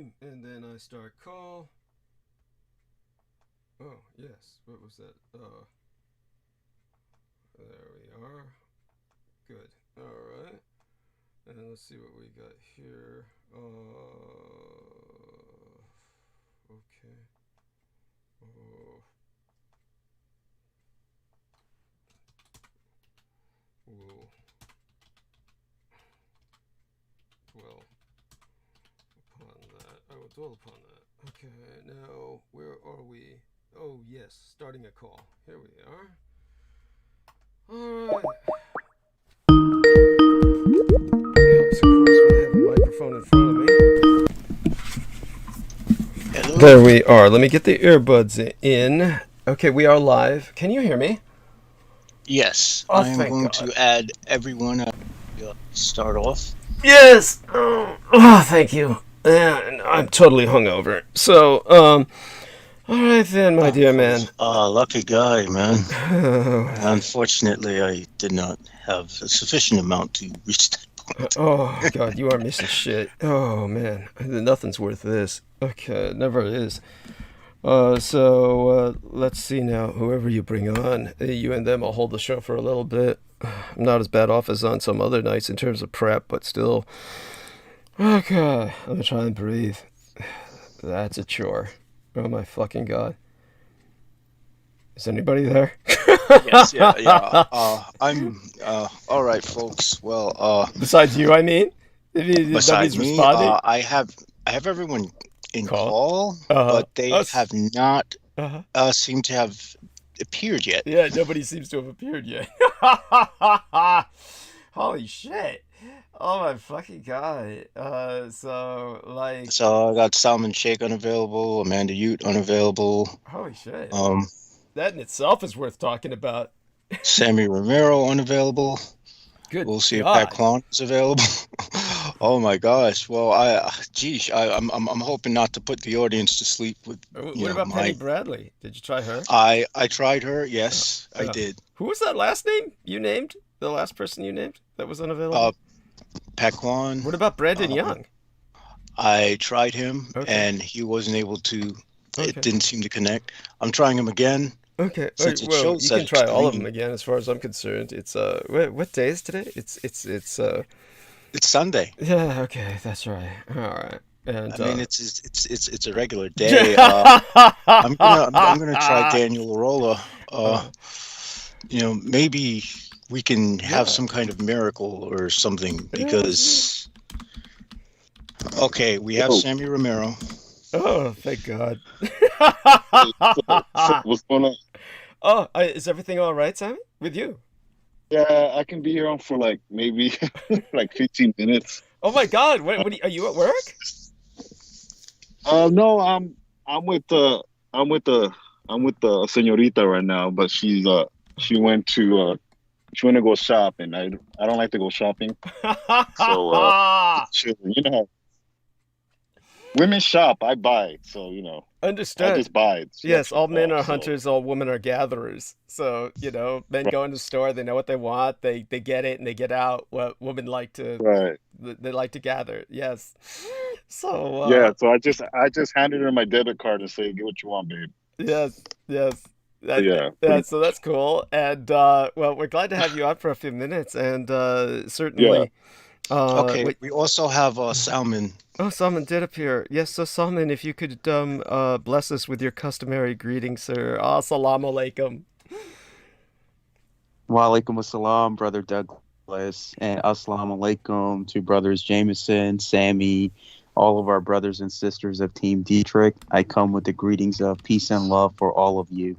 stream, and then I start call. Oh, yes. What was that? There we are. Good. All right. And let's see what we got here. Okay. Oh. Whoa. Well, upon that, I will dwell upon that. Okay, now, where are we? Oh, yes, starting a call. Here we are. All right. Helps, of course, when I have a microphone in front of me. Hello. There we are. Let me get the earbuds in. Okay, we are live. Can you hear me? Yes, Oh, I am thank going God. to add everyone up. Start off. Yes. Thank you. And I'm totally hungover. So, all right then, my dear man. Lucky guy, man. Unfortunately, I did not have a sufficient amount to reach that point. Oh, God, you are missing shit. Oh, man. Nothing's worth this. Okay, it never is. So, let's see now. Whoever you bring on, you and them will hold the show for a little bit. I'm not as bad off as on some other nights in terms of prep, but still. Okay, let me try and breathe. That's a chore. Oh, my fucking God. Is anybody there? Yes, yeah. I'm all right, folks. Well, Besides you, I mean? besides Nobody's me, responding? I have everyone in Call? call, but they have not seemed to have appeared yet. Yeah, nobody seems to have appeared yet. Holy shit. Oh my fucking God. So I got Salman Sheikh unavailable, Amanda Ute unavailable. Holy shit. Um, That in itself is worth talking about. Sammy Romero unavailable. Good. We'll see God. if PATÄR is available. Oh my gosh. Well, I'm hoping not to put the audience to sleep with. What about Penny Bradley? Did you try her? I tried her. Yes, I did. Who was that last name you named? The last person you named that was unavailable? PATÄR. What about Brandon Young? I tried him, and he wasn't able to. It didn't seem to connect. I'm trying him again. Okay. Since it Well, shows you that can try it's all of green. them again, as far as I'm concerned. It's what day is today? It's Sunday. Yeah. Okay, that's right. All right. And I mean, it's a regular day. I'm gonna try Daniel Arola. Maybe we can have some kind of miracle or something because. Okay, we have Sammy Romero. Oh, thank God. What's going on? Oh, is everything all right, Sammy? With you? Yeah, I can be here on for like maybe like 15 minutes. Oh my God! Are you at work? No, I'm with the señorita right now, but she went to go shopping. I don't like to go shopping, so you know, women shop, I buy, so Understood. I just buy it. Yes, all men are hunters, all women are gatherers. So, men go in the store, they know what they want, they get it, and they get out. What women like to, they like to gather. Yes. So. Yeah, so I just handed her my debit card and say, "Get what you want, babe." Yes. Yeah. So that's cool. And well, we're glad to have you on for a few minutes, and certainly. Yeah. Okay, we also have Salman. Oh, Salman did appear. Yes, so Salman, if you could bless us with your customary greetings, sir. Assalamu alaikum. Wa alaikum assalam, Brother Douglas, and assalamu alaikum to brothers Jameson, Sammy, all of our brothers and sisters of Team Dietrich. I come with the greetings of peace and love for all of you.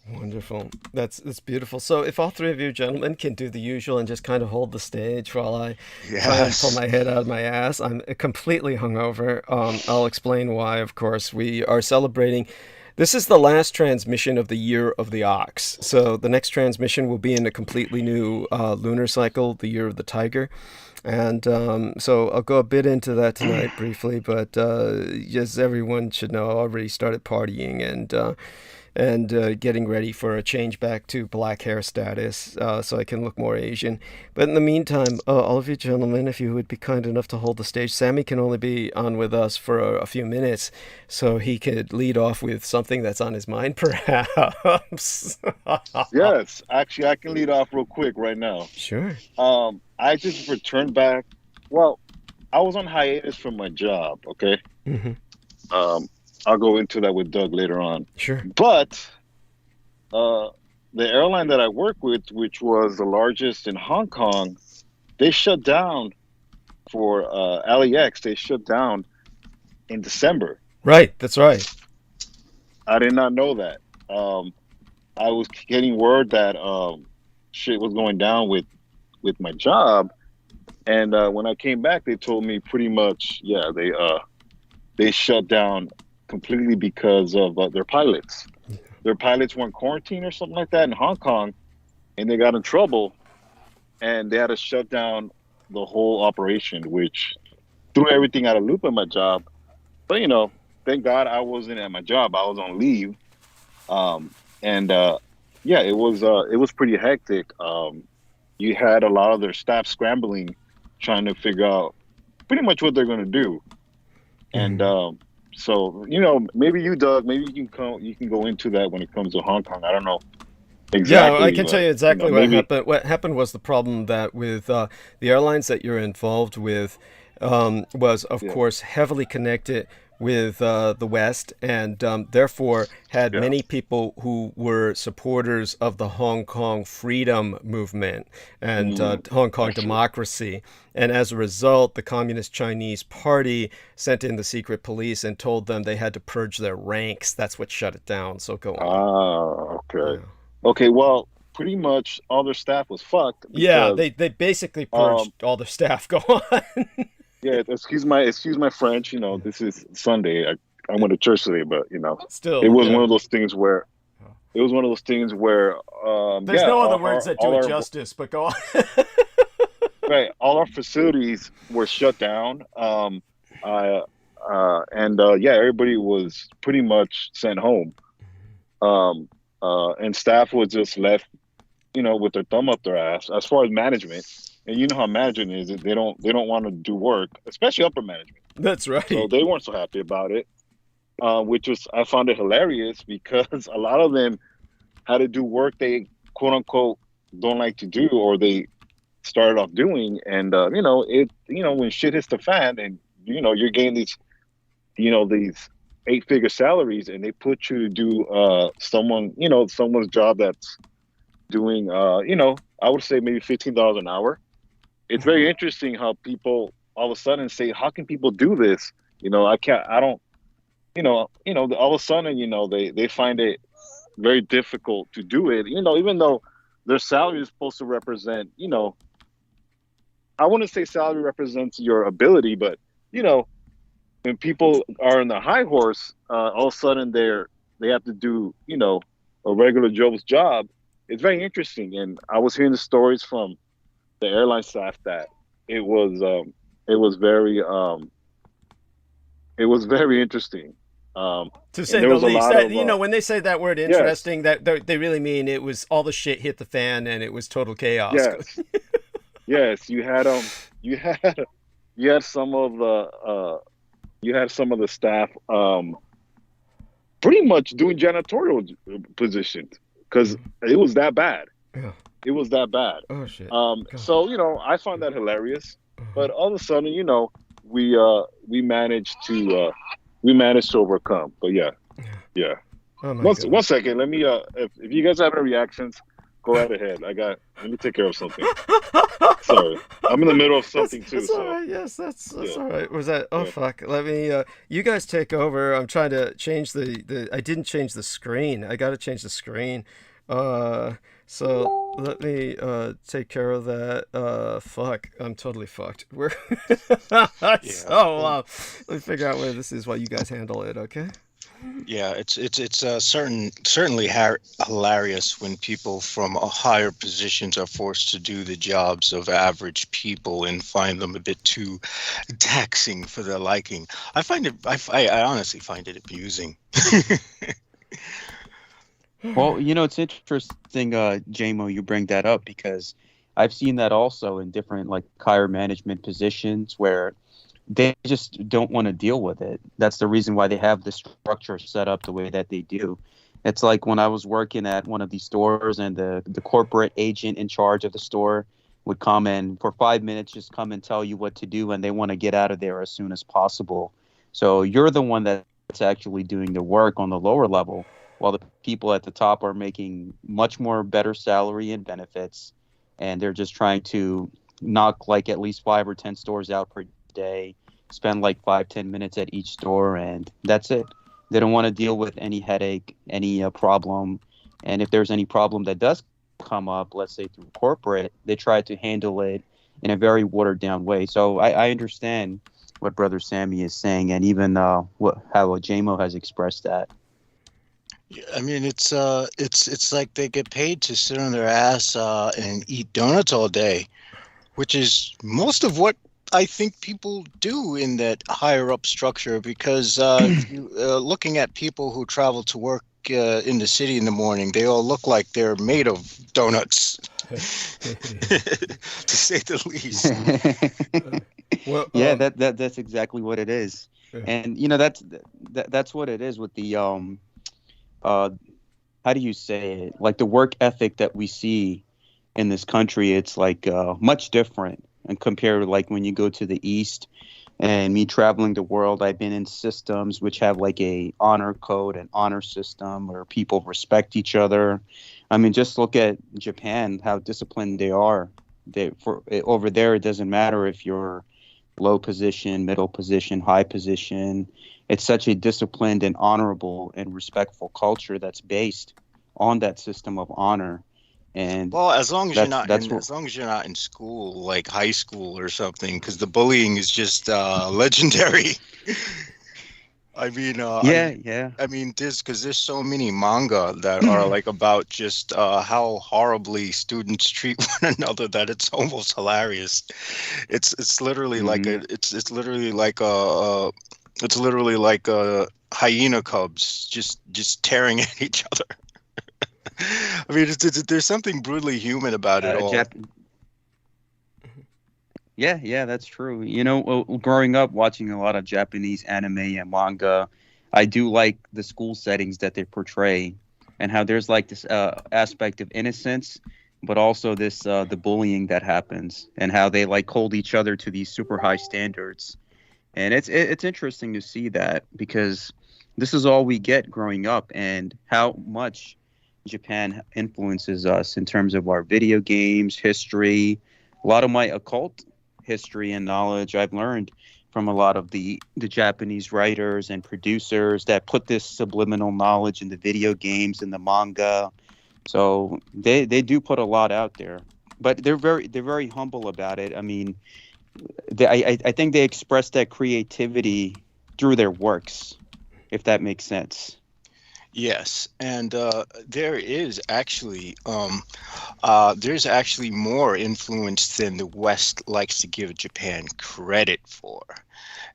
Wonderful. That's beautiful. So if all three of you gentlemen can do the usual and just kind of hold the stage while I try and pull my head out of my ass. I'm completely hungover. I'll explain why, of course. We are celebrating. This is the last transmission of the year of the ox. So the next transmission will be in a completely new lunar cycle, the year of the tiger. And so I'll go a bit into that tonight briefly, but as everyone should know, I already started partying and and getting ready for a change back to black hair status, so I can look more Asian. But in the meantime, all of you gentlemen, if you would be kind enough to hold the stage. Sammy can only be on with us for a few minutes, so he could lead off with something that's on his mind, perhaps. Yes, actually, I can lead off real quick right now. Sure. I just returned back. Well, I was on hiatus from my job, okay? Mm-hmm. I'll go into that with Doug later on. Sure. But the airline that I work with, which was the largest in Hong Kong, they shut down for LAX. They shut down in December. Right, that's right. I did not know that. I was getting word that shit was going down with my job, and when I came back, they told me pretty much, yeah, they shut down completely because of their pilots. Their pilots were in quarantine or something like that in Hong Kong, and they got in trouble, and they had to shut down the whole operation, which threw everything out of loop at my job. But you know, thank God I wasn't at my job. I was on leave, and yeah, it was pretty hectic. You had a lot of their staff scrambling, trying to figure out pretty much what they're going to do, and so, you know, maybe you, Doug, maybe you can go into that when it comes to Hong Kong. I don't know exactly. Yeah, I can tell you exactly what happened. What happened was the problem that with the airlines that you're involved with was, of course, heavily connected with the West, and therefore had many people who were supporters of the Hong Kong freedom movement and Hong Kong democracy. And as a result, the Communist Chinese Party sent in the secret police and told them they had to purge their ranks. That's what shut it down. So go on. Ah, okay. Yeah. Okay, well, pretty much all their staff was fucked. Because, yeah, they basically purged all their staff. Go on. Yeah, excuse my French. You know, this is Sunday. I went to church today, but you know, still, it was one of those things where there's no other words that do it justice. But go on. Right, all our facilities were shut down. Yeah, everybody was pretty much sent home. And staff was just left, you know, with their thumb up their ass. As far as management. And you know how management is, they don't want to do work, especially upper management. That's right. So they weren't so happy about it, I found it hilarious because a lot of them had to do work they quote unquote don't like to do, or they started off doing. And you know, when shit hits the fan, and you know you're getting these 8-figure salaries, and they put you to do someone's job that's doing I would say maybe $15 an hour. It's very interesting how people all of a sudden say, how can people do this? You know, all of a sudden, they find it very difficult to do it, even though their salary is supposed to represent, I wouldn't say salary represents your ability, but, when people are in the high horse, all of a sudden they have to do, a regular Joe's job. It's very interesting. And I was hearing the stories from the airline staff that it was very interesting. To say the least, when they say that word interesting, that they really mean it was all the shit hit the fan and it was total chaos. Yes, yes. You had some of the staff pretty much doing janitorial positions because it was that bad. Yeah. It was that bad. Oh shit. So I find that hilarious. But all of a sudden, we managed to overcome. But yeah. Oh one second. Let me if you guys have any reactions, go right ahead. Let me take care of something. Sorry, I'm in the middle of something too. That's all right. Yes, that's all right. Was that? Oh fuck. Let me. You guys take over. I'm trying to change the. I didn't change the screen. I got to change the screen. So let me take care of that. Fuck, I'm totally fucked. We're so let me figure out where this is while you guys handle it, okay? Yeah, it's certainly hilarious when people from higher positions are forced to do the jobs of average people and find them a bit too taxing for their liking. I honestly find it amusing. Well, it's interesting, JMO, you bring that up because I've seen that also in different like higher management positions where they just don't want to deal with it. That's the reason why they have the structure set up the way that they do. It's like when I was working at one of these stores and the corporate agent in charge of the store would come and for 5 minutes just come and tell you what to do, and they want to get out of there as soon as possible. So you're the one that's actually doing the work on the lower level, while the people at the top are making much more better salary and benefits, and they're just trying to knock like at least 5 or 10 stores out per day, spend like 5-10 minutes at each store, and that's it. They don't want to deal with any headache, any problem. And if there's any problem that does come up, let's say through corporate, they try to handle it in a very watered down way. So I understand what Brother Sammy is saying, and even how JMO has expressed that. Yeah, I mean, it's like they get paid to sit on their ass and eat donuts all day, which is most of what I think people do in that higher up structure, because looking at people who travel to work in the city in the morning, they all look like they're made of donuts, to say the least. Well, yeah, that's exactly what it is. Yeah. And that's what it is with the how do you say it? Like the work ethic that we see in this country, it's like much different. And compared to like when you go to the East, and me traveling the world, I've been in systems which have like a honor code and honor system where people respect each other. I mean, just look at Japan, how disciplined they are. Over there, it doesn't matter if you're low position, middle position, high position. It's such a disciplined and honorable and respectful culture that's based on that system of honor. And well, as long as you're not in school, like high school or something, because the bullying is just legendary. I mean, I mean, there's so many manga that are like about just how horribly students treat one another that it's almost hilarious. It's literally like it's literally like hyena cubs just tearing at each other. I mean, there's something brutally human about it all. Yeah, that's true. Growing up watching a lot of Japanese anime and manga, I do like the school settings that they portray, and how there's like this aspect of innocence, but also this the bullying that happens, and how they like hold each other to these super high standards. And it's interesting to see that, because this is all we get growing up, and how much Japan influences us in terms of our video games, history. A lot of my occult history and knowledge I've learned from a lot of the Japanese writers and producers that put this subliminal knowledge in the video games and the manga. So they do put a lot out there, but they're very humble about it. I mean, I think they express that creativity through their works, if that makes sense. Yes, and there's actually more influence than the West likes to give Japan credit for.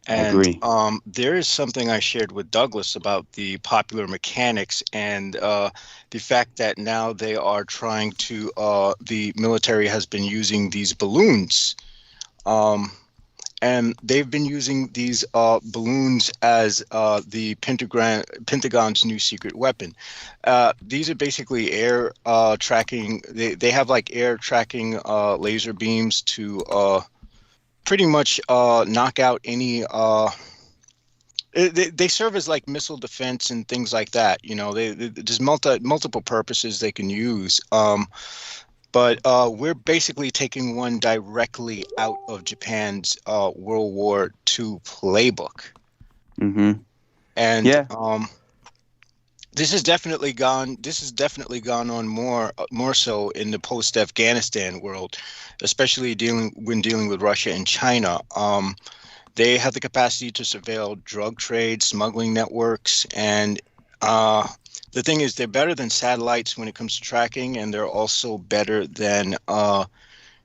And there is something I shared with Douglas about the popular mechanics and the fact that now they are trying to, the military has been using these balloons. And they've been using these balloons as the Pentagon's new secret weapon. These are basically air tracking. They have like air tracking laser beams to pretty much knock out any. They serve as like missile defense and things like that. There's multiple purposes they can use. But we're basically taking one directly out of Japan's World War II playbook. Mm-hmm. And this has definitely gone on more so in the post-Afghanistan world, especially when dealing with Russia and China. They have the capacity to surveil drug trade, smuggling networks, and the thing is, they're better than satellites when it comes to tracking, and they're also better than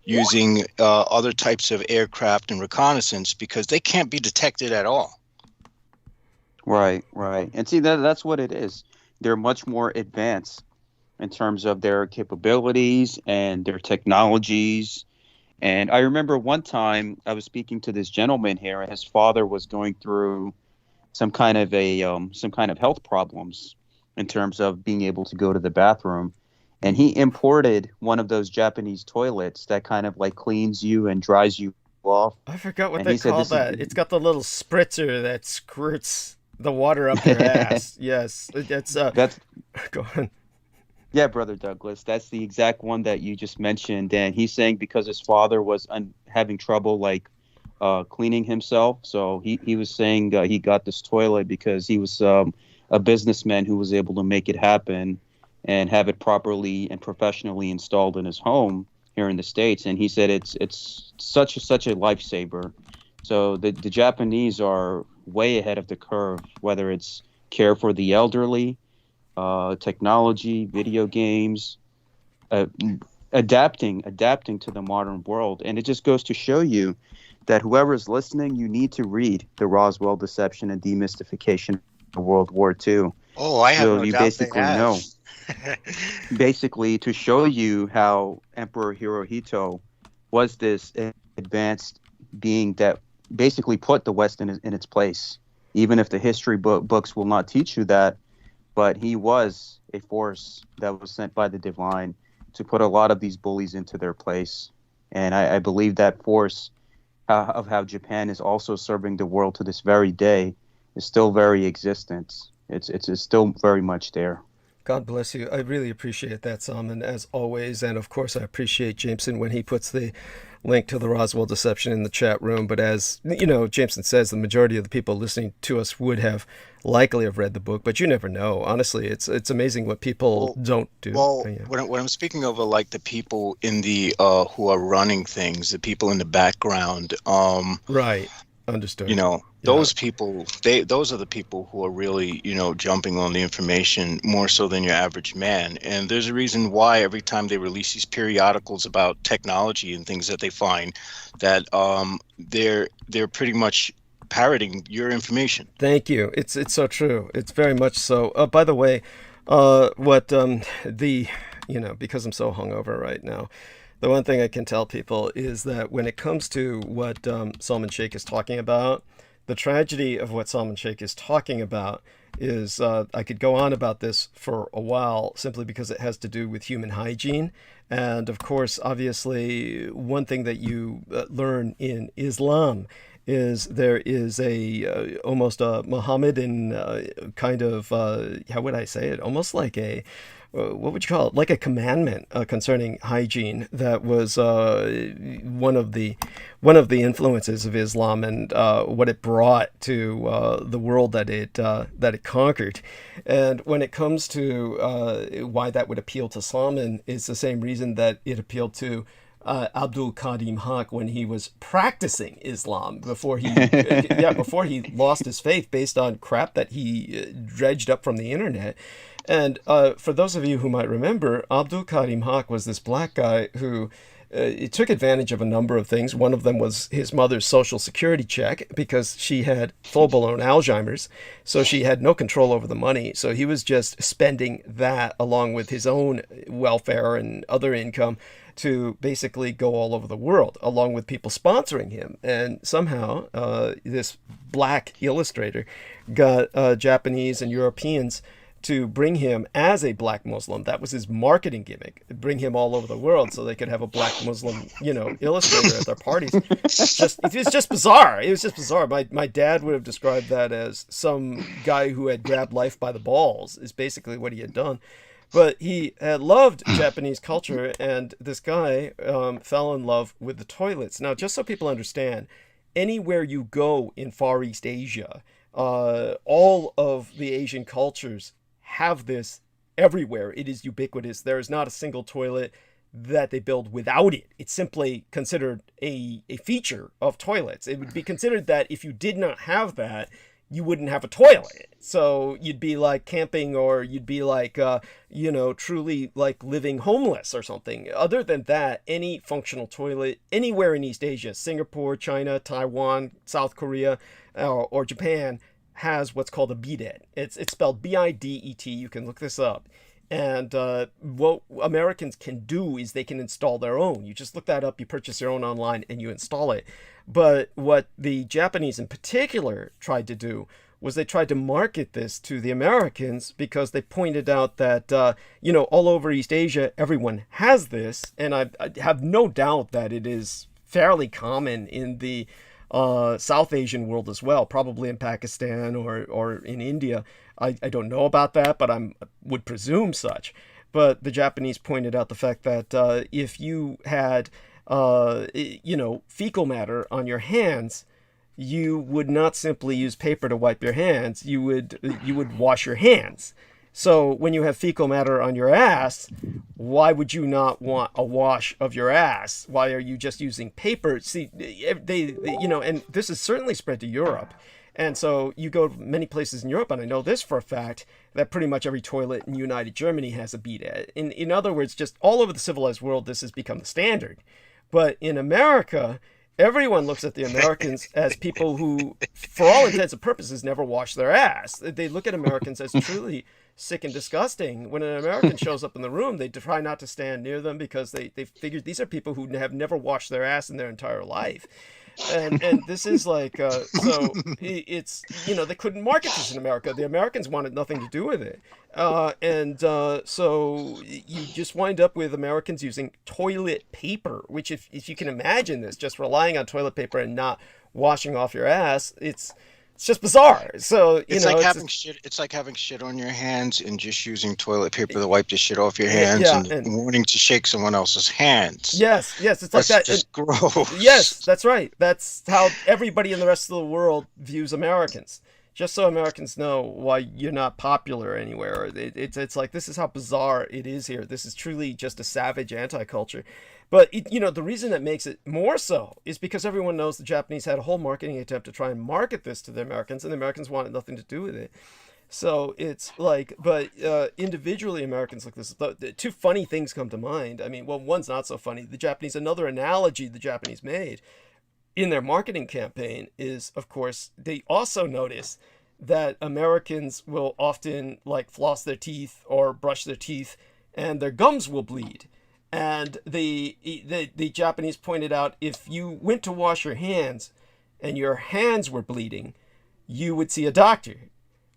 using other types of aircraft and reconnaissance, because they can't be detected at all. Right. And see, that's what it is. They're much more advanced in terms of their capabilities and their technologies. And I remember one time I was speaking to this gentleman here, and his father was going through some kind of health problems in terms of being able to go to the bathroom. And he imported one of those Japanese toilets that kind of like cleans you and dries you off. I forgot what And they he said call this that. It's got the little spritzer that squirts the water up your ass. Yes, that's That's go on. Yeah, Brother Douglas, that's the exact one that you just mentioned. And he's saying because his father was having trouble like cleaning himself, so he was saying he got this toilet because he was a businessman who was able to make it happen and have it properly and professionally installed in his home here in the States. And he said it's such a lifesaver. So the Japanese are way ahead of the curve, whether it's care for the elderly, technology, video games, adapting to the modern world. And it just goes to show you that whoever's listening, you need to read The Roswell Deception and Demystification of World War II. Oh, I have So no you doubt basically they have. know. Basically, to show you how Emperor Hirohito was this advanced being that basically put the West in its place. Even if the history books will not teach you that, but he was a force that was sent by the divine to put a lot of these bullies into their place. And I believe that force of how Japan is also serving the world to this very day is still very existent. It's still very much there. God bless you. I really appreciate that, Salman, as always. And of course, I appreciate Jameson when he puts the link to the Roswell Deception in the chat room. But as you know, Jameson says, the majority of the people listening to us would have likely have read the book, but you never know. Honestly, it's amazing what people don't do. Well, Yeah. when I'm speaking of like the people in the who are running things, the people in the background, Right. Understood. you know, those people, those are the people who are really, you know, jumping on the information more so than your average man. And there's a reason why every time they release these periodicals about technology and things that they find, that they're pretty much parroting your information. Thank you. It's so true. It's very much so. By the way, because I'm so hungover right now, the one thing I can tell people is that when it comes to what Salman Sheikh is talking about, the tragedy of what Salman Sheikh is talking about is, I could go on about this for a while simply because it has to do with human hygiene. And of course, obviously, one thing that you learn in Islam is there is a almost a Mohammedan kind of, how would I say it? Almost like a, what would you call it? Like a commandment concerning hygiene that was one of the influences of Islam and what it brought to the world that it conquered. And when it comes to why that would appeal to Salman, it's the same reason that it appealed to Abdul Qadim Haq when he was practicing Islam before he lost his faith based on crap that he dredged up from the internet. And for those of you who might remember, Abdul Qadim Haq was this black guy who took advantage of a number of things. One of them was his mother's social security check because she had full-blown Alzheimer's, so she had no control over the money. So he was just spending that along with his own welfare and other income to basically go all over the world, along with people sponsoring him. And somehow this black illustrator got Japanese and Europeans to bring him as a black Muslim. That was his marketing gimmick. Bring him all over the world so they could have a black Muslim, illustrator at their parties. It was just bizarre. It was just bizarre. My dad would have described that as some guy who had grabbed life by the balls, is basically what he had done. But he had loved Japanese culture, and this guy fell in love with the toilets. Now, just so people understand, anywhere you go in Far East Asia, all of the Asian cultures have this everywhere. It is ubiquitous. There is not a single toilet that they build without it. It's simply considered a feature of toilets. It would be considered that if you did not have that, you wouldn't have a toilet. So you'd be like camping, or you'd be like, truly like living homeless or something. Other than that, any functional toilet anywhere in East Asia, Singapore, China, Taiwan, South Korea, or Japan, has what's called a bidet. It's spelled B-I-D-E-T. You can look this up. And what Americans can do is they can install their own. You just look that up, you purchase your own online, and you install it. But what the Japanese in particular tried to do was they tried to market this to the Americans, because they pointed out that, all over East Asia, everyone has this. And I have no doubt that it is fairly common in the South Asian world as well, probably in Pakistan or in India. I don't know about that, but I would presume such. But the Japanese pointed out the fact that if you had, fecal matter on your hands, you would not simply use paper to wipe your hands. You would wash your hands. So when you have fecal matter on your ass, why would you not want a wash of your ass? Why are you just using paper? See, and this is certainly spread to Europe. And so you go to many places in Europe, and I know this for a fact, that pretty much every toilet in United Germany has a bidet. In other words, just all over the civilized world, this has become the standard. But in America, everyone looks at the Americans as people who, for all intents and purposes, never wash their ass. They look at Americans as truly sick and disgusting. When an American shows up in the room, they try not to stand near them, because they figure these are people who have never washed their ass in their entire life. And this is like, so it's, they couldn't market this in America. The Americans wanted nothing to do with it. So you just wind up with Americans using toilet paper, which if you can imagine this, just relying on toilet paper and not washing off your ass, it's just bizarre. So it's like having shit on your hands and just using toilet paper to wipe the shit off your hands, and wanting to shake someone else's hands. Yes, it's like that. Just gross. Yes, that's right. That's how everybody in the rest of the world views Americans. Just so Americans know why you're not popular anywhere. It's like, this is how bizarre it is here. This is truly just a savage anti-culture. But, the reason that makes it more so is because everyone knows the Japanese had a whole marketing attempt to try and market this to the Americans, and the Americans wanted nothing to do with it. So it's like, but individually Americans look this. The two funny things come to mind. I mean, well, one's not so funny. Another analogy the Japanese made in their marketing campaign is, of course, they also notice that Americans will often like floss their teeth or brush their teeth, and their gums will bleed. And the Japanese pointed out, if you went to wash your hands and your hands were bleeding, you would see a doctor.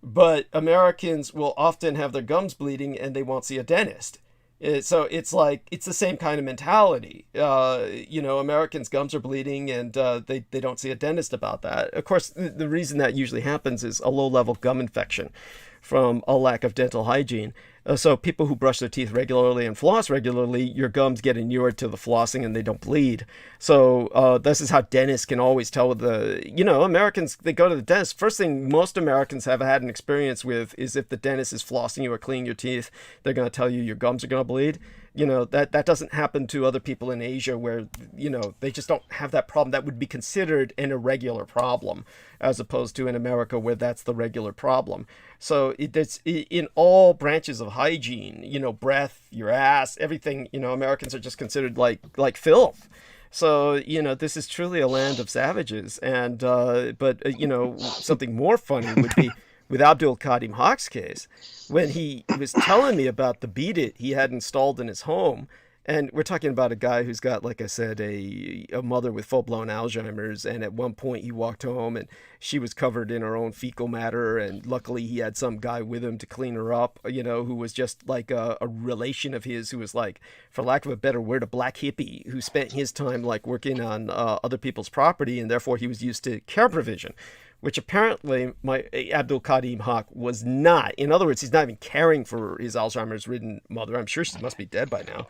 But Americans will often have their gums bleeding and they won't see a dentist. So it's like, it's the same kind of mentality. Americans' gums are bleeding and they don't see a dentist about that. Of course, the reason that usually happens is a low-level gum infection from a lack of dental hygiene. So people who brush their teeth regularly and floss regularly, your gums get inured to the flossing and they don't bleed. So this is how dentists can always tell with Americans, they go to the dentist. First thing most Americans have had an experience with is if the dentist is flossing you or cleaning your teeth, they're going to tell you your gums are going to bleed. That doesn't happen to other people in Asia where, they just don't have that problem. That would be considered an irregular problem, as opposed to in America where that's the regular problem. So it's in all branches of hygiene, breath, your ass, everything, Americans are just considered like filth. So, this is truly a land of savages. And, something more funny would be with Abdul Kadim Haq's case, when he was telling me about the Beat It he had installed in his home. And we're talking about a guy who's got, like I said, a mother with full-blown Alzheimer's. And at one point he walked home and she was covered in her own fecal matter. And luckily he had some guy with him to clean her up, who was just like a relation of his who was like, for lack of a better word, a black hippie who spent his time like working on other people's property. And therefore he was used to care provision, which apparently my Abdul Kadim Haq was not. In other words, he's not even caring for his Alzheimer's-ridden mother. I'm sure she must be dead by now.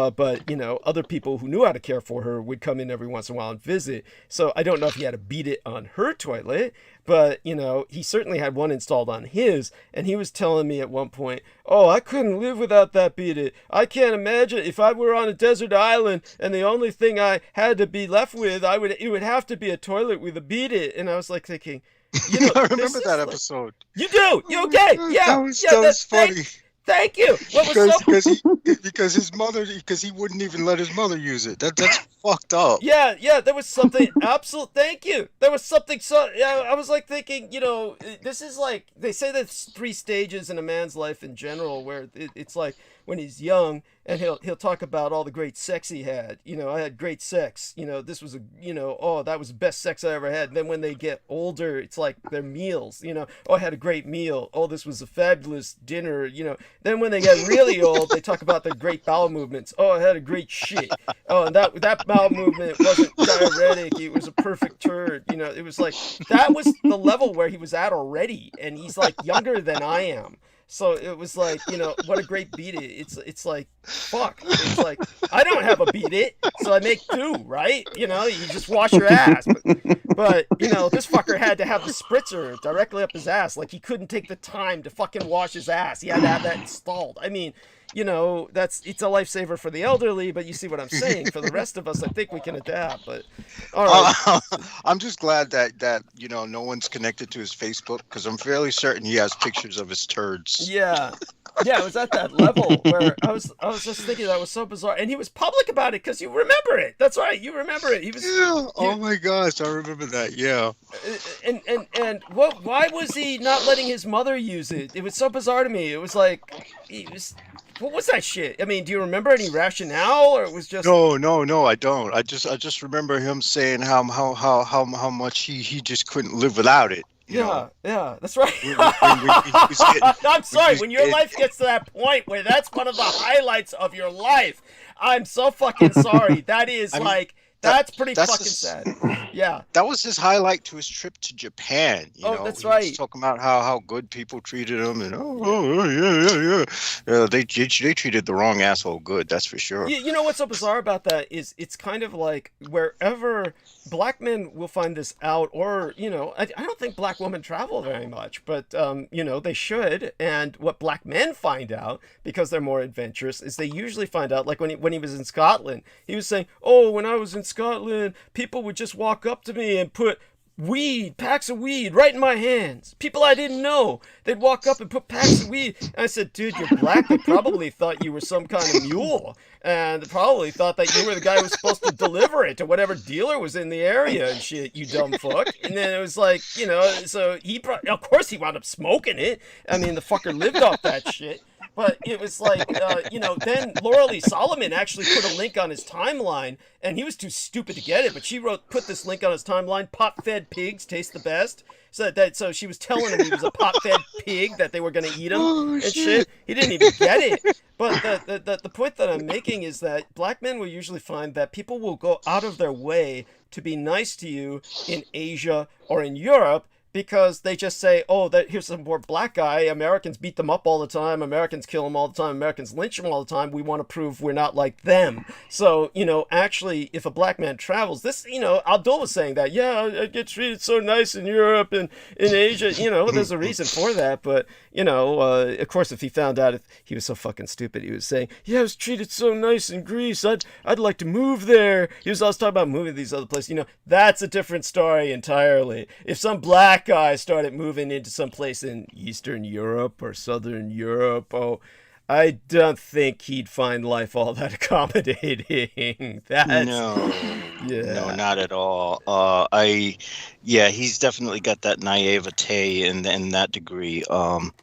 But, other people who knew how to care for her would come in every once in a while and visit. So I don't know if he had to beat it on her toilet, but, he certainly had one installed on his. And he was telling me at one point, oh, I couldn't live without that Beat It. I can't imagine if I were on a desert island and the only thing I had to be left with, it would have to be a toilet with a Beat It. And I was like thinking, I remember that episode. You do? You okay? Yeah. That was funny. Thank you. What was because his mother, because he wouldn't even let his mother use it. That's fucked up. Yeah, there was something absolute. Thank you. There was something so. Yeah, I was like thinking, this is like they say there's 3 stages in a man's life in general, where it's like when he's young and he'll talk about all the great sex he had. I had great sex. This was oh, that was the best sex I ever had. And then when they get older, it's like their meals. Oh, I had a great meal. Oh, this was a fabulous dinner. Then when they get really old, they talk about their great bowel movements. Oh, I had a great shit. Oh, and that bowel movement wasn't diuretic. It was a perfect turd. It was like that was the level where he was at already, and he's like younger than I am. So it was like, what a great beat it. It's like, fuck. It's like, I don't have a beat it, so I make 2, right? You just wash your ass. But this fucker had to have the spritzer directly up his ass. Like, he couldn't take the time to fucking wash his ass. He had to have that installed. I mean, it's a lifesaver for the elderly, but you see what I'm saying. For the rest of us, I think we can adapt. But all right, I'm just glad that no one's connected to his Facebook, because I'm fairly certain he has pictures of his turds. Yeah, it was at that level where I was just thinking that was so bizarre, and he was public about it because you remember it. That's right, you remember it. He was. Yeah. Oh my gosh, I remember that. Yeah. And what? Why was he not letting his mother use it? It was so bizarre to me. It was like he was. What was that shit? I mean, do you remember any rationale, or it was just? No, I don't. I just remember him saying how much he just couldn't live without it. Yeah, that's right. I'm sorry, when your life gets to that point where that's one of the highlights of your life, I'm so fucking sorry. That is that's pretty fucking sad. Yeah. That was his highlight to his trip to Japan. That's right. He was talking about how good people treated him, and they treated the wrong asshole good. That's for sure. You know what's so bizarre about that is it's kind of like wherever black men will find this out, or I don't think black women travel very much, but they should. And what black men find out, because they're more adventurous, is they usually find out, like when he was in Scotland, he was saying, oh, when I was in Scotland, people would just walk up to me and put packs of weed right in my hands. People I didn't know, they'd walk up and put packs of weed. And I said, dude, you're black. They probably thought you were some kind of mule, and they probably thought that you were the guy who was supposed to deliver it to whatever dealer was in the area and shit, you dumb fuck. And then it was like, so of course he wound up smoking it. I mean, the fucker lived off that shit. But it was like, then Laura Lee Solomon actually put a link on his timeline, and he was too stupid to get it, but she put this link on his timeline: pot-fed pigs taste the best. So she was telling him he was a pot-fed pig, that they were going to eat him and shit. He didn't even get it. But the point that I'm making is that black men will usually find that people will go out of their way to be nice to you in Asia or in Europe, because they just say, oh, here's some poor black guy. Americans beat them up all the time. Americans kill them all the time. Americans lynch them all the time. We want to prove we're not like them. So, actually, if a black man travels, this, Abdul was saying that, yeah, I get treated so nice in Europe and in Asia. There's a reason for that. But, of course, if he found out, if he was so fucking stupid, he was saying, yeah, I was treated so nice in Greece. I'd like to move there. He was always talking about moving to these other places. That's a different story entirely. If some black guy started moving into some place in Eastern Europe or Southern Europe, I don't think he'd find life all that accommodating. No, not at all. He's definitely got that naivete in that degree. That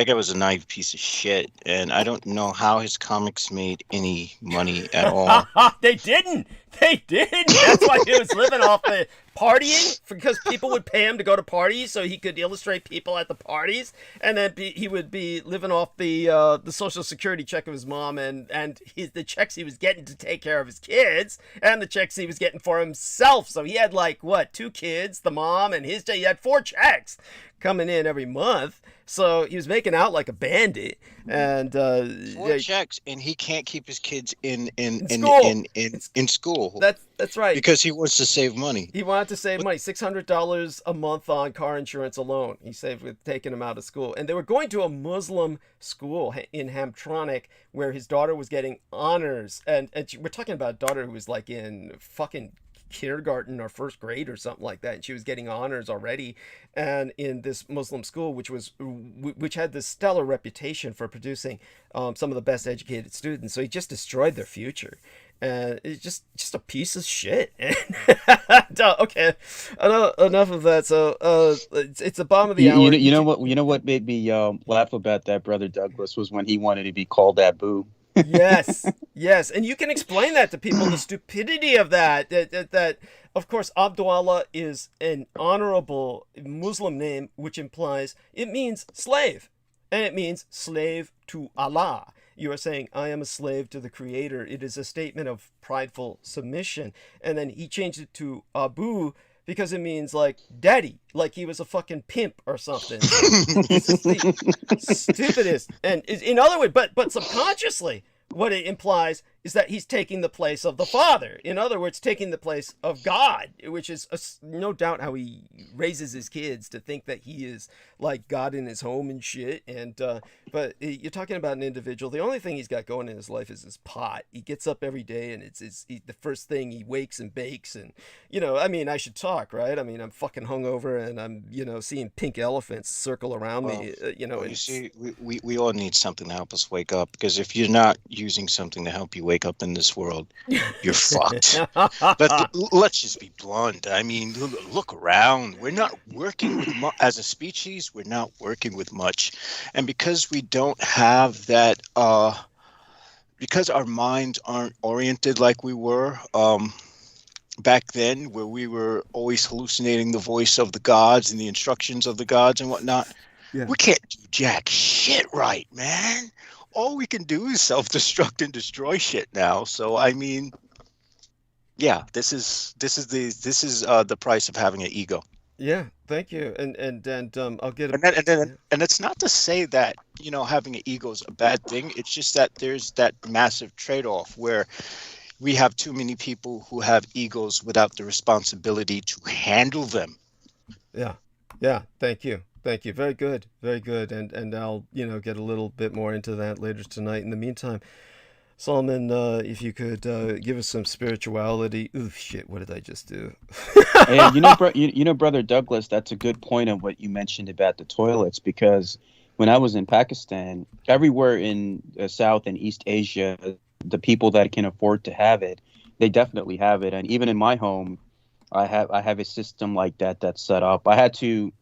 guy was a naive piece of shit, and I don't know how his comics made any money at all. They didn't. That's why he was living off the partying, because people would pay him to go to parties so he could illustrate people at the parties, and then he would be living off the social security check of his mom and the checks he was getting to take care of his kids, and the checks he was getting for himself. So he had 2 kids, the mom, and he had 4 checks coming in every month. So he was making out like a bandit, and 4 checks, and he can't keep his kids in school. That's right. Because he wants to save money. He wanted to save money, $600 a month on car insurance alone. He saved with taking him out of school, and they were going to a Muslim school in Hamtramck where his daughter was getting honors, and we're talking about a daughter who was in fucking kindergarten or first grade or something like that, and she was getting honors already, and in this Muslim school, which had this stellar reputation for producing some of the best educated students. So he just destroyed their future. And it's just a piece of shit. Okay, enough of that. So it's the bottom of the hour. You know what made me laugh about that, Brother Douglas, was when he wanted to be called Abu. Yes, and you can explain that to people, the stupidity of that. That of course, Abdullah is an honorable Muslim name, which implies it means slave, and it means slave to Allah. You are saying, I am a slave to the Creator. It is a statement of prideful submission. And then he changed it to Abu because it means like daddy, like he was a fucking pimp or something. It's just the stupidest. And in other words, but subconsciously, what it implies is that he's taking the place of the Father. In other words, taking the place of God, which is no doubt how he raises his kids to think that he is like God in his home and shit. And but you're talking about an individual. The only thing he's got going in his life is his pot. He gets up every day, and it's the first thing he wakes and bakes. And I mean, I should talk, right? I mean, I'm fucking hungover, and I'm seeing pink elephants circle around me. You see, we all need something to help us wake up, because if you're not using something to help you wake up in this world, you're fucked. But let's just be blunt. I mean, look around. We're not working with as a species. We're not working with much, and because we don't have that, because our minds aren't oriented like we were back then, where we were always hallucinating the voice of the gods and the instructions of the gods and whatnot. Yeah. We can't do jack shit right, man. All we can do is self-destruct and destroy shit now. So I mean, yeah, this is the price of having an ego. Yeah, thank you. And I'll get and it's not to say that having an ego is a bad thing. It's just that there's that massive trade-off where we have too many people who have egos without the responsibility to handle them. Yeah. Thank you. Very good. And I'll get a little bit more into that later tonight. In the meantime, Solomon, if you could give us some spirituality. Ooh, shit! What did I just do? Hey, Brother Douglas, that's a good point on what you mentioned about the toilets, because when I was in Pakistan, everywhere in South and East Asia, the people that can afford to have it, they definitely have it. And even in my home, I have a system like that that's set up. I had to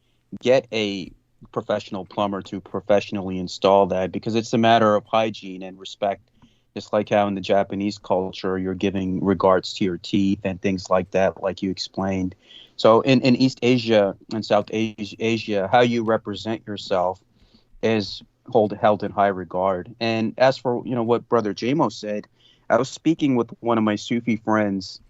get a professional plumber to professionally install that, because it's a matter of hygiene and respect. Just like how in the Japanese culture, you're giving regards to your teeth and things like that, like you explained. So in East Asia and South Asia, how you represent yourself is held in high regard. And as for, what Brother Jamo said, I was speaking with one of my Sufi friends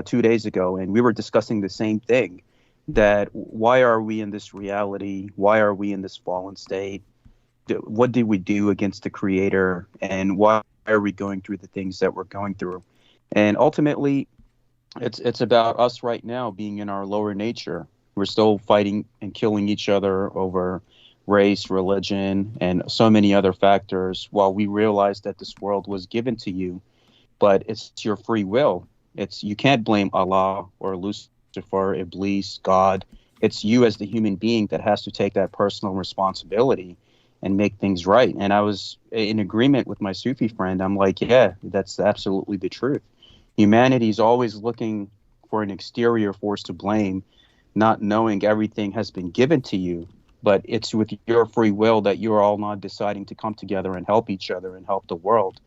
2 days ago, and we were discussing the same thing, that why are we in this reality? Why are we in this fallen state? What did we do against the Creator? And why are we going through the things that we're going through? And ultimately, it's about us right now being in our lower nature. We're still fighting and killing each other over race, religion, and so many other factors, while we realize that this world was given to you, but it's your free will. You can't blame Allah or Lucifer, Iblis, God. It's you as the human being that has to take that personal responsibility and make things right. And I was in agreement with my Sufi friend. I'm like, yeah, that's absolutely the truth. Humanity is always looking for an exterior force to blame, not knowing everything has been given to you, but it's with your free will that you're all now deciding to come together and help each other and help the world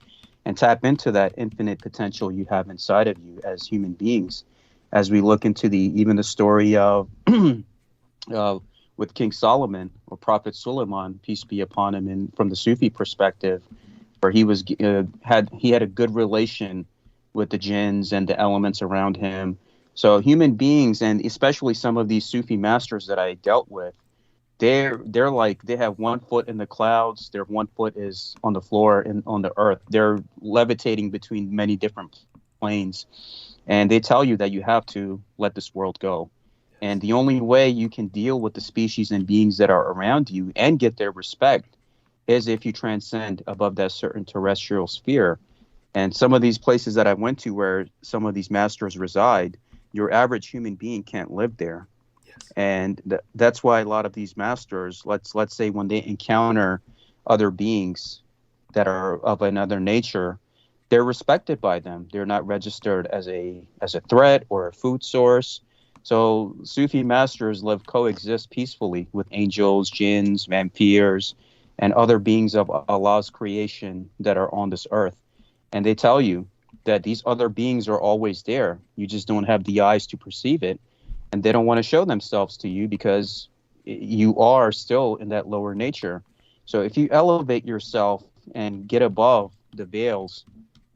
and tap into that infinite potential you have inside of you as human beings. As we look into even the story of with King Solomon, or Prophet Suleiman, peace be upon him, and from the Sufi perspective, where he was had a good relation with the jinns and the elements around him. So human beings, and especially some of these Sufi masters that I dealt with, they're like, they have 1 foot in the clouds, their 1 foot is on the floor and on the earth. They're levitating between many different planes, and they tell you that you have to let this world go. And the only way you can deal with the species and beings that are around you and get their respect is if you transcend above that certain terrestrial sphere. And some of these places that I went to where some of these masters reside, your average human being can't live there. Yes. And that's why a lot of these masters, let's say when they encounter other beings that are of another nature, they're respected by them. They're not registered as a threat or a food source. So Sufi masters coexist peacefully with angels, jinns, vampires, and other beings of Allah's creation that are on this earth. And they tell you that these other beings are always there. You just don't have the eyes to perceive it. And they don't want to show themselves to you because you are still in that lower nature. So if you elevate yourself and get above the veils,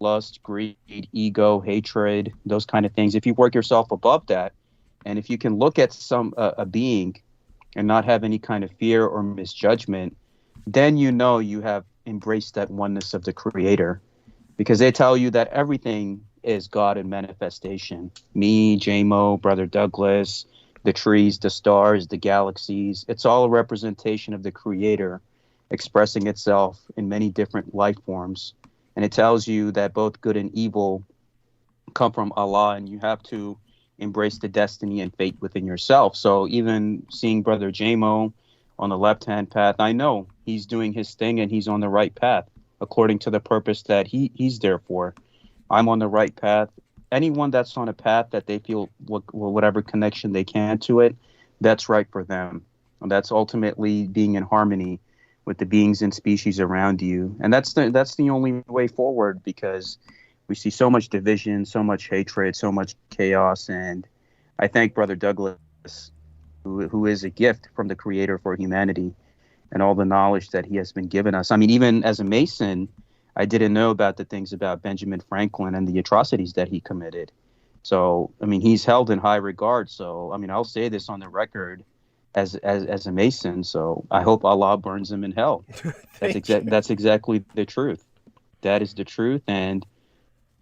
lust, greed, ego, hatred, those kind of things, if you work yourself above that, and if you can look at a being and not have any kind of fear or misjudgment, then you know you have embraced that oneness of the Creator, because they tell you that everything is God in manifestation. Me, JMO, Brother Douglas, the trees, the stars, the galaxies, it's all a representation of the Creator expressing itself in many different life forms. And it tells you that both good and evil come from Allah, and you have to embrace the destiny and fate within yourself. So even seeing Brother JMO on the left-hand path, I know he's doing his thing and he's on the right path according to the purpose that he's there for. I'm on the right path. Anyone that's on a path that they feel whatever connection they can to it, that's right for them. And that's ultimately being in harmony with the beings and species around you. And that's the only way forward, because we see so much division, so much hatred, so much chaos. And I thank Brother Douglas, who is a gift from the Creator for humanity, and all the knowledge that he has been given us. I mean, even as a Mason, I didn't know about the things about Benjamin Franklin and the atrocities that he committed. So, I mean, he's held in high regard. So, I mean, I'll say this on the record as a Mason. So I hope Allah burns him in hell. That's exactly the truth. That is the truth. And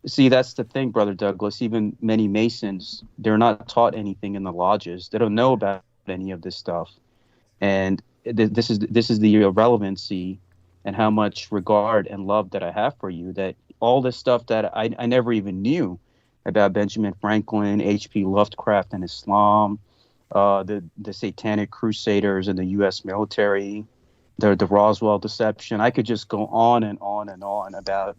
see, that's the thing, Brother Douglas. Even many Masons, they're not taught anything in the lodges. They don't know about any of this stuff. And this is the irrelevancy and how much regard and love that I have for you, that all this stuff that I never even knew about Benjamin Franklin, H.P. Lovecraft and Islam, the Satanic Crusaders and the U.S. military, the Roswell deception. I could just go on and on and on about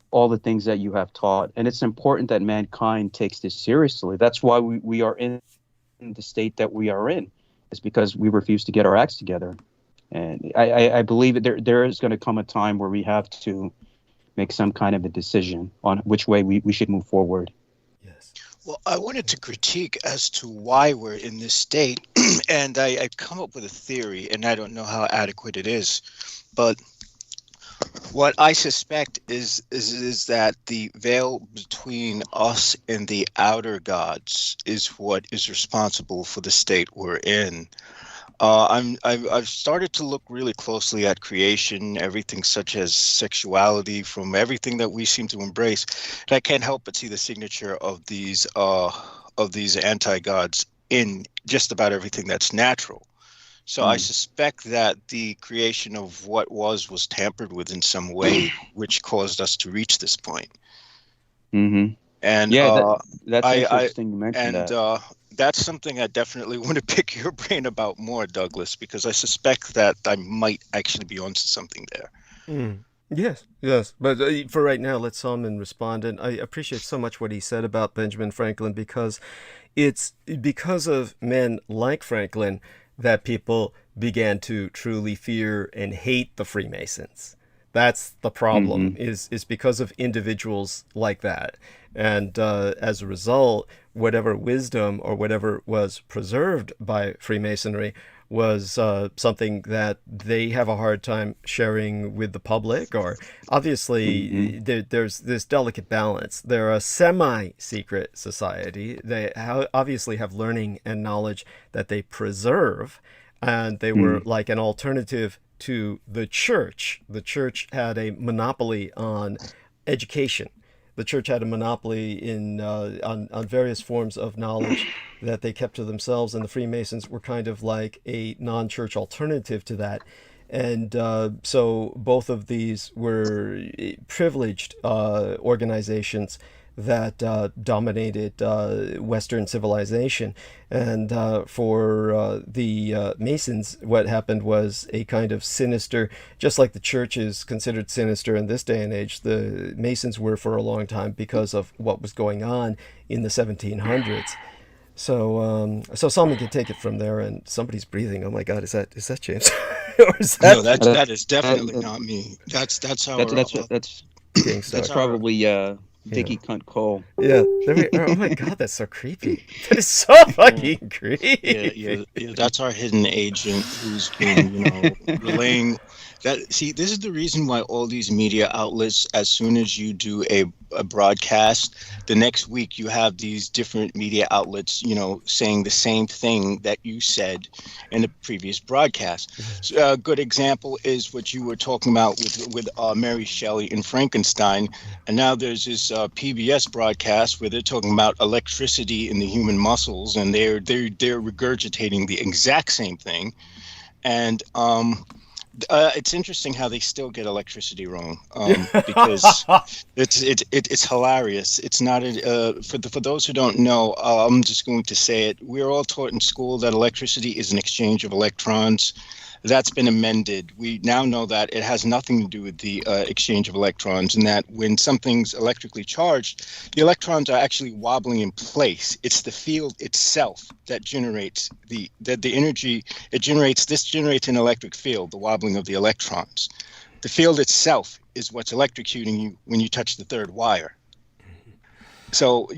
all the things that you have taught. And it's important that mankind takes this seriously. That's why we are in the state that we are in. It's because we refuse to get our acts together. And I believe that there is going to come a time where we have to make some kind of a decision on which way we should move forward. Yes. Well, I wanted to critique as to why we're in this state, and I come up with a theory, and I don't know how adequate it is, but what I suspect is that the veil between us and the outer gods is what is responsible for the state we're in. I've started to look really closely at creation, everything such as sexuality, from everything that we seem to embrace, and I can't help but see the signature of these anti-gods in just about everything that's natural. So I suspect that the creation of what was tampered with in some way, which caused us to reach this point. Mm-hmm. And yeah, that's interesting you mentioned that. And that's something I definitely want to pick your brain about more, Douglas, because I suspect that I might actually be onto something there. Mm. Yes. But for right now, let Salman respond. And I appreciate so much what he said about Benjamin Franklin, because it's because of men like Franklin that people began to truly fear and hate the Freemasons. That's the problem, is because of individuals like that. And as a result, whatever wisdom or whatever was preserved by Freemasonry was something that they have a hard time sharing with the public. Or obviously, there's this delicate balance. They're a semi-secret society. They obviously have learning and knowledge that they preserve, and they were like an alternative to the church. The church had a monopoly on education. The church had a monopoly on various forms of knowledge that they kept to themselves, and the Freemasons were kind of like a non-church alternative to that. And so both of these were privileged organizations that dominated Western civilization. And for the Masons, what happened was a kind of sinister, just like the church is considered sinister in this day and age, the Masons were for a long time because of what was going on in the 1700s. So Solomon can take it from there, and somebody's breathing. Oh my God, is that James? Or is that... No, that is definitely not me. That's probably Dickie Cunt Cole. Yeah. Oh my God, that's so creepy. That is so fucking creepy. Yeah. That's our hidden agent who's been, relaying that. See, this is the reason why all these media outlets, as soon as you do a broadcast, the next week you have these different media outlets, saying the same thing that you said in the previous broadcast. So, a good example is what you were talking about with Mary Shelley and Frankenstein, and now there's this PBS broadcast where they're talking about electricity in the human muscles, and they're regurgitating the exact same thing, and it's interesting how they still get electricity wrong, because it's hilarious. It's not for those who don't know. I'm just going to say it. We're all taught in school that electricity is an exchange of electrons. That's been amended. We now know that it has nothing to do with the exchange of electrons, and that when something's electrically charged, the electrons are actually wobbling in place. It's the field itself that generates the energy. This generates an electric field, the wobbling of the electrons. The field itself is what's electrocuting you when you touch the third wire. So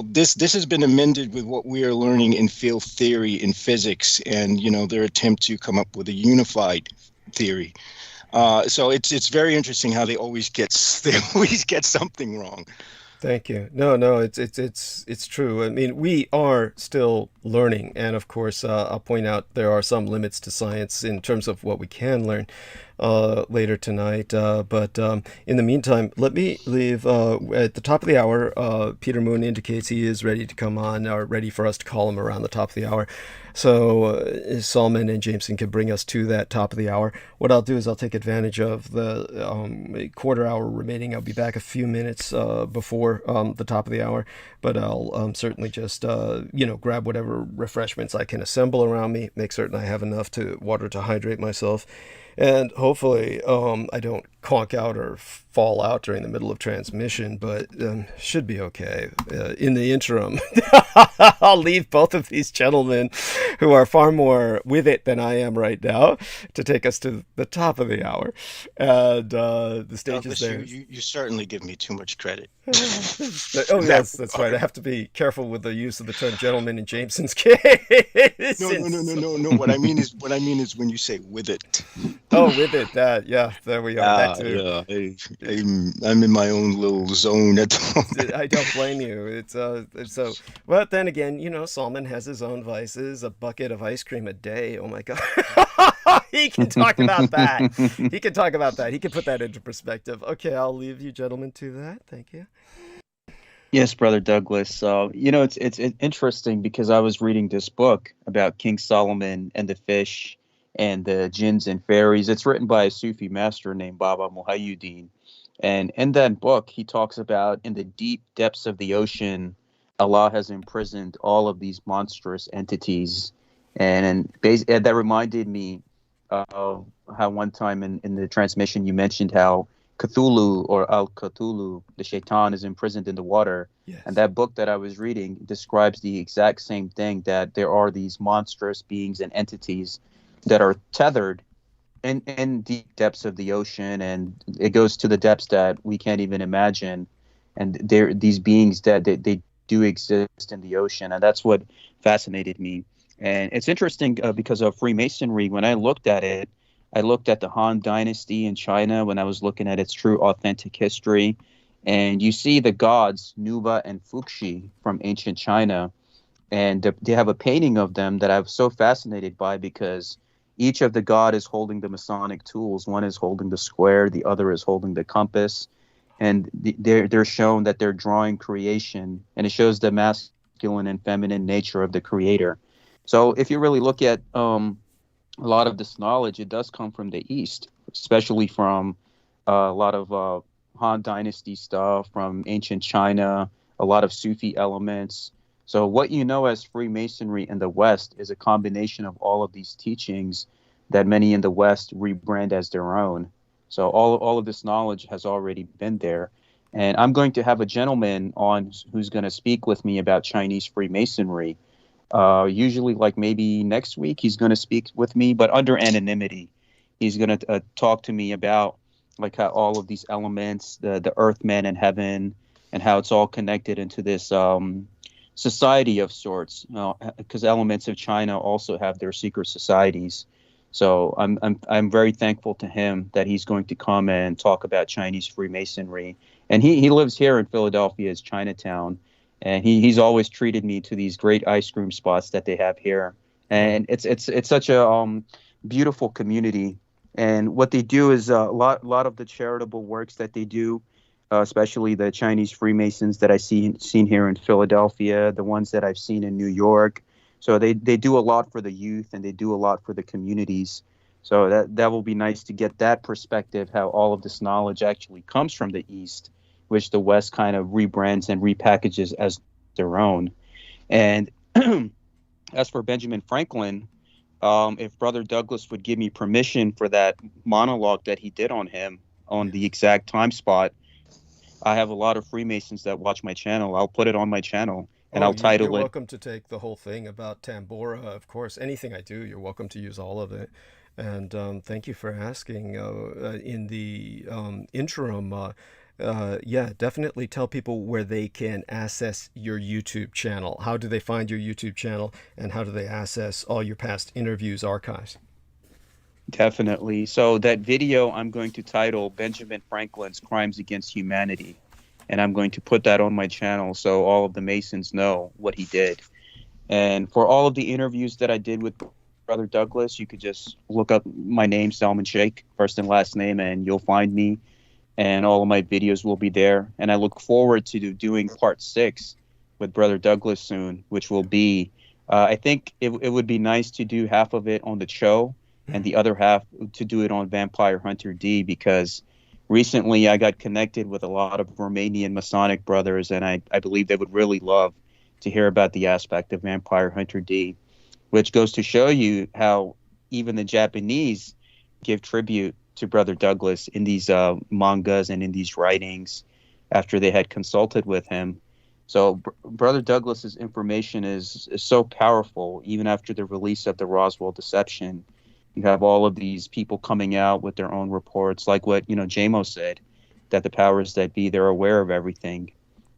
this has been amended with what we are learning in field theory in physics, and their attempt to come up with a unified theory. So it's very interesting how they always get something wrong. Thank you. No, it's true. I mean, we are still learning, and of course, I'll point out there are some limits to science in terms of what we can learn later tonight. But in the meantime, let me leave at the top of the hour. Peter Moon indicates he is ready to come on, or ready for us to call him around the top of the hour. So Solomon and Jameson can bring us to that top of the hour. What I'll do is I'll take advantage of the quarter hour remaining. I'll be back a few minutes before the top of the hour, but I'll certainly just grab whatever refreshments I can assemble around me, make certain I have enough water to hydrate myself, and hopefully I don't conk out or fall out during the middle of transmission, but should be okay. In the interim, I'll leave both of these gentlemen, who are far more with it than I am right now, to take us to the top of the hour. And the stage is there. You certainly give me too much credit. Yes, that's right. I have to be careful with the use of the term "gentleman" in Jameson's case. No. What I mean is when you say "with it." Oh, with it. Yeah, there we are. That too. Yeah, I'm in my own little zone at the moment. I don't blame you. It's so. But then again, Solomon has his own vices. A bucket of ice cream a day. Oh my God. He can talk about that. He can put that into perspective. Okay, I'll leave you gentlemen to that. Thank you. Yes, Brother Douglas. It's interesting because I was reading this book about King Solomon and the fish and the jinns and fairies. It's written by a Sufi master named Baba Muhayyuddin. And in that book, he talks about in the deep depths of the ocean, Allah has imprisoned all of these monstrous entities. And that reminded me of how one time in the transmission you mentioned how Cthulhu or Al-Cthulhu, the Shaitan, is imprisoned in the water. Yes. And that book that I was reading describes the exact same thing, that there are these monstrous beings and entities that are tethered in deep depths of the ocean, and it goes to the depths that we can't even imagine. And these beings that they do exist in the ocean, and that's what fascinated me. And it's interesting because of Freemasonry. When I looked at it, I looked at the Han Dynasty in China when I was looking at its true authentic history. And you see the gods, Nuba and Fuxi, from ancient China. And they have a painting of them that I was so fascinated by, because each of the god is holding the Masonic tools. One is holding the square, the other is holding the compass. And they're shown that they're drawing creation. And it shows the masculine and feminine nature of the creator. So if you really look at a lot of this knowledge, it does come from the East, especially from a lot of Han Dynasty stuff, from ancient China, a lot of Sufi elements. So what you know as Freemasonry in the West is a combination of all of these teachings that many in the West rebrand as their own. So all of this knowledge has already been there. And I'm going to have a gentleman on who's going to speak with me about Chinese Freemasonry. Usually, like maybe next week, he's going to speak with me, but under anonymity. He's going to talk to me about like how all of these elements, the earth, man, and heaven, and how it's all connected into this society of sorts. Because elements of China also have their secret societies. So I'm very thankful to him that he's going to come and talk about Chinese Freemasonry. And he lives here in Philadelphia's Chinatown, and he's always treated me to these great ice cream spots that they have here. And it's such a beautiful community. And what they do is a lot of the charitable works that they do, especially the Chinese Freemasons that I've seen here in Philadelphia, the ones that I've seen in New York. So they do a lot for the youth, and they do a lot for the communities. So that will be nice to get that perspective, how all of this knowledge actually comes from the East, which the West kind of rebrands and repackages as their own. And as for Benjamin Franklin, if Brother Douglas would give me permission for that monologue that he did on him on the exact time spot, I have a lot of Freemasons that watch my channel. I'll put it on my channel. And I'll title You're it. welcome to take the whole thing about Tambora, of course. Anything I do, you're welcome to use all of it. And thank you for asking. In the interim, yeah, definitely tell people where they can access your YouTube channel. How do they find your YouTube channel, and how do they access all your past interviews archives? Definitely. So that video I'm going to title Benjamin Franklin's Crimes Against Humanity. And I'm going to put that on my channel so all of the Masons know what he did. And for all of the interviews that I did with Brother Douglas, you could just look up my name, Salman Sheikh, first and last name, and you'll find me. And all of my videos will be there. And I look forward to doing part 6 with Brother Douglas soon, which will be, I think it would be nice to do half of it on the show and the other half to do it on Vampire Hunter D, because recently I got connected with a lot of Romanian Masonic brothers, and I believe they would really love to hear about the aspect of Vampire Hunter D, which goes to show you how even the Japanese give tribute to Brother Douglas in these mangas and in these writings after they had consulted with him. So Brother Douglas's information is so powerful, even after the release of the Roswell Deception. You have all of these people coming out with their own reports, like what, JMO said, that the powers that be, they're aware of everything,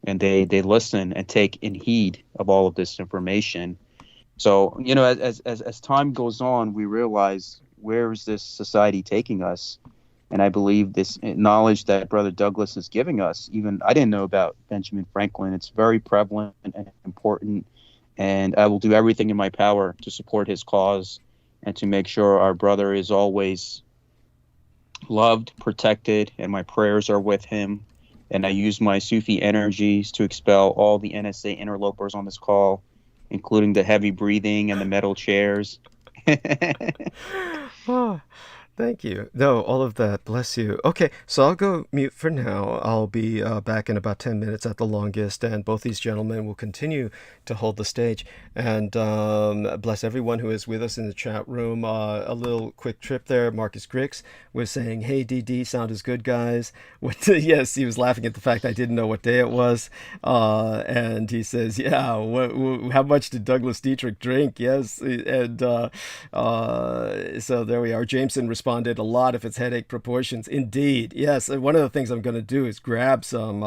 and they listen and take in heed of all of this information. So, as time goes on, we realize, where is this society taking us? And I believe this knowledge that Brother Douglas is giving us, even I didn't know about Benjamin Franklin. It's very prevalent and important, and I will do everything in my power to support his cause and to make sure our brother is always loved, protected, and my prayers are with him. And I use my Sufi energies to expel all the NSA interlopers on this call, including the heavy breathing and the metal chairs. Oh, thank you. No, all of that. Bless you. Okay, so I'll go mute for now. I'll be back in about 10 minutes at the longest, and both these gentlemen will continue to hold the stage. And bless everyone who is with us in the chat room. A little quick trip there. Marcus Grix was saying, "Hey, DD, sound is good, guys." Yes, he was laughing at the fact I didn't know what day it was. And he says, "Yeah, how much did Douglas Dietrich drink?" Yes, and so there we are. Jameson responded, "A lot if it's headache proportions." Indeed, yes. One of the things I'm going to do is grab some,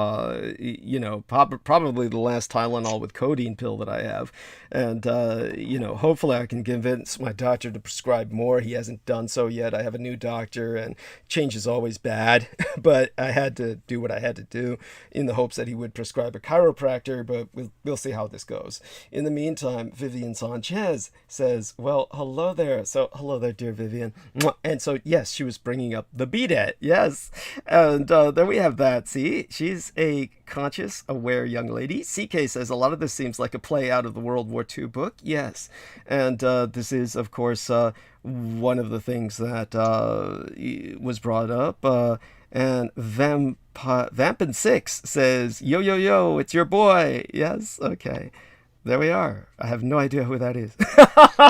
probably the last Tylenol with codeine pill that I have, and hopefully I can convince my doctor to prescribe more. He hasn't done so yet. I have a new doctor, and change is always bad, but I had to do what I had to do in the hopes that he would prescribe a chiropractor. But we'll see how this goes. In the meantime, Vivian Sanchez says, "Well, hello there." So hello there, dear Vivian. And so, yes, she was bringing up the BDET. Yes. And there we have that. See, she's a conscious, aware young lady. CK says, "A lot of this seems like a play out of the World War II book." Yes. And this is, of course, one of the things that was brought up. And Vampin6 says, yo, yo, yo, it's your boy. Yes? Okay. There we are. I have no idea who that is. No,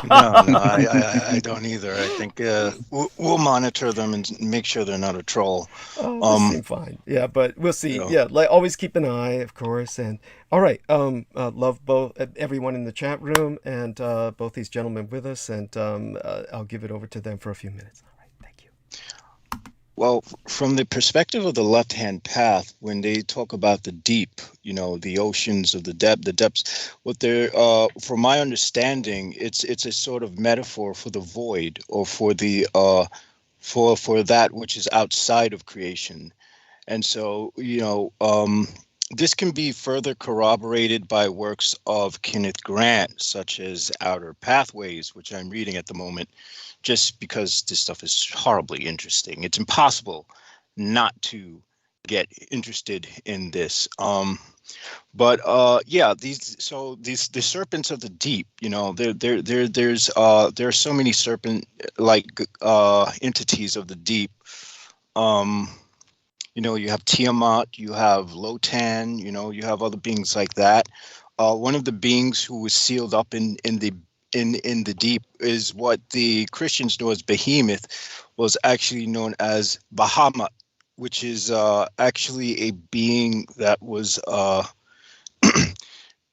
I don't either. I think we'll monitor them and make sure they're not a troll. Oh, they seem fine. Yeah, but we'll see. You know. Yeah, like always keep an eye, of course. And all right, love both everyone in the chat room and both these gentlemen with us. And I'll give it over to them for a few minutes. All right, thank you. Well, from the perspective of the left-hand path, when they talk about the deep, you know, the oceans of the depths, what they're, from my understanding, it's a sort of metaphor for the void, or for the for that which is outside of creation. And so, you know, this can be further corroborated by works of Kenneth Grant, such as Outer Pathways, which I'm reading at the moment, just because this stuff is horribly interesting. It's impossible not to get interested in this. Yeah, the serpents of the deep, you know, there are so many serpent-like entities of the deep. You know, you have Tiamat, you have Lotan, you know, you have other beings like that. One of the beings who was sealed up in the deep is what the Christians know as Behemoth, was actually known as Bahamut, which is actually a being that was,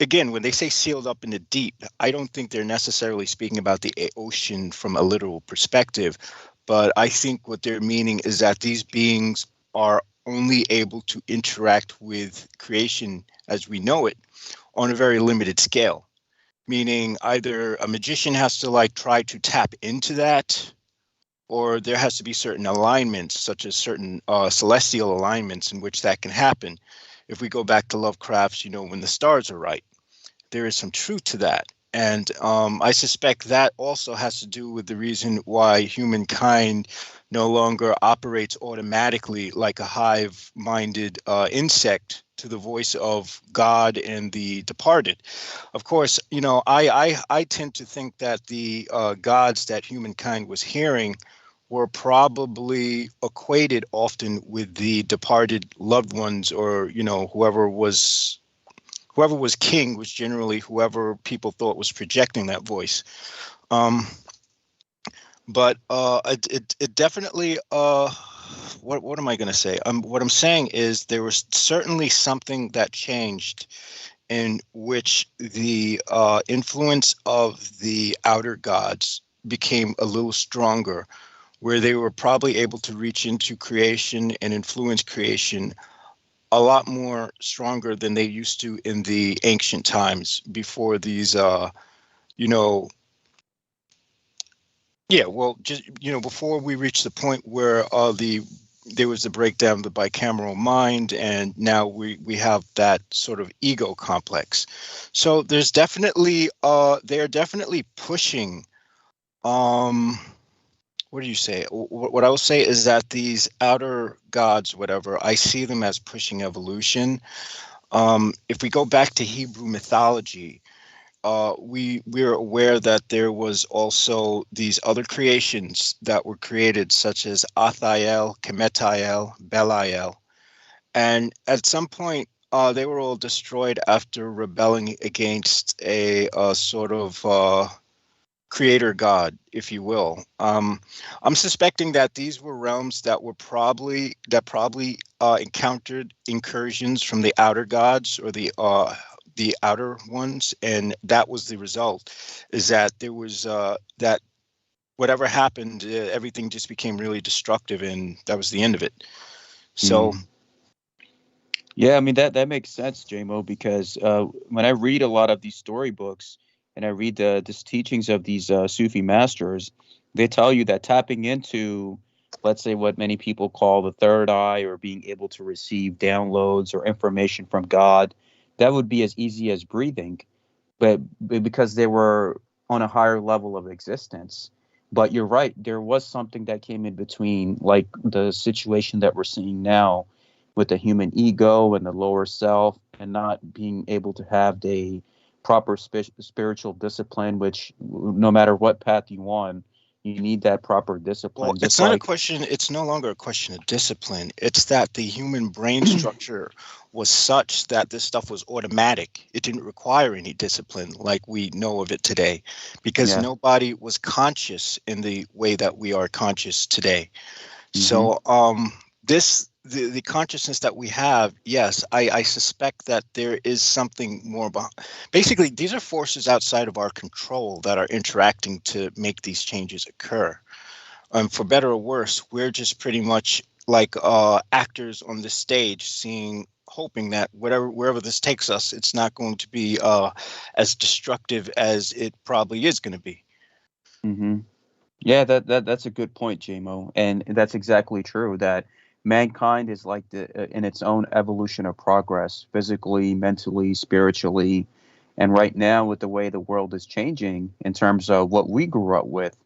again, when they say sealed up in the deep, I don't think they're necessarily speaking about the ocean from a literal perspective, but I think what they're meaning is that these beings are only able to interact with creation as we know it on a very limited scale. Meaning either a magician has to like try to tap into that, or there has to be certain alignments, such as certain celestial alignments in which that can happen. If we go back to Lovecraft's, you know, when the stars are right, there is some truth to that. And I suspect that also has to do with the reason why humankind no longer operates automatically like a hive-minded insect to the voice of God and the departed. Of course, you know, I tend to think that the gods that humankind was hearing were probably equated often with the departed loved ones, or, you know, whoever was king was generally whoever people thought was projecting that voice. But it definitely, what am I going to say? What I'm saying is there was certainly something that changed in which the influence of the outer gods became a little stronger, where they were probably able to reach into creation and influence creation a lot more stronger than they used to in the ancient times before these, you know, yeah, well, just, you know, before we reach the point where there was the breakdown of the bicameral mind, and now we have that sort of ego complex. So there's definitely, they're definitely pushing, what do you say? What I will say is that these outer gods, whatever, I see them as pushing evolution. If we go back to Hebrew mythology, we're aware that there was also these other creations that were created, such as Athael, Kemetael, Belial, and at some point they were all destroyed after rebelling against a sort of creator god, if you will. I'm suspecting that these were realms that probably encountered incursions from the outer gods, or the outer ones, and that was the result, is that there was that whatever happened, everything just became really destructive, and that was the end of it. So yeah, I mean, that makes sense, JMO, because when I read a lot of these storybooks and I read these teachings of these Sufi masters, they tell you that tapping into, let's say, what many people call the third eye, or being able to receive downloads or information from God, that would be as easy as breathing, but because they were on a higher level of existence. But you're right, there was something that came in between, like the situation that we're seeing now with the human ego and the lower self, and not being able to have the proper spiritual discipline, which no matter what path you on, You need that proper discipline. Well, Just it's not a like, question, it's no longer a question of discipline. It's that the human brain structure was such that this stuff was automatic. It didn't require any discipline like we know of it today, because yeah. nobody was conscious in the way that we are conscious today. Mhm. So the consciousness that we have, yes, I suspect that there is something more behind. Basically, these are forces outside of our control that are interacting to make these changes occur. For better or worse, we're just pretty much like actors on the stage, hoping that wherever this takes us, it's not going to be as destructive as it probably is going to be. Mhm. Yeah, that's a good point, JMO, and that's exactly true. That mankind is like in its own evolution of progress, physically, mentally, spiritually, and right now with the way the world is changing in terms of what we grew up with,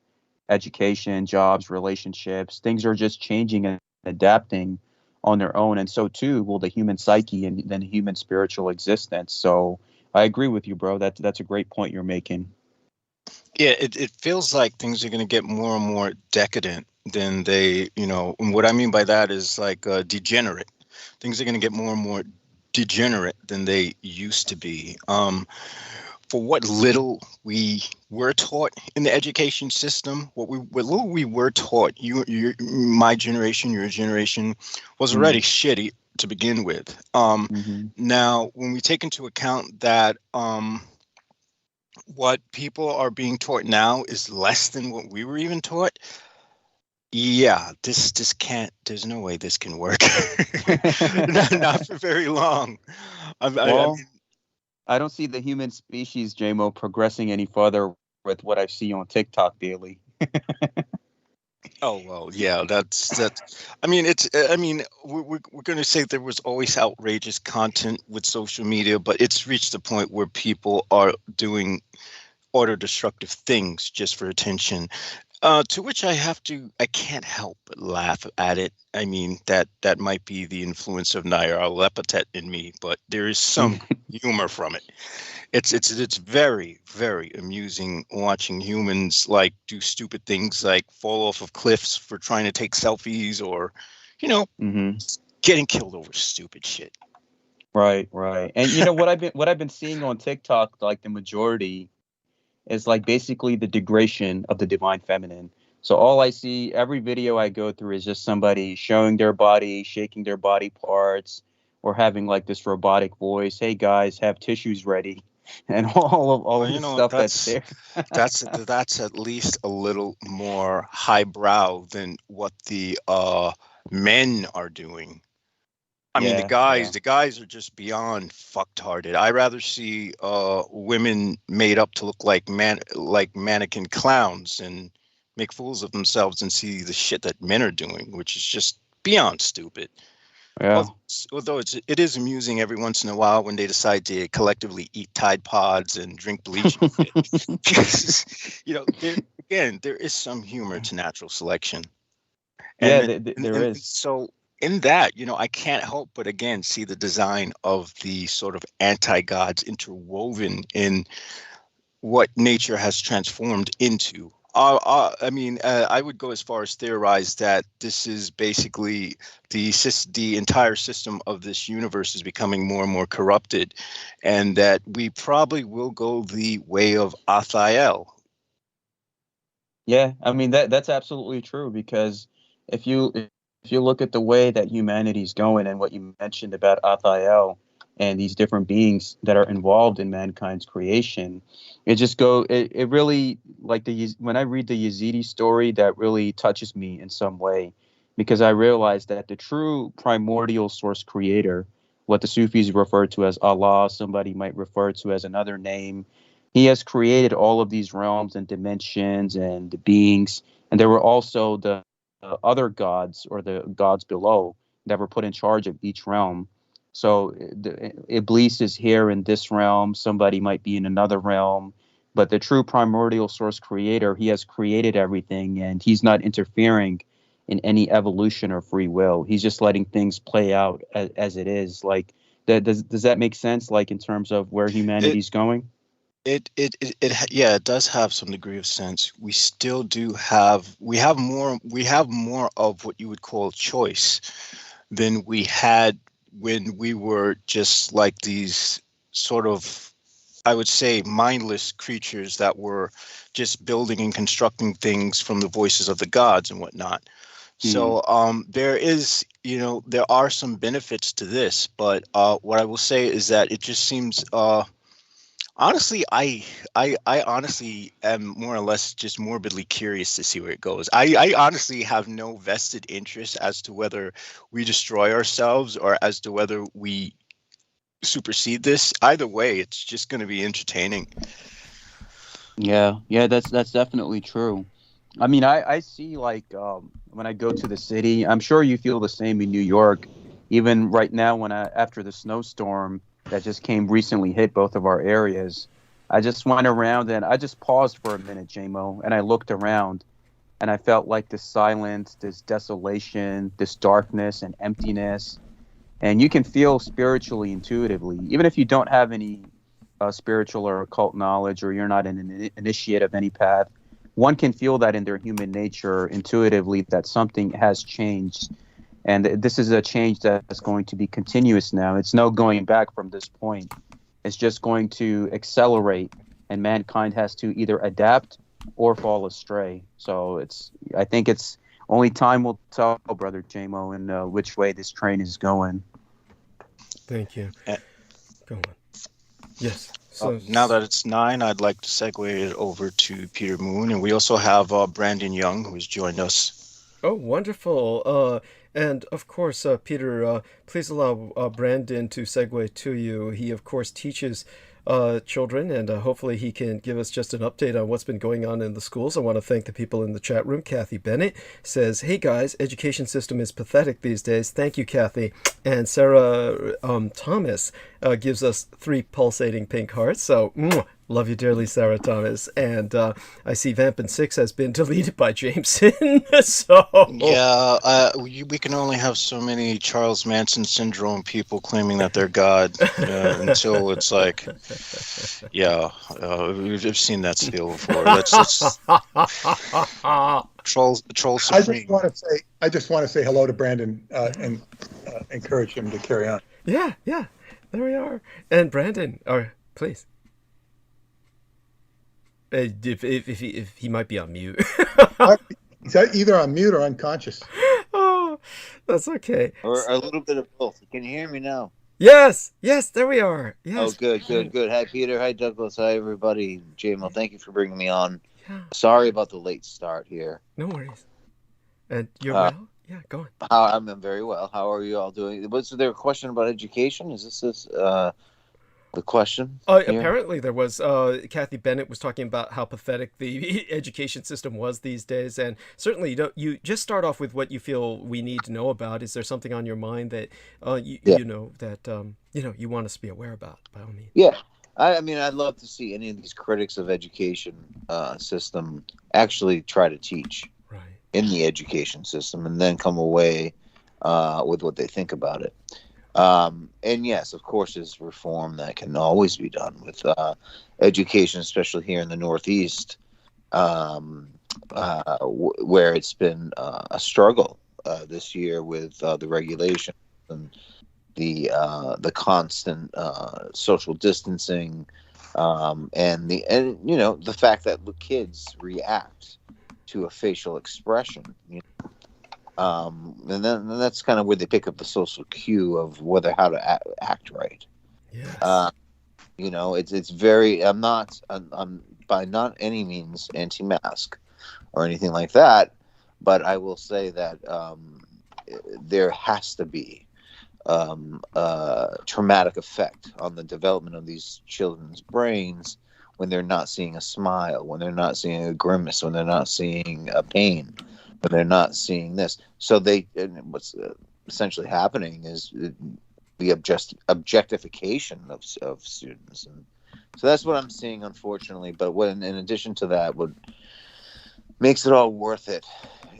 education, jobs, relationships, things are just changing and adapting on their own, and so too will the human psyche and then human spiritual existence. So I agree with you, bro. That's a great point you're making. Yeah, it feels like things are going to get more and more decadent than they, and what I mean by that is like degenerate. Things are going to get more and more degenerate than they used to be. For what little we were taught in the education system, what little we were taught, my generation, your generation, was already shitty to begin with. Now, when we take into account that what people are being taught now is less than what we were even taught, yeah, this can't. There's no way this can work. not for very long. I don't see the human species, JMO, progressing any further with what I see on TikTok daily. Oh well, yeah, that's. We're going to say there was always outrageous content with social media, but it's reached the point where people are doing auto-destructive things just for attention. To which I can't help but laugh at it. I mean, that might be the influence of lepidopteran in me, but there is some humor from it. It's very, very amusing watching humans like do stupid things like fall off of cliffs for trying to take selfies, or, getting killed over stupid shit. Right. And what I've been seeing on TikTok, like the majority, is like basically the degradation of the divine feminine. So all I see, every video I go through is just somebody showing their body, shaking their body parts, or having like this robotic voice. Hey guys, have tissues ready, and all of the stuff that's there. That's at least a little more highbrow than what the men are doing. I mean, the guys are just beyond fucktarded. I rather see women made up to look like mannequin clowns and make fools of themselves, and see the shit that men are doing, which is just beyond stupid. Yeah. Although it is amusing every once in a while when they decide to collectively eat Tide Pods and drink bleach and shit. Because, there is some humor to natural selection. There is. So in that, I can't help but again see the design of the sort of anti-gods interwoven in what nature has transformed into. I would go as far as theorize that this is basically the entire system of this universe is becoming more and more corrupted, and that we probably will go the way of Athiel. Yeah, I mean that's absolutely true, because if you look at the way that humanity's going and what you mentioned about Athiel and these different beings that are involved in mankind's creation, it really, like when I read the Yazidi story, that really touches me in some way, because I realize that the true primordial source creator, what the Sufis refer to as Allah, somebody might refer to as another name, he has created all of these realms and dimensions and the beings, and there were also the other gods, or the gods below, that were put in charge of each realm. So Iblis is here in this realm, somebody might be in another realm, but the true primordial source creator, he has created everything, and he's not interfering in any evolution or free will. He's just letting things play out as it is. Like, does that make sense, like in terms of where humanity's going? Yeah, it does have some degree of sense. We still do have we have more of what you would call choice than we had when we were just like these sort of, I would say, mindless creatures that were just building and constructing things from the voices of the gods and whatnot. So there is, there are some benefits to this, but what I will say is that it just seems honestly, I honestly am more or less just morbidly curious to see where it goes. I honestly have no vested interest as to whether we destroy ourselves or as to whether we supersede this. Either way, it's just going to be entertaining. Yeah, that's definitely true. I mean, I see, like, when I go to the city, I'm sure you feel the same in New York. Even right now, after the snowstorm that just recently hit both of our areas, I just went around and I just paused for a minute, JMO, and I looked around and I felt like this silence, this desolation, this darkness and emptiness. And you can feel spiritually, intuitively, even if you don't have any spiritual or occult knowledge, or you're not an initiate of any path, one can feel that in their human nature intuitively that something has changed. And this is a change that's going to be continuous now. It's no going back from this point. It's just going to accelerate, and mankind has to either adapt or fall astray. So I think it's only time will tell, Brother JMO, in which way this train is going. Thank you. Go on. Yes. So now that it's 9, I'd like to segue it over to Peter Moon, and we also have Brandon Young, who has joined us. Oh, wonderful. And of course, Peter, please allow Brandon to segue to you. He, of course, teaches children, and hopefully he can give us just an update on what's been going on in the schools. I want to thank the people in the chat room. Kathy Bennett says, "Hey guys, education system is pathetic these days." Thank you, Kathy. And Sarah Thomas gives us 3 pulsating pink hearts. So, love you dearly, Sarah Thomas. And I see Vampin' 6 has been deleted by Jameson. So yeah, we can only have so many Charles Manson syndrome people claiming that they're God until it's like, yeah, we've seen that spiel before. That's troll supreme. I just want to say hello to Brandon and encourage him to carry on. Yeah, there we are. And Brandon, please. If he might be on mute. He's either on mute or unconscious. Oh, that's okay. Or a little bit of both. Can you hear me now? Yes, there we are. Yes. Oh, good. Hi, Peter. Hi, Douglas. Hi, everybody. JMO, thank you for bringing me on. Yeah. Sorry about the late start here. No worries. And you're well? Yeah, go on. I'm very well. How are you all doing? Was there a question about education? Is this the question? Apparently there was. Kathy Bennett was talking about how pathetic the education system was these days, and certainly you just start off with what you feel we need to know about. Is there something on your mind that you want us to be aware about, by all means? Yeah. I mean, I'd love to see any of these critics of education system actually try to teach in the education system, and then come away with what they think about it. And yes, of course, there's reform that can always be done with education, especially here in the Northeast, where it's been a struggle this year with the regulation and the constant social distancing, and the fact that the kids react to a facial expression, and then that's kind of where they pick up the social cue of how to act right. Yes. It's very. I'm by not any means anti-mask or anything like that, but I will say that there has to be a traumatic effect on the development of these children's brains when they're not seeing a smile, when they're not seeing a grimace, when they're not seeing a pain, when they're not seeing this. So what's essentially happening is the objectification of students, and so that's what I'm seeing, unfortunately. But in addition to that, what makes it all worth it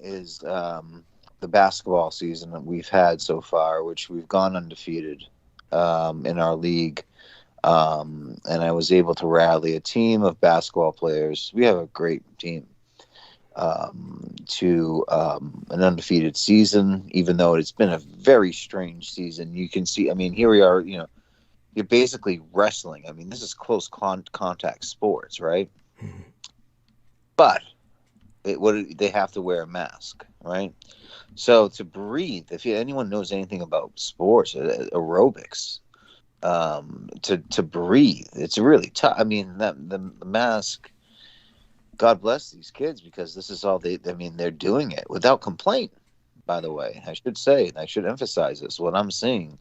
is the basketball season that we've had so far, which we've gone undefeated in our league. And I was able to rally a team of basketball players. We have a great team. To an undefeated season, even though it's been a very strange season. You can see, I mean, here we are, you're basically wrestling. I mean, this is close contact sports, right? But they have to wear a mask, right? So to breathe, if anyone knows anything about sports, aerobics, to breathe, it's really tough. I mean, the mask, God bless these kids, because this is all they're doing it without complaint, by the way. I should say, and I should emphasize this. What I'm seeing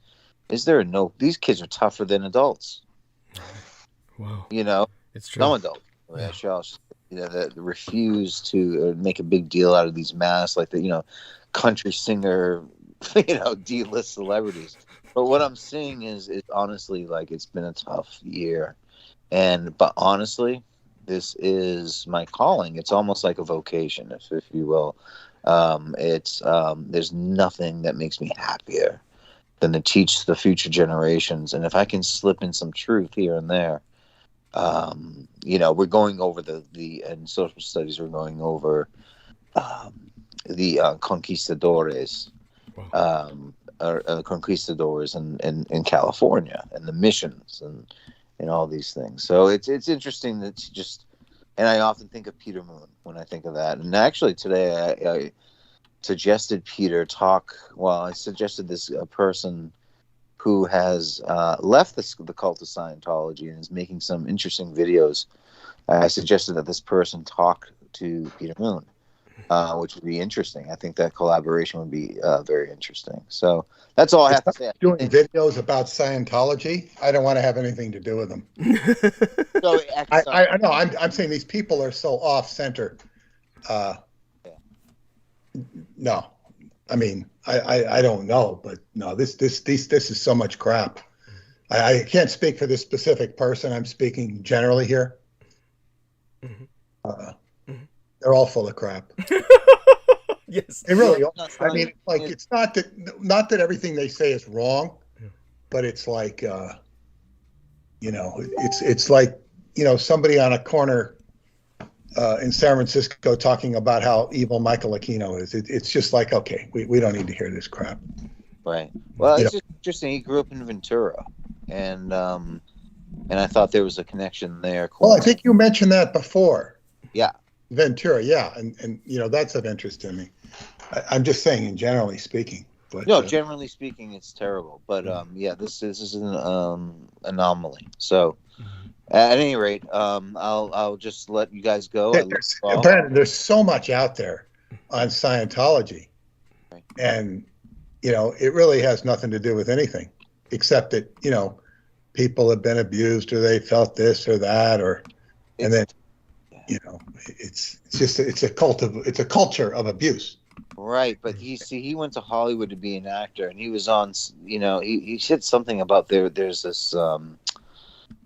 is these kids are tougher than adults. Wow. It's true. Some adults, that refuse to make a big deal out of these masks, like the, country singer, D-list celebrities. But what I'm seeing is honestly, like, it's been a tough year. But honestly, this is my calling. It's almost like a vocation, if you will. There's nothing that makes me happier than to teach the future generations. And if I can slip in some truth here and there, we're going over in social studies, we're going over the conquistadores, conquistadors in California, and the missions and all these things. So it's interesting that and I often think of Peter Moon when I think of that. And actually today I suggested I suggested this person who has left the cult of Scientology and is making some interesting videos. I suggested that this person talk to Peter Moon, which would be interesting. I think that collaboration would be very interesting. So that's all I have to say. Doing videos about Scientology, I don't want to have anything to do with them. So, I know. I'm saying these people are so off-center. No, I mean, I don't know, but no, this is so much crap. I can't speak for this specific person. I'm speaking generally here. They're all full of crap. Yes, they really are. I mean, like, it's not that everything they say is wrong, but it's like, it's like, somebody on a corner in San Francisco talking about how evil Michael Aquino is. It's just like, okay, we don't need to hear this crap. Right. Well, it's just interesting. He grew up in Ventura, and I thought there was a connection there. Well, I think you mentioned that before. Yeah. Ventura, yeah, and that's of interest to me. I'm just saying, generally speaking. But, no, generally speaking, it's terrible. But this is an anomaly. So, at any rate, I'll just let you guys go. Brandon, there's so much out there on Scientology, and it really has nothing to do with anything, except that people have been abused, or they felt this or that, and then it's a culture of abuse. Right, but he went to Hollywood to be an actor, and he was on, he said something about there's this,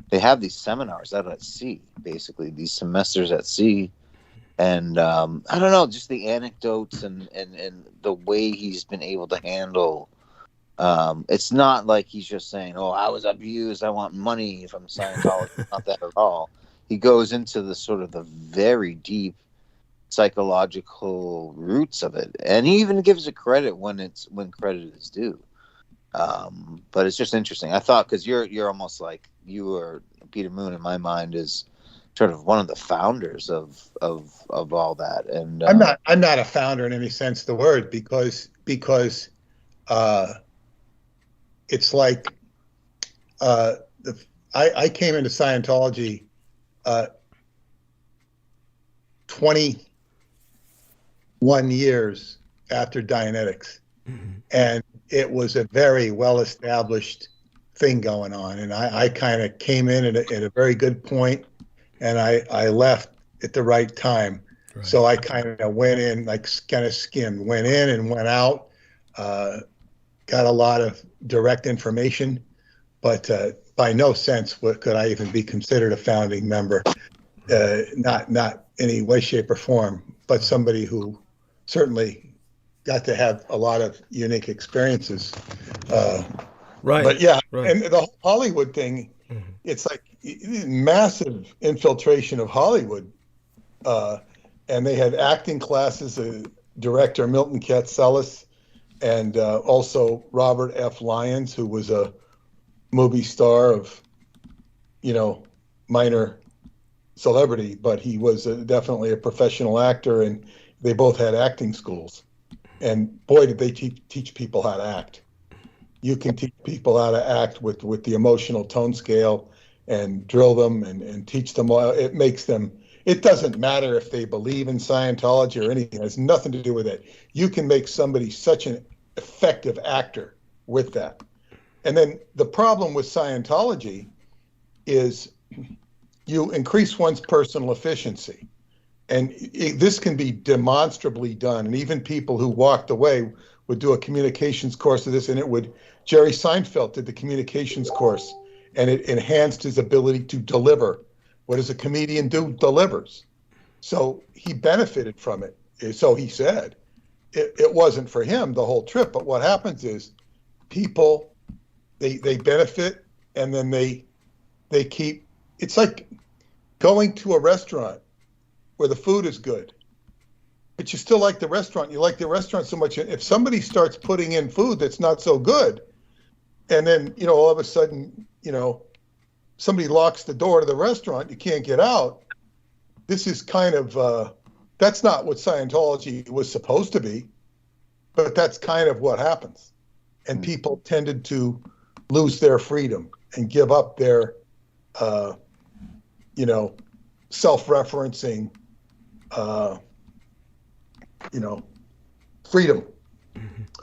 they have these seminars out at sea, basically, these semesters at sea, and I don't know, just the anecdotes and the way he's been able to handle, it's not like he's just saying, oh, I was abused, I want money from Scientology, not that at all. He goes into the sort of the very deep psychological roots of it, and he even gives it credit when credit is due. But it's just interesting. I thought, because you're almost like Peter Moon in my mind is sort of one of the founders of all that. And I'm not a founder in any sense of the word, because it's like I came into Scientology 21 years after Dianetics, and it was a very well-established thing going on, and I kind of came in at a very good point, and I left at the right time. Right. So I kind of went in, like, kind of skimmed, went in and went out, got a lot of direct information, but by no sense could I even be considered a founding member. Not any way, shape, or form, but somebody who certainly got to have a lot of unique experiences. Right. But yeah, right. And the Hollywood thing, It's like massive infiltration of Hollywood. And they had acting classes, director Milton Katselas, and also Robert F. Lyons, who was a movie star of, minor celebrity, but he was definitely a professional actor, and they both had acting schools. And boy, did they teach people how to act. You can teach people how to act with the emotional tone scale and drill them and teach them. It makes them, it doesn't matter if they believe in Scientology or anything. It has nothing to do with it. You can make somebody such an effective actor with that. And then the problem with Scientology is you increase one's personal efficiency. And this can be demonstrably done. And even people who walked away would do a communications course of this, and Jerry Seinfeld did the communications course, and it enhanced his ability to deliver. What does a comedian do? Delivers. So he benefited from it. So he said. It wasn't for him the whole trip, but what happens is people, they benefit, and then they keep, it's like going to a restaurant where the food is good, but you still like the restaurant. You like the restaurant so much. If somebody starts putting in food that's not so good, and then, all of a sudden, somebody locks the door to the restaurant, you can't get out. This is kind of, that's not what Scientology was supposed to be, but that's kind of what happens. And people tended to lose their freedom and give up their, self-referencing, freedom.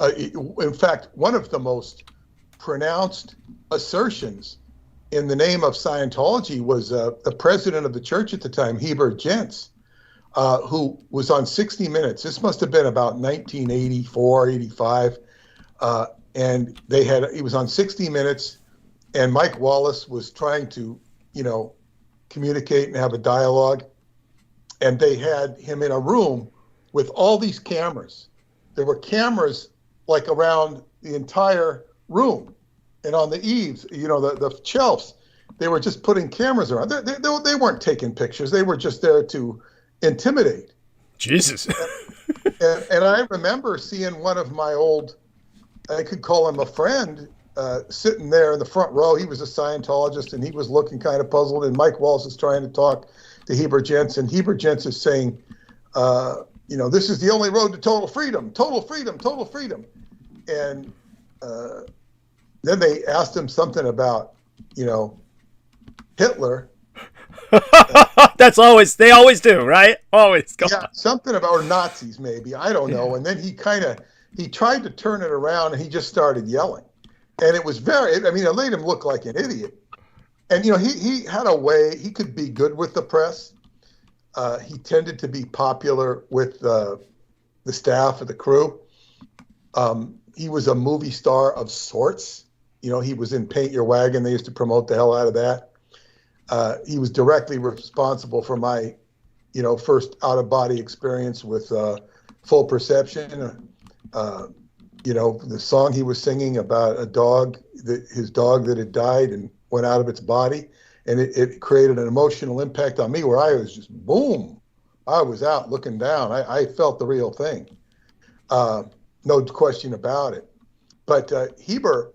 In fact, one of the most pronounced assertions in the name of Scientology was the president of the church at the time, Heber Jentz, who was on 60 Minutes. This must have been about 1984, 85. And he was on 60 Minutes, and Mike Wallace was trying to, communicate and have a dialogue. And they had him in a room with all these cameras. There were cameras like around the entire room, and on the eaves, the shelves, they were just putting cameras around. They weren't taking pictures. They were just there to intimidate. Jesus. and I remember seeing one of my old, I could call him a friend, sitting there in the front row. He was a Scientologist, and he was looking kind of puzzled, and Mike Wallace is trying to talk to Heber Jentz, and Heber Jentz is saying, this is the only road to total freedom, total freedom, total freedom. And then they asked him something about, Hitler. They always do, right? Always. Yeah, something about, or Nazis maybe, I don't know. And then he tried to turn it around, and he just started yelling. And it was it made him look like an idiot. And, he had a way, he could be good with the press. He tended to be popular with the staff of the crew. He was a movie star of sorts. He was in Paint Your Wagon. They used to promote the hell out of that. He was directly responsible for my, first out-of-body experience with Full Perception. The song he was singing about a dog, his dog that had died and went out of its body. And it created an emotional impact on me where I was just, boom, I was out looking down. I felt the real thing. No question about it. But Heber,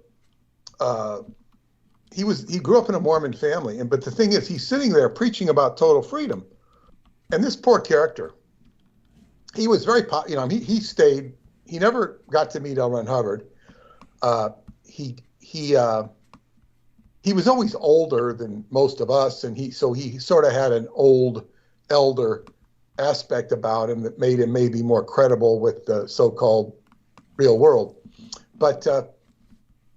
he grew up in a Mormon family. But the thing is, he's sitting there preaching about total freedom. And this poor character, he was very, he stayed, he never got to meet L. Ron Hubbard. He was always older than most of us, and he sort of had an old elder aspect about him that made him maybe more credible with the so-called real world. But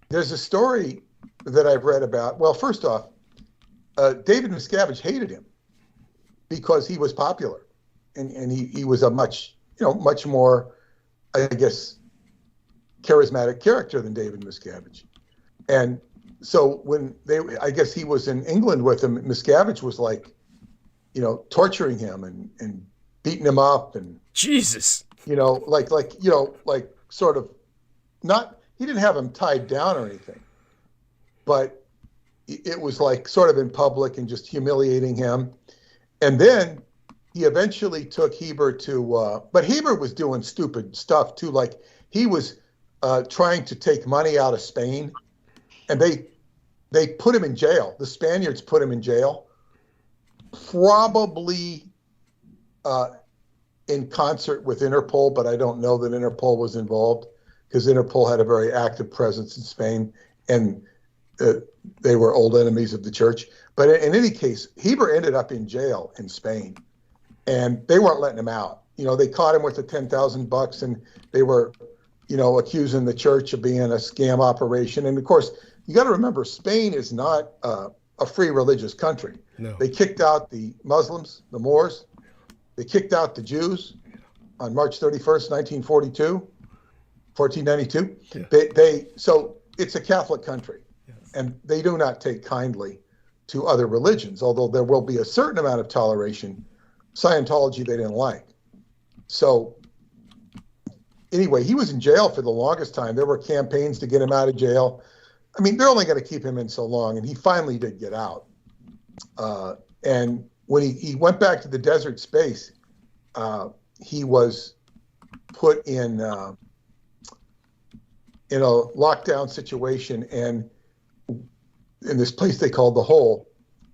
there's a story that I've read about. Well, first off, David Miscavige hated him because he was popular, and he was a much more, I guess, charismatic character than David Miscavige. And so I guess he was in England with him, Miscavige was like, torturing him and beating him up and Jesus, like sort of not, he didn't have him tied down or anything, but it was like sort of in public and just humiliating him. And then he eventually took Heber to, but Heber was doing stupid stuff too. Like he was trying to take money out of Spain, and they put him in jail. The Spaniards put him in jail, probably in concert with Interpol, but I don't know that Interpol was involved because Interpol had a very active presence in Spain, and they were old enemies of the church. But in any case, Heber ended up in jail in Spain, and they weren't letting him out. You know, they caught him with the $10,000, and they were, you know, accusing the church of being a scam operation. And of course, you got to remember, Spain is not a free religious country. No. They kicked out the Muslims, the Moors. They kicked out the Jews on March 31st, 1492. Yeah. So it's a Catholic country, yes, and they do not take kindly to other religions, although there will be a certain amount of toleration. Scientology they didn't like. So anyway, he was in jail for the longest time. There were campaigns to get him out of jail. I mean, they're only going to keep him in so long, and he finally did get out. And when he went back to the desert space, he was put in a lockdown situation, and in this place they called the Hole.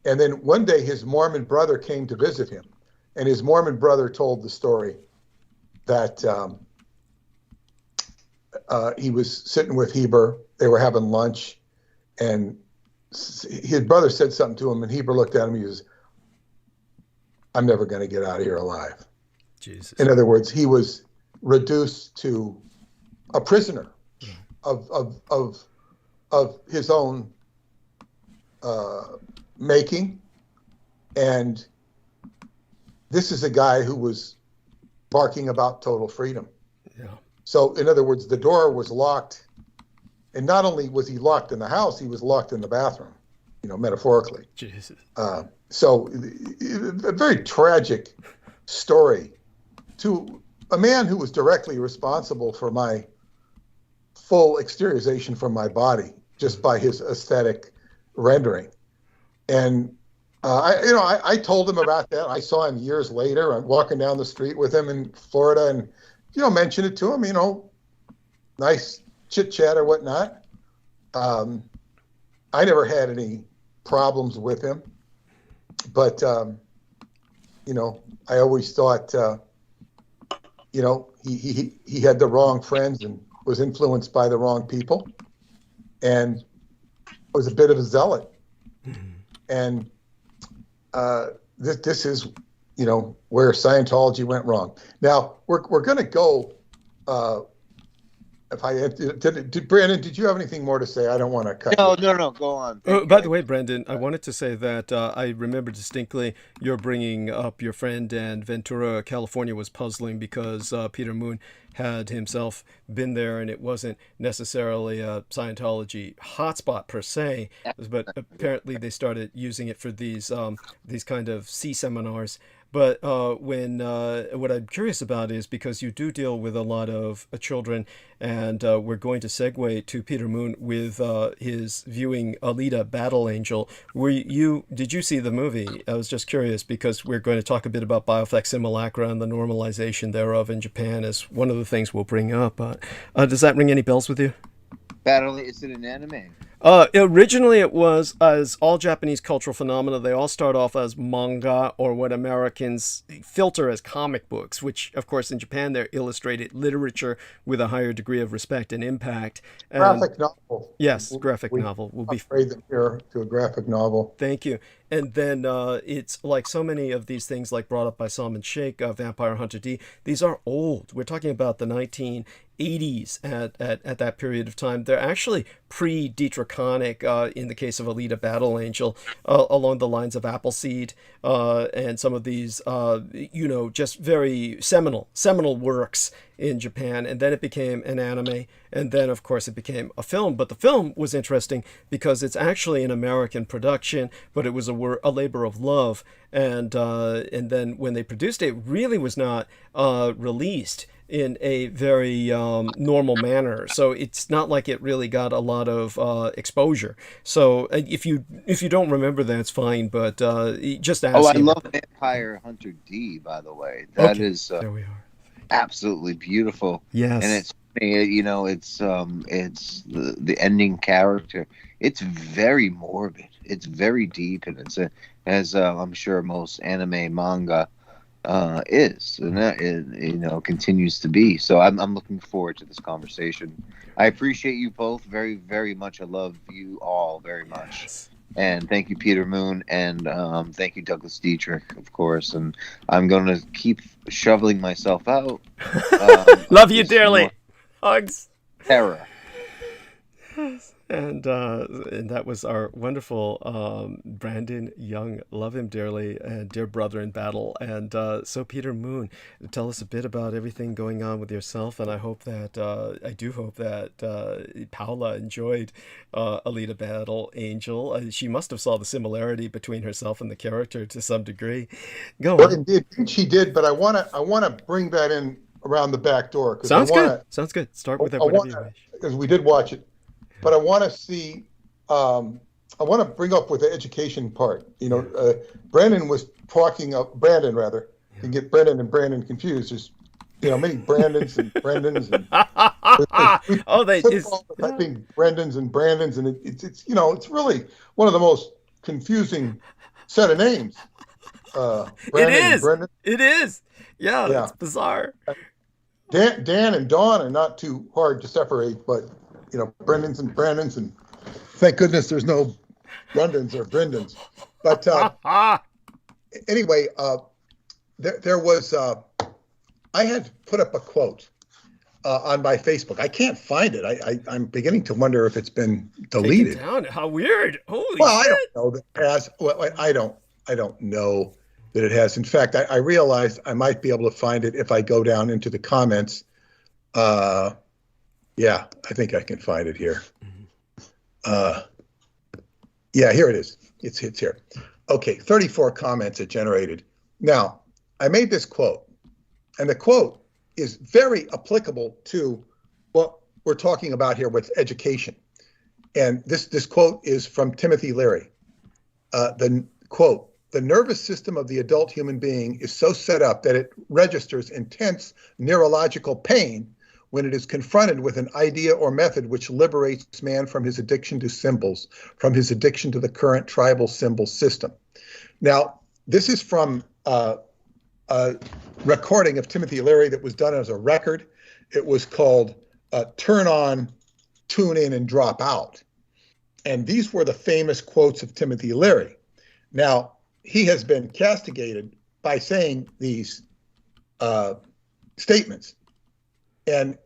And then one day his Mormon brother came to visit him, and his Mormon brother told the story that he was sitting with Heber. They were having lunch, and his brother said something to him, and Heber looked at him. He says, "I'm never going to get out of here alive." Jesus. In other words, he was reduced to a prisoner of his own making. And this is a guy who was barking about total freedom. Yeah. So in other words, the door was locked, and not only was he locked in the house, he was locked in the bathroom, you know, metaphorically. Jesus. So a very tragic story to a man who was directly responsible for my full exteriorization from my body just by his aesthetic rendering. And I told him about that. I saw him years later. I'm walking down the street with him in Florida, and mentioned it to him. Nice chit chat or whatnot. I never had any problems with him, but I always thought he had the wrong friends and was influenced by the wrong people, and was a bit of a zealot. And this is, where Scientology went wrong. Now we're going to go. Brandon, did you have anything more to say? I don't want to cut. No. Go on. By the way, Brandon, I wanted to say that I remember distinctly you're bringing up your friend, and Ventura, California was puzzling because Peter Moon had himself been there, and it wasn't necessarily a Scientology hotspot per se, but apparently they started using it for these kind of sea seminars. But what I'm curious about is, because you do deal with a lot of children, and we're going to segue to Peter Moon with his viewing Alita Battle Angel. Did you see the movie? I was just curious because we're going to talk a bit about Bioflex Simulacra and the normalization thereof in Japan as one of the things we'll bring up. Does that ring any bells with you? Battle, is it an anime? Originally it was, as all Japanese cultural phenomena, they all start off as manga, or what Americans filter as comic books, which, of course, in Japan, they're illustrated literature with a higher degree of respect and impact. Graphic novel. Yes, graphic novel. We'll upgrade them here to a graphic novel. Thank you. And then it's like so many of these things, like brought up by Salman Sheikh, Vampire Hunter D, these are old. We're talking about the 1980s at that period of time. They're actually pre-Dietrichonic in the case of Alita Battle Angel, along the lines of Appleseed and some of these, just very seminal works in Japan. And then it became an anime, and then of course it became a film. But the film was interesting because it's actually an American production, but it was a labor of love. And then when they produced it, it really was not released in a very normal manner. So it's not like it really got a lot of exposure. So if you don't remember that, it's fine. But just ask. Oh, I love Vampire Hunter D, by the way. That Okay, is there we are. absolutely beautiful. Yes. And it's, you know, it's the ending character. It's very morbid. It's very deep, and it's as I'm sure most anime manga is, and that is, you know, continues to be. So I'm looking forward to this conversation. I appreciate you both very, very much. I love you all very much. Yes. And thank you, Peter Moon, and thank you, Douglas Dietrich, of course. And I'm going to keep shoveling myself out. Love you dearly. Hugs. Terror. And that was our wonderful Brandon Young. Love him dearly, and dear brother in battle. And so Peter Moon, tell us a bit about everything going on with yourself. And I hope that I do hope that Paula enjoyed Alita Battle Angel. She must have saw the similarity between herself and the character to some degree. Go on. Indeed, she did. But I wanna bring that in around the back door. Sounds good. Sounds good. Start with whatever you wish. Because we did watch it. But I want to see, I want to bring up with the education part. You know, Brandon was talking of, Brandon rather, you can get Brendan and Brandon confused. There's, you know, many Brandons and Brendans. And I think Brendans and Brandons, and it's you know, it's really one of the most confusing set of names. It is. Yeah, it's bizarre. Dan and Dawn are not too hard to separate, but you know, Brendans and Brandons, and thank goodness there's no Brendans or Brendans. But anyway, there was, I had put up a quote on my Facebook. I can't find it. I'm beginning to wonder if it's been deleted. Down. How weird! Holy shit. I don't know that it has. Well, I don't know that it has. In fact, I realized I might be able to find it if I go down into the comments. Yeah, I think I can find it here. Yeah, here it is. It's here. Okay, 34 comments it generated. Now, I made this quote, and the quote is very applicable to what we're talking about here with education. And this quote is from Timothy Leary. The quote, "The nervous system of the adult human being is so set up that it registers intense neurological pain when it is confronted with an idea or method which liberates man from his addiction to symbols, from his addiction to the current tribal symbol system." Now, this is from a recording of Timothy Leary that was done as a record. It was called Turn On, Tune In, and Drop Out. And these were the famous quotes of Timothy Leary. Now, he has been castigated by saying these statements. And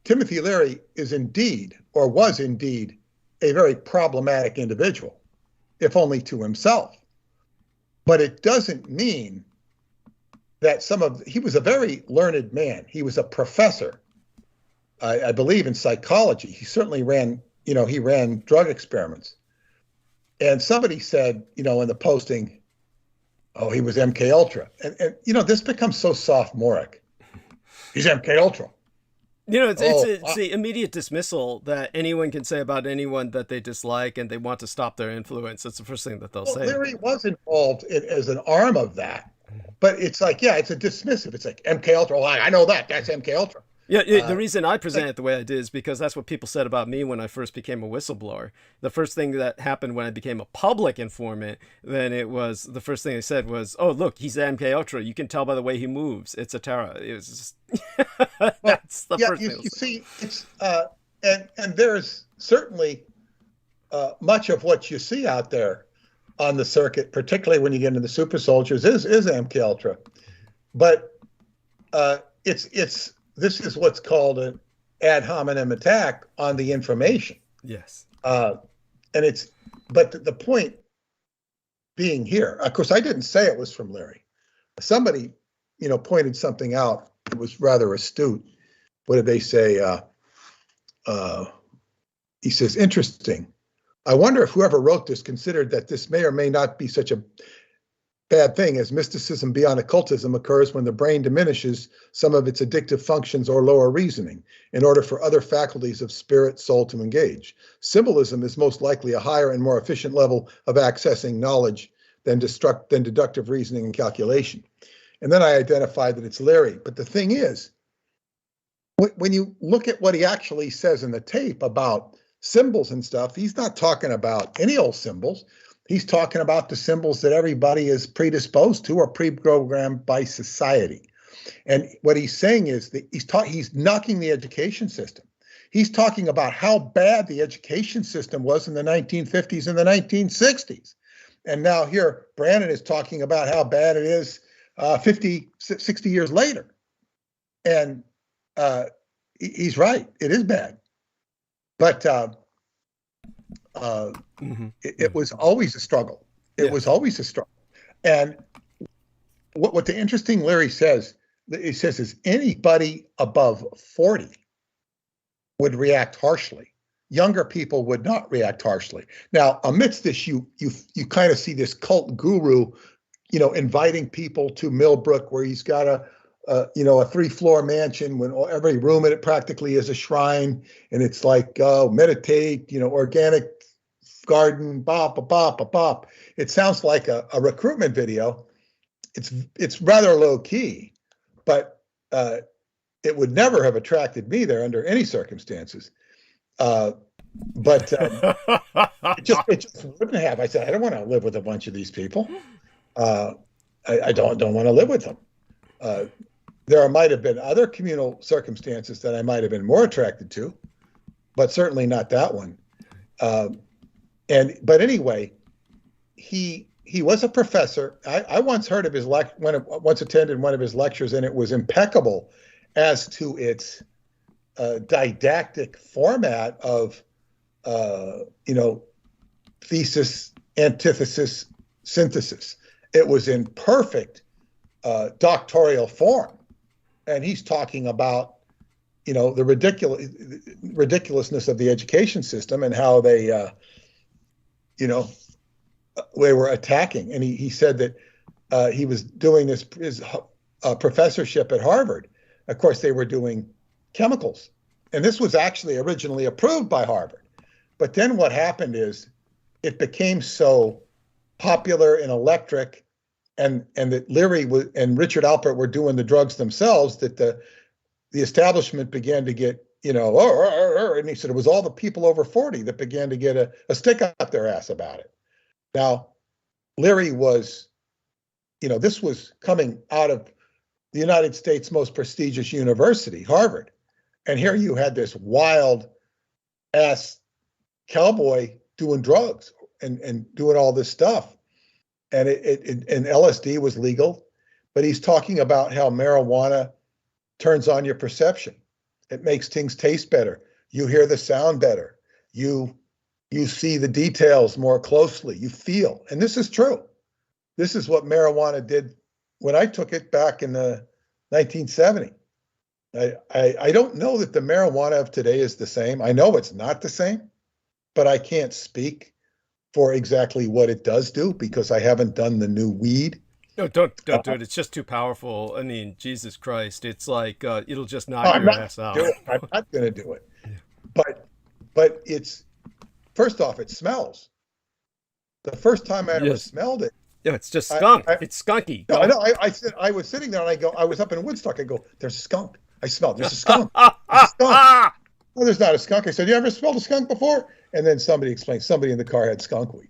Timothy Leary is indeed, or was indeed, a very problematic individual, if only to himself. But it doesn't mean that he was a very learned man. He was a professor, I believe, in psychology. He certainly ran drug experiments. And somebody said, you know, in the posting, oh, he was MK Ultra. And you know, this becomes so sophomoric. He's MK Ultra. You know, it's the immediate dismissal that anyone can say about anyone that they dislike and they want to stop their influence. That's the first thing that they'll say. Leary was involved as an arm of that, but it's like, yeah, it's a dismissive. It's like MK Ultra. Oh, I know that. That's MK Ultra. Yeah, the reason I present it the way I did is because that's what people said about me when I first became a whistleblower. The first thing that happened when I became a public informant, then the first thing they said was, "Oh, look, he's MK Ultra. You can tell by the way he moves. It's a terror." It was just that's the first thing. You see, it's and there's certainly much of what you see out there on the circuit, particularly when you get into the super soldiers, is MK Ultra, but this is what's called an ad hominem attack on the information. Yes. But the point being here, of course, I didn't say it was from Leary. Somebody, you know, pointed something out that was rather astute. What did they say? He says, "Interesting. I wonder if whoever wrote this considered that this may or may not be such a bad thing, as mysticism beyond occultism occurs when the brain diminishes some of its addictive functions or lower reasoning in order for other faculties of spirit, soul to engage. Symbolism is most likely a higher and more efficient level of accessing knowledge than deductive reasoning and calculation. And then I identified that it's Leary. But the thing is, when you look at what he actually says in the tape about symbols and stuff, he's not talking about any old symbols. He's talking about the symbols that everybody is predisposed to or pre-programmed by society. And what he's saying is that he's knocking the education system. He's talking about how bad the education system was in the 1950s and the 1960s. And now here, Brandon is talking about how bad it is 50, 60 years later. And he's right, it is bad. But it was always a struggle. It was always a struggle. And what the interesting Larry says, he says is anybody above 40 would react harshly. Younger people would not react harshly. Now, amidst this, you kind of see this cult guru, inviting people to Millbrook, where he's got a 3-floor mansion when every room in it practically is a shrine, and it's like meditate, organic garden, bop, bop, bop, bop. It sounds like a recruitment video. It's rather low key, but it would never have attracted me there under any circumstances. But it just wouldn't have. I said, I don't want to live with a bunch of these people. I don't want to live with them. There might have been other communal circumstances that I might have been more attracted to, but certainly not that one. But anyway, he was a professor. I once heard of his once attended one of his lectures, and it was impeccable as to its didactic format of thesis, antithesis, synthesis. It was in perfect doctoral form. And he's talking about, the ridiculousness of the education system and how they were attacking. And he said that he was doing his professorship at Harvard. Of course, they were doing chemicals. And this was actually originally approved by Harvard. But then what happened is it became so popular and electric, and that Leary and Richard Alpert were doing the drugs themselves, that the establishment began to get, and he said it was all the people over 40 that began to get a stick up their ass about it. Now, Leary was, this was coming out of the United States' most prestigious university, Harvard. And here you had this wild ass cowboy doing drugs and doing all this stuff. And and LSD was legal, but he's talking about how marijuana turns on your perception. It makes things taste better. You hear the sound better. You see the details more closely. You feel, and this is true. This is what marijuana did when I took it back in the 1970s. I don't know that the marijuana of today is the same. I know it's not the same, but I can't speak for exactly what it does do because I haven't done the new weed. No, don't do it. It's just too powerful. I mean, Jesus Christ. It's like, it'll just knock your ass out. I'm not going to do it. But it's, first off, it smells. The first time I ever smelled it. Yeah, it's just skunk. It's skunky. No, I know. I was sitting there and I was up in Woodstock. I go, there's a skunk. I smelled, there's a skunk. There's a skunk. No, there's not a skunk. I said, you ever smelled a skunk before? And then somebody explained, somebody in the car had skunk weed.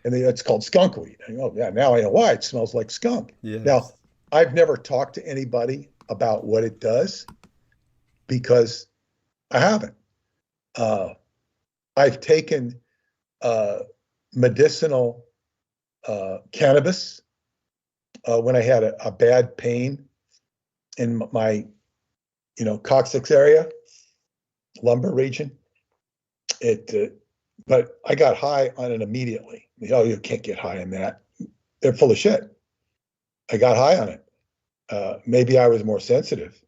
And it's called skunk weed. I go, yeah, now I know why. It smells like skunk. Yes. Now, I've never talked to anybody about what it does because I haven't. I've taken medicinal cannabis when I had a bad pain in my, coccyx area, lumbar region. But I got high on it immediately. You can't get high on that. They're full of shit. I got high on it. Maybe I was more sensitive,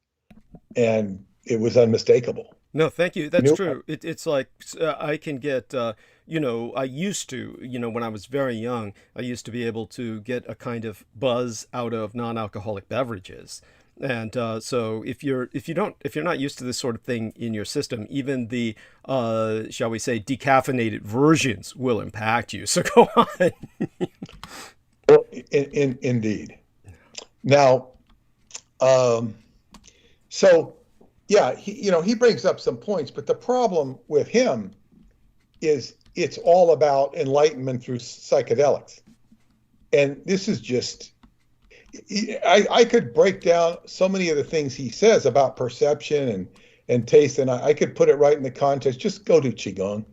and it was unmistakable. No, thank you. That's true. It's like I can get, I used to, when I was very young, I used to be able to get a kind of buzz out of non-alcoholic beverages. And so if you're not used to this sort of thing in your system, even the shall we say decaffeinated versions will impact you. So go on. Well, indeed. Now, so yeah, he brings up some points, but the problem with him is it's all about enlightenment through psychedelics, and this is just. I could break down so many of the things he says about perception and taste, and I could put it right in the context. Just go to Qigong,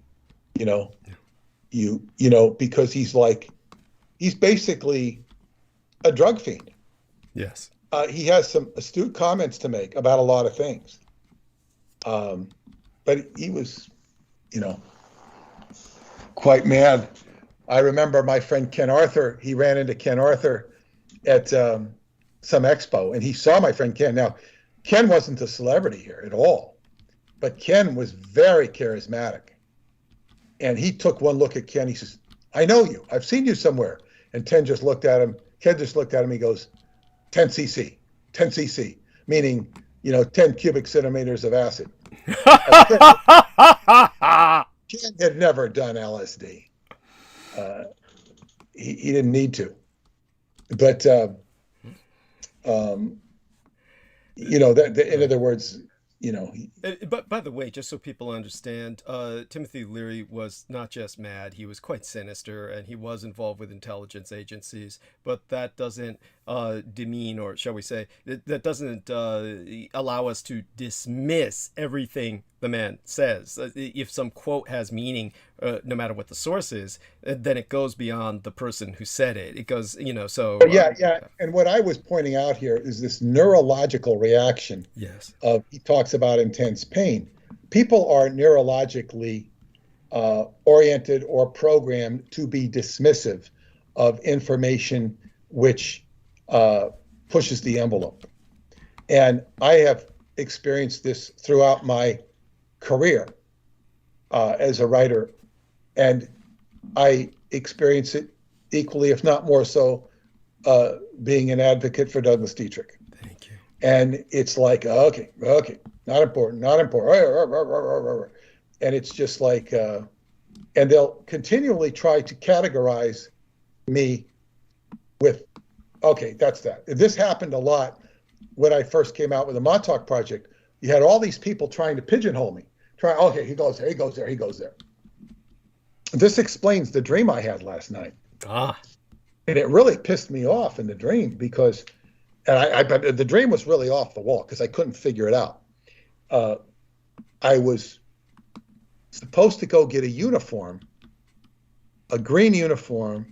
because he's basically a drug fiend. Yes. He has some astute comments to make about a lot of things. But he was, quite mad. I remember my friend Ken Arthur, he ran into Ken Arthur at some expo, and he saw my friend Ken. Now, Ken wasn't a celebrity here at all, but Ken was very charismatic. And he took one look at Ken. He says, "I know you. I've seen you somewhere." And Ken just looked at him. He goes, 10 cc, 10 cc, meaning, 10 cubic centimeters of acid. Ken had never done LSD. He didn't need to. But, in other words, But by the way, just so people understand, Timothy Leary was not just mad, he was quite sinister, and he was involved with intelligence agencies, but that doesn't demean, or shall we say, that doesn't allow us to dismiss everything the man says. If some quote has meaning, no matter what the source is, then it goes beyond the person who said it. It goes, so... Yeah. And what I was pointing out here is this neurological reaction. Yes. He talks about intense pain. People are neurologically oriented or programmed to be dismissive of information which pushes the envelope. And I have experienced this throughout my career as a writer, and I experience it equally, if not more so, being an advocate for Douglas Dietrich. Thank you. And it's like, okay, not important. And it's just like, and they'll continually try to categorize me with, okay, that's that. This happened a lot when I first came out with the Montauk Project. You had all these people trying to pigeonhole me. Okay, he goes there, he goes there, he goes there. This explains the dream I had last night. And it really pissed me off in the dream because, but the dream was really off the wall because I couldn't figure it out. I was supposed to go get a uniform, a green uniform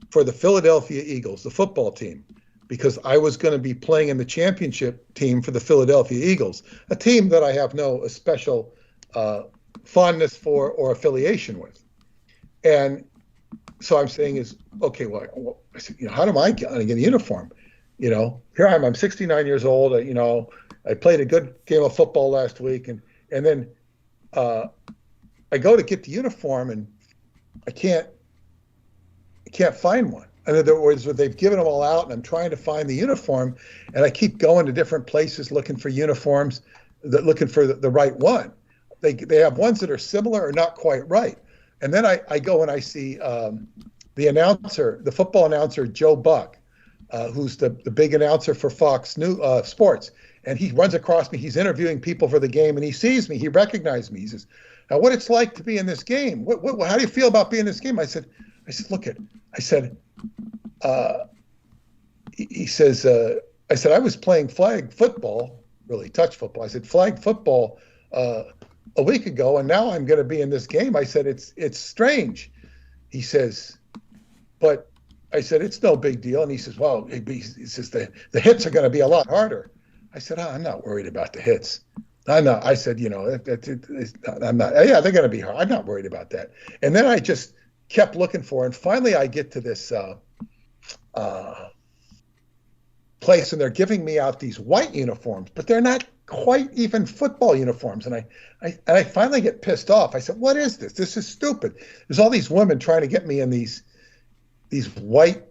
for the Philadelphia Eagles, the football team, because I was going to be playing in the championship team for the Philadelphia Eagles, a team that I have no special fondness for or affiliation with. And so I'm saying is, okay, well, I said, how am I going to get a uniform? Here I am, I'm 69 years old. I played a good game of football last week. And then I go to get the uniform and I can't find one. In other words, they've given them all out and I'm trying to find the uniform and I keep going to different places looking for uniforms, looking for the right one. They have ones that are similar or not quite right. And then I go and I see the announcer, the football announcer, Joe Buck, who's the big announcer for Fox News Sports. And he runs across me. He's interviewing people for the game, and he sees me. He recognized me. He says, "Now, what it's like to be in this game? How do you feel about being in this game?" I said, "Look at." I said, he says, I said, "I was playing flag football, really touch football." I said, "Flag football a week ago, and now I'm going to be in this game." I said, "It's strange." He says, "But," I said, "it's no big deal." And he says, "Well," he says, the hits are going to be a lot harder." I said, "I'm not worried about the hits. I'm not." I said, I'm not. Yeah, they're going to be hard. I'm not worried about that. And then I just kept looking for, and finally I get to this place, and they're giving me out these white uniforms, but they're not quite even football uniforms. And I finally get pissed off. I said, what is this? This is stupid. There's all these women trying to get me in these white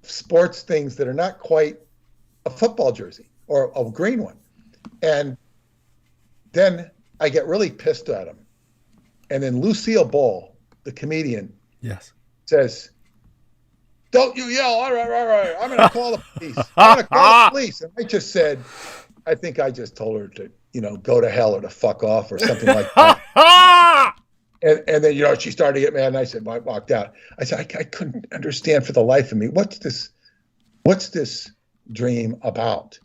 sports things that are not quite a football jersey or a green one. And then I get really pissed at them. And then Lucille Ball, the comedian, yes, says, don't you yell, all right, I'm going to call the police. I'm going to call the police. And I just said, I think I just told her to, go to hell or to fuck off or something like that. And then, she started to get mad, and I said, I walked out. I said, I couldn't understand for the life of me, what's this dream about?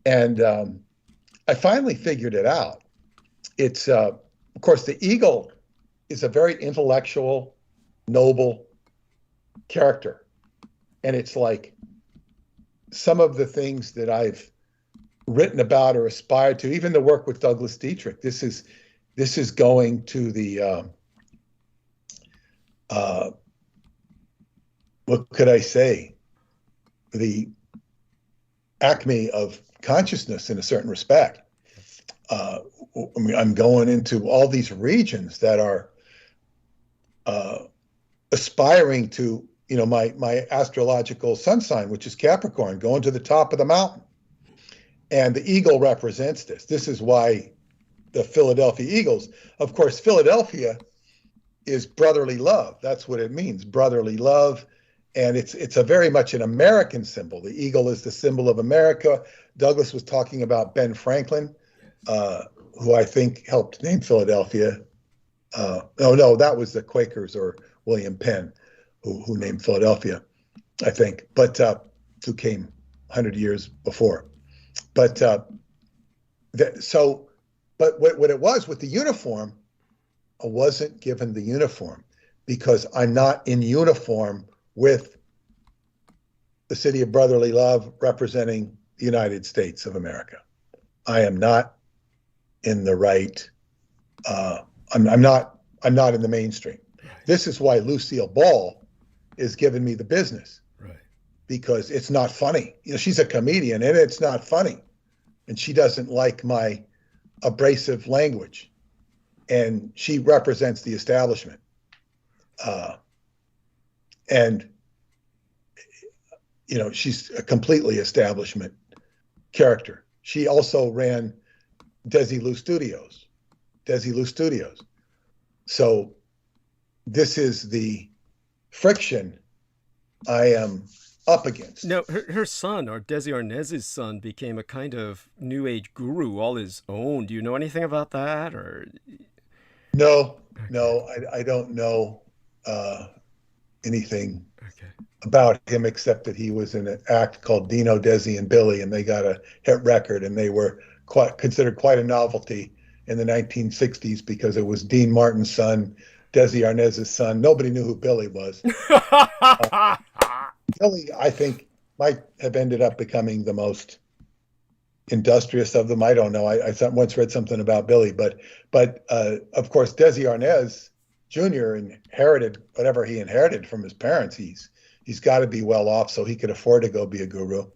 And I finally figured it out. It's, of course, the eagle is a very intellectual, noble character. And it's like some of the things that I've written about or aspired to, even the work with Douglas Dietrich, this is going to the, what could I say? The acme of consciousness in a certain respect. I'm going into all these regions that are aspiring to, my astrological sun sign, which is Capricorn, going to the top of the mountain. And the eagle represents this. This is why the Philadelphia Eagles, of course, Philadelphia is brotherly love. That's what it means, brotherly love. And it's a very much an American symbol. The eagle is the symbol of America. Douglas was talking about Ben Franklin, who I think helped name Philadelphia. No, that was the Quakers or William Penn, who named Philadelphia, I think, but who came 100 years before. But what it was with the uniform, I wasn't given the uniform because I'm not in uniform with the city of brotherly love representing the United States of America. I am not in the right, I'm not in the mainstream. This is why Lucille Ball is giving me the business. Right. Because it's not funny. She's a comedian and it's not funny. And she doesn't like my abrasive language. And she represents the establishment. And she's a completely establishment character. She also ran Desilu Studios. So this is the friction I am up against. No, her son, or Desi Arnaz's son, became a kind of new age guru all his own. Do you know anything about that? Or no, I don't know anything about him except that he was in an act called Dino, Desi, and Billy, and they got a hit record, and they were considered quite a novelty in the 1960s because it was Dean Martin's son, Desi Arnaz's son. Nobody knew who Billy was. Billy, I think, might have ended up becoming the most industrious of them. I don't know. I once read something about Billy, but of course, Desi Arnaz Jr. inherited whatever he inherited from his parents. He's got to be well off so he could afford to go be a guru.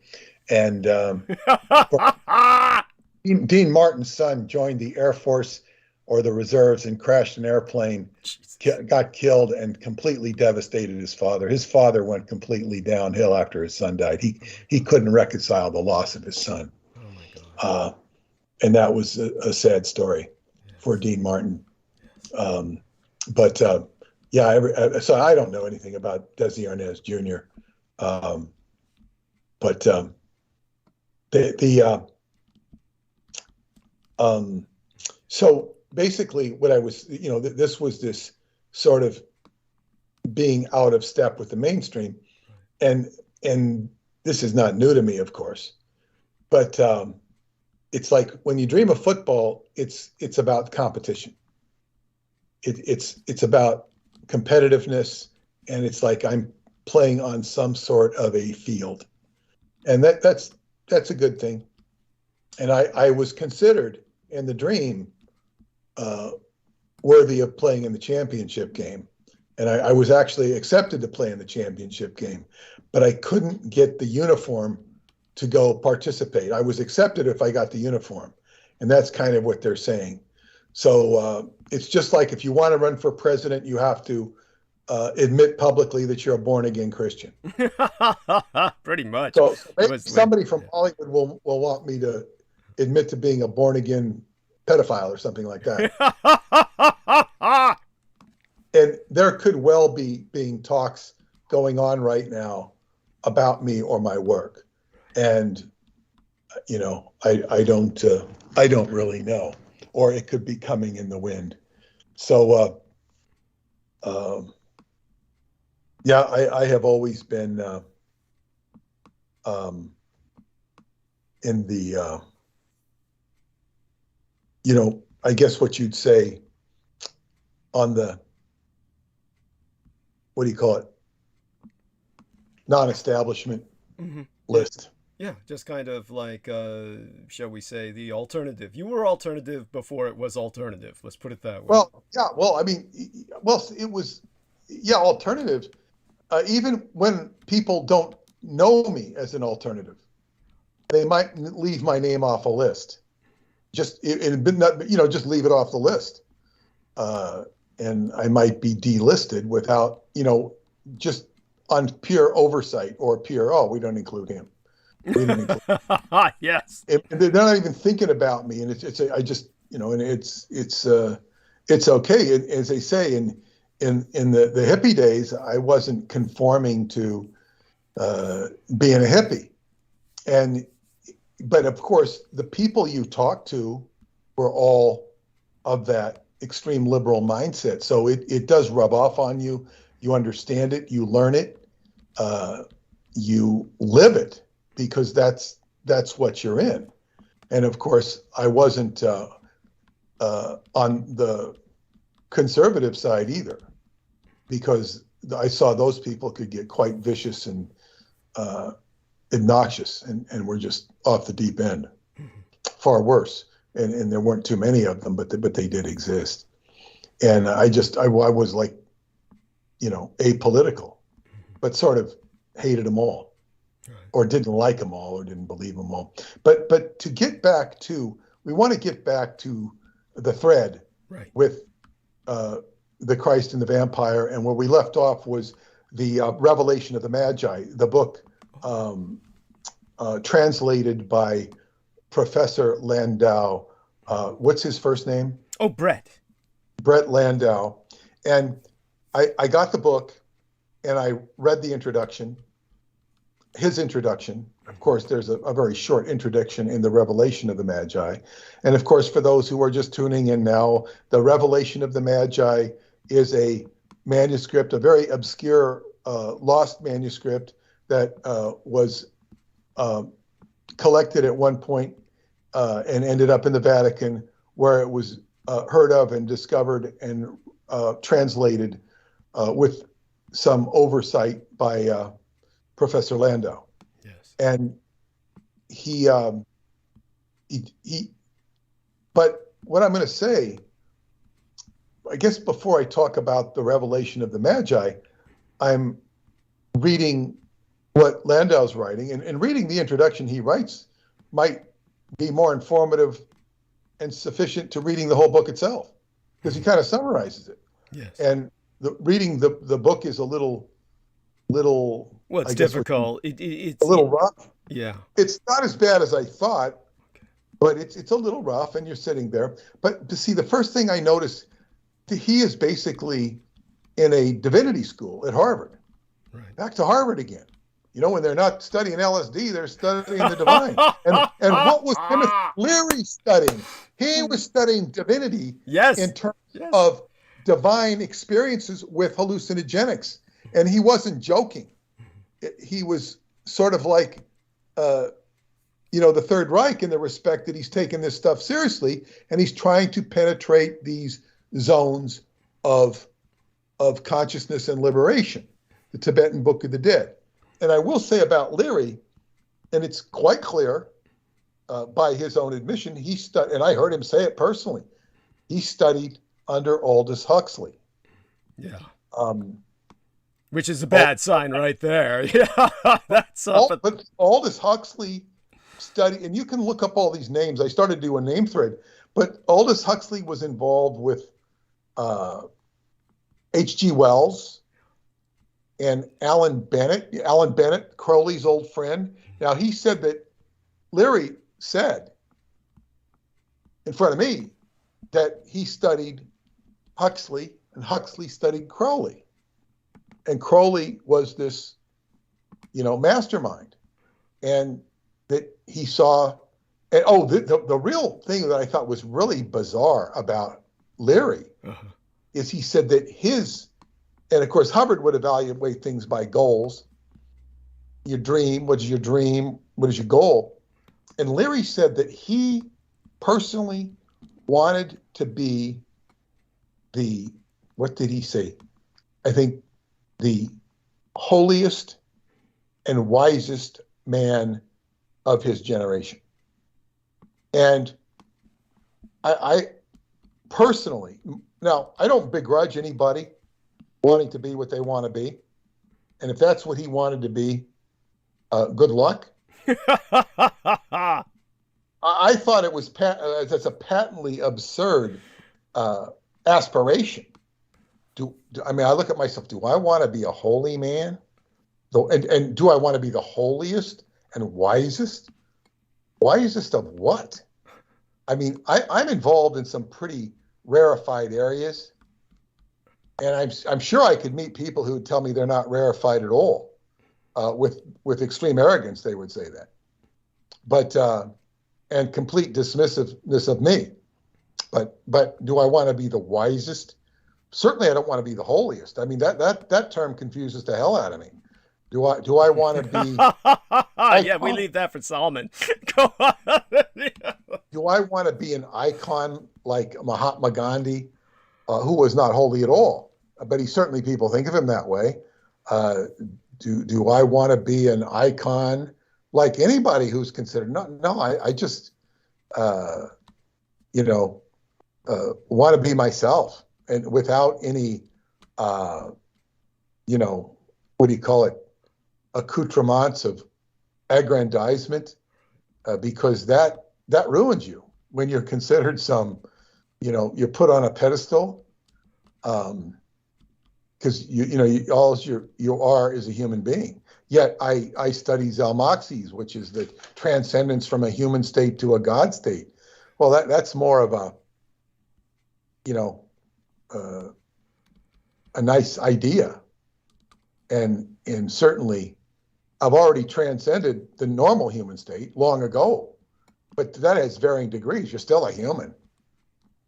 And Dean Martin's son joined the Air Force or the reserves and crashed an airplane, got killed, and completely devastated his father. His father went completely downhill after his son died. He couldn't reconcile the loss of his son. Oh my God. And that was a sad story for Dean Martin. So I don't know anything about Desi Arnaz Jr. So basically what I was, this was this sort of being out of step with the mainstream. And this is not new to me, of course, but it's like when you dream of football, it's about competition. It's about competitiveness, and it's like I'm playing on some sort of a field, and that's a good thing. And I was considered in the dream worthy of playing in the championship game, and I was actually accepted to play in the championship game, but I couldn't get the uniform to go participate. I was accepted if I got the uniform, and that's kind of what they're saying. So it's just like if you want to run for president, you have to admit publicly that you're a born-again Christian. Pretty much. So maybe somebody from Hollywood will want me to admit to being a born-again pedophile or something like that. And there could well be being talks going on right now about me or my work. And, you know, I don't really know, or it could be coming in the wind. So, yeah, I have always been in the, you know, I guess what you'd say on the, what do you call it? Non-establishment list. Yeah, just kind of like, shall we say, the alternative. You were alternative before it was alternative. Let's put it that way. Well, yeah, well, I mean, well, it was, yeah, alternative. Even when people don't know me as an alternative, they might leave my name off a list. Just, you know, just leave it off the list. And I might be delisted without, you know, just on pure oversight or pure, oh, we don't include him. We don't include him. Yes. And they're not even thinking about me. And I just, you know, and it's okay. As they say, in the hippie days, I wasn't conforming to being a hippie. But of course, the people you talk to were all of that extreme liberal mindset. So it does rub off on you. You understand it, you learn it, you live it, because that's what you're in. And of course, I wasn't on the conservative side either, because I saw those people could get quite vicious and obnoxious, and were just off the deep end, far worse. And there weren't too many of them, but they did exist. And I was like, you know, apolitical, but sort of hated them all, or didn't like them all, or didn't believe them all. But to get back to, we want to get back to the thread with the Christ and the Vampire, and where we left off was the Revelation of the Magi, the book translated by Professor Landau. What's his first name? Oh, Brett Landau. And I got the book, and I read the introduction, his introduction. Of course, there's a very short introduction in the Revelation of the Magi. And of course, for those who are just tuning in now, the Revelation of the Magi is a manuscript, a very obscure, lost manuscript that was collected at one point and ended up in the Vatican, where it was heard of and discovered and translated with some oversight by Professor Landau. Yes. And he but what I'm going to say, I guess before I talk about the Revelation of the Magi, I'm reading what Landau's writing, and reading the introduction he writes might be more informative and sufficient to reading the whole book itself, because he kind of summarizes it. Yes. And reading the book is a little. Well, it's difficult. It's a little rough. Yeah. It's not as bad as I thought, but it's a little rough, and you're sitting there. But to see, the first thing I noticed, he is basically in a divinity school at Harvard. Right. Back to Harvard again. You know, when they're not studying LSD, they're studying the divine. And what was Timothy Leary studying? He was studying divinity in terms of divine experiences with hallucinogenics. And he wasn't joking. He was sort of like, you know, the Third Reich, in the respect that he's taking this stuff seriously, and he's trying to penetrate these zones of consciousness and liberation, the Tibetan Book of the Dead. And I will say about Leary, and it's quite clear by his own admission, he studied, and I heard him say it personally, he studied under Aldous Huxley. Yeah. Which is a bad sign right there. Yeah, that's but Aldous Huxley study, and you can look up all these names. I started to do a name thread, but Aldous Huxley was involved with H.G. Wells and Alan Bennett, Crowley's old friend. Now, he said that Leary said in front of me that he studied Huxley and Huxley studied Crowley. And Crowley was this, mastermind. And that he saw, and the real thing that I thought was really bizarre about Leary is he said that and of course Hubbard would evaluate things by goals. Your dream, what is your dream? What is your goal? And Leary said that he personally wanted to be what did he say? I think the holiest and wisest man of his generation. And I personally, now I don't begrudge anybody wanting to be what they want to be. And if that's what he wanted to be, good luck. I thought it was that's a patently absurd aspiration. I look at myself, do I want to be a holy man? And do I want to be the holiest and wisest? Wisest of what? I'm involved in some pretty rarefied areas, and I'm sure I could meet people who would tell me they're not rarefied at all. With extreme arrogance, they would say that, but and complete dismissiveness of me. But do I want to be the wisest? Certainly, I don't want to be the holiest. That term confuses the hell out of me. Do I want to be? Yeah, we leave that for Solomon. Go on. Do I want to be an icon like Mahatma Gandhi, who was not holy at all, but people think of him that way? Do I want to be an icon like anybody who's considered? No. I just want to be myself, and without any what do you call it, accoutrements of aggrandizement, because that ruins you when you're considered you're put on a pedestal, because all you are is a human being. Yet I study Zalmoxes, which is the transcendence from a human state to a God state. Well, that's more of a nice idea, and certainly I've already transcended the normal human state long ago, but that has varying degrees. You're still a human.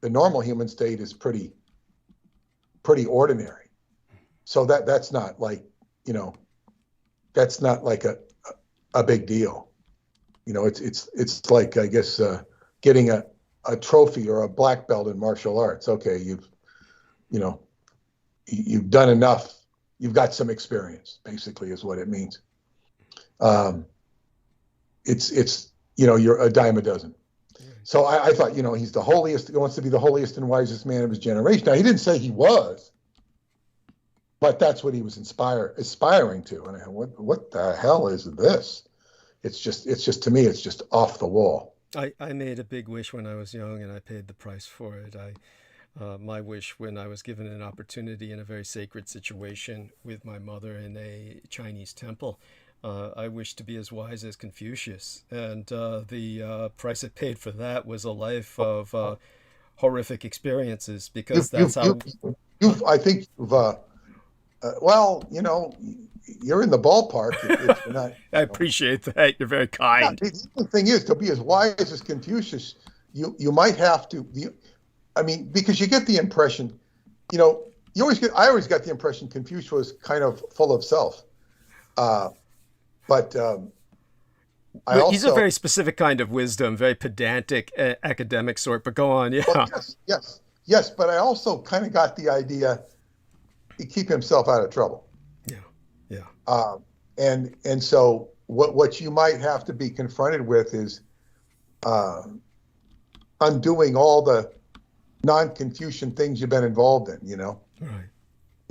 The normal human state is pretty ordinary. So that's not like, that's not like a big deal. It's like, I guess, getting a trophy or a black belt in martial arts. Okay, you've done enough. You've got some experience, basically, is what it means. You're a dime a dozen. So I thought, he's the holiest. He wants to be the holiest and wisest man of his generation. Now, he didn't say he was, but that's what he was aspiring to. And I go, what the hell is this? It's just to me, it's just off the wall. I made a big wish when I was young, and I paid the price for it. My wish, when I was given an opportunity in a very sacred situation with my mother in a Chinese temple, I wished to be as wise as Confucius. And the price I paid for that was a life of horrific experiences, because that's how... I think you've... you're in the ballpark. If you're not, I appreciate that. You're very kind. Yeah, the thing is, to be as wise as Confucius, you might have to... because you get the impression, I always got the impression Confucius was kind of full of self. He's a very specific kind of wisdom, very pedantic, academic sort, but go on, yeah. Well, yes, but I also kind of got the idea to keep himself out of trouble. Yeah. And so what you might have to be confronted with is undoing all the non-Confucian things you've been involved in, Right.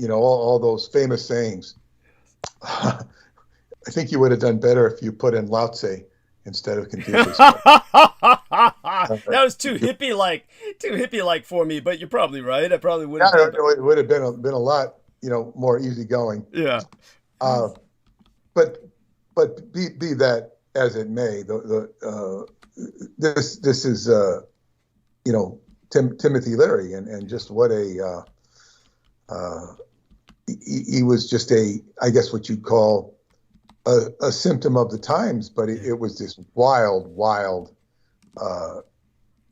All those famous sayings. I think you would have done better if you put in Lao Tse instead of Confucius. That was too hippie-like for me, but you're probably right. I probably would have. It would have been a lot, more easygoing. Yeah. But be that as it may, this is Timothy Leary, and just what a he was just I guess what you'd call a symptom of the times, but it was this wild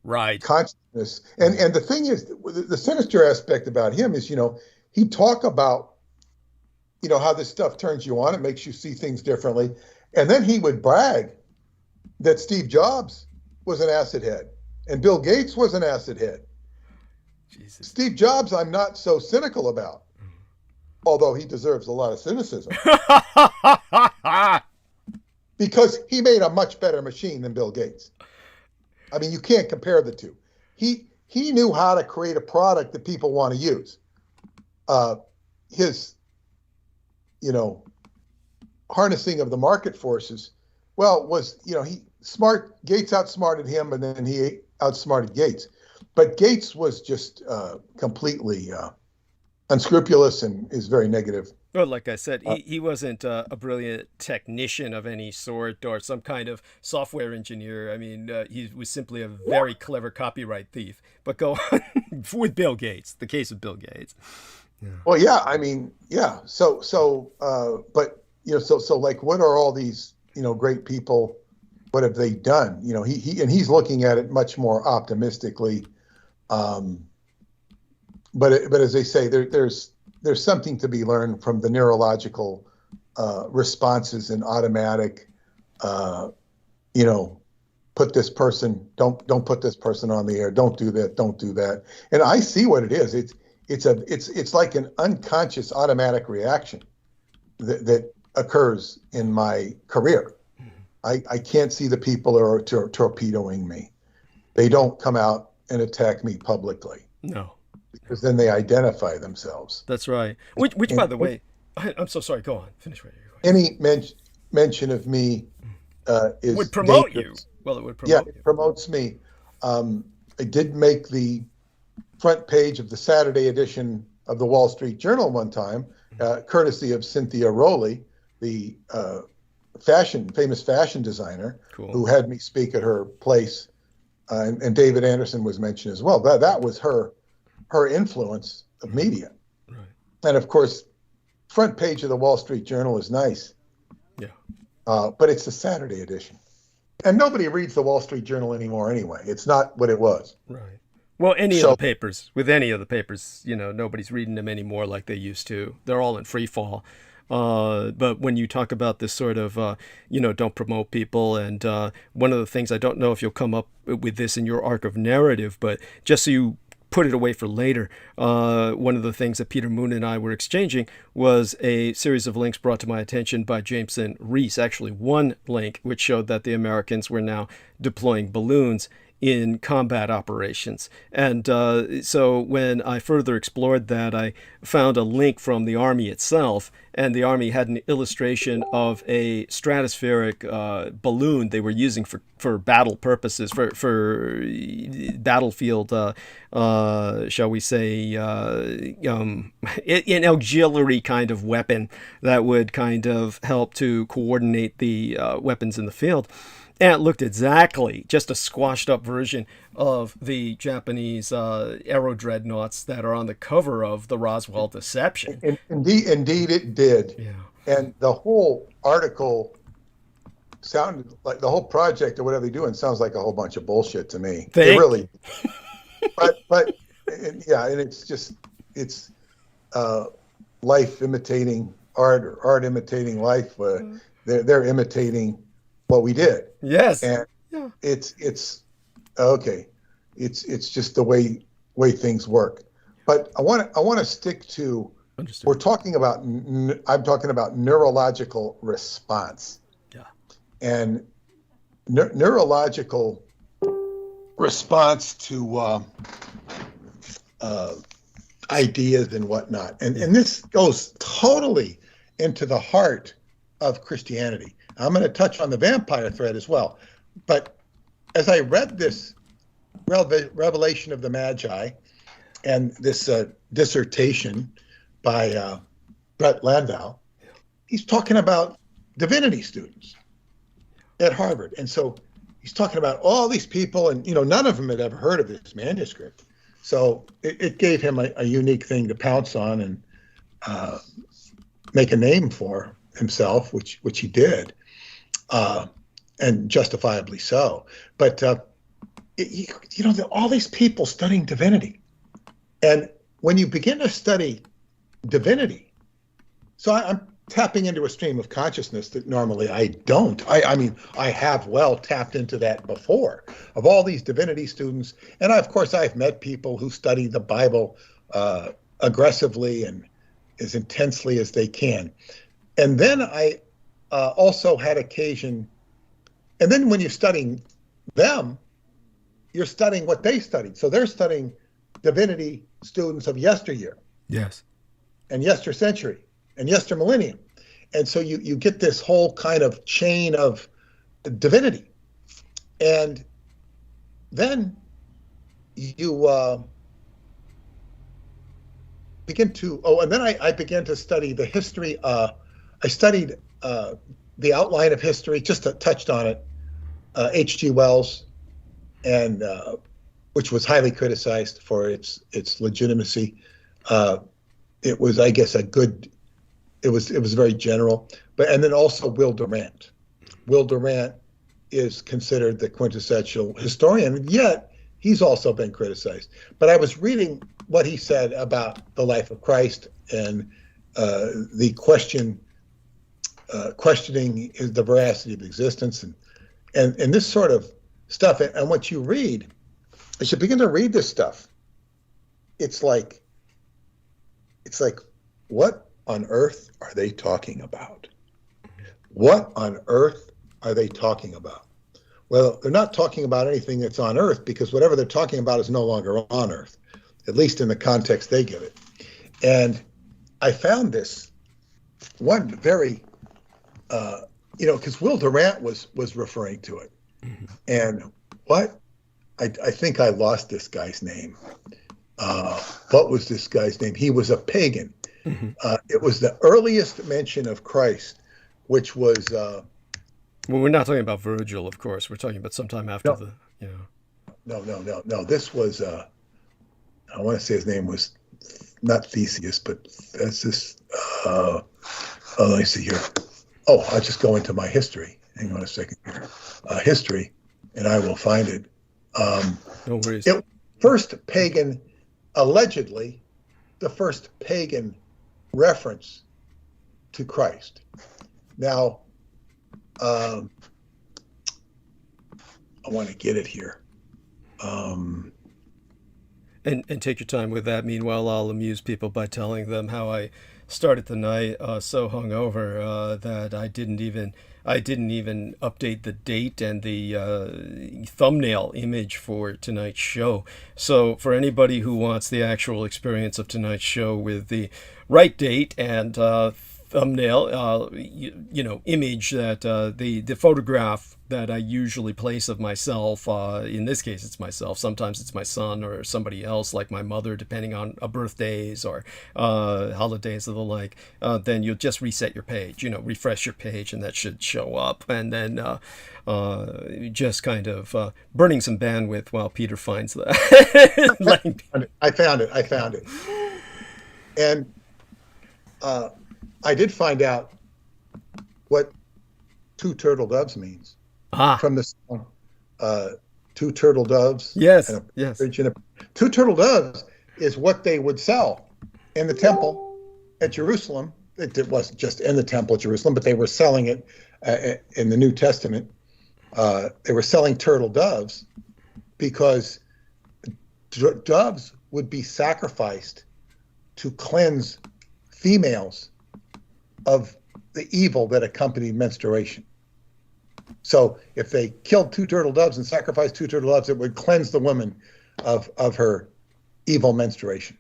right consciousness. And the thing is, the sinister aspect about him is, he'd talk about, how this stuff turns you on, it makes you see things differently. And then he would brag that Steve Jobs was an acid head and Bill Gates was an acid head. Jesus. Steve Jobs, I'm not so cynical about, although he deserves a lot of cynicism. Because he made a much better machine than Bill Gates. I mean, you can't compare the two. He knew how to create a product that people want to use. His, harnessing of the market forces, was, Gates outsmarted him, and then he outsmarted Gates. But Gates was just completely unscrupulous and is very negative. Well, like I said, he wasn't a brilliant technician of any sort or some kind of software engineer. I mean, he was simply a very clever copyright thief. But go on with Bill Gates, the case of Bill Gates. Yeah. Well, yeah, I mean, yeah. So like, what are all these, great people? What have they done? He's looking at it much more optimistically. But as they say, there's something to be learned from the neurological responses and automatic, put this person, don't put this person on the air, don't do that, don't do that. And I see what it is. It's like an unconscious automatic reaction that occurs in my career. I can't see the people who are torpedoing me. They don't come out and attack me publicly. No. Because then they identify themselves. That's right. Which by the way, I'm so sorry. Go on. Finish what you're going. Any mention of me would promote dangerous. You. Well, it would promote you. Yeah, it promotes me. I did make the front page of the Saturday edition of the Wall Street Journal one time, courtesy of Cynthia Rowley, the famous fashion designer, cool. who had me speak at her place, and David Anderson was mentioned as well. That was her influence of media. Right. And of course, front page of the Wall Street Journal is nice. Yeah. But it's the Saturday edition. And nobody reads the Wall Street Journal anymore anyway. It's not what it was. Right. Well, any of the papers, nobody's reading them anymore like they used to. They're all in free fall. But when you talk about this sort of, don't promote people, and one of the things, I don't know if you'll come up with this in your arc of narrative, but just so you put it away for later, one of the things that Peter Moon and I were exchanging was a series of links brought to my attention by Jameson Reese, actually one link which showed that the Americans were now deploying balloons in combat operations. And so when I further explored that, I found a link from the Army itself, and the Army had an illustration of a stratospheric balloon they were using for battle purposes, for battlefield, shall we say, an auxiliary kind of weapon that would kind of help to coordinate the weapons in the field. And it looked exactly just a squashed up version of the Japanese aero dreadnoughts that are on the cover of the Roswell Deception. Indeed it did. Yeah. And the whole article sounded like, the whole project or whatever they're doing sounds like a whole bunch of bullshit to me. It really. but and it's life imitating art, or art imitating life. They're imitating what we did. Yes. And it's okay. It's just the way things work. But I want to stick to, understood. I'm talking about neurological response. Yeah. And neurological response to ideas and whatnot. And this goes totally into the heart of Christianity. I'm going to touch on the vampire thread as well. But as I read this Revelation of the Magi and this dissertation by Brett Landau, he's talking about divinity students at Harvard. And so he's talking about all these people, and none of them had ever heard of this manuscript. So it gave him a unique thing to pounce on and make a name for himself, which he did, and justifiably so. But all these people studying divinity, and when you begin to study divinity, so I'm tapping into a stream of consciousness that normally I don't. I mean, I have well tapped into that before, of all these divinity students. And of course, I've met people who study the Bible aggressively and as intensely as they can. And then I also had occasion, and then when you're studying them, you're studying what they studied. So they're studying divinity students of yesteryear. Yes. And yestercentury and yestermillennium. And so you get this whole kind of chain of divinity. And then you begin to, and then I began to study the history. I studied the outline of history, just touched on it, H.G. Wells, and which was highly criticized for its legitimacy. It was, I guess, it was very general. And then also Will Durant. Will Durant is considered the quintessential historian, and yet he's also been criticized. But I was reading what he said about the life of Christ and the questioning the veracity of existence and this sort of stuff. And what you read, as you begin to read this stuff, it's like, what on earth are they talking about? What on earth are they talking about? Well, they're not talking about anything that's on earth, because whatever they're talking about is no longer on earth, at least in the context they give it. And I found this one very, because Will Durant was referring to it. Mm-hmm. And I think I lost this guy's name. What was this guy's name? He was a pagan. Mm-hmm. It was the earliest mention of Christ, which was... well, we're not talking about Virgil, of course. We're talking about sometime after No. This was... I want to say his name was not Theseus, but that's this... let me see here. Oh, I'll just go into my history. Hang on a second here. History, and I will find it. No worries. First pagan, allegedly, the first pagan reference to Christ. Now, I want to get it here. And take your time with that. Meanwhile, I'll amuse people by telling them how I started the night so hungover that I didn't even update the date and the thumbnail image for tonight's show. So for anybody who wants the actual experience of tonight's show with the right date and thumbnail, image that the photograph that I usually place of myself, in this case it's myself, sometimes it's my son or somebody else like my mother, depending on birthdays or holidays or the like, then you'll just reset your page, refresh your page, and that should show up. And then just kind of burning some bandwidth while Peter finds that. I found it. And I did find out what two turtle doves means from the song. Two turtle doves. Yes. Two turtle doves is what they would sell in the temple at Jerusalem. It wasn't just in the temple at Jerusalem, but they were selling it in the New Testament. They were selling turtle doves because doves would be sacrificed to cleanse females of the evil that accompanied menstruation. So if they killed two turtle doves and sacrificed two turtle doves, it would cleanse the woman of her evil menstruation.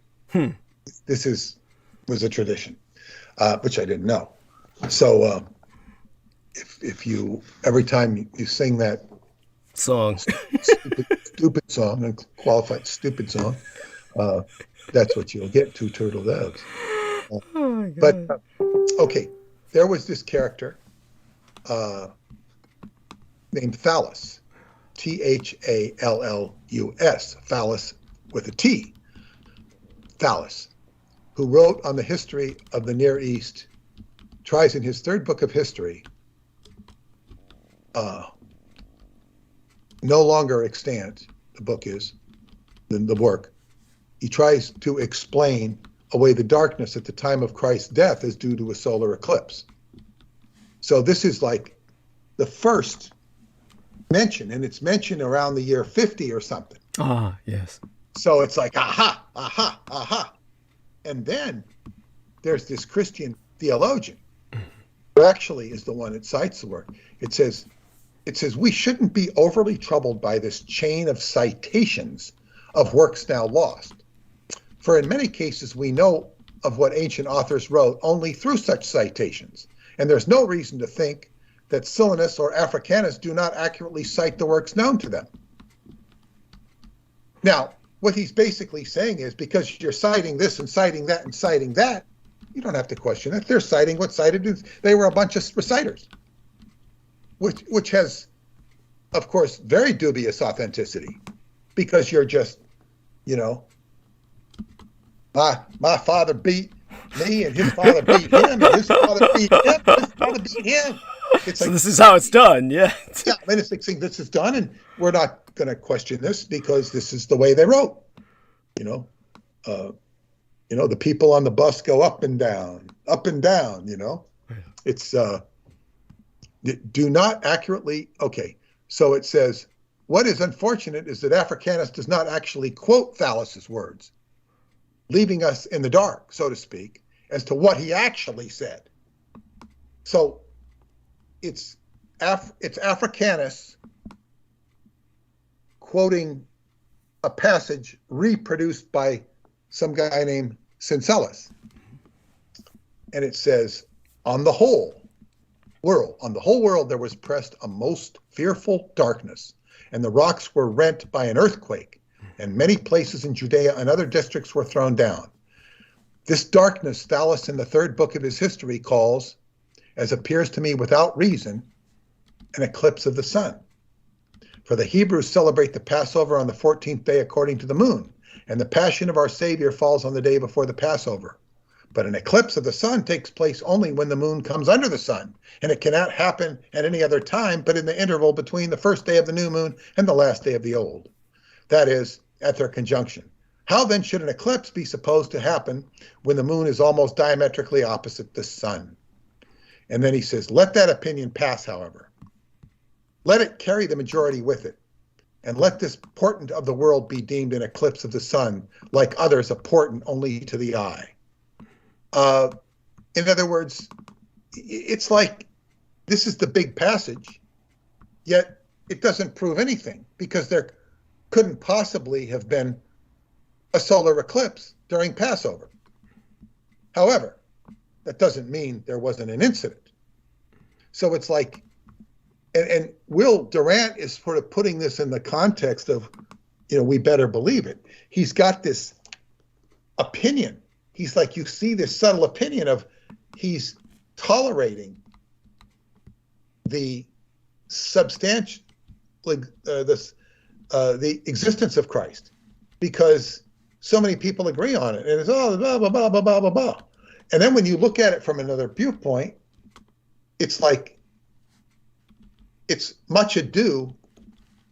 This was a tradition, which I didn't know. So if you every time you sing that song, stupid song, and qualified stupid song, that's what you'll get, two turtle doves. oh my But God. okay, there was this character named Thallus, Thallus, Phallus with a T, Thallus, who wrote on the history of the Near East, tries in his third book of history, no longer extant, the book is, the work. He tries to explain away the darkness at the time of Christ's death as due to a solar eclipse. So this is like the first mention, and it's mentioned around the year 50 or something. Ah, yes. So it's like, aha, aha, aha. And then there's this Christian theologian who actually is the one that cites the work. It says, we shouldn't be overly troubled by this chain of citations of works now lost. For in many cases, we know of what ancient authors wrote only through such citations. And there's no reason to think that Silenus or Africanus do not accurately cite the works known to them. Now, what he's basically saying is because you're citing this and citing that and citing that, you don't have to question it. They're citing what cited. They were a bunch of reciters, which has, of course, very dubious authenticity, because you're just, my father beat me, and his father beat him, and his father beat him, and his father beat him. It's So like, this is how it's done, yeah. yeah, I mean, it's like saying this is done, and we're not going to question this because this is the way they wrote. The people on the bus go up and down, up and down. It's do not accurately. Okay, so it says what is unfortunate is that Africanus does not actually quote Thallus's words, leaving us in the dark, so to speak, as to what he actually said. So it's Africanus quoting a passage reproduced by some guy named Syncellus. And it says, on the whole world there was pressed a most fearful darkness, and the rocks were rent by an earthquake, and many places in Judea and other districts were thrown down. This darkness Thallus in the third book of his history calls, as appears to me without reason, an eclipse of the sun. For the Hebrews celebrate the Passover on the 14th day according to the moon, and the Passion of our Savior falls on the day before the Passover. But an eclipse of the sun takes place only when the moon comes under the sun, and it cannot happen at any other time but in the interval between the first day of the new moon and the last day of the old. That is, at their conjunction. How then should an eclipse be supposed to happen when the moon is almost diametrically opposite the sun? And then he says, let that opinion pass, however. Let it carry the majority with it, and let this portent of the world be deemed an eclipse of the sun, like others a portent only to the eye. In other words, it's like this is the big passage, yet it doesn't prove anything, because there couldn't possibly have been a solar eclipse during Passover. However, that doesn't mean there wasn't an incident. So it's like, and Will Durant is sort of putting this in the context of, we better believe it. He's got this opinion. He's like, you see this subtle opinion of he's tolerating the substantial, the existence of Christ, because so many people agree on it, and it's blah blah blah blah blah blah blah. And then when you look at it from another viewpoint, it's like it's much ado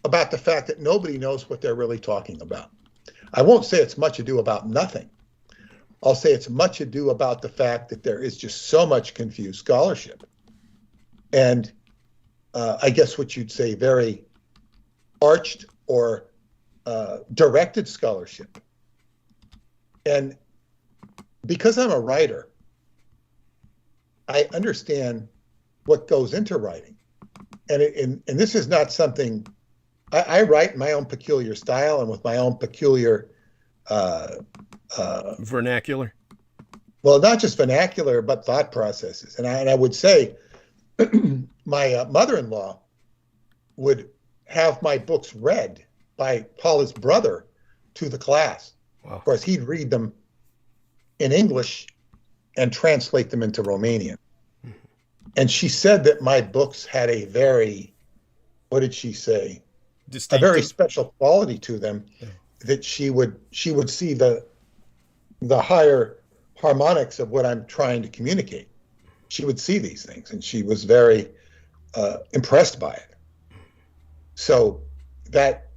about the fact that nobody knows what they're really talking about. I won't say it's much ado about nothing. I'll say it's much ado about the fact that there is just so much confused scholarship. And I guess what you'd say very arched or directed scholarship. And because I'm a writer, I understand what goes into writing. And this is not something, I write in my own peculiar style and with my own peculiar vernacular. Well, not just vernacular, but thought processes. And I would say my mother-in-law would have my books read by Paula's brother to the class. Wow. Of course, he'd read them in English and translate them into Romanian. Mm-hmm. And she said that my books had a very, what did she say? Distinctive. A very special quality to them, yeah. That she would see the higher harmonics of what I'm trying to communicate. She would see these things, and she was very impressed by it. So that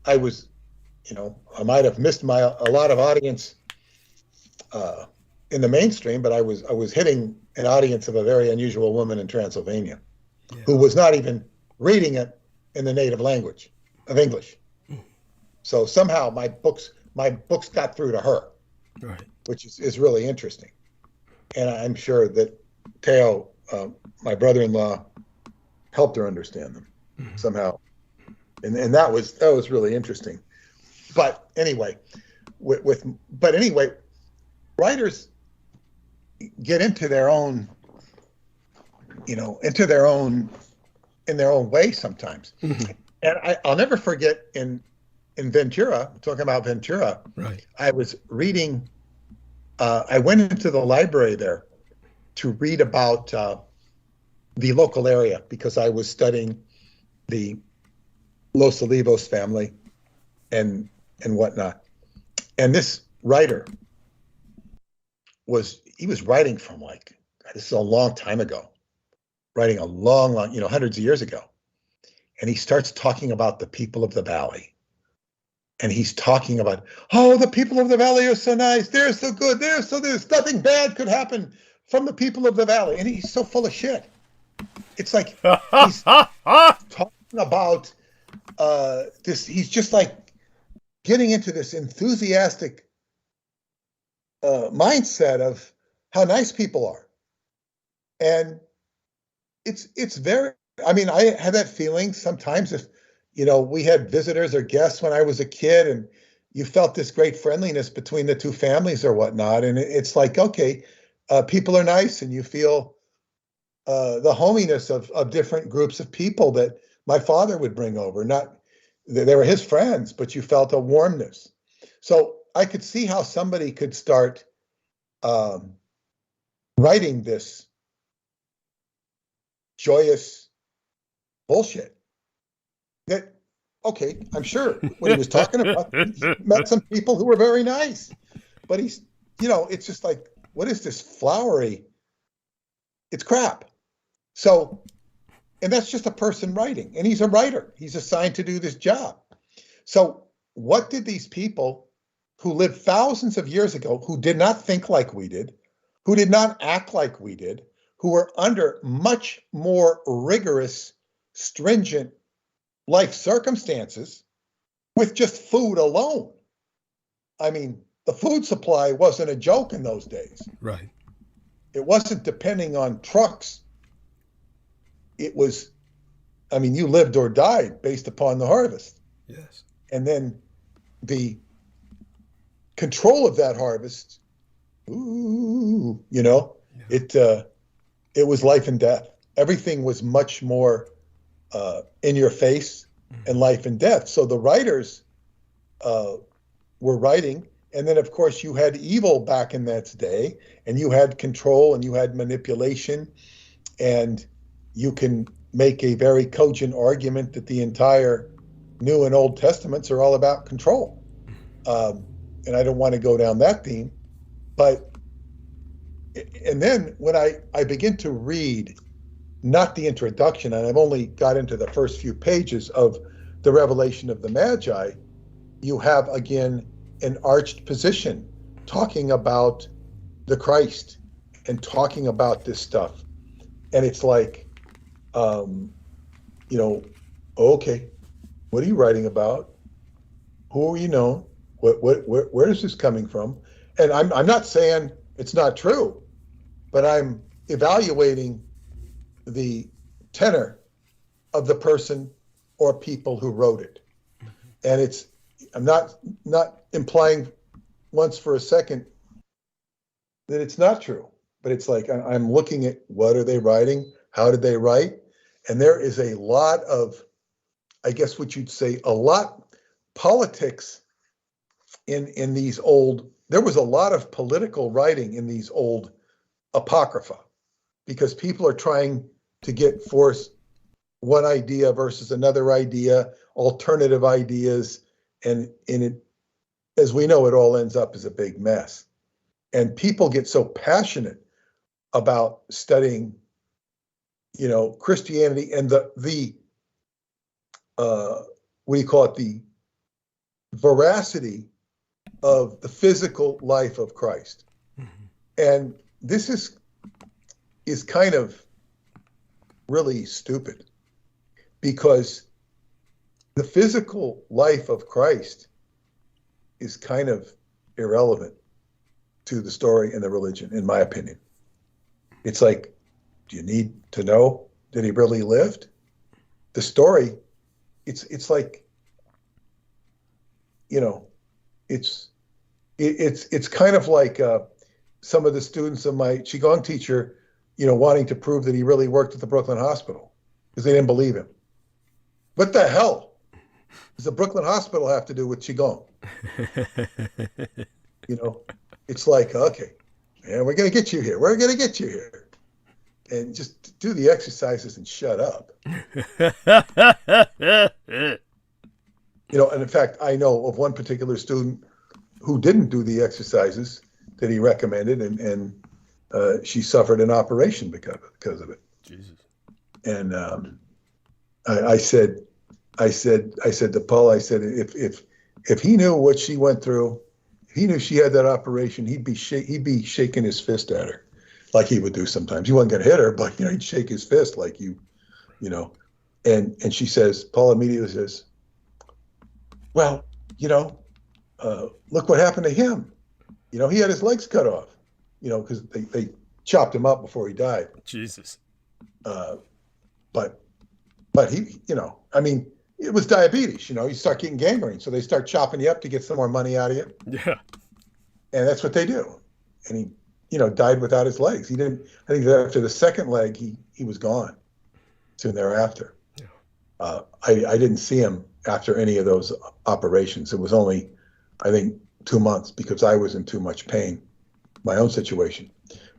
I was, I might have missed a lot of audience in the mainstream, but I was hitting an audience of a very unusual woman in Transylvania, yeah. Who was not even reading it in the native language of English. So somehow my books got through to her, right. Which is really interesting. And I'm sure that Teo, my brother-in-law, helped her understand them somehow. And that was really interesting. But anyway, writers get into their own, in their own way sometimes. Mm-hmm. And I'll never forget in Ventura, talking about Ventura, right. I was reading, I went into the library there to read about the local area because I was studying the Los Olivos family and whatnot. And this writer was writing from this is a long time ago, writing a long, hundreds of years ago. And he starts talking about the people of the valley. And he's talking about, the people of the valley are so nice. They're so good. There's nothing bad could happen from the people of the valley. And he's so full of shit. It's like he's talking about this. He's just getting into this enthusiastic mindset of how nice people are. And it's very, I had that feeling sometimes if, we had visitors or guests when I was a kid and you felt this great friendliness between the two families or whatnot. And it's like, okay, people are nice and you feel the hominess of different groups of people that my father would bring over. Not, they were his friends, but you felt a warmness. So I could see how somebody could start writing this joyous bullshit. That, okay, I'm sure what he was talking about, he met some people who were very nice, but he's, it's just like, what is this flowery? It's crap. So, and that's just a person writing, and he's a writer. He's assigned to do this job. So what did these people who lived thousands of years ago, who did not think like we did, who did not act like we did, who were under much more rigorous, stringent life circumstances with just food alone. The food supply wasn't a joke in those days. Right. It wasn't depending on trucks. It was, you lived or died based upon the harvest. Yes. And then the control of that harvest, yeah. It was life and death. Everything was much more in your face and life and death. So the writers were writing, and then of course you had evil back in that day, and you had control and you had manipulation, and you can make a very cogent argument that the entire New and Old Testaments are all about control. And I don't want to go down that theme, and then when I begin to read, not the introduction, and I've only got into the first few pages of the Revelation of the Magi, you have again an arched position talking about the Christ and talking about this stuff. And it's like, okay, what are you writing about? Who are you known? Where is this coming from? And I'm not saying it's not true, but I'm evaluating the tenor of the person or people who wrote it. And I'm not implying once for a second that it's not true, but it's like I'm looking at what are they writing, how did they write, And there is a lot of, I guess what you'd say, politics in these old, there was a lot of political writing in these old apocrypha, because people are trying to force one idea versus another idea, alternative ideas, and it, as we know, it all ends up as a big mess. And people get so passionate about studying, Christianity and the what do you call it, the veracity of the physical life of Christ. Mm-hmm. And this is kind of really stupid, because the physical life of Christ is kind of irrelevant to the story and the religion, in my opinion. It's like, do you need to know that he really lived? The story, it's like, it's kind of like some of the students of my Qigong teacher, wanting to prove that he really worked at the Brooklyn Hospital because they didn't believe him. What the hell does the Brooklyn Hospital have to do with Qigong? It's like, okay, man, we're going to get you here. We're going to get you here. And just do the exercises and shut up. And in fact, I know of one particular student who didn't do the exercises that he recommended, and she suffered an operation because of it. Jesus. And I said to Paul, I said, if he knew what she went through, if he knew she had that operation, he'd be shaking his fist at her, like he would do sometimes. He wasn't going to hit her, but he'd shake his fist like And she says, Paul immediately says, well, look what happened to him. He had his legs cut off, because they chopped him up before he died. Jesus. But he, it was diabetes, you start getting gangrene. So they start chopping you up to get some more money out of you. Yeah. And that's what they do. And he, died without his legs. He didn't, I think that after the second leg, he was gone soon thereafter. Yeah. I didn't see him after any of those operations. It was only, I think, 2 months, because I was in too much pain, my own situation.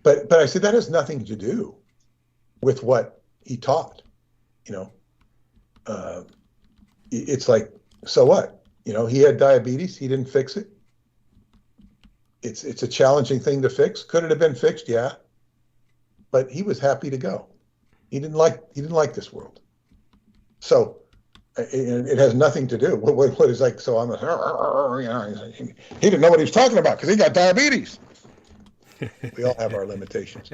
But I said, that has nothing to do with what he taught. It's like, so what? He had diabetes. He didn't fix it. It's a challenging thing to fix. Could it have been fixed? Yeah. But he was happy to go. He didn't like this world. So it has nothing to do. What is like? So I'm he didn't know what he was talking about because he got diabetes. We all have our limitations.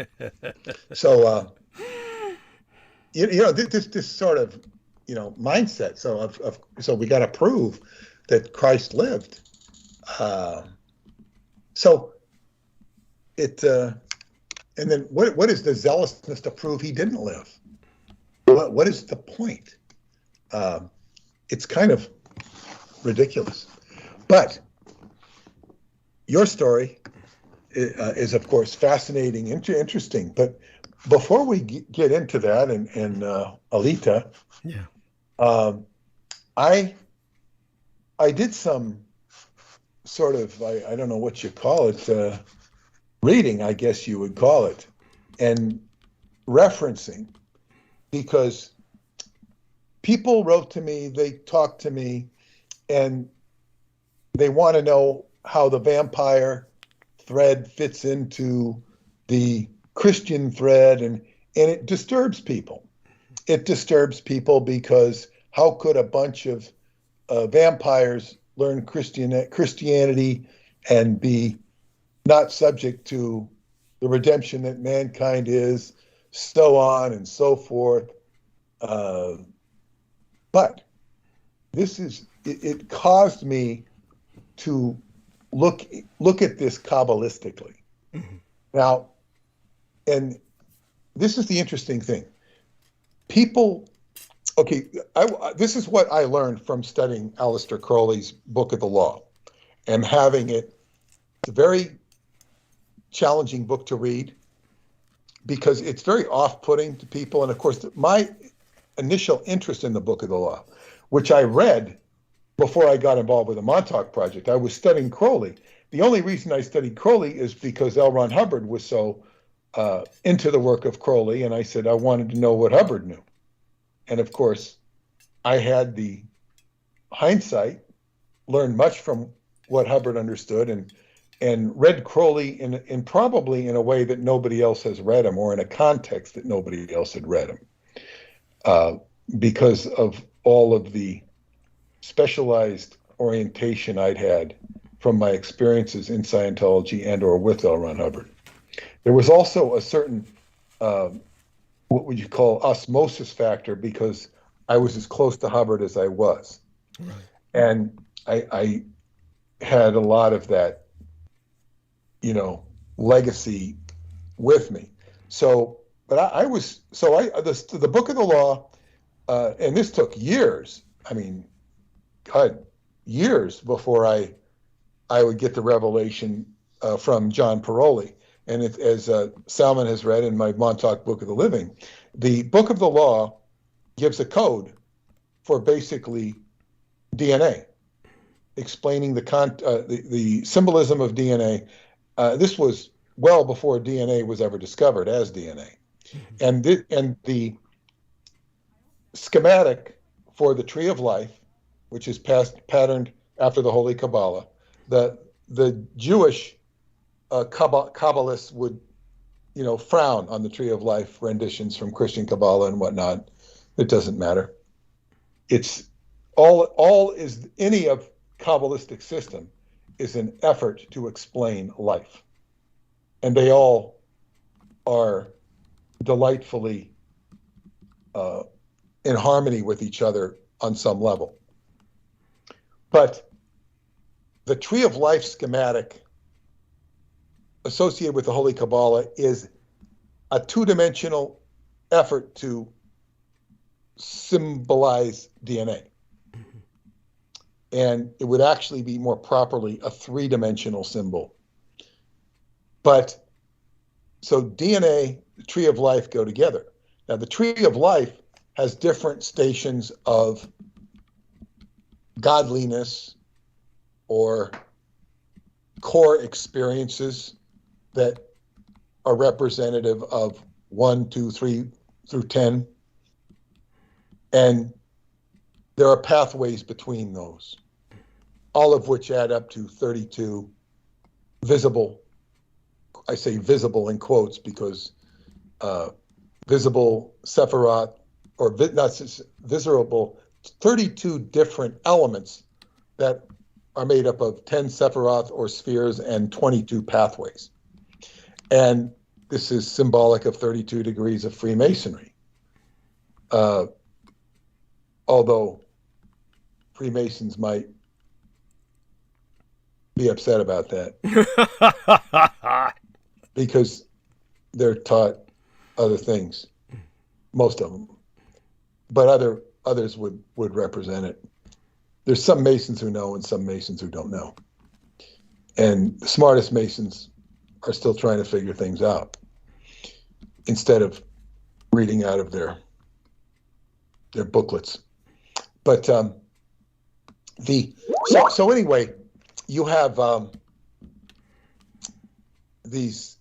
So this sort of mindset. So we got to prove that Christ lived. So it and then what is the zealousness to prove he didn't live? What is the point? It's kind of ridiculous. But your story is of course fascinating, interesting. But before we get into that, and Alita, yeah, I did some sort of, I don't know what you call it, reading, I guess you would call it, and referencing, because people wrote to me, they talked to me, and they want to know how the vampire thread fits into the Christian thread, and it disturbs people. It disturbs people because how could a bunch of vampires learn Christianity and be not subject to the redemption that mankind is, so on and so forth. But it caused me to look at this Kabbalistically. Mm-hmm. Now, and this is the interesting thing. People, okay, this is what I learned from studying Aleister Crowley's Book of the Law and having it. It's a very challenging book to read because it's very off-putting to people. And of course, initial interest in the Book of the Law, which I read before I got involved with the Montauk Project. I was studying Crowley. The only reason I studied Crowley is because L. Ron Hubbard was so into the work of Crowley, and I said I wanted to know what Hubbard knew. And of course, I had the hindsight, learned much from what Hubbard understood, and read Crowley in probably in a way that nobody else has read him, or in a context that nobody else had read him, because of all of the specialized orientation I'd had from my experiences in Scientology and or with L. Ron Hubbard. There was also a certain, what would you call, osmosis factor, because I was as close to Hubbard as I was. Right. And I had a lot of that, legacy with me. So, but the Book of the Law, and this took years. I mean, God, years before I would get the revelation from John Paroli. And as Salman has read in my Montauk Book of the Living, the Book of the Law gives a code for basically DNA, explaining the symbolism of DNA. This was well before DNA was ever discovered as DNA. And the schematic for the Tree of Life, which is patterned after the Holy Kabbalah, the Jewish Kabbalists would, frown on the Tree of Life renditions from Christian Kabbalah and whatnot. It doesn't matter. It's all is any of Kabbalistic system is an effort to explain life. And they all are delightfully in harmony with each other on some level. But the Tree of Life schematic associated with the Holy Kabbalah is a two-dimensional effort to symbolize DNA. And it would actually be more properly a three-dimensional symbol. But so DNA, the Tree of Life go together. Now the Tree of Life has different stations of godliness or core experiences that are representative of 1, 2, 3 through 10. And there are pathways between those, all of which add up to 32 visible. I say visible in quotes because visible Sephiroth, or not visible, 32 different elements that are made up of 10 Sephiroth or spheres and 22 pathways. And this is symbolic of 32 degrees of Freemasonry. Although Freemasons might be upset about that because they're taught other things, most of them, but others would represent it. There's some Masons who know and some Masons who don't know. And the smartest Masons are still trying to figure things out instead of reading out of their booklets. But so anyway, you have these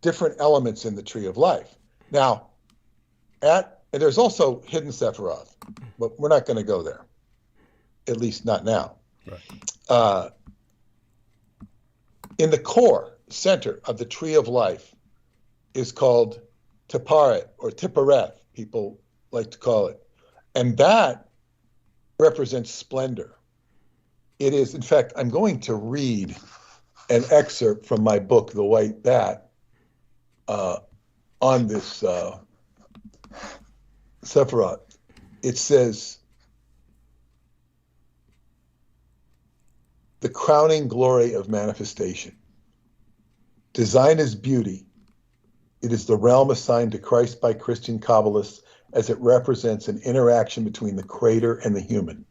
different elements in the Tree of Life. Now, and there's also hidden Sephiroth, but we're not going to go there, at least not now. Right. In the core center of the Tree of Life is called Tiparet or Tipareth, people like to call it. And that represents splendor. It is, in fact, I'm going to read an excerpt from my book, The White Bat, on this Sephiroth. It says, the crowning glory of manifestation. Design is beauty. It is the realm assigned to Christ by Christian Kabbalists as it represents an interaction between the creator and the human.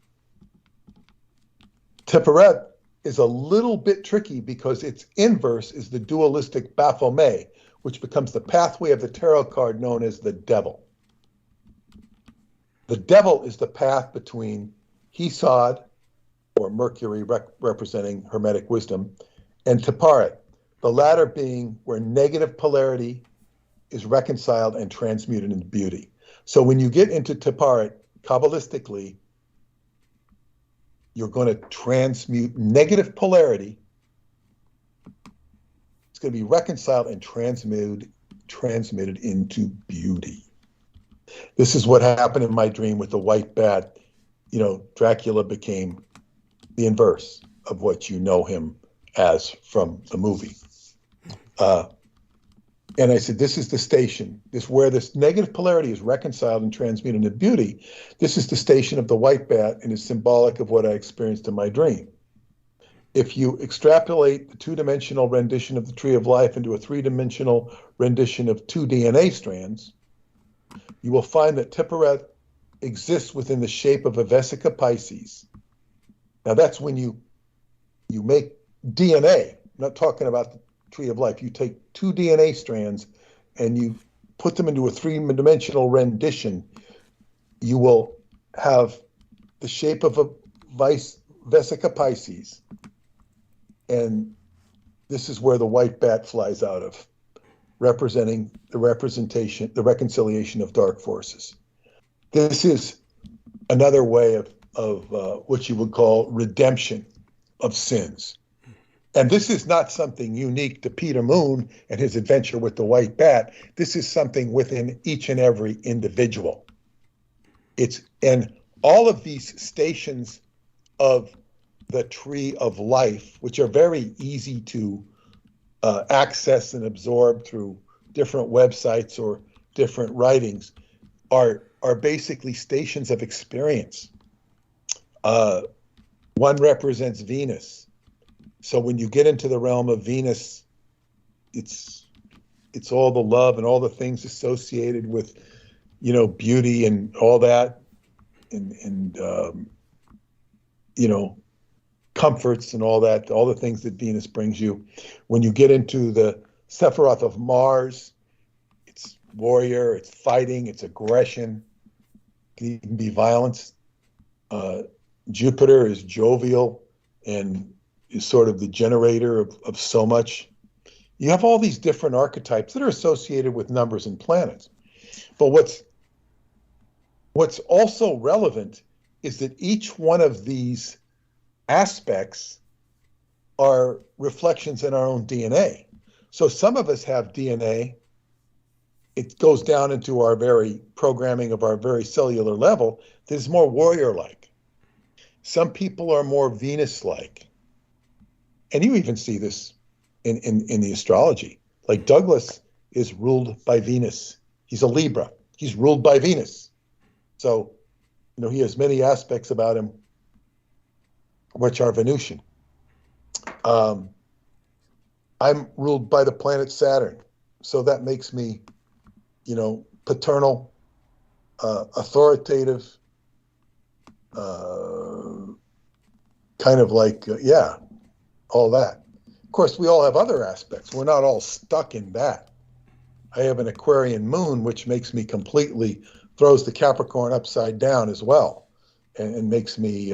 Tiparet is a little bit tricky because its inverse is the dualistic Baphomet, which becomes the pathway of the tarot card known as the devil. The devil is the path between Hesod, or Mercury representing Hermetic wisdom, and Teparet, the latter being where negative polarity is reconciled and transmuted into beauty. So when you get into Teparet, Kabbalistically, you're going to transmute negative polarity. It's going to be reconciled and transmuted into beauty. This is what happened in my dream with the white bat. You know, Dracula became the inverse of what you know him as from the movie. And I said, this is the station. This where this negative polarity is reconciled and transmuted into beauty. This is the station of the white bat and is symbolic of what I experienced in my dream. If you extrapolate the two-dimensional rendition of the tree of life into a three-dimensional rendition of two DNA strands, you will find that Tiphereth exists within the shape of a Vesica Pisces. Now that's when you make DNA. I'm not talking about the tree of life. You take two DNA strands and you put them into a three-dimensional rendition. You will have the shape of a Vesica Pisces. And this is where the white bat flies out of, representing the reconciliation of dark forces. This is another way of what you would call redemption of sins. And this is not something unique to Peter Moon and his adventure with the white bat. This is something within each and every individual. And all of these stations of the tree of life, which are very easy to access and absorb through different websites or different writings, are basically stations of experience. One represents Venus. So when you get into the realm of Venus, it's all the love and all the things associated with, you know, beauty and all that, and you know, comforts and all that, all the things that Venus brings you. When you get into the Sephiroth of Mars, it's warrior, it's fighting, it's aggression, it can even be violence. Jupiter is jovial and is sort of the generator of so much. You have all these different archetypes that are associated with numbers and planets. But what's also relevant is that each one of these aspects are reflections in our own DNA. So some of us have DNA, it goes down into our very programming of our very cellular level that is more warrior-like. Some people are more Venus-like. And you even see this in the astrology. Like Douglas is ruled by Venus. He's a Libra. He's ruled by Venus. So, you know, he has many aspects about him which are Venusian. I'm ruled by the planet Saturn. So that makes me, you know, paternal, authoritative, kind of like, yeah, all that. Of course, we all have other aspects. We're not all stuck in that. I have an Aquarian moon, which makes me completely, throws the Capricorn upside down as well, and makes me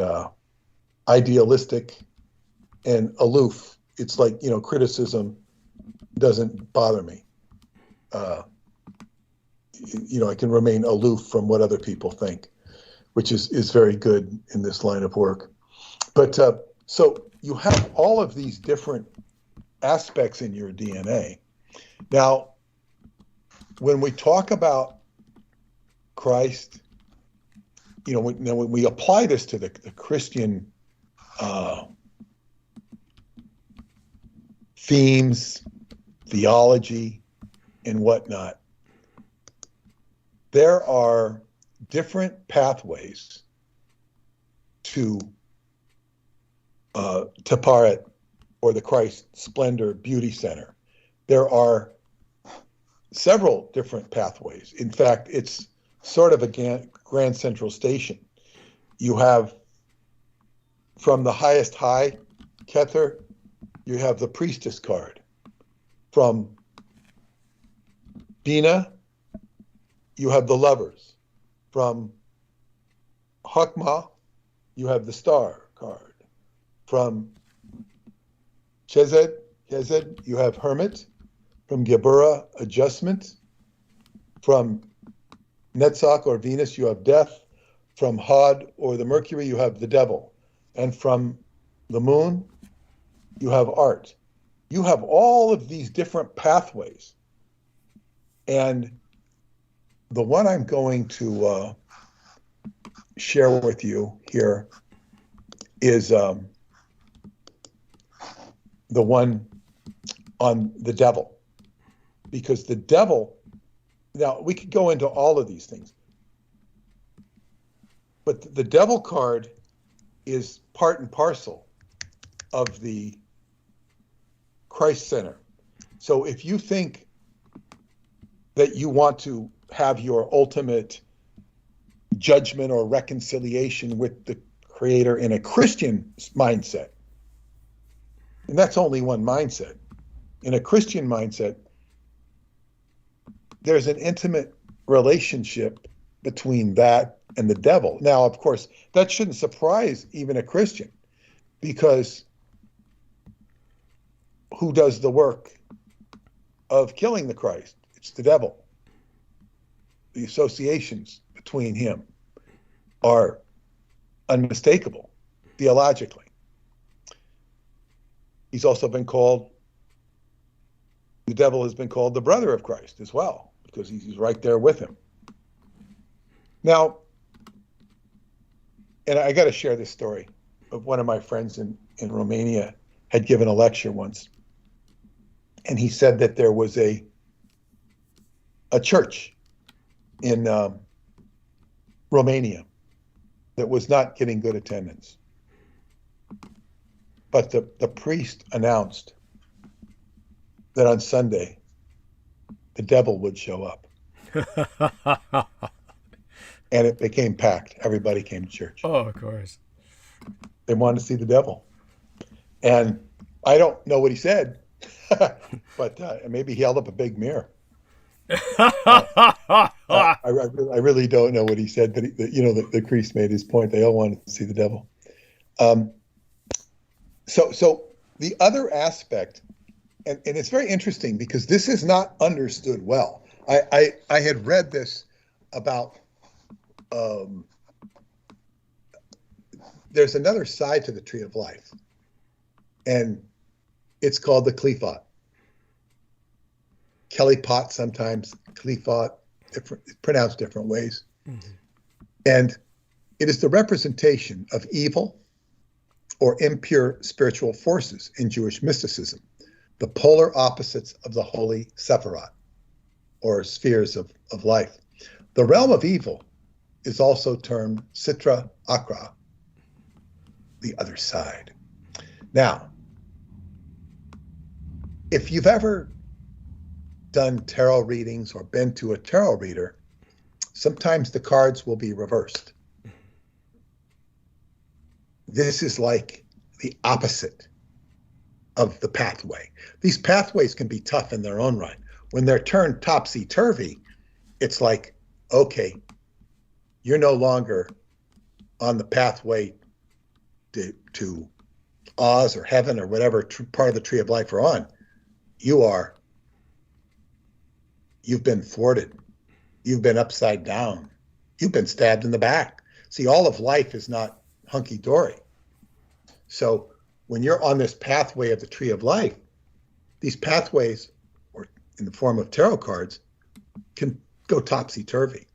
idealistic and aloof. It's like, you know, criticism doesn't bother me. You know, I can remain aloof from what other people think, which is very good in this line of work. But so you have all of these different aspects in your DNA. Now, when we talk about Christ, you know, when we apply this to the Christian themes, theology, and whatnot, there are different pathways to Teparet, or the Christ Splendor Beauty Center. There are several different pathways. In fact, it's sort of a Grand Central Station. You have, from the highest high, Kether, you have the priestess card. From Bina, you have the lovers. From Hakma, you have the star card. From Chesed, you have hermit. From Gebura, adjustment. From Netzach or Venus, you have death. From Hod or the Mercury, you have the devil. And from the moon, you have art. You have all of these different pathways. And the one I'm going to share with you here is the one on the devil. Because the devil, now we could go into all of these things, but the devil card is part and parcel of the Christ Center. So if you think that you want to have your ultimate judgment or reconciliation with the Creator in a Christian mindset, and that's only one mindset, in a Christian mindset, there's an intimate relationship between that and the devil. Now, of course, that shouldn't surprise even a Christian, because who does the work of killing the Christ? It's the devil. The associations between him are unmistakable theologically. He's also been called, the devil has been called the brother of Christ as well, because he's right there with him. Now, and I got to share this story of one of my friends in Romania had given a lecture once. And he said that there was a church in Romania that was not getting good attendance. But the priest announced that on Sunday, the devil would show up. And it became packed. Everybody came to church. Oh, of course. They wanted to see the devil. And I don't know what he said, but maybe he held up a big mirror. I really don't know what he said, but the priest made his point. They all wanted to see the devil. So the other aspect, and it's very interesting because this is not understood well. I had read this about, there's another side to the tree of life, and it's called the Qlīfot. Kelly pot sometimes, Qlīfot, pronounced different ways. Mm-hmm. And it is the representation of evil or impure spiritual forces in Jewish mysticism, the polar opposites of the holy Sephirot, or spheres of life. The realm of evil is also termed Sitra Achra, the other side. Now, if you've ever done tarot readings or been to a tarot reader, sometimes the cards will be reversed. This is like the opposite of the pathway. These pathways can be tough in their own right. When they're turned topsy-turvy, it's like, okay, you're no longer on the pathway to Oz or heaven or whatever part of the tree of life you're on. You've been thwarted. You've been upside down. You've been stabbed in the back. See, all of life is not hunky-dory. So when you're on this pathway of the tree of life, these pathways, or in the form of tarot cards, can go topsy-turvy.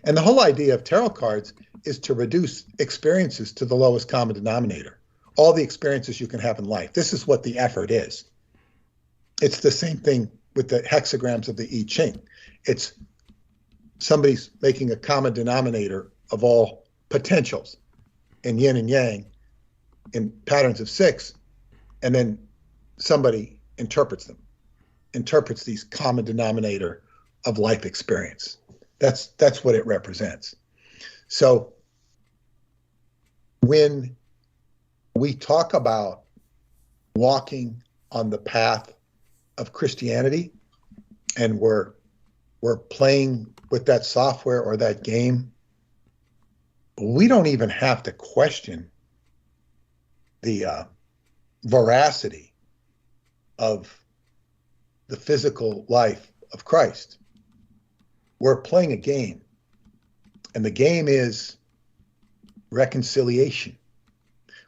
And the whole idea of tarot cards is to reduce experiences to the lowest common denominator. All the experiences you can have in life. This is what the effort is. It's the same thing with the hexagrams of the I Ching. It's somebody's making a common denominator of all potentials in yin and yang in patterns of 6, and then somebody interprets these common denominator of life experience. That's what it represents. So when we talk about walking on the path of Christianity, and we're playing with that software or that game, we don't even have to question the veracity of the physical life of Christ. We're playing a game, and the game is reconciliation.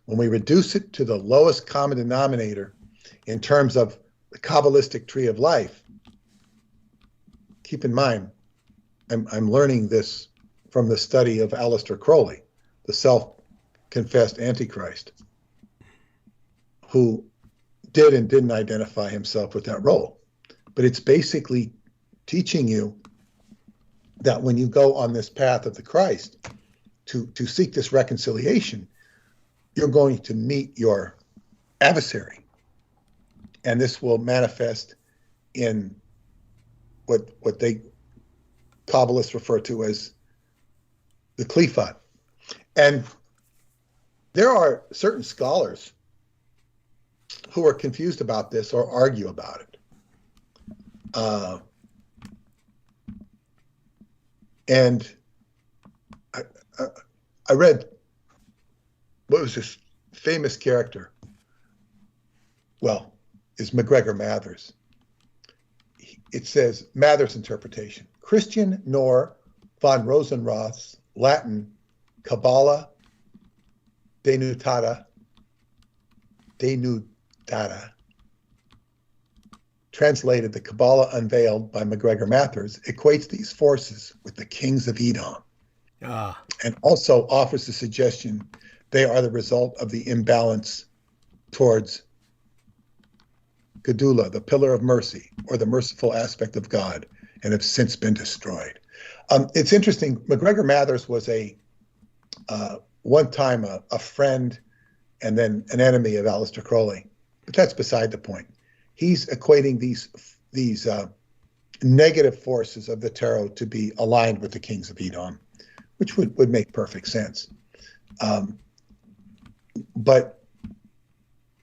When we reduce it to the lowest common denominator in terms of the Kabbalistic tree of life, keep in mind, I'm learning this from the study of Aleister Crowley, the self-confessed Antichrist, who did and didn't identify himself with that role. But it's basically teaching you that when you go on this path of the Christ to seek this reconciliation, you're going to meet your adversary. And this will manifest in what they Kabbalists refer to as the Qliphoth. And there are certain scholars who are confused about this or argue about it. And I read, what was this famous character? Well, is MacGregor Mathers. It says, Mathers' interpretation, Christian Nor von Rosenroth's Latin Kabbalah denudata, translated the Kabbalah unveiled by MacGregor Mathers, equates these forces with the kings of Edom. And also offers the suggestion they are the result of the imbalance towards Gedula, the pillar of mercy, or the merciful aspect of God, and have since been destroyed. It's interesting, MacGregor Mathers was one time a friend and then an enemy of Aleister Crowley, but that's beside the point. He's equating these negative forces of the tarot to be aligned with the kings of Edom, which would make perfect sense. But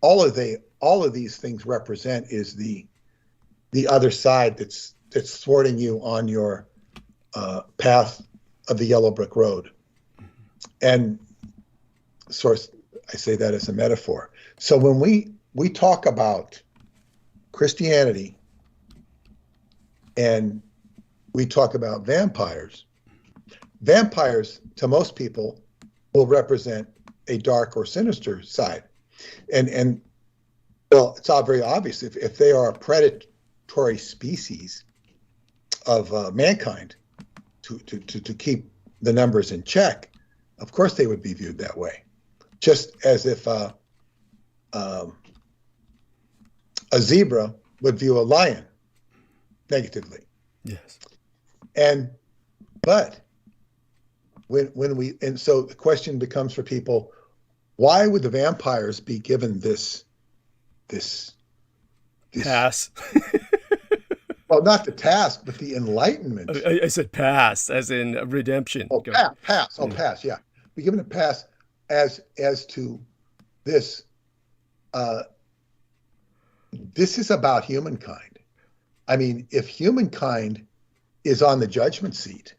all of these things represent is the other side that's thwarting you on your path of the yellow brick road. And source, I say that as a metaphor. So when we talk about Christianity and we talk about vampires to most people will represent a dark or sinister side. And well, it's all very obvious if they are a predatory species of mankind to keep the numbers in check, of course they would be viewed that way. Just as if a zebra would view a lion negatively. Yes. But so the question becomes for people, why would the vampires be given this pass? Well, not the task, but the enlightenment. I said pass, as in redemption. Oh, pass. Oh, pass. Yeah, be given a pass as to this. This is about humankind. I mean, if humankind is on the judgment seat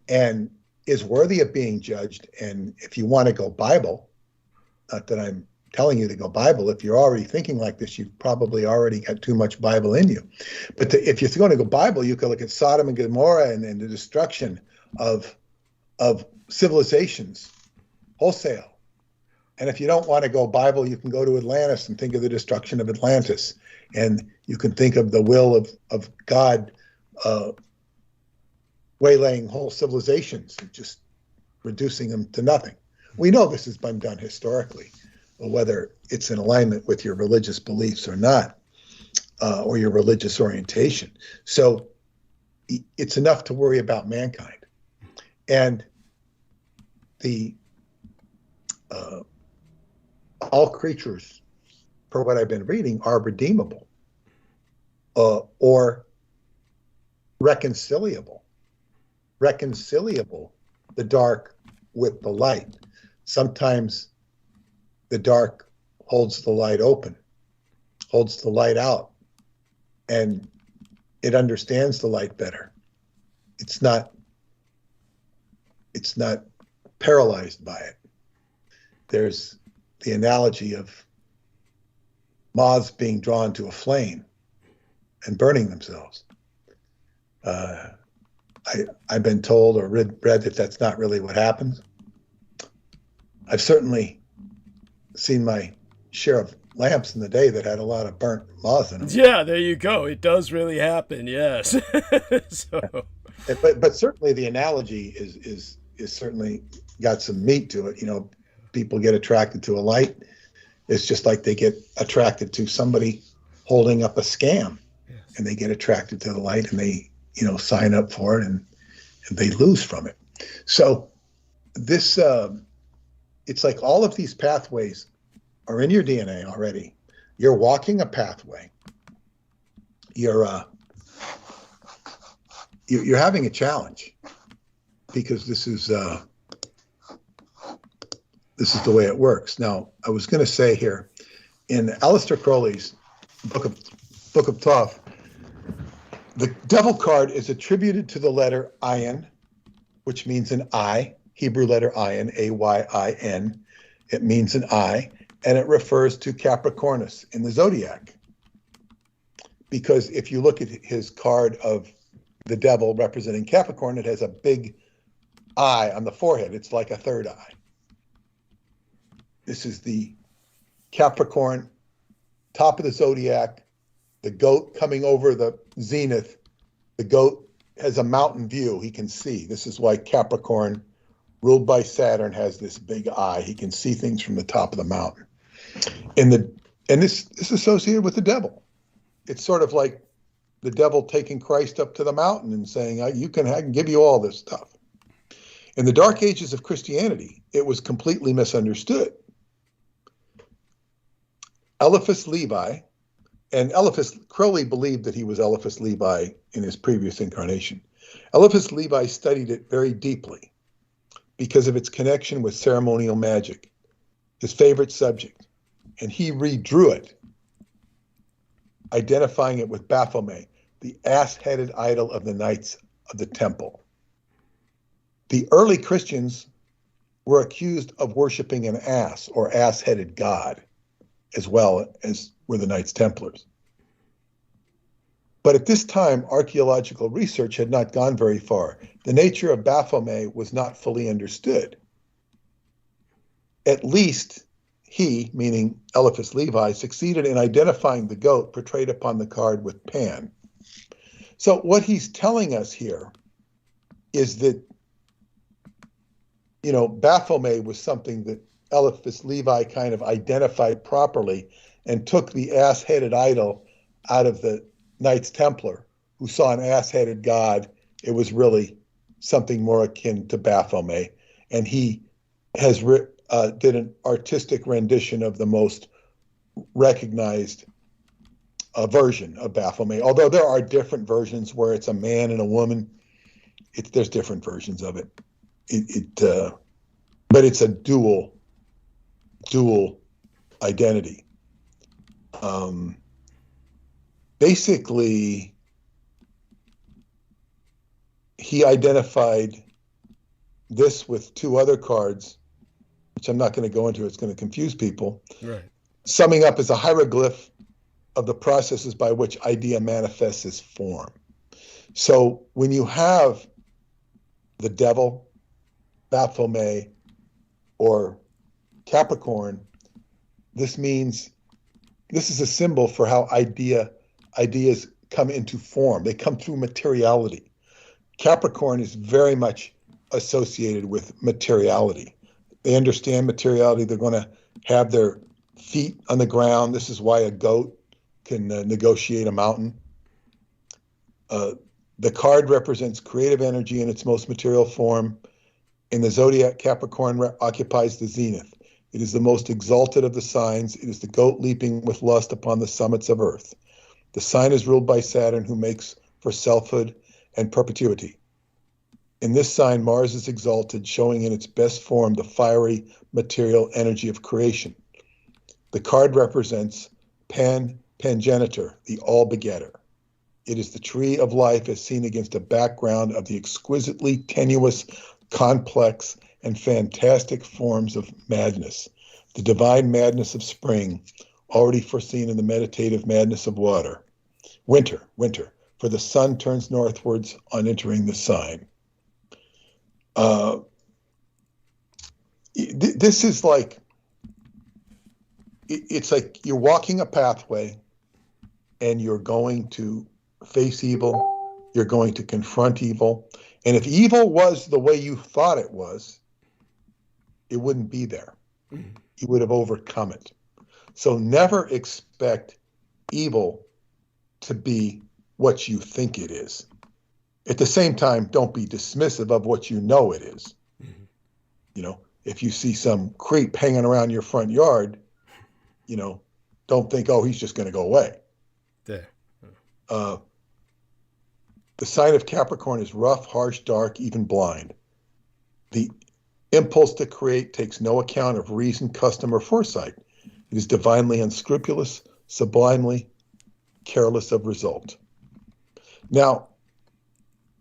and is worthy of being judged, and if you want to go Bible, not that I'm telling you to go Bible, if you're already thinking like this, you've probably already got too much Bible in you. But if you're going to go Bible, you can look at Sodom and Gomorrah and the destruction of civilizations wholesale. And if you don't want to go Bible, you can go to Atlantis and think of the destruction of Atlantis. And you can think of the will of God waylaying whole civilizations and just reducing them to nothing. We know this has been done historically, whether it's in alignment with your religious beliefs or not, or your religious orientation. So it's enough to worry about mankind. And all creatures, per what I've been reading, are redeemable or reconciliable. Reconciliable, the dark with the light. Sometimes the dark holds the light open, holds the light out, and it understands the light better. It's not paralyzed by it. There's the analogy of moths being drawn to a flame and burning themselves. I've been told or read that that's not really what happens. I've certainly seen my share of lamps in the day that had a lot of burnt moths in them. Yeah, there you go. It does really happen, yes. But certainly the analogy is certainly got some meat to it. You know, people get attracted to a light. It's just like they get attracted to somebody holding up a scam, and they get attracted to the light, and they, you know, sign up for it, and they lose from it. So this, it's like all of these pathways are in your DNA already. You're walking a pathway. You're having a challenge because this is the way it works. Now, I was going to say here, in Aleister Crowley's Book of Thoth, the devil card is attributed to the letter Ayin, which means an eye, Hebrew letter Ayin, A-Y-I-N. It means an eye, and it refers to Capricornus in the zodiac. Because if you look at his card of the devil representing Capricorn, it has a big eye on the forehead. It's like a third eye. This is the Capricorn, top of the zodiac, the goat coming over the zenith. The goat has a mountain view. He can see. This is why Capricorn, ruled by Saturn, has this big eye. He can see things from the top of the mountain. And this is associated with the devil. It's sort of like the devil taking Christ up to the mountain and saying, I can give you all this stuff. In the dark ages of Christianity, it was completely misunderstood. Eliphas Levi, and Crowley believed that he was Eliphas Levi in his previous incarnation. Eliphas Levi studied it very deeply because of its connection with ceremonial magic, his favorite subject, and he redrew it, identifying it with Baphomet, the ass-headed idol of the Knights of the Temple. The early Christians were accused of worshiping an ass or ass-headed god, as well as were the Knights Templars. But at this time, archaeological research had not gone very far. The nature of Baphomet was not fully understood. At least he, meaning Eliphas Levi, succeeded in identifying the goat portrayed upon the card with Pan. So what he's telling us here is that, you know, Baphomet was something that Eliphas Levi kind of identified properly and took the ass-headed idol out of the Knights Templar, who saw an ass-headed god. It was really something more akin to Baphomet. And he has did an artistic rendition of the most recognized version of Baphomet. Although there are different versions where it's a man and a woman, there's different versions of it. But it's a dual identity. Basically, he identified this with two other cards, which I'm not going to go into. It's going to confuse people. Right. Summing up as a hieroglyph of the processes by which idea manifests as form. So when you have the devil, Baphomet, or Capricorn, this means this is a symbol for how ideas come into form. They come through materiality. Capricorn is very much associated with materiality. They understand materiality. They're going to have their feet on the ground. This is why a goat can negotiate a mountain. The card represents creative energy in its most material form. In the zodiac, Capricorn occupies the zenith. It is the most exalted of the signs. It is the goat leaping with lust upon the summits of earth. The sign is ruled by Saturn, who makes for selfhood and perpetuity. In this sign, Mars is exalted, showing in its best form the fiery material energy of creation. The card represents Pangenitor, the all-begetter. It is the tree of life as seen against a background of the exquisitely tenuous, complex, and fantastic forms of madness, the divine madness of spring, already foreseen in the meditative madness of water. Winter, for the sun turns northwards on entering the sign. This is like, it's like you're walking a pathway and you're going to face evil, you're going to confront evil. And if evil was the way you thought it was, it wouldn't be there. You would have overcome it. So never expect evil to be what you think it is. At the same time, don't be dismissive of what you know it is. You know, if you see some creep hanging around your front yard, you know, don't think, oh, he's just going to go away. There. The sign of Capricorn is rough, harsh, dark, even blind. The impulse to create takes no account of reason, custom, or foresight. It is divinely unscrupulous, sublimely careless of result. Now,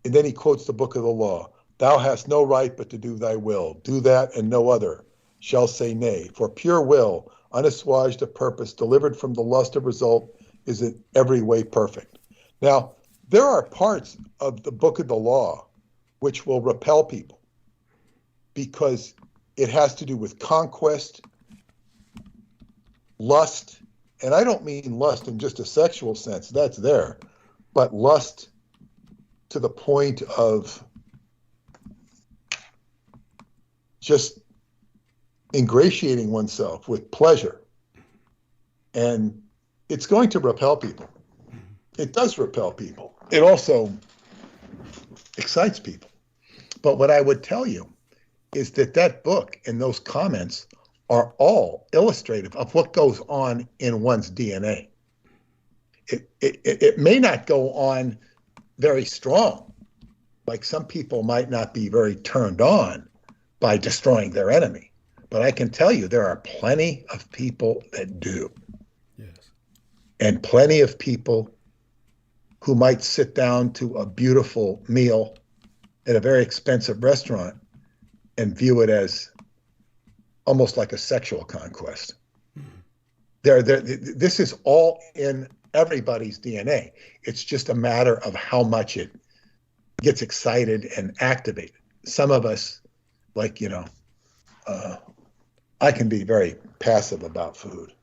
and then he quotes the book of the law. Thou hast no right but to do thy will. Do that and no other shall say nay. For pure will, unassuaged of purpose, delivered from the lust of result, is in every way perfect. Now, there are parts of the book of the law which will repel people because it has to do with conquest, lust, and I don't mean lust in just a sexual sense, that's there, but lust to the point of just ingratiating oneself with pleasure. And it's going to repel people. It does repel people. It also excites people. But what I would tell you is that that book and those comments are all illustrative of what goes on in one's DNA. It may not go on very strong. Like some people might not be very turned on by destroying their enemy. But I can tell you there are plenty of people that do. Yes. And plenty of people who might sit down to a beautiful meal at a very expensive restaurant and view it as almost like a sexual conquest. This is all in everybody's DNA. It's just a matter of how much it gets excited and activated. Some of us, like, you know, I can be very passive about food.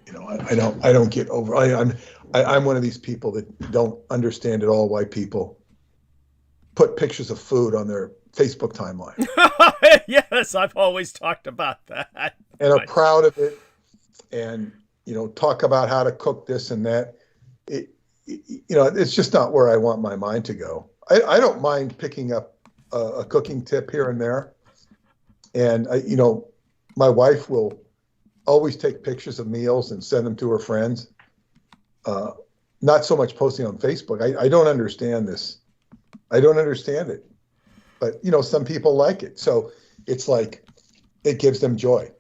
You know, I don't get over. I'm one of these people that don't understand at all why people put pictures of food on their Facebook timeline. Yes, I've always talked about that. And are proud of it, and you know, talk about how to cook this and that. You know, it's just not where I want my mind to go. I don't mind picking up a cooking tip here and there, and you know, my wife will always take pictures of meals and send them to her friends. Not so much posting on Facebook. I don't understand this. I don't understand it. But, you know, some people like it. So it's like, it gives them joy.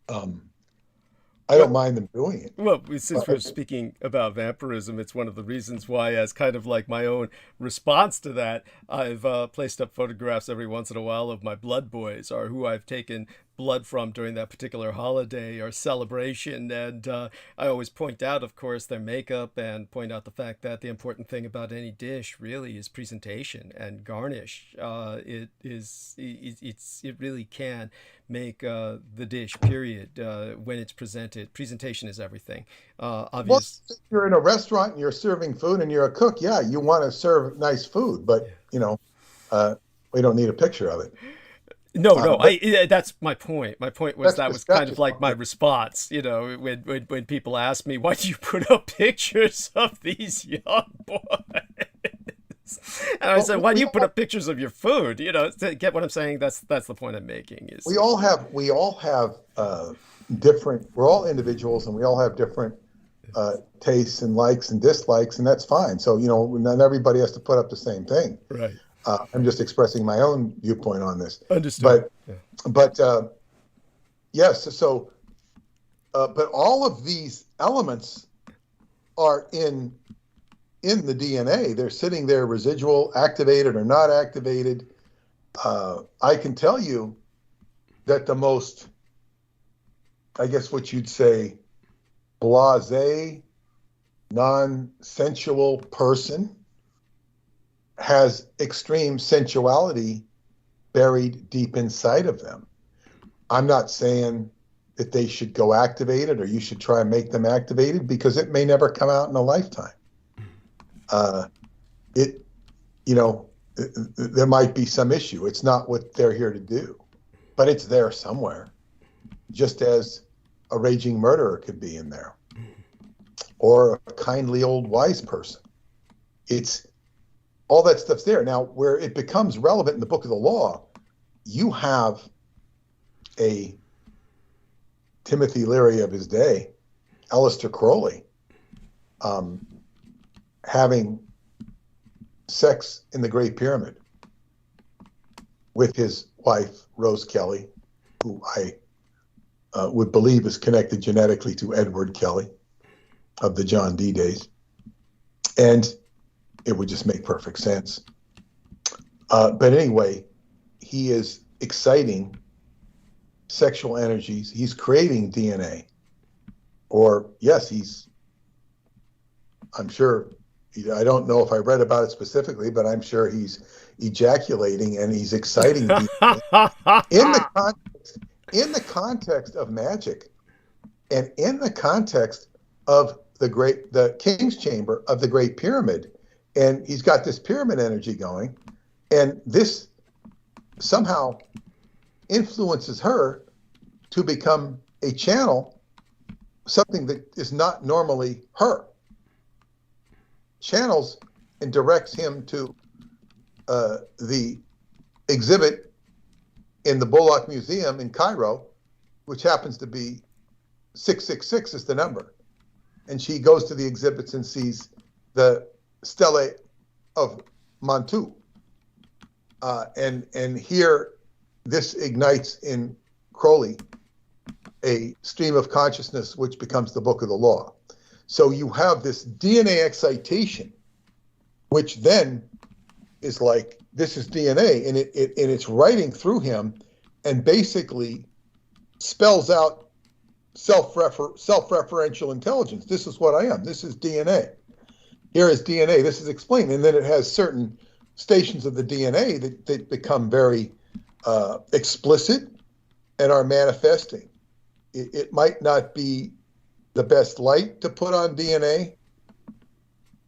I don't mind them doing it. Well, since we're speaking about vampirism, it's one of the reasons why, as kind of like my own response to that, I've placed up photographs every once in a while of my blood boys, or who I've taken blood from during that particular holiday or celebration. And I always point out, of course, their makeup, and point out the fact that the important thing about any dish really is presentation and garnish. It really can make the dish, period, when it's presented. Presentation is everything. Obvious. Well, if you're in a restaurant and you're serving food and you're a cook, yeah, you want to serve nice food, but you know, we don't need a picture of it. No, that's my point. My point was that was kind of like my response, you know, when people ask me, why do you put up pictures of these young boys? And I said, why do you put up pictures of your food? You know, get what I'm saying? That's the point I'm making. Is we all have different, we're all individuals, and we all have different tastes and likes and dislikes, and that's fine. So, you know, not everybody has to put up the same thing. Right. I'm just expressing my own viewpoint on this. Understood. But yes, so, but all of these elements are in the DNA. They're sitting there, residual, activated or not activated. I can tell you that the most, I guess what you'd say, blasé, non-sensual person has extreme sensuality buried deep inside of them. I'm not saying that they should go activated or you should try and make them activated, because it may never come out in a lifetime. There might be some issue. It's not what they're here to do, but it's there somewhere, just as a raging murderer could be in there, or a kindly old wise person. It's all that stuff's there. Now, where it becomes relevant in the Book of the Law, you have a Timothy Leary of his day, Aleister Crowley, having sex in the Great Pyramid with his wife, Rose Kelly, who I would believe is connected genetically to Edward Kelly of the John Dee days. And it would just make perfect sense. But anyway, he is exciting sexual energies. He's creating DNA. Or, yes, I'm sure, I don't know if I read about it specifically, but I'm sure he's ejaculating and he's exciting DNA in the context of magic, and in the context of the King's Chamber of the Great Pyramid. And he's got this pyramid energy going, and this somehow influences her to become a channel, something that is not normally her. Channels and directs him to the exhibit in the Bullock Museum in Cairo, which happens to be 666 is the number. And she goes to the exhibits and sees the Stele of Mantoux. And here, this ignites in Crowley a stream of consciousness, which becomes the Book of the Law. So you have this DNA excitation, which then is like, this is DNA, and it's writing through him and basically spells out self-referential intelligence. This is what I am. This is DNA. Here is DNA. This is explained. And then it has certain stations of the DNA that become very explicit and are manifesting. It might not be the best light to put on DNA,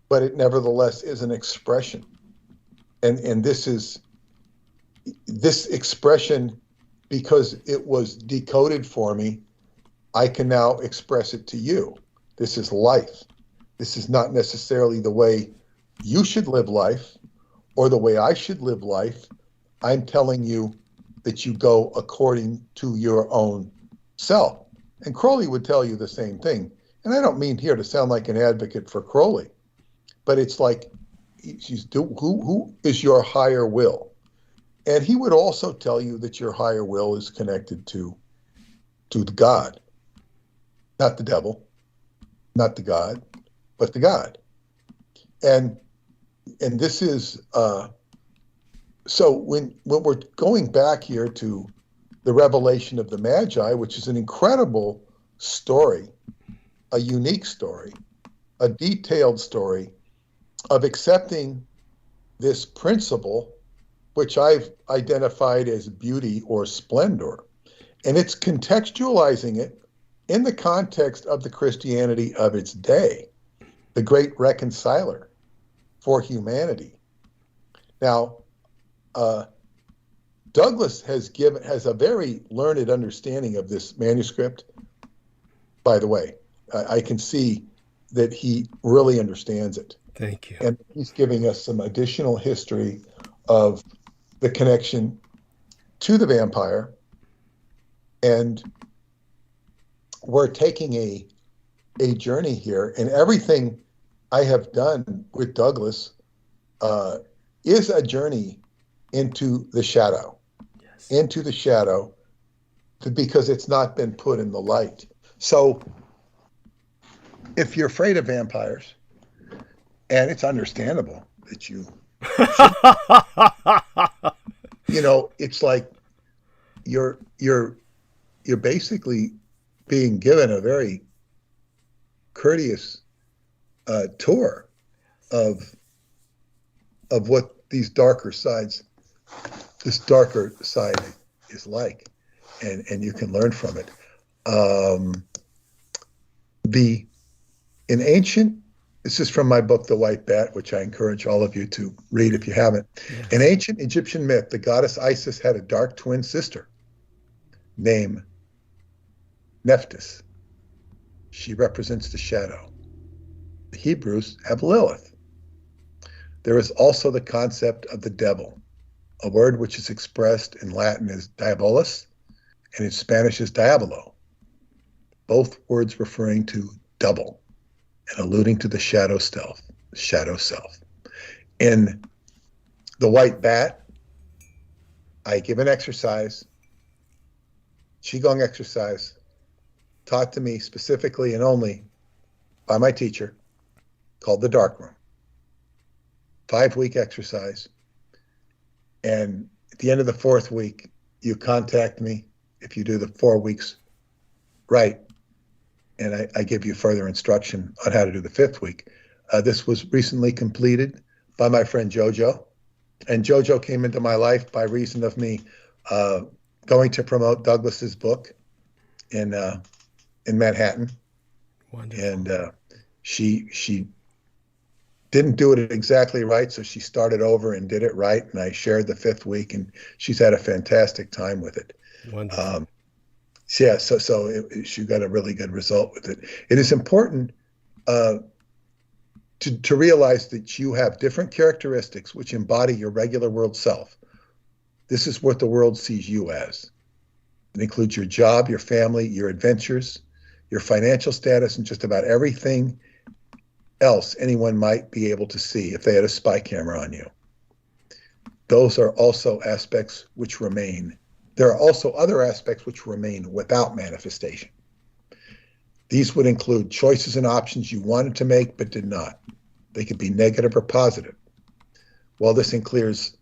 but it nevertheless is an expression. And this expression, because it was decoded for me, I can now express it to you. This is life. This is not necessarily the way you should live life or the way I should live life. I'm telling you that you go according to your own self. And Crowley would tell you the same thing. And I don't mean here to sound like an advocate for Crowley, but it's like, who is your higher will? And he would also tell you that your higher will is connected to the God, not the devil, not the God, but the God. And this is, so when we're going back here to the revelation of the Magi, which is an incredible story, a unique story, a detailed story of accepting this principle, which I've identified as beauty or splendor. And it's contextualizing it in the context of the Christianity of its day, the great reconciler for humanity. Now, Douglas has a very learned understanding of this manuscript. By the way, I can see that he really understands it. Thank you. And he's giving us some additional history of the connection to the vampire. And we're taking a journey here, and everything I have done with Douglas is a journey into the shadow, Yes. into the shadow, because it's not been put in the light. So if you're afraid of vampires, and it's understandable that you it's like you're basically being given a very courteous tour of what this darker side is like, and you can learn from it. In ancient, this is from my book, The White Bat, which I encourage all of you to read if you haven't. Yes. In ancient Egyptian myth, the goddess Isis had a dark twin sister named Nephthys. She represents the shadow. The Hebrews have Lilith. There is also the concept of the devil, a word which is expressed in Latin as diabolus and in Spanish as diabolo, both words referring to double and alluding to the shadow self. In The White Bat, I give an exercise, Qigong exercise, taught to me specifically and only by my teacher, called the Dark Room. 5-week exercise. And at the end of the 4th week, you contact me if you do the 4 weeks right. And I give you further instruction on how to do the 5th week. This was recently completed by my friend Jojo. And Jojo came into my life by reason of me going to promote Douglas's book in Manhattan. Wonderful. And she didn't do it exactly right, so she started over and did it right, and I shared the 5th week, and she's had a fantastic time with it. Wonderful. She got a really good result with it. It is important to realize that you have different characteristics which embody your regular world self. This is what the world sees you as. It includes your job, your family, your adventures, your financial status, and just about everything else anyone might be able to see if they had a spy camera on you. Those are also aspects which remain. There are also other aspects which remain without manifestation. These would include choices and options you wanted to make but did not. They could be negative or positive. While this includes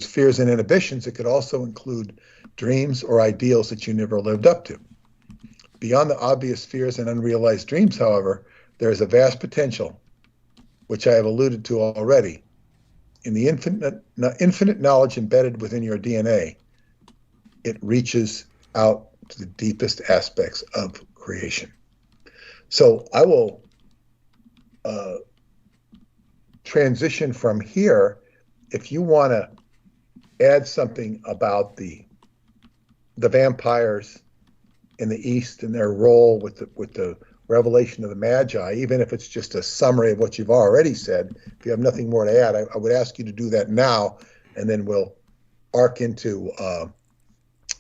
fears and inhibitions, it could also include dreams or ideals that you never lived up to. Beyond the obvious fears and unrealized dreams, however, there is a vast potential, which I have alluded to already. In the infinite knowledge embedded within your DNA, it reaches out to the deepest aspects of creation. So I will transition from here. If you want to add something about the vampires in the East and their role with the revelation of the Magi, even if it's just a summary of what you've already said, if you have nothing more to add, I would ask you to do that now, and then we'll arc into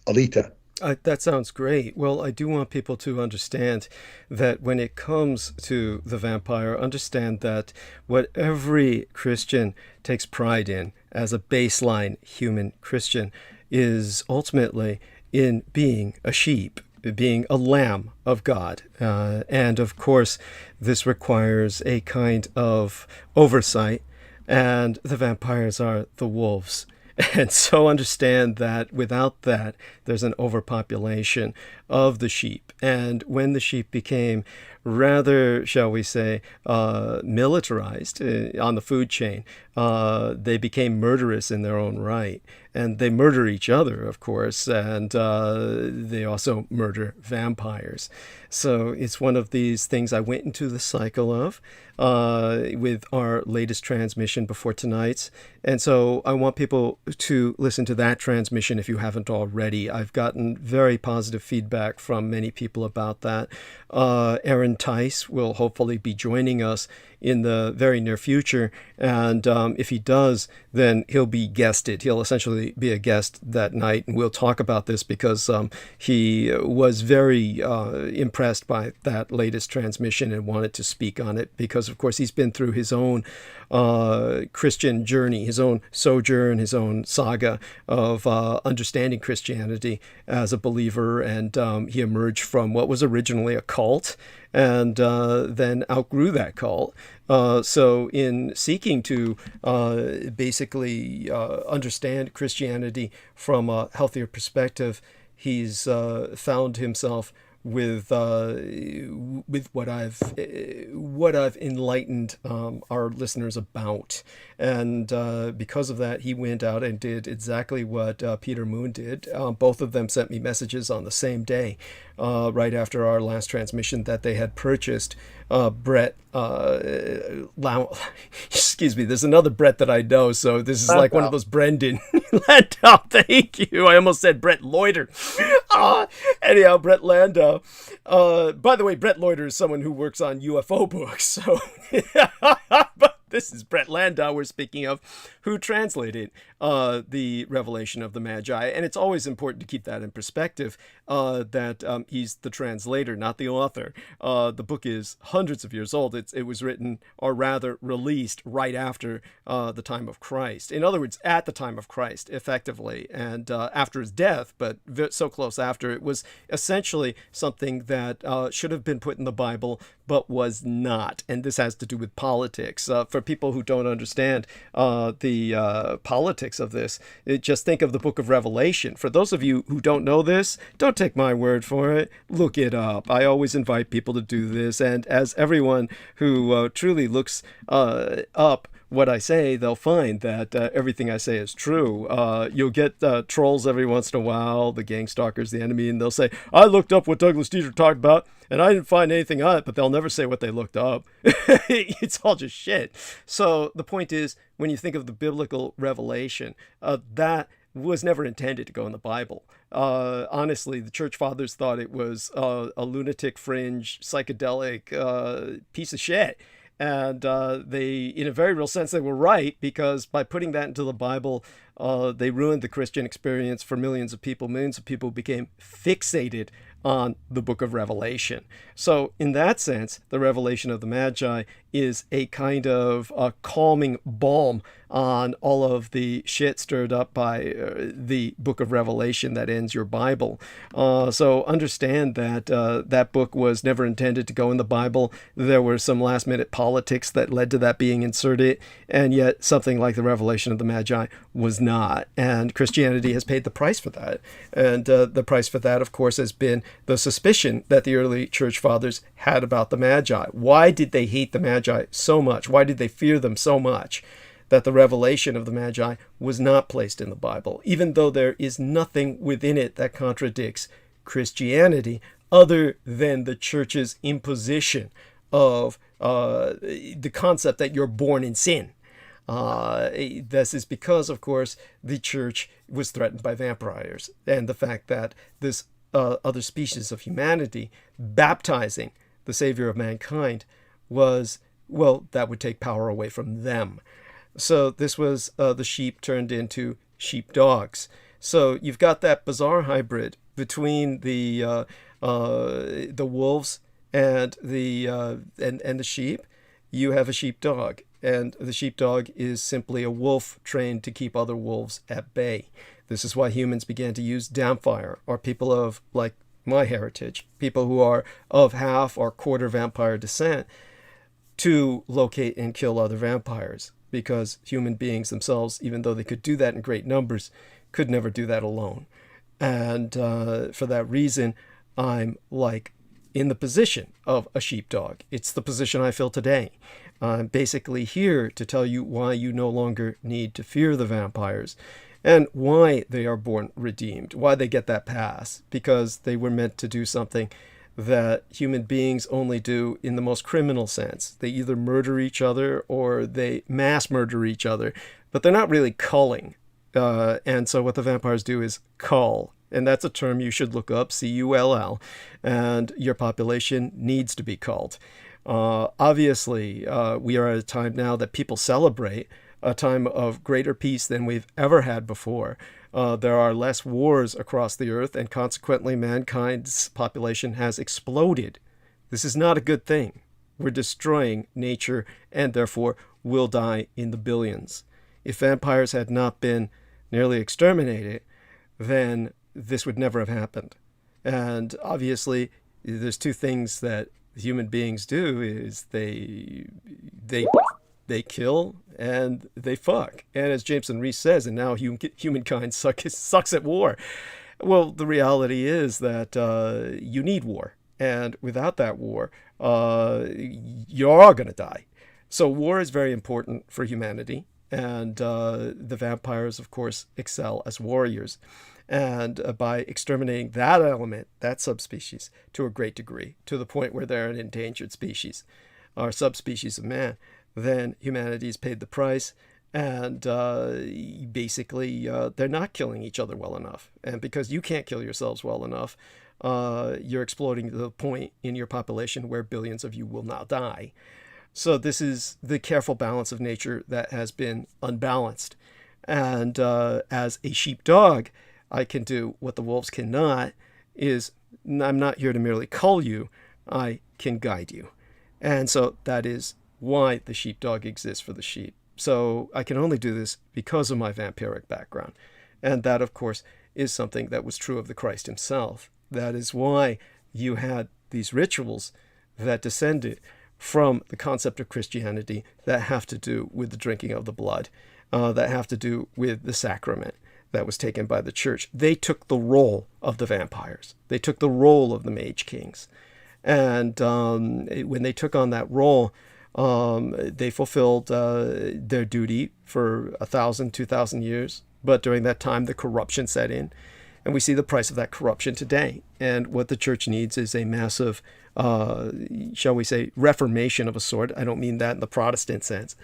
Alita. That sounds great. Well, I do want people to understand that when it comes to the vampire, understand that what every Christian takes pride in as a baseline human Christian is ultimately in being a sheep, being a lamb of God. And of course, this requires a kind of oversight, and the vampires are the wolves. And so understand that without that, there's an overpopulation of the sheep. And when the sheep became rather, shall we say, militarized on the food chain, they became murderous in their own right. And they murder each other, of course, and they also murder vampires. So it's one of these things I went into the cycle of with our latest transmission before tonight's. And so I want people to listen to that transmission if you haven't already. I've gotten very positive feedback from many people about that. Aaron Tice will hopefully be joining us in the very near future. And if he does, then he'll be guested. He'll essentially be a guest that night. And we'll talk about this because he was very impressed by that latest transmission and wanted to speak on it because, of course, he's been through his own Christian journey, his own sojourn, his own saga of understanding Christianity as a believer. And he emerged from what was originally a cult and then outgrew that cult. So in seeking to basically understand Christianity from a healthier perspective, he's found himself with what I've enlightened our listeners about, and because of that, he went out and did exactly what Peter Moon did. Both of them sent me messages on the same day, right after our last transmission, that they had purchased Brett. Excuse me. There's another Brett that I know, so this is like one of those Brendan. Landau, thank you. I almost said Brett Loiter. Anyhow, Brett Landau. By the way, Brett Loiter is someone who works on UFO books. So, but this is Brett Landau we're speaking of, who translated the Revelation of the Magi. And it's always important to keep that in perspective, that he's the translator, not the author. The book is hundreds of years old. It was written, or rather released, right after the time of Christ. In other words, at the time of Christ, effectively, and after his death, but so close after. It was essentially something that should have been put in the Bible, but was not. And this has to do with politics. For people who don't understand the politics of this, just think of the book of Revelation. For those of you who don't know this, don't take my word for it. Look it up. I always invite people to do this. And as everyone who truly looks up what I say, they'll find that everything I say is true. You'll get trolls every once in a while, the gang stalkers, the enemy, and they'll say, I looked up what Douglas Dietrich talked about, and I didn't find anything on it, but they'll never say what they looked up. It's all just shit. So the point is, when you think of the biblical revelation, that was never intended to go in the Bible. Honestly, the church fathers thought it was a lunatic, fringe, psychedelic piece of shit. And they, in a very real sense, they were right, because by putting that into the Bible, they ruined the Christian experience for millions of people. Millions of people became fixated on the book of Revelation. So in that sense, the Revelation of the Magi is a kind of a calming balm on all of the shit stirred up by the book of Revelation that ends your Bible. So understand that that book was never intended to go in the Bible. There were some last minute politics that led to that being inserted, and yet something like the Revelation of the Magi was not. And Christianity has paid the price for that. And the price for that, of course, has been the suspicion that the early church fathers had about the Magi. Why did they hate the Magi so much? Why did they fear them so much? That the revelation of the Magi was not placed in the Bible, even though there is nothing within it that contradicts Christianity other than the church's imposition of the concept that you're born in sin. This is because, of course, the church was threatened by vampires, and the fact that this other species of humanity baptizing the Savior of mankind was, well, that would take power away from them. So this was the sheep turned into sheepdogs. So you've got that bizarre hybrid between the wolves and the sheep. You have a sheepdog, and the sheepdog is simply a wolf trained to keep other wolves at bay. This is why humans began to use dampfire, or people of, like my heritage, people who are of half or quarter vampire descent, to locate and kill other vampires. Because human beings themselves, even though they could do that in great numbers, could never do that alone. And for that reason, I'm like in the position of a sheepdog. It's the position I feel today. I'm basically here to tell you why you no longer need to fear the vampires, and why they are born redeemed, why they get that pass, because they were meant to do something that human beings only do in the most criminal sense. They either murder each other or they mass murder each other, but they're not really culling. And so what the vampires do is cull. And that's a term you should look up, C-U-L-L. And your population needs to be culled. Obviously, we are at a time now that people celebrate, a time of greater peace than we've ever had before. There are less wars across the earth, and consequently mankind's population has exploded. This is not a good thing. We're destroying nature, and therefore will die in the billions. If vampires had not been nearly exterminated, then this would never have happened. And obviously, there's two things that human beings do is they kill and they fuck. And as Jameson Reese says, and now humankind sucks at war. Well, the reality is that you need war. And without that war, you're all going to die. So war is very important for humanity. And the vampires, of course, excel as warriors. And by exterminating that element, that subspecies, to a great degree, to the point where they're an endangered species, or subspecies of man, then humanity's paid the price. And basically, they're not killing each other well enough. And because you can't kill yourselves well enough, you're exploding to the point in your population where billions of you will not die. So this is the careful balance of nature that has been unbalanced. And as a sheepdog, I can do what the wolves cannot, is I'm not here to merely cull you, I can guide you. And so that is why the sheepdog exists for the sheep. So I can only do this because of my vampiric background. And that, of course, is something that was true of the Christ himself. That is why you had these rituals that descended from the concept of Christianity that have to do with the drinking of the blood, that have to do with the sacrament that was taken by the church. They took the role of the vampires. They took the role of the mage kings. And when they took on that role, they fulfilled their duty for 1,000, 2,000 years. But during that time, the corruption set in. And we see the price of that corruption today. And what the church needs is a massive, shall we say, reformation of a sort. I don't mean that in the Protestant sense.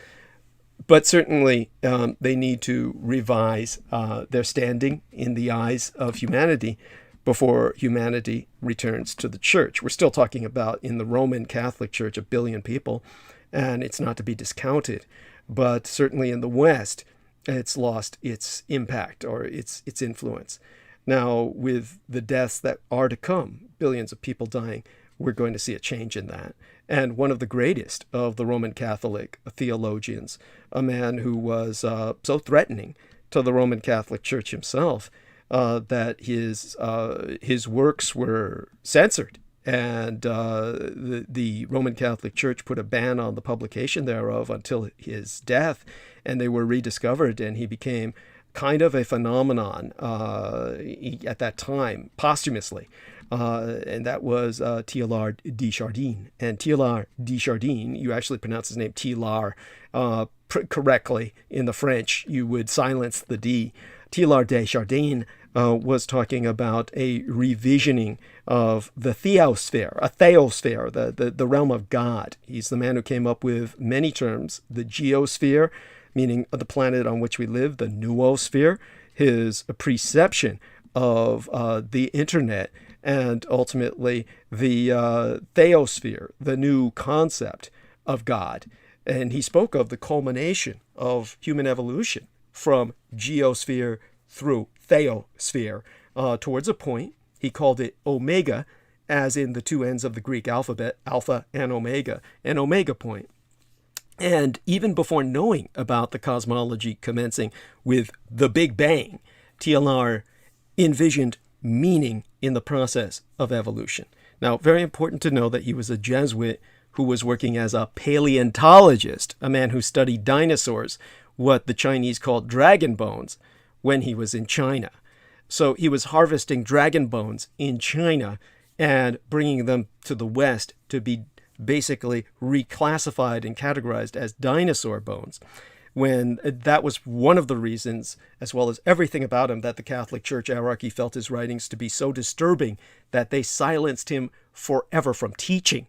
But certainly they need to revise their standing in the eyes of humanity before humanity returns to the church. We're still talking about, in the Roman Catholic Church, 1 billion people, and it's not to be discounted. But certainly in the West, it's lost its impact or its influence. Now, with the deaths that are to come, billions of people dying, we're going to see a change in that. And one of the greatest of the Roman Catholic theologians, a man who was so threatening to the Roman Catholic Church himself that his works were censored. And the Roman Catholic Church put a ban on the publication thereof until his death, and they were rediscovered, and he became kind of a phenomenon at that time, posthumously. And that was Teilhard de Chardin. And Teilhard de Chardin, you actually pronounce his name Teilhard correctly. In the French, you would silence the D. Teilhard de Chardin was talking about a revisioning of the theosphere, the realm of God. He's the man who came up with many terms: the geosphere, meaning the planet on which we live, the noosphere, his perception of the internet, and ultimately the theosphere, the new concept of God. And he spoke of the culmination of human evolution from geosphere through theosphere towards a point. He called it omega, as in the two ends of the Greek alphabet, alpha and omega point. And even before knowing about the cosmology commencing with the Big Bang, Teilhard envisioned meaning in the process of evolution. Now, very important to know that he was a Jesuit who was working as a paleontologist, a man who studied dinosaurs, what the Chinese called dragon bones, when he was in China. So he was harvesting dragon bones in China and bringing them to the West to be basically reclassified and categorized as dinosaur bones, when that was one of the reasons, as well as everything about him, that the Catholic Church hierarchy felt his writings to be so disturbing that they silenced him forever from teaching.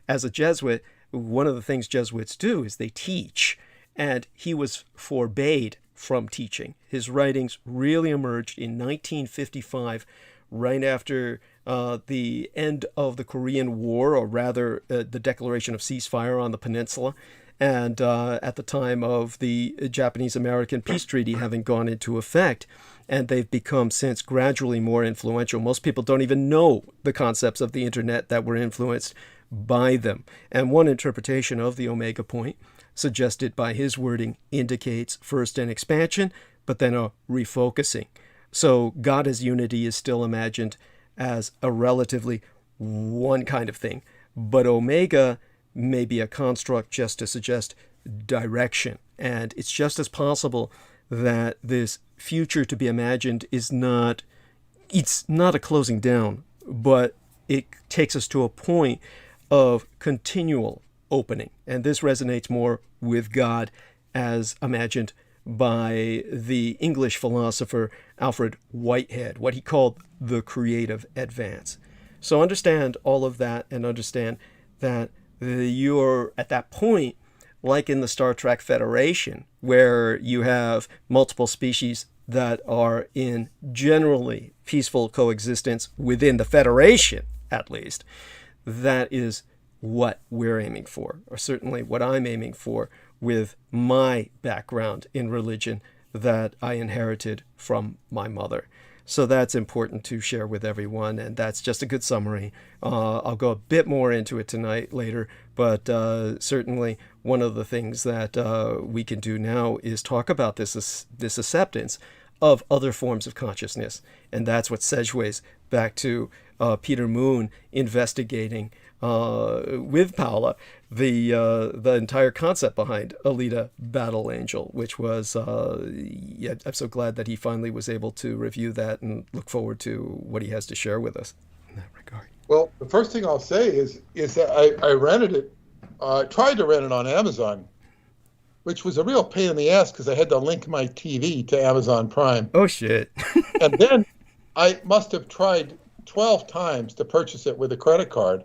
As a Jesuit, one of the things Jesuits do is they teach, and he was forbade from teaching. His writings really emerged in 1955, right after the end of the Korean War, or rather the declaration of ceasefire on the peninsula, and at the time of the Japanese-American peace treaty having gone into effect. And they've become since gradually more influential. Most people don't even know the concepts of the internet that were influenced by them. And one interpretation of the omega point, suggested by his wording, indicates first an expansion, but then a refocusing. So God as unity is still imagined as a relatively one kind of thing, but omega may be a construct just to suggest direction. And it's just as possible that this future to be imagined is not, it's not a closing down, but it takes us to a point of continual opening. And this resonates more with God as imagined by the English philosopher Alfred Whitehead, what he called the creative advance. So understand all of that, and understand that you're at that point, like in the Star Trek Federation, where you have multiple species that are in generally peaceful coexistence within the Federation, at least. That is what we're aiming for, or certainly what I'm aiming for with my background in religion that I inherited from my mother. So that's important to share with everyone, and that's just a good summary. I'll go a bit more into it tonight later, but certainly one of the things that we can do now is talk about this acceptance of other forms of consciousness, and that's what segues back to Peter Moon investigating with Paula the entire concept behind Alita Battle Angel, which was yeah, I'm so glad that he finally was able to review that, and look forward to what he has to share with us in that regard. Well, the first thing I'll say is that I rented it, tried to rent it on Amazon, which was a real pain in the ass because I had to link my TV to Amazon Prime. Oh shit. And then I must have tried 12 times to purchase it with a credit card.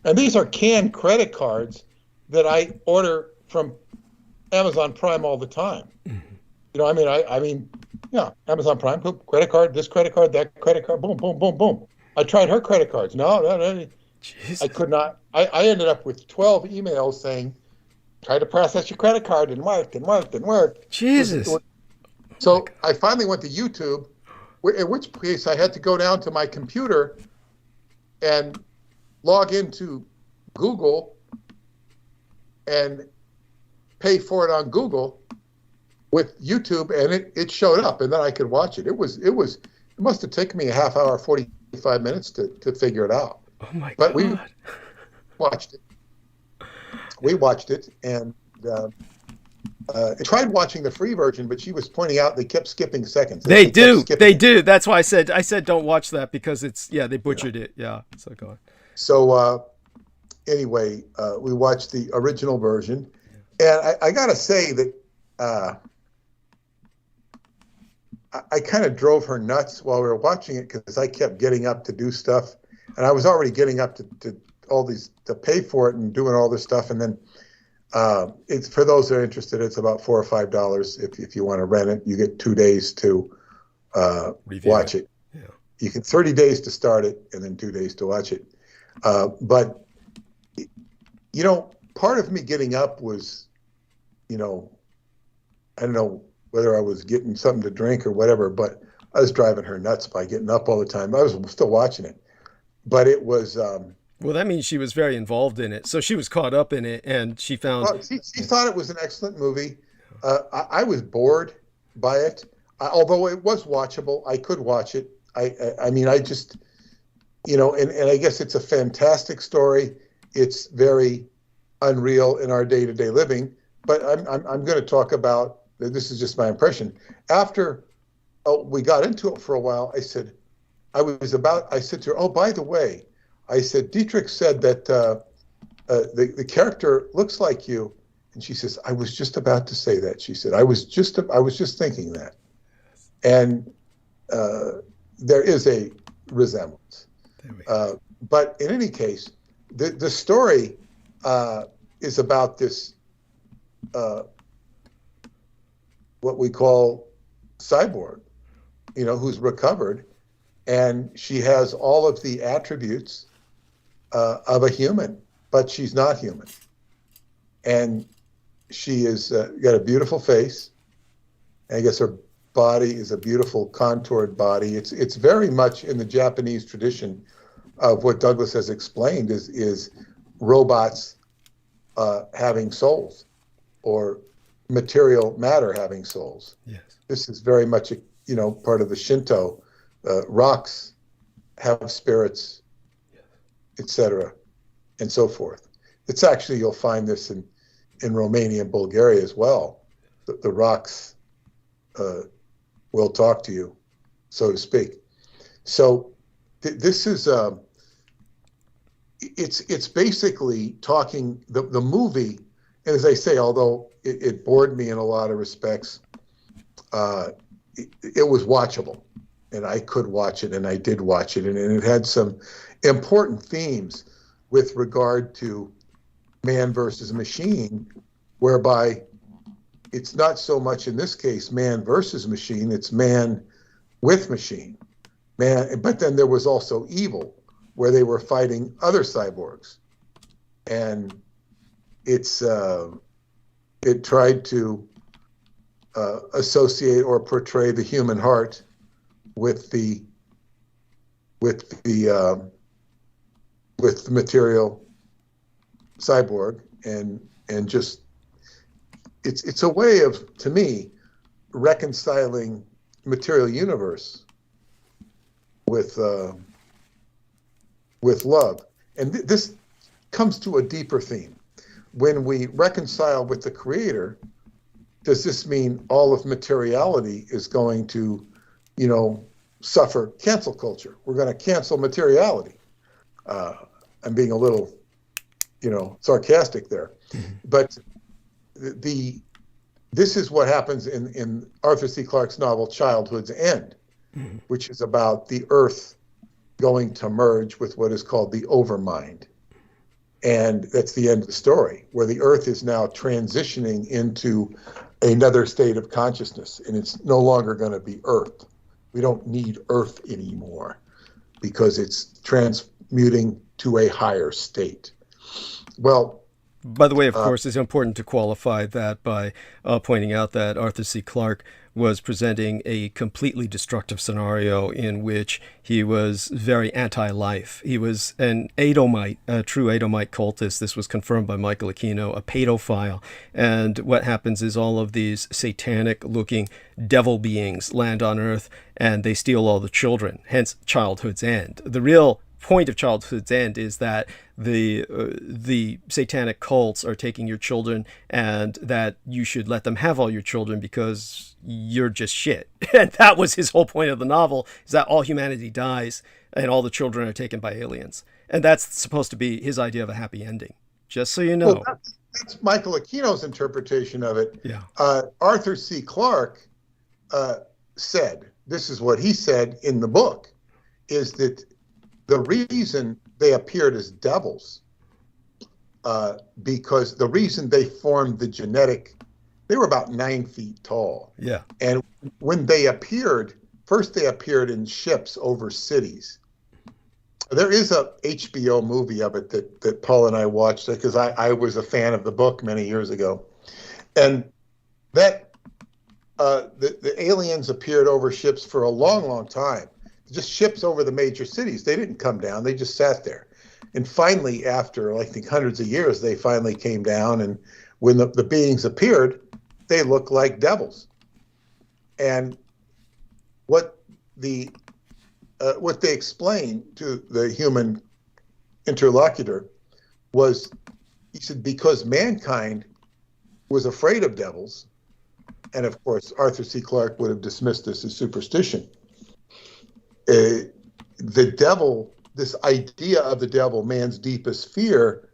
And these are canned credit cards that I order from Amazon Prime all the time. Mm-hmm. You know, I mean, yeah, Amazon Prime, credit card, this credit card, that credit card, boom, boom, boom, boom. I tried her credit cards. No. I could not. I ended up with 12 emails saying, try to process your credit card, and worked. Jesus. So I finally went to YouTube, in which case I had to go down to my computer and log into Google and pay for it on Google with YouTube, and it showed up, and then I could watch it. It must have taken me a half hour, 45 minutes to figure it out. Oh my God. But we watched it. We watched it, and I tried watching the free version, but she was pointing out they kept skipping seconds. They do. That's why I said don't watch that, because it's, yeah, they butchered it. Yeah. So go on. So anyway, we watched the original version, and I got to say that I kind of drove her nuts while we were watching it, because I kept getting up to do stuff, and I was already getting up to all these to pay for it and doing all this stuff, and then it's, for those that are interested, it's about $4 or $5 if you want to rent it. You get 2 days to watch it. Yeah. You get 30 days to start it, and then 2 days to watch it. But, you know, part of me getting up was, you know, I don't know whether I was getting something to drink or whatever, but I was driving her nuts by getting up all the time. I was still watching it, but it was... well, that means she was very involved in it. So she was caught up in it, and she found... Well, she thought it was an excellent movie. I was bored by it. Although it was watchable, I could watch it. I mean, I just... You know, and I guess it's a fantastic story. It's very unreal in our day-to-day living. But I'm going to talk about, this is just my impression. After we got into it for a while, I said to her, oh, by the way, I said, Dietrich said that the character looks like you. And she says, I was just about to say that. She said, I was just thinking that. And there is a resemblance. But in any case, the story is about this, what we call cyborg, you know, who's recovered, and she has all of the attributes of a human, but she's not human. And she is got a beautiful face. And I guess her body is a beautiful contoured body. It's very much in the Japanese tradition of what Douglas has explained is robots having souls, or material matter having souls. Yes. This is very much a, you know, part of the Shinto. Rocks have spirits, etc. and so forth. It's actually, you'll find this in Romania and Bulgaria as well. The rocks will talk to you, so to speak. So this is it's basically talking the movie, and as I say, although it bored me in a lot of respects, it was watchable, and I could watch it, and I did watch it, and it had some important themes with regard to man versus machine, whereby it's not so much in this case man versus machine, it's man with machine. Man, but then there was also evil, where they were fighting other cyborgs, and it tried to associate or portray the human heart with the material cyborg, and just it's a way of, to me, reconciling material universe with love. And this comes to a deeper theme. When we reconcile with the Creator, does this mean all of materiality is going to, suffer cancel culture? We're going to cancel materiality. I'm being a little, sarcastic there. But this is what happens in Arthur C. Clarke's novel Childhood's End, which is about the Earth going to merge with what is called the overmind. And that's the end of the story, where the Earth is now transitioning into another state of consciousness, and it's no longer going to be Earth. We don't need Earth anymore because it's transmuting to a higher state. Well, by the way, of course, it's important to qualify that by pointing out that Arthur C. Clarke was presenting a completely destructive scenario in which he was very anti-life. He was an Edomite, a true Edomite cultist. This was confirmed by Michael Aquino, a pedophile. And what happens is all of these satanic-looking devil beings land on Earth, and they steal all the children, hence Childhood's End. The real point of Childhood's End is that the satanic cults are taking your children, and that you should let them have all your children because you're just shit. And that was his whole point of the novel, is that all humanity dies and all the children are taken by aliens. And that's supposed to be his idea of a happy ending, just so you know. Well, that's Michael Aquino's interpretation of it. Yeah. Arthur C. Clarke said, this is what he said in the book, is that the reason they appeared as devils, because the reason they formed the genetic, they were about 9 feet tall. Yeah. And when they appeared, first they appeared in ships over cities. There is a HBO movie of it that Paul and I watched, because I was a fan of the book many years ago. And that the aliens appeared over ships for a long, long time. Just ships over the major cities. They didn't come down. They just sat there. And finally, after I think hundreds of years, they finally came down. And when the beings appeared, they looked like devils. And what they explained to the human interlocutor was, he said, because mankind was afraid of devils, and of course Arthur C. Clarke would have dismissed this as superstition. The devil, this idea of the devil, man's deepest fear,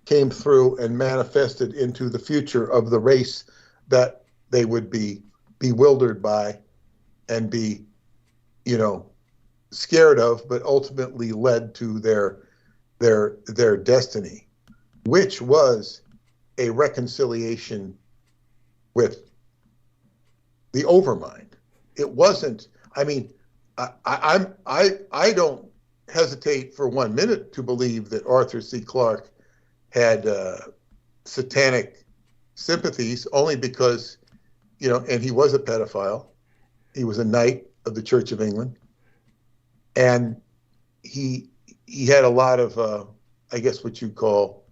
came through and manifested into the future of the race that they would be bewildered by and be, scared of, but ultimately led to their destiny, which was a reconciliation with the overmind. It wasn't, I don't hesitate for 1 minute to believe that Arthur C. Clarke had satanic sympathies, only because, and he was a pedophile. He was a knight of the Church of England. And he had a lot of, I guess what you'd call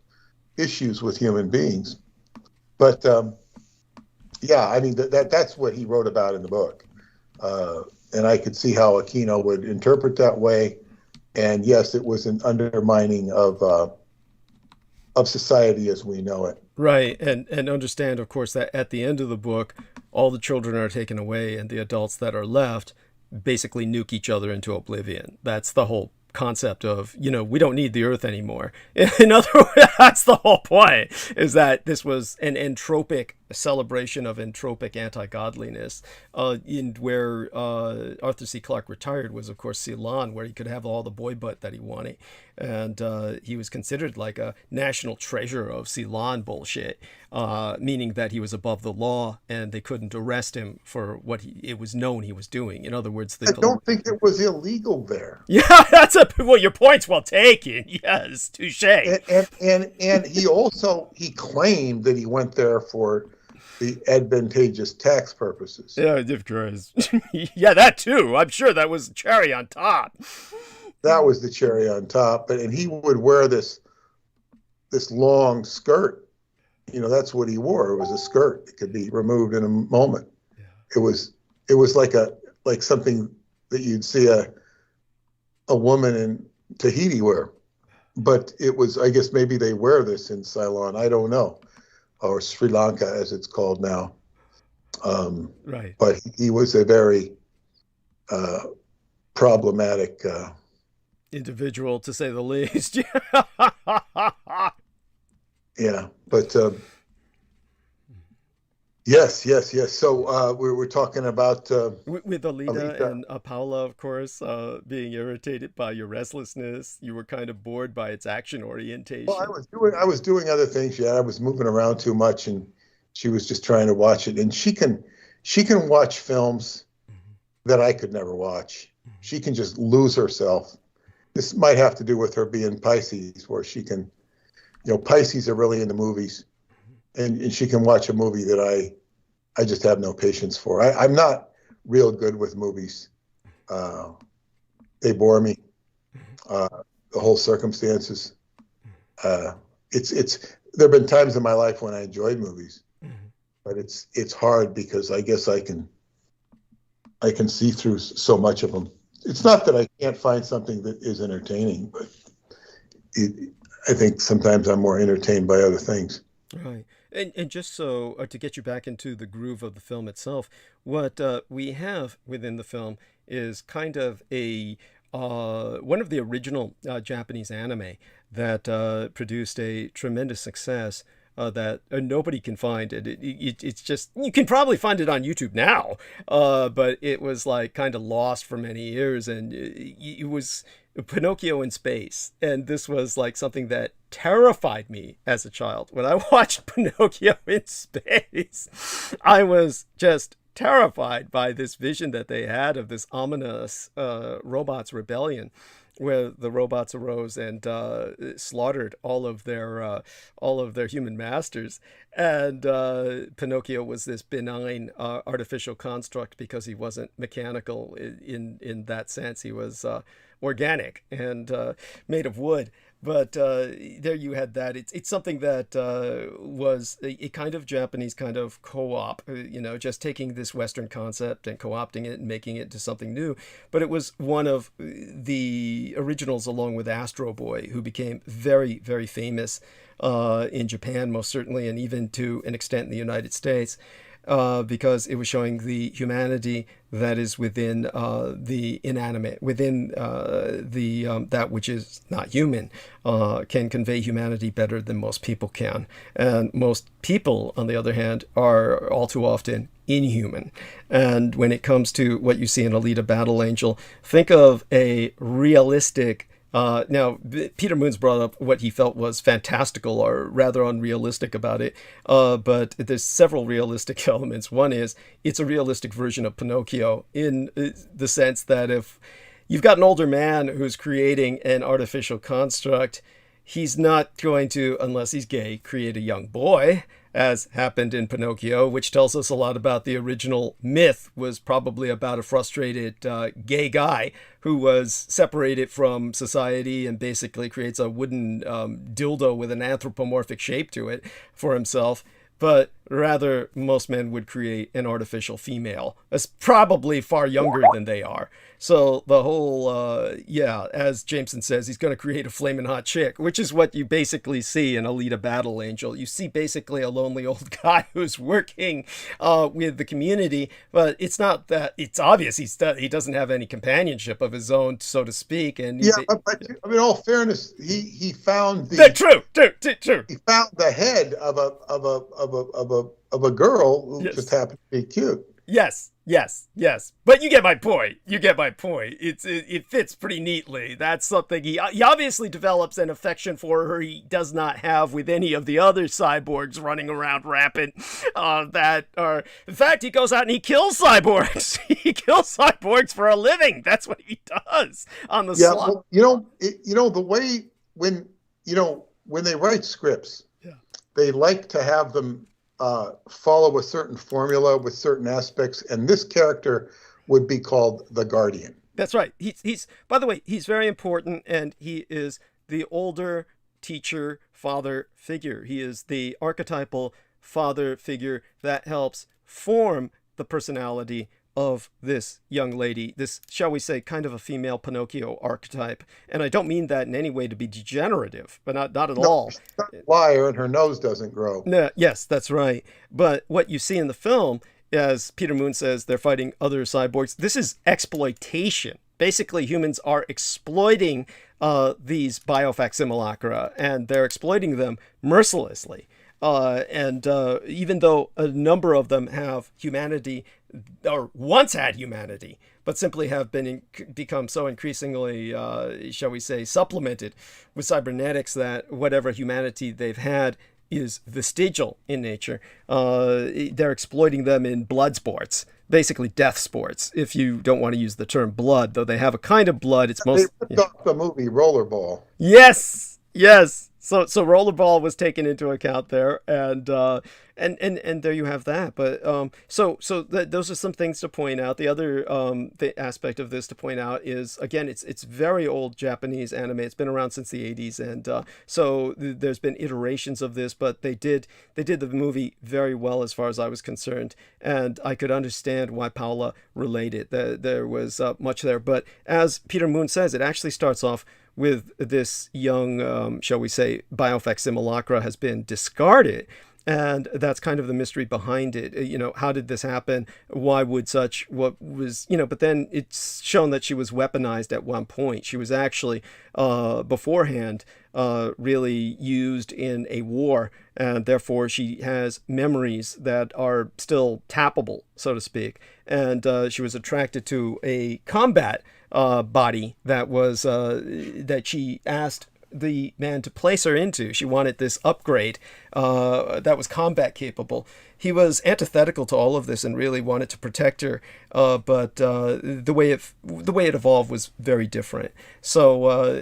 issues with human beings. But that's what he wrote about in the book. And I could see how Aquino would interpret that way. And yes, it was an undermining of of society as we know it. Right, and understand, of course, that at the end of the book, all the children are taken away, and the adults that are left basically nuke each other into oblivion. That's the whole concept of, we don't need the earth anymore. In other words, that's the whole point, is that this was an entropic celebration of entropic anti-godliness, in where Arthur C. Clarke retired was, of course, Ceylon, where he could have all the boy butt that he wanted. And he was considered like a national treasure of Ceylon bullshit, meaning that he was above the law and they couldn't arrest him for what it was known he was doing. In other words, I don't think it was illegal there. Yeah, well, your point's well taken. Yes, touche. And he claimed that he went there for the advantageous tax purposes. Yeah, of course. Yeah, that too. I'm sure that was cherry on top. That was the cherry on top. And he would wear this long skirt. That's what he wore. It was a skirt. It could be removed in a moment. Yeah. It was like something that you'd see a woman in Tahiti wear. But it was, I guess maybe they wear this in Ceylon. I don't know. Or Sri Lanka, as it's called now. Right. But he was a very problematic individual, to say the least. Yeah, but yes. So we were talking about with Alita and Paula, of course, being irritated by your restlessness. You were kind of bored by its action orientation. Well, I was doing other things. Yeah, I was moving around too much, and she was just trying to watch it. And she can watch films that I could never watch. She can just lose herself. This might have to do with her being Pisces, where she can, Pisces are really into movies, and she can watch a movie that I just have no patience for. I'm not real good with movies. They bore me. The whole circumstances. There have been times in my life when I enjoyed movies, but it's hard because I guess I can see through so much of them. It's not that I can't find something that is entertaining, but I think sometimes I'm more entertained by other things. Right. And just so to get you back into the groove of the film itself, what we have within the film is kind of a one of the original Japanese anime that produced a tremendous success. That nobody can find it. It's just, you can probably find it on YouTube now, but it was like kind of lost for many years, and it was Pinocchio in space. And this was like something that terrified me as a child. When I watched Pinocchio in space, I was just terrified by this vision that they had of this ominous robots rebellion, where the robots arose and slaughtered all of their human masters, and Pinocchio was this benign artificial construct because he wasn't mechanical in that sense. He was organic and made of wood. But there you had that. It's something that was a kind of Japanese kind of co-op, just taking this Western concept and co-opting it and making it into something new. But it was one of the originals, along with Astro Boy, who became very, very famous in Japan, most certainly, and even to an extent in the United States. Because it was showing the humanity that is within the inanimate, within that which is not human, can convey humanity better than most people can. And most people, on the other hand, are all too often inhuman. And when it comes to what you see in Alita Battle Angel, think of a realistic. Now, Peter Moons brought up what he felt was fantastical or rather unrealistic about it, but there's several realistic elements. One is it's a realistic version of Pinocchio in the sense that if you've got an older man who's creating an artificial construct, he's not going to, unless he's gay, create a young boy, as happened in Pinocchio, which tells us a lot about the original myth. Was probably about a frustrated gay guy who was separated from society and basically creates a wooden dildo with an anthropomorphic shape to it for himself. But Rather, most men would create an artificial female, as probably far younger than they are. So the whole, as Jameson says, he's going to create a flaming hot chick, which is what you basically see in Alita Battle Angel. You see basically a lonely old guy who's working with the community, but it's not that, it's obvious he doesn't have any companionship of his own, so to speak. And but I mean, in all fairness, he found true. He found the head of a girl who just happened to be cute. Yes. But you get my point. It fits pretty neatly. That's something he obviously develops an affection for her he does not have with any of the other cyborgs running around rampant. In fact, he goes out and he kills cyborgs. He kills cyborgs for a living. That's what he does on the slot. Well, the way when they write scripts, they like to have them follow a certain formula with certain aspects, and this character would be called the Guardian. That's right. He's by the way, he's very important, and he is the older teacher father figure. He is the archetypal father figure that helps form the personality of this young lady, this, shall we say, kind of a female Pinocchio archetype. And I don't mean that in any way to be degenerative, but not at all. She's not a liar, and her nose doesn't grow. No, yes, that's right. But what you see in the film, as Peter Moon says, they're fighting other cyborgs. This is exploitation. Basically, humans are exploiting these biofacsimilacra, and they're exploiting them mercilessly. Even though a number of them have humanity, or once had humanity, but simply have become so increasingly, shall we say, supplemented with cybernetics that whatever humanity they've had is vestigial in nature. They're exploiting them in blood sports, basically death sports, if you don't want to use the term blood, though they have a kind of blood. It's most. They ripped off the movie Rollerball. Yes. So Rollerball was taken into account there, and there you have that. But those are some things to point out. The other the aspect of this to point out is, again, it's very old Japanese anime. It's been around since the 80s, and so there's been iterations of this, but they did the movie very well as far as I was concerned, and I could understand why Paula related. There was much there, but as Peter Moon says, it actually starts off with this young, shall we say, biofacsimilacra has been discarded. And that's kind of the mystery behind it. How did this happen? Why would but then it's shown that she was weaponized at one point. She was actually, beforehand, really used in a war. And therefore she has memories that are still tappable, so to speak. And she was attracted to a combat body that was that she asked the man to place her into. She wanted this upgrade that was combat capable. He was antithetical to all of this and really wanted to protect her, but the way it evolved was very different. So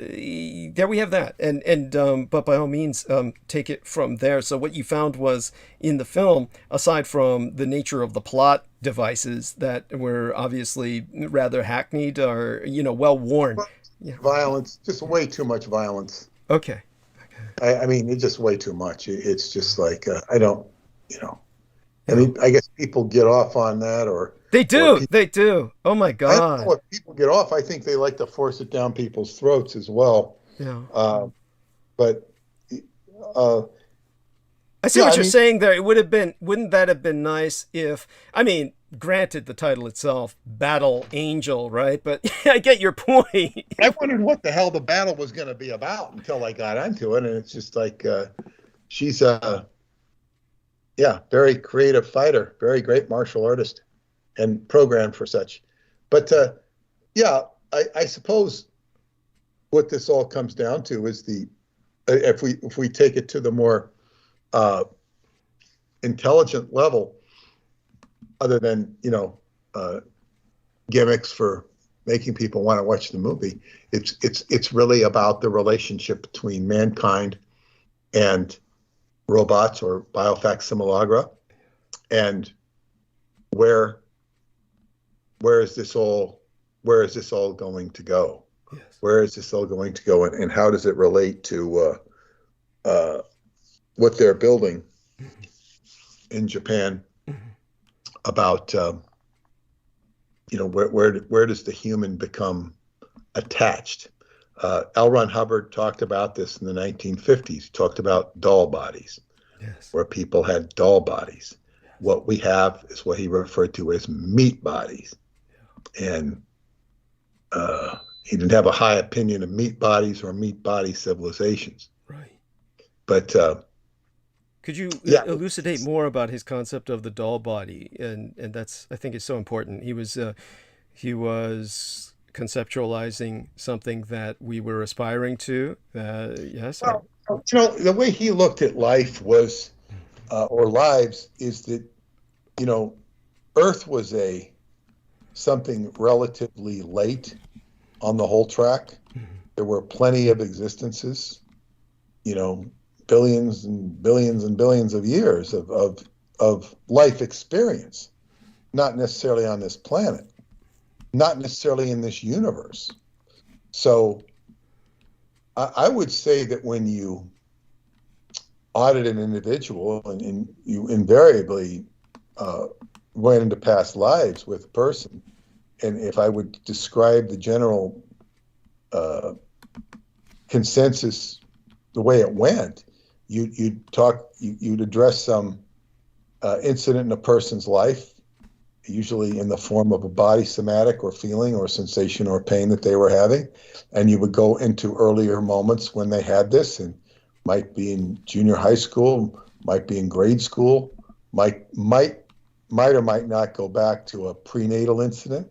there we have that, and but by all means, take it from there. So what you found was in the film, aside from the nature of the plot devices that were obviously rather hackneyed or well worn. Yeah. Violence, just way too much violence. Okay. I mean, it's just way too much. It's just like, I don't, I mean, I guess people get off on that, or they do. Oh my God. I don't know if people get off. I think they like to force it down people's throats as well. Yeah. But I see what you're saying there. Wouldn't that have been nice if, granted, the title itself, Battle Angel, right? But I get your point. I wondered what the hell the battle was going to be about until I got into it, and it's just like she's a very creative fighter, very great martial artist, and programmed for such. But I suppose what this all comes down to is if we take it to the more intelligent level, other than gimmicks for making people want to watch the movie, it's really about the relationship between mankind and robots or biofacsimilacra, and where is this all going to go? Yes. Where is this all going to go, and how does it relate to what they're building in Japan about where does the human become attached. L. Ron Hubbard talked about this in the 1950s. He talked about doll bodies, where people had doll bodies. What we have is what he referred to as meat bodies. And he didn't have a high opinion of meat bodies or meat body civilizations. Right. But could you elucidate more about his concept of the doll body? And that's, I think, is so important. He was conceptualizing something that we were aspiring to. Yes. Well, the way he looked at life was, or lives, is that, Earth was something relatively late on the whole track. There were plenty of existences, billions and billions and billions of years of life experience, not necessarily on this planet, not necessarily in this universe. So I would say that when you audit an individual and you invariably went into past lives with a person, and if I would describe the general consensus, the way it went, you'd address some incident in a person's life, usually in the form of a body somatic or feeling or sensation or pain that they were having, and you would go into earlier moments when they had this, and might be in junior high school, might be in grade school, might or might not go back to a prenatal incident,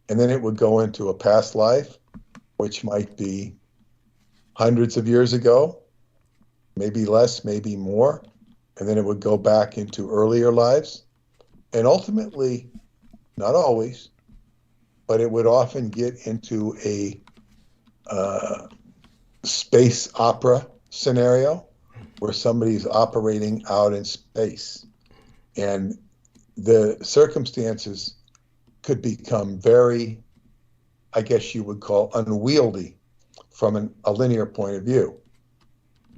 and then it would go into a past life, which might be hundreds of years ago, maybe less, maybe more, and then it would go back into earlier lives, and ultimately, not always, but it would often get into a space opera scenario where somebody's operating out in space, and the circumstances could become very, I guess you would call, unwieldy from a linear point of view.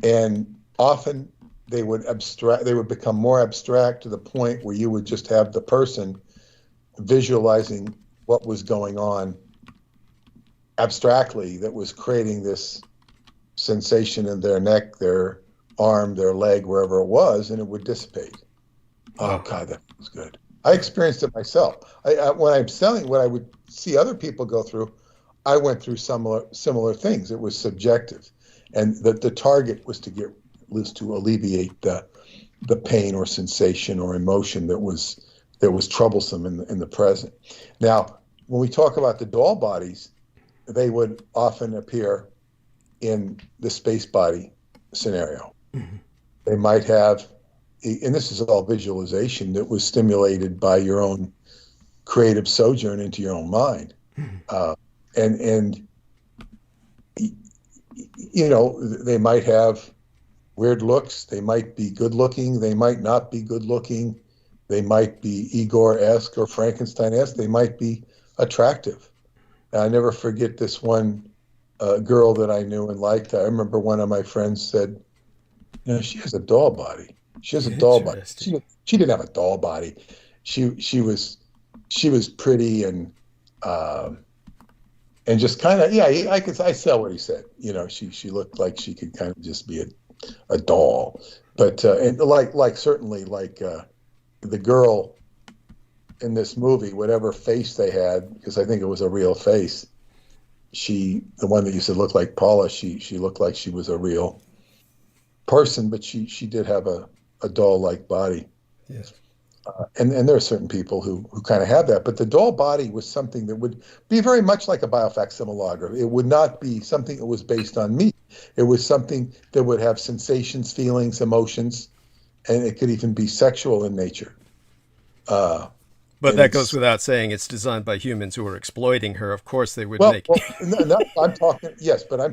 And often they would become more abstract to the point where you would just have the person visualizing what was going on abstractly that was creating this sensation in their neck, their arm, their leg, wherever it was, and it would dissipate. Oh God, that was good. I experienced it myself. When I'm selling, what I would see other people go through, I went through similar things. It was subjective, and the target was to alleviate the pain or sensation or emotion that was troublesome in the present. Now, when we talk about the doll bodies, they would often appear in the space body scenario. Mm-hmm. They might have, and this is all visualization that was stimulated by your own creative sojourn into your own mind. Mm-hmm. And they might have weird looks. They might be good looking. They might not be good looking. They might be Igor-esque or Frankenstein-esque. They might be attractive. And I never forget this one girl that I knew and liked. I remember one of my friends said, she has a doll body. She has a doll body. She didn't have a doll body. She was pretty and just kind of, I saw what he said. She looked like she could kind of just be a doll. But and certainly the girl in this movie, whatever face they had, because I think it was a real face, the one that you said looked like Paula, she looked like she was a real person, but she did have a doll-like body. Yes. And there are certain people who kind of have that, but the doll body was something that would be very much like a biofacsimilograph. It would not be something that was based on meat. It was something that would have sensations, feelings, emotions, and it could even be sexual in nature. But that goes without saying. It's designed by humans who are exploiting her. Of course, they would make. I'm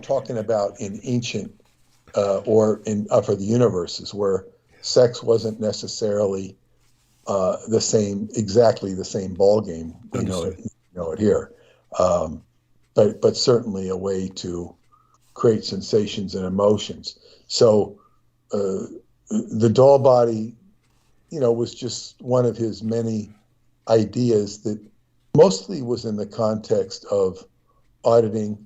talking about in ancient or in for the universes where sex wasn't necessarily exactly the same ball game. We know it here, but certainly a way to create sensations and emotions. So the doll body was just one of his many ideas that mostly was in the context of auditing,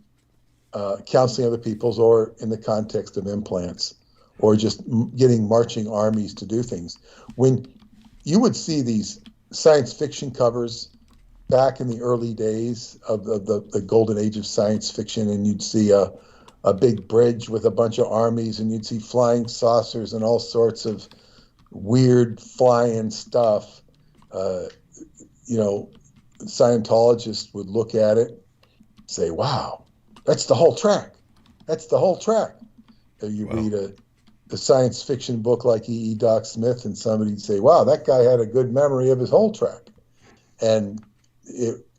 counseling other people's, or in the context of implants, or just getting marching armies to do things. When you would see these science fiction covers back in the early days of the golden age of science fiction, and you'd see a big bridge with a bunch of armies, and you'd see flying saucers and all sorts of weird flying stuff. Scientologists would look at it, say, wow, that's the whole track. That's the whole track. You read a science fiction book like E. Doc Smith, and somebody'd say, wow, that guy had a good memory of his whole track. And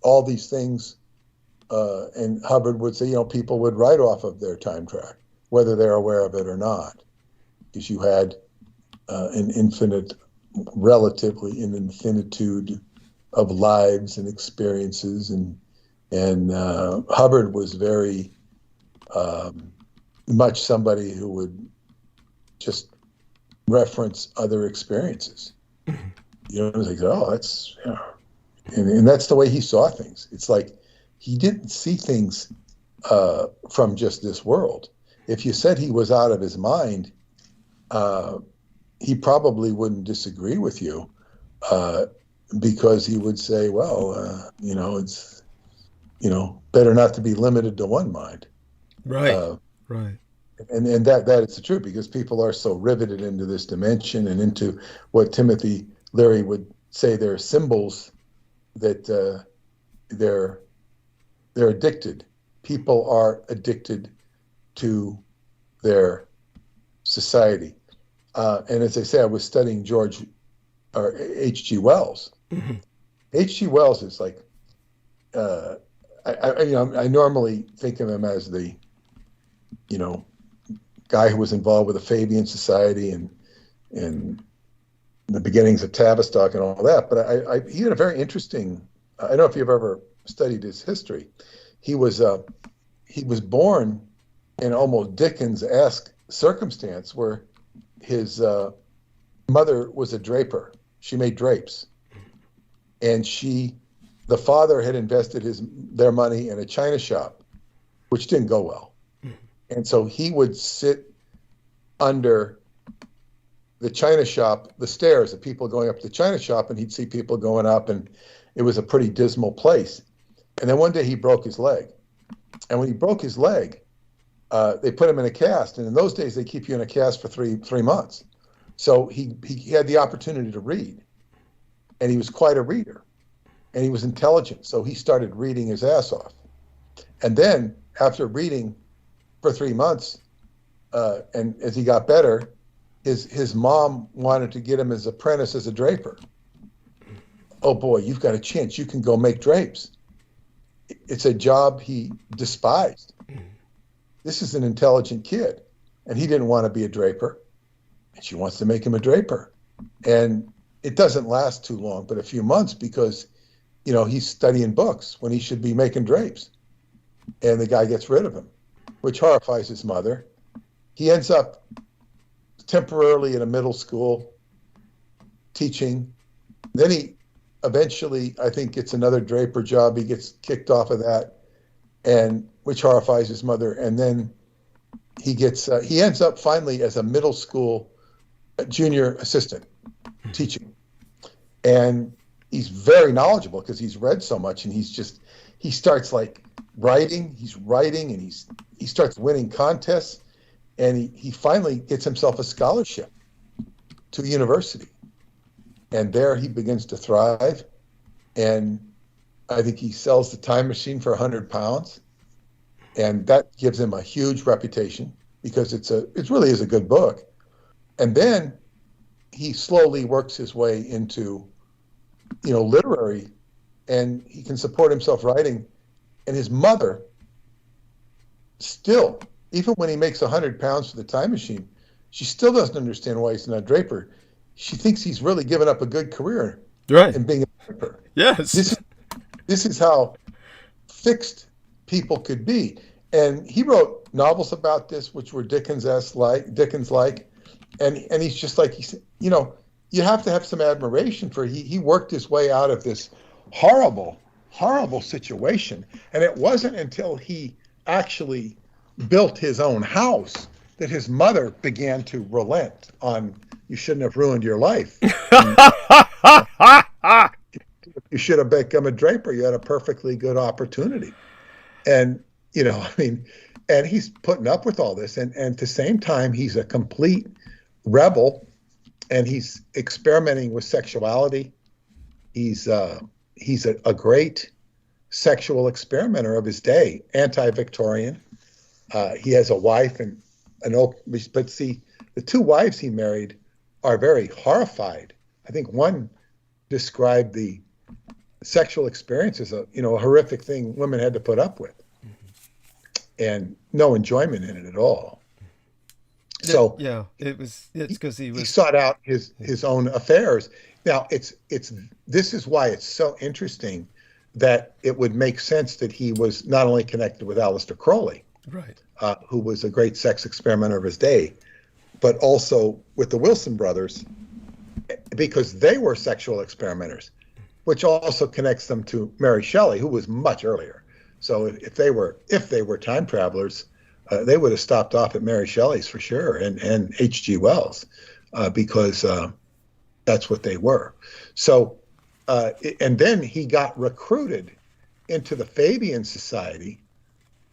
all these things, and Hubbard would say, people would write off of their time track, whether they're aware of it or not, because you had an infinitude of lives and experiences, and Hubbard was very much somebody who would just reference other experiences. It was like, oh, that's, and that's the way he saw things. It's like he didn't see things from just this world. If you said he was out of his mind, he probably wouldn't disagree with you, because he would say, well, it's, better not to be limited to one mind. Right. Right. And that is the truth, because people are so riveted into this dimension and into what Timothy Leary would say they're symbols, that they're addicted. People are addicted to their society. And as I say, I was studying H.G. Wells. Mm-hmm. H.G. Wells is like, I normally think of him as the, guy who was involved with the Fabian Society and the beginnings of Tavistock and all that. But he had a very interesting, I don't know if you've ever studied his history. He was born in almost Dickens-esque circumstance, where his mother was a draper. She made drapes, and the father had invested their money in a china shop, which didn't go well. And so he would sit under the china shop, the stairs, the people going up to the china shop, and he'd see people going up, and it was a pretty dismal place. And then one day he broke his leg. And when he broke his leg, they put him in a cast. And in those days, they keep you in a cast for three months. So he had the opportunity to read. And he was quite a reader. And he was intelligent. So he started reading his ass off. And then after reading for 3 months, and as he got better, his mom wanted to get him as apprentice as a draper. Oh boy, you've got a chance. You can go make drapes. It's a job he despised. This is an intelligent kid, and he didn't want to be a draper, and she wants to make him a draper. And it doesn't last too long, but a few months, because, he's studying books when he should be making drapes. And the guy gets rid of him, which horrifies his mother. He ends up temporarily in a middle school teaching. Then he eventually, I think, gets another draper job. He gets kicked off of that, and which horrifies his mother. And then he ends up finally as a middle school junior assistant teaching. And he's very knowledgeable because he's read so much, and he starts like writing, and he starts winning contests, and he finally gets himself a scholarship to a university. And there he begins to thrive. And I think he sells the time machine for £100. And that gives him a huge reputation, because it really is a good book. And then he slowly works his way into, literary, and he can support himself writing. And his mother still, even when he makes £100 for the time machine, she still doesn't understand why he's not a draper. She thinks he's really given up a good career, right, in being a draper. Yes. This is how fixed people could be. And he wrote novels about this, which were Dickens-like, and he's just like, you have to have some admiration for he worked his way out of this horrible, horrible situation. And it wasn't until he actually built his own house that his mother began to relent on, you shouldn't have ruined your life. You should have become a draper. You had a perfectly good opportunity. And, you know, I mean, and he's putting up with all this. And at the same time, he's a complete rebel, and he's experimenting with sexuality. He's a great sexual experimenter of his day, anti-Victorian. He has a wife and but see, the two wives he married are very horrified. I think one described the sexual experience as a horrific thing women had to put up with, and no enjoyment in it at all. So yeah, it's because he sought out his own affairs. Now this is why it's so interesting that it would make sense that he was not only connected with Aleister Crowley, right, who was a great sex experimenter of his day, but also with the Wilson brothers, because they were sexual experimenters, which also connects them to Mary Shelley, who was much earlier. So if they were time travelers, they would have stopped off at Mary Shelley's for sure, and H.G. Wells, because that's what they were. So, and then he got recruited into the Fabian Society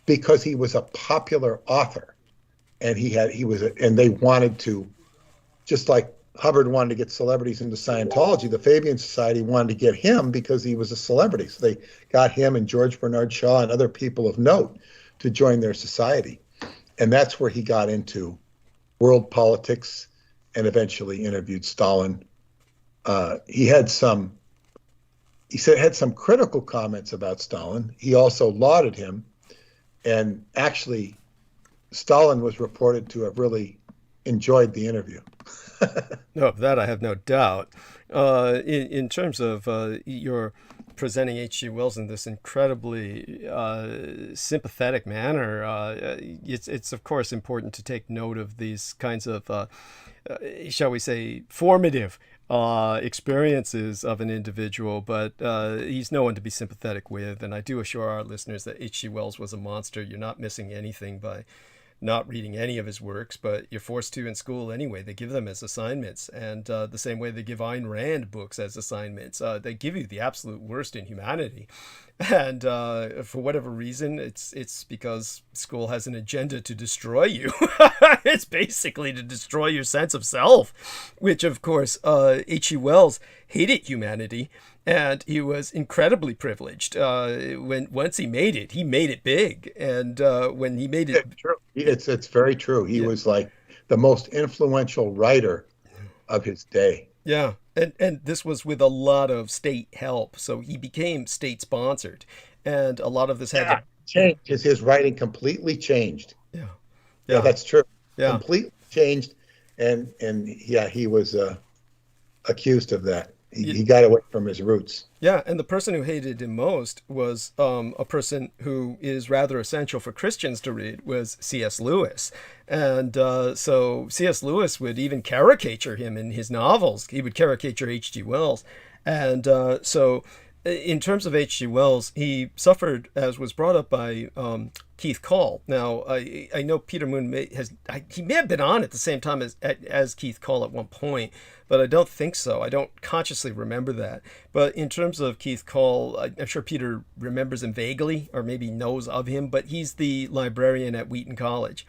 because he was a popular author, and and they wanted to, just like Hubbard wanted to get celebrities into Scientology, the Fabian Society wanted to get him because he was a celebrity. So they got him and George Bernard Shaw and other people of note to join their society. And that's where he got into world politics and eventually interviewed Stalin. He had some critical comments about Stalin. He also lauded him. And actually, Stalin was reported to have really enjoyed the interview. No, of that I have no doubt. In terms of your presenting H.G. Wells in this incredibly sympathetic manner, it's of course important to take note of these kinds of, shall we say, formative experiences of an individual, but he's no one to be sympathetic with. And I do assure our listeners that H.G. Wells was a monster. You're not missing anything by not reading any of his works, but you're forced to in school anyway. They give them as assignments, and the same way they give Ayn Rand books as assignments. They give you the absolute worst in humanity, and for whatever reason, it's because school has an agenda to destroy you. It's basically to destroy your sense of self, which of course H.G. Wells hated humanity. And he was incredibly privileged. Once he made it big. And when he made it, it's very true. He was like the most influential writer of his day. Yeah, and this was with a lot of state help. So he became state sponsored, and a lot of this had to change. His writing completely changed. Yeah, that's true. Yeah, completely changed, and he was accused of that. He got away from his roots. Yeah, and the person who hated him most was a person who is rather essential for Christians to read, was C.S. Lewis. And so C.S. Lewis would even caricature him in his novels. He would caricature H.G. Wells. And so in terms of H.G. Wells, he suffered, as was brought up by Keith Call. Now, I know Peter Moon may have been on at the same time as Keith Call at one point, but I don't think so. I don't consciously remember that. But in terms of Keith Call, I'm sure Peter remembers him vaguely, or maybe knows of him, but he's the librarian at Wheaton College.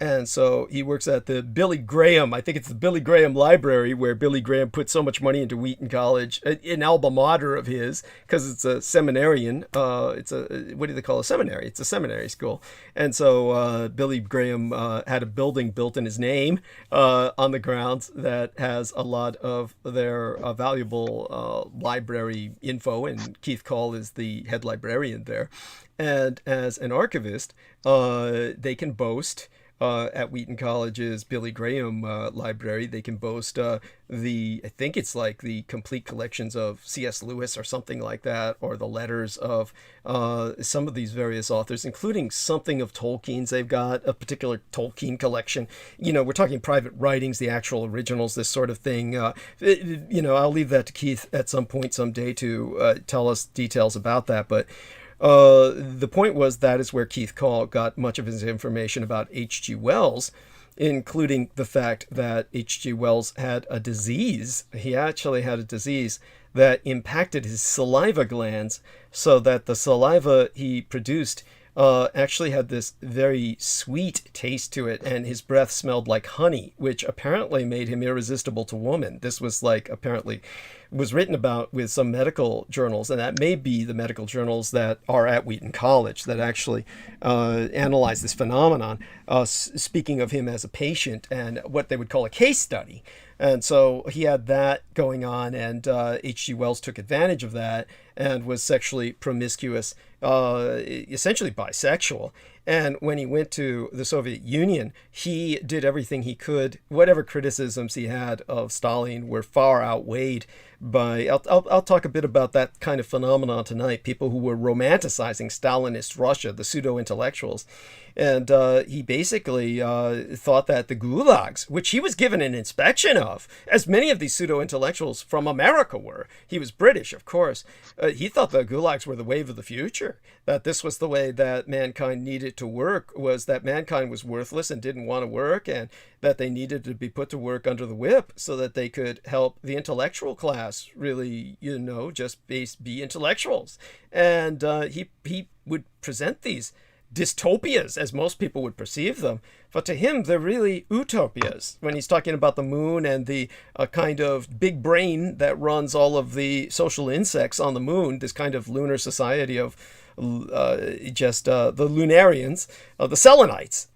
And so he works at the Billy Graham, I think it's the Billy Graham Library, where Billy Graham put so much money into Wheaton College, an alma mater of his, because it's a seminarian. What do they call a seminary? It's a seminary school. And so Billy Graham had a building built in his name on the grounds that has a lot of their valuable library info, and Keith Call is the head librarian there. And as an archivist, they can boast at Wheaton College's Billy Graham library. They can boast I think it's like the complete collections of C.S. Lewis or something like that, or the letters of some of these various authors, including something of Tolkien's. They've got a particular Tolkien collection. We're talking private writings, the actual originals, this sort of thing. I'll leave that to Keith at some point someday to tell us details about that. But the point was that is where Keith Call got much of his information about H.G. Wells, including the fact that H.G. Wells had a disease. He actually had a disease that impacted his saliva glands, so that the saliva he produced actually had this very sweet taste to it, and his breath smelled like honey, which apparently made him irresistible to women. This was apparently was written about with some medical journals, and that may be the medical journals that are at Wheaton College that actually analyze this phenomenon, speaking of him as a patient and what they would call a case study. And so he had that going on, and H.G. Wells took advantage of that and was sexually promiscuous, essentially bisexual. And when he went to the Soviet Union, he did everything he could. Whatever criticisms he had of Stalin were far outweighed by... I'll talk a bit about that kind of phenomenon tonight. People who were romanticizing Stalinist Russia, the pseudo-intellectuals. And he basically thought that the gulags, which he was given an inspection of, as many of these pseudo-intellectuals from America were. He was British, of course. He thought the gulags were the wave of the future, that this was the way that mankind needed to work, was that mankind was worthless and didn't want to work, and that they needed to be put to work under the whip so that they could help the intellectual class really, just be intellectuals. And he would present these dystopias as most people would perceive them, but to him they're really utopias when he's talking about the moon and the kind of big brain that runs all of the social insects on the moon, this kind of lunar society of the Lunarians, the Selenites,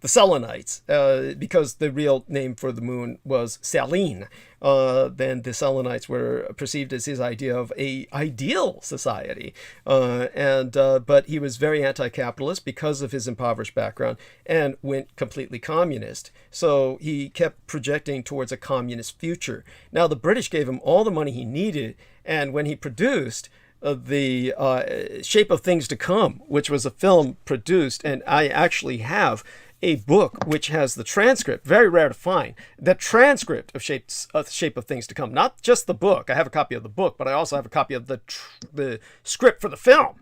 because the real name for the moon was Selene. Then the Selenites were perceived as his idea of a ideal society, but he was very anti-capitalist because of his impoverished background and went completely communist. So he kept projecting towards a communist future. Now the British gave him all the money he needed, and when he produced the Shape of Things to Come, which was a film produced, and I actually have a book which has the transcript, very rare to find, the transcript of Shape of Things to Come, not just the book. I have a copy of the book, but I also have a copy of the script for the film.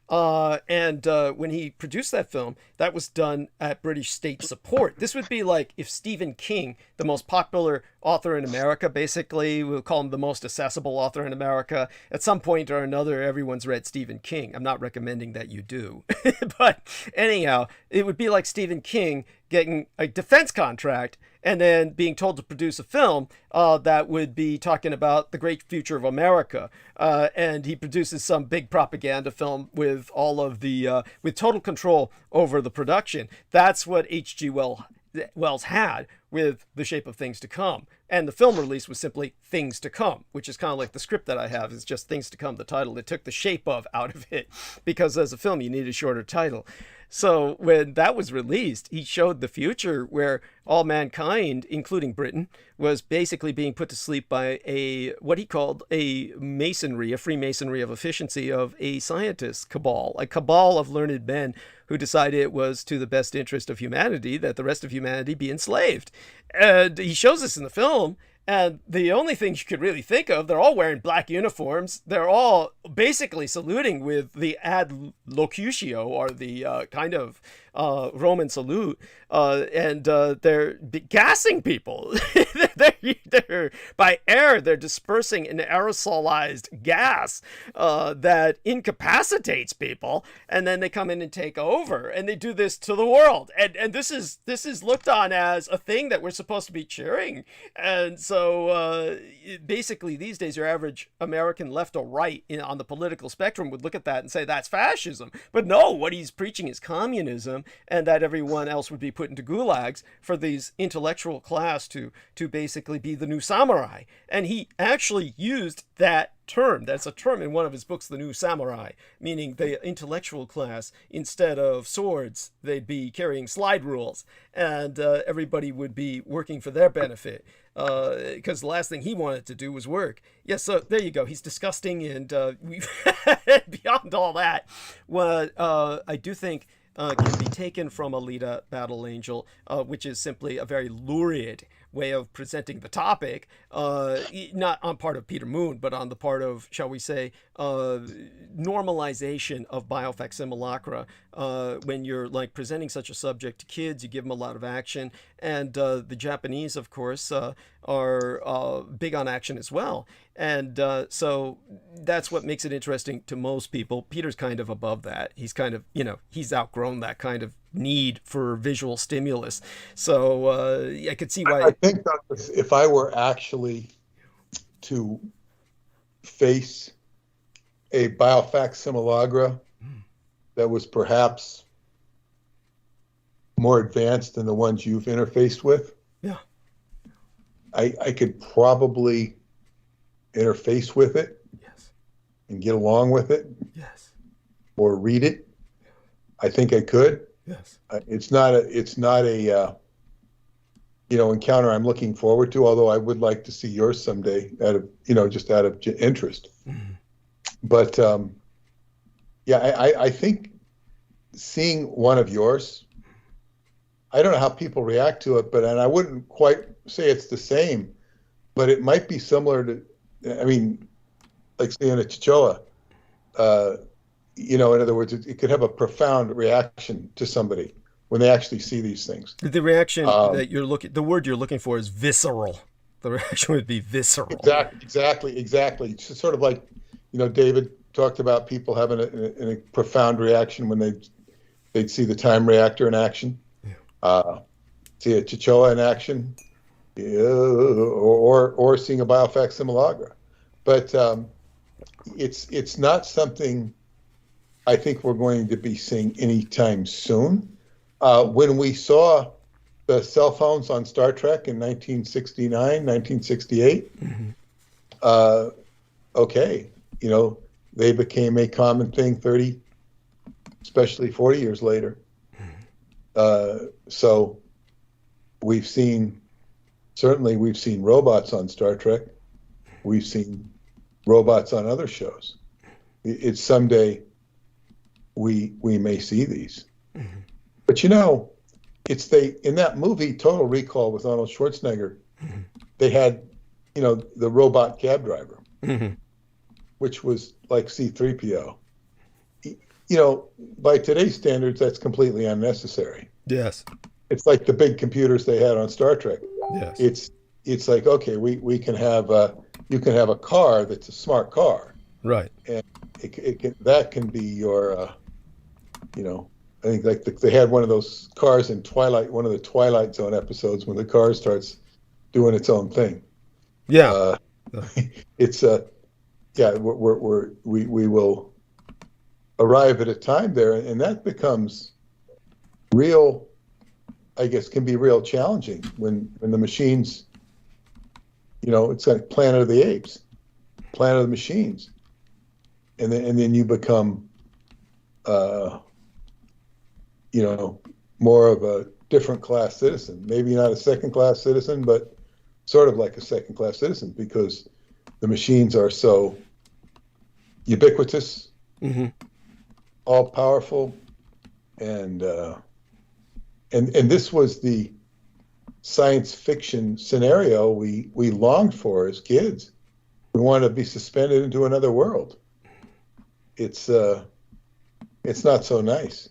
And when he produced that film, that was done at British state support. This would be like if Stephen King, the most popular author in America, basically, we'll call him the most accessible author in America. At some point or another, everyone's read Stephen King. I'm not recommending that you do. But anyhow, it would be like Stephen King getting a defense contract and then being told to produce a film that would be talking about the great future of America. And he produces some big propaganda film with all of the, with total control over the production. That's what H.G. Wells had with The Shape of Things to Come. And the film release was simply Things to Come, which is kind of like the script that I have is just Things to Come, the title. It took the shape of out of it because as a film, you need a shorter title. So when that was released, he showed the future where all mankind, including Britain, was basically being put to sleep by what he called a Freemasonry of efficiency of a scientist cabal, a cabal of learned men who decided it was to the best interest of humanity that the rest of humanity be enslaved. And he shows this in the film. And the only thing you could really think of, they're all wearing black uniforms. They're all basically saluting with the ad locutio, or the kind of Roman salute, and they're gassing people. they're by air, they're dispersing an aerosolized gas that incapacitates people, and then they come in and take over, and they do this to the world. And this is looked on as a thing that we're supposed to be cheering. And so basically these days your average American left or right on the political spectrum would look at that and say that's fascism. But no, what he's preaching is communism. him, and that everyone else would be put into gulags for these intellectual class to basically be the new samurai. And he actually used that term. That's a term in one of his books, The New Samurai, meaning the intellectual class, instead of swords, they'd be carrying slide rules, and everybody would be working for their benefit, because the last thing he wanted to do was work. Yes, so there you go. He's disgusting, and beyond all that, what I do think can be taken from Alita Battle Angel, which is simply a very lurid way of presenting the topic, not on part of Peter Moon, but on the part of, shall we say, normalization of biofacsimilacra. When you're like presenting such a subject to kids, you give them a lot of action, and the Japanese, of course, are big on action as well. And so that's what makes it interesting to most people. Peter's kind of above that. He's kind of, he's outgrown that kind of need for visual stimulus. So I could see why. I think that if I were actually to face a biofacsimilacra that was perhaps more advanced than the ones you've interfaced with, yeah, I could probably interface with it, yes, and get along with it, yes, or read it. I think I could. Yes. It's not a encounter I'm looking forward to, although I would like to see yours someday just out of interest. Mm-hmm. But I think seeing one of yours, I don't know how people react to it, and I wouldn't quite say it's the same, but it might be similar to, like seeing a Chichoa. In other words, it could have a profound reaction to somebody when they actually see these things. The reaction the word you're looking for is visceral. The reaction would be visceral. Exactly. It's sort of like, David talked about people having a profound reaction when they'd see the time reactor in action, see a Chichoa in action, or seeing a biofacsimilacra. But it's not something I think we're going to be seeing anytime soon. When we saw the cell phones on Star Trek in 1969, 1968, okay, they became a common thing 30, especially 40 years later. So we've seen robots on Star Trek. We've seen robots on other shows. It's someday we may see these. Mm-hmm. But in that movie Total Recall with Arnold Schwarzenegger, mm-hmm. they had, the robot cab driver, mm-hmm. which was like C-3PO. By today's standards, that's completely unnecessary. Yes. It's like the big computers they had on Star Trek. Yes. It's like, okay, we can have you can have a car that's a smart car. Right. And that can be your I think like they had one of those cars in Twilight, one of the Twilight Zone episodes when the car starts doing its own thing. Yeah. It's we will arrive at a time there, and that becomes real, I guess, can be real challenging when the machines, it's like Planet of the Apes, Planet of the Machines, and then you become more of a different class citizen. Maybe not a second class citizen, but sort of like a second class citizen, because the machines are so ubiquitous, mm-hmm. all powerful, and this was the science fiction scenario we longed for as kids. We wanted to be suspended into another world. It's not so nice.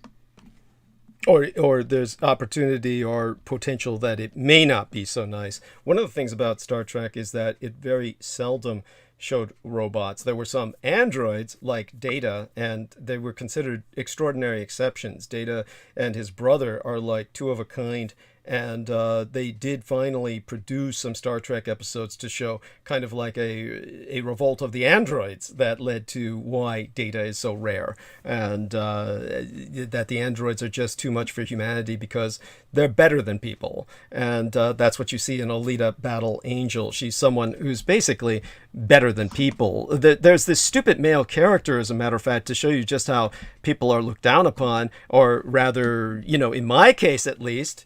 Or there's opportunity or potential that it may not be so nice. One of the things about Star Trek is that it very seldom showed robots. There were some androids like Data, and they were considered extraordinary exceptions. Data and his brother are like two of a kind, And they did finally produce some Star Trek episodes to show kind of like a revolt of the androids that led to why Data is so rare, and that the androids are just too much for humanity because they're better than people. And that's what you see in Alita Battle Angel. She's someone who's basically better than people. There's this stupid male character, as a matter of fact, to show you just how people are looked down upon, or rather, you know, in my case at least,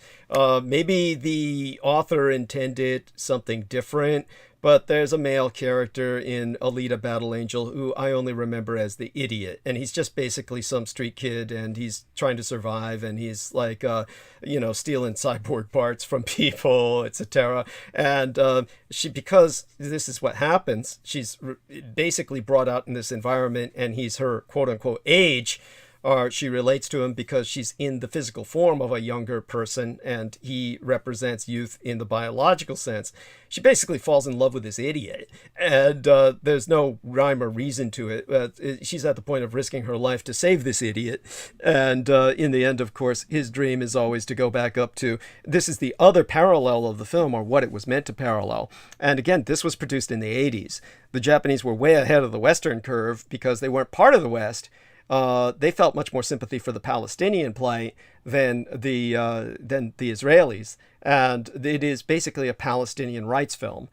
maybe the author intended something different, but there's a male character in Alita Battle Angel who I only remember as the idiot. And he's just basically some street kid, and he's trying to survive, and he's like, you know, stealing cyborg parts from people, etc. And because this is what happens, she's basically brought out in this environment, and he's her quote-unquote age, or she relates to him because she's in the physical form of a younger person, and he represents youth in the biological sense. She basically falls in love with this idiot, and there's no rhyme or reason to it. She's at the point of risking her life to save this idiot, and in the end, of course, his dream is always to go back up to, this is the other parallel of the film, or what it was meant to parallel. And again, this was produced in the 80s. The Japanese were way ahead of the Western curve because they weren't part of the West. They felt much more sympathy for the Palestinian plight than the Israelis, and it is basically a Palestinian rights film.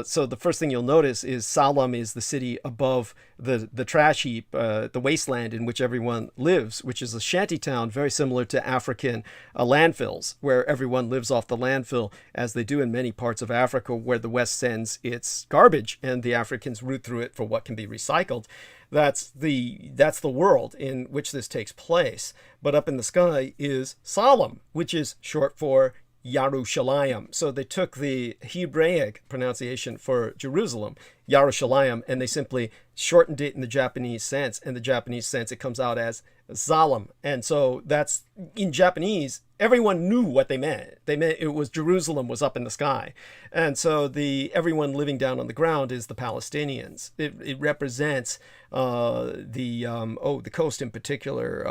So the first thing you'll notice is Salem is the city above the trash heap, the wasteland in which everyone lives, which is a shanty town very similar to African landfills, where everyone lives off the landfill, as they do in many parts of Africa where the West sends its garbage and the Africans root through it for what can be recycled. That's the world in which this takes place. But up in the sky is Salem, which is short for Yerushalayim. So they took the Hebraic pronunciation for Jerusalem, Yerushalayim, and they simply shortened it in the Japanese sense. In the Japanese sense, it comes out as Zalem. And so that's, in Japanese, everyone knew what they meant. They meant it was Jerusalem was up in the sky. And so everyone living down on the ground is the Palestinians. It represents the coast in particular.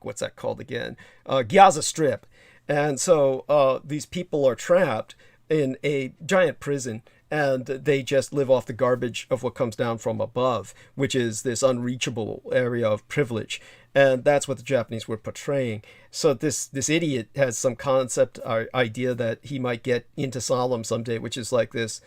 What's that called again? Gaza Strip. And so these people are trapped in a giant prison, and they just live off the garbage of what comes down from above, which is this unreachable area of privilege. And that's what the Japanese were portraying. So this idiot has some concept or idea that he might get into Salem someday, which is like this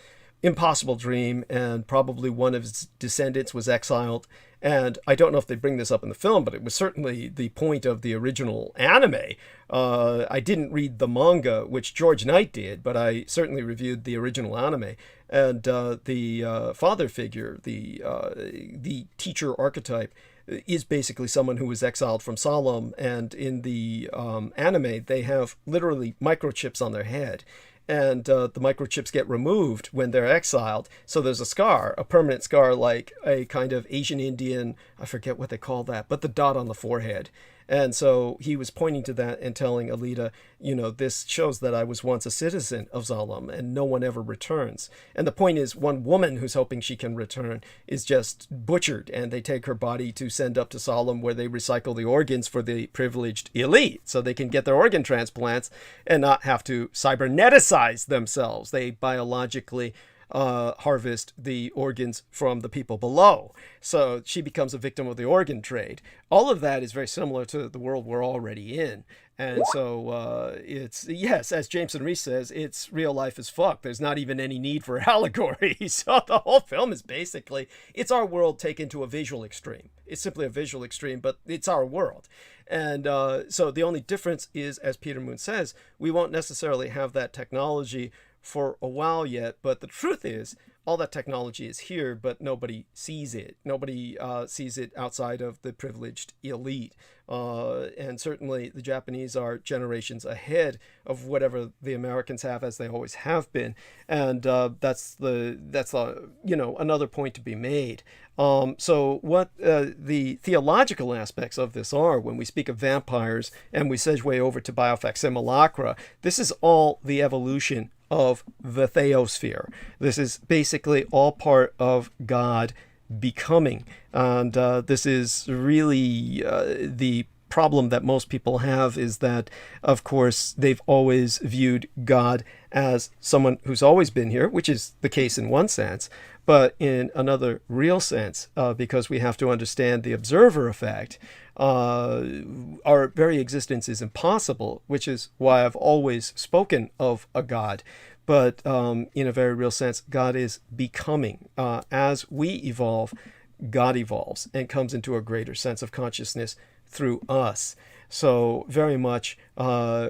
impossible dream, and probably one of his descendants was exiled. And I don't know if they bring this up in the film, but it was certainly the point of the original anime. I didn't read the manga, which George Knight did, but I certainly reviewed the original anime. And the father figure, the teacher archetype, is basically someone who was exiled from Salem. And in the anime, they have literally microchips on their head. And the microchips get removed when they're exiled. So there's a scar, a permanent scar, like a kind of Asian Indian, I forget what they call that, but the dot on the forehead. And so he was pointing to that and telling Alita, you know, this shows that I was once a citizen of Zalem, and no one ever returns. And the point is, one woman who's hoping she can return is just butchered, and they take her body to send up to Salem, where they recycle the organs for the privileged elite, so they can get their organ transplants and not have to cyberneticize themselves. They biologically harvest the organs from the people below. So she becomes a victim of the organ trade. All of that is very similar to the world we're already in. And so it's, yes, as Jameson Reese says, it's real life as fuck. There's not even any need for allegory. So the whole film is basically, it's our world taken to a visual extreme. It's simply a visual extreme, but it's our world. And so the only difference is, as Peter Moon says, we won't necessarily have that technology for a while yet, but the truth is all that technology is here, but nobody sees it. Nobody sees it outside of the privileged elite. And certainly the Japanese are generations ahead of whatever the Americans have, as they always have been. And that's another point to be made. So what the theological aspects of this are, when we speak of vampires and we segue over to Biofax Simulacra, this is all the evolution of the theosphere. This is basically all part of God becoming. And this is really the problem that most people have is that, of course, they've always viewed God as someone who's always been here, which is the case in one sense, but in another real sense, because we have to understand the observer effect, our very existence is impossible, which is why I've always spoken of a God. But in a very real sense, God is becoming. As we evolve, God evolves and comes into a greater sense of consciousness through us. So very much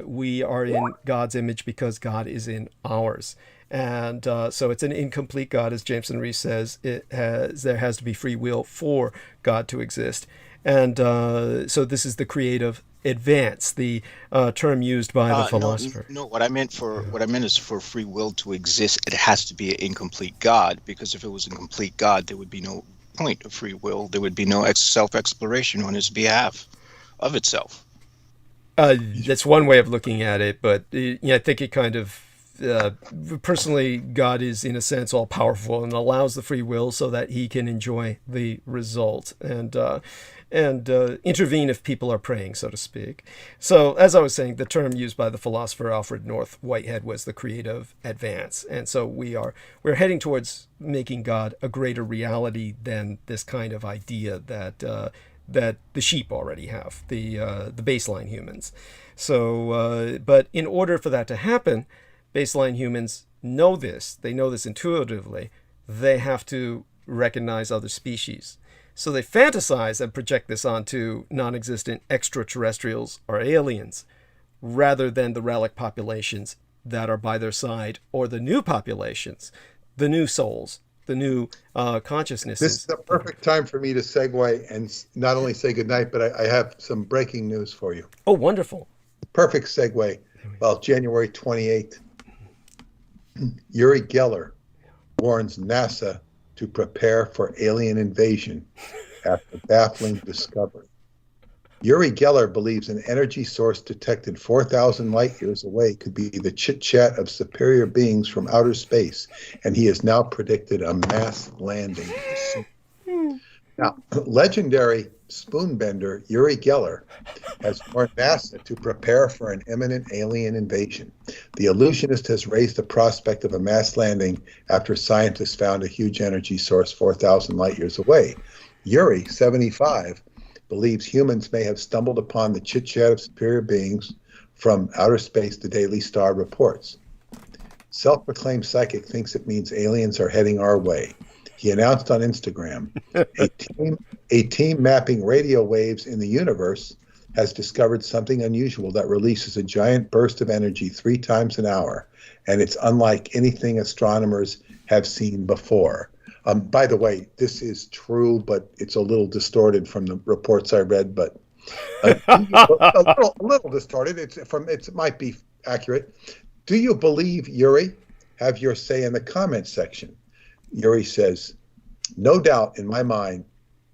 we are in God's image because God is in ours. And so it's an incomplete God, as Jameson Rees says. There has to be free will for God to exist. And so this is the creative advance, the term used by the philosopher. No, what I meant is for free will to exist, it has to be an incomplete God, because if it was a complete God, there would be no point of free will. There would be no self-exploration on his behalf of itself. That's one way of looking at it, but I think it kind of personally, God is in a sense all powerful and allows the free will so that he can enjoy the result and intervene if people are praying, so to speak. So, as I was saying, the term used by the philosopher Alfred North Whitehead was the creative advance, and so we're heading towards making God a greater reality than this kind of idea that the sheep already have, the baseline humans. So, but in order for that to happen, baseline humans know this. They know this intuitively. They have to recognize other species. So they fantasize and project this onto non-existent extraterrestrials or aliens, rather than the relic populations that are by their side, or the new populations, the new souls, the new consciousnesses. This is the perfect time for me to segue and not only say goodnight, but I have some breaking news for you. Oh, wonderful. Perfect segue. Well, January 28th, Uri Geller warns NASA to prepare for alien invasion after baffling discovery. Uri Geller believes an energy source detected 4,000 light years away could be the chit-chat of superior beings from outer space, and he has now predicted a mass landing. Now, legendary spoonbender Uri Geller has warned NASA to prepare for an imminent alien invasion. The illusionist has raised the prospect of a mass landing after scientists found a huge energy source 4,000 light years away. Uri, 75, believes humans may have stumbled upon the chit-chat of superior beings from outer space, the Daily Star reports. Self-proclaimed psychic thinks it means aliens are heading our way. He announced on Instagram, a team mapping radio waves in the universe has discovered something unusual that releases a giant burst of energy 3 times an hour, and it's unlike anything astronomers have seen before. By the way, this is true, but it's a little distorted from the reports I read, but a little distorted. It might be accurate. Do you believe, Uri? Have your say in the comment section. Uri says, no doubt in my mind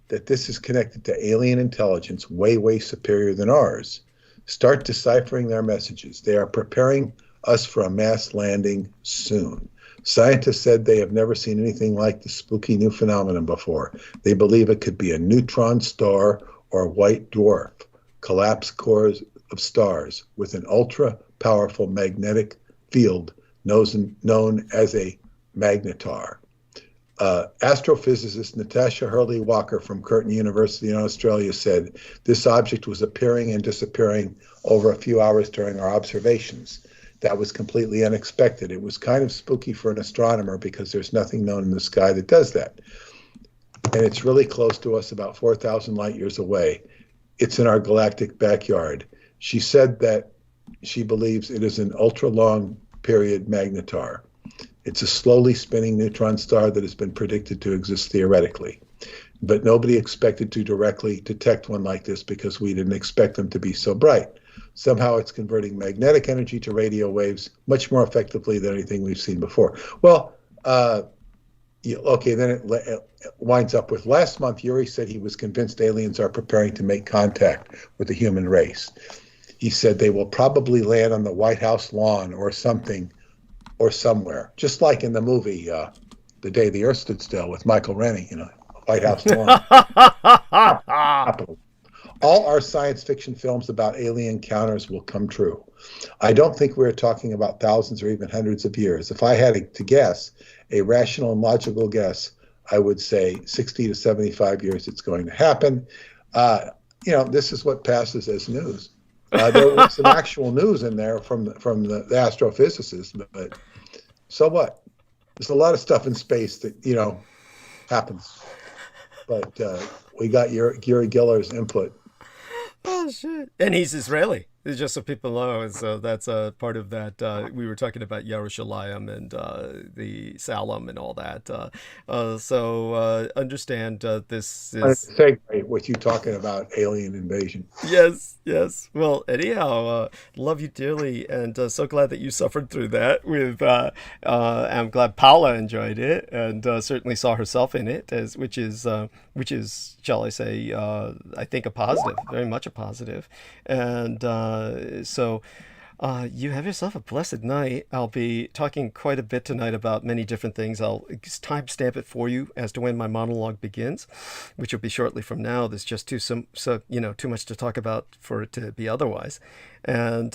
that this is connected to alien intelligence way, way superior than ours. Start deciphering their messages. They are preparing us for a mass landing soon. Scientists said they have never seen anything like the spooky new phenomenon before. They believe it could be a neutron star or a white dwarf, collapsed cores of stars with an ultra-powerful magnetic field known as a magnetar. Astrophysicist Natasha Hurley-Walker from Curtin University in Australia said this object was appearing and disappearing over a few hours during our observations. That was completely unexpected. It was kind of spooky for an astronomer because there's nothing known in the sky that does that. And it's really close to us, about 4,000 light years away. It's in our galactic backyard. She said that she believes it is an ultra-long period magnetar. It's a slowly spinning neutron star that has been predicted to exist theoretically. But nobody expected to directly detect one like this because we didn't expect them to be so bright. Somehow it's converting magnetic energy to radio waves much more effectively than anything we've seen before. Well, okay, then it winds up with last month, Uri said he was convinced aliens are preparing to make contact with the human race. He said they will probably land on the White House lawn or something, or somewhere, just like in the movie The Day the Earth Stood Still with Michael Rennie, White House lawn. all our science fiction films about alien encounters will come true. I don't think we're talking about thousands or even hundreds of years. If I had to guess, a rational and logical guess, I would say 60 to 75 years it's going to happen. This is what passes as news. There was some actual news in there from the astrophysicists, but so what? There's a lot of stuff in space that, happens. But we got Yuri Geller's input. Oh, shit. And he's Israeli. Just so people know, so that's part of that. We were talking about Yerushalayim and the Salem and all that. So understand this is... segue with you talking about alien invasion. Yes. Well, anyhow, love you dearly, and so glad that you suffered through that. I'm glad Paula enjoyed it, and certainly saw herself in it, which is, shall I say, I think a positive, very much a positive, and. So you have yourself a blessed night. I'll be talking quite a bit tonight about many different things. I'll timestamp it for you as to when my monologue begins, which will be shortly from now. There's just too much to talk about for it to be otherwise. And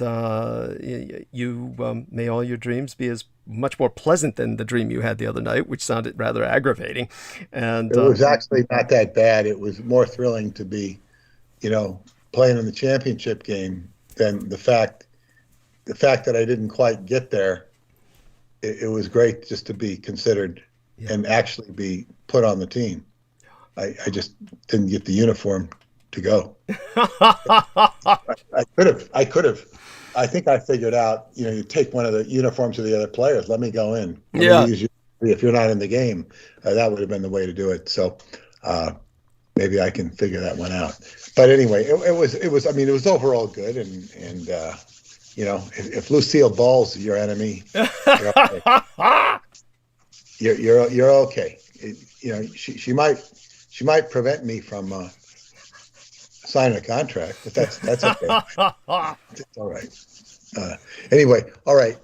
you may all your dreams be as much more pleasant than the dream you had the other night, which sounded rather aggravating. And it was actually not that bad. It was more thrilling to be, playing in the championship game than the fact that I didn't quite get there. It was great just to be considered and actually be put on the team. I just didn't get the uniform to go. I could have. I think I figured out, you take one of the uniforms of the other players, let me go in. If you're not in the game, that would have been the way to do it. So maybe I can figure that one out. But anyway, it was. I mean, it was overall good, and if Lucille Ball's your enemy, you're okay. you're okay. She might prevent me from signing a contract, but that's okay. It's all right. Anyway, all right.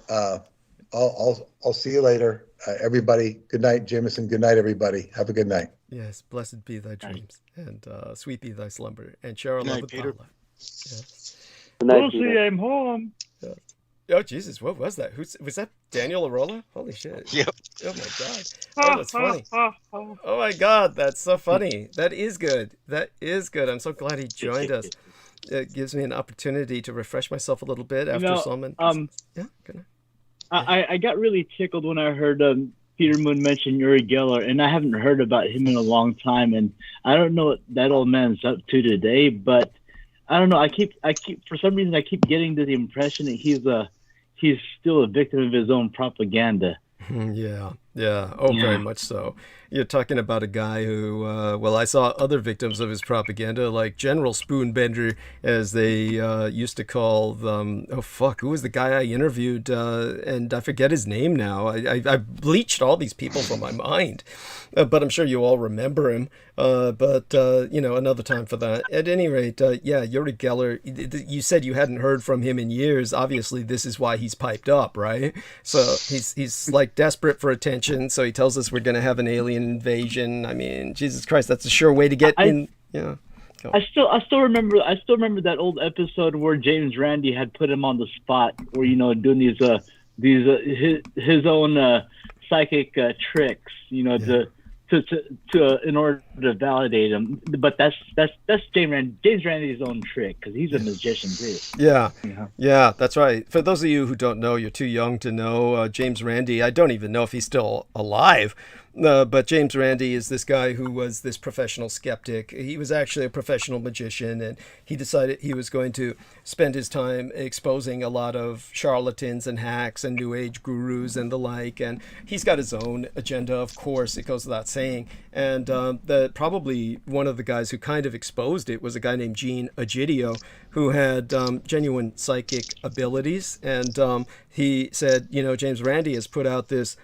I'll see you later, everybody. Good night, Jameson. Good night, everybody. Have a good night. Yes, blessed be thy dreams, and sweet be thy slumber. And Cheryl, love Paula. Yes. Lucy, I'm home. Yeah. Oh, Jesus, what was that? Was that Daniel Arola? Holy shit. Yep. Oh, my God. Oh, that's funny. Oh, my God, that's so funny. That is good. I'm so glad he joined us. It gives me an opportunity to refresh myself a little bit after Solomon. Yeah, good night. I got really tickled when I heard Peter Moon mention Uri Geller, and I haven't heard about him in a long time, and I don't know what that old man's up to today, but I don't know. I keep for some reason I keep getting the impression that he's still a victim of his own propaganda. Yeah. Very much so. You're talking about a guy who, I saw other victims of his propaganda, like General Spoonbender, as they used to call them. Oh, fuck, who was the guy I interviewed? And I forget his name now. I bleached all these people from my mind, but I'm sure you all remember him. But another time for that. At any rate, Uri Geller, you said you hadn't heard from him in years. Obviously, this is why he's piped up, right? So he's like desperate for attention. So he tells us we're going to have an alien invasion. I mean, Jesus Christ, that's a sure way to get in. Yeah. I still remember that old episode where James Randi had put him on the spot, where doing these his own psychic tricks, to in order to validate him. But that's James Randi's own trick, because he's a magician too. Yeah, that's right. For those of you who don't know, you're too young to know James Randi. I don't even know if he's still alive. But James Randi is this guy who was this professional skeptic. He was actually a professional magician, and he decided he was going to spend his time exposing a lot of charlatans and hacks and new age gurus and the like. And he's got his own agenda, of course, it goes without saying. And probably one of the guys who kind of exposed it was a guy named Gene Egidio, who had genuine psychic abilities. And he said, James Randi has put out this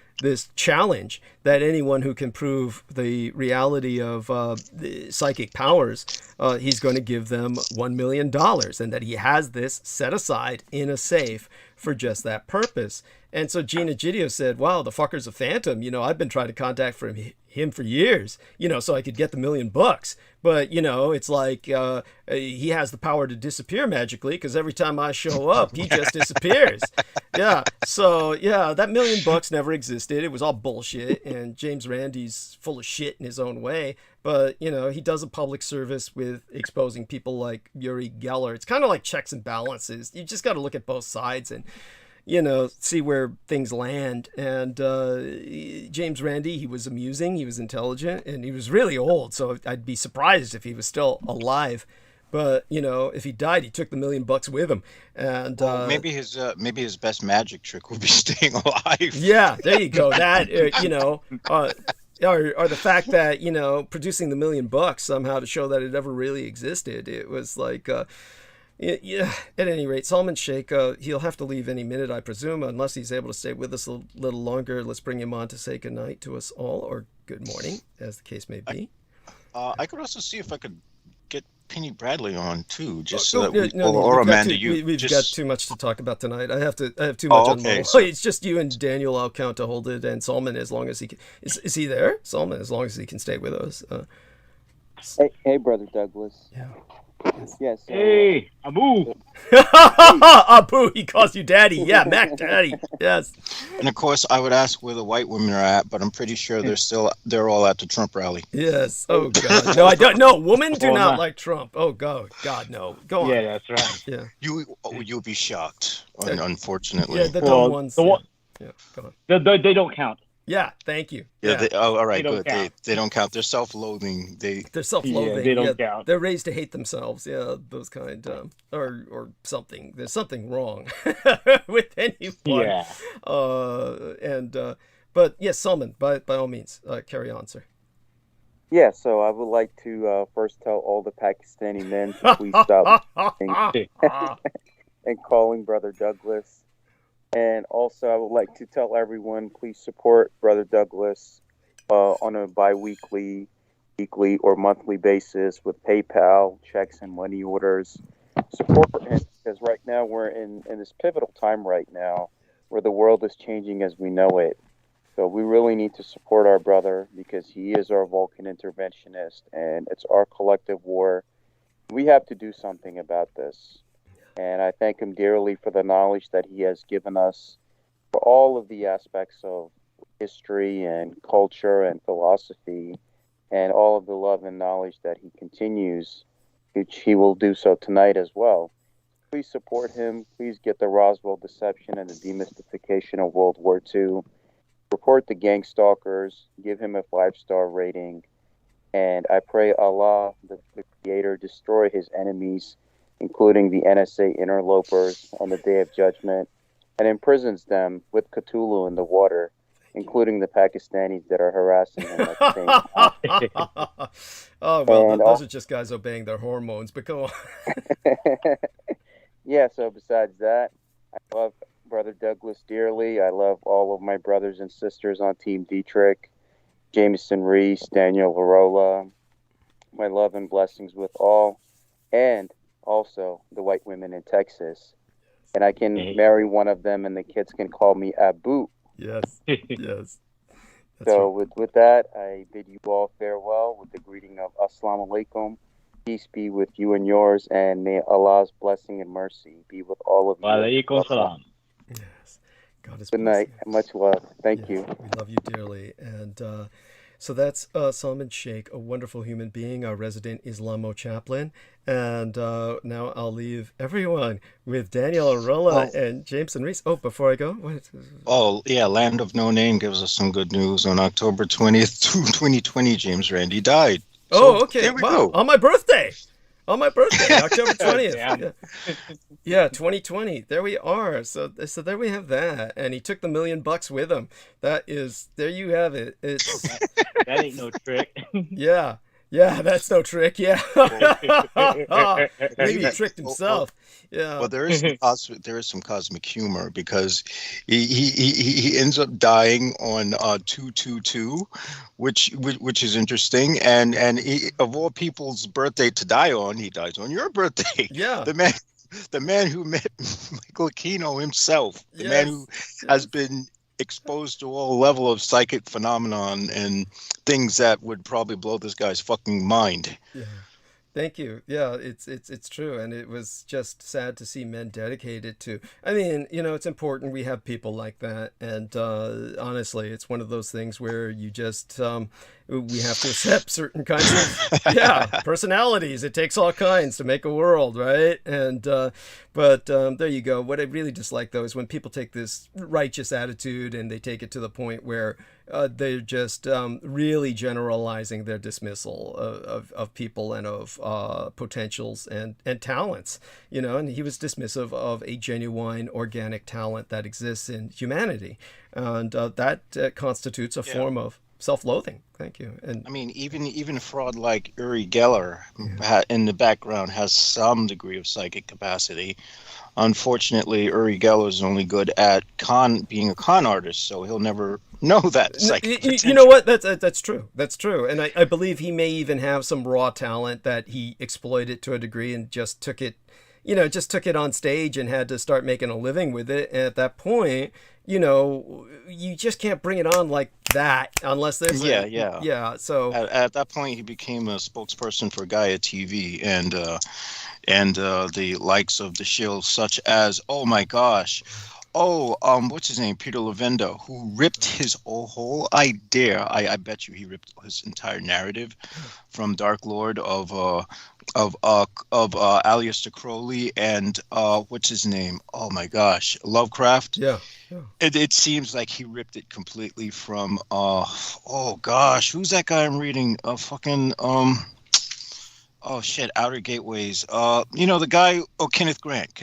challenge that anyone who can prove the reality of the psychic powers, he's going to give them $1 million, and that he has this set aside in a safe for just that purpose. And so Gina Gidio said, wow, the fucker's a phantom. You know, I've been trying to contact him for years, you know, so I could get the $1 million. But, you know, it's like he has the power to disappear magically because every time I show up, he just disappears. Yeah. So, yeah, that $1 million never existed. It was all bullshit. And James Randi's full of shit in his own way. But, you know, he does a public service with exposing people like Uri Geller. It's kind of like checks and balances. You just got to look at both sides and, you know, see where things land. And James Randi, he was amusing, he was intelligent, and he was really old. So I'd be surprised if he was still alive. But, you know, if he died, he took the $1 million with him. And maybe his best magic trick would be staying alive. Yeah, there you go. That, you know, or the fact that, you know, producing the $1 million somehow to show that it ever really existed. It was like, yeah, at any rate, Salman Sheikh, he'll have to leave any minute, I presume, unless he's able to stay with us a little longer. Let's bring him on to say goodnight to us all, or good morning, as the case may be. I could also see if I could get Penny Bradley on too, just we've got too much to talk about tonight. I have too much on my plate. It's just you and Daniel. I'll count to hold it, and Salman, as long as he can. Is he there? Salman, as long as he can stay with us. Hey, Brother Douglas. Yeah. Yes. Hey, Abu. Abu, he calls you daddy. Yeah, Mac daddy. Yes. And of course, I would ask where the white women are at, but I'm pretty sure they're all at the Trump rally. Yes. Oh God. No, I don't. No, women do not like Trump. Oh God, no. Go on. Yeah, that's right. Yeah. You'll be shocked. Unfortunately. Yeah, the dumb ones. Yeah. Go on. They don't count. Yeah, thank you. Yeah. All right, they good. They don't count. They're self-loathing. They're self-loathing. Yeah, they don't count. They're raised to hate themselves. Yeah, those kind. Or something. There's something wrong with anyone. Yeah. But yes, Salman, by all means, carry on, sir. Yeah, so I would like to first tell all the Pakistani men to please stop and calling Brother Douglas. And also, I would like to tell everyone, please support Brother Douglas on a bi-weekly, weekly, or monthly basis with PayPal, checks, and money orders. Support him, because right now we're in this pivotal time right now where the world is changing as we know it. So we really need to support our brother because he is our Vulcan interventionist, and it's our collective war. We have to do something about this. And I thank him dearly for the knowledge that he has given us for all of the aspects of history and culture and philosophy and all of the love and knowledge that he continues, which he will do so tonight as well. Please support him. Please get the Roswell deception and the demystification of World War II. Report the gang stalkers. Give him a 5-star rating. And I pray Allah, the Creator, destroy his enemies, including the NSA interlopers on the Day of Judgment, and imprisons them with Cthulhu in the water, including the Pakistanis that are harassing him at the same time. Oh, well, those are just guys obeying their hormones, but go on. Yeah, so besides that, I love Brother Douglas dearly. I love all of my brothers and sisters on Team Dietrich, Jameson Reese, Daniel Larola. My love and blessings with all. And also the white women in Texas, and I can marry one of them, and the kids can call me Abu. Yes, yes. So right. with that, I bid you all farewell with the greeting of Assalamu alaikum. Peace be with you and yours, and may Allah's blessing and mercy be with all of you. Walaikum salam. Yes. God is good night. Much love. Thank you. We love you dearly, and. So that's Salman Sheikh, a wonderful human being, our resident Islamo chaplain. And now I'll leave everyone with Daniel Arola and Jameson Reese. Oh, before I go? Oh, yeah, Land of No Name gives us some good news. On October 20th, 2020, James Randi died. Oh, okay. There we go. On my birthday. October 20th. Yeah, 2020. There we are. So there we have that. And he took the $1 million with him. There you have it. It's that ain't no trick. Yeah, that's no trick. Yeah. Maybe he tricked himself. Yeah. Well, there is some cosmic humor because he ends up dying on 2/22, which is interesting. And of all people's birthday to die on, he dies on your birthday. Yeah. The man who met Michael Aquino himself, the man who has been exposed to all level of psychic phenomenon and things that would probably blow this guy's fucking mind. Yeah. Thank you. Yeah, it's true, and it was just sad to see men dedicated to. I mean, you know, it's important we have people like that, and honestly, it's one of those things where you just we have to accept certain kinds of personalities. It takes all kinds to make a world, right? And but there you go. What I really dislike though is when people take this righteous attitude and they take it to the point where they're just really generalizing their dismissal of people and of potentials and talents, you know, and he was dismissive of a genuine organic talent that exists in humanity, and that constitutes a form of self-loathing. Thank you. And I mean, even a fraud like Uri Geller in the background has some degree of psychic capacity. Unfortunately, Uri Geller is only good at being a con artist, so he'll never know that psychic potential. You know what? That's true. That's true. And I believe he may even have some raw talent that he exploited to a degree and just took it, you know, just took it on stage and had to start making a living with it. And at that point, you know, you just can't bring it on like that unless there's So at that point, he became a spokesperson for Gaia TV and the likes of the shills such as, oh my gosh, what's his name, Peter Levenda, who ripped his whole idea. I bet you he ripped his entire narrative from Dark Lord of Aleister Crowley and what's his name? Oh my gosh, Lovecraft. Yeah. It seems like he ripped it completely from who's that guy I'm reading? Outer Gateways. You know the guy. Kenneth Grant.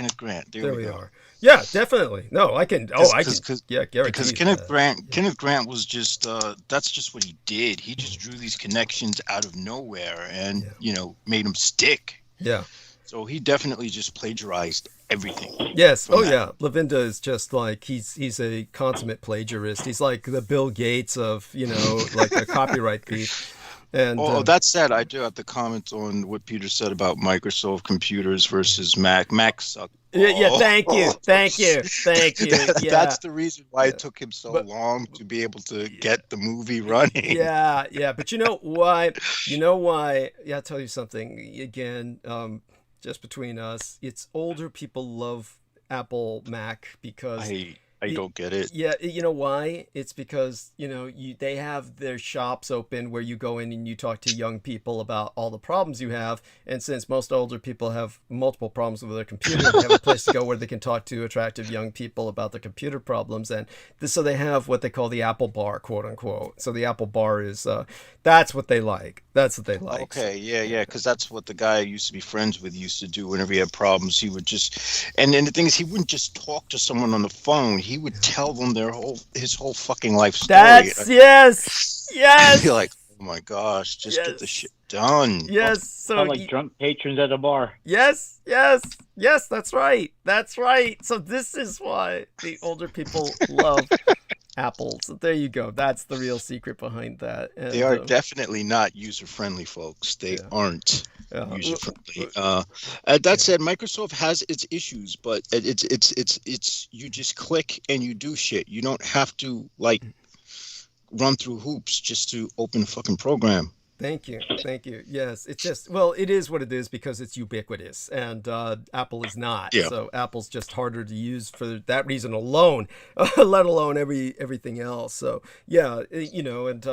There we are. Yeah, definitely. No, I can. Because Kenneth Grant was just. That's just what he did. He just drew these connections out of nowhere, and you know, made them stick. Yeah. So he definitely just plagiarized everything. Yes. Oh yeah. Levenda is just like he's a consummate plagiarist. He's like the Bill Gates of, you know, like a copyright thief. And that said, I do have to comment on what Peter said about Microsoft computers versus Mac. Mac suck. Thank you. That's the reason why it took him so long to be able to get the movie running. Yeah. But you know why? Yeah, I'll tell you something. Again, just between us, it's older people love Apple Mac because I don't get it. Yeah, you know why? It's because, you know, they have their shops open where you go in and you talk to young people about all the problems you have. And since most older people have multiple problems with their computer, they have a place to go where they can talk to attractive young people about their computer problems. And so they have what they call the Apple Bar, quote unquote. So the Apple Bar is, that's what they like. That's what they like. Okay, yeah, because that's what the guy I used to be friends with used to do whenever he had problems. He would just, and the thing is, he wouldn't just talk to someone on the phone. He would tell them his whole fucking life story. Yes. I'd be like, oh my gosh, just get the shit done. Yes. So like drunk patrons at a bar. Yes. That's right. So this is why the older people love Apple. So there you go. That's the real secret behind that. And, they are definitely not user-friendly, folks. They aren't user-friendly. That said, Microsoft has its issues, but it's you just click and you do shit. You don't have to run through hoops just to open a fucking program. Thank you. Yes, it's just, well, it is what it is because it's ubiquitous, and Apple is not. Yeah. So Apple's just harder to use for that reason alone, let alone everything else. So yeah, you know, and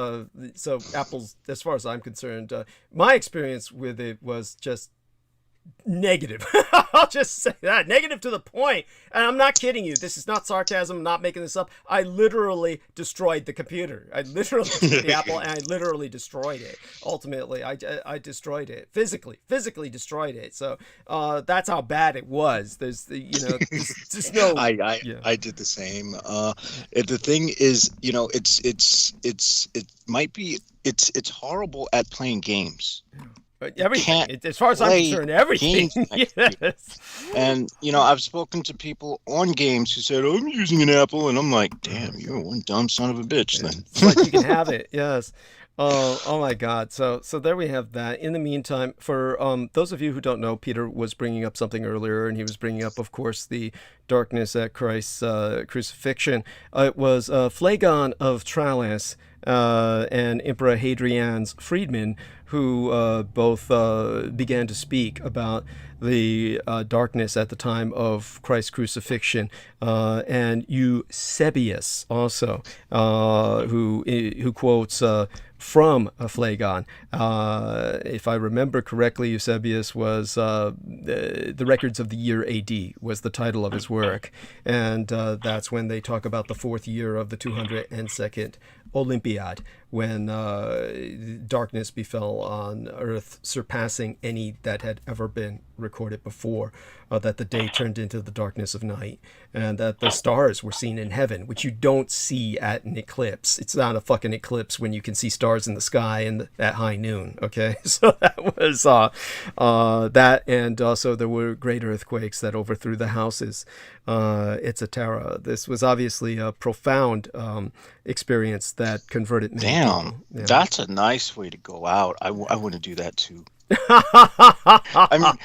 so Apple's, as far as I'm concerned, my experience with it was just negative. I'll just say that, negative to the point. And I'm not kidding you. This is not sarcasm. I'm not making this up. I literally destroyed the computer. I literally took the Apple and I literally destroyed it. Ultimately, I destroyed it physically destroyed it. So that's how bad it was. There's just no. I did the same. The thing is, you know, it's horrible at playing games. Everything, as far as I'm concerned, everything. Yes. And you know, I've spoken to people on games who said, "I'm using an Apple," and I'm like, "Damn, you're one dumb son of a bitch." Then it's like you can have it. Yes. Oh my God. So there we have that. In the meantime, for those of you who don't know, Peter was bringing up something earlier, and he was bringing up, of course, the darkness at Christ's crucifixion. It was Phlegon of Tralles and Emperor Hadrian's freedmen who both began to speak about the darkness at the time of Christ's crucifixion, and Eusebius also, who quotes from Phlegon. If I remember correctly, Eusebius was the Records of the Year AD was the title of his work, and that's when they talk about the 4th year of the 202nd Olympiad, when darkness befell on earth, surpassing any that had ever been recorded before, that the day turned into the darkness of night, and that the stars were seen in heaven, which you don't see at an eclipse. It's not a fucking eclipse when you can see stars in the sky at high noon, okay? So that was that, and also there were great earthquakes that overthrew the houses, etc. This was obviously a profound experience that converted many people. Yeah. That's a nice way to go out. I want to do that too. I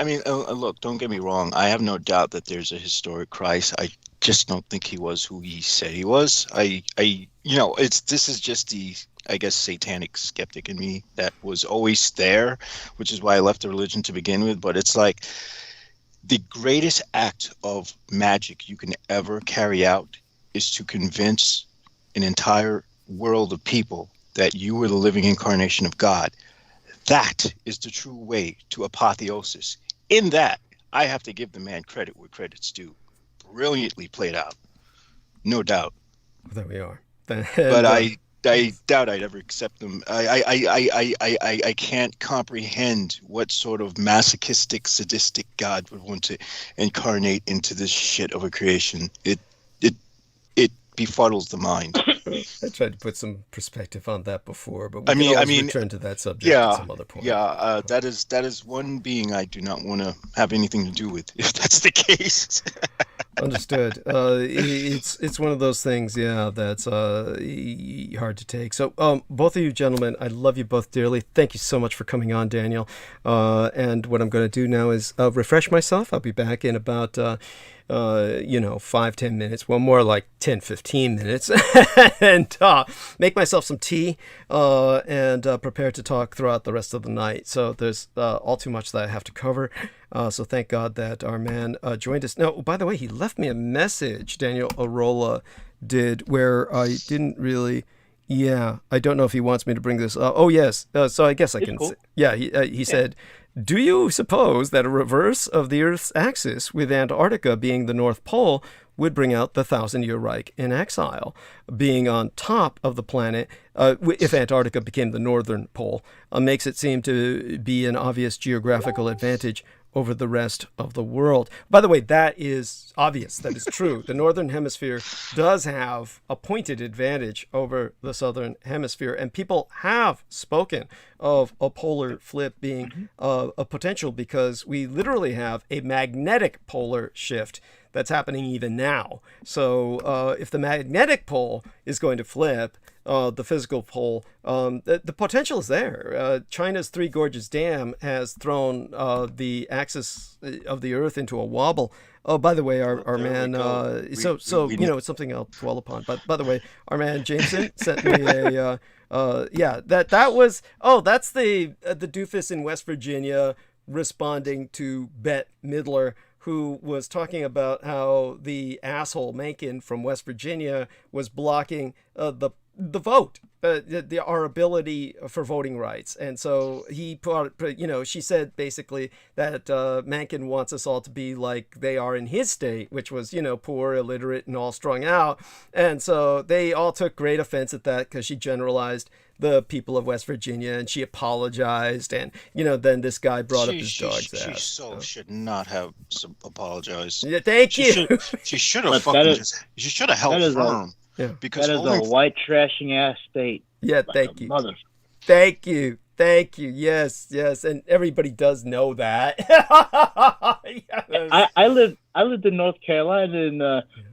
mean, look, don't get me wrong. I have no doubt that there's a historic Christ. I just don't think he was who he said he was. This is just the, I guess, satanic skeptic in me that was always there, which is why I left the religion to begin with. But it's like the greatest act of magic you can ever carry out is to convince an entire world of people that you were the living incarnation of God. That is the true way to apotheosis. In that, I have to give the man credit where credit's due. Brilliantly played out, no doubt. There we are. But I doubt I'd ever accept them. I can't comprehend what sort of masochistic, sadistic God would want to incarnate into this shit of a creation. It befuddles the mind. I tried to put some perspective on that before, but we can return to that subject at some other point. Yeah, that is one being I do not want to have anything to do with, if that's the case. Understood. It's one of those things, that's hard to take. So, both of you gentlemen, I love you both dearly. Thank you so much for coming on, Daniel. And what I'm going to do now is refresh myself. I'll be back in about 5-10 minutes, well, more like 10-15 minutes, and make myself some tea and prepare to talk throughout the rest of the night. So there's all too much that I have to cover. So thank God that our man joined us. Now, by the way, he left me a message, Daniel Arola did, where I didn't really... Yeah, I don't know if he wants me to bring this up. Oh, yes. So I guess I can... Cool. He said... Do you suppose that a reverse of the Earth's axis, with Antarctica being the North Pole, would bring out the 1,000-Year Reich in exile? Being on top of the planet, if Antarctica became the Northern Pole, makes it seem to be an obvious geographical advantage over the rest of the world. By the way, that is obvious. That is true. The Northern Hemisphere does have a pointed advantage over the Southern Hemisphere, and people have spoken of a polar flip being a potential, because we literally have a magnetic polar shift that's happening even now. So if the magnetic pole is going to flip, the physical pole, the potential is there. China's Three Gorges Dam has thrown the axis of the Earth into a wobble. Oh, by the way, our man, it's something I'll dwell upon. But by the way, our man Jameson sent me a, that's the doofus in West Virginia responding to Bette Midler, who was talking about how the asshole Mencken from West Virginia was blocking the vote, our ability for voting rights. And so she said basically that Mencken wants us all to be like they are in his state, which was, poor, illiterate, and all strung out. And so they all took great offense at that, because she generalized the people of West Virginia, and she apologized, and then this guy brought up his dog's ass. She should not have apologized. Yeah, thank you. She should have she should have held firm. Because that is a white trashing ass state. Yeah, thank you. Thank you. Yes, and everybody does know that. Yes. I lived in North Carolina in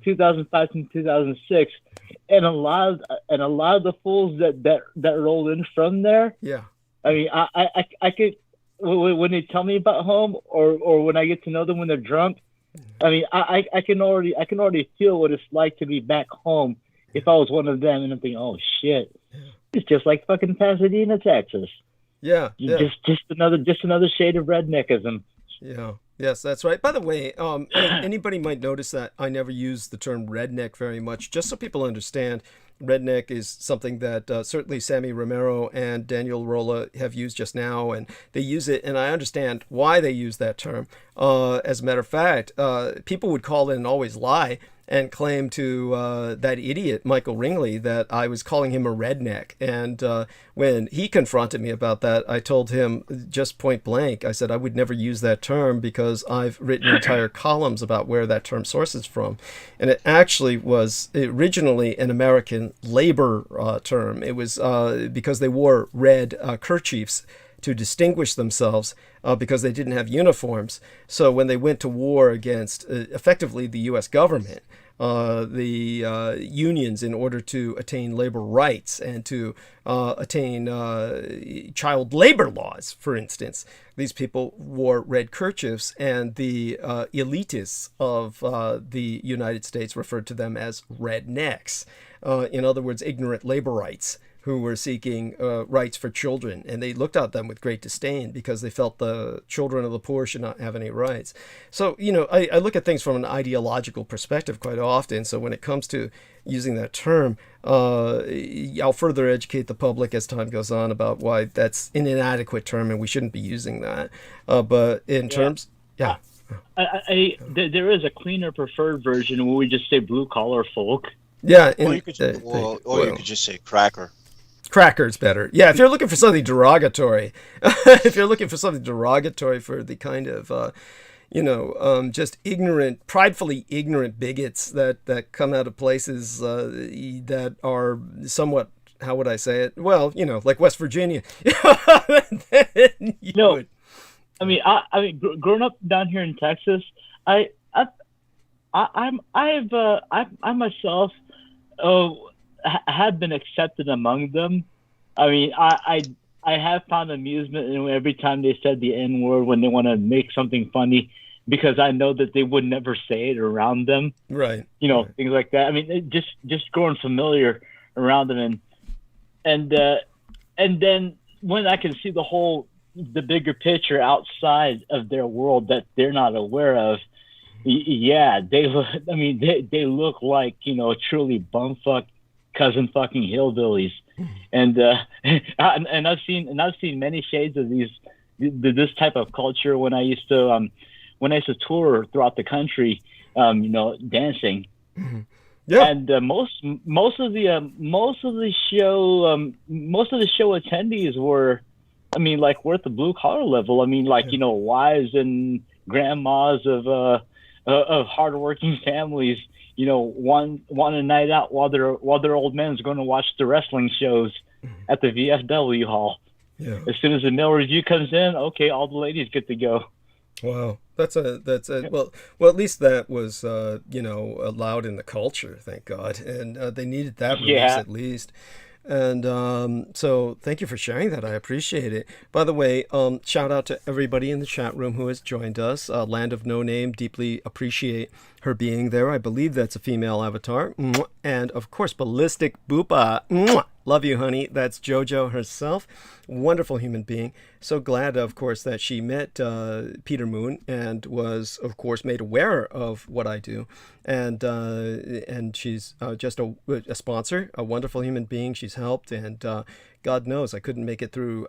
2005 and 2006, a lot of the fools that roll in from there. Yeah. I mean, I could, when they tell me about home, or when I get to know them when they're drunk. I mean, I can already feel what it's like to be back home if I was one of them, and I'm thinking, oh shit, it's just like fucking Pasadena, Texas. Yeah. Just another shade of redneckism. Yeah. Yes, that's right. By the way, anybody might notice that I never use the term redneck very much, just so people understand. Redneck is something that certainly Sammy Romero and Daniel Rolla have used just now, and they use it, and I understand why they use that term. As a matter of fact, people would call in and always lie and claim to that idiot, Michael Ringley, that I was calling him a redneck. And when he confronted me about that, I told him just point blank, I said I would never use that term because I've written entire columns about where that term sources from. And it actually was originally an American labor term. It was because they wore red kerchiefs to distinguish themselves because they didn't have uniforms. So when they went to war against effectively the U.S. government, the unions, in order to attain labor rights and to attain child labor laws, for instance, these people wore red kerchiefs, and the elitists of the United States referred to them as rednecks. In other words, ignorant labor rights, who were seeking rights for children, and they looked at them with great disdain because they felt the children of the poor should not have any rights. So, I look at things from an ideological perspective quite often. So when it comes to using that term, I'll further educate the public as time goes on about why that's an inadequate term and we shouldn't be using that. But in terms, there is a cleaner preferred version where we just say blue collar folk. Yeah, or you could just say cracker. Cracker's better. Yeah, if you're looking for something derogatory, for the kind of, just ignorant, pridefully ignorant bigots that come out of places that are somewhat, how would I say it? Well, like West Virginia. Growing up down here in Texas, I myself have been accepted among them. I mean, I have found amusement in every time they said the N word when they want to make something funny, because I know that they would never say it around them. Right. Things like that. I mean, just growing familiar around them, and then when I can see the bigger picture outside of their world that they're not aware of. Yeah, they look like, truly bumfuck cousin fucking hillbillies, and I've seen many shades of this type of culture when I used to tour throughout the country, dancing. Mm-hmm. Yeah. And most of the show attendees were, we're at the blue collar level. Wives and grandmas of hardworking families, want a night out while their old man's going to watch the wrestling shows at the VFW hall. Yeah. As soon as the mail review comes in, okay, all the ladies get to go. Wow, well, at least that was allowed in the culture, thank God, and they needed that release at least. And so thank you for sharing that. I appreciate it. By the way, shout out to everybody in the chat room who has joined us. Land of No Name, deeply appreciate her being there. I believe that's a female avatar. And of course, Ballistic Boopa. Love you, honey. That's JoJo herself. Wonderful human being. So glad, of course, that she met Peter Moon and was, of course, made aware of what I do. And she's just a sponsor, a wonderful human being. She's helped, and God knows I couldn't make it through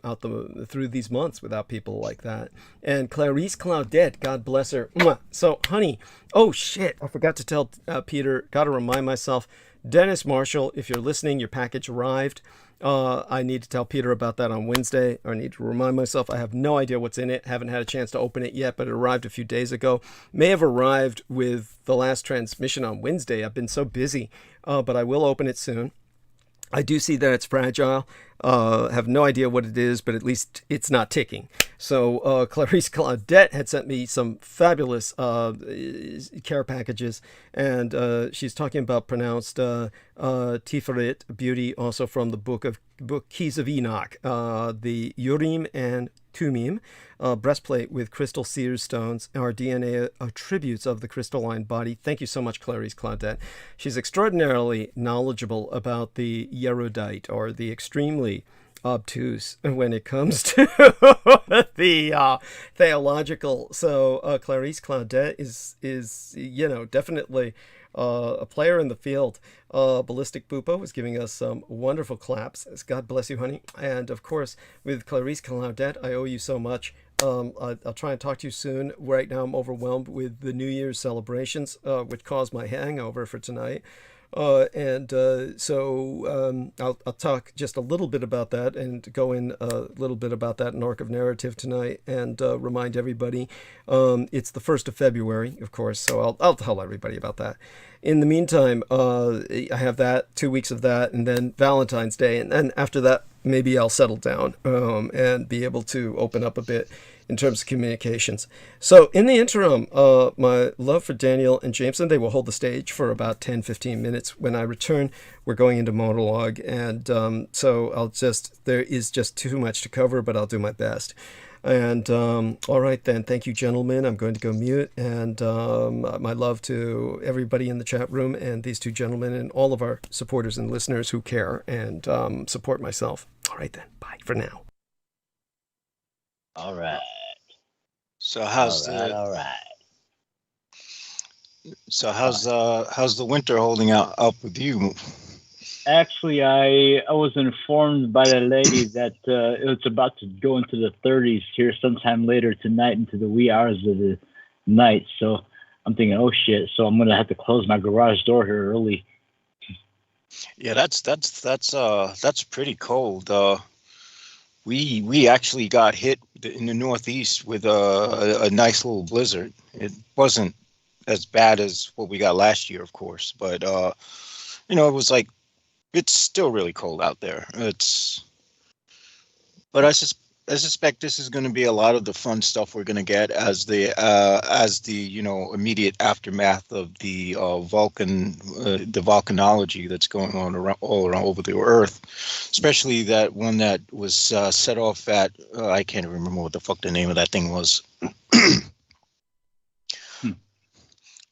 these months without people like that. And Clarice Claudette, God bless her. So, honey, oh shit, I forgot to tell Peter. Got to remind myself. Dennis Marshall, if you're listening, your package arrived. I need to tell Peter about that on Wednesday. I need to remind myself. I have no idea what's in it. Haven't had a chance to open it yet, but it arrived a few days ago. May have arrived with the last transmission on Wednesday. I've been so busy, but I will open it soon. I do see that it's fragile. have no idea what it is, but at least it's not ticking. So Clarice Claudette had sent me some fabulous care packages, and she's talking about pronounced Tiferet, beauty, also from the book Keys of Enoch, the Urim and Tumim, breastplate with crystal seer stones, our DNA attributes of the crystalline body. Thank you so much, Clarice Claudette. She's extraordinarily knowledgeable about the erudite, or the extremely obtuse, when it comes to the theological. So Clarice Claudette is definitely a player in the field. Ballistic Bupo was giving us some wonderful claps. God bless you, honey. And of course, with Clarice Claudette, I owe you so much. I'll try and talk to you soon. Right now, I'm overwhelmed with the New Year's celebrations, which caused my hangover for tonight. So I'll talk just a little bit about that, and go in a little bit about that in Arc of Narrative tonight, and remind everybody it's the 1st of February, of course, so I'll tell everybody about that. In the meantime, I have that, 2 weeks of that, and then Valentine's Day, and then after that, maybe I'll settle down and be able to open up a bit in terms of communications. So in the interim, my love for Daniel and Jameson, they will hold the stage for about 10-15 minutes. When I return, we're going into monologue, and so there is just too much to cover, but I'll do my best. And all right then, thank you, gentlemen. I'm going to go mute, and my love to everybody in the chat room, and these two gentlemen, and all of our supporters and listeners who care and support myself. All right then, bye for now. All right. So how's the winter holding up with you? Actually, I was informed by the lady that it's about to go into the 30s here sometime later tonight, into the wee hours of the night. So I'm thinking, oh shit! So I'm gonna have to close my garage door here early. Yeah, that's pretty cold. We actually got hit in the Northeast with a nice little blizzard. It wasn't as bad as what we got last year, of course, but it was like, it's still really cold out there. But I suspect this is going to be a lot of the fun stuff we're going to get as the immediate aftermath of the volcanology that's going on all around over the Earth, especially that one that was set off at I can't remember what the fuck the name of that thing was.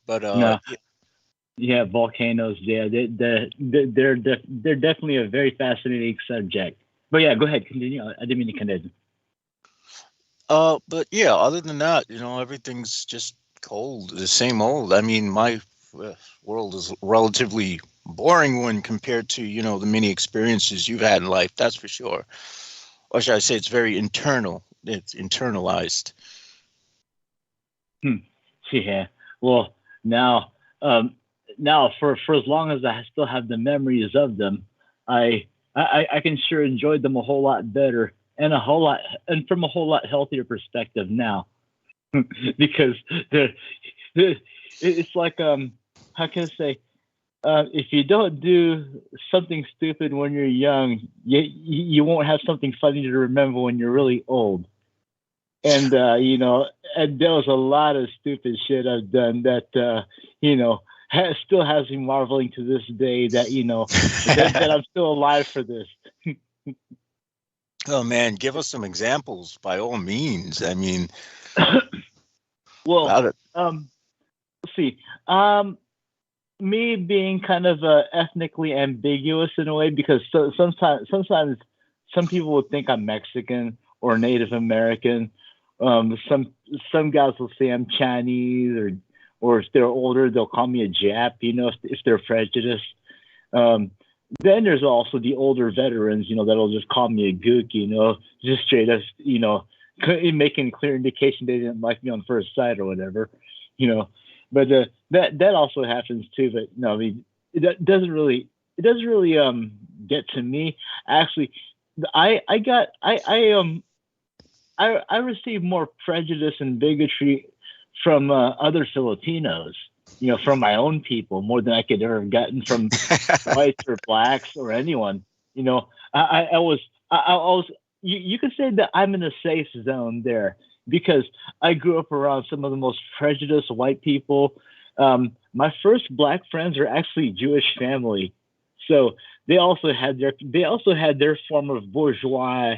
But no. Yeah, volcanoes. Yeah, they're definitely a very fascinating subject. But yeah, go ahead, continue. I didn't mean to continue. But yeah, other than that, everything's just cold, the same old. I mean, my world is relatively boring when compared to, the many experiences you've had in life, that's for sure. Or should I say it's very internal. It's internalized. Yeah. Well, now for as long as I still have the memories of them, I can sure enjoy them a whole lot better, and from a whole lot healthier perspective now, because it's like how can I say, if you don't do something stupid when you're young, you won't have something funny to remember when you're really old. And and there was a lot of stupid shit I've done that still has me marveling to this day that that I'm still alive for this. Oh man, give us some examples by all means. I mean, well, let's see. Me being kind of ethnically ambiguous in a way, because sometimes some people would think I'm Mexican or Native American. Some guys will say I'm Chinese, or if they're older, they'll call me a Jap, if they're prejudiced. Then there's also the older veterans, that'll just call me a gook, just straight up, making a clear indication they didn't like me on first sight or whatever, But that also happens too. But no, I mean, it doesn't really get to me. Actually, I received more prejudice and bigotry from other Filipinos, from my own people, more than I could ever have gotten from whites or blacks or anyone. I was I was, you could say that I'm in a safe zone there because I grew up around some of the most prejudiced white people. My first black friends are actually Jewish family, so they also had their form of bourgeois,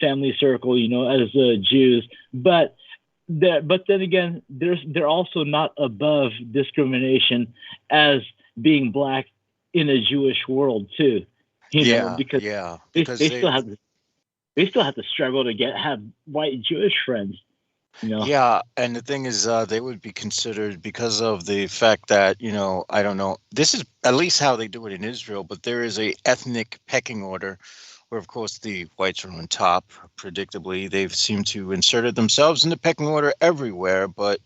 family circle, as Jews. But then again, they're also not above discrimination as being black in a Jewish world too. Because they still have to struggle to have white Jewish friends. Yeah, and the thing is, they would be considered because of the fact that, I don't know, this is at least how they do it in Israel, but there is a ethnic pecking order where, of course, the whites are on top. Predictably, they've seemed to inserted themselves in the pecking order everywhere, but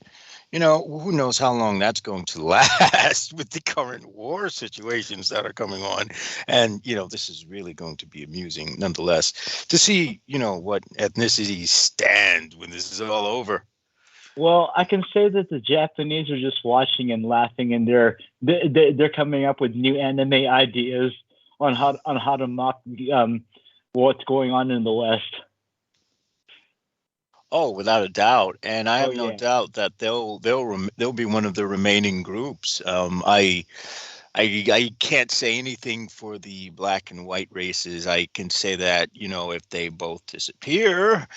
who knows how long that's going to last with the current war situations that are coming on. And, this is really going to be amusing nonetheless to see, what ethnicities stand when this is all over. Well, I can say that the Japanese are just watching and laughing, and they're coming up with new anime ideas on how to mock what's going on in the West. Oh, without a doubt, and I have no doubt that they'll be one of the remaining groups. I can't say anything for the black and white races. I can say that if they both disappear,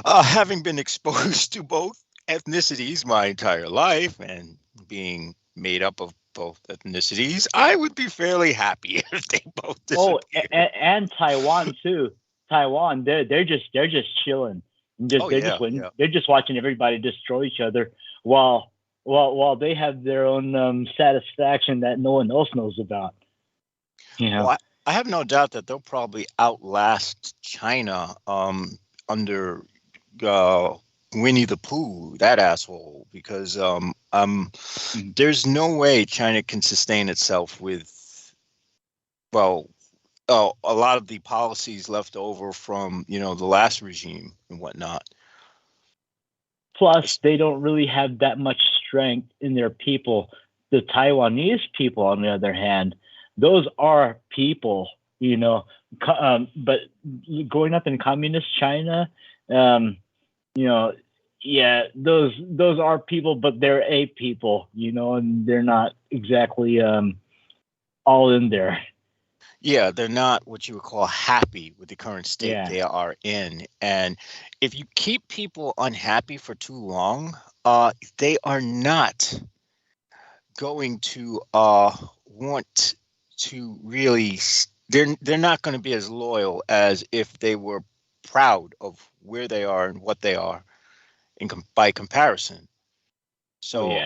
having been exposed to both ethnicities my entire life and being made up of both ethnicities, I would be fairly happy if they both disappear. Oh, and Taiwan too. Taiwan, they're just chilling. They're just watching everybody destroy each other while they have their own satisfaction that no one else knows about. Well, I have no doubt that they'll probably outlast China under Winnie the Pooh, that asshole, because there's no way China can sustain itself with a lot of the policies left over from the last regime and whatnot. Plus, they don't really have that much strength in their people. The Taiwanese people, on the other hand, those are people, but growing up in communist China, those are people, but they're a people, and they're not exactly all in there. Yeah, they're not what you would call happy with the current state they are in. And if you keep people unhappy for too long, they are not going to want to really, they're not going to be as loyal as if they were proud of where they are and what they are by comparison. So,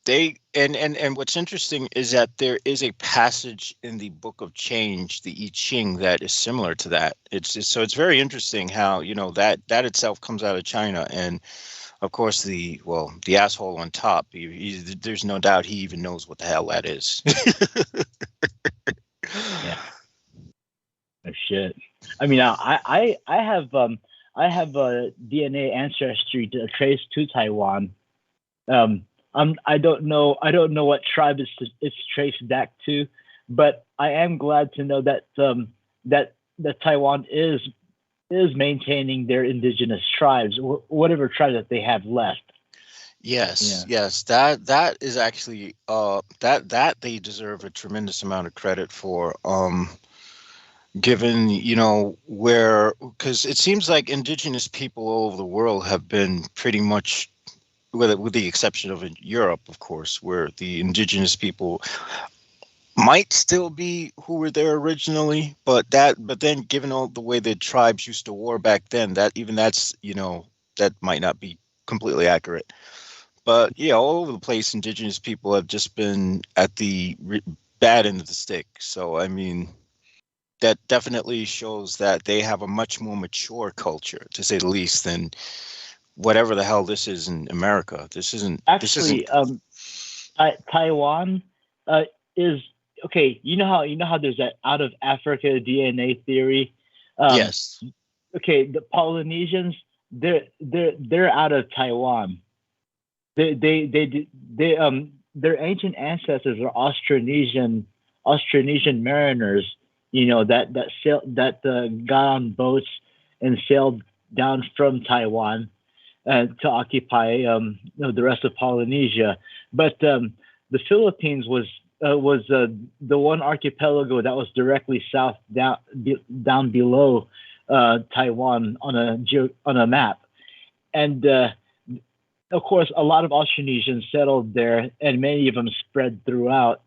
they and what's interesting is that there is a passage in the Book of Change, the I Ching, that is similar to that. It's very interesting how that itself comes out of China, and of course the asshole on top. There's no doubt he even knows what the hell that is. Yeah. Oh shit. I mean, I have a DNA ancestry to trace to Taiwan. I don't know what tribe it's traced back to, but I am glad to know that that Taiwan is maintaining their indigenous tribes, whatever tribe that they have left. Yes, that is actually that they deserve a tremendous amount of credit for. Given because it seems like indigenous people all over the world have been pretty much, with the exception of Europe, of course, where the indigenous people might still be who were there originally, but then given all the way the tribes used to war back then, that might not be completely accurate. But all over the place, indigenous people have just been at the bad end of the stick. So I mean, that definitely shows that they have a much more mature culture, to say the least, than whatever the hell this is in America. This isn't actually. Taiwan is okay. You know how there's that out of Africa DNA theory. Yes. Okay, the Polynesians, they're out of Taiwan. Their ancient ancestors are Austronesian mariners. got on boats and sailed down from Taiwan to occupy the rest of Polynesia. But the Philippines was the one archipelago that was directly south down below Taiwan on a map, and of course a lot of Austronesians settled there, and many of them spread throughout.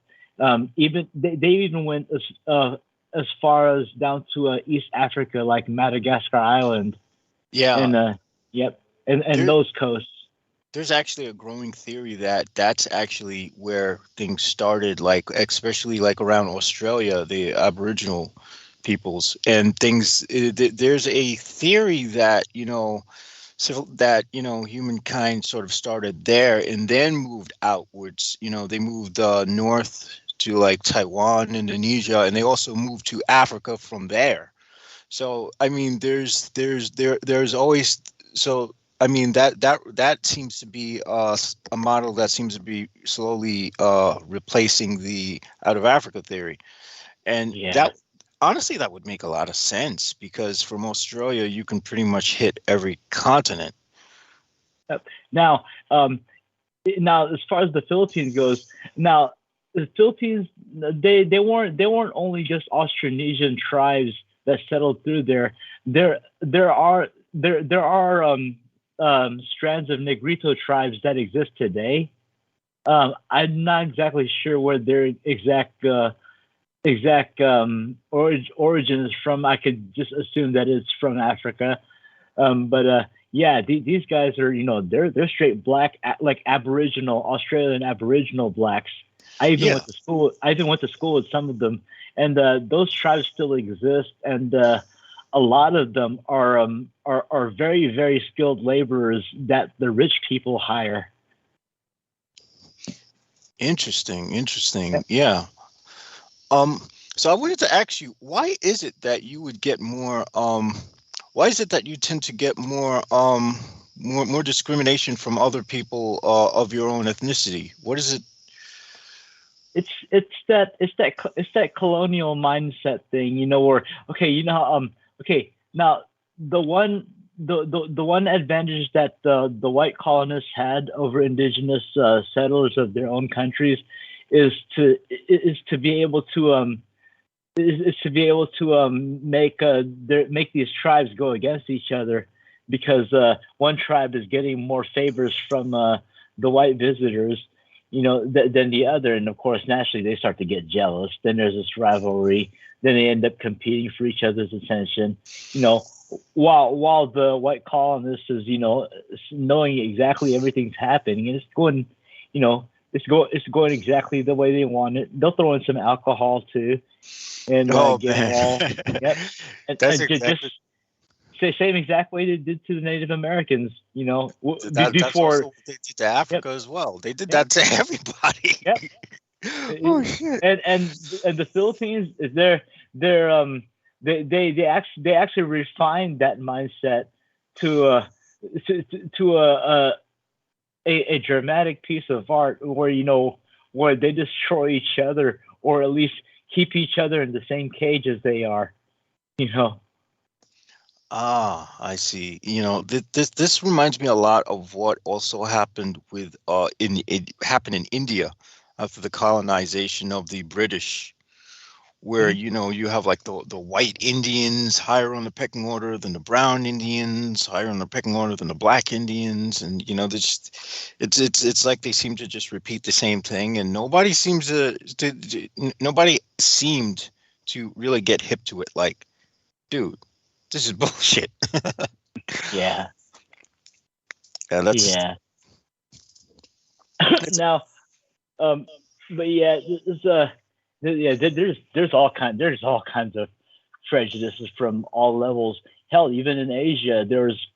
Even they even went as far as down to East Africa, like Madagascar Island. Yeah. And those coasts. There's actually a growing theory that that's actually where things started, like especially like around Australia, the Aboriginal peoples and things. There's a theory that humankind sort of started there and then moved outwards. They moved north to like Taiwan, Indonesia, and they also moved to Africa from there. So I mean, there's always so. I mean, that seems to be a model that seems to be slowly replacing the out of Africa theory. And that honestly, that would make a lot of sense, because from Australia, you can pretty much hit every continent. Now, as far as the Philippines goes, now the Philippines, they weren't only just Austronesian tribes that settled through there. There are strands of Negrito tribes that exist today. I'm not exactly sure where their exact origin is from. I could just assume that it's from Africa. These guys are, they're straight black, like Aboriginal, Australian Aboriginal blacks. I even went to school with some of them, and those tribes still exist, and a lot of them are very, very skilled laborers that the rich people hire. Interesting. Yeah. So I wanted to ask you, why is it that you would get more? Why is it that you tend to get more discrimination from other people of your own ethnicity? What is it? It's that colonial mindset thing, where now the one advantage that the white colonists had over indigenous settlers of their own countries is to be able to make these tribes go against each other, because one tribe is getting more favors from the white visitors, than the other, and of course naturally they start to get jealous. Then there's this rivalry. Then they end up competing for each other's attention. While the white colonist is knowing exactly everything's happening, and it's going, it's going exactly the way they want it. They'll throw in some alcohol too, and get involved. Yep. And just same exact way they did to the Native Americans. That's also what they did to Africa as well. They did that to everybody. Yep. Oh shit! And the Philippines is they actually refined that mindset to a dramatic piece of art where they destroy each other, or at least keep each other in the same cage as they are. Ah, I see. This reminds me a lot of what also happened with happened in India after the colonization of the British, where you have like the white Indians higher on the pecking order than the brown Indians, higher on the pecking order than the black Indians, and it's like they seem to just repeat the same thing, and nobody seemed to really get hip to it. Like, dude, this is bullshit. Yeah. Yeah. Now, but yeah, there's all kinds of prejudices from all levels. Hell, even in Asia, there's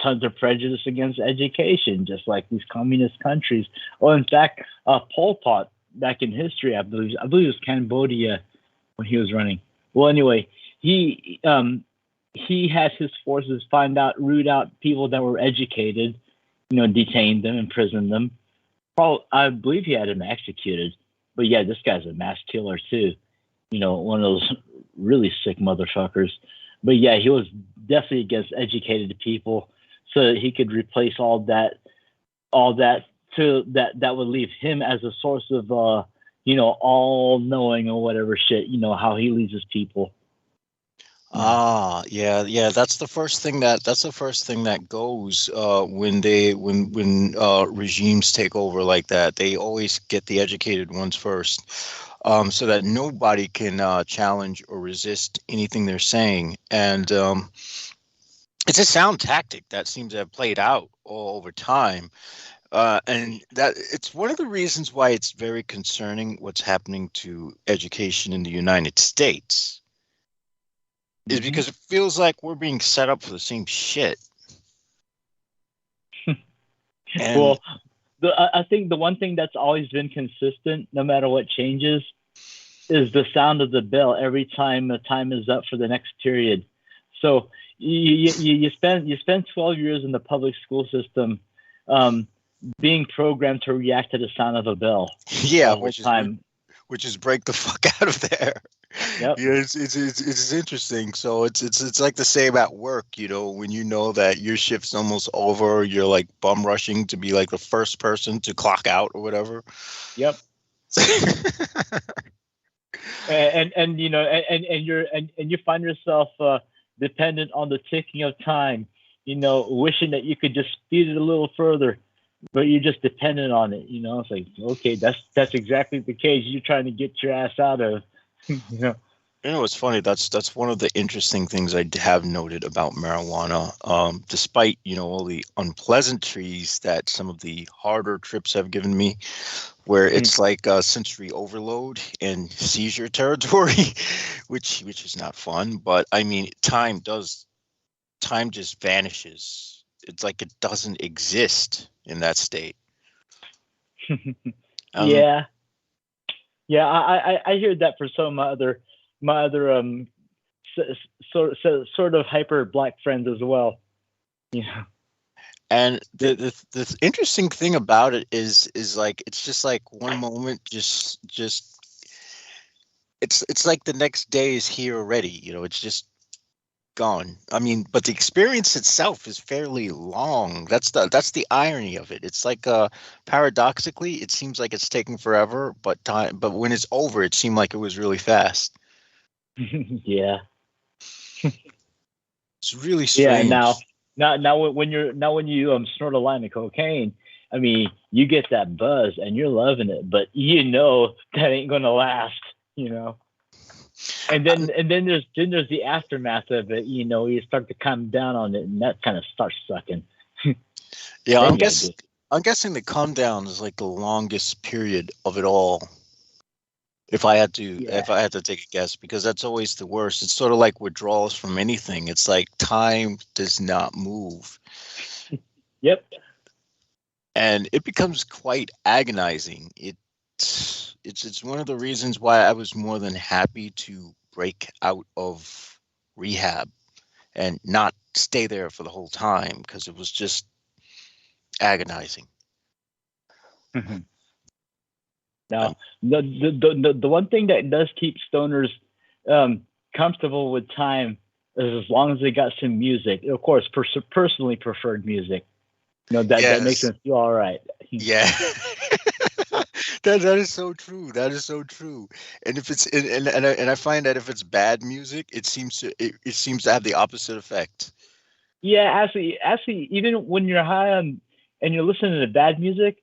tons of prejudice against education, just like these communist countries. Oh, in fact, Pol Pot, back in history, I believe it was Cambodia when he was running. Well, anyway, he had his forces root out people that were educated, detain them, imprison them. I believe he had them executed. But yeah, this guy's a mass killer too. One of those really sick motherfuckers. But yeah, he was definitely against educated people, so that he could replace all that to that would leave him as a source of all knowing or whatever shit, how he leads his people. Yeah. That's the first thing that goes when regimes take over like that. They always get the educated ones first, so that nobody can challenge or resist anything they're saying. And it's a sound tactic that seems to have played out all over time. And that it's one of the reasons why it's very concerning what's happening to education in the United States. Is because it feels like we're being set up for the same shit. Well, I think the one thing that's always been consistent, no matter what changes, is the sound of the bell every time the time is up for the next period. So you spend 12 years in the public school system, being programmed to react to the sound of a bell. Yeah, which is break the fuck out of there. Yep. Yeah, it's interesting. So it's like the same at work, when you know that your shift's almost over, you're like bum rushing to be like the first person to clock out or whatever. Yep. and you find yourself dependent on the ticking of time, wishing that you could just speed it a little further, but you're just dependent on it. It's like, okay, that's exactly the case you're trying to get your ass out of. It's funny. That's one of the interesting things I have noted about marijuana. Despite all the unpleasantries that some of the harder trips have given me, where it's like sensory overload and seizure territory, which is not fun. But I mean, time just vanishes. It's like it doesn't exist in that state. Yeah. Yeah, I hear that for some of my other sort of hyper black friends as well. Yeah. And the interesting thing about it is like it's just like one moment just it's like the next day is here already. It's just gone. I mean, but the experience itself is fairly long. That's the irony of it. It's like paradoxically, it seems like it's taking forever, but when it's over, it seemed like it was really fast. Yeah. It's really strange. Yeah. Now when you snort a line of cocaine, I mean, you get that buzz and you're loving it, but that ain't gonna last. And then there's the aftermath of it. You start to calm down on it, and that kind of starts sucking. Yeah, I'm guessing the calm down is like the longest period of it all. If I had to take a guess, because that's always the worst. It's sort of like withdrawals from anything. It's like time does not move. Yep. And it becomes quite agonizing. It's one of the reasons why I was more than happy to break out of rehab and not stay there for the whole time, because it was just agonizing. Now, the one thing that does keep stoners comfortable with time is as long as they got some music. Of course, personally preferred music. That makes them feel all right. Yeah. That is so true. That is so true. And if it's and I find that if it's bad music, it seems to have the opposite effect. Yeah, actually, even when you're high on and you're listening to bad music,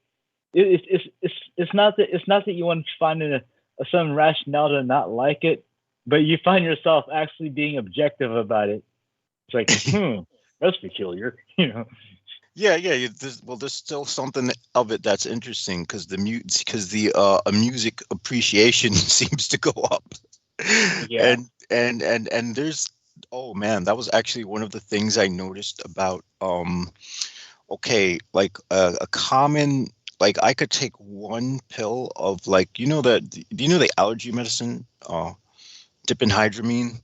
it's not that you want to find some rationale to not like it, but you find yourself actually being objective about it. It's like, that's peculiar, Yeah. There's still something of it that's interesting, because the music appreciation seems to go up. Yeah. And there's, oh man, that was actually one of the things I noticed about a common, like, I could take one pill of, like, do you know the allergy medicine, diphenhydramine?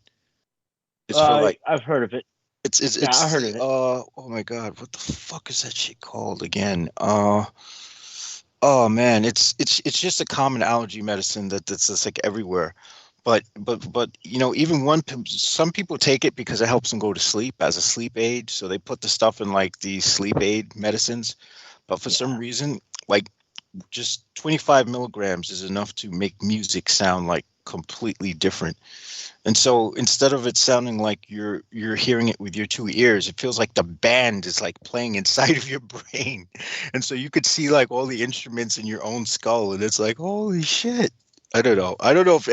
It's for like, I've heard of it. It's I heard of it. Oh my God, what the fuck is that shit called again? Oh man, it's just a common allergy medicine that's like everywhere. But you know, even some people take it because it helps them go to sleep as a sleep aid. So they put the stuff in like the sleep aid medicines. But for some reason, like just 25 milligrams is enough to make music sound like completely different. And so instead of it sounding like you're hearing it with your two ears, it feels like the band is like playing inside of your brain. And so you could see like all the instruments in your own skull, and it's like, holy shit. I don't know. I don't know if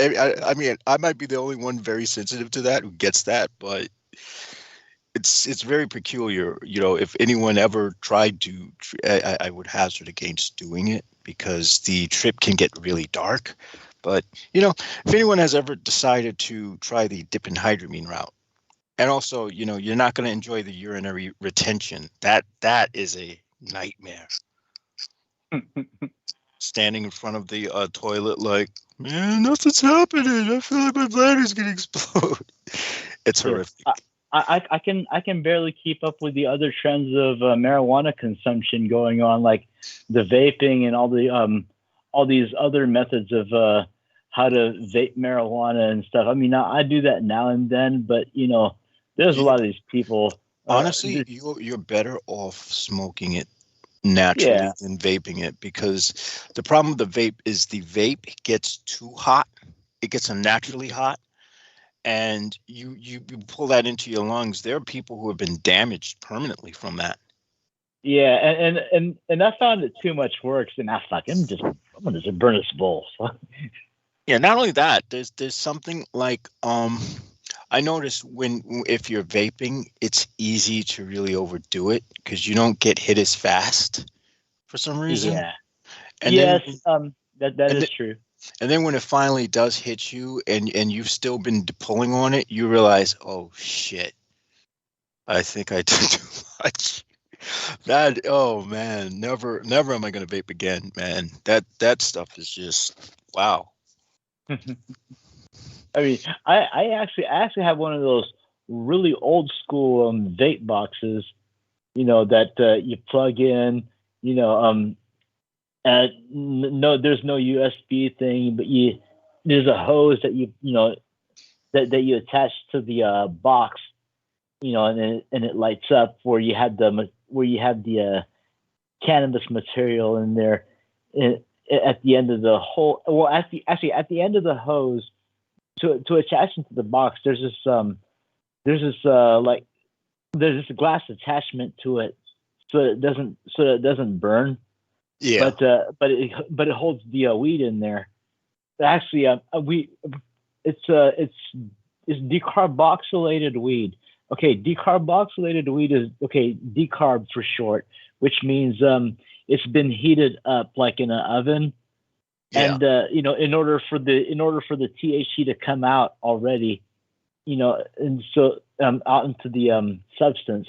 I mean, I might be the only one very sensitive to that who gets that, but it's very peculiar. You know, if anyone ever tried to, I would hazard against doing it because the trip can get really dark. But you know, if anyone has ever decided to try the diphenhydramine route, and also, you know, you're not going to enjoy the urinary retention. That is a nightmare. Standing in front of the toilet like, man, nothing's happening. I feel like my bladder's gonna explode. It's horrific. I can barely keep up with the other trends of marijuana consumption going on, like the vaping and all these other methods of how to vape marijuana and stuff. I mean, I do that now and then, but you know, there's a lot of these people. Honestly, you're better off smoking it naturally than vaping it, because the problem with the vape is the vape gets too hot. It gets unnaturally hot, and you pull that into your lungs. There are people who have been damaged permanently from that. Yeah, and I found it too much work, and I'm gonna just burn this bowl. Yeah, not only that, there's something like I noticed if you're vaping, it's easy to really overdo it because you don't get hit as fast for some reason. Yeah. And yes, then, that is true. And then when it finally does hit you and you've still been pulling on it, you realize, oh shit, I think I did too much. Oh man, never am I gonna vape again, man. That stuff is just wow. I mean, I actually have one of those really old school vape boxes, you know, that you plug in, you know, no, there's no USB thing, but there's a hose that you you attach to the box, you know, and it lights up where you have the cannabis material in there at the end of the hole. Well, at the end of the hose. To attach into the box, there's this glass attachment to it, so it doesn't burn. Yeah. But it holds the weed in there. Actually, it's decarboxylated weed. Okay, decarboxylated weed is decarb for short, which means it's been heated up like in an oven. Yeah. And you know, in order for the THC to come out already, you know, and so out into the substance,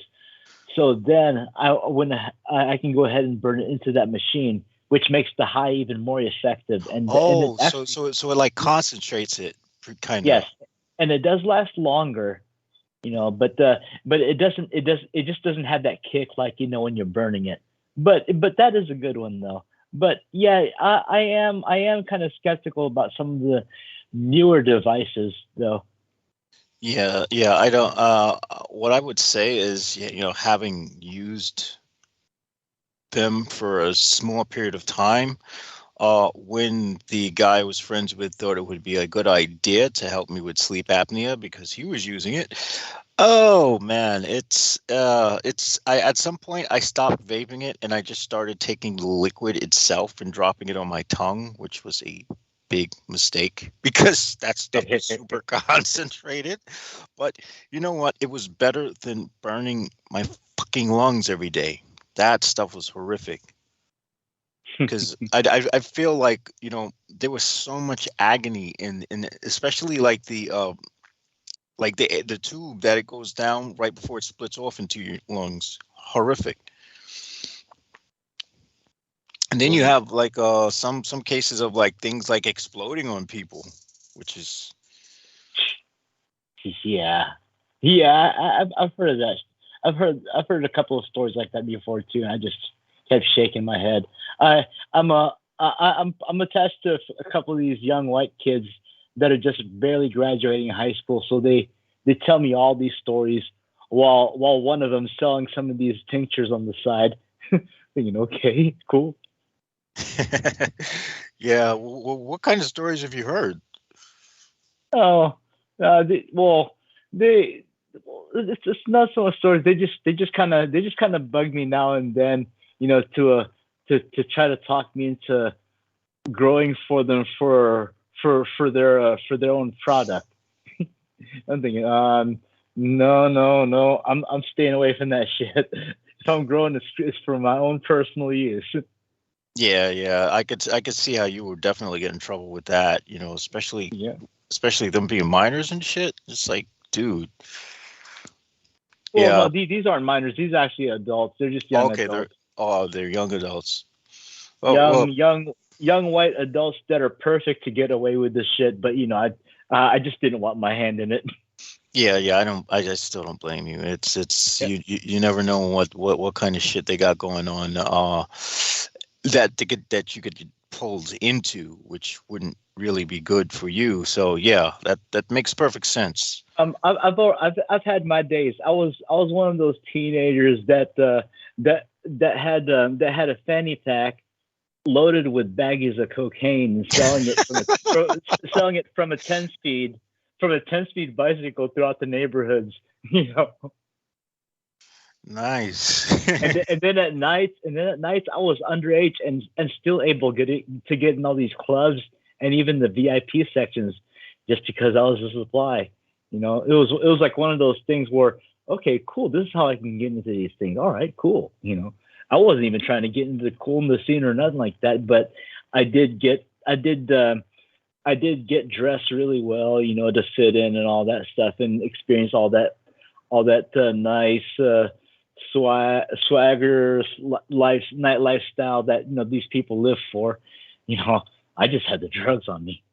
so then I can go ahead and burn it into that machine, which makes the high even more effective. And so it like concentrates it, kind of. Yes, and it does last longer, you know, but it just doesn't have that kick like, you know, when you're burning it. But that is a good one though. But yeah, I am kind of skeptical about some of the newer devices, though. Yeah, I don't. What I would say is, you know, having used them for a small period of time, when the guy I was friends with thought it would be a good idea to help me with sleep apnea because he was using it. Oh man, I at some point I stopped vaping it and I just started taking the liquid itself and dropping it on my tongue, which was a big mistake because that stuff is super concentrated. But you know what? It was better than burning my fucking lungs every day. That stuff was horrific. Because I feel like, you know, there was so much agony in especially like the tube that it goes down right before it splits off into your lungs. Horrific. And then you have like some cases of like things like exploding on people, which is I've heard of that. I've heard a couple of stories like that before too, and I just kept shaking my head. I'm attached to a couple of these young white kids that are just barely graduating high school. So they tell me all these stories while one of them selling some of these tinctures on the side. Thinking, okay, cool. Yeah. What kind of stories have you heard? Oh, it's not so much stories. They just kind of bug me now and then, to try to talk me into growing for them for their own product. I'm thinking, no, I'm staying away from that shit. If I'm growing, it's for my own personal use. Yeah, I could see how you would definitely get in trouble with that, especially them being minors and shit. It's like, dude. Well, no, these aren't minors. These are actually adults. They're just young adults. They're young adults. Young white adults that are perfect to get away with this shit. But I just didn't want my hand in it. Yeah. I still don't blame you. It's you never know what kind of shit they got going on. That you could get pulled into, which wouldn't really be good for you. So yeah, that makes perfect sense. I've had my days. I was one of those teenagers that had a fanny pack loaded with baggies of cocaine and selling it from a 10-speed bicycle throughout the neighborhoods. Nice. and then at nights I was underage and still able to get in all these clubs and even the VIP sections just because I was a supply. It was like one of those things where, okay, cool, this is how I can get into these things. All right, cool. I wasn't even trying to get into the coolness scene or nothing like that, but I did get dressed really well, to fit in and all that stuff and experience all that nice swagger night lifestyle that these people live for. I just had the drugs on me.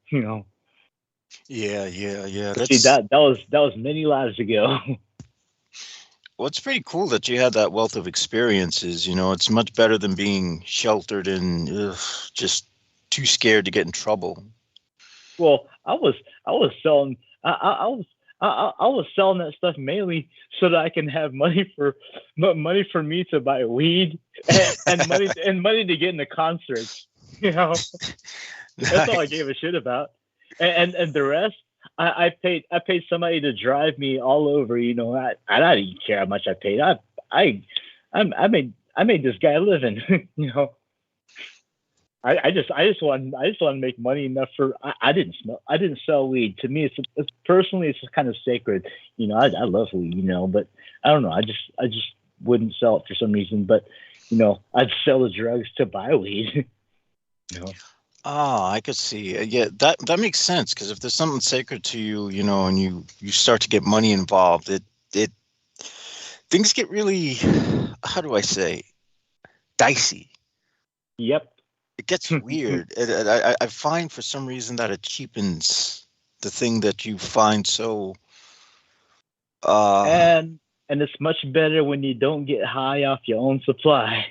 Yeah. See, that was many lives ago. Well, it's pretty cool that you had that wealth of experiences. It's much better than being sheltered and just too scared to get in trouble. Well, I was selling that stuff mainly so that I can have money for me to buy weed and money to get into concerts. That's all I gave a shit about. And the rest, I paid somebody to drive me all over. I didn't care how much I paid. I made this guy a living. I just want to make money enough for. I didn't sell weed. To me, it's personally kind of sacred. I love weed. But I don't know. I just wouldn't sell it for some reason. But I'd sell the drugs to buy weed. I could see. Yeah, that makes sense, because if there's something sacred to you, and you start to get money involved, it things get really, how do I say, dicey. Yep. It gets weird. I find for some reason that it cheapens the thing that you find so. And it's much better when you don't get high off your own supply.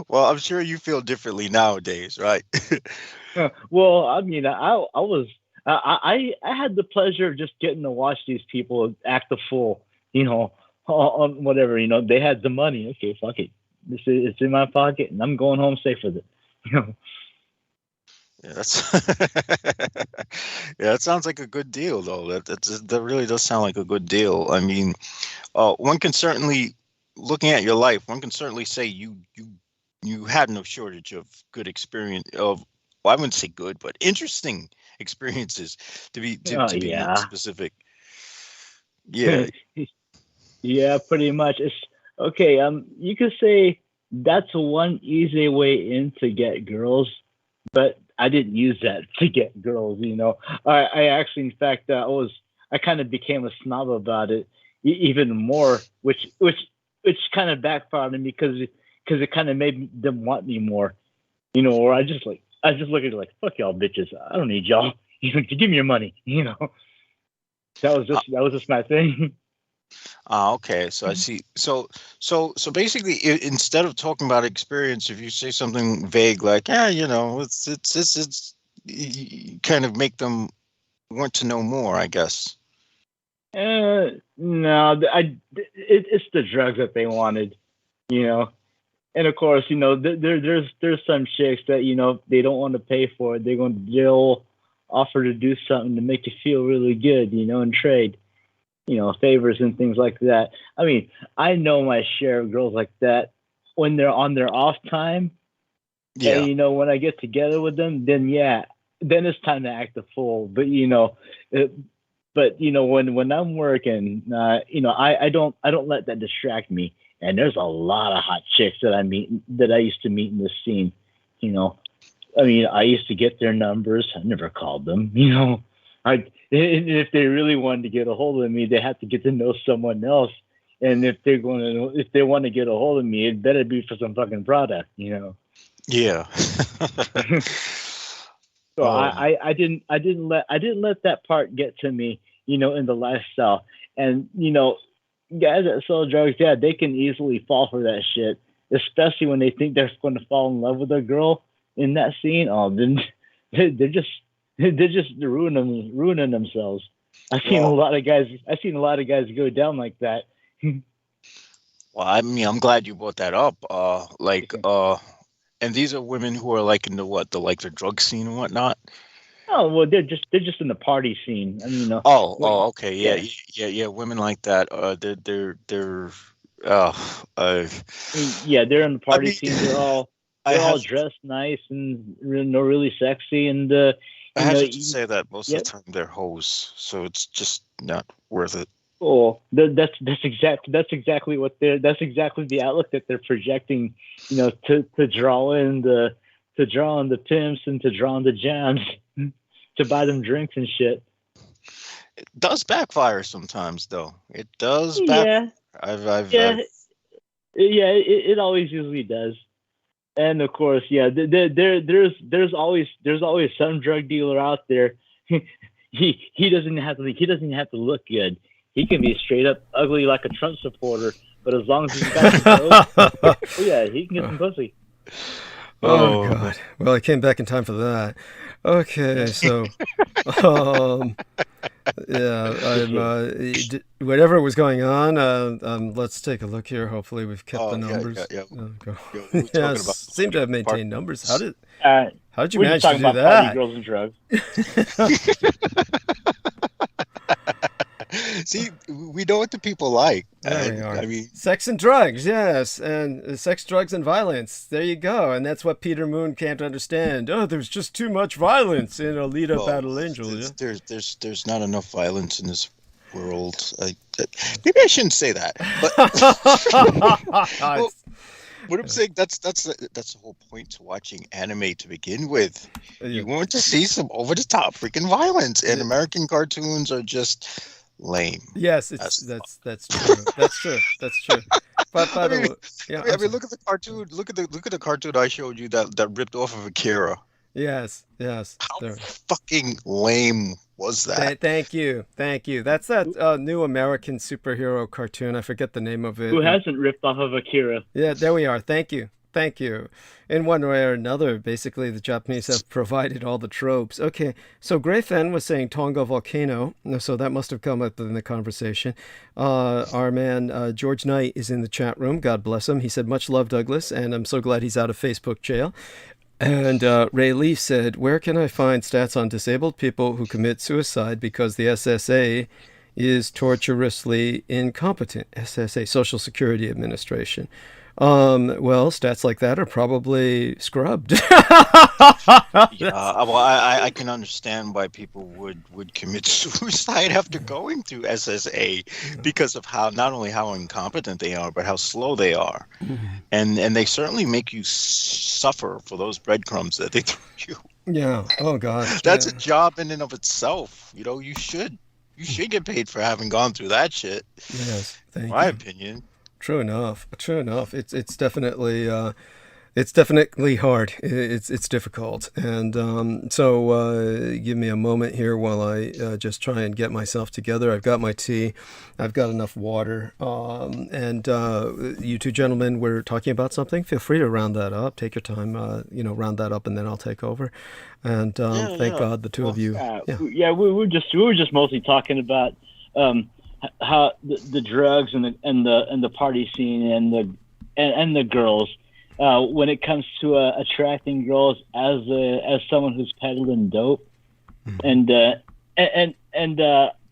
Well, I'm sure you feel differently nowadays, right? Well, I mean, I had the pleasure of just getting to watch these people act a fool, on whatever, they had the money. Okay, fuck it. It's in my pocket and I'm going home safe with it. Yeah, that sounds like a good deal, though. That really does sound like a good deal. I mean, one can certainly, looking at your life, one can certainly say you had no shortage of good experience well, I wouldn't say good, but interesting experiences to be specific. Yeah. Yeah, pretty much. It's okay. You could say that's one easy way in to get girls, but I didn't use that to get girls. I actually, in fact, I kind of became a snob about it even more, which kind of backfired on me because it kind of made them want me more, or I just look at it like, fuck y'all bitches, I don't need y'all. Give me your money. That was just my thing. Okay, so I see. So basically, instead of talking about experience, if you say something vague like, "Yeah, it's," you kind of make them want to know more, I guess. No, it's the drugs that they wanted, you know. And of course, there's some chicks that they don't want to pay for it. They'll offer to do something to make you feel really good, and trade, favors and things like that. I mean, I know my share of girls like that when they're on their off time. Yeah. And, when I get together with them, then it's time to act a fool. But when I'm working, I don't let that distract me. And there's a lot of hot chicks that I used to meet in this scene. I mean, I used to get their numbers. I never called them. If they really wanted to get a hold of me, they have to get to know someone else. And if they want to get a hold of me, it better be for some fucking product. Yeah. So I didn't let that part get to me, in the lifestyle. And guys that sell drugs, they can easily fall for that shit, especially when they think they're going to fall in love with a girl in that scene. Oh, then they're just ruining themselves. I've seen a lot of guys go down like that. Well, I mean, I'm glad you brought that up. And these are women who are like in the drug scene and whatnot. Oh well, they're just in the party scene. I mean, okay, yeah. Women like that. They're they're in the party scene. They're all dressed nice and really sexy. And I have to say that most of the time they're hoes, so it's just not worth it. Oh, that's exactly the outlook that they're projecting. To draw in the pimps and to draw in the jams. To buy them drinks and shit. It does backfire sometimes, though. It does backfire. Yeah. It always usually does. And of course, there's always some drug dealer out there. he doesn't have to look good. He can be straight up ugly like a Trump supporter, but as long as he's got some dope, he can get some pussy. Oh God! Well, I came back in time for that. Okay, so whatever was going on, let's take a look here. Hopefully, we've kept the numbers. Seem to have maintained numbers. How did you manage to do that? Party, girls, and drugs. See, we know what the people like. There we are. I mean, sex and drugs, yes, and sex, drugs, and violence. There you go, and that's what Peter Moon can't understand. Oh, there's just too much violence in Alita Battle Angel. There's not enough violence in this world. Maybe I shouldn't say that. But what I'm saying, that's the whole point to watching anime to begin with. You want to see some over the top freaking violence, and American cartoons are just lame. Yes, that's true. That's true. But by the way, I mean, look at the cartoon. Look at the cartoon I showed you that ripped off of Akira. Yes. How fucking lame was that? Thank you. That's that new American superhero cartoon. I forget the name of it. Who hasn't ripped off of Akira? Yeah, there we are. Thank you. In one way or another, basically, the Japanese have provided all the tropes. Okay, so Grayfen was saying Tonga volcano, so that must have come up in the conversation. Our man George Knight is in the chat room. God bless him. He said, much love, Douglas, and I'm so glad he's out of Facebook jail. And Ray Leaf said, where can I find stats on disabled people who commit suicide because the SSA is torturously incompetent? SSA, Social Security Administration. Well, stats like that are probably scrubbed. Well, I can understand why people would commit suicide after going through SSA because of not only how incompetent they are, but how slow they are. And they certainly make you suffer for those breadcrumbs that they throw you. Yeah. Oh God. That's a job in and of itself. You should get paid for having gone through that shit. Yes. In my opinion. True enough. It's definitely It's definitely hard. It's difficult, and so give me a moment here while I just try and get myself together. I've got my tea, I've got enough water, and you two gentlemen were talking about something. Feel free to round that up. Take your time, round that up, and then I'll take over. And thank God the two of you. We were just mostly talking about how the drugs and the party scene and the girls. When it comes to attracting girls as someone who's peddling dope, and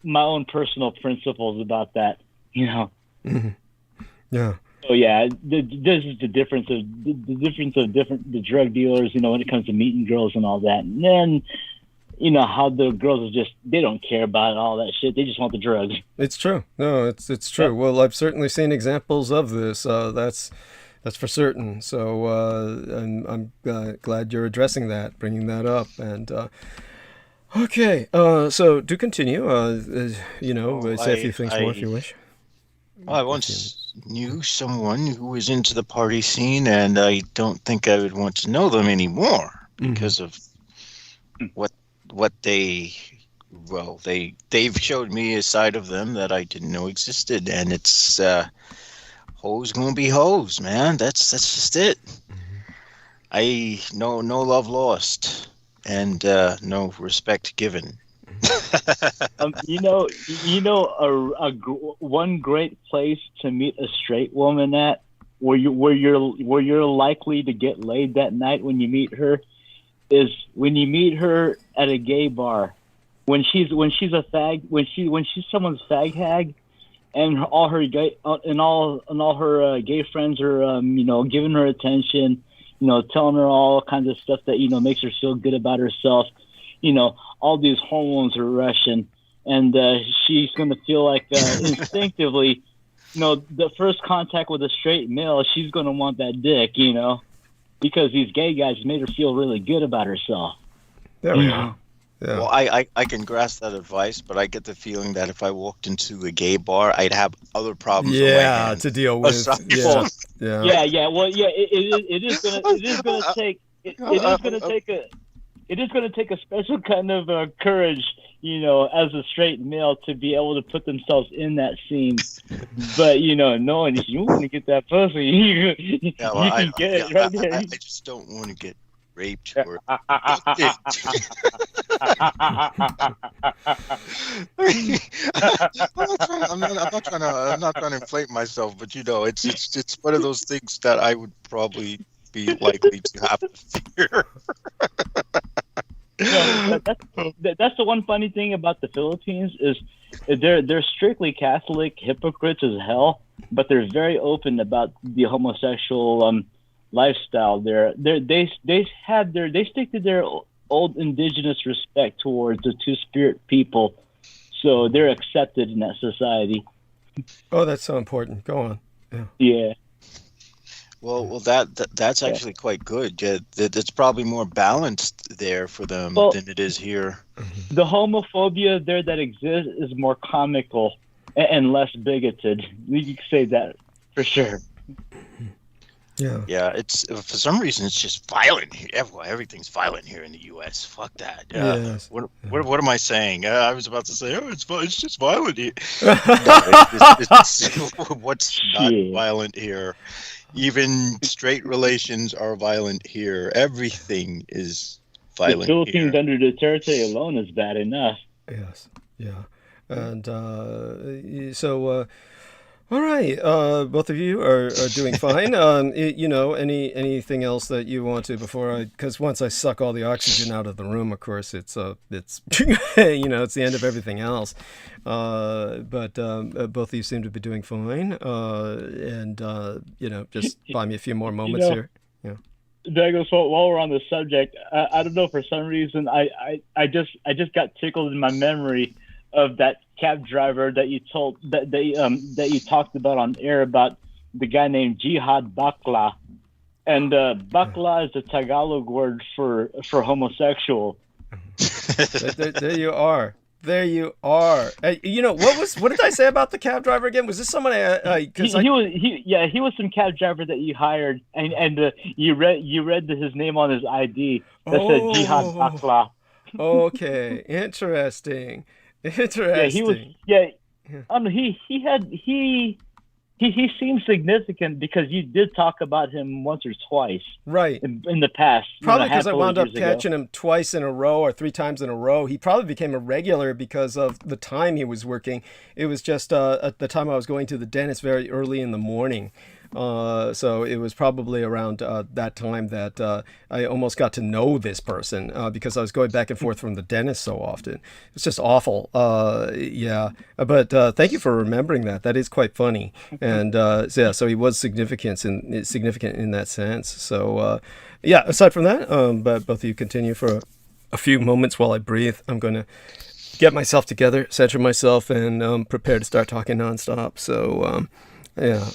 my own personal principles about that, Mm-hmm. Yeah. So yeah, this is the difference of the drug dealers, when it comes to meeting girls and all that, and then how the girls are they don't care about all that shit. They just want the drugs. It's true. No, it's true. Yeah. Well, I've certainly seen examples of this. That's for certain. So I'm glad you're addressing that, bringing that up. And okay, so do continue. Say a few things more if you wish. Well, I once knew someone who was into the party scene, and I don't think I would want to know them anymore because of what they've showed me a side of them that I didn't know existed, and it's hoes gonna be hoes, man. That's just it. I no love lost, and no respect given. One great place to meet a straight woman at, where you're likely to get laid that night when you meet her, is when you meet her at a gay bar. When she's a fag, when she's someone's fag hag, and all her gay friends are giving her attention, telling her all kinds of stuff that makes her feel good about herself. All these hormones are rushing, and she's going to feel like instinctively, the first contact with a straight male, she's going to want that dick, because these gay guys made her feel really good about herself. There we go. Yeah. Well, I can grasp that advice, but I get the feeling that if I walked into a gay bar, I'd have other problems. To deal with. Yeah. Well, yeah, it is gonna take a special kind of courage, as a straight male to be able to put themselves in that scene. But knowing if you want to get that pussy, you can get it right there. I just don't want to get raped or I'm not trying to inflate myself, but it's one of those things that I would probably be likely to have to fear. That's the one funny thing about the Philippines is they're strictly Catholic, hypocrites as hell, but they're very open about the homosexual lifestyle. They stick to their old indigenous respect towards the two-spirit people, so they're accepted in that society. Oh, that's so important. Go on. Yeah. Well, that's actually quite good. Yeah, it's probably more balanced there for them than it is here. The homophobia there that exists is more comical and less bigoted. We can say that for sure. Yeah. It's for some reason it's just violent here. Everything's violent here in the U.S. Fuck that. Yes. What am I saying? I was about to say, it's just violent here. What's not violent here? Even straight relations are violent here. Everything is violent. The Philippines here. Under Duterte alone is bad enough. Yes. Yeah. And so. All right, both of you are doing fine. Anything else that you want to because once I suck all the oxygen out of the room, of course, it's it's the end of everything else. But both of you seem to be doing fine, and just buy me a few more moments here. Yeah. Douglas, while we're on the subject, I don't know, for some reason I just got tickled in my memory of that cab driver that you talked about on air, about the guy named Jihad Bakla, and Bakla is the Tagalog word for homosexual. There you are. There you are. You know, what did I say about the cab driver again? Was this someone he was some cab driver that you hired, and you read his name on his ID that said Jihad Akla. Okay, interesting. Yeah, he was. Yeah, he seems significant because you did talk about him once or twice, right, in the past. Probably because I wound up catching him twice in a row or 3 times in a row. He probably became a regular because of the time he was working. It was just at the time I was going to the dentist very early in the morning. So it was probably around that time that I almost got to know this person because I was going back and forth from the dentist so often. It's just awful. Yeah, but thank you for remembering that. That is quite funny. And so he was significant in that sense. So yeah, aside from that, but both of you continue for a few moments while I breathe. I'm going to get myself together, center myself, and prepare to start talking nonstop. So yeah,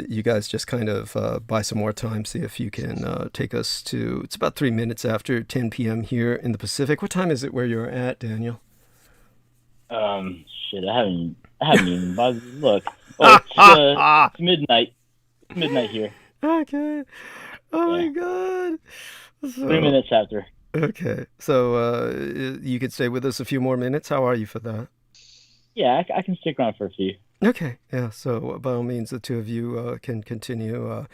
you guys just kind of buy some more time, see if you can take us to, it's about 3 minutes after 10 p.m. here in the Pacific. What time is it where you're at, Daniel? Shit, I haven't even bothered to look. Oh, it's midnight. It's midnight here. Okay. Oh my God. So, 3 minutes after. Okay. So you could stay with us a few more minutes. How are you for that? Yeah, I can stick around for a few. Okay, yeah, so by all means, the two of you can continue.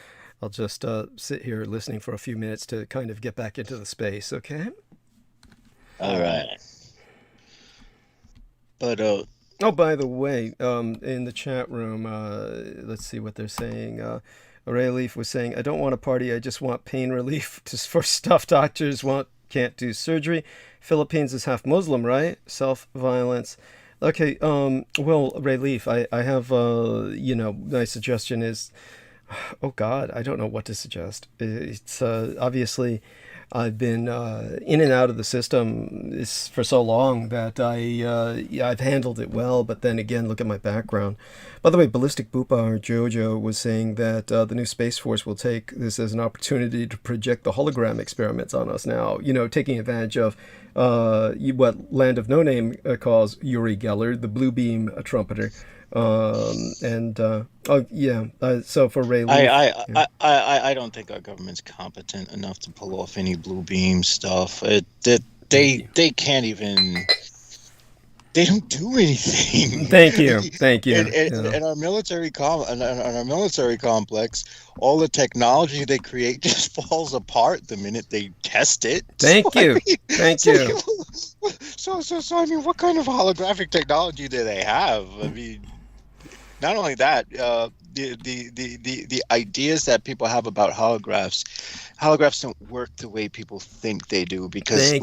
I'll just sit here listening for a few minutes to kind of get back into the space, okay? All right. But, oh, by the way, in the chat room, let's see what they're saying. Ray Leaf was saying, I don't want a party, I just want pain relief for stuff doctors can't do surgery. Philippines is half Muslim, right? Self-violence. Okay, well, Ray Leaf, I have, my suggestion is, oh God, I don't know what to suggest. It's, obviously, I've been in and out of the system for so long that I've handled it well, but then again, look at my background. By the way, Ballistic Boopa, or Jojo, was saying that the new Space Force will take this as an opportunity to project the hologram experiments on us now, taking advantage of what Land of No Name calls Uri Geller, the blue beam trumpeter. So for Ray Leaf, I don't think our government's competent enough to pull off any blue beam stuff. They can't even. They don't do anything. Thank you. And our military complex, all the technology they create just falls apart the minute they test it. Thank you. So I mean, what kind of holographic technology do they have? I mean, not only that, the ideas that people have about holographs don't work the way people think they do because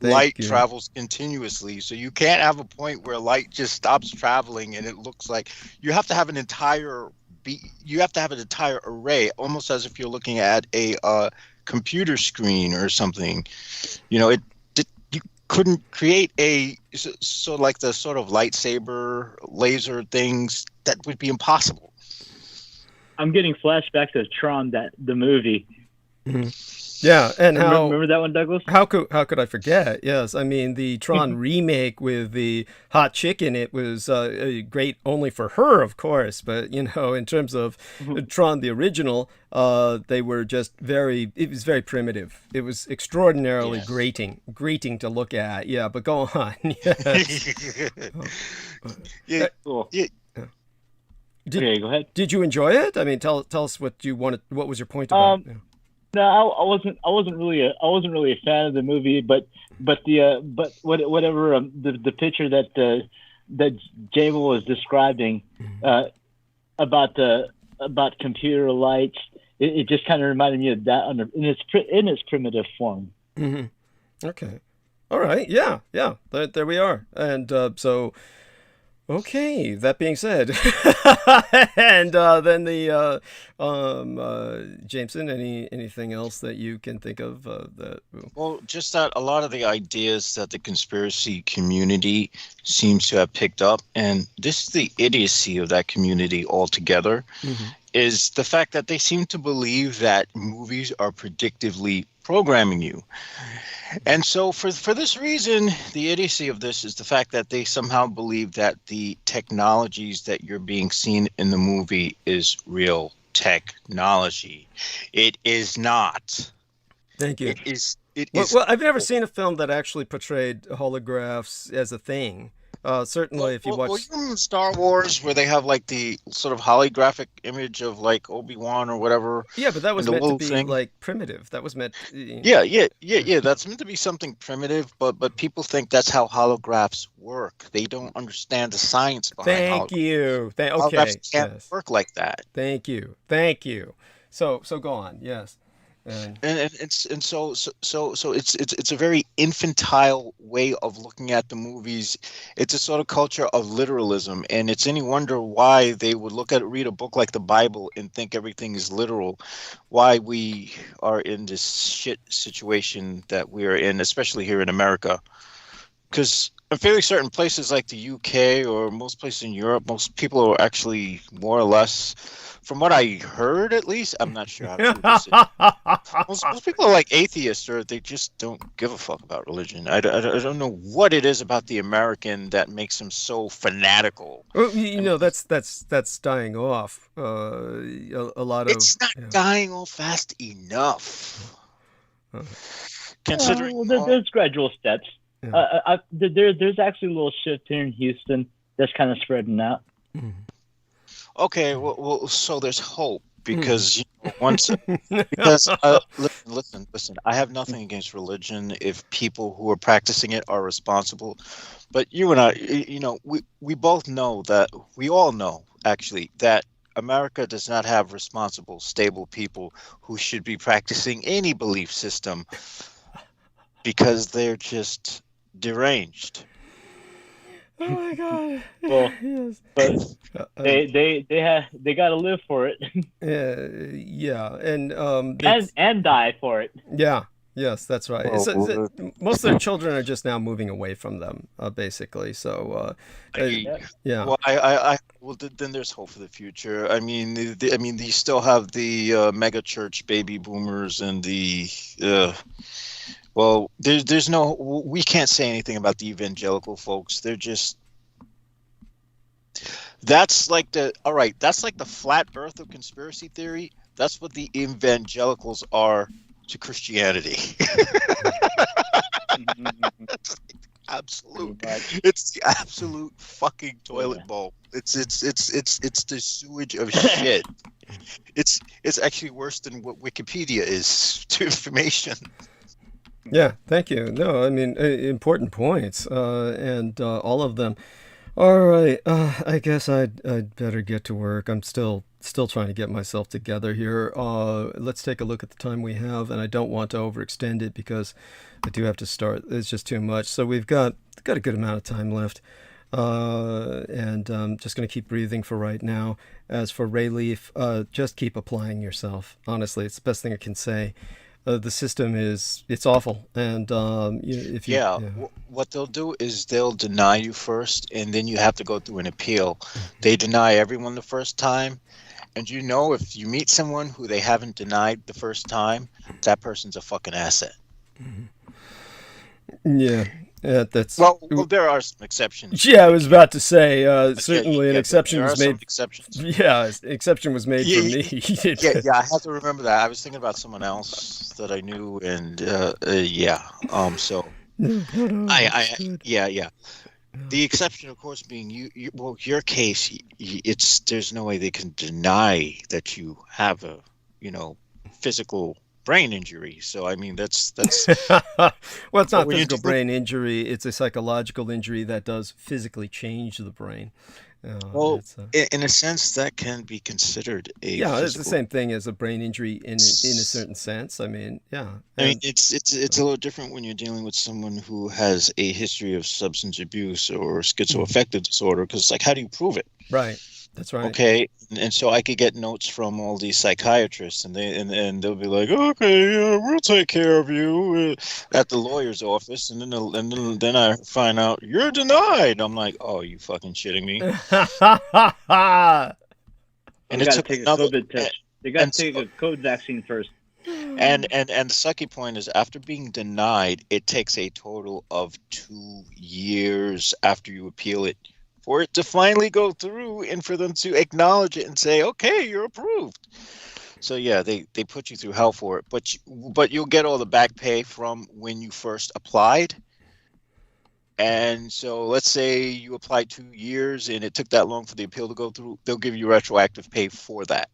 light travels continuously, so you can't have a point where light just stops traveling and it looks like you have to have an entire array, almost as if you're looking at a computer screen or something. You couldn't create like the sort of lightsaber laser things. That would be impossible. I'm getting flashbacks of Tron, the movie. Mm-hmm. Yeah, and remember that one, Douglas? How could I forget? Yes, I mean the Tron remake with the hot chick in it was great only for her, of course. But in terms of Tron the original, they were just it was very primitive. It was extraordinarily grating to look at. Yeah, but go on. Yes. Okay, go ahead. Did you enjoy it? I mean, tell us what you wanted. What was your point about? No, I wasn't really a fan of the movie, but whatever the picture that Jamal was describing about computer lights, it just kind of reminded me of that in its primitive form. Mm-hmm. Okay, all right, yeah, there we are, and so. Okay, that being said, and then the Jameson, anything else that you can think of that? Well, just that a lot of the ideas that the conspiracy community seems to have picked up, and this is the idiocy of that community altogether, is the fact that they seem to believe that movies are predictively programming you. And so for this reason, the idiocy of this is the fact that they somehow believe that the technologies that you're being seen in the movie is real technology. It is not. Thank you. It is. Well, I've never seen a film that actually portrayed holographs as a thing. Certainly, if you watch... Well, you remember Star Wars, where they have like the sort of holographic image of like Obi-Wan or whatever. Yeah, but that was meant to be thing. like primitive. That was meant... Yeah. That's meant to be something primitive, but people think that's how holographs work. They don't understand the science behind Thank you. Okay. Holographs can't work like that. Thank you. So go on. Yes. So it's a very infantile way of looking at the movies. It's a sort of culture of literalism, and it's any wonder why they would read a book like the Bible and think everything is literal. Why we are in this shit situation that we are in, especially here in America. Because I'm fairly certain places like the UK or most places in Europe, most people are actually more or less, from what I heard at least, I'm not sure how true this is. Most people are like atheists, or they just don't give a fuck about religion. I don't know what it is about the American that makes them so fanatical. Well, that's dying off. A lot of... It's not dying off fast enough. Considering... there's gradual steps. Yeah. There's actually a little shift here in Houston that's kind of spreading out. Okay, well, so there's hope because once because listen, I have nothing against religion if people who are practicing it are responsible, but you and I, we both know that we all know actually that America does not have responsible, stable people who should be practicing any belief system because they're just deranged. Oh my God! Well, yes. But they got to live for it. Yeah, and die for it. Yeah. Yes, that's right. Most of their children are just now moving away from them, basically. So, yeah. Well, then there's hope for the future. I mean, you still have the mega church baby boomers and the. Well, there's no. We can't say anything about the evangelical folks. They're just. That's like the flat Earth of conspiracy theory. That's what the evangelicals are to Christianity. Absolute. It's the absolute fucking toilet bowl. It's the sewage of shit. It's actually worse than what Wikipedia is to information. Yeah, thank you. No, I mean, important points, and all of them. All right, I guess I'd better get to work. I'm still trying to get myself together here. Let's take a look at the time we have, and I don't want to overextend it because I do have to start. It's just too much. So we've got a good amount of time left, and I'm just going to keep breathing for right now. As for Rayleaf, just keep applying yourself. Honestly, it's the best thing I can say. The system it's awful, and what they'll do is they'll deny you first, and then you have to go through an appeal. They deny everyone the first time, and if you meet someone who they haven't denied the first time, that person's a fucking asset. Yeah. That's well, there are some exceptions. Yeah, I was about to say certainly an exception was made. Exceptions. Yeah, exception was made for me. yeah, I have to remember that. I was thinking about someone else that I knew, and so yeah. The exception, of course, being your case. There's no way they can deny that you have a physical brain injury. So I mean that's well, it's not physical brain injury, it's a psychological injury that does physically change the brain. In a sense that can be considered it's the same thing as a brain injury in a certain sense. I mean, it's a little different when you're dealing with someone who has a history of substance abuse or schizoaffective disorder, because it's like, how do you prove it? Right. That's right. Okay, and so I could get notes from all these psychiatrists, and they'll be like, "Okay, we'll take care of you at the lawyer's office," and then I find out you're denied. I'm like, "Oh, you fucking shitting me?" And it took another COVID test. They got to take a COVID vaccine first. And the second point is, after being denied, it takes a total of 2 years after you appeal it for it to finally go through and for them to acknowledge it and say, okay, you're approved. So yeah, they put you through hell for it, but you'll get all the back pay from when you first applied. And so let's say you applied 2 years and it took that long for the appeal to go through, they'll give you retroactive pay for that.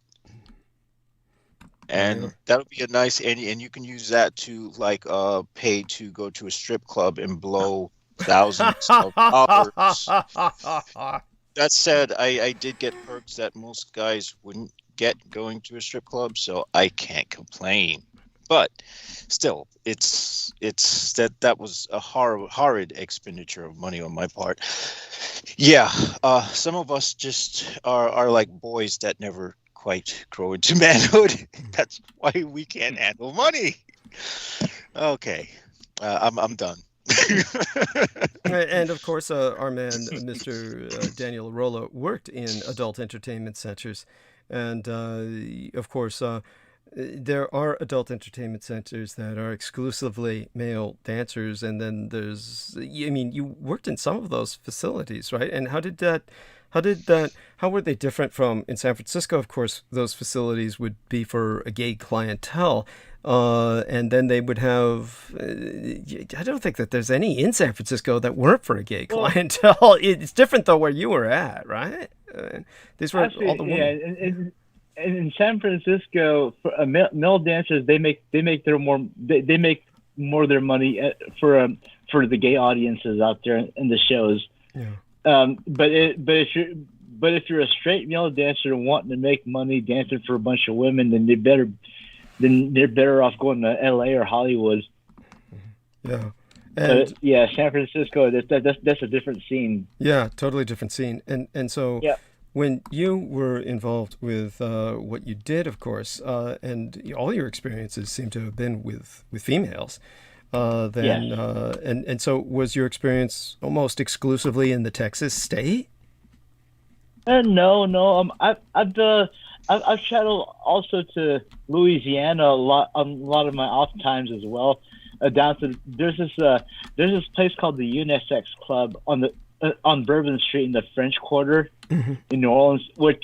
And that'll be a nice, and you can use that to like pay to go to a strip club and blow thousands of dollars. That said, I did get perks that most guys wouldn't get going to a strip club, so I can't complain. But still, it's that was a horrid expenditure of money on my part. Yeah, some of us just are like boys that never quite grow into manhood. That's why we can't handle money. Okay, I'm done. And of course, our man, Mr. Daniel Arola, worked in adult entertainment centers, and of course, there are adult entertainment centers that are exclusively male dancers, and then there's, I mean, you worked in some of those facilities, right? And how were they different from in San Francisco? Of course, those facilities would be for a gay clientele. And then they would have, I don't think that there's any in San Francisco that weren't for a gay clientele. It's different though where you were at, right? These were actually, all the women. Yeah, in San Francisco, for male dancers, they make more of their money for the gay audiences out there in the shows. Yeah. But if you're a straight male dancer wanting to make money dancing for a bunch of women, then they're better off going to LA or Hollywood. Yeah. And yeah, San Francisco, that's a different scene. Yeah, totally different scene. And so yeah. When you were involved with what you did, of course, and all your experiences seem to have been with females, then yes. And so was your experience almost exclusively in the Texas state? No. I've traveled also to Louisiana a lot of my off times as well. Down to there's this place called the Unisex Club on Bourbon Street in the French Quarter in New Orleans, where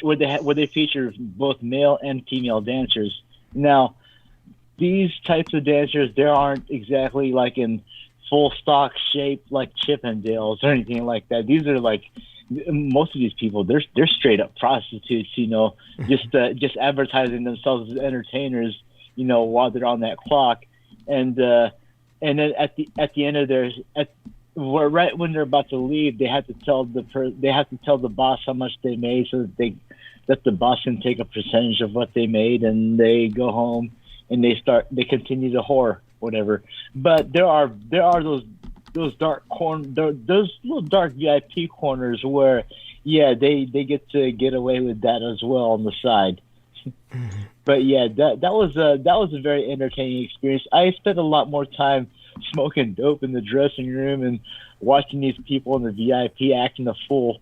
they feature both male and female dancers. Now, these types of dancers, they aren't exactly like in full stock shape like Chippendales or anything like that. These are like, most of these people, they're straight up prostitutes, just advertising themselves as entertainers, while they're on that clock, and then at the end of right when they're about to leave, they have to tell the boss how much they made, so that the boss can take a percentage of what they made, and they go home and they continue to whore, whatever. But there are those dark those little dark VIP corners where, yeah, they get to get away with that as well on the side. But yeah, that was a very entertaining experience. I spent a lot more time smoking dope in the dressing room and watching these people in the VIP acting a fool.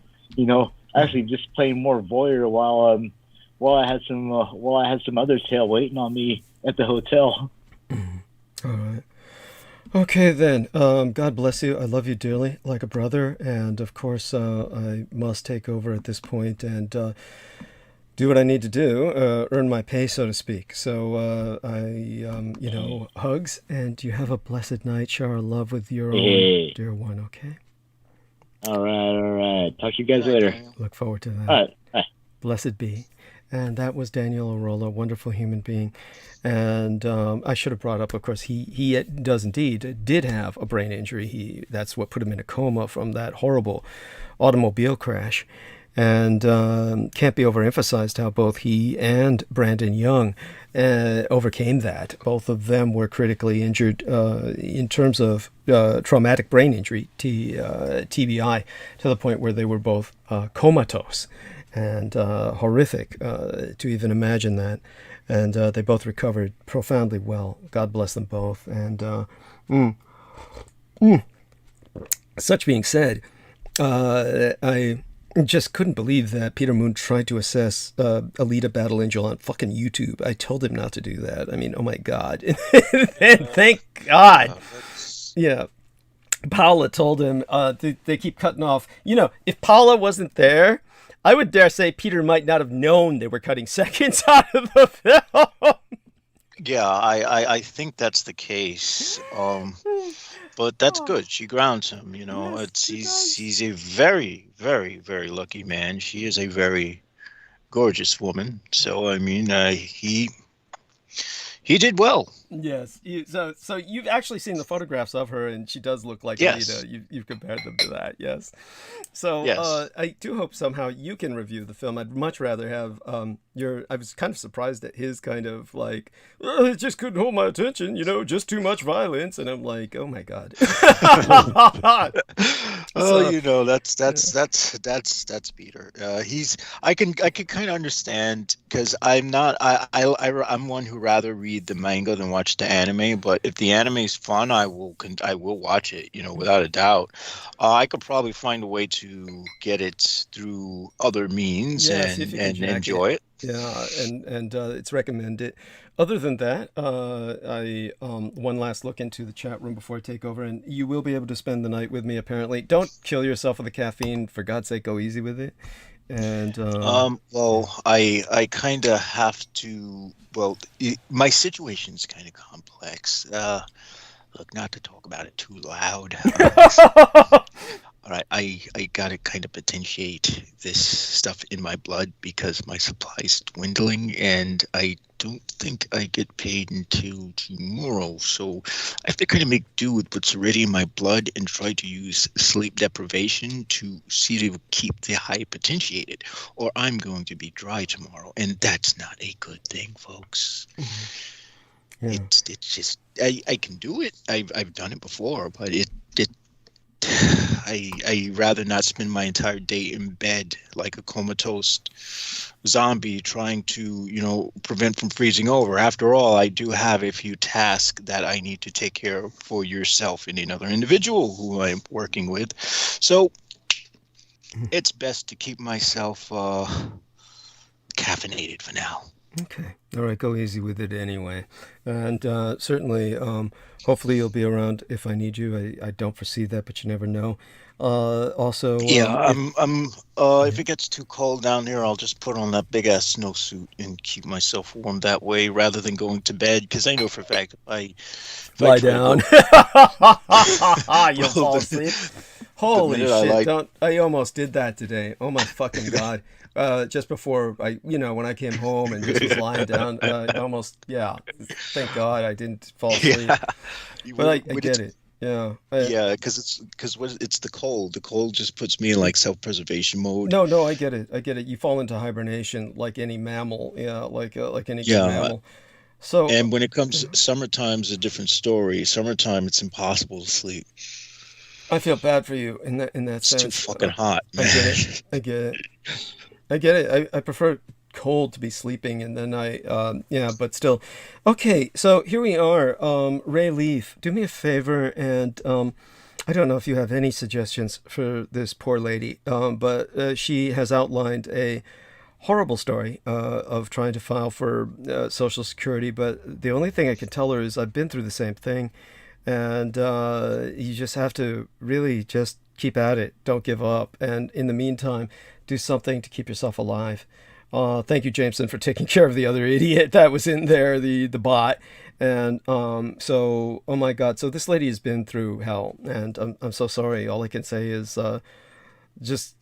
Actually just playing more voyeur while I had some other tail waiting on me at the hotel. All right. Okay, then. God bless you. I love you dearly, like a brother. And, of course, I must take over at this point and do what I need to do, earn my pay, so to speak. So, hugs, and you have a blessed night. Share our love with your own dear one, okay? All right. Talk to you guys later. Look forward to that. All right. Blessed be. And that was Daniel Arola, wonderful human being. And I should have brought up, of course, he did have a brain injury. That's what put him in a coma from that horrible automobile crash. And can't be overemphasized how both he and Brandon Young overcame that. Both of them were critically injured in terms of traumatic brain injury, TBI, to the point where they were both comatose. And horrific to even imagine that. And they both recovered profoundly well. God bless them both. And such being said, I just couldn't believe that Peter Moon tried to assess Alita Battle Angel on fucking YouTube. I told him not to do that. I mean, oh my God. And thank God. Yeah. Paula told him, they keep cutting off. You know, if Paula wasn't there, I would dare say Peter might not have known they were cutting seconds out of the film. Yeah, I think that's the case. But that's good. She grounds him, you know. Yes, He's a very, very, very lucky man. She is a very gorgeous woman. So I mean, he did well. Yes. So you've actually seen the photographs of her, and she does look like Yes. Anita. You've compared them to that. Yes. So Yes. I do hope somehow you can review the film. I'd much rather have I was kind of surprised at his kind of like, it just couldn't hold my attention, you know, just too much violence, and I'm like, oh my God. Well, you know, that's Peter. I can kind of understand, because I'm one who rather read the manga than watch the anime. But if the anime is fun, I will watch it, you know, without a doubt. I could probably find a way to get it through other means and enjoy it. Yeah, and it's recommended. Other than that, I one last look into the chat room before I take over, and you will be able to spend the night with me. Apparently, don't kill yourself with the caffeine. For God's sake, go easy with it. And well, I kind of have to. Well, my situation's kind of complex. Look, not to talk about it too loud. All right, I gotta kind of potentiate this stuff in my blood because my supply's dwindling, and I don't think I get paid until tomorrow. So I have to kind of make do with what's already in my blood and try to use sleep deprivation to see to keep the high potentiated, or I'm going to be dry tomorrow, and that's not a good thing, folks. yeah. It's just I can do it. I've done it before, but I rather not spend my entire day in bed like a comatose zombie trying to, you know, prevent from freezing over. After all, I do have a few tasks that I need to take care of for yourself and another individual who I'm working with. So it's best to keep myself caffeinated for now. Okay. All right. Go easy with it anyway. And certainly, hopefully you'll be around if I need you. I don't foresee that, but you never know. Also, Yeah, if it gets too cold down here, I'll just put on that big ass snowsuit and keep myself warm that way rather than going to bed. Because I know for a fact if I lie try to down. You'll fall asleep. Holy shit! I almost did that today. Oh my fucking God. Just before when I came home and just was lying down, almost, thank God I didn't fall asleep. Yeah. But I get it. Yeah. Yeah, because it's the cold. The cold just puts me in like self-preservation mode. No, I get it. You fall into hibernation like any mammal. Yeah, like any good mammal. So. And when it comes summertime's a different story. Summertime, it's impossible to sleep. I feel bad for you in that sense. It's too fucking hot, man. I get it. I prefer cold to be sleeping, and then but still. Okay, so here we are. Ray Leaf, do me a favor, and I don't know if you have any suggestions for this poor lady, but she has outlined a horrible story of trying to file for Social Security, but the only thing I can tell her is I've been through the same thing. And you just have to really just keep at it. Don't give up. And in the meantime, do something to keep yourself alive. Thank you, Jameson, for taking care of the other idiot that was in there, the bot. And so, oh my God. So this lady has been through hell. And I'm so sorry. All I can say is just,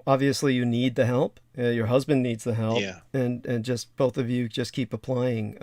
obviously you need the help. Your husband needs the help. Yeah. And just both of you just keep applying.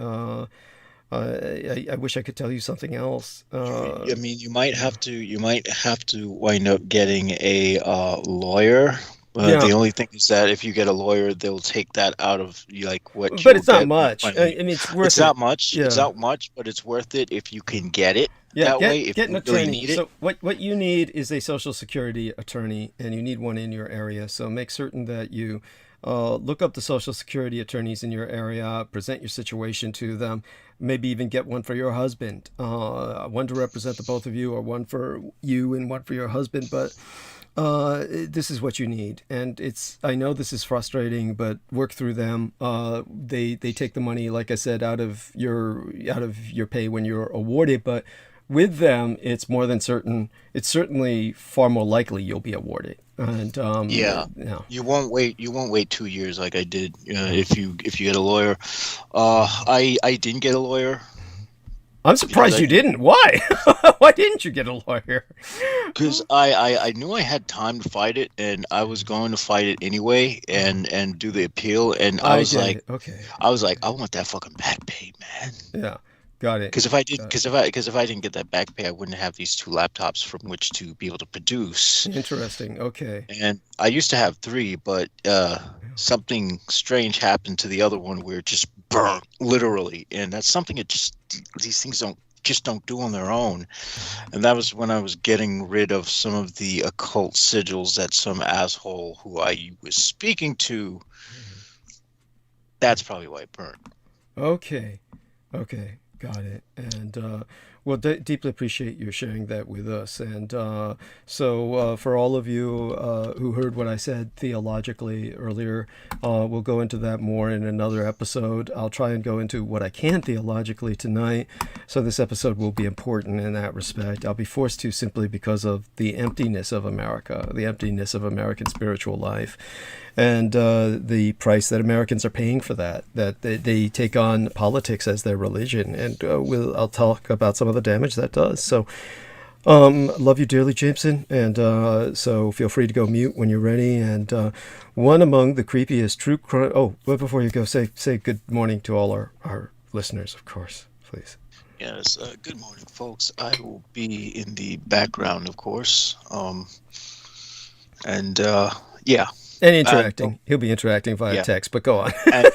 I wish I could tell you something else. I mean, you might have to wind up getting a lawyer. The only thing is that if you get a lawyer, they'll take that out of what. But it's not much. I mean, it's worth it. It's not much. Yeah. It's not much, but it's worth it if you can get it. Yeah, If get an you attorney. really need it. So what you need is a Social Security attorney, and you need one in your area. So make certain that you look up the Social Security attorneys in your area, present your situation to them, maybe even get one for your husband, one to represent the both of you, or one for you and one for your husband. But this is what you need, and I know this is frustrating, but work through them. They take the money, like I said, out of your pay when you're awarded, but with them, it's more than certain. It's certainly far more likely you'll be awarded. And you won't wait 2 years like I did. If you get a lawyer, I didn't get a lawyer. I'm surprised you didn't. Why? Why didn't you get a lawyer? Because I knew I had time to fight it, and I was going to fight it anyway, and do the appeal. And I was like, I want that fucking back pay, man. Yeah, got it. Because if I didn't get that back pay, I wouldn't have these 2 laptops from which to be able to produce. Interesting. Okay. And I used to have 3, but something strange happened to the other one where it just burned, literally, and that's something these things don't do on their own. And that was when I was getting rid of some of the occult sigils that some asshole who I was speaking to. That's probably why it burned. Okay, got it. And well, deeply appreciate you sharing that with us. And so for all of you who heard what I said theologically earlier, we'll go into that more in another episode. I'll try and go into what I can theologically tonight. So this episode will be important in that respect. I'll be forced to simply because of the emptiness of America, the emptiness of American spiritual life, and the price that Americans are paying for that they take on politics as their religion. And I'll talk about some of the damage that does. So love you dearly, Jameson, and so feel free to go mute when you're ready. And one among the creepiest true crime... Oh, but before you go, say good morning to all our listeners, of course, please. Yes, good morning, folks. I will be in the background, of course. Yeah. And interacting. He'll be interacting via text, but go on. And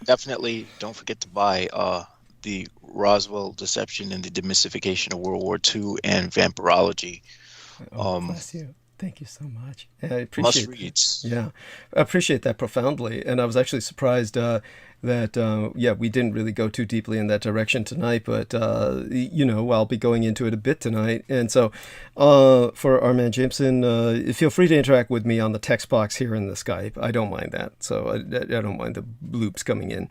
definitely don't forget to buy the Roswell Deception and the Demystification of World War II and Vampirology. Bless you. Thank you so much. I appreciate must-reads. Yeah, I appreciate that profoundly. And I was actually surprised that, we didn't really go too deeply in that direction tonight, but, I'll be going into it a bit tonight. And so for our man Jameson, feel free to interact with me on the text box here in the Skype. I don't mind that. So I don't mind the bloops coming in.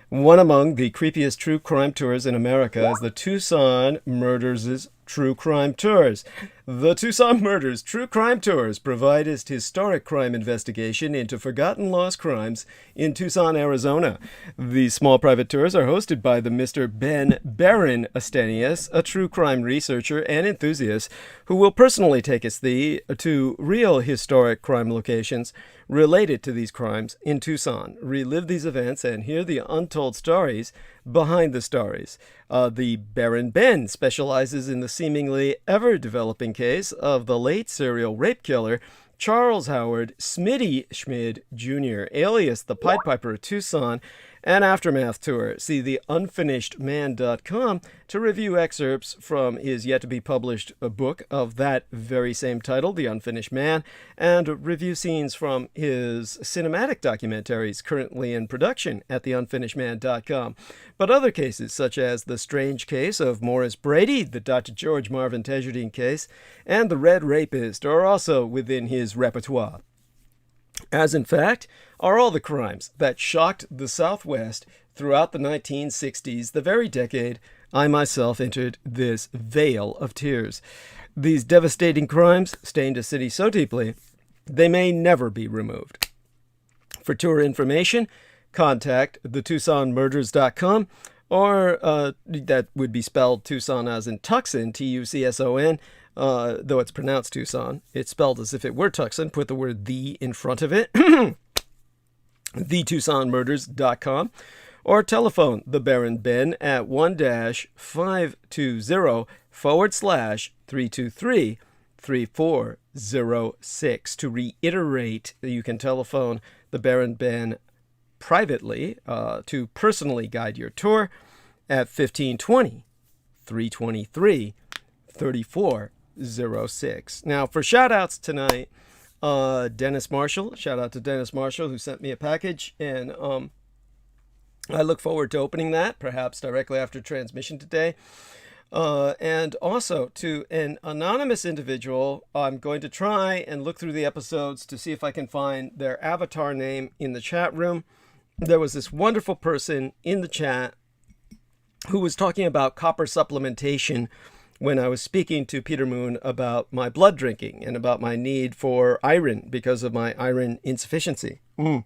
One among the creepiest true crime tours in America is the Tucson Murders' True Crime Tours. The Tucson Murders True Crime Tours provide a historic crime investigation into forgotten lost crimes in Tucson, Arizona. These small private tours are hosted by the Mr. Ben Baron Astenius, a true crime researcher and enthusiast who will personally take us to real historic crime locations related to these crimes in Tucson, relive these events, and hear the untold stories behind the stories. The Baron Ben specializes in the seemingly ever-developing case of the late serial rape killer Charles Howard Smitty Schmid Jr., alias the Pied Piper of Tucson, and Aftermath Tour. See the unfinishedman.com to review excerpts from his yet-to-be-published book of that very same title, The Unfinished Man, and review scenes from his cinematic documentaries currently in production at theunfinishedman.com. But other cases, such as the strange case of Morris Brady, the Dr. George Marvin Tejardine case, and the Red Rapist, are also within his repertoire. As in fact, are all the crimes that shocked the Southwest throughout the 1960s, the very decade I myself entered this vale of tears. These devastating crimes stained a city so deeply, they may never be removed. For tour information, contact thetucsonmurders.com, or that would be spelled Tucson as in Tucson, Tucson, though it's pronounced Tucson. It's spelled as if it were Tucson. Put the word "the" in front of it. thetucsonmurders.com, or telephone the Baron Ben at 1-520-/323-3406. To reiterate, you can telephone the Baron Ben privately to personally guide your tour at 1520-323-3406. Now, for shout-outs tonight, Dennis Marshall. Shout out to Dennis Marshall, who sent me a package, and I look forward to opening that, perhaps directly after transmission today. And also to an anonymous individual, I'm going to try and look through the episodes to see if I can find their avatar name in the chat room. There was this wonderful person in the chat who was talking about copper supplementation when I was speaking to Peter Moon about my blood drinking and about my need for iron because of my iron insufficiency. And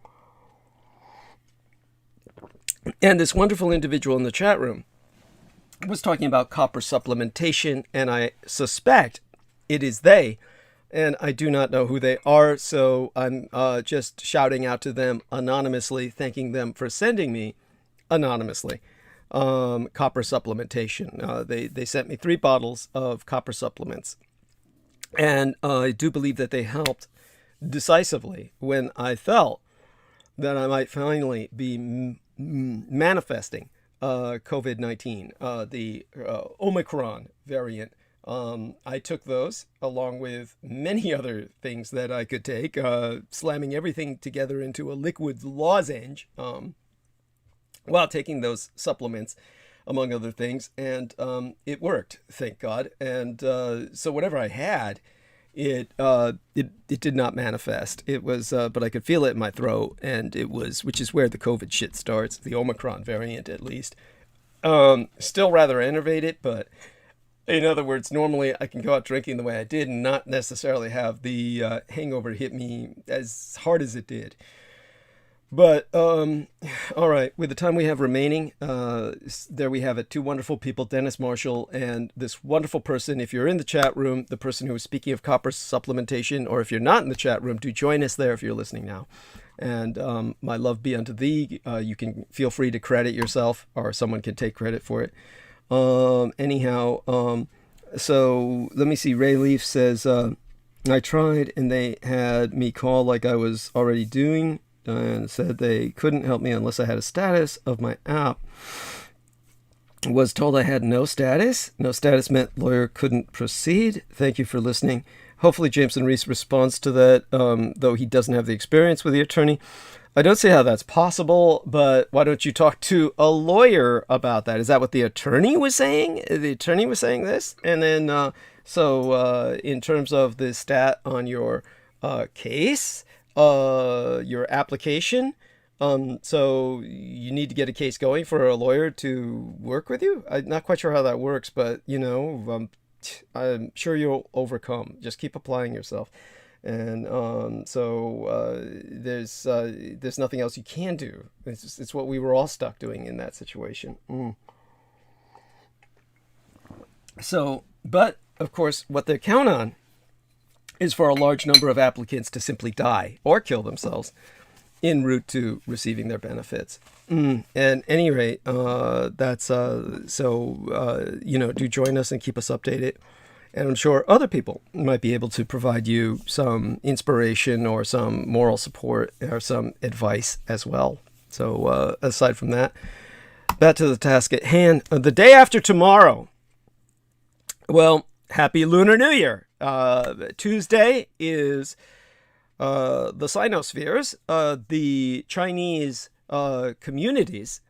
this wonderful individual in the chat room was talking about copper supplementation, and I suspect it is they, and I do not know who they are, so I'm just shouting out to them anonymously, thanking them for sending me anonymously copper supplementation. They sent me 3 bottles of copper supplements, and I do believe that they helped decisively when I felt that I might finally be manifesting COVID-19, the Omicron variant. I took those along with many other things that I could take, slamming everything together into a liquid lozenge while taking those supplements, among other things. And it worked, thank God. And so whatever I had, it did not manifest. It was, but I could feel it in my throat, and it was, which is where the COVID shit starts, the Omicron variant at least. Still rather enervated, but in other words, normally I can go out drinking the way I did and not necessarily have the hangover hit me as hard as it did. But, all right, with the time we have remaining, there we have it. 2 wonderful people, Dennis Marshall and this wonderful person. If you're in the chat room, the person who was speaking of copper supplementation, or if you're not in the chat room, do join us there if you're listening now. And my love be unto thee. You can feel free to credit yourself, or someone can take credit for it. Anyhow, so let me see. Ray Leaf says, I tried and they had me call like I was already doing, and said they couldn't help me unless I had a status of my app. Was told I had no status. No status meant lawyer couldn't proceed. Thank you for listening. Hopefully Jameson Reese responds to that, though he doesn't have the experience with the attorney. I don't see how that's possible, but why don't you talk to a lawyer about that? Is that what the attorney was saying? The attorney was saying this? And then, so in terms of the stat on your case, your application, so you need to get a case going for a lawyer to work with you. I'm not quite sure how that works, but you know, I'm sure you'll overcome. Just keep applying yourself. And there's nothing else you can do. It's what we were all stuck doing in that situation. So, but of course, what they count on is for a large number of applicants to simply die or kill themselves en route to receiving their benefits. At any rate, that's you know, do join us and keep us updated. And I'm sure other people might be able to provide you some inspiration or some moral support or some advice as well. So aside from that, back to the task at hand. The day after tomorrow, well, Happy Lunar New Year. Tuesday is the Sinospheres, the Chinese community's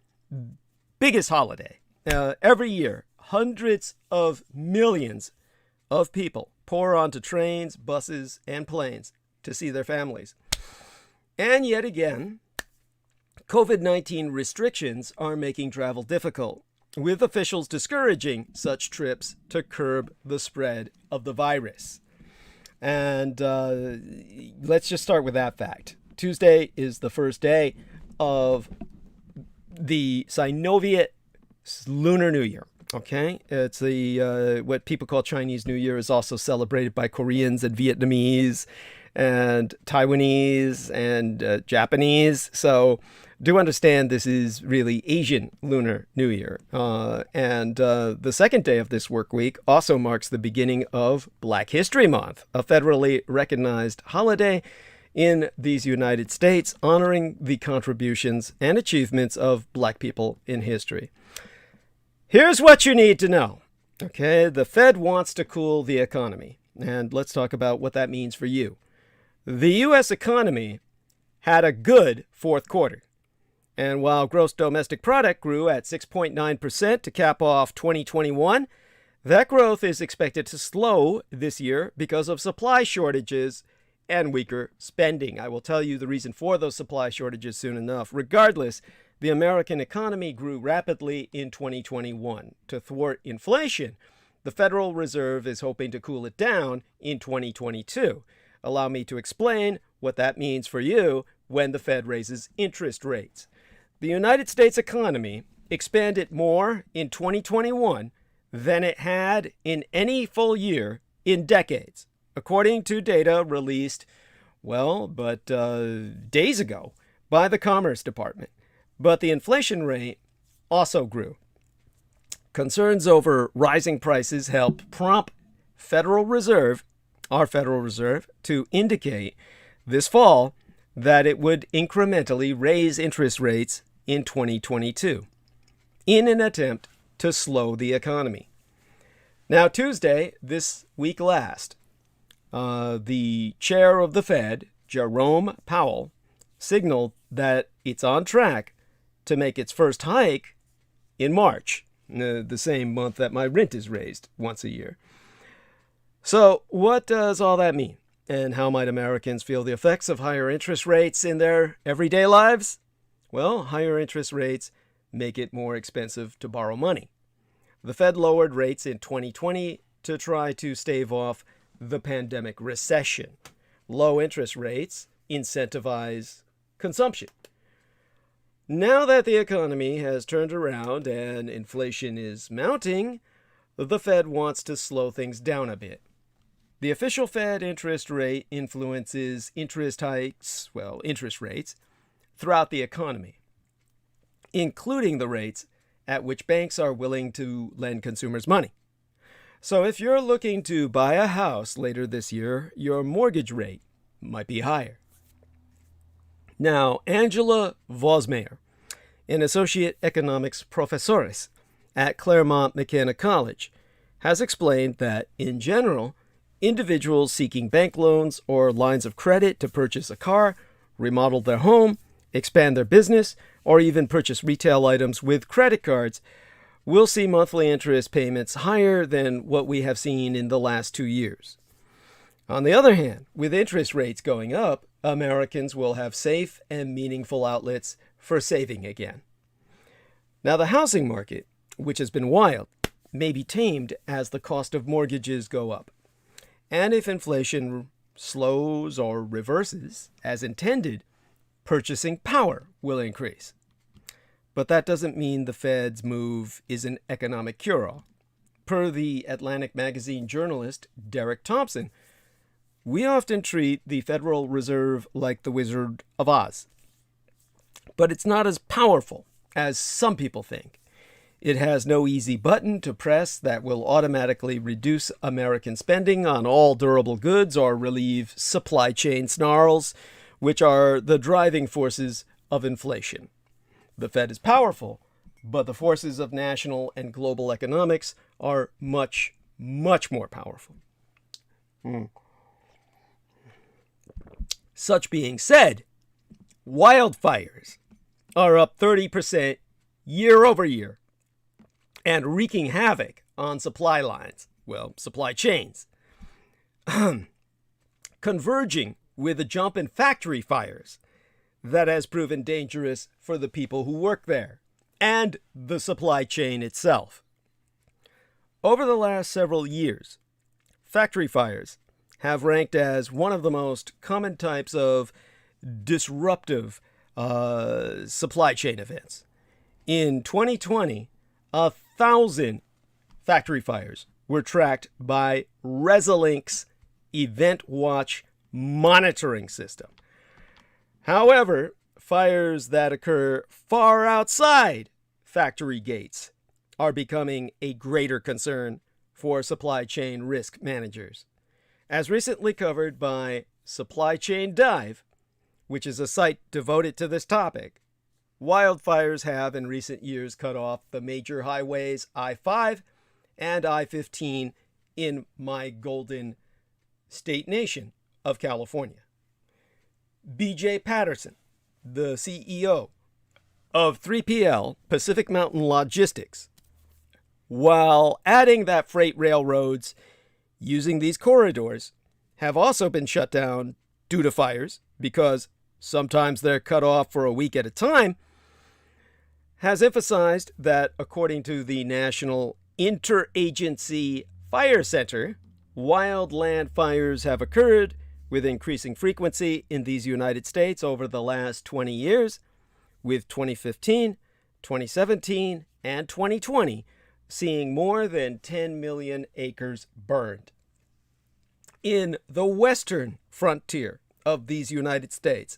biggest holiday. Every year, hundreds of millions of people pour onto trains, buses, and planes to see their families. And yet again, COVID-19 restrictions are making travel difficult, with officials discouraging such trips to curb the spread of the virus. And let's just start with that fact. Tuesday is the first day of the Sinoviet Lunar New Year. Okay, it's the what people call Chinese New Year is also celebrated by Koreans and Vietnamese and Taiwanese and Japanese. So do understand this is really Asian Lunar New Year. And the second day of this work week also marks the beginning of Black History Month, a federally recognized holiday in these United States honoring the contributions and achievements of Black people in history. Here's what you need to know. Okay, the Fed wants to cool the economy. And let's talk about what that means for you. The U.S. economy had a good fourth quarter. And while gross domestic product grew at 6.9% to cap off 2021, That growth is expected to slow this year because of supply shortages and weaker spending. I will tell you the reason for those supply shortages soon enough. Regardless, the American economy grew rapidly in 2021. To thwart inflation, the Federal Reserve is hoping to cool it down in 2022. Allow me to explain what that means for you when the Fed raises interest rates. The United States economy expanded more in 2021 than it had in any full year in decades, according to data released, days ago by the Commerce Department. But the inflation rate also grew. Concerns over rising prices helped prompt our Federal Reserve, to indicate this fall that it would incrementally raise interest rates in 2022 in an attempt to slow the economy. Now, Tuesday, this week last, the chair of the Fed, Jerome Powell, signaled that it's on track to make its first hike in March, the same month that my rent is raised once a year. So what does all that mean? And how might Americans feel the effects of higher interest rates in their everyday lives? Well, higher interest rates make it more expensive to borrow money. The Fed lowered rates in 2020 to try to stave off the pandemic recession. Low interest rates incentivize consumption. Now that the economy has turned around and inflation is mounting, the Fed wants to slow things down a bit. The official Fed interest rate influences interest rates throughout the economy, including the rates at which banks are willing to lend consumers money. So if you're looking to buy a house later this year, your mortgage rate might be higher. Now, Angela Vosmeyer, an associate economics professores at Claremont McKenna College, has explained that, in general, individuals seeking bank loans or lines of credit to purchase a car, remodel their home, expand their business, or even purchase retail items with credit cards will see monthly interest payments higher than what we have seen in the last 2 years. On the other hand, with interest rates going up, Americans will have safe and meaningful outlets for saving again. Now, the housing market, which has been wild, may be tamed as the cost of mortgages go up. And if inflation slows or reverses as intended, purchasing power will increase. But that doesn't mean the Fed's move is an economic cure-all. Per the Atlantic magazine journalist Derek Thompson, we often treat the Federal Reserve like the Wizard of Oz. But it's not as powerful as some people think. It has no easy button to press that will automatically reduce American spending on all durable goods or relieve supply chain snarls, which are the driving forces of inflation. The Fed is powerful, but the forces of national and global economics are much, much more powerful. Such being said, wildfires are up 30% year over year and wreaking havoc on supply chains, converging with a jump in factory fires that has proven dangerous for the people who work there and the supply chain itself. Over the last several years, factory fires have ranked as one of the most common types of disruptive supply chain events. In 2020, 1,000 factory fires were tracked by Resilink's Event Watch monitoring system. However, fires that occur far outside factory gates are becoming a greater concern for supply chain risk managers. As recently covered by Supply Chain Dive, which is a site devoted to this topic, wildfires have in recent years cut off the major highways I-5 and I-15 in my golden state nation of California. B.J. Patterson, the CEO of 3PL Pacific Mountain Logistics, while adding that freight railroads using these corridors have also been shut down due to fires, because sometimes they're cut off for a week at a time, has emphasized that according to the National Interagency Fire Center, wildland fires have occurred with increasing frequency in these United States over the last 20 years, with 2015, 2017, and 2020 seeing more than 10 million acres burned. In the western frontier of these United States,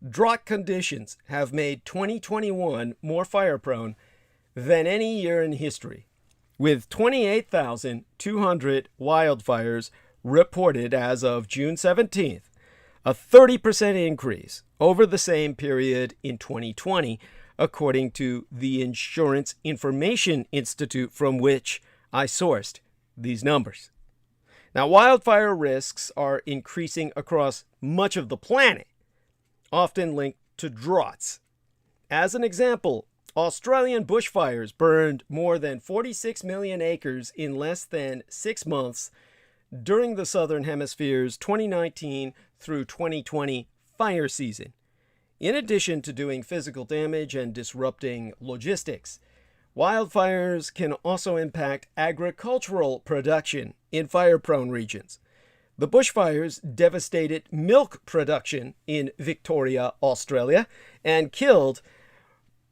drought conditions have made 2021 more fire-prone than any year in history, with 28,200 wildfires reported as of June 17th, a 30% increase over the same period in 2020, according to the Insurance Information Institute, from which I sourced these numbers. Now, wildfire risks are increasing across much of the planet, often linked to droughts. As an example, Australian bushfires burned more than 46 million acres in less than 6 months during the Southern Hemisphere's 2019 through 2020 fire season. In addition to doing physical damage and disrupting logistics, wildfires can also impact agricultural production in fire-prone regions. The bushfires devastated milk production in Victoria, Australia, and killed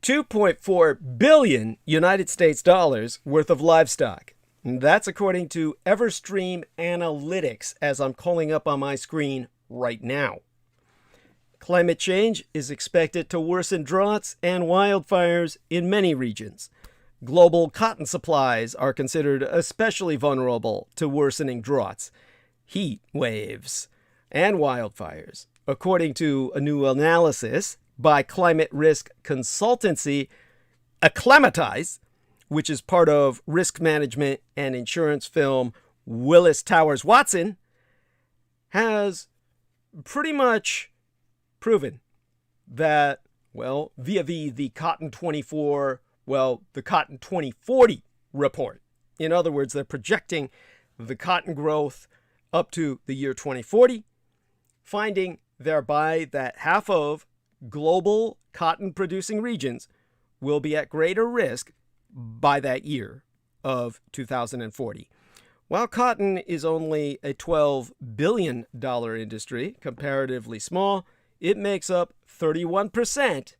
2.4 billion United States dollars worth of livestock. And that's according to Everstream Analytics, as I'm calling up on my screen right now. Climate change is expected to worsen droughts and wildfires in many regions. Global cotton supplies are considered especially vulnerable to worsening droughts, heat waves, and wildfires, according to a new analysis by climate risk consultancy Acclimatize, which is part of risk management and insurance firm Willis Towers Watson, has pretty much proven that, well, via the Cotton 2040 report. In other words, they're projecting the cotton growth up to the year 2040, finding thereby that half of global cotton producing regions will be at greater risk by that year of 2040. While cotton is only a $12 billion industry, comparatively small, it makes up 31%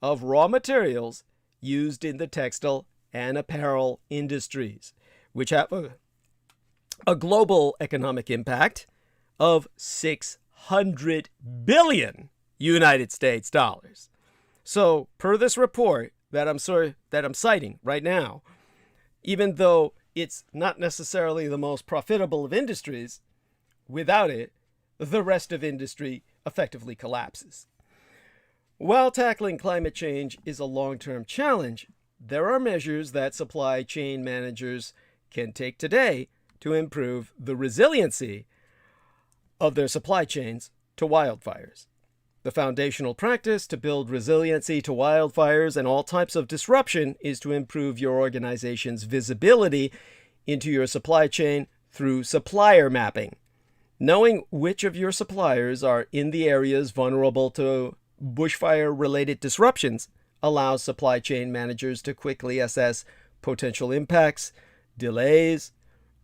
of raw materials used in the textile and apparel industries, which have a global economic impact of 600 billion United States dollars. So, per this report that I'm citing right now, even though it's not necessarily the most profitable of industries, without it, the rest of industry effectively collapses. While tackling climate change is a long-term challenge, there are measures that supply chain managers can take today to improve the resiliency of their supply chains to wildfires. The foundational practice to build resiliency to wildfires and all types of disruption is to improve your organization's visibility into your supply chain through supplier mapping. Knowing which of your suppliers are in the areas vulnerable to bushfire-related disruptions allows supply chain managers to quickly assess potential impacts, delays,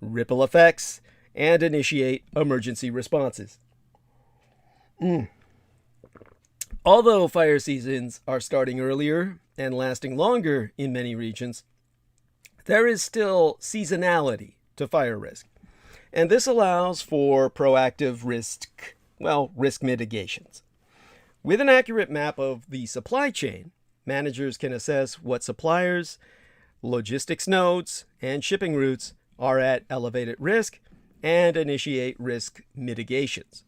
ripple effects, and initiate emergency responses. Although fire seasons are starting earlier and lasting longer in many regions, there is still seasonality to fire risk. And this allows for proactive risk mitigations. With an accurate map of the supply chain, managers can assess what suppliers, logistics nodes, and shipping routes are at elevated risk and initiate risk mitigations.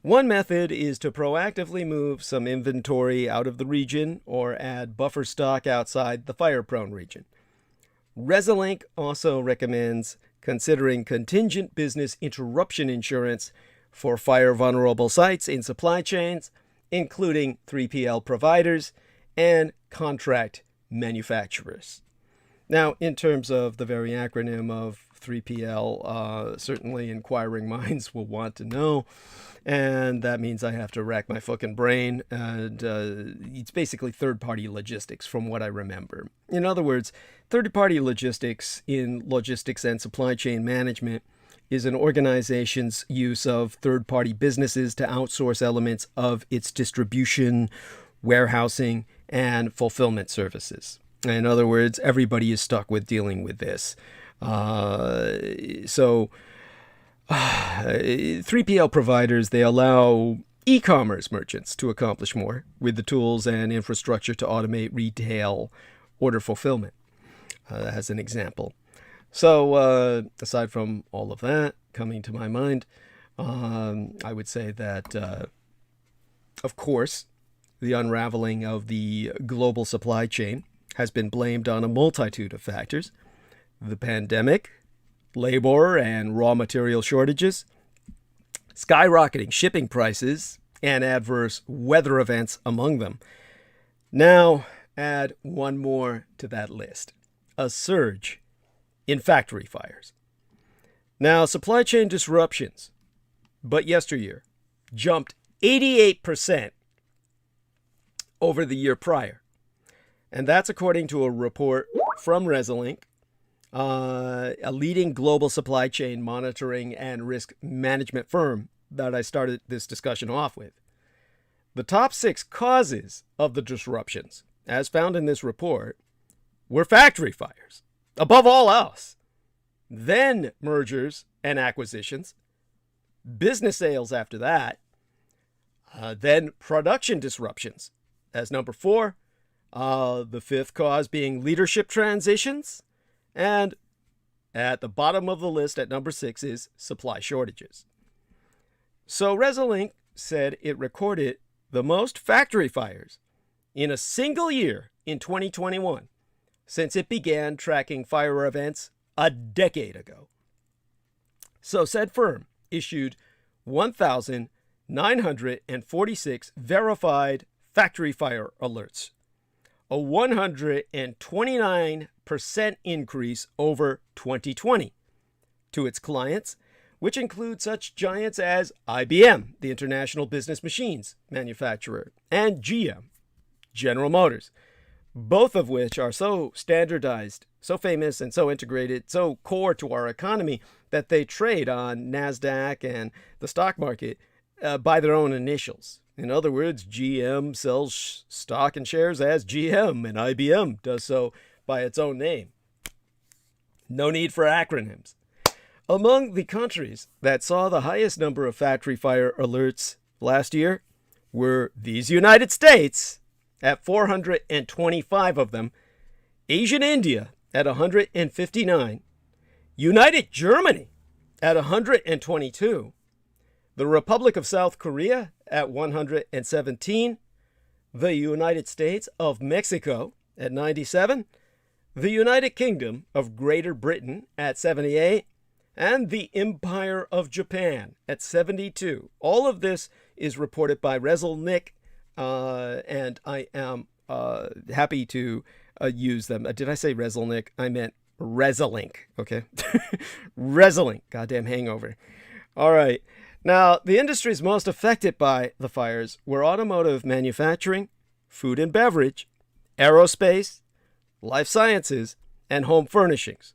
One method is to proactively move some inventory out of the region or add buffer stock outside the fire-prone region. Resilink also recommends considering contingent business interruption insurance for fire-vulnerable sites in supply chains, including 3PL providers and contract manufacturers. Now, in terms of the very acronym of 3PL, certainly inquiring minds will want to know. And that means I have to rack my fucking brain. And it's basically third-party logistics from what I remember. In other words, third-party logistics in logistics and supply chain management is an organization's use of third-party businesses to outsource elements of its distribution, warehousing, and fulfillment services. In other words, everybody is stuck with dealing with this. 3PL providers, they allow e-commerce merchants to accomplish more with the tools and infrastructure to automate retail order fulfillment, as an example. So aside from all of that coming to my mind, I would say that, of course, the unraveling of the global supply chain has been blamed on a multitude of factors. The pandemic, labor and raw material shortages, skyrocketing shipping prices, and adverse weather events among them. Now, add one more to that list: a surge in factory fires. Now, supply chain disruptions, but yesteryear, jumped 88% over the year prior. And that's according to a report from Resolink, a leading global supply chain monitoring and risk management firm that I started this discussion off with. The top 6 causes of the disruptions, as found in this report, were factory fires, above all else. Then mergers and acquisitions, business sales after that, then production disruptions as number 4, the 5th cause being leadership transitions, and at the bottom of the list at number 6 is supply shortages. So Resolink said it recorded the most factory fires in a single year in 2021 since it began tracking fire events a decade ago. So said firm issued 1,946 verified factory fire alerts, a 129% increase over 2020 to its clients, which include such giants as IBM, the International Business Machines manufacturer, and GM, General Motors, both of which are so standardized, so famous, and so integrated, so core to our economy that they trade on NASDAQ and the stock market by their own initials. In other words, GM sells stock and shares as GM, and IBM does so by its own name. No need for acronyms. Among the countries that saw the highest number of factory fire alerts last year were these United States at 425 of them, Asian India at 159, United Germany at 122, the Republic of South Korea at 117, the United States of Mexico at 97, the United Kingdom of Greater Britain at 78, and the Empire of Japan at 72. All of this is reported by Resolink, and I am happy to use them. Did I say Resolink? I meant Resolink, okay? Resolink, goddamn hangover. All right. Now, the industries most affected by the fires were automotive manufacturing, food and beverage, aerospace, life sciences, and home furnishings.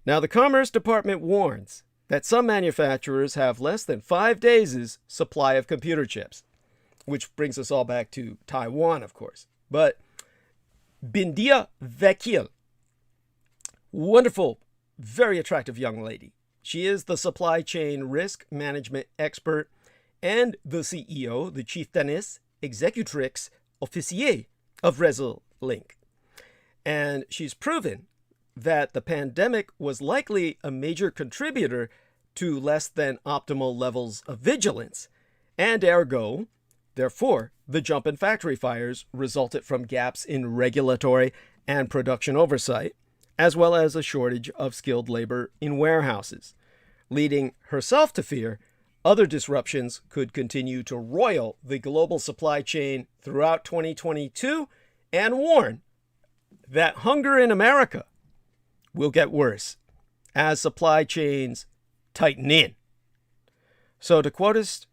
Now, the Commerce Department warns that some manufacturers have less than 5 days' supply of computer chips, which brings us all back to Taiwan, of course. But Bindia Vekil, wonderful, very attractive young lady. She is the supply chain risk management expert and the CEO, the chieftainess, executrix officier of Resolink. And she's proven that the pandemic was likely a major contributor to less than optimal levels of vigilance, and ergo, therefore, the jump in factory fires resulted from gaps in regulatory and production oversight, as well as a shortage of skilled labor in warehouses, leading herself to fear other disruptions could continue to roil the global supply chain throughout 2022 and warn that hunger in America will get worse as supply chains tighten in. So to quote us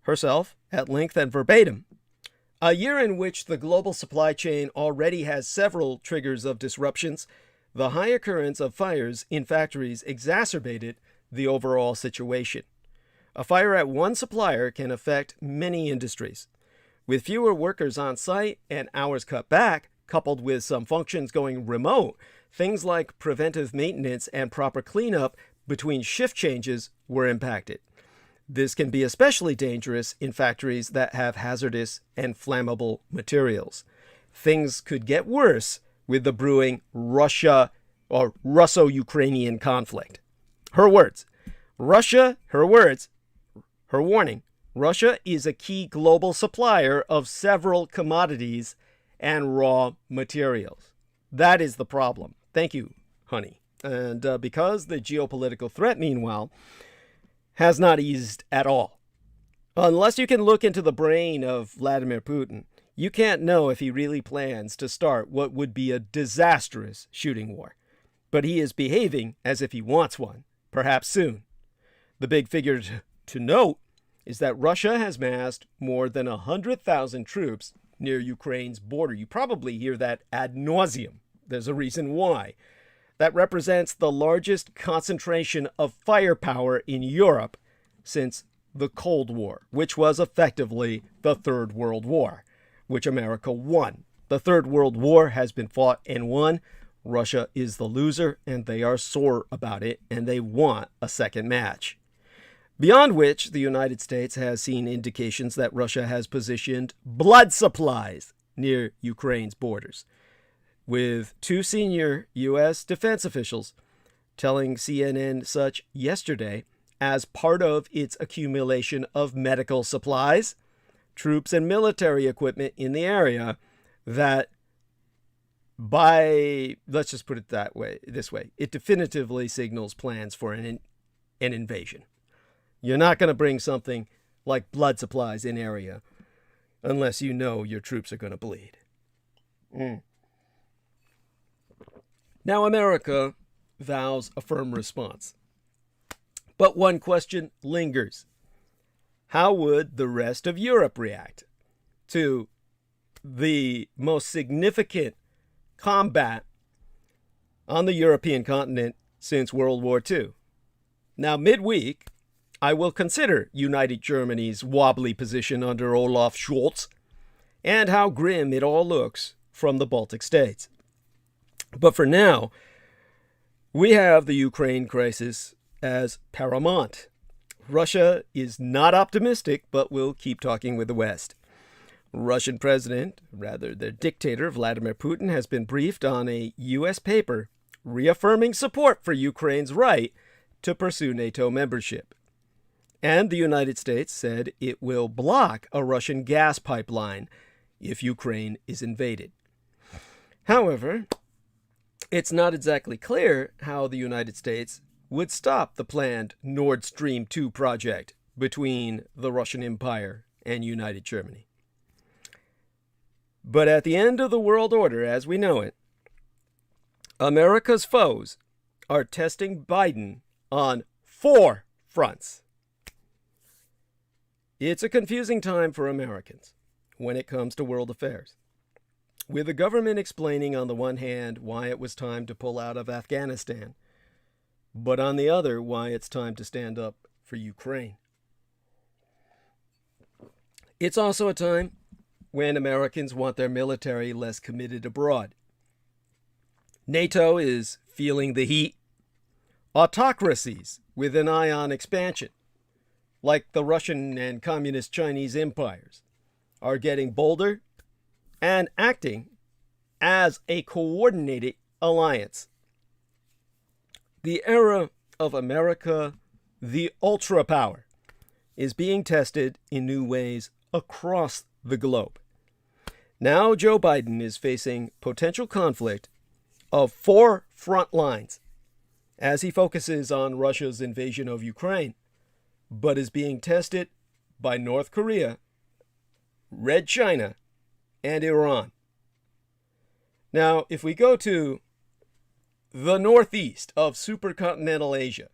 herself at length and verbatim, a year in which the global supply chain already has several triggers of disruptions, the high occurrence of fires in factories exacerbated the overall situation. A fire at one supplier can affect many industries. With fewer workers on site and hours cut back, coupled with some functions going remote, things like preventive maintenance and proper cleanup between shift changes were impacted. This can be especially dangerous in factories that have hazardous and flammable materials. Things could get worse with the brewing Russia or Russo-Ukrainian conflict. Her words. Russia, her words, her warning. Russia is a key global supplier of several commodities and raw materials. That is the problem. Thank you, honey. And because the geopolitical threat, meanwhile, has not eased at all. Unless you can look into the brain of Vladimir Putin, you can't know if he really plans to start what would be a disastrous shooting war. But he is behaving as if he wants one, perhaps soon. The big figure to note is that Russia has massed more than 100,000 troops near Ukraine's border. You probably hear that ad nauseum. There's a reason why. That represents the largest concentration of firepower in Europe since the Cold War, which was effectively the Third World War, which America won. The Third World War has been fought and won. Russia is the loser, and they are sore about it, and they want a second match. Beyond which, the United States has seen indications that Russia has positioned blood supplies near Ukraine's borders, with two senior U.S. defense officials telling CNN such yesterday as part of its accumulation of medical supplies, troops, and military equipment in the area that let's just put it this way, it definitively signals plans for an invasion. You're not going to bring something like blood supplies in area unless you know your troops are going to bleed. Now, America vows a firm response. But one question lingers. How would the rest of Europe react to the most significant combat on the European continent since World War II? Now, midweek, I will consider United Germany's wobbly position under Olaf Scholz and how grim it all looks from the Baltic states. But for now, we have the Ukraine crisis as paramount. Russia is not optimistic, but will keep talking with the West. Russian president, rather the dictator Vladimir Putin, has been briefed on a U.S. paper reaffirming support for Ukraine's right to pursue NATO membership. And the United States said it will block a Russian gas pipeline if Ukraine is invaded. However, it's not exactly clear how the United States would stop the planned Nord Stream 2 project between the Russian Empire and United Germany. But at the end of the world order as we know it, America's foes are testing Biden on 4 fronts. It's a confusing time for Americans when it comes to world affairs, with the government explaining on the one hand why it was time to pull out of Afghanistan, but on the other why it's time to stand up for Ukraine. It's also a time when Americans want their military less committed abroad. NATO is feeling the heat. Autocracies with an eye on expansion, like the Russian and Communist Chinese empires, are getting bolder and acting as a coordinated alliance. The era of America, the ultra power, is being tested in new ways across the globe. Now Joe Biden is facing potential conflict of 4 front lines as he focuses on Russia's invasion of Ukraine, but is being tested by North Korea, Red China, and Iran. Now, if we go to the northeast of supercontinental Asia,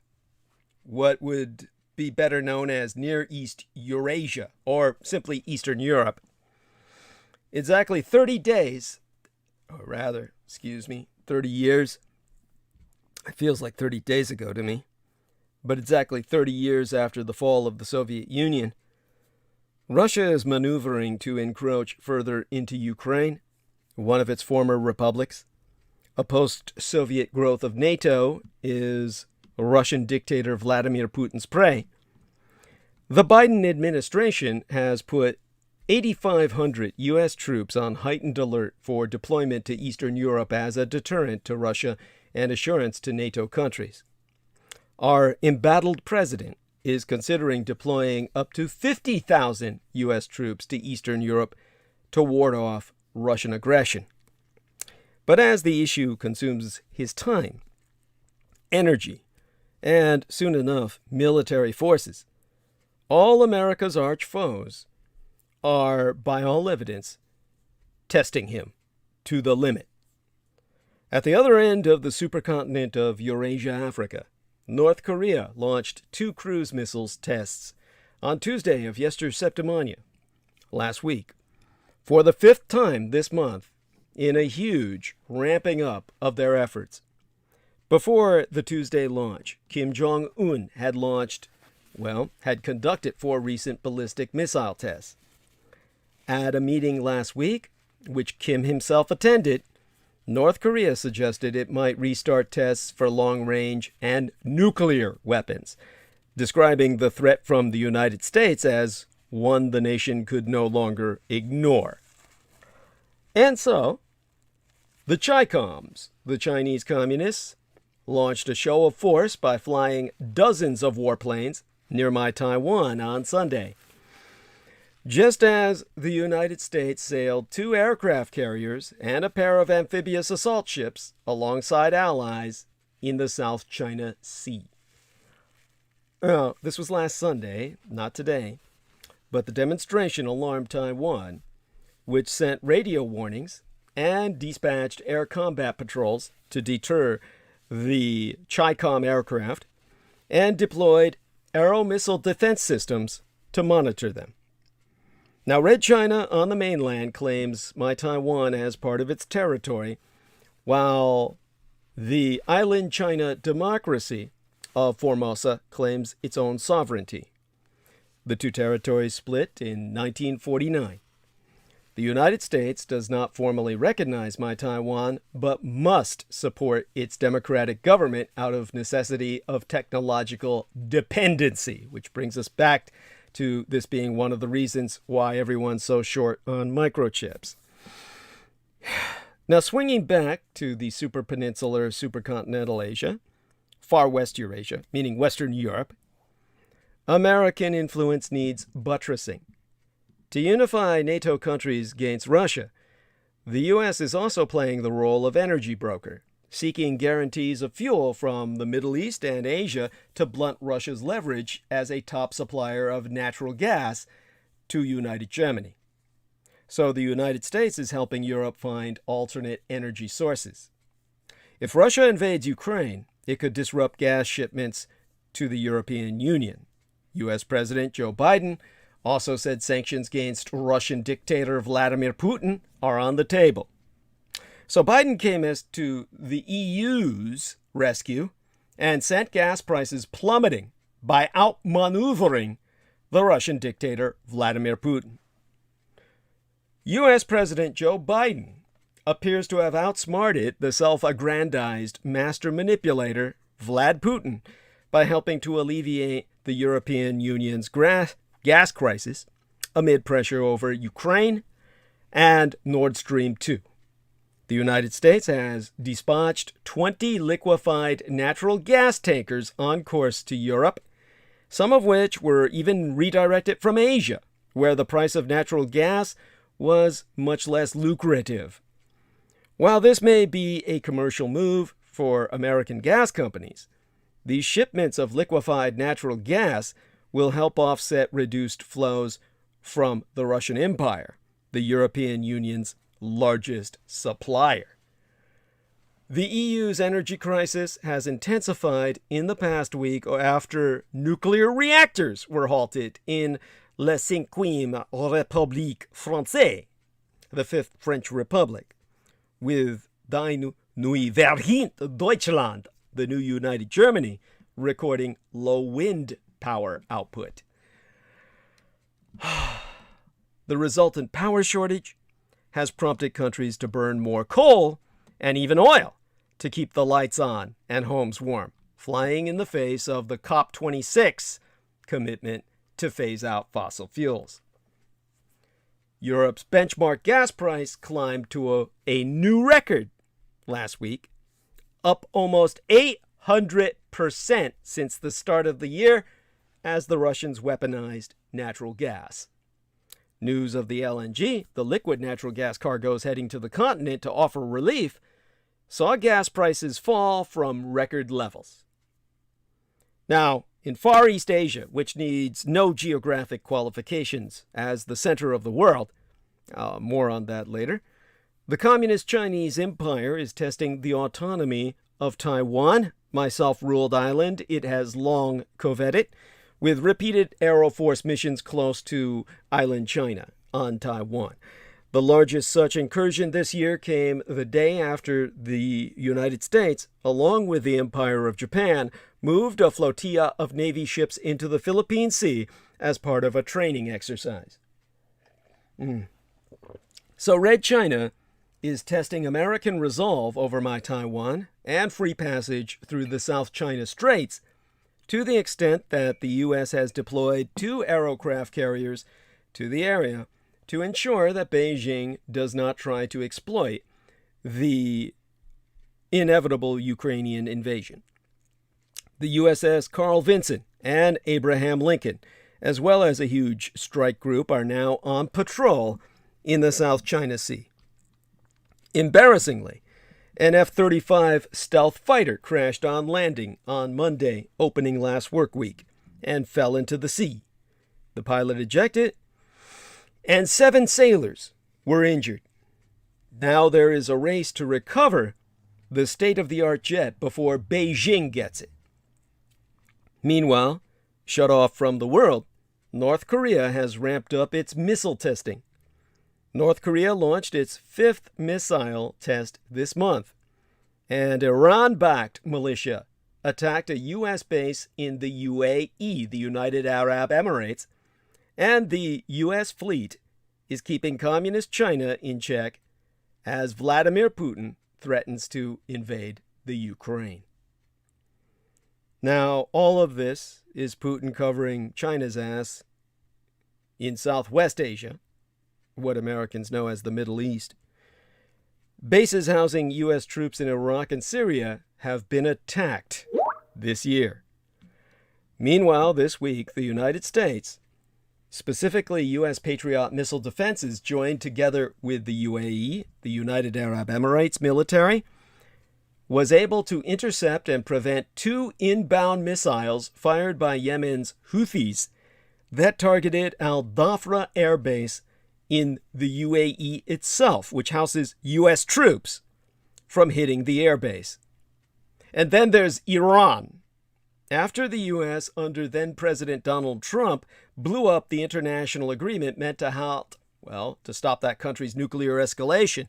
what would be better known as Near East Eurasia, or simply Eastern Europe. Exactly 30 days, or rather, 30 years. It feels like 30 days ago to me. But exactly 30 years after the fall of the Soviet Union, Russia is maneuvering to encroach further into Ukraine, one of its former republics. A post-Soviet growth of NATO is Russian dictator Vladimir Putin's prey. The Biden administration has put 8,500 U.S. troops on heightened alert for deployment to Eastern Europe as a deterrent to Russia and assurance to NATO countries. Our embattled president is considering deploying up to 50,000 U.S. troops to Eastern Europe to ward off Russian aggression. But as the issue consumes his time, energy, and soon enough military forces, all America's arch foes are, by all evidence, testing him to the limit. At the other end of the supercontinent of Eurasia, Africa, North Korea launched 2 cruise missiles tests on Tuesday of Septemania, last week, for the 5th time this month, in a huge ramping up of their efforts. Before the Tuesday launch, Kim Jong-un had conducted 4 recent ballistic missile tests. At a meeting last week, which Kim himself attended, North Korea suggested it might restart tests for long-range and nuclear weapons, describing the threat from the United States as one the nation could no longer ignore. And so, the Chi-Coms, the Chinese communists, launched a show of force by flying dozens of warplanes near my Taiwan on Sunday. Just as the United States sailed 2 aircraft carriers and a pair of amphibious assault ships alongside allies in the South China Sea. This was last Sunday, not today, but the demonstration alarmed Taiwan, which sent radio warnings and dispatched air combat patrols to deter the Chi-Com aircraft and deployed aero missile defense systems to monitor them. Now, Red China on the mainland claims my Taiwan as part of its territory, while the island China democracy of Formosa claims its own sovereignty. The 2 territories split in 1949. The United States does not formally recognize my Taiwan, but must support its democratic government out of necessity of technological dependency, which brings us back to this being one of the reasons why everyone's so short on microchips. Now, swinging back to the superpeninsular supercontinental Asia, far west Eurasia, meaning Western Europe, American influence needs buttressing. To unify NATO countries against Russia, the U.S. is also playing the role of energy broker, seeking guarantees of fuel from the Middle East and Asia to blunt Russia's leverage as a top supplier of natural gas to United Germany. So the United States is helping Europe find alternate energy sources. If Russia invades Ukraine, it could disrupt gas shipments to the European Union. U.S. President Joe Biden also said sanctions against Russian dictator Vladimir Putin are on the table. So Biden came as to the EU's rescue and sent gas prices plummeting by outmaneuvering the Russian dictator Vladimir Putin. U.S. President Joe Biden appears to have outsmarted the self-aggrandized master manipulator Vlad Putin by helping to alleviate the European Union's gas crisis amid pressure over Ukraine and Nord Stream 2. The United States has dispatched 20 liquefied natural gas tankers on course to Europe, some of which were even redirected from Asia, where the price of natural gas was much less lucrative. While this may be a commercial move for American gas companies, these shipments of liquefied natural gas will help offset reduced flows from the Russian Empire, the European Union's largest supplier. The EU's energy crisis has intensified in the past week after nuclear reactors were halted in la Cinquième République Française, the Fifth French Republic, with Die Neue Vereinigte Deutschland, the new United Germany, recording low wind power output. The resultant power shortage has prompted countries to burn more coal and even oil to keep the lights on and homes warm, flying in the face of the COP26 commitment to phase out fossil fuels. Europe's benchmark gas price climbed to a new record last week, up almost 800% since the start of the year as the Russians weaponized natural gas. News of the LNG, the liquid natural gas cargoes heading to the continent to offer relief, saw gas prices fall from record levels. Now, in Far East Asia, which needs no geographic qualifications as the center of the world, more on that later, the Communist Chinese Empire is testing the autonomy of Taiwan, my self-ruled island it has long coveted, with repeated Air Force missions close to island China on Taiwan. The largest such incursion this year came the day after the United States, along with the Empire of Japan, moved a flotilla of Navy ships into the Philippine Sea as part of a training exercise. So Red China is testing American resolve over my Taiwan and free passage through the South China Straits, to the extent that the U.S. has deployed 2 aircraft carriers to the area to ensure that Beijing does not try to exploit the inevitable Ukrainian invasion. The USS Carl Vinson and Abraham Lincoln, as well as a huge strike group, are now on patrol in the South China Sea. Embarrassingly, an F-35 stealth fighter crashed on landing on Monday, opening last work week, and fell into the sea. The pilot ejected, and 7 sailors were injured. Now there is a race to recover the state-of-the-art jet before Beijing gets it. Meanwhile, shut off from the world, North Korea has ramped up its missile testing. North Korea launched its 5th missile test this month, and Iran-backed militia attacked a U.S. base in the UAE, the United Arab Emirates, and the U.S. fleet is keeping communist China in check as Vladimir Putin threatens to invade the Ukraine. Now, all of this is Putin covering China's ass in Southwest Asia, what Americans know as the Middle East. Bases housing U.S. troops in Iraq and Syria have been attacked this year. Meanwhile, this week, the United States, specifically U.S. Patriot missile defenses, joined together with the UAE, the United Arab Emirates military, was able to intercept and prevent 2 inbound missiles fired by Yemen's Houthis that targeted Al Dhafra Air Base in the UAE itself, which houses U.S. troops, from hitting the airbase. And then there's Iran. After the U.S., under then-President Donald Trump, blew up the international agreement meant to stop that country's nuclear escalation,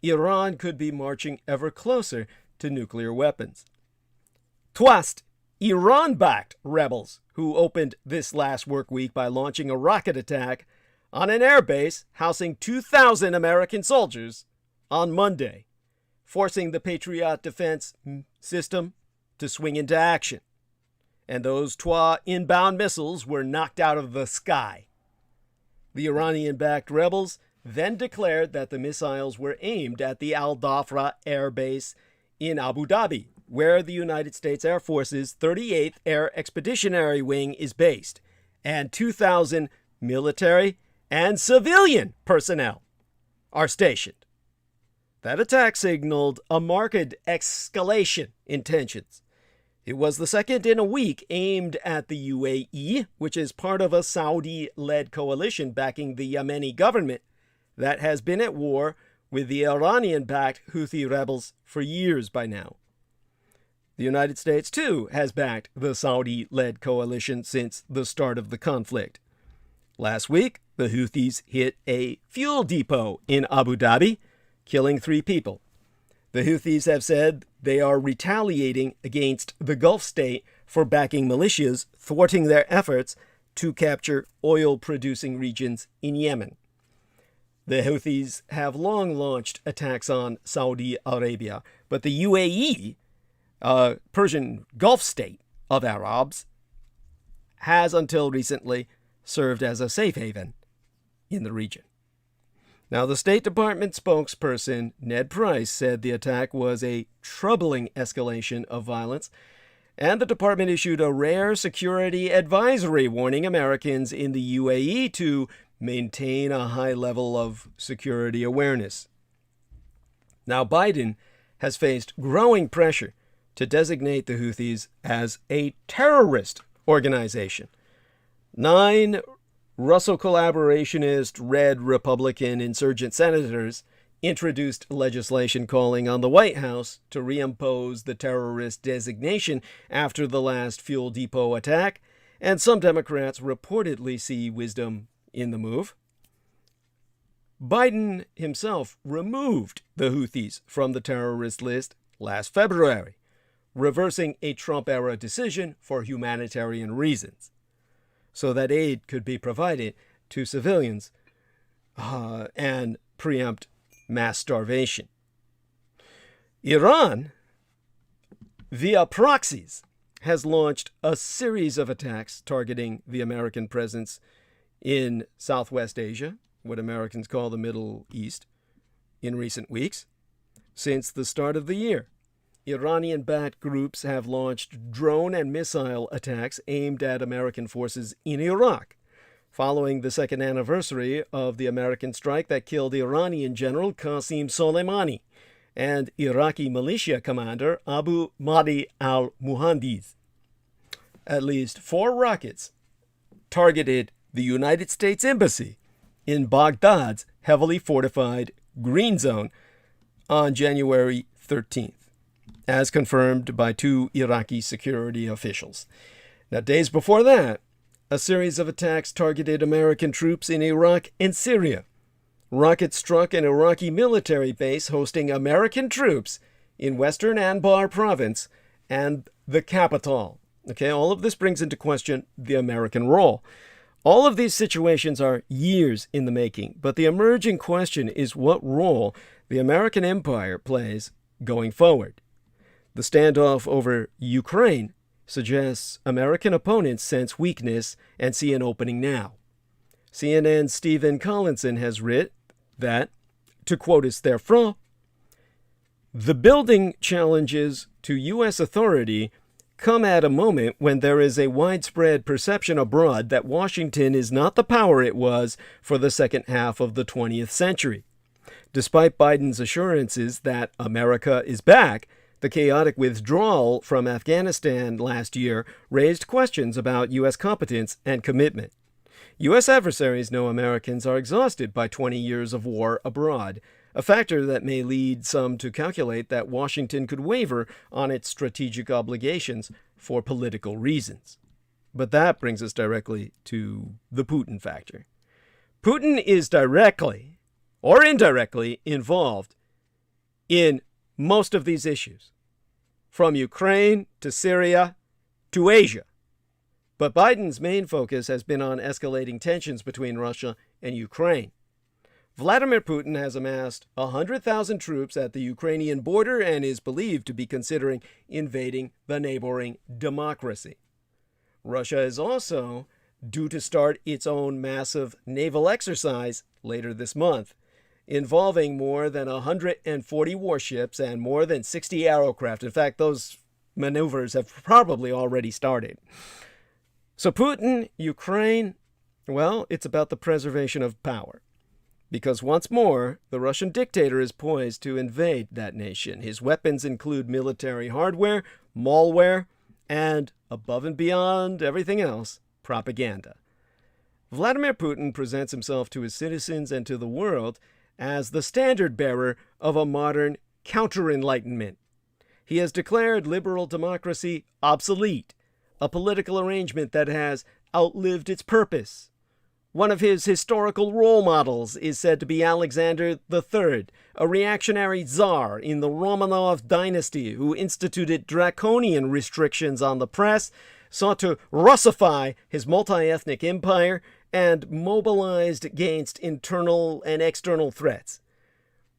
Iran could be marching ever closer to nuclear weapons. Twast, Iran-backed rebels who opened this last work week by launching a rocket attack on an airbase housing 2,000 American soldiers on Monday, forcing the Patriot defense system to swing into action. And those 2 inbound missiles were knocked out of the sky. The Iranian-backed rebels then declared that the missiles were aimed at the Al Dhafra Air Base in Abu Dhabi, where the United States Air Force's 38th Air Expeditionary Wing is based, and 2,000 military and civilian personnel are stationed. That attack signaled a marked escalation in tensions. It was the second in a week aimed at the UAE, which is part of a Saudi-led coalition backing the Yemeni government that has been at war with the Iranian-backed Houthi rebels for years by now. The United States, too, has backed the Saudi-led coalition since the start of the conflict. Last week, the Houthis hit a fuel depot in Abu Dhabi, killing 3 people. The Houthis have said they are retaliating against the Gulf state for backing militias, thwarting their efforts to capture oil-producing regions in Yemen. The Houthis have long launched attacks on Saudi Arabia, but the UAE, Persian Gulf state of Arabs, has until recently served as a safe haven in the region. Now, the State Department spokesperson, Ned Price, said the attack was a troubling escalation of violence, and the department issued a rare security advisory warning Americans in the UAE to maintain a high level of security awareness. Now, Biden has faced growing pressure to designate the Houthis as a terrorist organization. 9 Russell collaborationist Red Republican insurgent senators introduced legislation calling on the White House to reimpose the terrorist designation after the last fuel depot attack, and some Democrats reportedly see wisdom in the move. Biden himself removed the Houthis from the terrorist list last February, reversing a Trump-era decision for humanitarian reasons, so that aid could be provided to civilians and preempt mass starvation. Iran, via proxies, has launched a series of attacks targeting the American presence in Southwest Asia, what Americans call the Middle East, in recent weeks. Since the start of the year, Iranian-backed groups have launched drone and missile attacks aimed at American forces in Iraq, following the second anniversary of the American strike that killed Iranian General Qasem Soleimani and Iraqi militia commander Abu Mahdi al-Muhandis. At least 4 rockets targeted the United States Embassy in Baghdad's heavily fortified Green Zone on January 13th. As confirmed by 2 Iraqi security officials. Now, days before that, a series of attacks targeted American troops in Iraq and Syria. Rockets struck an Iraqi military base hosting American troops in western Anbar province and the capital. Okay, all of this brings into question the American role. All of these situations are years in the making, but the emerging question is what role the American empire plays going forward. The standoff over Ukraine suggests American opponents sense weakness and see an opening now. CNN's Stephen Collinson has writ that, to quote his therefrom, the building challenges to U.S. authority come at a moment when there is a widespread perception abroad that Washington is not the power it was for the second half of the 20th century. Despite Biden's assurances that America is back, the chaotic withdrawal from Afghanistan last year raised questions about U.S. competence and commitment. U.S. adversaries know Americans are exhausted by 20 years of war abroad, a factor that may lead some to calculate that Washington could waver on its strategic obligations for political reasons. But that brings us directly to the Putin factor. Putin is directly or indirectly involved in most of these issues, from Ukraine to Syria to Asia. But Biden's main focus has been on escalating tensions between Russia and Ukraine. Vladimir Putin has amassed 100,000 troops at the Ukrainian border and is believed to be considering invading the neighboring democracy. Russia is also due to start its own massive naval exercise later this month, involving more than 140 warships and more than 60 aircraft. In fact, those maneuvers have probably already started. So Putin, Ukraine, well, it's about the preservation of power. Because once more, the Russian dictator is poised to invade that nation. His weapons include military hardware, malware, and, above and beyond everything else, propaganda. Vladimir Putin presents himself to his citizens and to the world as the standard bearer of a modern counter-enlightenment. He has declared liberal democracy obsolete, a political arrangement that has outlived its purpose. One of his historical role models is said to be Alexander III, a reactionary czar in the Romanov dynasty who instituted draconian restrictions on the press, sought to Russify his multi-ethnic empire, and mobilized against internal and external threats.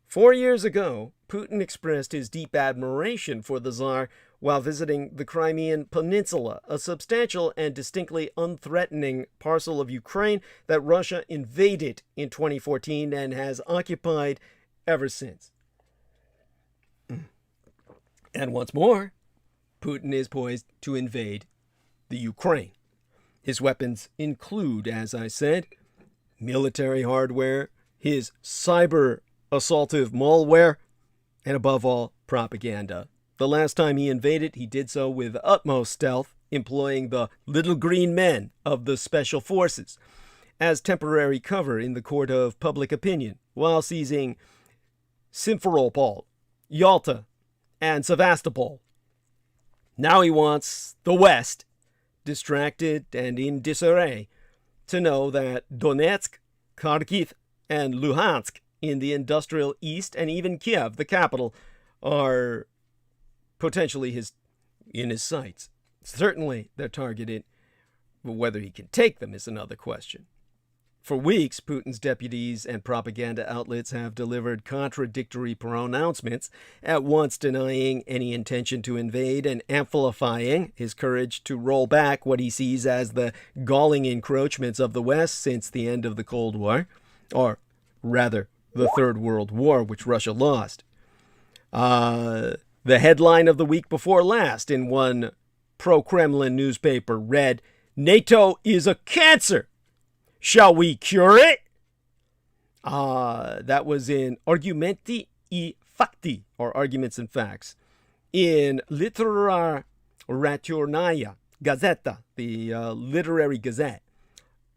4 years ago, Putin expressed his deep admiration for the Tsar while visiting the Crimean Peninsula, a substantial and distinctly unthreatening parcel of Ukraine that Russia invaded in 2014 and has occupied ever since. And once more, Putin is poised to invade the Ukraine. His weapons include, as I said, military hardware, his cyber assaultive malware, and above all, propaganda. The last time he invaded, he did so with utmost stealth, employing the little green men of the special forces as temporary cover in the court of public opinion, while seizing Simferopol, Yalta, and Sevastopol. Now he wants the West, distracted and in disarray, to know that Donetsk, Kharkiv, and Luhansk in the industrial east, and even Kiev, the capital, are potentially in his sights. Certainly they're targeted, but whether he can take them is another question. For weeks, Putin's deputies and propaganda outlets have delivered contradictory pronouncements, at once denying any intention to invade and amplifying his courage to roll back what he sees as the galling encroachments of the West since the end of the Cold War, or rather, the Third World War, which Russia lost. The headline of the week before last in one pro-Kremlin newspaper read, "NATO is a cancer. Shall we cure it?" That was in Argumenti I Fakti, or Arguments and Facts. In Literarnaya Gazeta, the literary gazette,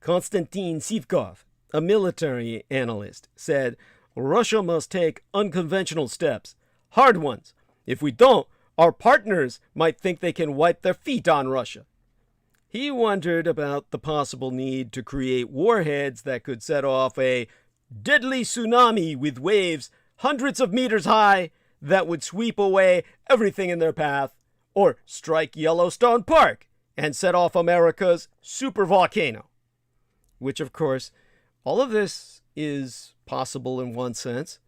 Konstantin Sivkov, a military analyst, said, "Russia must take unconventional steps, hard ones. If we don't, our partners might think they can wipe their feet on Russia." He wondered about the possible need to create warheads that could set off a deadly tsunami with waves hundreds of meters high that would sweep away everything in their path, or strike Yellowstone Park and set off America's supervolcano. Which, of course, all of this is possible in one sense,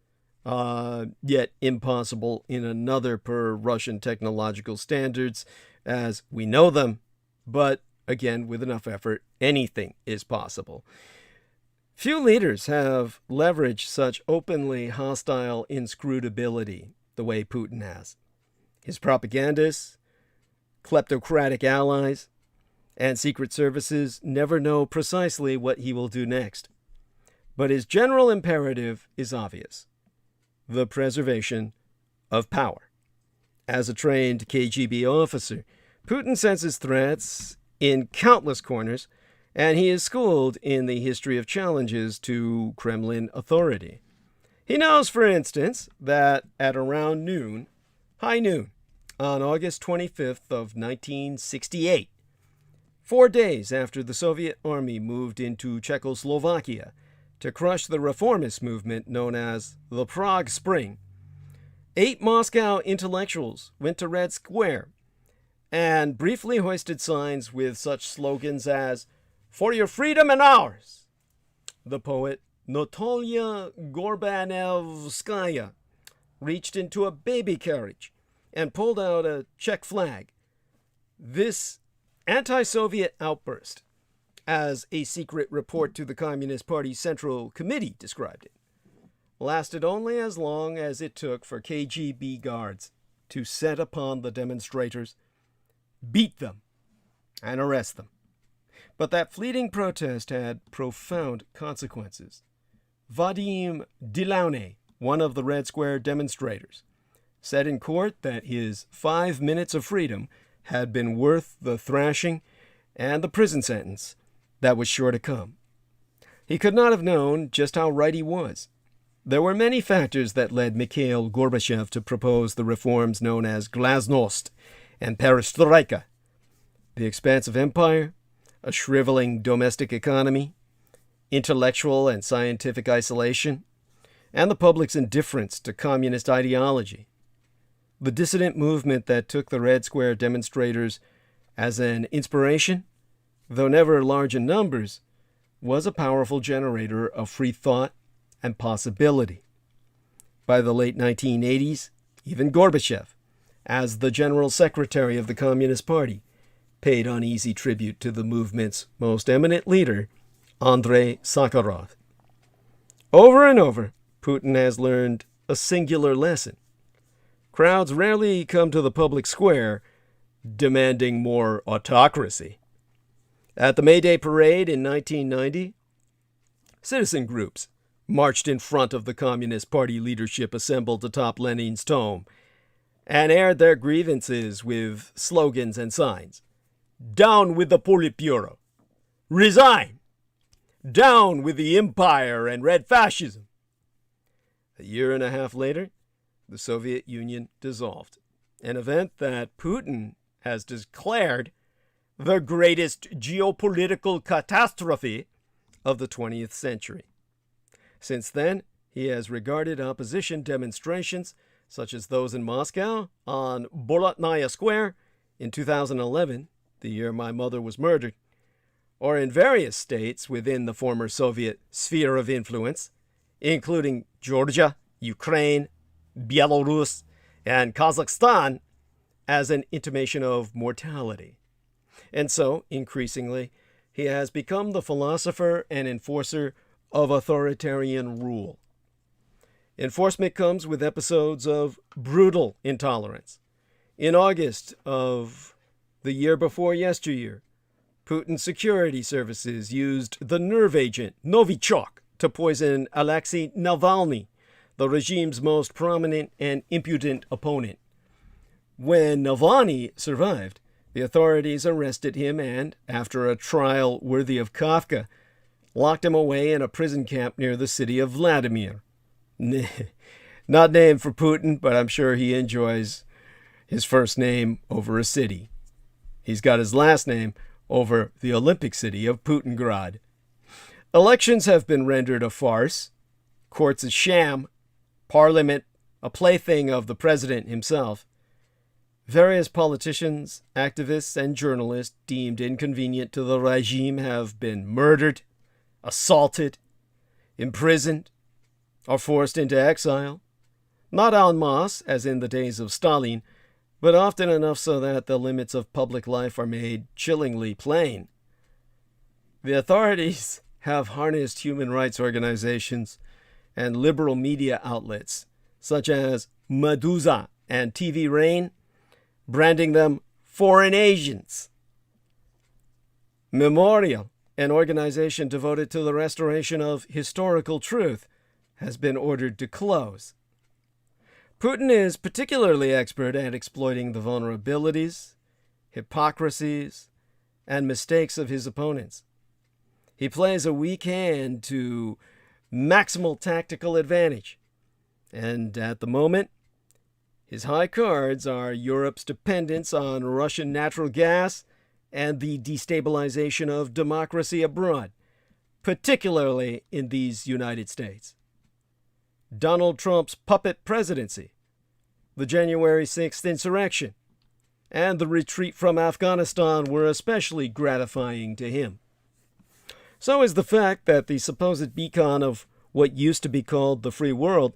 yet impossible in another per Russian technological standards as we know them. But again, with enough effort, anything is possible. Few leaders have leveraged such openly hostile inscrutability the way Putin has. His propagandists, kleptocratic allies, and secret services never know precisely what he will do next. But his general imperative is obvious: the preservation of power. As a trained KGB officer, Putin senses threats in countless corners, and he is schooled in the history of challenges to Kremlin authority. He knows, for instance, that at around noon, high noon, on August 25th of 1968, 4 days after the Soviet army moved into Czechoslovakia to crush the reformist movement known as the Prague Spring, 8 Moscow intellectuals went to Red Square and briefly hoisted signs with such slogans as, "For your freedom and ours." The poet Natalia Gorbanevskaya reached into a baby carriage and pulled out a Czech flag. This anti-Soviet outburst, as a secret report to the Communist Party Central Committee described it, lasted only as long as it took for KGB guards to set upon the demonstrators, beat them, and arrest them. But that fleeting protest had profound consequences. Vadim Delaunay, one of the Red Square demonstrators, said in court that his 5 minutes of freedom had been worth the thrashing and the prison sentence that was sure to come. He could not have known just how right he was. There were many factors that led Mikhail Gorbachev to propose the reforms known as glasnost and perestroika: the expansive empire, a shriveling domestic economy, intellectual and scientific isolation, and the public's indifference to communist ideology. The dissident movement that took the Red Square demonstrators as an inspiration, though never large in numbers, was a powerful generator of free thought and possibility. By the late 1980s, even Gorbachev, as the General Secretary of the Communist Party, paid uneasy tribute to the movement's most eminent leader, Andrei Sakharov. Over and over, Putin has learned a singular lesson. Crowds rarely come to the public square demanding more autocracy. At the May Day parade in 1990, citizen groups marched in front of the Communist Party leadership assembled atop Lenin's tomb and aired their grievances with slogans and signs. Down with the Politburo! Resign! Down with the empire and red fascism! A year and a half later, the Soviet Union dissolved, an event that Putin has declared the greatest geopolitical catastrophe of the 20th century. Since then, he has regarded opposition demonstrations, such as those in Moscow on Bolotnaya Square in 2011, the year my mother was murdered, or in various states within the former Soviet sphere of influence, including Georgia, Ukraine, Belarus, and Kazakhstan, as an intimation of mortality. And so, increasingly, he has become the philosopher and enforcer of authoritarian rule. Enforcement comes with episodes of brutal intolerance. In August of the year before yesteryear, Putin's security services used the nerve agent Novichok to poison Alexei Navalny, the regime's most prominent and impudent opponent. When Navalny survived, the authorities arrested him and, after a trial worthy of Kafka, locked him away in a prison camp near the city of Vladimir. Not named for Putin, but I'm sure he enjoys his first name over a city. He's got his last name over the Olympic city of Putingrad. Elections have been rendered a farce, courts a sham, parliament a plaything of the president himself. Various politicians, activists, and journalists deemed inconvenient to the regime have been murdered, assaulted, imprisoned, or forced into exile. Not en masse, as in the days of Stalin, but often enough so that the limits of public life are made chillingly plain. The authorities have harnessed human rights organizations and liberal media outlets, such as Medusa and TV Rain, branding them foreign agents. Memorial, an organization devoted to the restoration of historical truth, has been ordered to close. Putin is particularly expert at exploiting the vulnerabilities, hypocrisies, and mistakes of his opponents. He plays a weak hand to maximal tactical advantage, and at the moment, his high cards are Europe's dependence on Russian natural gas and the destabilization of democracy abroad, particularly in these United States. Donald Trump's puppet presidency, the January 6th insurrection, and the retreat from Afghanistan were especially gratifying to him. So is the fact that the supposed beacon of what used to be called the free world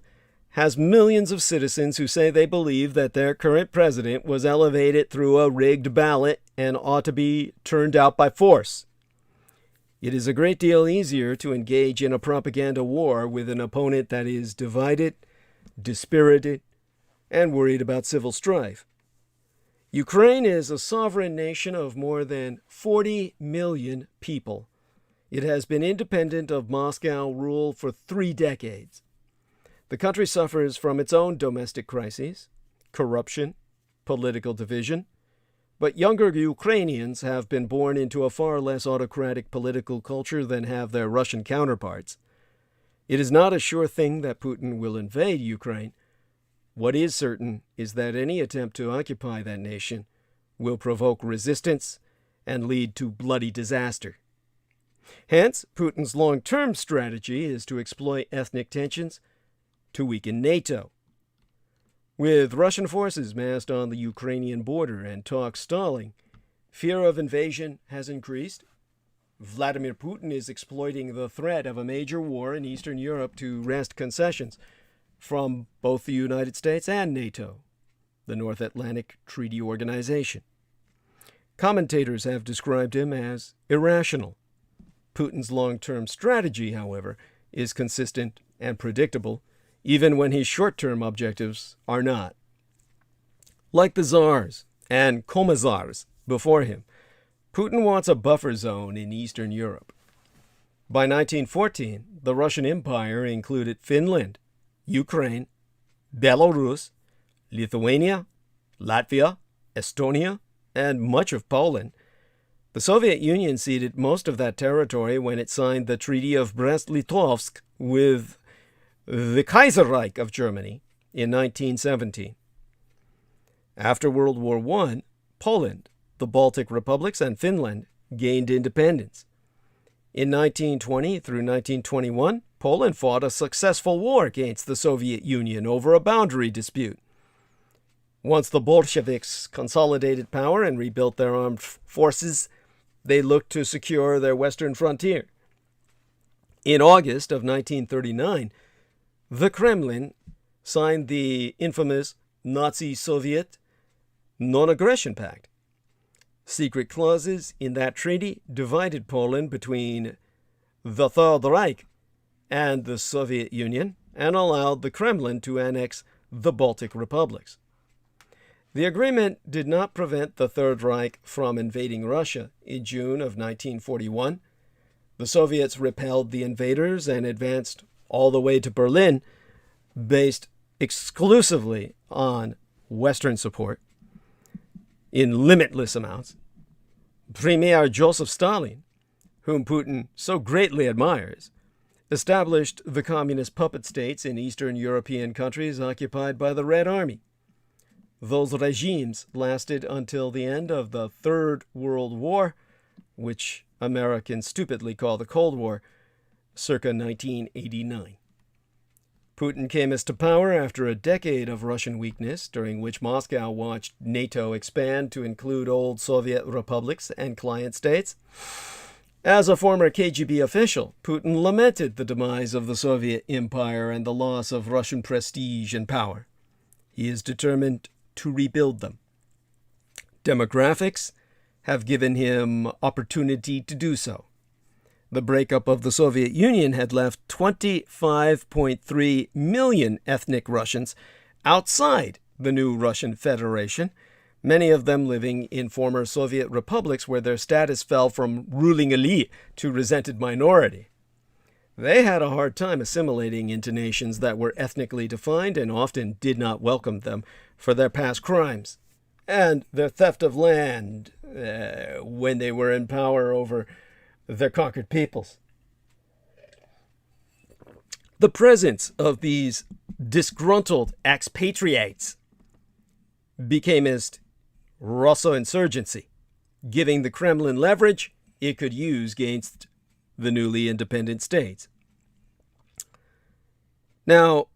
has millions of citizens who say they believe that their current president was elevated through a rigged ballot and ought to be turned out by force. It is a great deal easier to engage in a propaganda war with an opponent that is divided, dispirited, and worried about civil strife. Ukraine is a sovereign nation of more than 40 million people. It has been independent of Moscow rule for 3 decades. The country suffers from its own domestic crises, corruption, political division, but younger Ukrainians have been born into a far less autocratic political culture than have their Russian counterparts. It is not a sure thing that Putin will invade Ukraine. What is certain is that any attempt to occupy that nation will provoke resistance and lead to bloody disaster. Hence, Putin's long-term strategy is to exploit ethnic tensions to weaken NATO. With Russian forces massed on the Ukrainian border and talks stalling, fear of invasion has increased. Vladimir Putin is exploiting the threat of a major war in Eastern Europe to wrest concessions from both the United States and NATO, the North Atlantic Treaty Organization. Commentators have described him as irrational. Putin's long-term strategy, however, is consistent and predictable, even when his short-term objectives are not. Like the Tsars and Commissars before him, Putin wants a buffer zone in Eastern Europe. By 1914, the Russian Empire included Finland, Ukraine, Belarus, Lithuania, Latvia, Estonia, and much of Poland. The Soviet Union ceded most of that territory when it signed the Treaty of Brest-Litovsk with the Kaiserreich of Germany in 1917. After World War I, Poland, the Baltic republics, and Finland gained independence. In 1920 through 1921, Poland fought a successful war against the Soviet Union over a boundary dispute. Once the Bolsheviks consolidated power and rebuilt their armed forces, they looked to secure their western frontier. In August of 1939, the Kremlin signed the infamous Nazi-Soviet Non-Aggression Pact. Secret clauses in that treaty divided Poland between the Third Reich and the Soviet Union and allowed the Kremlin to annex the Baltic republics. The agreement did not prevent the Third Reich from invading Russia in June of 1941. The Soviets repelled the invaders and advanced all the way to Berlin, based exclusively on Western support in limitless amounts. Premier Joseph Stalin, whom Putin so greatly admires, established the communist puppet states in Eastern European countries occupied by the Red Army. Those regimes lasted until the end of the Third World War, which Americans stupidly call the Cold War, circa 1989. Putin came to power after a decade of Russian weakness, during which Moscow watched NATO expand to include old Soviet republics and client states. As a former KGB official, Putin lamented the demise of the Soviet Empire and the loss of Russian prestige and power. He is determined to rebuild them. Demographics have given him opportunity to do so. The breakup of the Soviet Union had left 25.3 million ethnic Russians outside the new Russian Federation, many of them living in former Soviet republics where their status fell from ruling elite to resented minority. They had a hard time assimilating into nations that were ethnically defined and often did not welcome them for their past crimes and their theft of land when they were in power over their conquered peoples. The presence of these disgruntled expatriates became as Russo-insurgency, giving the Kremlin leverage it could use against the newly independent states. Now,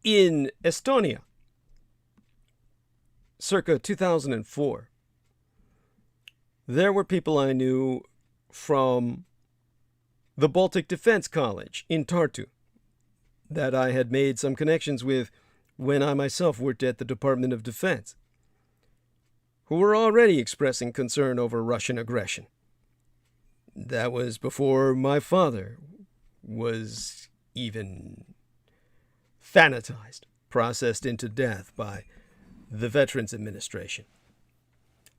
in Estonia, circa 2004, there were people I knew from the Baltic Defense College in Tartu that I had made some connections with when I myself worked at the Department of Defense, who were already expressing concern over Russian aggression. That was before my father was even thanatized, processed into death by the Veterans Administration.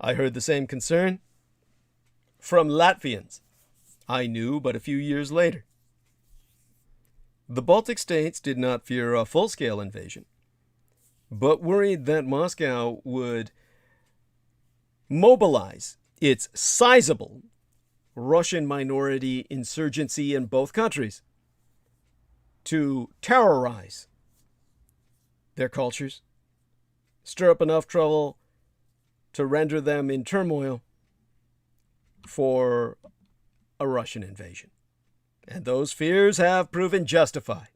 I heard the same concern from Latvians I knew but a few years later. The Baltic states did not fear a full-scale invasion, but worried that Moscow would mobilize its sizable Russian minority insurgency in both countries to terrorize their cultures, stir up enough trouble to render them in turmoil for a Russian invasion. And those fears have proven justified.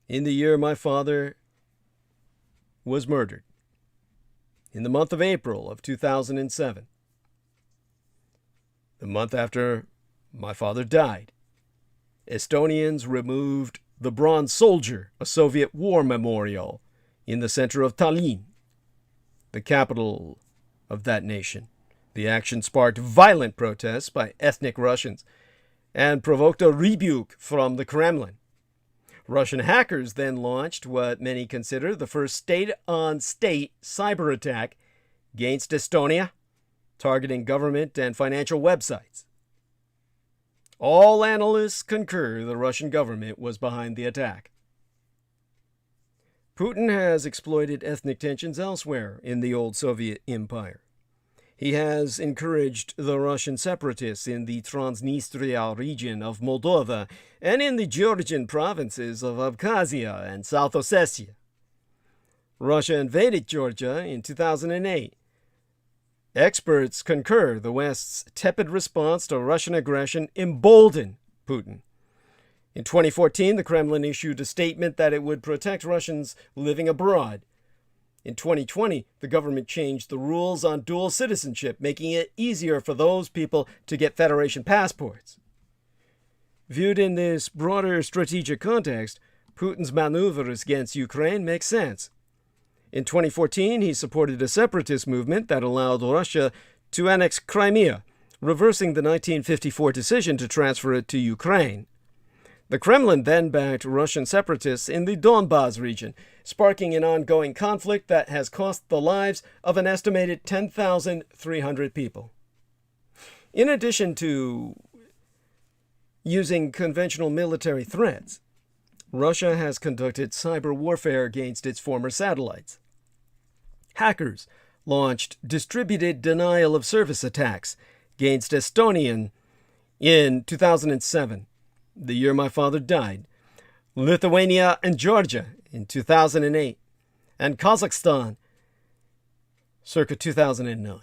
In the year my father was murdered, in the month of April of 2007, the month after my father died, Estonians removed the bronze soldier, a Soviet war memorial, in the center of Tallinn, the capital of that nation. The action sparked violent protests by ethnic Russians and provoked a rebuke from the Kremlin. Russian hackers then launched what many consider the first state-on-state cyber attack against Estonia, targeting government and financial websites. All analysts concur the Russian government was behind the attack. Putin has exploited ethnic tensions elsewhere in the old Soviet Empire. He has encouraged the Russian separatists in the Transnistria region of Moldova and in the Georgian provinces of Abkhazia and South Ossetia. Russia invaded Georgia in 2008. Experts concur the West's tepid response to Russian aggression emboldened Putin. In 2014, the Kremlin issued a statement that it would protect Russians living abroad. In 2020, the government changed the rules on dual citizenship, making it easier for those people to get Federation passports. Viewed in this broader strategic context, Putin's maneuvers against Ukraine make sense. In 2014, he supported a separatist movement that allowed Russia to annex Crimea, reversing the 1954 decision to transfer it to Ukraine. The Kremlin then backed Russian separatists in the Donbas region, sparking an ongoing conflict that has cost the lives of an estimated 10,300 people. In addition to using conventional military threats, Russia has conducted cyber warfare against its former satellites. Hackers launched distributed denial of service attacks against Estonia in 2007, the year my father died, Lithuania and Georgia in 2008, and Kazakhstan circa 2009.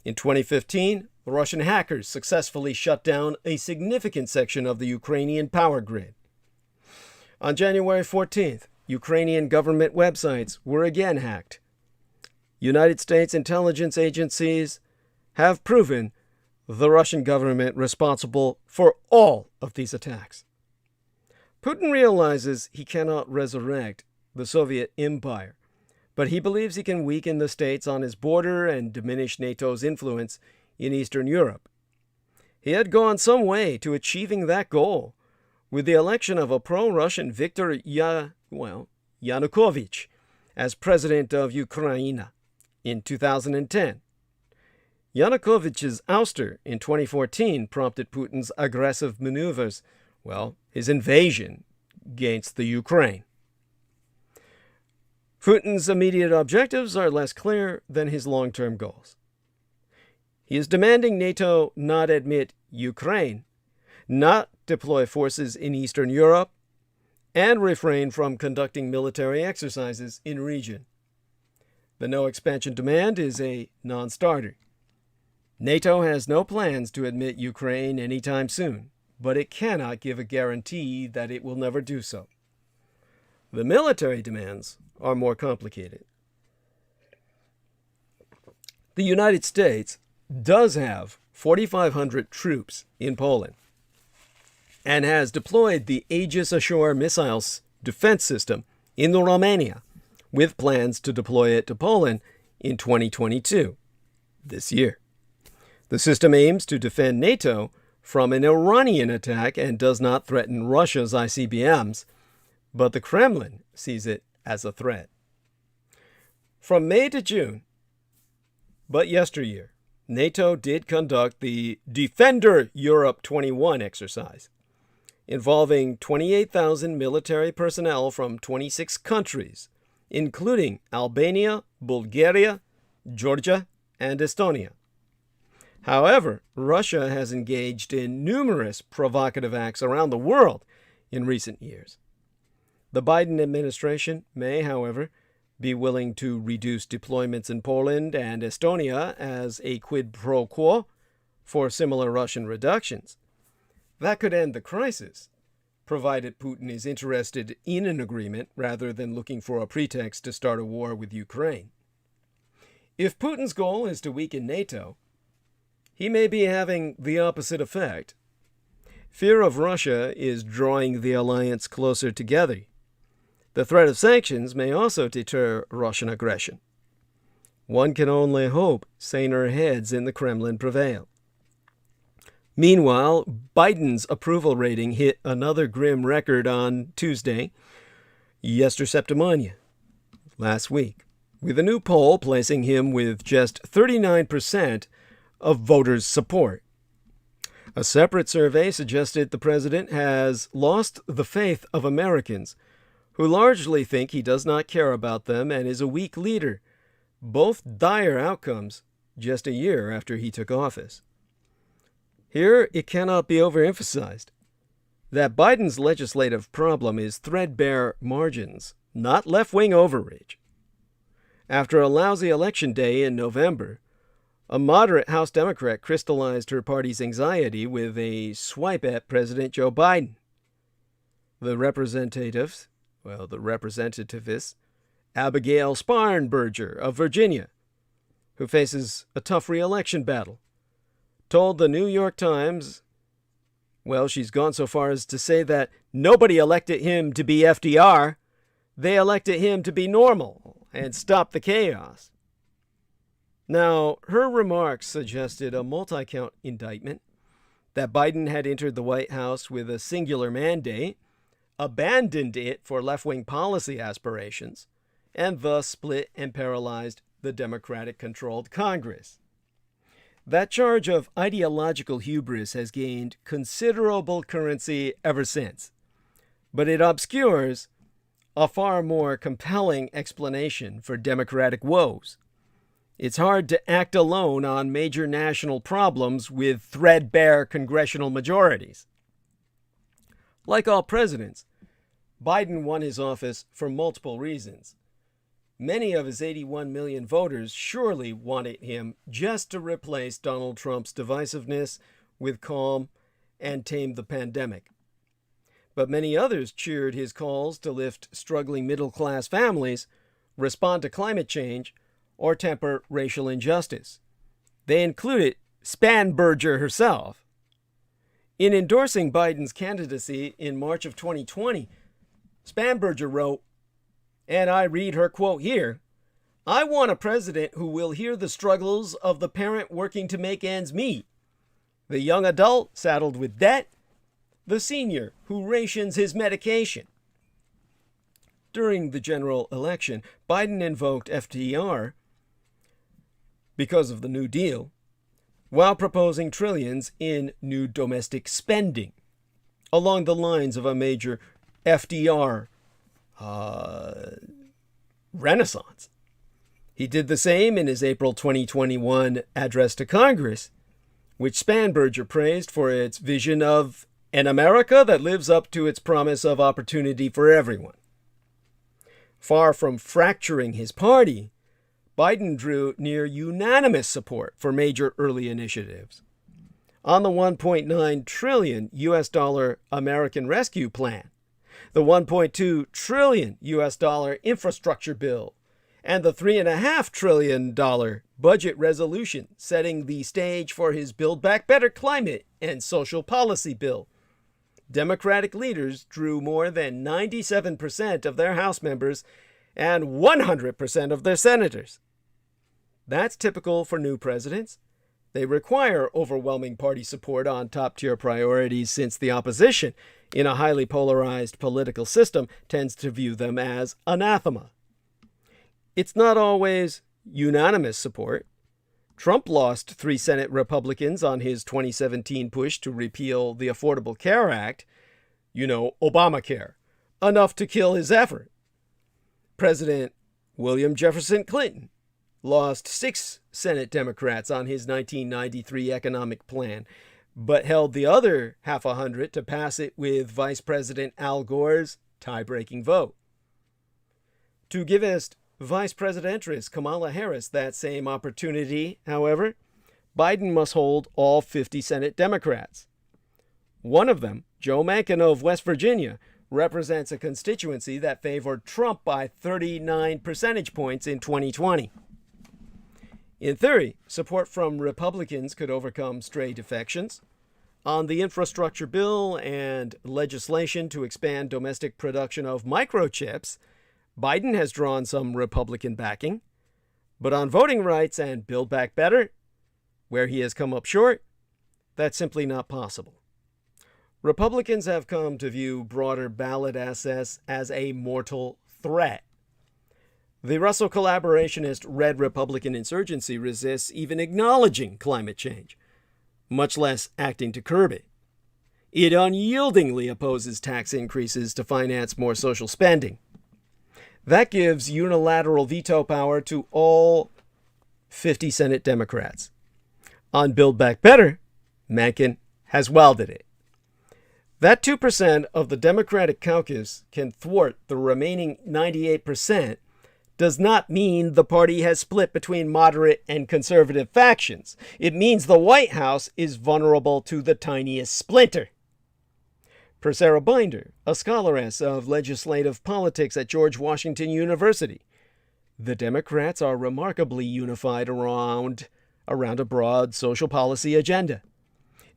In 2015, Russian hackers successfully shut down a significant section of the Ukrainian power grid. On January 14th, Ukrainian government websites were again hacked. United States intelligence agencies have proven the Russian government responsible for all of these attacks. Putin realizes he cannot resurrect the Soviet Empire, but he believes he can weaken the states on his border and diminish NATO's influence in Eastern Europe. He had gone some way to achieving that goal with the election of a pro-Russian Viktor Yanukovych as president of Ukraine in 2010. Yanukovych's ouster in 2014 prompted Putin's aggressive maneuvers, his invasion against the Ukraine. Putin's immediate objectives are less clear than his long-term goals. He is demanding NATO not admit Ukraine, not deploy forces in Eastern Europe, and refrain from conducting military exercises in region. The no expansion demand is a non-starter. NATO has no plans to admit Ukraine anytime soon, but it cannot give a guarantee that it will never do so. The military demands are more complicated. The United States does have 4,500 troops in Poland and has deployed the Aegis Ashore missiles defense system in Romania, with plans to deploy it to Poland in 2022, this year. The system aims to defend NATO from an Iranian attack and does not threaten Russia's ICBMs, but the Kremlin sees it as a threat. From May to June, but yesteryear, NATO did conduct the Defender Europe 21 exercise, involving 28,000 military personnel from 26 countries, including Albania, Bulgaria, Georgia, and Estonia. However, Russia has engaged in numerous provocative acts around the world in recent years. The Biden administration may, however, be willing to reduce deployments in Poland and Estonia as a quid pro quo for similar Russian reductions. That could end the crisis, provided Putin is interested in an agreement rather than looking for a pretext to start a war with Ukraine. If Putin's goal is to weaken NATO, he may be having the opposite effect. Fear of Russia is drawing the alliance closer together. The threat of sanctions may also deter Russian aggression. One can only hope saner heads in the Kremlin prevail. Meanwhile, Biden's approval rating hit another grim record on Tuesday, last week, with a new poll placing him with just 39% of voters' support. A separate survey suggested the president has lost the faith of Americans, who largely think he does not care about them and is a weak leader, both dire outcomes just a year after he took office. Here, it cannot be overemphasized that Biden's legislative problem is threadbare margins, not left-wing overreach. After a lousy election day in November, a moderate House Democrat crystallized her party's anxiety with a swipe at President Joe Biden. The representativist, Abigail Sparnberger of Virginia, who faces a tough re-election battle, told the New York Times, she's gone so far as to say that nobody elected him to be FDR. They elected him to be normal and stop the chaos. Now, her remarks suggested a multi-count indictment, that Biden had entered the White House with a singular mandate, abandoned it for left-wing policy aspirations, and thus split and paralyzed the Democratic-controlled Congress. That charge of ideological hubris has gained considerable currency ever since, but it obscures a far more compelling explanation for Democratic woes. It's hard to act alone on major national problems with threadbare congressional majorities. Like all presidents, Biden won his office for multiple reasons. Many of his 81 million voters surely wanted him just to replace Donald Trump's divisiveness with calm and tame the pandemic. But many others cheered his calls to lift struggling middle-class families, respond to climate change, or temper racial injustice. They included Spanberger herself. In endorsing Biden's candidacy in March of 2020, Spanberger wrote, and I read her quote here, "I want a president who will hear the struggles of the parent working to make ends meet, the young adult saddled with debt, the senior who rations his medication." During the general election, Biden invoked FDR because of the New Deal, while proposing trillions in new domestic spending, along the lines of a major FDR renaissance. He did the same in his April 2021 address to Congress, which Spanberger praised for its vision of an America that lives up to its promise of opportunity for everyone. Far from fracturing his party, Biden drew near unanimous support for major early initiatives. On the $1.9 trillion American Rescue Plan, the $1.2 trillion infrastructure bill, and the $3.5 trillion budget resolution setting the stage for his Build Back Better climate and social policy bill. Democratic leaders drew more than 97% of their House members and 100% of their senators. That's typical for new presidents. They require overwhelming party support on top-tier priorities since the opposition, in a highly polarized political system, tends to view them as anathema. It's not always unanimous support. Trump lost 3 Senate Republicans on his 2017 push to repeal the Affordable Care Act, Obamacare, enough to kill his effort. President William Jefferson Clinton lost 6 Senate Democrats on his 1993 economic plan, but held the other half 100 to pass it with Vice President Al Gore's tie-breaking vote. To givest Vice Presidentress Kamala Harris that same opportunity, however, Biden must hold all 50 Senate Democrats. One of them, Joe Manchin of West Virginia, represents a constituency that favored Trump by 39 percentage points in 2020. In theory, support from Republicans could overcome stray defections. On the infrastructure bill and legislation to expand domestic production of microchips, Biden has drawn some Republican backing. But on voting rights and Build Back Better, where he has come up short, that's simply not possible. Republicans have come to view broader ballot access as a mortal threat. The Russell collaborationist Red Republican insurgency resists even acknowledging climate change, much less acting to curb it. It unyieldingly opposes tax increases to finance more social spending. That gives unilateral veto power to all 50 Senate Democrats. On Build Back Better, Manchin has welded it. That 2% of the Democratic caucus can thwart the remaining 98% does not mean the party has split between moderate and conservative factions. It means the White House is vulnerable to the tiniest splinter. Per Sarah Binder, a scholaress of legislative politics at George Washington University, the Democrats are remarkably unified around a broad social policy agenda.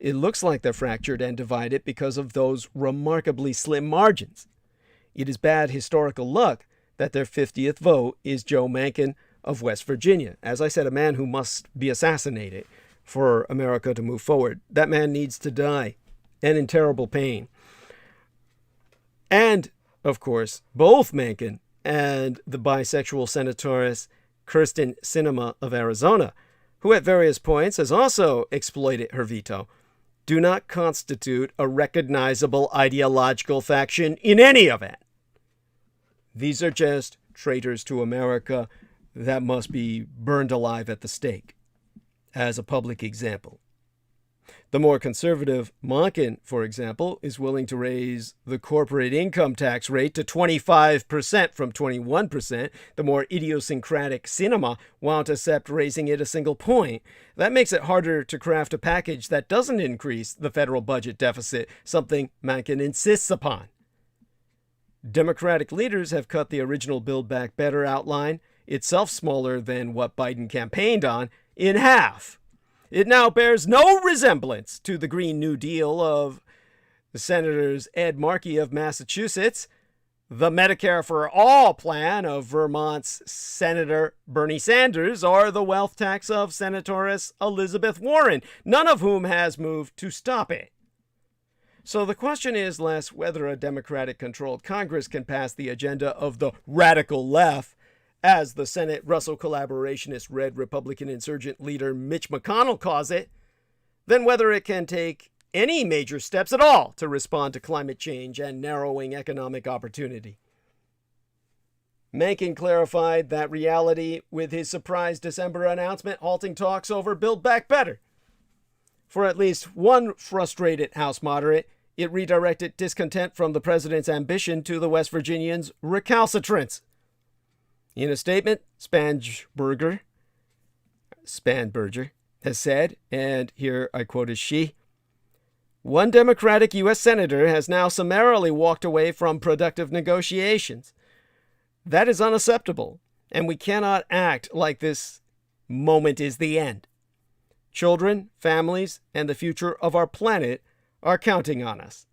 It looks like they're fractured and divided because of those remarkably slim margins. It is bad historical luck that their 50th vote is Joe Manchin of West Virginia. As I said, a man who must be assassinated for America to move forward. That man needs to die, and in terrible pain. And, of course, both Manchin and the bisexual senatoress Kyrsten Sinema of Arizona, who at various points has also exploited her veto, do not constitute a recognizable ideological faction in any event. These are just traitors to America that must be burned alive at the stake, as a public example. The more conservative Manchin, for example, is willing to raise the corporate income tax rate to 25% from 21%. The more idiosyncratic Sinema won't accept raising it a single point. That makes it harder to craft a package that doesn't increase the federal budget deficit, something Manchin insists upon. Democratic leaders have cut the original Build Back Better outline, itself smaller than what Biden campaigned on, in half. It now bears no resemblance to the Green New Deal of Senators Ed Markey of Massachusetts, the Medicare for All plan of Vermont's Senator Bernie Sanders, or the wealth tax of Senatoress Elizabeth Warren, none of whom has moved to stop it. So the question is less whether a Democratic-controlled Congress can pass the agenda of the radical left, as the Senate Russell collaborationist Red Republican insurgent leader Mitch McConnell calls it, than whether it can take any major steps at all to respond to climate change and narrowing economic opportunity. Manchin clarified that reality with his surprise December announcement halting talks over Build Back Better. For at least one frustrated House moderate, it redirected discontent from the president's ambition to the West Virginians' recalcitrance. In a statement, Spanberger has said, and here I quote as she, "One Democratic U.S. Senator has now summarily walked away from productive negotiations. That is unacceptable, and we cannot act like this moment is the end. Children, families, and the future of our planet are counting on us."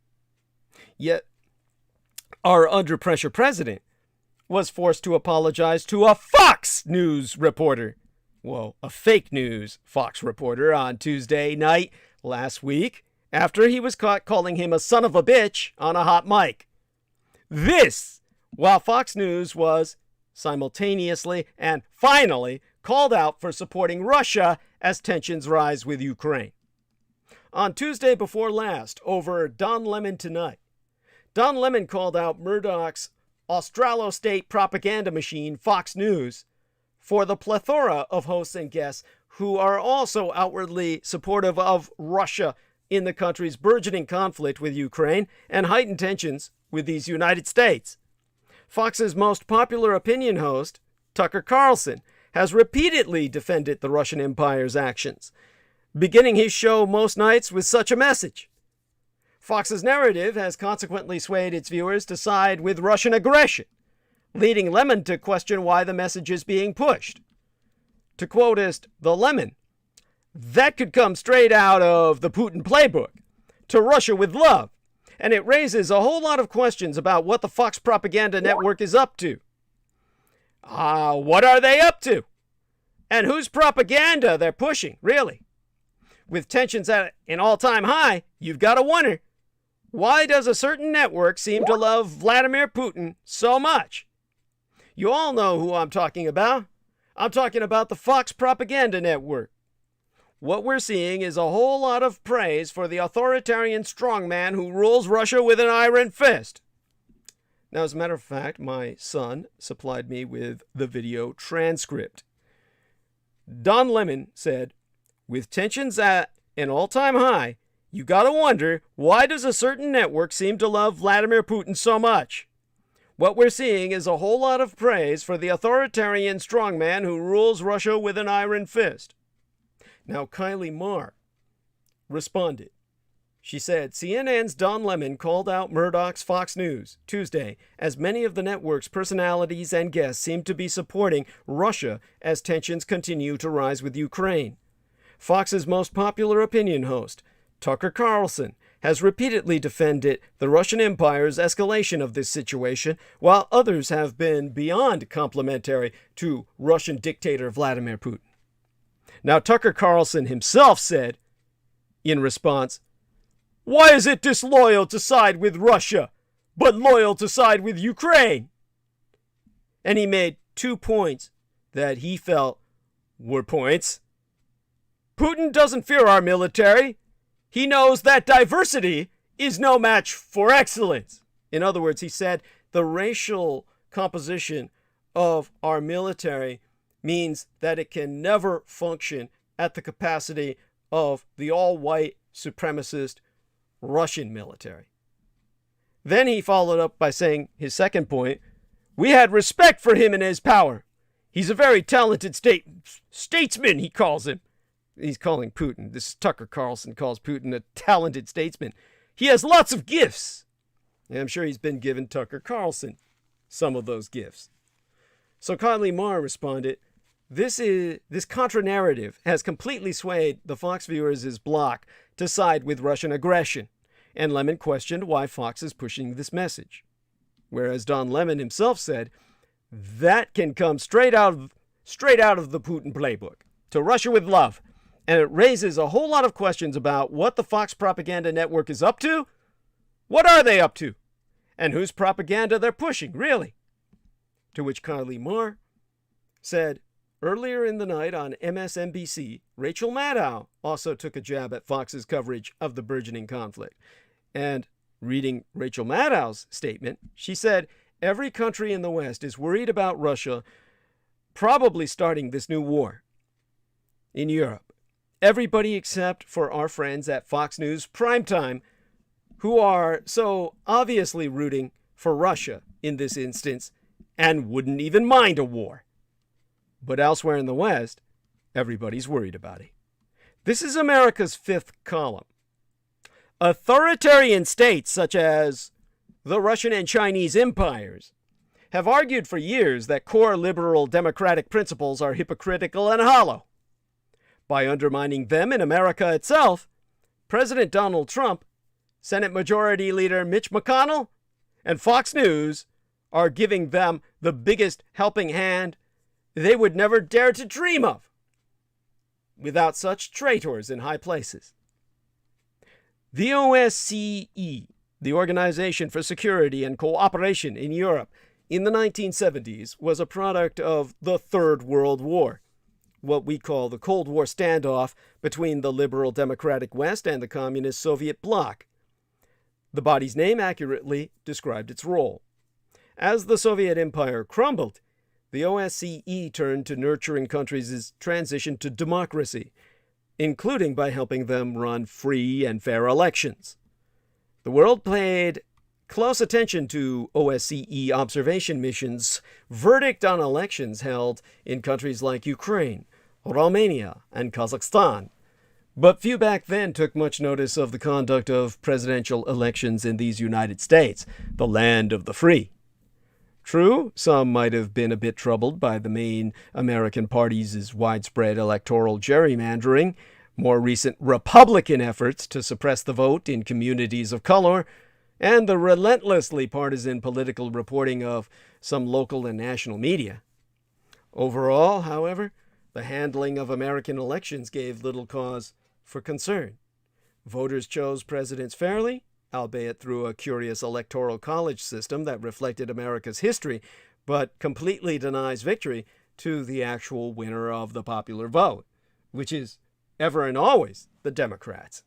Yet, our under-pressure president was forced to apologize to a Fox News reporter. Well, a fake news Fox reporter on Tuesday night last week after he was caught calling him a son of a bitch on a hot mic. This, while Fox News was simultaneously and finally called out for supporting Russia as tensions rise with Ukraine. On Tuesday before last, over Don Lemon Tonight, Don Lemon called out Murdoch's Australo-state propaganda machine, Fox News, for the plethora of hosts and guests who are also outwardly supportive of Russia in the country's burgeoning conflict with Ukraine and heightened tensions with these United States. Fox's most popular opinion host, Tucker Carlson, has repeatedly defended the Russian Empire's actions, beginning his show most nights with such a message. Fox's narrative has consequently swayed its viewers to side with Russian aggression, leading Lemon to question why the message is being pushed. To quoteist the Lemon, that could come straight out of the Putin playbook, to Russia with love, and it raises a whole lot of questions about what the Fox propaganda network is up to. What are they up to? And whose propaganda they're pushing, really? With tensions at an all-time high, you've got to wonder, why does a certain network seem to love Vladimir Putin so much? You all know who I'm talking about. I'm talking about the Fox propaganda network. What we're seeing is a whole lot of praise for the authoritarian strongman who rules Russia with an iron fist. Now, as a matter of fact, my son supplied me with the video transcript. Don Lemon said, with tensions at an all-time high, you gotta wonder, why does a certain network seem to love Vladimir Putin so much? What we're seeing is a whole lot of praise for the authoritarian strongman who rules Russia with an iron fist. Now, Kylie Marr responded. She said, CNN's Don Lemon called out Murdoch's Fox News Tuesday, as many of the network's personalities and guests seem to be supporting Russia as tensions continue to rise with Ukraine. Fox's most popular opinion host, Tucker Carlson, has repeatedly defended the Russian Empire's escalation of this situation, while others have been beyond complimentary to Russian dictator Vladimir Putin. Now, Tucker Carlson himself said, in response, why is it disloyal to side with Russia, but loyal to side with Ukraine? And he made 2 points that he felt were points. Putin doesn't fear our military. He knows that diversity is no match for excellence. In other words, he said the racial composition of our military means that it can never function at the capacity of the all-white supremacist Russian military. Then he followed up by saying his second point, we had respect for him and his power. He's a very talented statesman, he calls him. He's calling Putin. This is Tucker Carlson calls Putin a talented statesman. He has lots of gifts. And I'm sure he's been given Tucker Carlson some of those gifts. So Kylie Marr responded, this contra-narrative has completely swayed the Fox viewers' block to side with Russian aggression, and Lemon questioned why Fox is pushing this message. Whereas Don Lemon himself said, that can come straight out of the Putin playbook, to Russia with love, and it raises a whole lot of questions about what the Fox propaganda network is up to. What are they up to? And whose propaganda they're pushing, really? To which Kylie Marr said, earlier in the night on MSNBC, Rachel Maddow also took a jab at Fox's coverage of the burgeoning conflict. And reading Rachel Maddow's statement, she said, every country in the West is worried about Russia probably starting this new war in Europe. Everybody except for our friends at Fox News Primetime, who are so obviously rooting for Russia in this instance and wouldn't even mind a war. But elsewhere in the West, everybody's worried about it. This is America's fifth column. Authoritarian states such as the Russian and Chinese empires have argued for years that core liberal democratic principles are hypocritical and hollow. By undermining them in America itself, President Donald Trump, Senate Majority Leader Mitch McConnell, and Fox News are giving them the biggest helping hand they would never dare to dream of without such traitors in high places. The OSCE, the Organization for Security and Cooperation in Europe, in the 1970s was a product of the Third World War, what we call the Cold War standoff between the liberal democratic West and the communist Soviet bloc. The body's name accurately described its role. As the Soviet Empire crumbled, the OSCE turned to nurturing countries' transition to democracy, including by helping them run free and fair elections. The world paid close attention to OSCE observation missions' verdict on elections held in countries like Ukraine, Romania, and Kazakhstan. But few back then took much notice of the conduct of presidential elections in these United States, the land of the free. True, some might have been a bit troubled by the main American parties' widespread electoral gerrymandering, more recent Republican efforts to suppress the vote in communities of color, and the relentlessly partisan political reporting of some local and national media. Overall, however, the handling of American elections gave little cause for concern. Voters chose presidents fairly, albeit through a curious electoral college system that reflected America's history, but completely denies victory to the actual winner of the popular vote, which is ever and always the Democrats.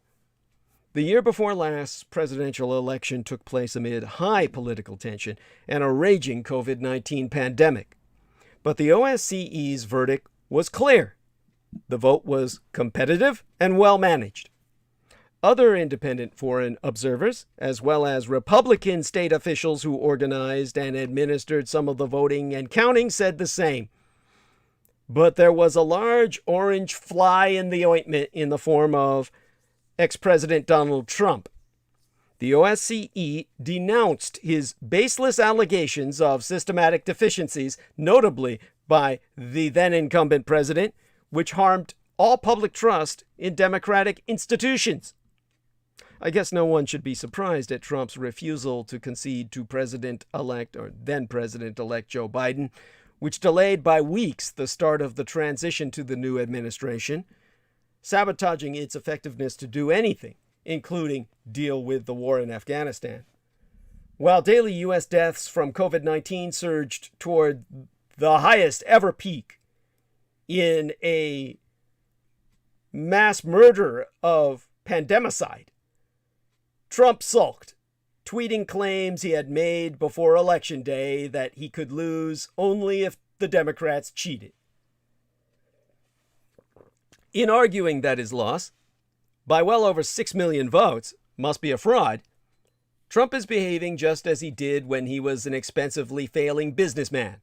The year before last presidential election took place amid high political tension and a raging COVID-19 pandemic. But the OSCE's verdict was clear. The vote was competitive and well managed. Other independent foreign observers, as well as Republican state officials who organized and administered some of the voting and counting, said the same. But there was a large orange fly in the ointment in the form of ex-President Donald Trump. The OSCE denounced his baseless allegations of systematic deficiencies, notably by the then incumbent president, which harmed all public trust in democratic institutions. I guess no one should be surprised at Trump's refusal to concede to President-elect or then President-elect Joe Biden, which delayed by weeks the start of the transition to the new administration, sabotaging its effectiveness to do anything, including deal with the war in Afghanistan. While daily U.S. deaths from COVID-19 surged toward the highest ever peak in a mass murder of pandemicide, Trump sulked, tweeting claims he had made before Election Day that he could lose only if the Democrats cheated. In arguing that his loss, by well over 6 million votes, must be a fraud, Trump is behaving just as he did when he was an expensively failing businessman.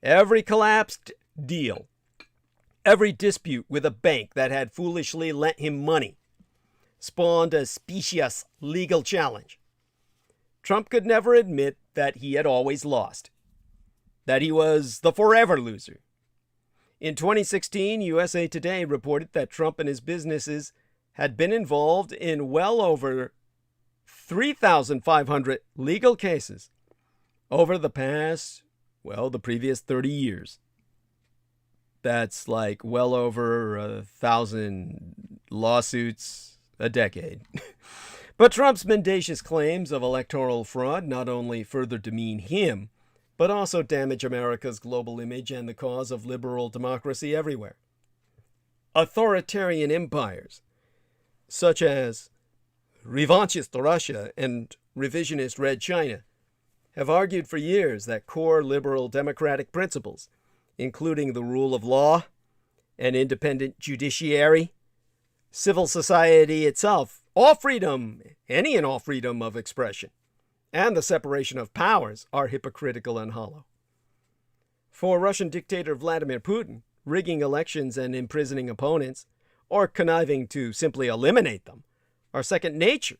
Every collapsed deal, every dispute with a bank that had foolishly lent him money, spawned a specious legal challenge. Trump could never admit that he had always lost, that he was the forever loser. In 2016, USA Today reported that Trump and his businesses had been involved in well over 3,500 legal cases over the previous 30 years. That's like well over 1,000 lawsuits a decade. But Trump's mendacious claims of electoral fraud not only further demean him, but also damage America's global image and the cause of liberal democracy everywhere. Authoritarian empires, such as revanchist Russia and revisionist Red China, have argued for years that core liberal democratic principles, including the rule of law, an independent judiciary, civil society itself, any and all freedom of expression, and the separation of powers are hypocritical and hollow. For Russian dictator Vladimir Putin, rigging elections and imprisoning opponents, or conniving to simply eliminate them, are second nature.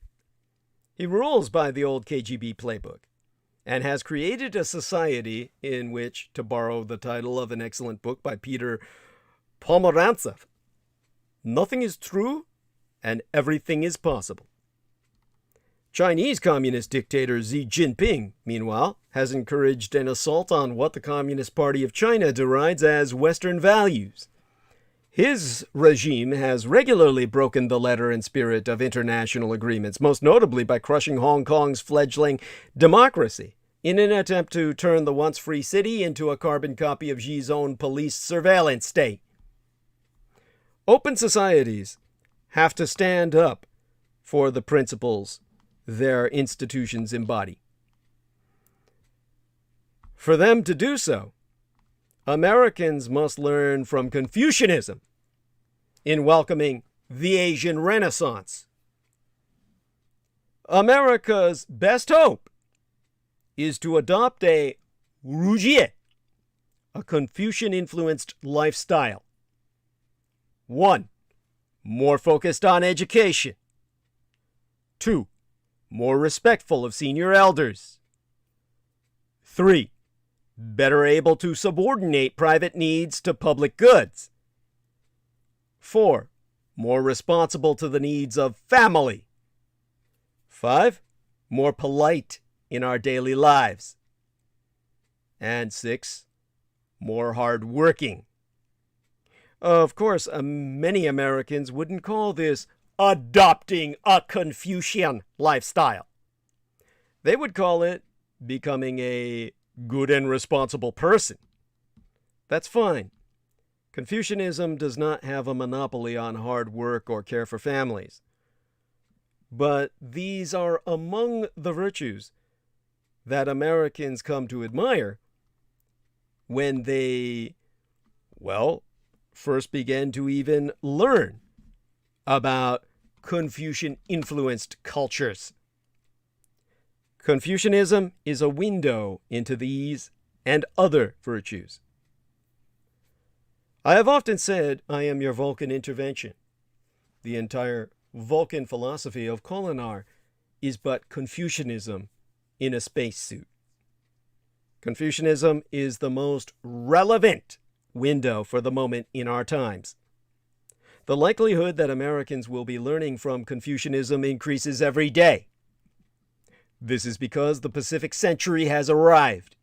He rules by the old KGB playbook, and has created a society in which, to borrow the title of an excellent book by Peter Pomerantsev, nothing is true and everything is possible. Chinese communist dictator Xi Jinping, meanwhile, has encouraged an assault on what the Communist Party of China derides as Western values. His regime has regularly broken the letter and spirit of international agreements, most notably by crushing Hong Kong's fledgling democracy in an attempt to turn the once free city into a carbon copy of Xi's own police surveillance state. Open societies have to stand up for the principles their institutions embody. For them to do so, Americans must learn from Confucianism in welcoming the Asian Renaissance. America's best hope is to adopt a Rujie, a Confucian-influenced lifestyle. 1. More focused on education. 2. More respectful of senior elders. 3. Better able to subordinate private needs to public goods. 4. More responsible to the needs of family. 5. More polite in our daily lives. And 6. More hardworking. Of course, many Americans wouldn't call this adopting a Confucian lifestyle. They would call it becoming a good and responsible person. That's fine. Confucianism does not have a monopoly on hard work or care for families. But these are among the virtues that Americans come to admire when they, well, first began to even learn about Confucian-influenced cultures. Confucianism is a window into these and other virtues. I have often said I am your Vulcan intervention. The entire Vulcan philosophy of Kholinar is but Confucianism in a spacesuit. Confucianism is the most relevant window for the moment in our times. The likelihood that Americans will be learning from Confucianism increases every day. This is because the Pacific century has arrived.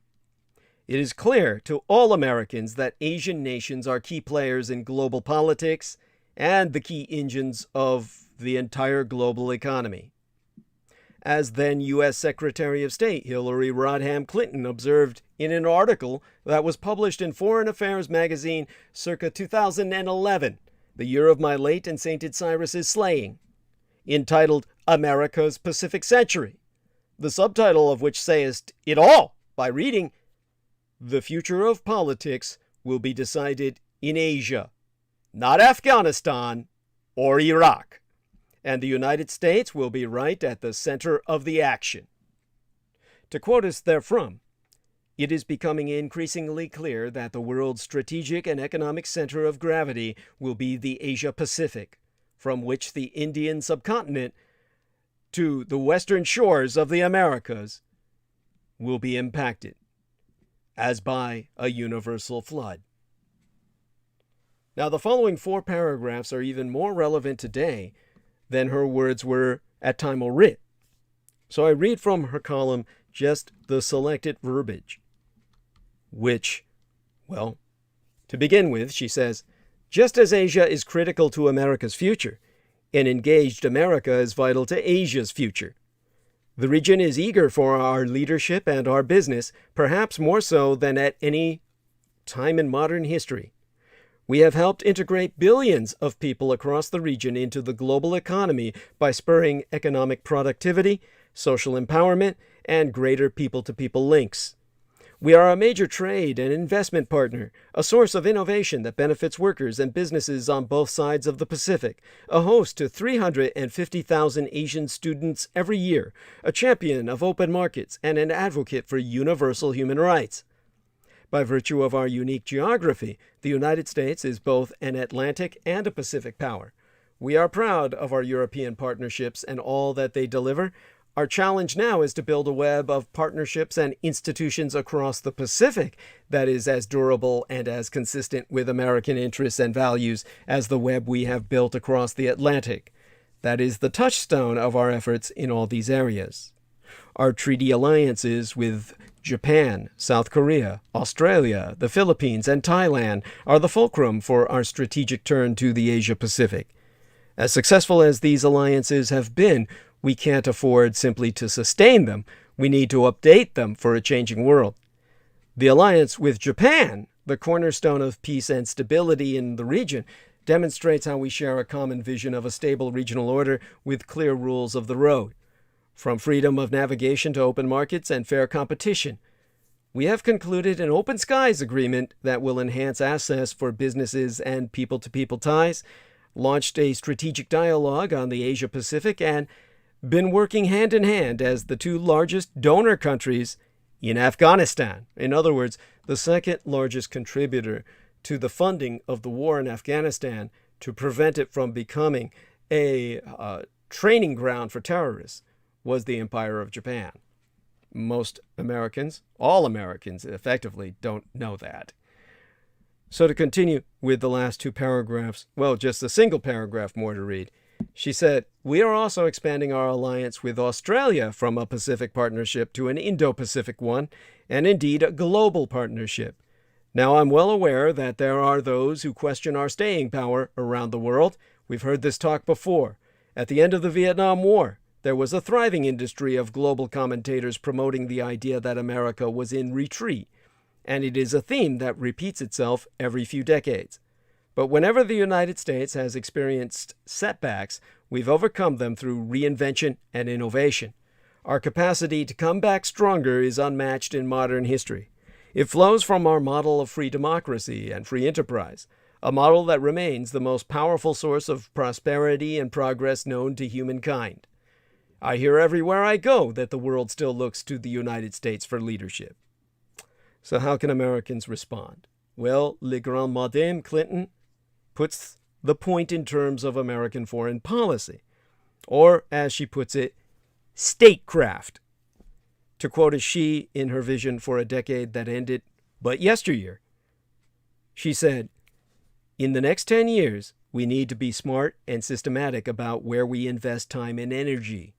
It is clear to all Americans that Asian nations are key players in global politics and the key engines of the entire global economy. As then U.S. Secretary of State Hillary Rodham Clinton observed in an article that was published in Foreign Affairs magazine circa 2011, the year of my late and sainted Cyrus's slaying, entitled America's Pacific Century, the subtitle of which sayest it all by reading, "The future of politics will be decided in Asia, not Afghanistan or Iraq, and the United States will be right at the center of the action." To quote us therefrom, it is becoming increasingly clear that the world's strategic and economic center of gravity will be the Asia-Pacific, from which the Indian subcontinent to the western shores of the Americas will be impacted, as by a universal flood. Now, the following 4 paragraphs are even more relevant today than her words were at time o' writ. So I read from her column just the selected verbiage, which, well, to begin with, she says, just as Asia is critical to America's future, an engaged America is vital to Asia's future. The region is eager for our leadership and our business, perhaps more so than at any time in modern history. We have helped integrate billions of people across the region into the global economy by spurring economic productivity, social empowerment, and greater people-to-people links. We are a major trade and investment partner, a source of innovation that benefits workers and businesses on both sides of the Pacific, a host to 350,000 Asian students every year, a champion of open markets, and an advocate for universal human rights. By virtue of our unique geography, the United States is both an Atlantic and a Pacific power. We are proud of our European partnerships and all that they deliver. Our challenge now is to build a web of partnerships and institutions across the Pacific that is as durable and as consistent with American interests and values as the web we have built across the Atlantic. That is the touchstone of our efforts in all these areas. Our treaty alliances with Japan, South Korea, Australia, the Philippines, and Thailand are the fulcrum for our strategic turn to the Asia-Pacific. As successful as these alliances have been, we can't afford simply to sustain them. We need to update them for a changing world. The alliance with Japan, the cornerstone of peace and stability in the region, demonstrates how we share a common vision of a stable regional order with clear rules of the road. From freedom of navigation to open markets and fair competition, we have concluded an open skies agreement that will enhance access for businesses and people-to-people ties, launched a strategic dialogue on the Asia-Pacific, and been working hand in hand as the two largest donor countries in Afghanistan. In other words, the second largest contributor to the funding of the war in Afghanistan to prevent it from becoming a training ground for terrorists was the Empire of Japan. Most Americans, all Americans effectively, don't know that. So to continue with the last two paragraphs, well, just a single paragraph more to read. She said, we are also expanding our alliance with Australia from a Pacific partnership to an Indo-Pacific one, and indeed a global partnership. Now, I'm well aware that there are those who question our staying power around the world. We've heard this talk before. At the end of the Vietnam War, there was a thriving industry of global commentators promoting the idea that America was in retreat, and it is a theme that repeats itself every few decades. But whenever the United States has experienced setbacks, we've overcome them through reinvention and innovation. Our capacity to come back stronger is unmatched in modern history. It flows from our model of free democracy and free enterprise, a model that remains the most powerful source of prosperity and progress known to humankind. I hear everywhere I go that the world still looks to the United States for leadership. So how can Americans respond? Well, Le Grand Madame Clinton puts the point in terms of American foreign policy, or, as she puts it, statecraft. To quote as she in her vision for a decade that ended but yesteryear, she said, in the next 10 years, we need to be smart and systematic about where we invest time and energy,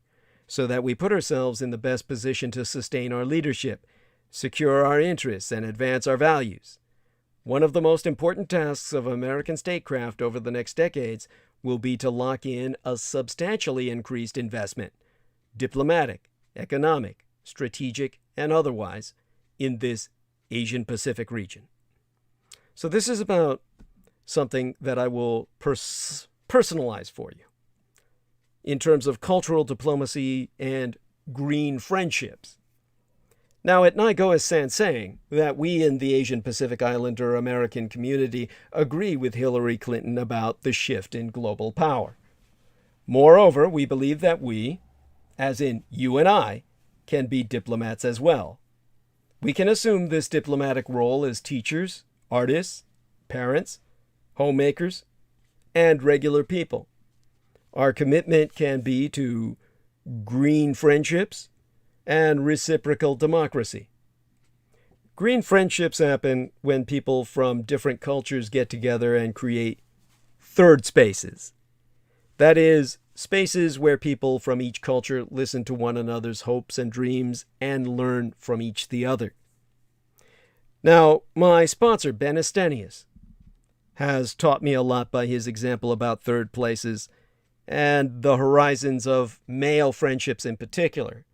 so that we put ourselves in the best position to sustain our leadership, secure our interests, and advance our values. One of the most important tasks of American statecraft over the next decades will be to lock in a substantially increased investment, diplomatic, economic, strategic, and otherwise, in this Asian-Pacific region. So this is about something that I will personalize for you in terms of cultural diplomacy and green friendships. Now, it not go as sans saying that we in the Asian Pacific Islander American community agree with Hillary Clinton about the shift in global power. Moreover, we believe that we, as in you and I, can be diplomats as well. We can assume this diplomatic role as teachers, artists, parents, homemakers, and regular people. Our commitment can be to green friendships and reciprocal democracy. Green friendships happen when people from different cultures get together and create third spaces. That is, spaces where people from each culture listen to one another's hopes and dreams and learn from each the other. Now, my sponsor, Ben Estenius, has taught me a lot by his example about third places and the horizons of male friendships in particular.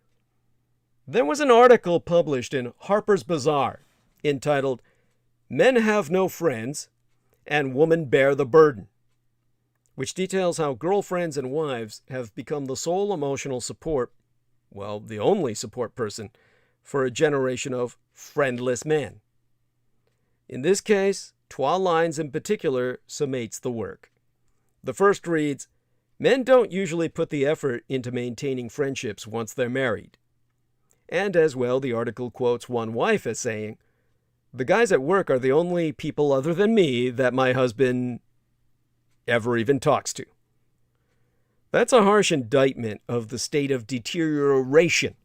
There was an article published in Harper's Bazaar entitled, Men Have No Friends and Women Bear the Burden, which details how girlfriends and wives have become the sole emotional support, well, the only support person, for a generation of friendless men. In this case, 12 lines in particular summates the work. The first reads, Men don't usually put the effort into maintaining friendships once they're married. And as well, the article quotes one wife as saying, The guys at work are the only people other than me that my husband ever even talks to. That's a harsh indictment of the state of deterioration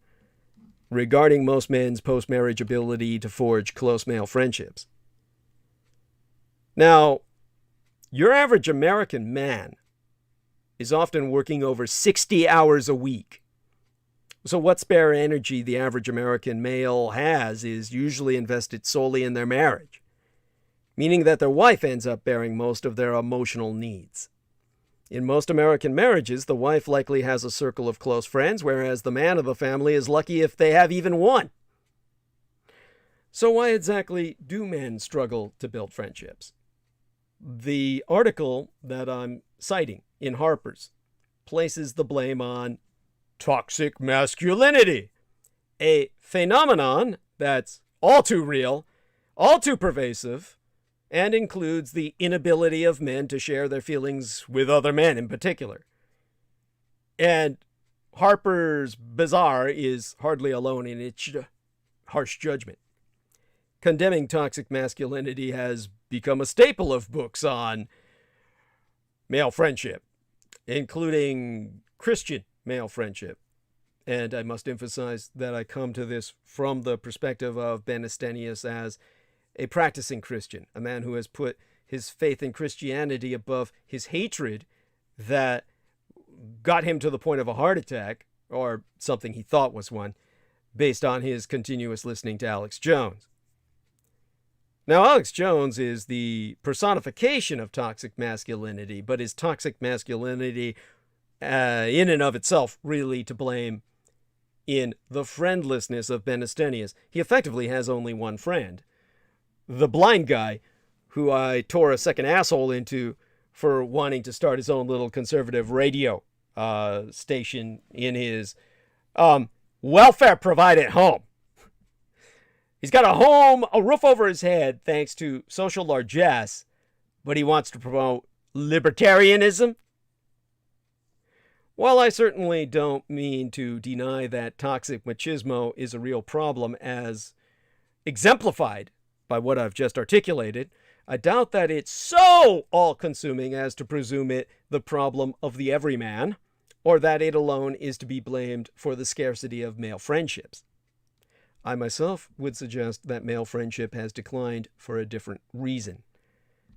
regarding most men's post-marriage ability to forge close male friendships. Now, your average American man is often working over 60 hours a week. So what spare energy the average American male has is usually invested solely in their marriage, meaning that their wife ends up bearing most of their emotional needs. In most American marriages, the wife likely has a circle of close friends, whereas the man of the family is lucky if they have even one. So why exactly do men struggle to build friendships? The article that I'm citing in Harper's places the blame on toxic masculinity, a phenomenon that's all too real, all too pervasive, and includes the inability of men to share their feelings with other men in particular. And Harper's Bazaar is hardly alone in its harsh judgment. Condemning toxic masculinity has become a staple of books on male friendship, including Christian male friendship. And I must emphasize that I come to this from the perspective of Ben Estenius as a practicing Christian, a man who has put his faith in Christianity above his hatred that got him to the point of a heart attack, or something he thought was one, based on his continuous listening to Alex Jones. Now, Alex Jones is the personification of toxic masculinity, but is toxic masculinity in and of itself really to blame in the friendlessness of Ben Estenius? He effectively has only one friend, the blind guy who I tore a second asshole into for wanting to start his own little conservative radio station in his welfare-provided home. He's got a home, a roof over his head, thanks to social largesse, but he wants to promote libertarianism. While I certainly don't mean to deny that toxic machismo is a real problem as exemplified by what I've just articulated, I doubt that it's so all-consuming as to presume it the problem of the everyman, or that it alone is to be blamed for the scarcity of male friendships. I myself would suggest that male friendship has declined for a different reason.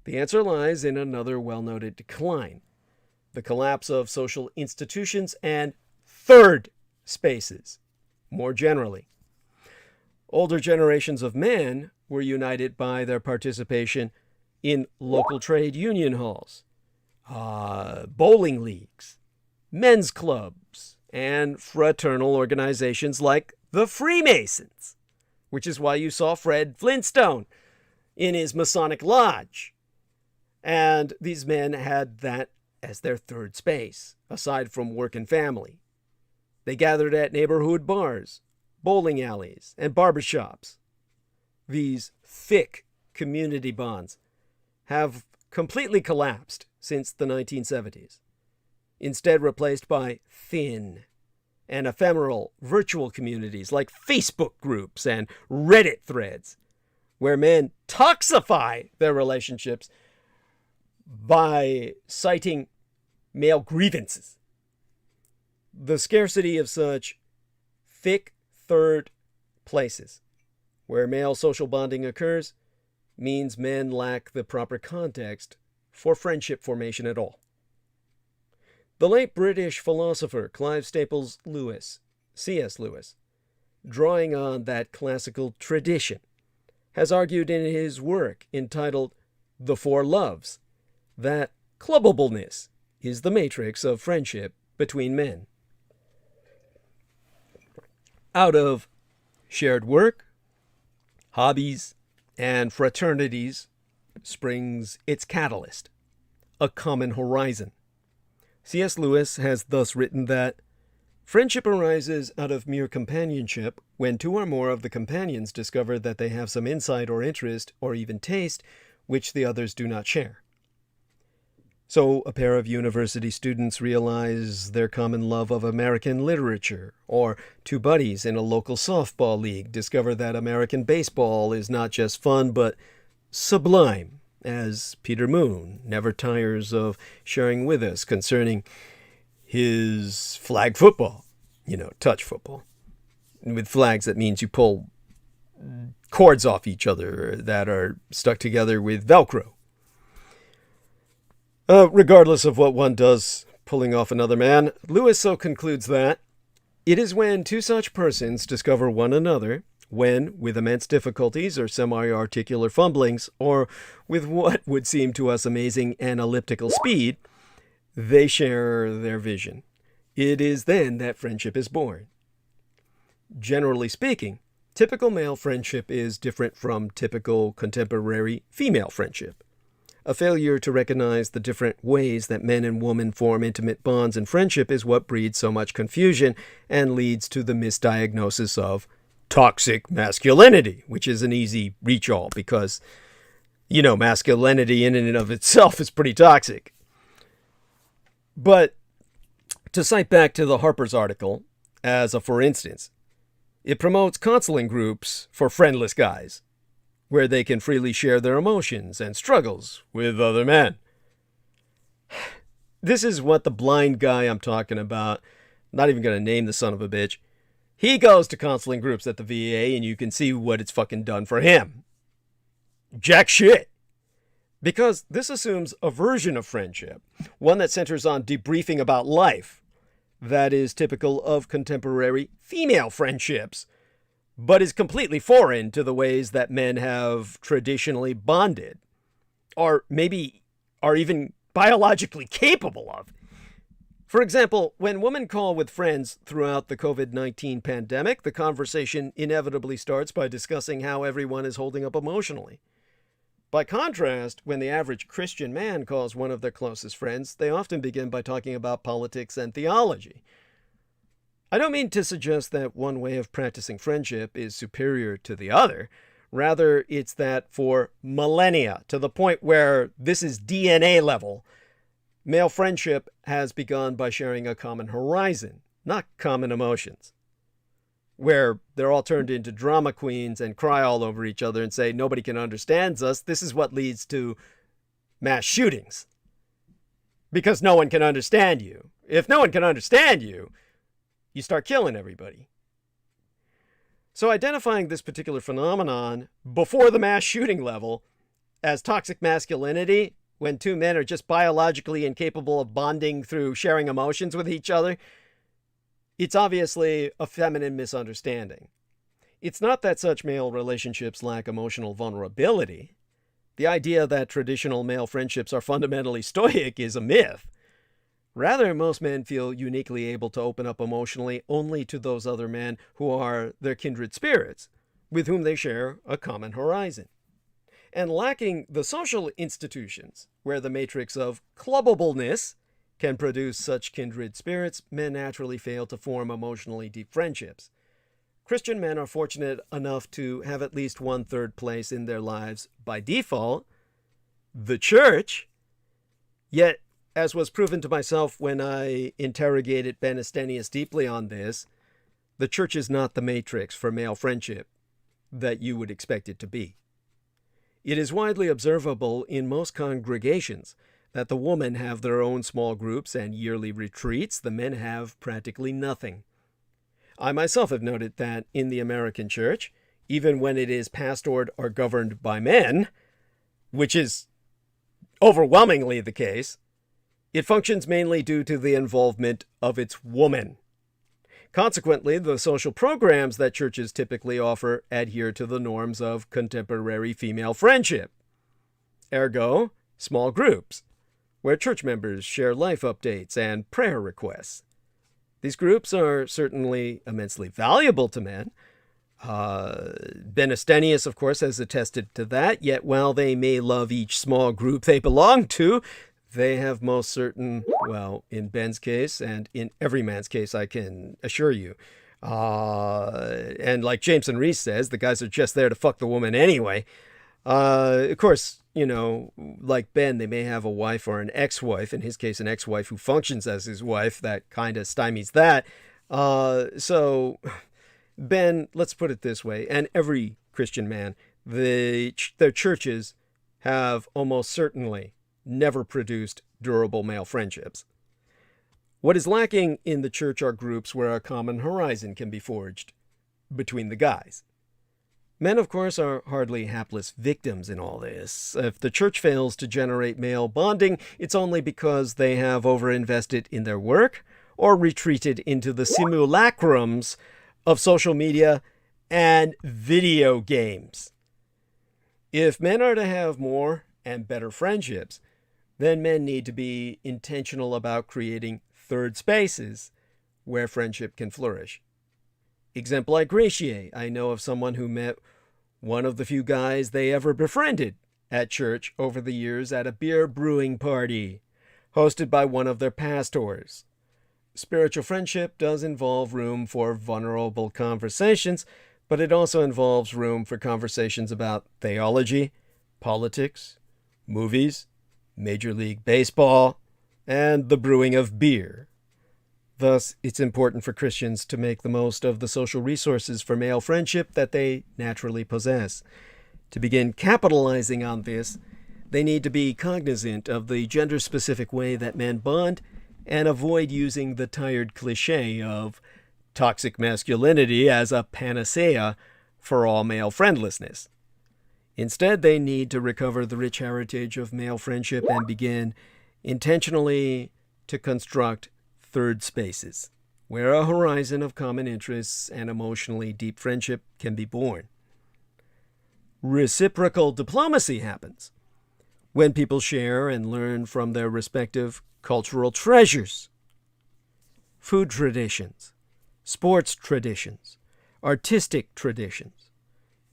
The answer lies in another well-noted decline: the collapse of social institutions and third spaces, more generally. Older generations of men were united by their participation in local trade union halls, bowling leagues, men's clubs, and fraternal organizations like the Freemasons, which is why you saw Fred Flintstone in his Masonic lodge. And these men had that as their third space, aside from work and family. They gathered at neighborhood bars, bowling alleys, and barbershops. These thick community bonds have completely collapsed since the 1970s, instead replaced by thin and ephemeral virtual communities like Facebook groups and Reddit threads, where men toxify their relationships by citing male grievances. The scarcity of such thick third places where male social bonding occurs means men lack the proper context for friendship formation at all. The late British philosopher Clive Staples Lewis, C.S. Lewis, drawing on that classical tradition, has argued in his work entitled The Four Loves that clubbableness is the matrix of friendship between men. Out of shared work, hobbies, and fraternities springs its catalyst, a common horizon. C.S. Lewis has thus written that friendship arises out of mere companionship when two or more of the companions discover that they have some insight or interest or even taste which the others do not share. So a pair of university students realize their common love of American literature, or two buddies in a local softball league discover that American baseball is not just fun but sublime, as Peter Moon never tires of sharing with us concerning his flag football, touch football. And with flags, that means you pull cords off each other that are stuck together with Velcro. Regardless of what one does pulling off another man, Lewis so concludes that it is when two such persons discover one another, when, with immense difficulties or semi-articular fumblings, or with what would seem to us amazing analytical speed, they share their vision. It is then that friendship is born. Generally speaking, typical male friendship is different from typical contemporary female friendship. A failure to recognize the different ways that men and women form intimate bonds and friendship is what breeds so much confusion and leads to the misdiagnosis of toxic masculinity, which is an easy reach-all because, you know, masculinity in and of itself is pretty toxic. But to cite back to the Harper's article, as a for instance, it promotes counseling groups for friendless guys, where they can freely share their emotions and struggles with other men. This is what the blind guy I'm talking about, not even going to name the son of a bitch, he goes to counseling groups at the VA, and you can see what it's fucking done for him. Jack shit. Because this assumes a version of friendship, one that centers on debriefing about life, that is typical of contemporary female friendships, but is completely foreign to the ways that men have traditionally bonded, or maybe are even biologically capable of. For example, when women call with friends throughout the COVID-19 pandemic, the conversation inevitably starts by discussing how everyone is holding up emotionally. By contrast, when the average Christian man calls one of their closest friends, they often begin by talking about politics and theology. I don't mean to suggest that one way of practicing friendship is superior to the other. Rather, it's that for millennia, to the point where this is DNA level, male friendship has begun by sharing a common horizon, not common emotions, where they're all turned into drama queens and cry all over each other and say, nobody can understand us. This is what leads to mass shootings. Because no one can understand you. If no one can understand you, you start killing everybody. So identifying this particular phenomenon before the mass shooting level as toxic masculinity, when two men are just biologically incapable of bonding through sharing emotions with each other, it's obviously a feminine misunderstanding. It's not that such male relationships lack emotional vulnerability. The idea that traditional male friendships are fundamentally stoic is a myth. Rather, most men feel uniquely able to open up emotionally only to those other men who are their kindred spirits, with whom they share a common horizon. And lacking the social institutions where the matrix of clubbableness can produce such kindred spirits, men naturally fail to form emotionally deep friendships. Christian men are fortunate enough to have at least one third place in their lives by default, the church. Yet, as was proven to myself when I interrogated Ben Estenius deeply on this, the church is not the matrix for male friendship that you would expect it to be. It is widely observable in most congregations that the women have their own small groups and yearly retreats. The men have practically nothing. I myself have noted that in the American church, even when it is pastored or governed by men, which is overwhelmingly the case, it functions mainly due to the involvement of its woman. Consequently, the social programs that churches typically offer adhere to the norms of contemporary female friendship. Ergo, small groups, where church members share life updates and prayer requests. These groups are certainly immensely valuable to men. Ben Estenius, of course, has attested to that, yet while they may love each small group they belong to, they have most certain, well, in Ben's case and in every man's case, I can assure you. And like Jameson Reese says, the guys are just there to fuck the woman anyway. Of course, you know, like Ben, they may have a wife or an ex-wife, in his case, an ex-wife who functions as his wife. That kind of stymies that. So, Ben, let's put it this way, and every Christian man, their churches have almost certainly never produced durable male friendships. What is lacking in the church are groups where a common horizon can be forged between the guys. Men, of course, are hardly hapless victims in all this. If the church fails to generate male bonding, it's only because they have overinvested in their work or retreated into the simulacrums of social media and video games. If men are to have more and better friendships, then men need to be intentional about creating third spaces where friendship can flourish. Exempli gratiae, I know of someone who met one of the few guys they ever befriended at church over the years at a beer brewing party hosted by one of their pastors. Spiritual friendship does involve room for vulnerable conversations, but it also involves room for conversations about theology, politics, movies, Major League Baseball, and the brewing of beer. Thus, it's important for Christians to make the most of the social resources for male friendship that they naturally possess. To begin capitalizing on this, they need to be cognizant of the gender-specific way that men bond and avoid using the tired cliché of toxic masculinity as a panacea for all male friendlessness. Instead, they need to recover the rich heritage of male friendship and begin intentionally to construct third spaces, where a horizon of common interests and emotionally deep friendship can be born. Reciprocal diplomacy happens when people share and learn from their respective cultural treasures, food traditions, sports traditions, artistic traditions,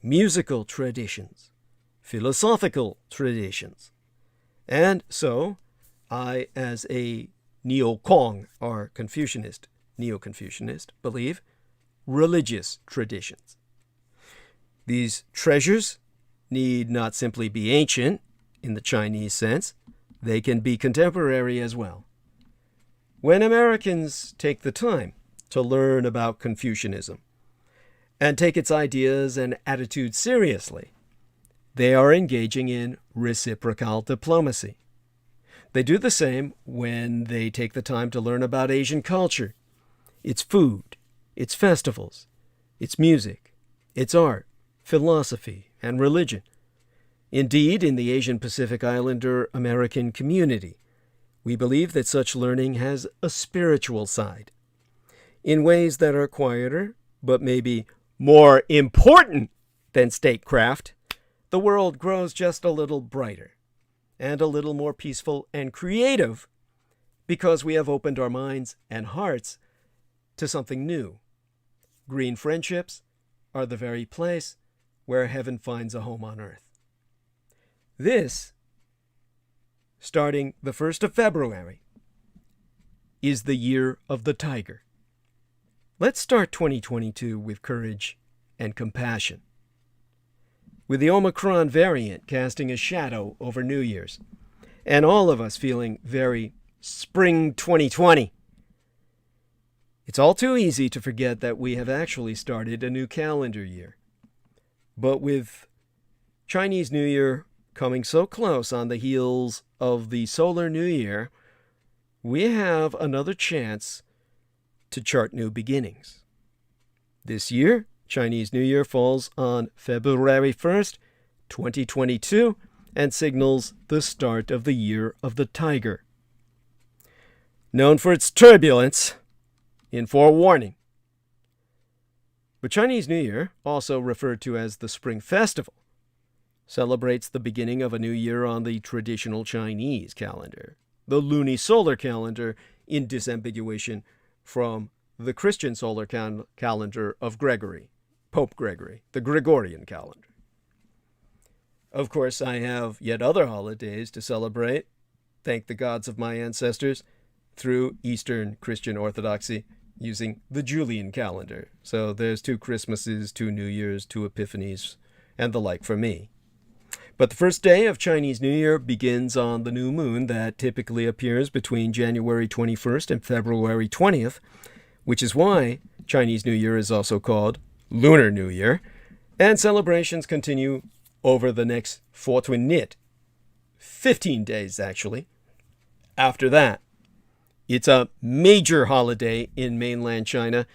musical traditions, philosophical traditions. And so, I, as a Neo-Kong, or Confucianist, Neo-Confucianist, believe religious traditions. These treasures need not simply be ancient, in the Chinese sense, they can be contemporary as well. When Americans take the time to learn about Confucianism and take its ideas and attitudes seriously, they are engaging in reciprocal diplomacy. They do the same when they take the time to learn about Asian culture, its food, its festivals, its music, its art, philosophy, and religion. Indeed, in the Asian Pacific Islander American community, we believe that such learning has a spiritual side, in ways that are quieter, but maybe more important than statecraft. The world grows just a little brighter and a little more peaceful and creative because we have opened our minds and hearts to something new. Green friendships are the very place where heaven finds a home on earth. This, starting the 1st of February, is the year of the tiger. Let's start 2022 with courage and compassion. With the Omicron variant casting a shadow over New Year's, and all of us feeling very spring 2020, it's all too easy to forget that we have actually started a new calendar year. But with Chinese New Year coming so close on the heels of the solar new year, we have another chance to chart new beginnings. This year, Chinese New Year falls on February 1st, 2022, and signals the start of the Year of the Tiger. Known for its turbulence, in forewarning. But Chinese New Year, also referred to as the Spring Festival, celebrates the beginning of a new year on the traditional Chinese calendar, the lunisolar calendar, in disambiguation from the Christian solar calendar of Gregory, Pope Gregory, the Gregorian calendar. Of course, I have yet other holidays to celebrate, thank the gods of my ancestors, through Eastern Christian Orthodoxy, using the Julian calendar. So there's 2 Christmases, 2 New Years, 2 Epiphanies, and the like for me. But the first day of Chinese New Year begins on the new moon that typically appears between January 21st and February 20th, which is why Chinese New Year is also called Lunar New Year, and celebrations continue over the next fortnight, 15 days actually. After that, it's a major holiday in mainland China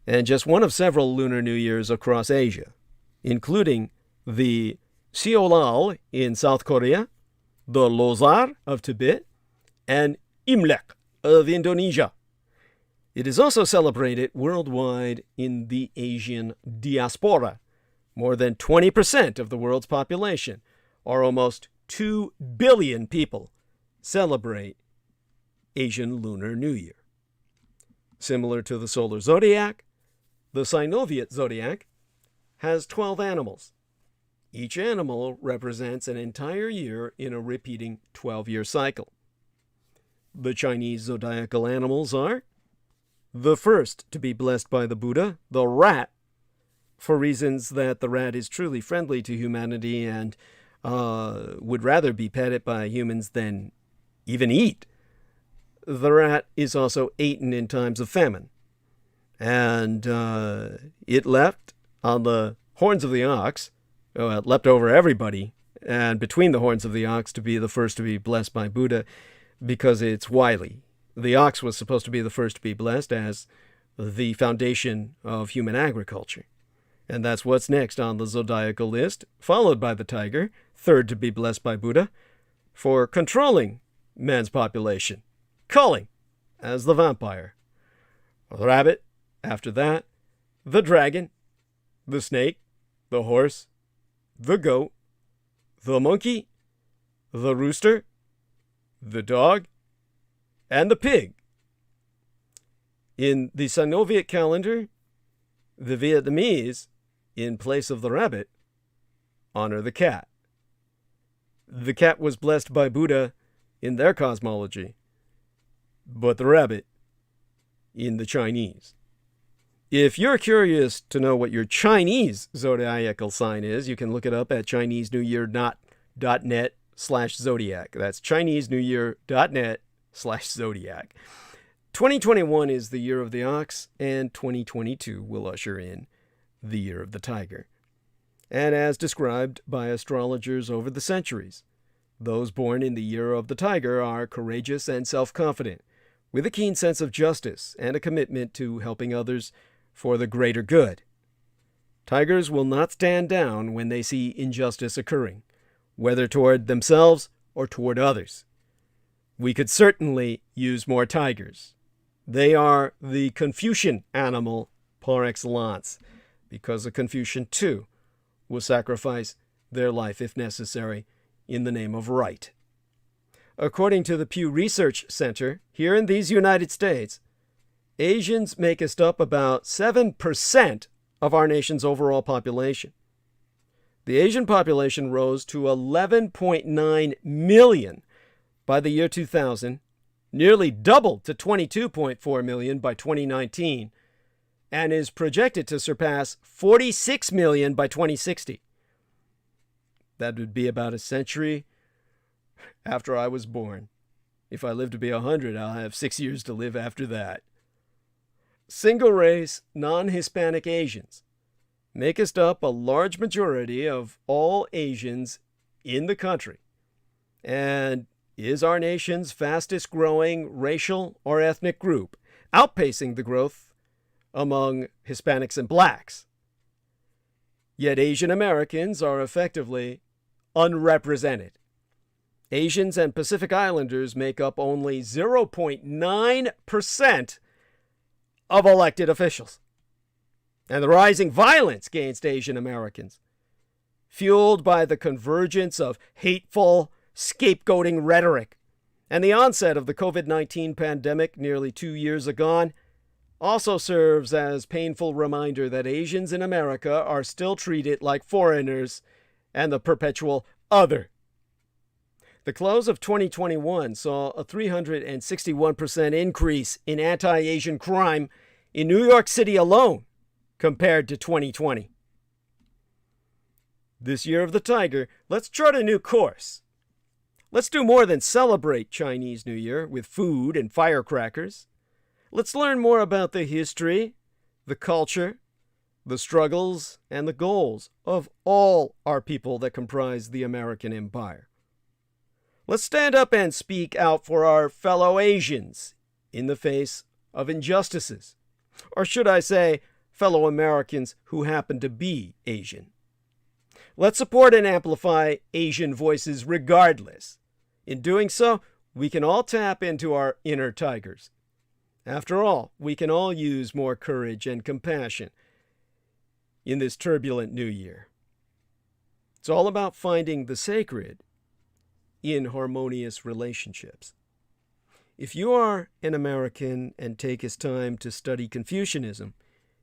and just one of several Lunar New Years across Asia, including the Seolal in South Korea, the Losar of Tibet, and Imlek of Indonesia. It is also celebrated worldwide in the Asian diaspora. More than 20% of the world's population, or almost 2 billion people, celebrate Asian Lunar New Year. Similar to the solar zodiac, the Synoviate zodiac has 12 animals. Each animal represents an entire year in a repeating 12-year cycle. The Chinese zodiacal animals are the first to be blessed by the Buddha, the rat, for reasons that the rat is truly friendly to humanity and would rather be petted by humans than even eat, the rat is also eaten in times of famine. And it leapt on the horns of the ox, it leapt over everybody, and between the horns of the ox to be the first to be blessed by Buddha because it's wily. The ox was supposed to be the first to be blessed as the foundation of human agriculture. And that's what's next on the zodiacal list, followed by the tiger, third to be blessed by Buddha, for controlling man's population, culling as the vampire. The rabbit, after that, the dragon, the snake, the horse, the goat, the monkey, the rooster, the dog, and the pig. In the Sinoviet calendar, the Vietnamese, in place of the rabbit, honor the cat. The cat was blessed by Buddha in their cosmology, but the rabbit in the Chinese. If you're curious to know what your Chinese zodiacal sign is, you can look it up at ChineseNewYear.net/zodiac. That's ChineseNewYear.net/zodiac. 2021 is the year of the ox, and 2022 will usher in the year of the tiger. And as described by astrologers over the centuries, those born in the year of the tiger are courageous and self-confident, with a keen sense of justice and a commitment to helping others for the greater good. Tigers will not stand down when they see injustice occurring, whether toward themselves or toward others. We could certainly use more tigers. They are the Confucian animal par excellence, because a Confucian, too, will sacrifice their life, if necessary, in the name of right. According to the Pew Research Center, here in these United States, Asians make up about 7% of our nation's overall population. The Asian population rose to 11.9 million by the year 2000, nearly doubled to 22.4 million by 2019, and is projected to surpass 46 million by 2060. That would be about a century after I was born. If I live to be 100, I'll have 6 years to live after that. Single-race, non-Hispanic Asians make up a large majority of all Asians in the country, and is our nation's fastest-growing racial or ethnic group, outpacing the growth among Hispanics and blacks. Yet Asian Americans are effectively unrepresented. Asians and Pacific Islanders make up only 0.9% of elected officials. And the rising violence against Asian Americans, fueled by the convergence of hateful, scapegoating rhetoric and the onset of the COVID-19 pandemic nearly 2 years agone, also serves as painful reminder that Asians in America are still treated like foreigners and the perpetual other. The close of 2021 saw a 361% increase in anti-Asian crime in New York City alone compared to 2020. This year of the tiger, let's chart a new course. Let's do more than celebrate Chinese New Year with food and firecrackers. Let's learn more about the history, the culture, the struggles, and the goals of all our people that comprise the American empire. Let's stand up and speak out for our fellow Asians in the face of injustices. Or should I say, fellow Americans who happen to be Asian. Let's support and amplify Asian voices regardless. In doing so, we can all tap into our inner tigers. After all, we can all use more courage and compassion in this turbulent new year. It's all about finding the sacred in harmonious relationships. If you are an American and take his time to study Confucianism,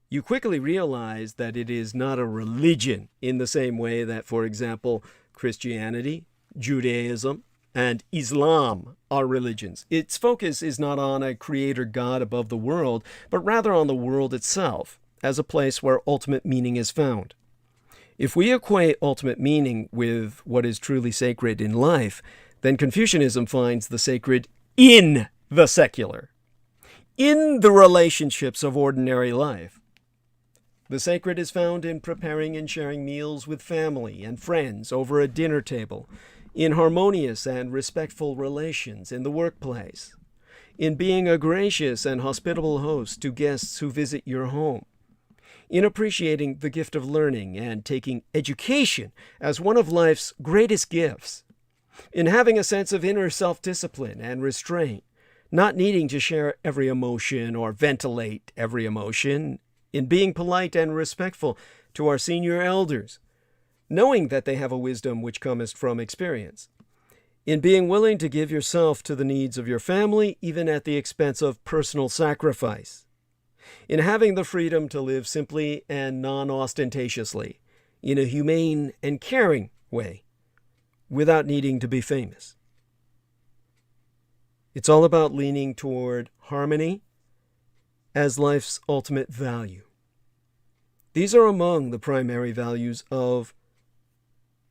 you quickly realize that it is not a religion in the same way that, for example, Christianity, Judaism, and Islam are religions. Its focus is not on a creator God above the world, but rather on the world itself, as a place where ultimate meaning is found. If we equate ultimate meaning with what is truly sacred in life, then Confucianism finds the sacred in the secular, in the relationships of ordinary life. The sacred is found in preparing and sharing meals with family and friends over a dinner table, in harmonious and respectful relations in the workplace, in being a gracious and hospitable host to guests who visit your home, in appreciating the gift of learning and taking education as one of life's greatest gifts, in having a sense of inner self-discipline and restraint, not needing to share every emotion or ventilate every emotion, in being polite and respectful to our senior elders, knowing that they have a wisdom which cometh from experience, in being willing to give yourself to the needs of your family, even at the expense of personal sacrifice, in having the freedom to live simply and non-ostentatiously, in a humane and caring way, without needing to be famous. It's all about leaning toward harmony as life's ultimate value. These are among the primary values of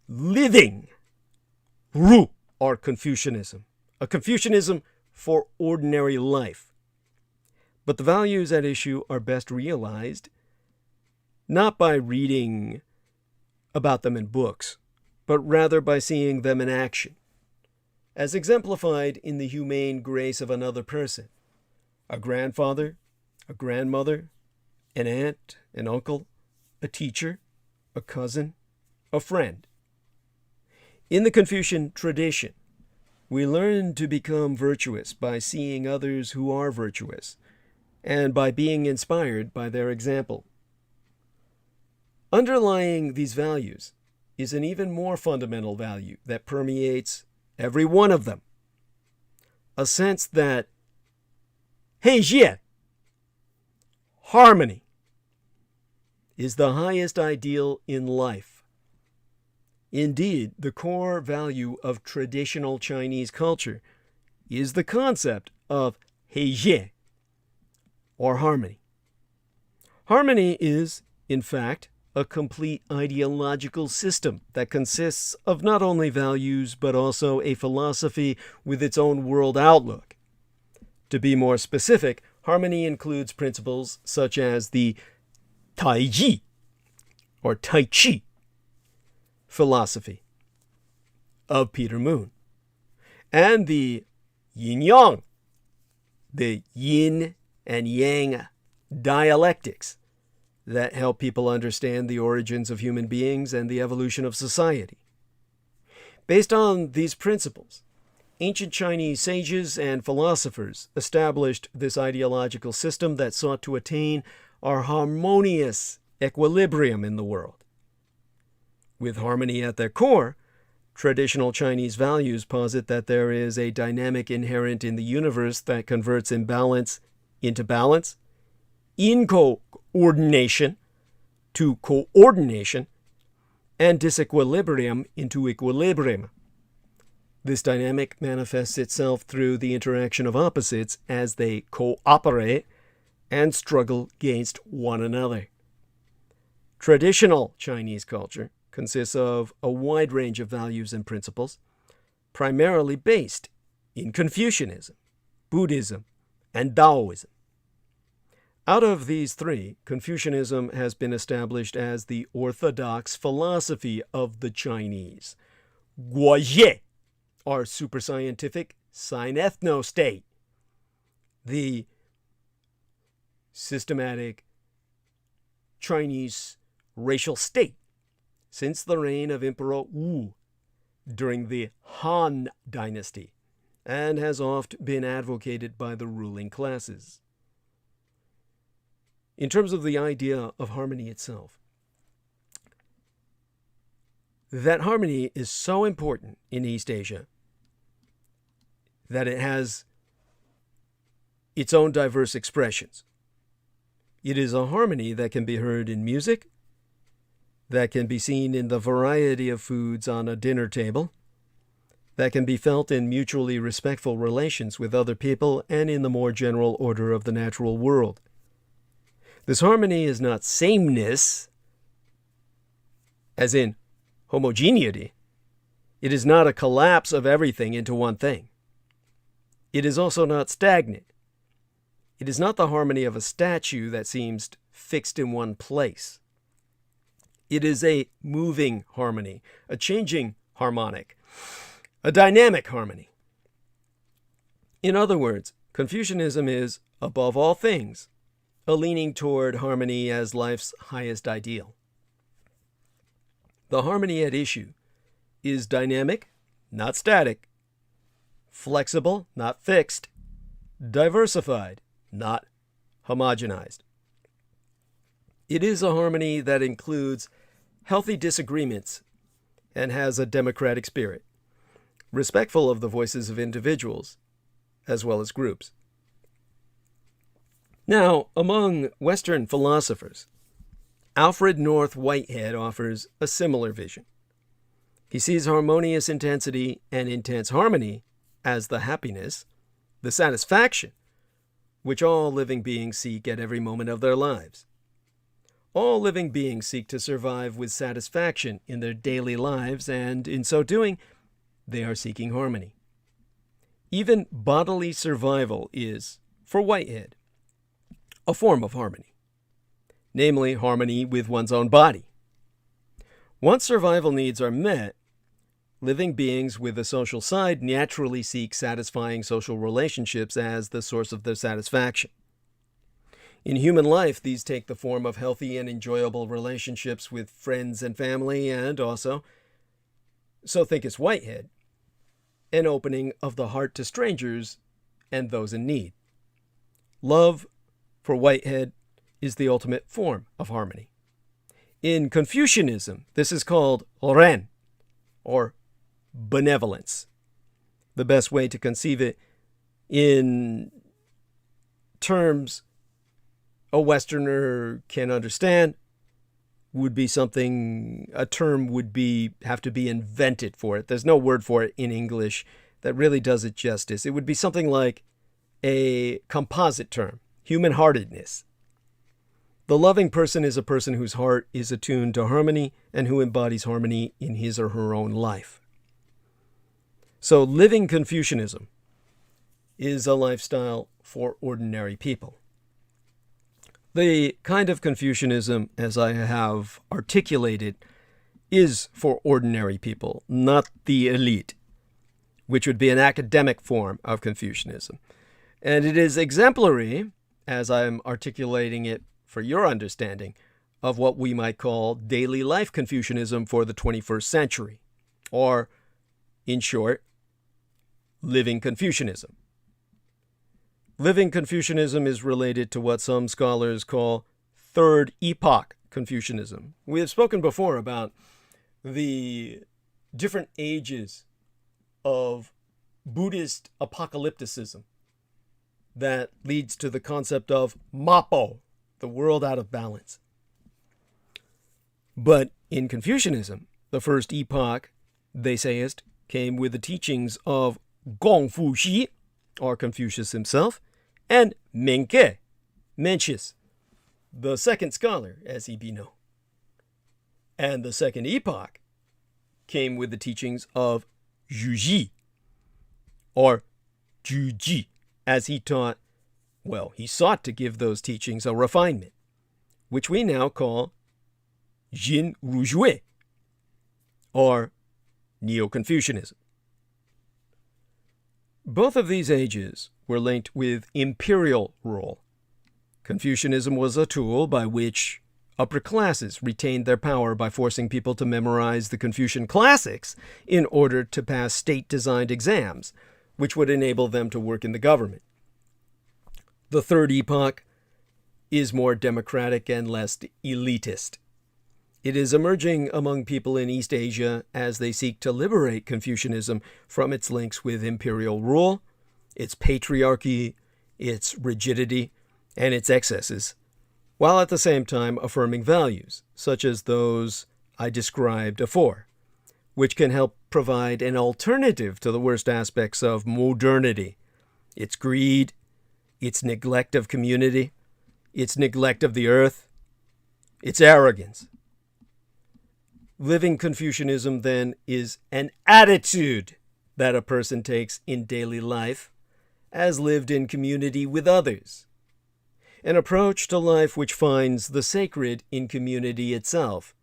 living Ru, or Confucianism, a Confucianism for ordinary life. But the values at issue are best realized not by reading about them in books, but rather by seeing them in action, as exemplified in the humane grace of another person, a grandfather, a grandmother, an aunt, an uncle, a teacher, a cousin, a friend. In the Confucian tradition, we learn to become virtuous by seeing others who are virtuous, and by being inspired by their example. Underlying these values is an even more fundamental value that permeates every one of them. A sense that heijie, harmony, is the highest ideal in life. Indeed, the core value of traditional Chinese culture is the concept of heijie, or harmony. Harmony is, in fact, a complete ideological system that consists of not only values, but also a philosophy with its own world outlook. To be more specific, harmony includes principles such as the Taiji, or Tai Chi, philosophy of Peter Moon, and the yin-yang, the yin and yang dialectics that help people understand the origins of human beings and the evolution of society. Based on these principles, ancient Chinese sages and philosophers established this ideological system that sought to attain a harmonious equilibrium in the world. With harmony at their core, traditional Chinese values posit that there is a dynamic inherent in the universe that converts imbalance into balance, incoordination to coordination, and disequilibrium into equilibrium. This dynamic manifests itself through the interaction of opposites as they cooperate and struggle against one another. Traditional Chinese culture consists of a wide range of values and principles, primarily based in Confucianism, Buddhism, and Taoism. Out of these three, Confucianism has been established as the orthodox philosophy of the Chinese. Guojie, or superscientific sine-ethno-state, the systematic Chinese racial state since the reign of Emperor Wu during the Han Dynasty, and has oft been advocated by the ruling classes. In terms of the idea of harmony itself, that harmony is so important in East Asia that it has its own diverse expressions. It is a harmony that can be heard in music, that can be seen in the variety of foods on a dinner table, that can be felt in mutually respectful relations with other people and in the more general order of the natural world. This harmony is not sameness, as in homogeneity. It is not a collapse of everything into one thing. It is also not stagnant. It is not the harmony of a statue that seems fixed in one place. It is a moving harmony, a changing harmonic, a dynamic harmony. In other words, Confucianism is, above all things, a leaning toward harmony as life's highest ideal. The harmony at issue is dynamic, not static, flexible, not fixed, diversified, not homogenized. It is a harmony that includes healthy disagreements and has a democratic spirit, respectful of the voices of individuals as well as groups. Now, among Western philosophers, Alfred North Whitehead offers a similar vision. He sees harmonious intensity and intense harmony as the happiness, the satisfaction, which all living beings seek at every moment of their lives. All living beings seek to survive with satisfaction in their daily lives, and in so doing, they are seeking harmony. Even bodily survival is, for Whitehead, a form of harmony, namely harmony with one's own body. Once survival needs are met, living beings with a social side naturally seek satisfying social relationships as the source of their satisfaction. In human life, these take the form of healthy and enjoyable relationships with friends and family, and also, so thinketh Whitehead, an opening of the heart to strangers and those in need. Love, for Whitehead, is the ultimate form of harmony. In Confucianism, this is called wherein, or benevolence. The best way to conceive it in terms a Westerner can understand would be something, a term would have to be invented for it. There's no word for it in English that really does it justice. It would be something like a composite term, human-heartedness. The loving person is a person whose heart is attuned to harmony and who embodies harmony in his or her own life. So living Confucianism is a lifestyle for ordinary people. The kind of Confucianism, as I have articulated, is for ordinary people, not the elite, which would be an academic form of Confucianism. And it is exemplary, as I'm articulating it for your understanding, of what we might call daily life Confucianism for the 21st century, or, in short, living Confucianism. Living Confucianism is related to what some scholars call third epoch Confucianism. We have spoken before about the different ages of Buddhist apocalypticism that leads to the concept of Mapo, the world out of balance. But in Confucianism, the first epoch, they sayest, came with the teachings of Gongfu Xi, or Confucius himself, and Menke, Mencius, the second scholar, as he be known. And the second epoch came with the teachings of Zhu, or Zhu, as he taught, well, he sought to give those teachings a refinement, which we now call Jin Rujue, or Neo-Confucianism. Both of these ages were linked with imperial rule. Confucianism was a tool by which upper classes retained their power by forcing people to memorize the Confucian classics in order to pass state-designed exams, which would enable them to work in the government. The third epoch is more democratic and less elitist. It is emerging among people in East Asia as they seek to liberate Confucianism from its links with imperial rule, its patriarchy, its rigidity, and its excesses, while at the same time affirming values, such as those I described afore, which can help provide an alternative to the worst aspects of modernity, its greed, its neglect of community, its neglect of the earth, its arrogance. Living Confucianism, then, is an attitude that a person takes in daily life as lived in community with others. An approach to life which finds the sacred in community itself,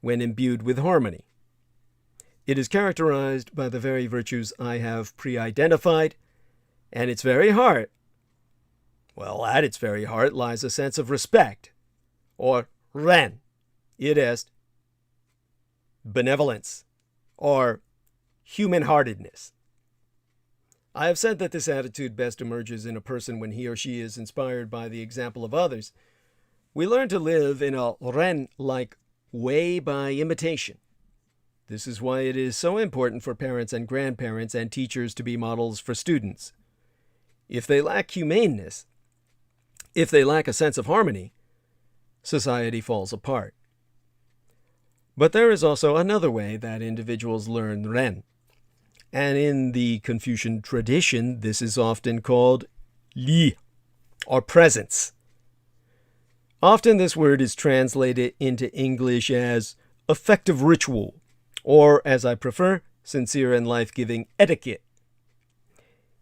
when imbued with harmony. It is characterized by the very virtues I have pre-identified, and its very heart, well, at its very heart lies a sense of respect, or ren, id est, benevolence, or human-heartedness. I have said that this attitude best emerges in a person when he or she is inspired by the example of others. We learn to live in a ren-like way by imitation. This is why it is so important for parents and grandparents and teachers to be models for students. If they lack humaneness, if they lack a sense of harmony, society falls apart. But there is also another way that individuals learn ren. And in the Confucian tradition, this is often called li, or presence. Often this word is translated into English as effective ritual, or, as I prefer, sincere and life-giving etiquette.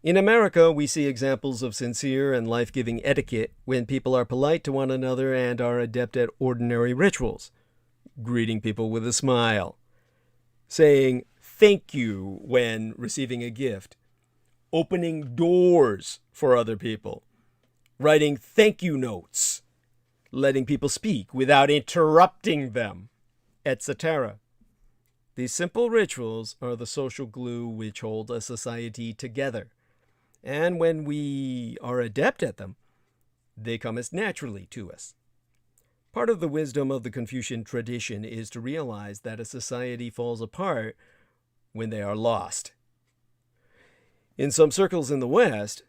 In America, we see examples of sincere and life-giving etiquette when people are polite to one another and are adept at ordinary rituals, greeting people with a smile, saying thank you when receiving a gift, opening doors for other people, writing thank you notes, letting people speak without interrupting them, etc. These simple rituals are the social glue which hold a society together, and when we are adept at them, they come as naturally to us. Part of the wisdom of the Confucian tradition is to realize that a society falls apart when they are lost. In some circles in the West,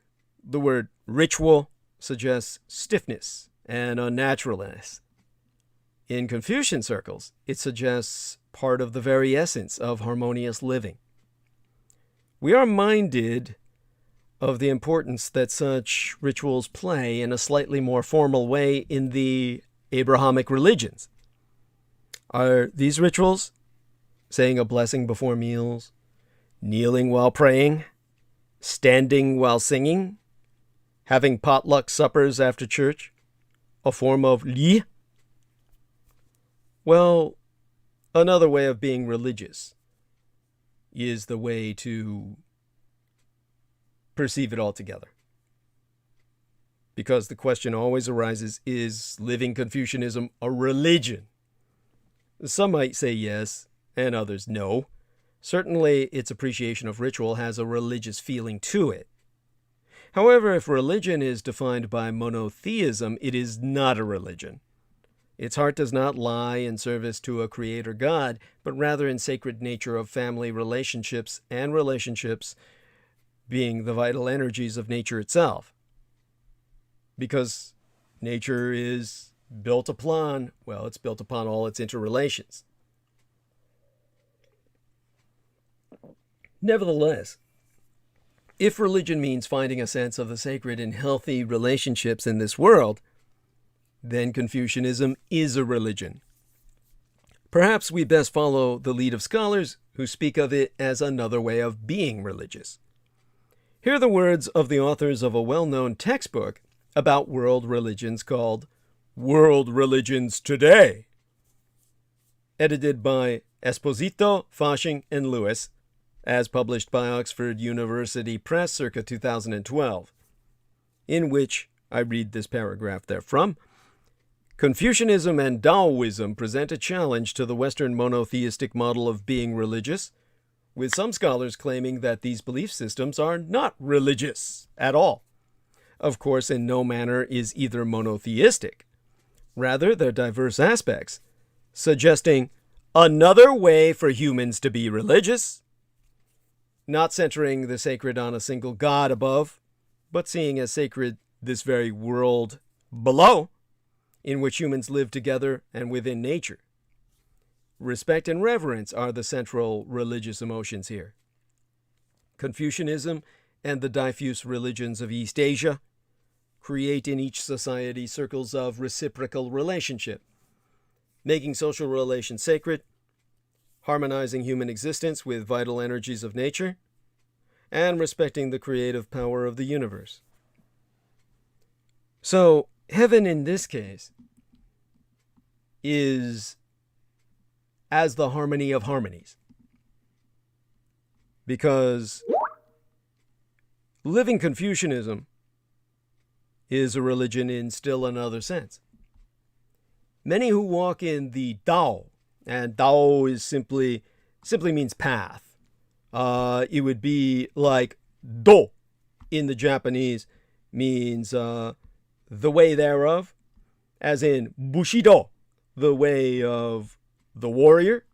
the word ritual suggests stiffness and unnaturalness. In Confucian circles, it suggests part of the very essence of harmonious living. We are minded of the importance that such rituals play in a slightly more formal way in the Abrahamic religions. Are these rituals saying a blessing before meals, kneeling while praying, standing while singing, having potluck suppers after church, a form of li? Well, another way of being religious is the way to perceive it all together. Because the question always arises, is living Confucianism a religion? Some might say yes, and others no. Certainly, its appreciation of ritual has a religious feeling to it. However, if religion is defined by monotheism, it is not a religion. Its heart does not lie in service to a creator God, but rather in sacred nature of family relationships, and relationships being the vital energies of nature itself. Because nature is built upon, well, it's built upon all its interrelations. Nevertheless, if religion means finding a sense of the sacred in healthy relationships in this world, then Confucianism is a religion. Perhaps we best follow the lead of scholars who speak of it as another way of being religious. Here are the words of the authors of a well-known textbook about world religions called World Religions Today, edited by Esposito, Fasching, and Lewis, as published by Oxford University Press circa 2012, in which I read this paragraph therefrom. Confucianism and Taoism present a challenge to the Western monotheistic model of being religious, with some scholars claiming that these belief systems are not religious at all. Of course, in no manner is either monotheistic. Rather, their diverse aspects, suggesting another way for humans to be religious, not centering the sacred on a single God above, but seeing as sacred this very world below, in which humans live together and within nature. Respect and reverence are the central religious emotions here. Confucianism and the diffuse religions of East Asia create in each society circles of reciprocal relationship, making social relations sacred, harmonizing human existence with vital energies of nature, and respecting the creative power of the universe. So, heaven in this case is as the harmony of harmonies. Because living Confucianism is a religion in still another sense. Many who walk in the Tao, and Tao is simply means path. It would be like Do in the Japanese means the way thereof, as in Bushido, the way of the warrior.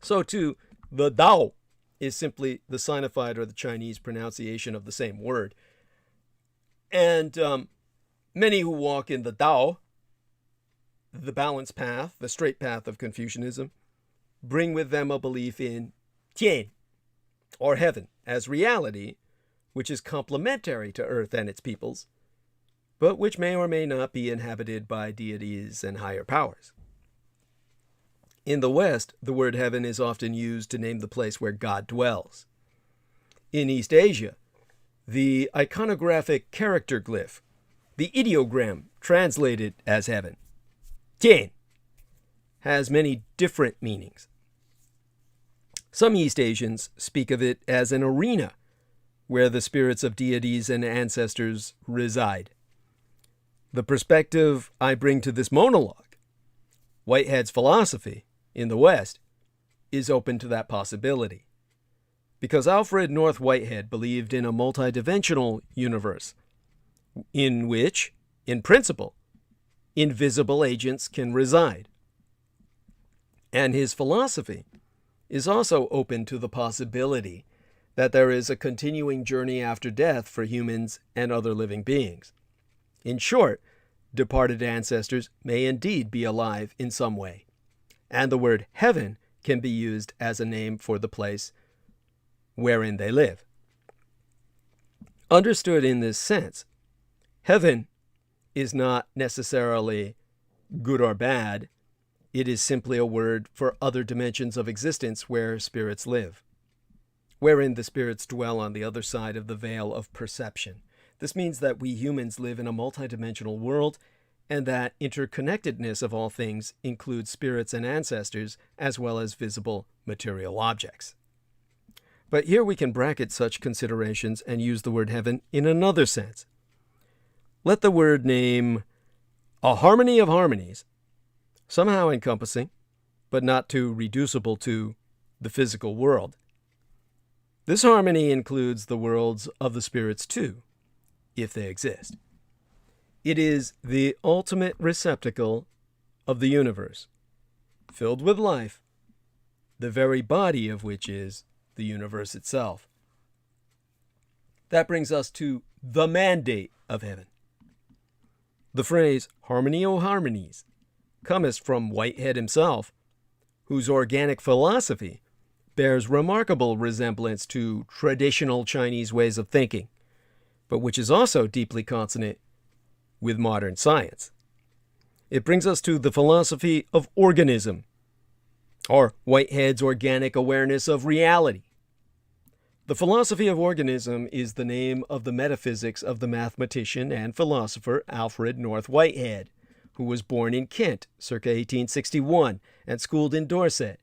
So too, the Tao is simply the sinified or the Chinese pronunciation of the same word. And many who walk in the Tao, the balanced path, the straight path of Confucianism, bring with them a belief in Tian, or heaven, as reality, which is complementary to earth and its peoples, but which may or may not be inhabited by deities and higher powers. In the West, the word heaven is often used to name the place where God dwells. In East Asia, the iconographic character glyph, the ideogram translated as heaven, Tian, has many different meanings. Some East Asians speak of it as an arena where the spirits of deities and ancestors reside. The perspective I bring to this monologue, Whitehead's philosophy in the West, is open to that possibility. Because Alfred North Whitehead believed in a multidimensional universe in which, in principle, invisible agents can reside. And his philosophy is also open to the possibility that there is a continuing journey after death for humans and other living beings. In short, departed ancestors may indeed be alive in some way, and the word heaven can be used as a name for the place wherein they live. Understood in this sense, heaven is not necessarily good or bad. It is simply a word for other dimensions of existence where spirits live, wherein the spirits dwell on the other side of the veil of perception. This means that we humans live in a multidimensional world, and that interconnectedness of all things includes spirits and ancestors, as well as visible material objects. But here we can bracket such considerations and use the word heaven in another sense. Let the word name a harmony of harmonies, somehow encompassing, but not too reducible to, the physical world. This harmony includes the worlds of the spirits too, if they exist. It is the ultimate receptacle of the universe, filled with life, the very body of which is the universe itself. That brings us to the mandate of heaven. The phrase harmony o' harmonies cometh from Whitehead himself, whose organic philosophy bears remarkable resemblance to traditional Chinese ways of thinking, but which is also deeply consonant with modern science. It brings us to the philosophy of organism, or Whitehead's organic awareness of reality. The philosophy of organism is the name of the metaphysics of the mathematician and philosopher Alfred North Whitehead, who was born in Kent circa 1861 and schooled in Dorset.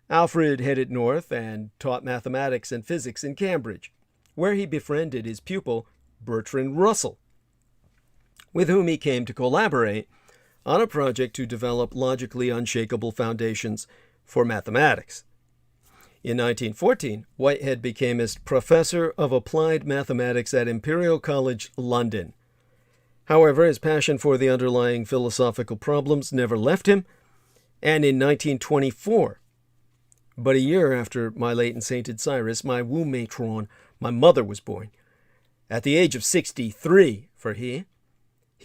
Alfred headed north and taught mathematics and physics in Cambridge, where he befriended his pupil Bertrand Russell, with whom he came to collaborate on a project to develop logically unshakable foundations for mathematics. In 1914, Whitehead became a professor of applied mathematics at Imperial College London. However, his passion for the underlying philosophical problems never left him, and in 1924, but a year after my late and sainted Cyrus, my womb matron, my mother, was born, at the age of 63 for he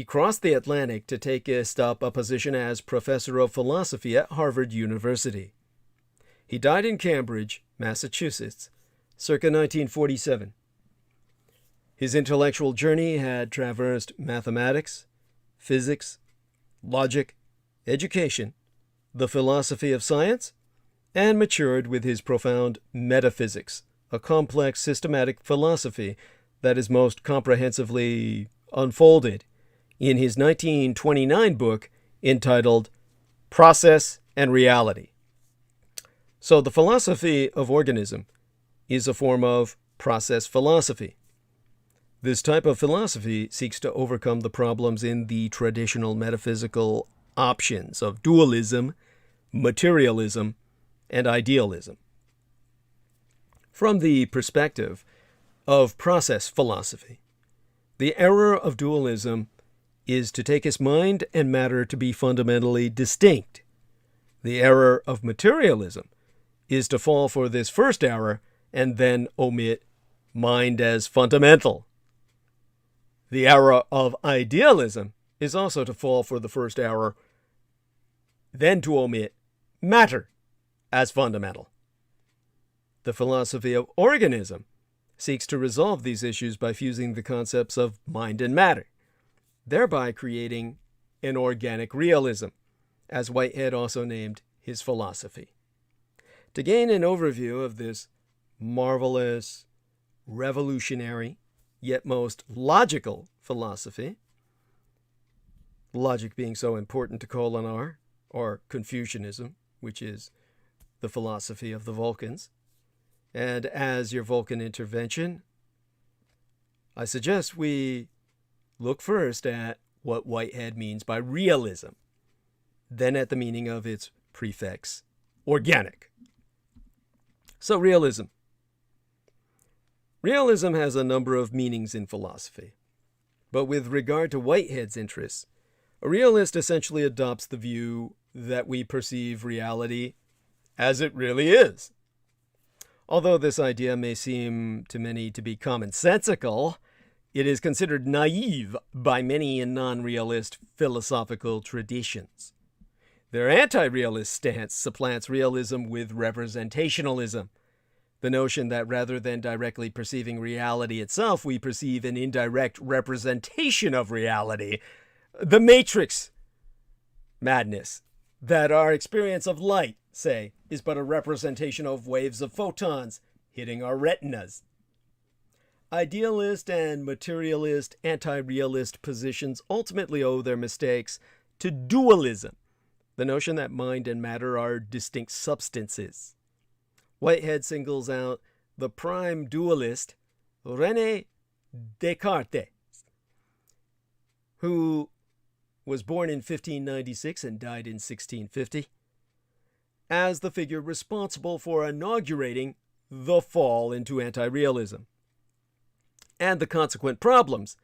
crossed the Atlantic to take up a position as professor of philosophy at Harvard University. He died in Cambridge, Massachusetts, circa 1947. His intellectual journey had traversed mathematics, physics, logic, education, the philosophy of science, and matured with his profound metaphysics, a complex systematic philosophy that is most comprehensively unfolded in his 1929 book entitled Process and Reality. So the philosophy of organism is a form of process philosophy. This type of philosophy seeks to overcome the problems in the traditional metaphysical options of dualism, materialism, and idealism. From the perspective of process philosophy, the error of dualism is to take its mind and matter to be fundamentally distinct. The error of materialism is to fall for this first error and then omit mind as fundamental. The error of idealism is also to fall for the first error, then to omit matter as fundamental. The philosophy of organism seeks to resolve these issues by fusing the concepts of mind and matter, thereby creating an organic realism, as Whitehead also named his philosophy. To gain an overview of this marvelous, revolutionary, yet most logical philosophy, logic being so important to Colin R., or Confucianism, which is the philosophy of the Vulcans. And as your Vulcan intervention, I suggest we look first at what Whitehead means by realism, then at the meaning of its prefix, organic. So realism. Realism has a number of meanings in philosophy, but with regard to Whitehead's interests, a realist essentially adopts the view that we perceive reality as it really is. Although this idea may seem to many to be commonsensical, it is considered naive by many in non-realist philosophical traditions. Their anti-realist stance supplants realism with representationalism, the notion that rather than directly perceiving reality itself, we perceive an indirect representation of reality, the matrix madness, that our experience of light, say, is but a representation of waves of photons hitting our retinas. Idealist and materialist, anti-realist positions ultimately owe their mistakes to dualism, the notion that mind and matter are distinct substances. Whitehead singles out the prime dualist, René Descartes, who was born in 1596 and died in 1650, as the figure responsible for inaugurating the fall into anti-realism, and the consequent problems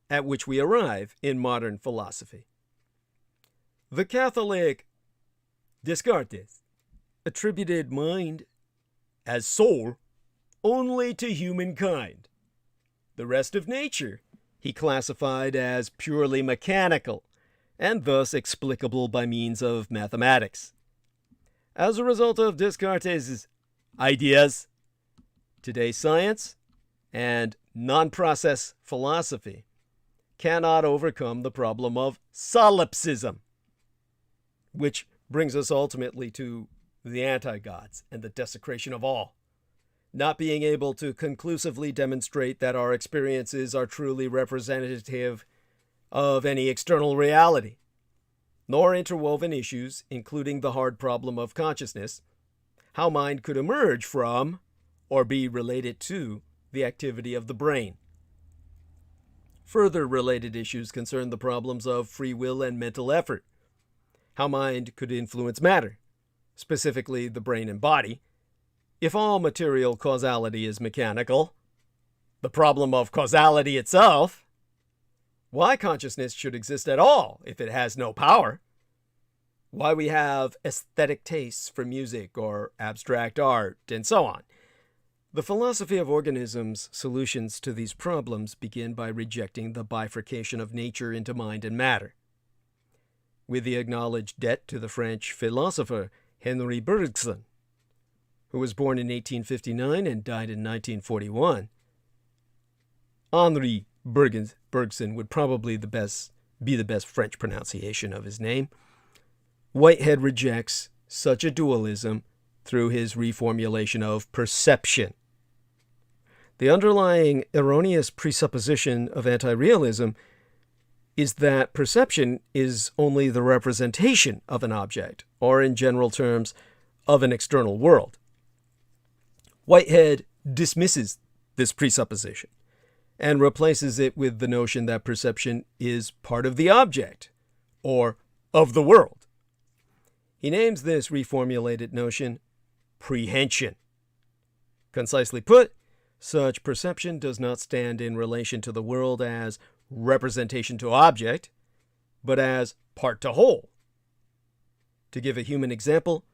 at which we arrive in modern philosophy. The Catholic Descartes attributed mind as soul only to humankind. The rest of nature he classified as purely mechanical and thus explicable by means of mathematics. As a result of Descartes' ideas, today's science and non-process philosophy cannot overcome the problem of solipsism, which brings us ultimately to the anti-gods and the desecration of all, not being able to conclusively demonstrate that our experiences are truly representative of any external reality, nor interwoven issues, including the hard problem of consciousness, how mind could emerge from or be related to the activity of the brain. Further related issues concern the problems of free will and mental effort, how mind could influence matter, specifically the brain and body, if all material causality is mechanical, the problem of causality itself, why consciousness should exist at all if it has no power, why we have aesthetic tastes for music or abstract art, and so on. The philosophy of organism's solutions to these problems begin by rejecting the bifurcation of nature into mind and matter. With the acknowledged debt to the French philosopher Henri Bergson, who was born in 1859 and died in 1941, Henri Bergson would probably be the best French pronunciation of his name. Whitehead rejects such a dualism through his reformulation of perception. The underlying erroneous presupposition of anti-realism is that perception is only the representation of an object, or in general terms, of an external world. Whitehead dismisses this presupposition and replaces it with the notion that perception is part of the object, or of the world. He names this reformulated notion prehension. Concisely put, such perception does not stand in relation to the world as representation to object, but as part to whole. To give a human example,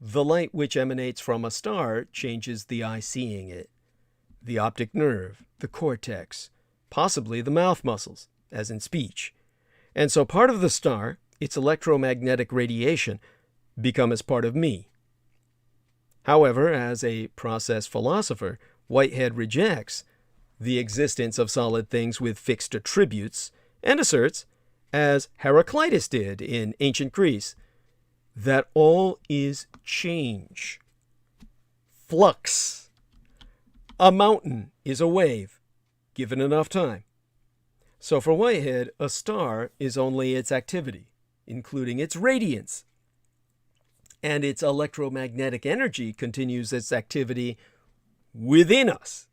the light which emanates from a star changes the eye seeing it, the optic nerve, the cortex, possibly the mouth muscles, as in speech. And so part of the star, its electromagnetic radiation, become as part of me. However, as a process philosopher, Whitehead rejects the existence of solid things with fixed attributes and asserts, as Heraclitus did in ancient Greece, that all is change, flux. A mountain is a wave, given enough time. So for Whitehead, a star is only its activity, including its radiance, and its electromagnetic energy continues its activity within us.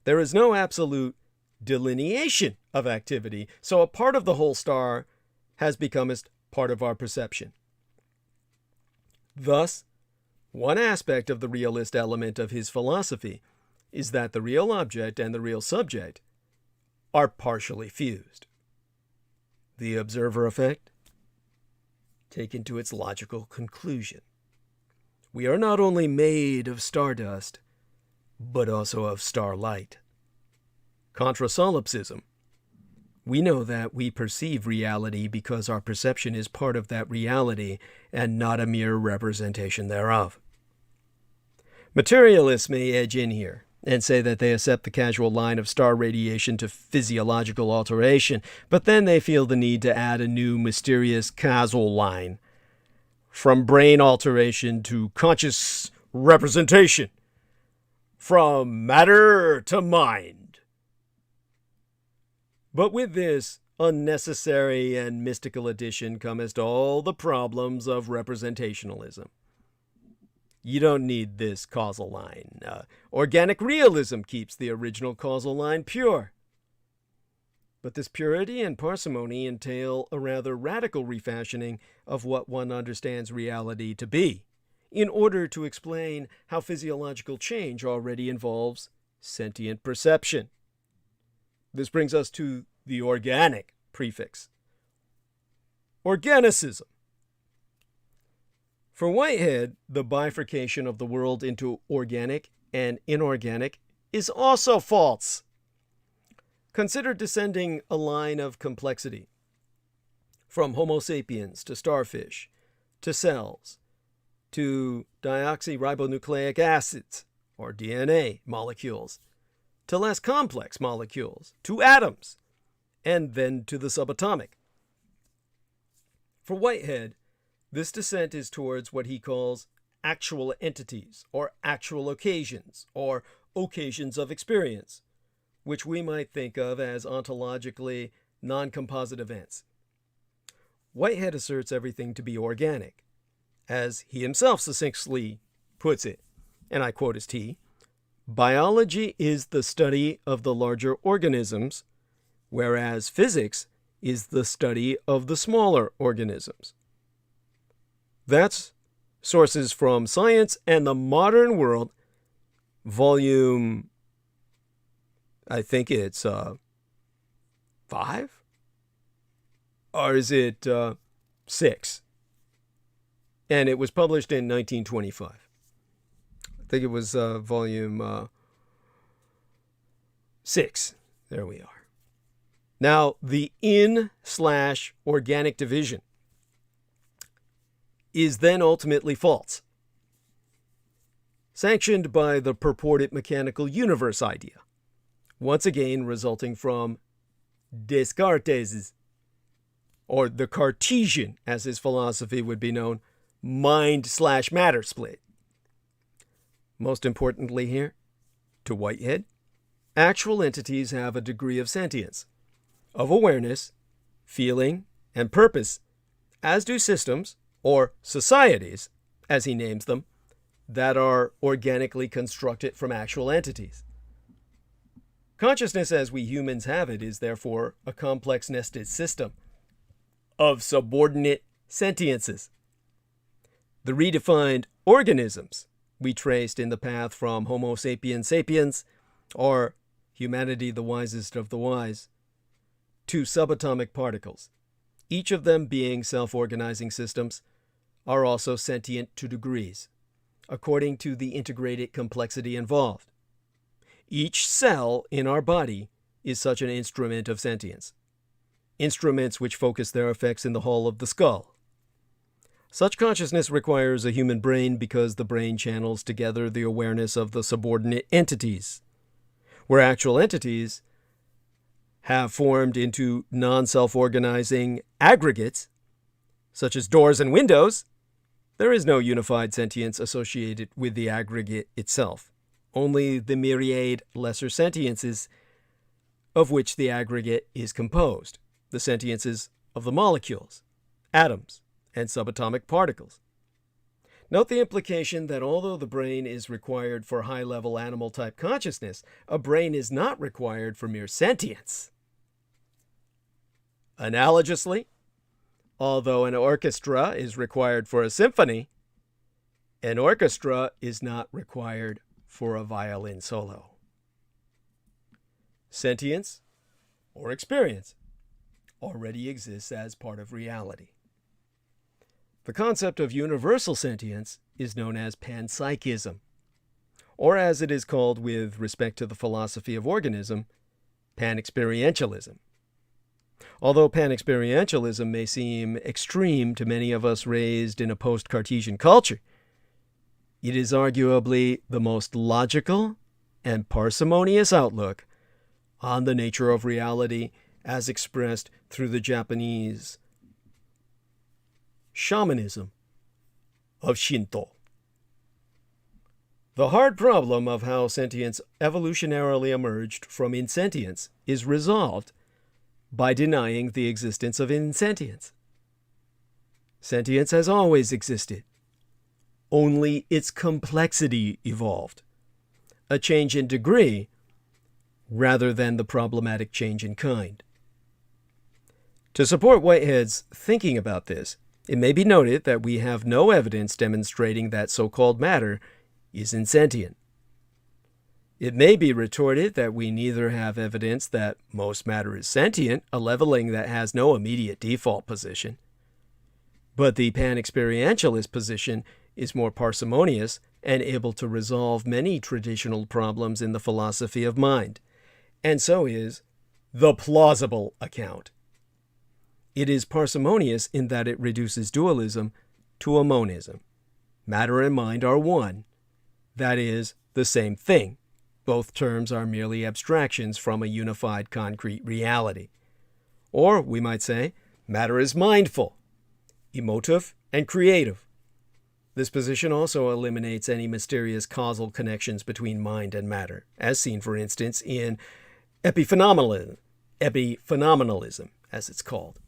There is no absolute delineation of activity, so a part of the whole star has become as part of our perception. Thus, one aspect of the realist element of his philosophy is that the real object and the real subject are partially fused. The observer effect, taken to its logical conclusion. We are not only made of stardust, but also of starlight. Contra solipsism. We know that we perceive reality because our perception is part of that reality and not a mere representation thereof. Materialists may edge in here and say that they accept the causal line of star radiation to physiological alteration, but then they feel the need to add a new mysterious causal line, from brain alteration to conscious representation, from matter to mind. But with this unnecessary and mystical addition comest all the problems of representationalism. You don't need this causal line. Organic realism keeps the original causal line pure. But this purity and parsimony entail a rather radical refashioning of what one understands reality to be, in order to explain how physiological change already involves sentient perception. This brings us to the organic prefix. Organicism. For Whitehead, the bifurcation of the world into organic and inorganic is also false. Consider descending a line of complexity from Homo sapiens to starfish, to cells, to deoxyribonucleic acids, or DNA molecules, to less complex molecules, to atoms, and then to the subatomic. For Whitehead, this descent is towards what he calls actual entities, or actual occasions, or occasions of experience, which we might think of as ontologically non-composite events. Whitehead asserts everything to be organic, as he himself succinctly puts it, and I quote as T, "Biology is the study of the larger organisms, whereas physics is the study of the smaller organisms." That's sources from Science and the Modern World, volume, I think it's 5? Or is it 6? And it was published in 1925. I think it was volume 6. There we are. Now, the in/organic division is then ultimately false, sanctioned by the purported mechanical universe idea. once again resulting from Descartes', or the Cartesian, as his philosophy would be known, mind/matter split. Most importantly here, to Whitehead, actual entities have a degree of sentience, of awareness, feeling, and purpose, as do systems, or societies, as he names them, that are organically constructed from actual entities. Consciousness as we humans have it is therefore a complex nested system of subordinate sentiences. The redefined organisms we traced in the path from Homo sapiens sapiens, or humanity the wisest of the wise, to subatomic particles, each of them being self-organizing systems, are also sentient to degrees, according to the integrated complexity involved. Each cell in our body is such an instrument of sentience, instruments which focus their effects in the hull of the skull. Such consciousness requires a human brain because the brain channels together the awareness of the subordinate entities, where actual entities have formed into non-self-organizing aggregates, such as doors and windows. There is no unified sentience associated with the aggregate itself, only the myriad lesser sentiences of which the aggregate is composed, the sentiences of the molecules, atoms, and subatomic particles. Note the implication that although the brain is required for high-level animal-type consciousness, a brain is not required for mere sentience. Analogously, although an orchestra is required for a symphony, an orchestra is not required for a violin solo. Sentience, or experience, already exists as part of reality. The concept of universal sentience is known as panpsychism, or as it is called with respect to the philosophy of organism, panexperientialism. Although panexperientialism may seem extreme to many of us raised in a post-Cartesian culture, it is arguably the most logical and parsimonious outlook on the nature of reality as expressed through the Japanese shamanism of Shinto. The hard problem of how sentience evolutionarily emerged from insentience is resolved by denying the existence of insentience. Sentience has always existed. Only its complexity evolved. A change in degree rather than the problematic change in kind. To support Whitehead's thinking about this, it may be noted that we have no evidence demonstrating that so-called matter is insentient. It may be retorted that we neither have evidence that most matter is sentient, a leveling that has no immediate default position. But the panexperientialist position is more parsimonious and able to resolve many traditional problems in the philosophy of mind, and so is the plausible account. It is parsimonious in that it reduces dualism to a monism. Matter and mind are one, that is, the same thing. Both terms are merely abstractions from a unified concrete reality. Or, we might say, matter is mindful, emotive, and creative. This position also eliminates any mysterious causal connections between mind and matter, as seen, for instance, in epiphenomenalism, as it's called.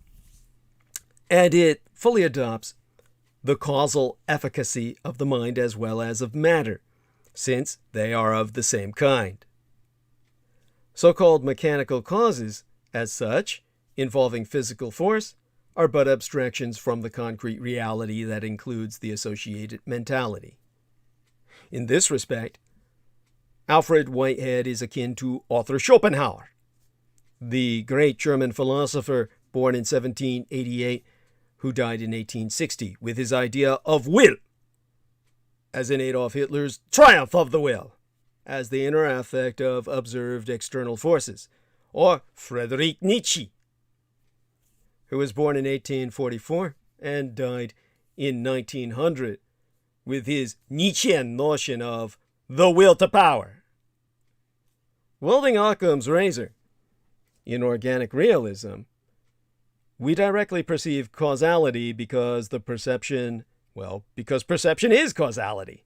And it fully adopts the causal efficacy of the mind as well as of matter, since they are of the same kind. So-called mechanical causes, as such, involving physical force, are but abstractions from the concrete reality that includes the associated mentality. In this respect, Alfred Whitehead is akin to Arthur Schopenhauer, the great German philosopher born in 1788, who died in 1860, with his idea of will, as in Adolf Hitler's triumph of the will, as the inner affect of observed external forces, or Friedrich Nietzsche, who was born in 1844 and died in 1900, with his Nietzschean notion of the will to power. Wielding Occam's razor, in organic realism, we directly perceive causality because perception is causality.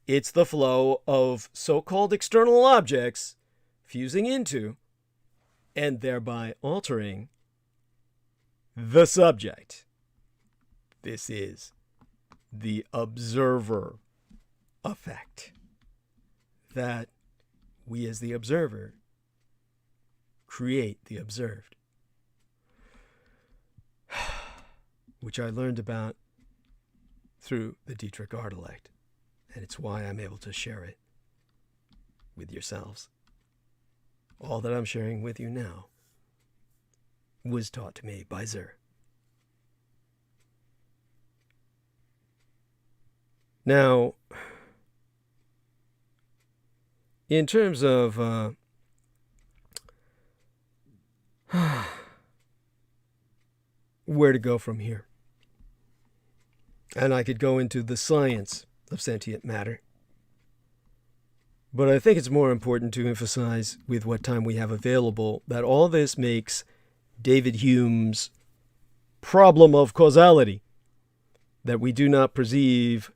It's the flow of so-called external objects fusing into and thereby altering the subject. This is the observer effect. That we as the observer create the observed. Which I learned about through the Dietrich Artilect. And it's why I'm able to share it with yourselves. All that I'm sharing with you now was taught to me by Sire. Now, in terms of where to go from here, and I could go into the science of sentient matter, but I think it's more important to emphasize with what time we have available that all this makes David Hume's problem of causality, that we do not perceive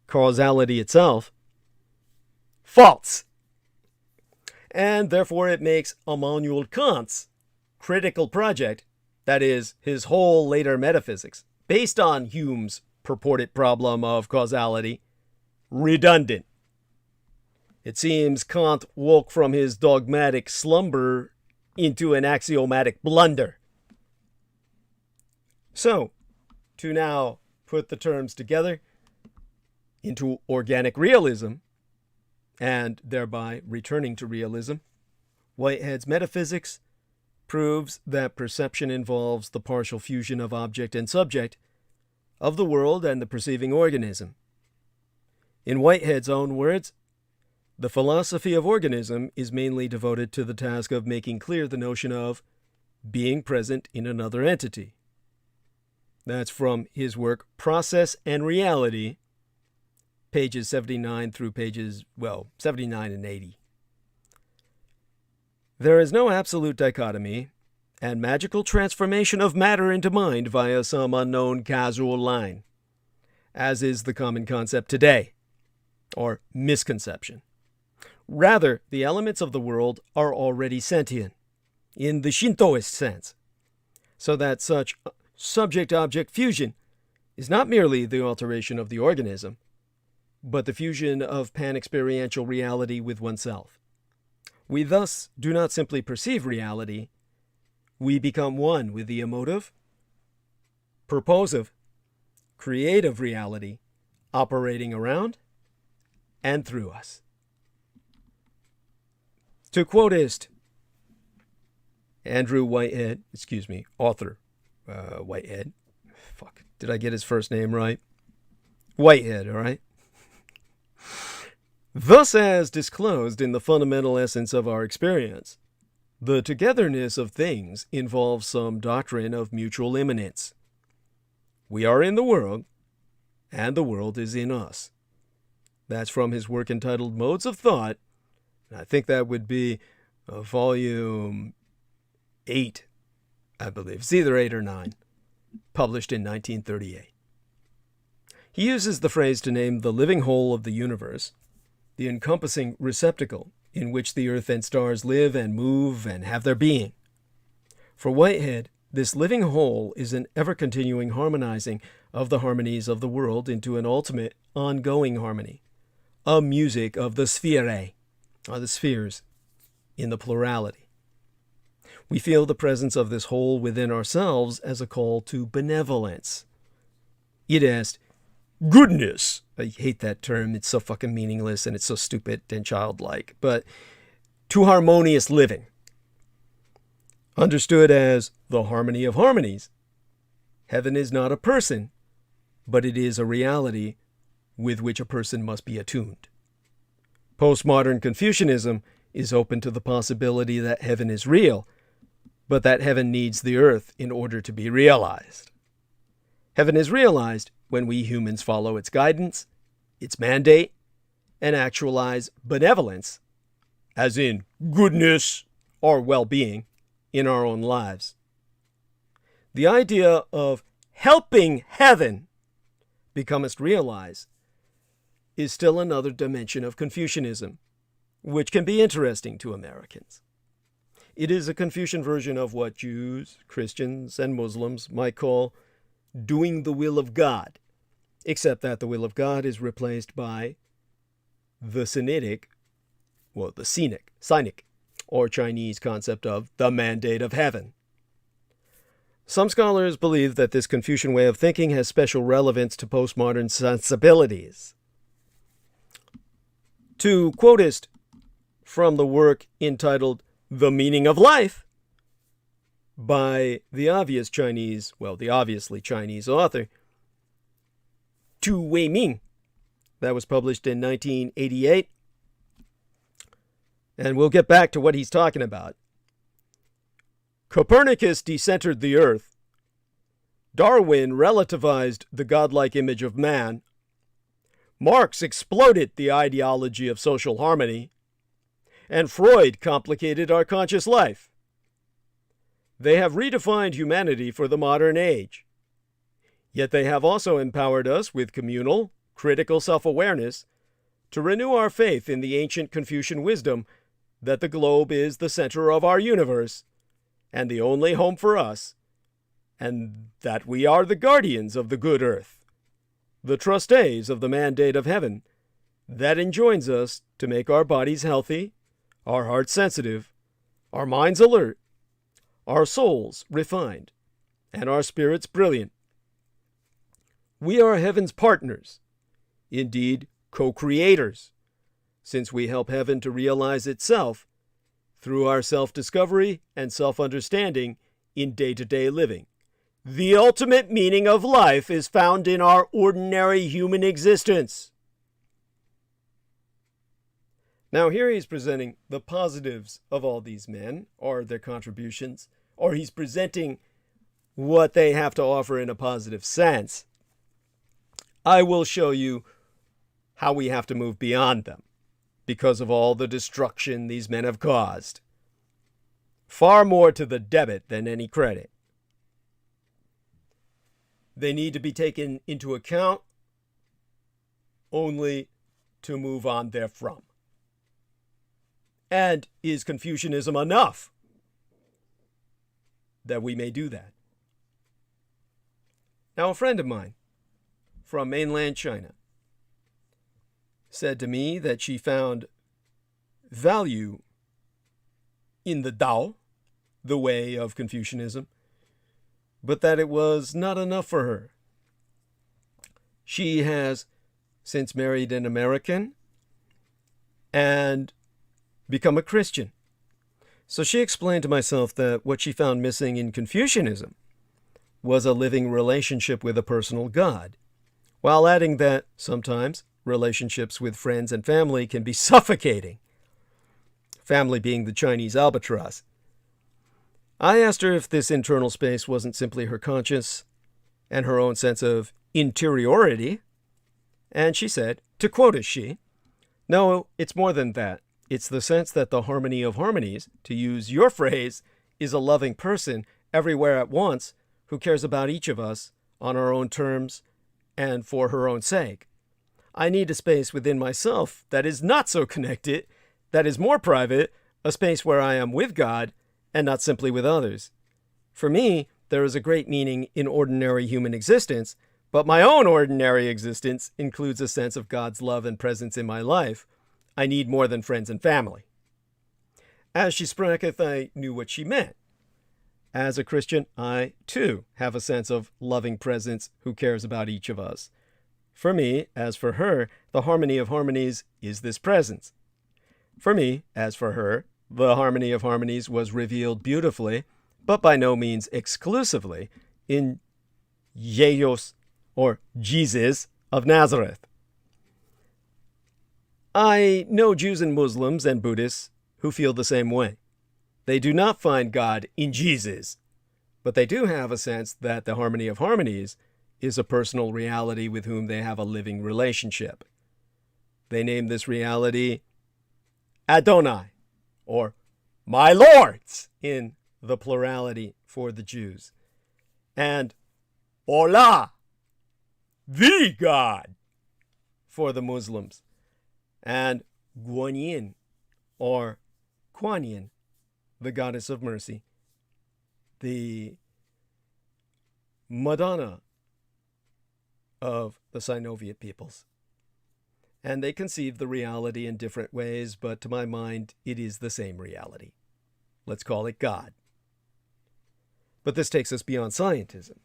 causality itself, false. And therefore it makes Immanuel Kant's critical project, that is, his whole later metaphysics, based on Hume's purported problem of causality, redundant. It seems Kant woke from his dogmatic slumber into an axiomatic blunder. So, to now put the terms together into organic realism, and thereby returning to realism, Whitehead's metaphysics proves that perception involves the partial fusion of object and subject, of the world and the perceiving organism. In Whitehead's own words, the philosophy of organism is mainly devoted to the task of making clear the notion of being present in another entity. That's from his work Process and Reality, pages 79 through 79 and 80. There is no absolute dichotomy and magical transformation of matter into mind via some unknown causal line, as is the common concept today, or misconception. Rather, the elements of the world are already sentient, in the Shintoist sense, so that such subject-object fusion is not merely the alteration of the organism, but the fusion of pan-experiential reality with oneself. We thus do not simply perceive reality, we become one with the emotive, purposive, creative reality operating around and through us. To quoteist Andrew Whitehead, author Whitehead. Fuck, did I get his first name right? Whitehead, all right? Thus, as disclosed in the fundamental essence of our experience, the togetherness of things involves some doctrine of mutual immanence. We are in the world, and the world is in us. That's from his work entitled Modes of Thought, and I think that would be volume 8, I believe. It's either 8 or 9, published in 1938. He uses the phrase to name the living whole of the universe, the encompassing receptacle in which the earth and stars live and move and have their being. For Whitehead, this living whole is an ever-continuing harmonizing of the harmonies of the world into an ultimate, ongoing harmony, a music of the Sire, or the spheres, in the plurality. We feel the presence of this whole within ourselves as a call to benevolence. Id est goodness. I hate that term. It's so fucking meaningless and it's so stupid and childlike. But to harmonious living, understood as the harmony of harmonies. Heaven is not a person, but it is a reality with which a person must be attuned. Postmodern Confucianism is open to the possibility that heaven is real, but that heaven needs the earth in order to be realized. Heaven is realized when we humans follow its guidance, its mandate, and actualize benevolence as in goodness or well-being in our own lives. The idea of helping heaven, becomest realize, is still another dimension of Confucianism, which can be interesting to Americans. It is a Confucian version of what Jews, Christians, and Muslims might call doing the will of God, except that the will of God is replaced by the Sinitic, or Chinese concept of the mandate of heaven. Some scholars believe that this Confucian way of thinking has special relevance to postmodern sensibilities. To quotist from the work entitled The Meaning of Life by the obviously Chinese author, Tu Weiming, that was published in 1988. And we'll get back to what he's talking about. Copernicus decentered the earth. Darwin relativized the godlike image of man. Marx exploded the ideology of social harmony. And Freud complicated our conscious life. They have redefined humanity for the modern age. Yet they have also empowered us with communal, critical self-awareness to renew our faith in the ancient Confucian wisdom that the globe is the center of our universe and the only home for us, and that we are the guardians of the good earth, the trustees of the mandate of heaven that enjoins us to make our bodies healthy, our hearts sensitive, our minds alert, our souls refined, and our spirits brilliant. We are heaven's partners, indeed co-creators, since we help heaven to realize itself through our self-discovery and self-understanding in day-to-day living. The ultimate meaning of life is found in our ordinary human existence. Now here he's presenting the positives of all these men, or their contributions, or he's presenting what they have to offer in a positive sense. I will show you how we have to move beyond them because of all the destruction these men have caused. Far more to the debit than any credit. They need to be taken into account only to move on therefrom. And is Confucianism enough that we may do that? Now, a friend of mine from mainland China said to me that she found value in the Tao, the way of Confucianism, but that it was not enough for her. She has since married an American and become a Christian. So she explained to myself that what she found missing in Confucianism was a living relationship with a personal God, while adding that sometimes relationships with friends and family can be suffocating. Family being the Chinese albatross. I asked her if this internal space wasn't simply her conscience and her own sense of interiority, and she said, to quote as she, "No, it's more than that. It's the sense that the harmony of harmonies, to use your phrase, is a loving person everywhere at once who cares about each of us on our own terms and for her own sake. I need a space within myself that is not so connected, that is more private, a space where I am with God and not simply with others. For me, there is a great meaning in ordinary human existence, but my own ordinary existence includes a sense of God's love and presence in my life. I need more than friends and family." As she spraketh, I knew what she meant. As a Christian, I, too, have a sense of loving presence who cares about each of us. For me, as for her, the harmony of harmonies is this presence. For me, as for her, the harmony of harmonies was revealed beautifully, but by no means exclusively, in JOVE, or Jesus of Nazareth. I know Jews and Muslims and Buddhists who feel the same way. They do not find God in Jesus, but they do have a sense that the harmony of harmonies is a personal reality with whom they have a living relationship. They name this reality Adonai, or my lords in the plurality for the Jews, and Allah, the God, for the Muslims, and Guanyin, or Kuan Yin, the goddess of mercy, the Madonna of the Sinoviet peoples. And they conceive the reality in different ways, but to my mind, it is the same reality. Let's call it God. But this takes us beyond scientism.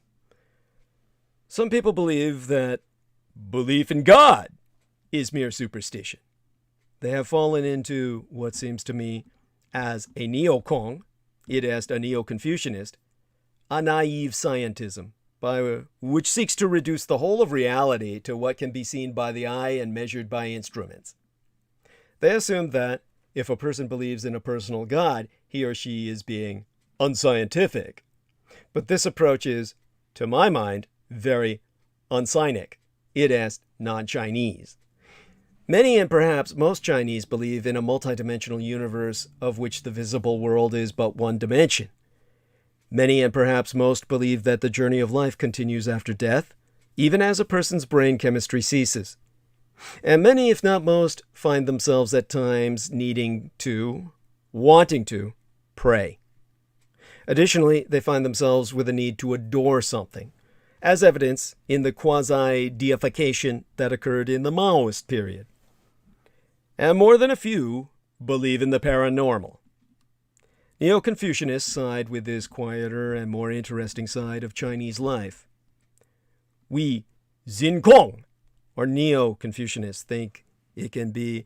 Some people believe that belief in God is mere superstition. They have fallen into what seems to me as a neocon, it est a neo-Confucianist, a naive scientism, by which seeks to reduce the whole of reality to what can be seen by the eye and measured by instruments. They assume that if a person believes in a personal God, he or she is being unscientific. But this approach is, to my mind, very uncynic, it est non-Chinese. Many and perhaps most Chinese believe in a multidimensional universe of which the visible world is but one dimension. Many and perhaps most believe that the journey of life continues after death, even as a person's brain chemistry ceases. And many, if not most, find themselves at times wanting to, pray. Additionally, they find themselves with a need to adore something, as evidence in the quasi-deification that occurred in the Maoist period. And more than a few believe in the paranormal. Neo-Confucianists side with this quieter and more interesting side of Chinese life. We Xinkong, or Neo-Confucianists, think it can be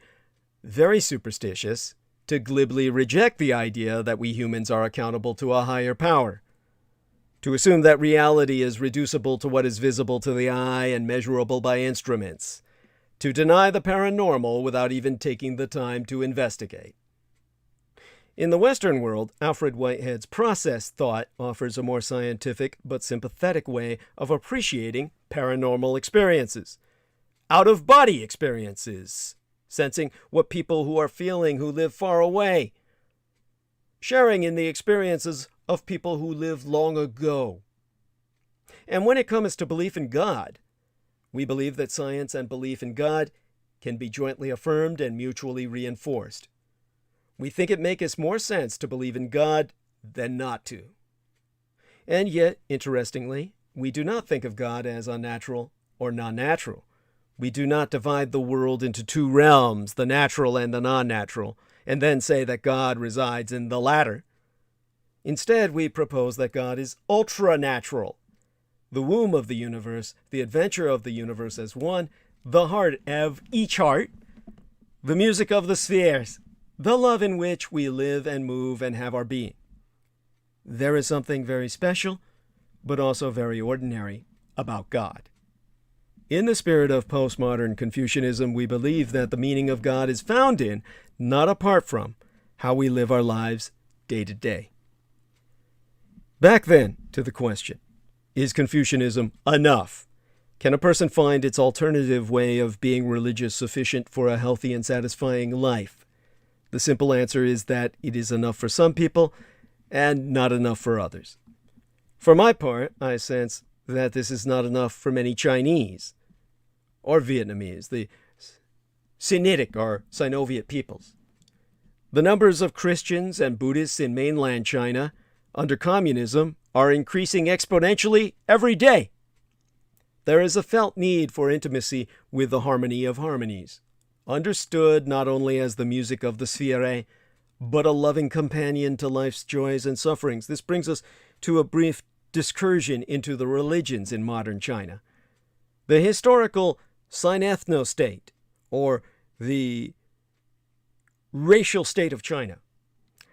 very superstitious to glibly reject the idea that we humans are accountable to a higher power, to assume that reality is reducible to what is visible to the eye and measurable by instruments, to deny the paranormal without even taking the time to investigate. In the Western world, Alfred Whitehead's process thought offers a more scientific but sympathetic way of appreciating paranormal experiences, out-of-body experiences, sensing what people who are feeling who live far away, sharing in the experiences of people who lived long ago. And when it comes to belief in God, we believe that science and belief in God can be jointly affirmed and mutually reinforced. We think it makes more sense to believe in God than not to. And yet, interestingly, we do not think of God as unnatural or non-natural. We do not divide the world into two realms, the natural and the non-natural, and then say that God resides in the latter. Instead, we propose that God is ultra-natural, the womb of the universe, the adventure of the universe as one, the heart of each heart, the music of the spheres, the love in which we live and move and have our being. There is something very special, but also very ordinary about God. In the spirit of postmodern Confucianism, we believe that the meaning of God is found in, not apart from, how we live our lives day to day. Back then to the question, is Confucianism enough? Can a person find its alternative way of being religious sufficient for a healthy and satisfying life? The simple answer is that it is enough for some people and not enough for others. For my part, I sense that this is not enough for many Chinese or Vietnamese, the Sinitic or Sinoviet peoples. The numbers of Christians and Buddhists in mainland China under communism are increasing exponentially every day. There is a felt need for intimacy with the harmony of harmonies, understood not only as the music of the Sire, but a loving companion to life's joys and sufferings. This brings us to a brief excursion into the religions in modern China. The historical Sinethno state, or the racial state of China,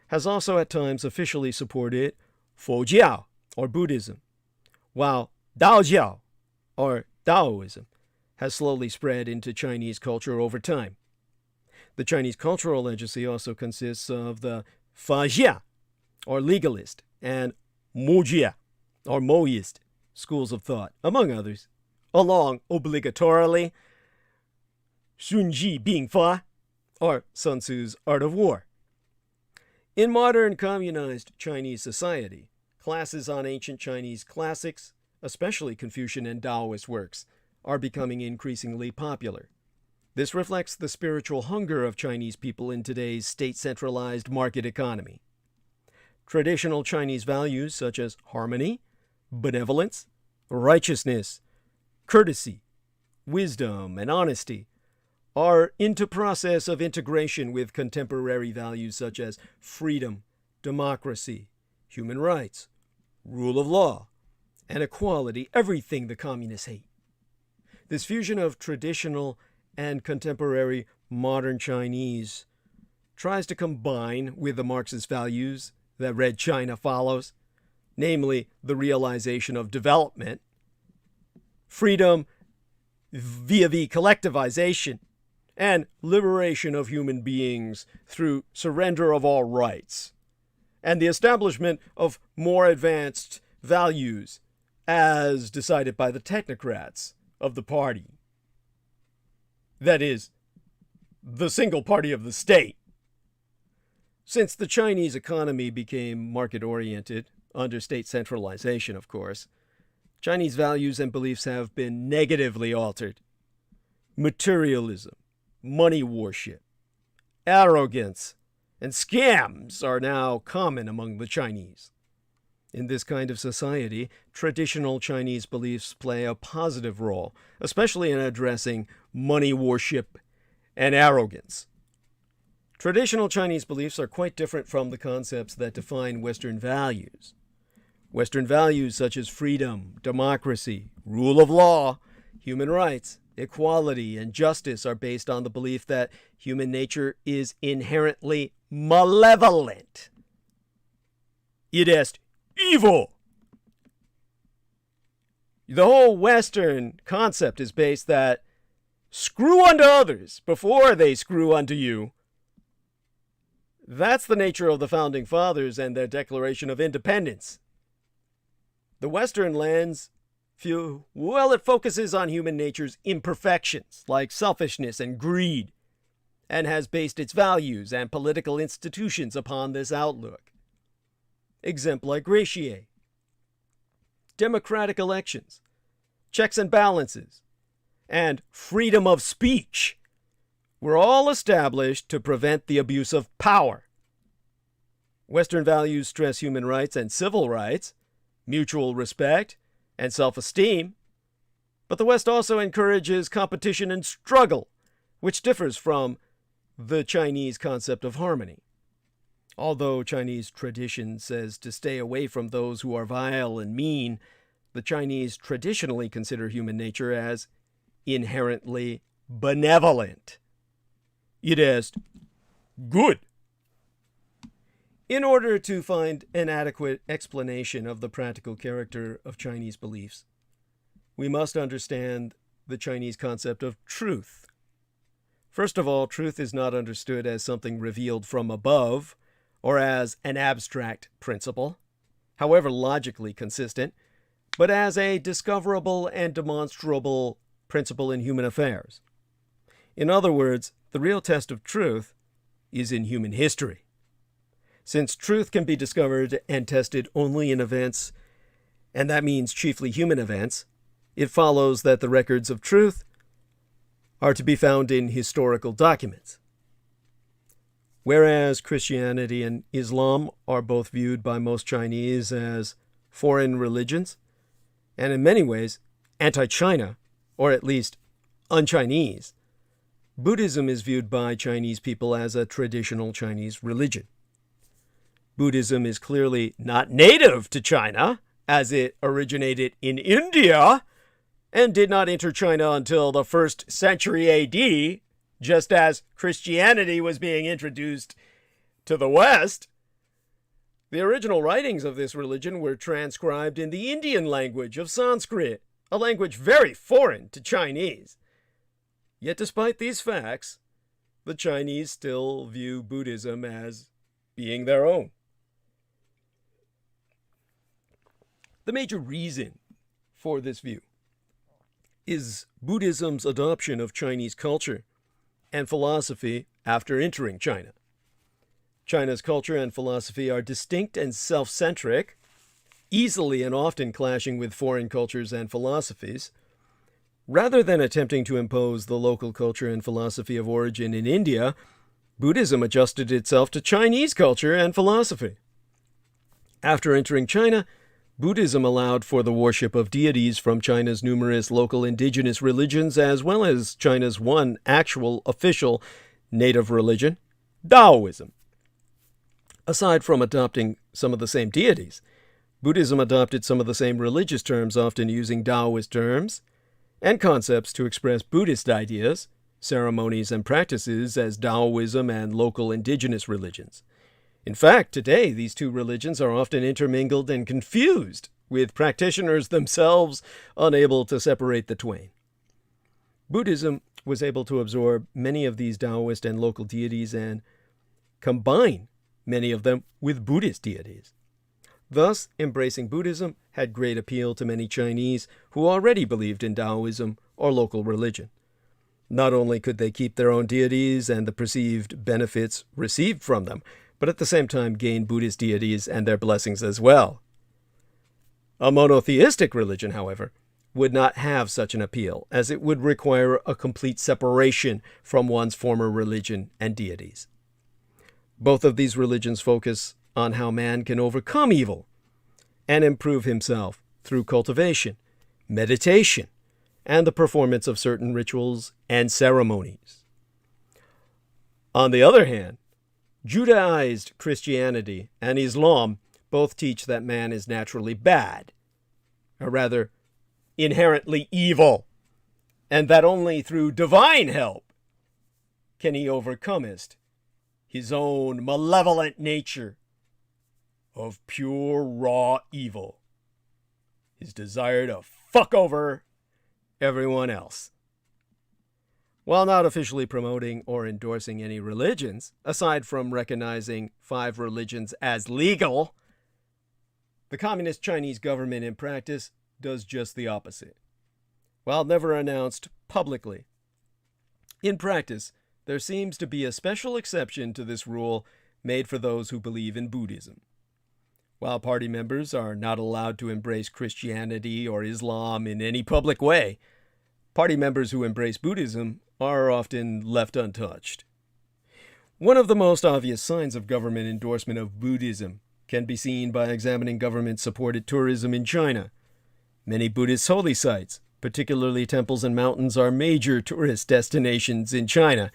has also at times officially supported Fojiao, or Buddhism, while Daojiao, or Taoism, has slowly spread into Chinese culture over time. The Chinese cultural legacy also consists of the Fajia, or legalist, and Mujia, or Moist, schools of thought, among others, along obligatorily Shunji Bingfa, or Sun Tzu's Art of War. In modern communized Chinese society, classes on ancient Chinese classics, especially Confucian and Taoist works, are becoming increasingly popular. This reflects the spiritual hunger of Chinese people in today's state-centralized market economy. Traditional Chinese values such as harmony, benevolence, righteousness, courtesy, wisdom, and honesty are into process of integration with contemporary values such as freedom, democracy, human rights, rule of law, and equality, everything the communists hate. This fusion of traditional and contemporary modern Chinese tries to combine with the Marxist values that Red China follows, namely the realization of development, freedom via the collectivization, and liberation of human beings through surrender of all rights, and the establishment of more advanced values as decided by the technocrats of the party. That is, the single party of the state. Since the Chinese economy became market-oriented, under state centralization, of course, Chinese values and beliefs have been negatively altered. Materialism, money worship, arrogance, and scams are now common among the Chinese. In this kind of society, traditional Chinese beliefs play a positive role, especially in addressing money worship and arrogance. Traditional Chinese beliefs are quite different from the concepts that define Western values. Western values such as freedom, democracy, rule of law, human rights, equality, and justice are based on the belief that human nature is inherently malevolent. It is evil. The whole Western concept is based that screw unto others before they screw unto you. That's the nature of the Founding Fathers and their Declaration of Independence. The Western lens, it focuses on human nature's imperfections, like selfishness and greed, and has based its values and political institutions upon this outlook. Exempli democratic elections, checks and balances, and freedom of speech were all established to prevent the abuse of power. Western values stress human rights and civil rights, mutual respect, and self-esteem, but the West also encourages competition and struggle, which differs from the Chinese concept of harmony. Although Chinese tradition says to stay away from those who are vile and mean, the Chinese traditionally consider human nature as inherently benevolent. It is good. In order to find an adequate explanation of the practical character of Chinese beliefs, we must understand the Chinese concept of truth. First of all, truth is not understood as something revealed from above or as an abstract principle, however logically consistent, but as a discoverable and demonstrable principle in human affairs. In other words, the real test of truth is in human history. Since truth can be discovered and tested only in events, and that means chiefly human events, it follows that the records of truth are to be found in historical documents. Whereas Christianity and Islam are both viewed by most Chinese as foreign religions, and in many ways anti-China, or at least un-Chinese, Buddhism is viewed by Chinese people as a traditional Chinese religion. Buddhism is clearly not native to China, as it originated in India and did not enter China until the 1st century AD, just as Christianity was being introduced to the West. The original writings of this religion were transcribed in the Indian language of Sanskrit, a language very foreign to Chinese. Yet despite these facts, the Chinese still view Buddhism as being their own. The major reason for this view is Buddhism's adoption of Chinese culture and philosophy after entering China. China's culture and philosophy are distinct and self-centric, easily and often clashing with foreign cultures and philosophies. Rather than attempting to impose the local culture and philosophy of origin in India, Buddhism adjusted itself to Chinese culture and philosophy. After entering China, Buddhism allowed for the worship of deities from China's numerous local indigenous religions, as well as China's one actual official native religion, Taoism. Aside from adopting some of the same deities, Buddhism adopted some of the same religious terms, often using Taoist terms and concepts to express Buddhist ideas, ceremonies, and practices as Taoism and local indigenous religions. In fact, today, these two religions are often intermingled and confused, with practitioners themselves unable to separate the twain. Buddhism was able to absorb many of these Taoist and local deities and combine many of them with Buddhist deities. Thus, embracing Buddhism had great appeal to many Chinese who already believed in Taoism or local religion. Not only could they keep their own deities and the perceived benefits received from them, but at the same time gain Buddhist deities and their blessings as well. A monotheistic religion, however, would not have such an appeal, as it would require a complete separation from one's former religion and deities. Both of these religions focus on how man can overcome evil and improve himself through cultivation, meditation, and the performance of certain rituals and ceremonies. On the other hand, Judaized Christianity and Islam both teach that man is naturally bad, or rather, inherently evil, and that only through divine help can he overcome his own malevolent nature of pure raw evil, his desire to fuck over everyone else. While not officially promoting or endorsing any religions, aside from recognizing 5 religions as legal, the Communist Chinese government in practice does just the opposite. While never announced publicly, in practice, there seems to be a special exception to this rule made for those who believe in Buddhism. While party members are not allowed to embrace Christianity or Islam in any public way, party members who embrace Buddhism are often left untouched. One of the most obvious signs of government endorsement of Buddhism can be seen by examining government-supported tourism in China. Many Buddhist holy sites, particularly temples and mountains, are major tourist destinations in China.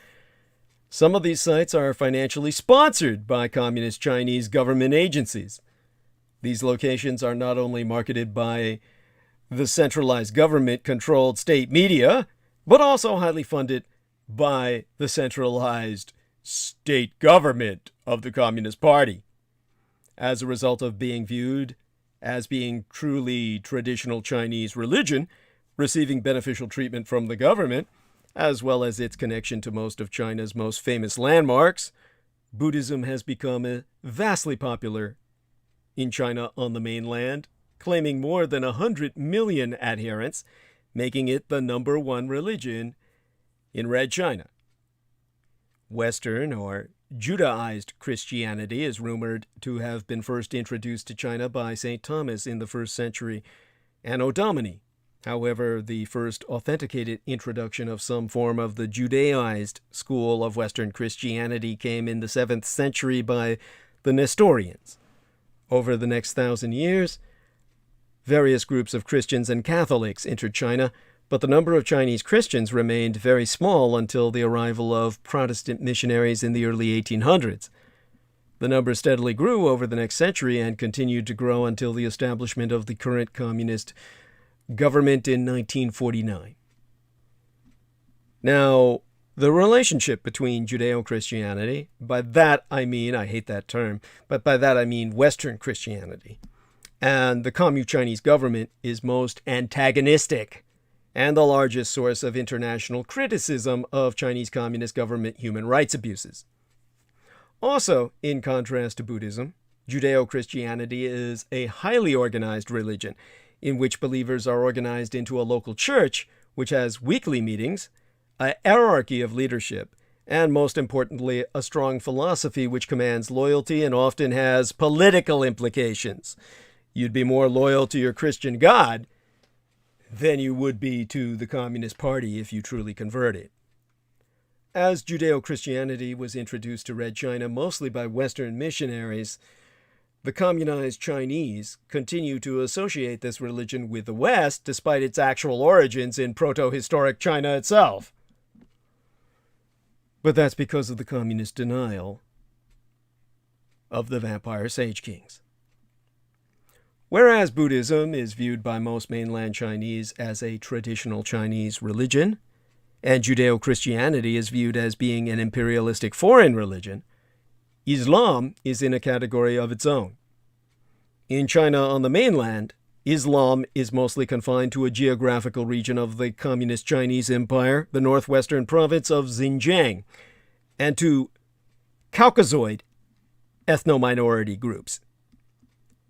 Some of these sites are financially sponsored by Communist Chinese government agencies. These locations are not only marketed by the centralized government-controlled state media, but also highly funded by the centralized state government of the Communist Party. As a result of being viewed as being truly traditional Chinese religion, receiving beneficial treatment from the government, as well as its connection to most of China's most famous landmarks, Buddhism has become vastly popular in China on the mainland, claiming more than 100 million adherents, making it the #1 religion in Red China. Western or Judaized Christianity is rumored to have been first introduced to China by St. Thomas in the 1st century Anno Domini. However, the first authenticated introduction of some form of the Judaized school of Western Christianity came in the 7th century by the Nestorians. Over the next 1,000 years, various groups of Christians and Catholics entered China, but the number of Chinese Christians remained very small until the arrival of Protestant missionaries in the early 1800s. The number steadily grew over the next century and continued to grow until the establishment of the current communist government in 1949. Now, the relationship between Judeo-Christianity, by that I mean, I hate that term, but by that I mean Western Christianity, and the Communist Chinese government is most antagonistic and the largest source of international criticism of Chinese Communist government human rights abuses. Also, in contrast to Buddhism, Judeo-Christianity is a highly organized religion in which believers are organized into a local church, which has weekly meetings, a hierarchy of leadership, and most importantly, a strong philosophy which commands loyalty and often has political implications. You'd be more loyal to your Christian God than you would be to the Communist Party if you truly converted. As Judeo-Christianity was introduced to Red China mostly by Western missionaries, the communized Chinese continue to associate this religion with the West despite its actual origins in proto-historic China itself. But that's because of the communist denial of the vampire sage kings. Whereas Buddhism is viewed by most mainland Chinese as a traditional Chinese religion, and Judeo-Christianity is viewed as being an imperialistic foreign religion, Islam is in a category of its own. In China on the mainland, Islam is mostly confined to a geographical region of the Communist Chinese Empire, the northwestern province of Xinjiang, and to Caucasoid ethno-minority groups.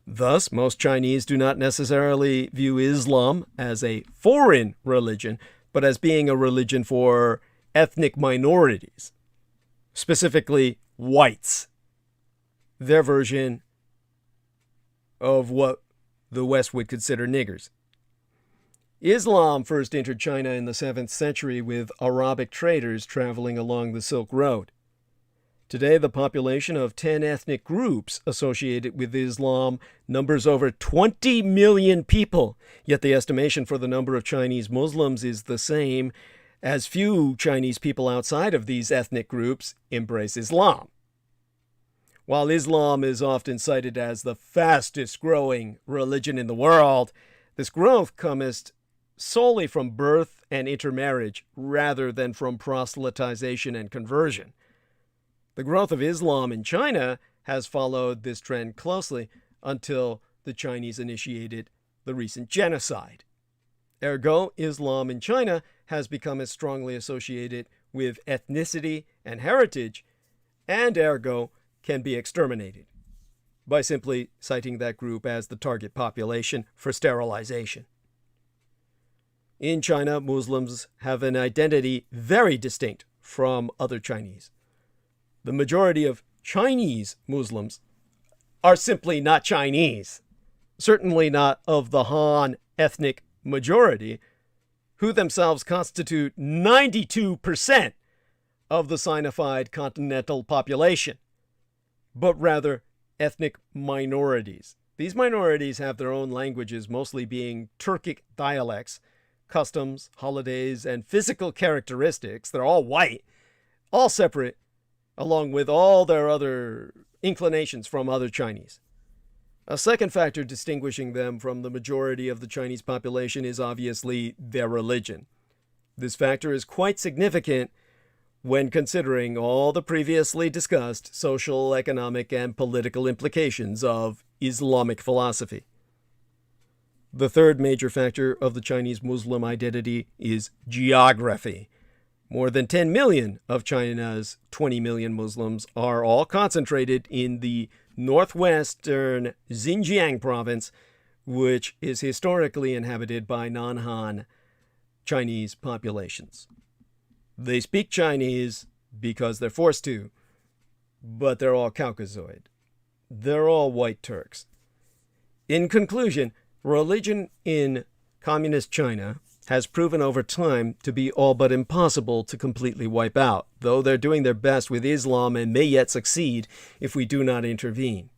Thus, most Chinese do not necessarily view Islam as a foreign religion, but as being a religion for ethnic minorities, specifically whites, their version of what the West would consider niggers. Islam first entered China in the 7th century with Arabic traders traveling along the Silk Road. Today, the population of 10 ethnic groups associated with Islam numbers over 20 million people, yet the estimation for the number of Chinese Muslims is the same, as few Chinese people outside of these ethnic groups embrace Islam. While Islam is often cited as the fastest growing religion in the world, this growth cometh solely from birth and intermarriage rather than from proselytization and conversion. The growth of Islam in China has followed this trend closely until the Chinese initiated the recent genocide. Ergo, Islam in China has become as strongly associated with ethnicity and heritage, and ergo can be exterminated by simply citing that group as the target population for sterilization. In China, Muslims have an identity very distinct from other Chinese. The majority of Chinese Muslims are simply not Chinese, certainly not of the Han ethnic majority, who themselves constitute 92% of the Sinified continental population, but rather ethnic minorities. These minorities have their own languages, mostly being Turkic dialects, customs, holidays, and physical characteristics. They're all white, all separate, along with all their other inclinations from other Chinese. A second factor distinguishing them from the majority of the Chinese population is obviously their religion. This factor is quite significant when considering all the previously discussed social, economic, and political implications of Islamic philosophy. The third major factor of the Chinese Muslim identity is geography. More than 10 million of China's 20 million Muslims are all concentrated in the northwestern Xinjiang province, which is historically inhabited by non-Han Chinese populations. They speak Chinese because they're forced to, but they're all Caucasoid. They're all white Turks. In conclusion, religion in communist China has proven over time to be all but impossible to completely wipe out, though they're doing their best with Islam and may yet succeed if we do not intervene.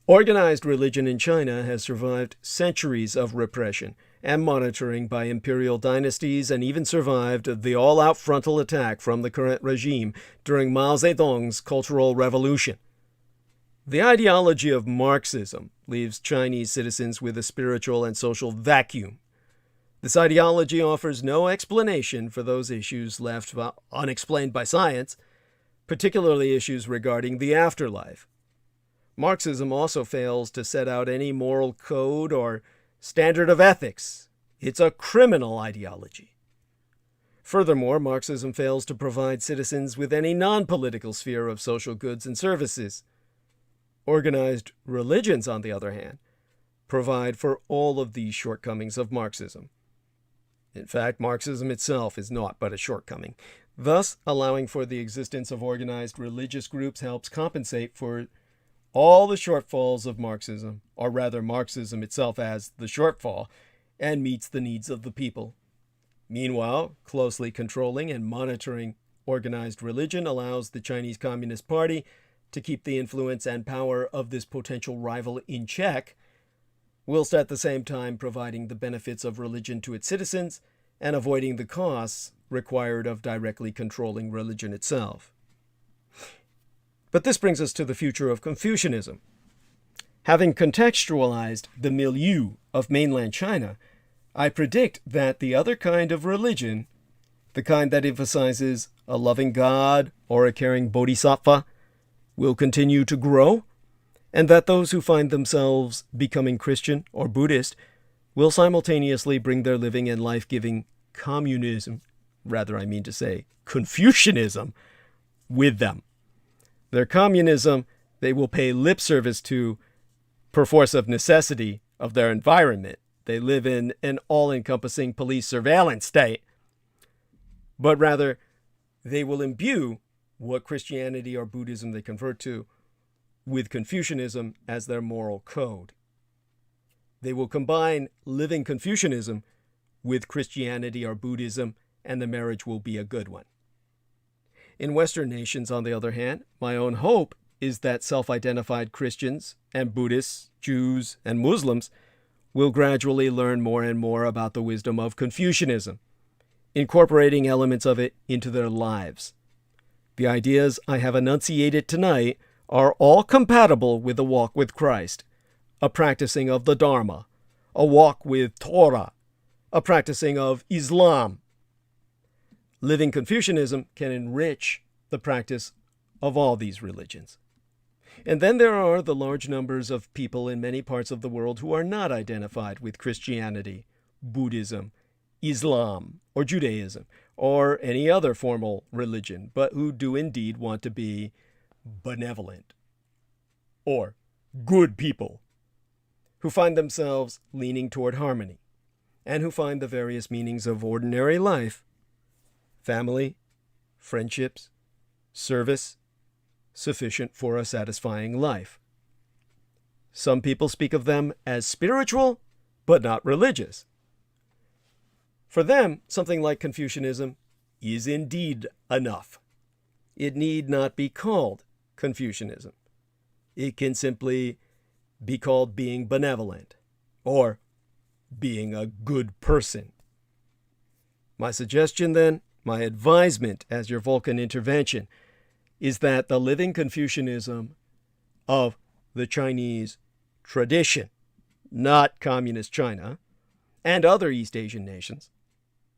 Organized religion in China has survived centuries of repression and monitoring by imperial dynasties and even survived the all-out frontal attack from the current regime during Mao Zedong's Cultural Revolution. The ideology of Marxism leaves Chinese citizens with a spiritual and social vacuum. This ideology offers no explanation for those issues left unexplained by science, particularly issues regarding the afterlife. Marxism also fails to set out any moral code or standard of ethics. It's a criminal ideology. Furthermore, Marxism fails to provide citizens with any non-political sphere of social goods and services. Organized religions, on the other hand, provide for all of these shortcomings of Marxism. In fact, Marxism itself is naught but a shortcoming. Thus, allowing for the existence of organized religious groups helps compensate for all the shortfalls of Marxism, or rather Marxism itself as the shortfall, and meets the needs of the people. Meanwhile, closely controlling and monitoring organized religion allows the Chinese Communist Party to keep the influence and power of this potential rival in check, whilst at the same time providing the benefits of religion to its citizens and avoiding the costs required of directly controlling religion itself. But this brings us to the future of Confucianism. Having contextualized the milieu of mainland China, I predict that the other kind of religion, the kind that emphasizes a loving God or a caring bodhisattva, will continue to grow, and that those who find themselves becoming Christian or Buddhist will simultaneously bring their living and life-giving communism, Confucianism, with them. Their communism they will pay lip service to perforce of necessity of their environment. They live in an all-encompassing police surveillance state. But rather, they will imbue what Christianity or Buddhism they convert to with Confucianism as their moral code. They will combine living Confucianism with Christianity or Buddhism, and the marriage will be a good one. In Western nations, on the other hand, my own hope is that self-identified Christians and Buddhists, Jews, and Muslims will gradually learn more and more about the wisdom of Confucianism, incorporating elements of it into their lives. The ideas I have enunciated tonight are all compatible with a walk with Christ, a practicing of the Dharma, a walk with Torah, a practicing of Islam. Living Confucianism can enrich the practice of all these religions. And then there are the large numbers of people in many parts of the world who are not identified with Christianity, Buddhism, Islam, or Judaism, or any other formal religion, but who do indeed want to be benevolent, or good people, who find themselves leaning toward harmony, and who find the various meanings of ordinary life, family, friendships, service, sufficient for a satisfying life. Some people speak of them as spiritual, but not religious. For them, something like Confucianism is indeed enough. It need not be called Confucianism. It can simply be called being benevolent, or being a good person. My suggestion then, my advisement as your Vulcan intervention, is that the living Confucianism of the Chinese tradition, not communist China, and other East Asian nations,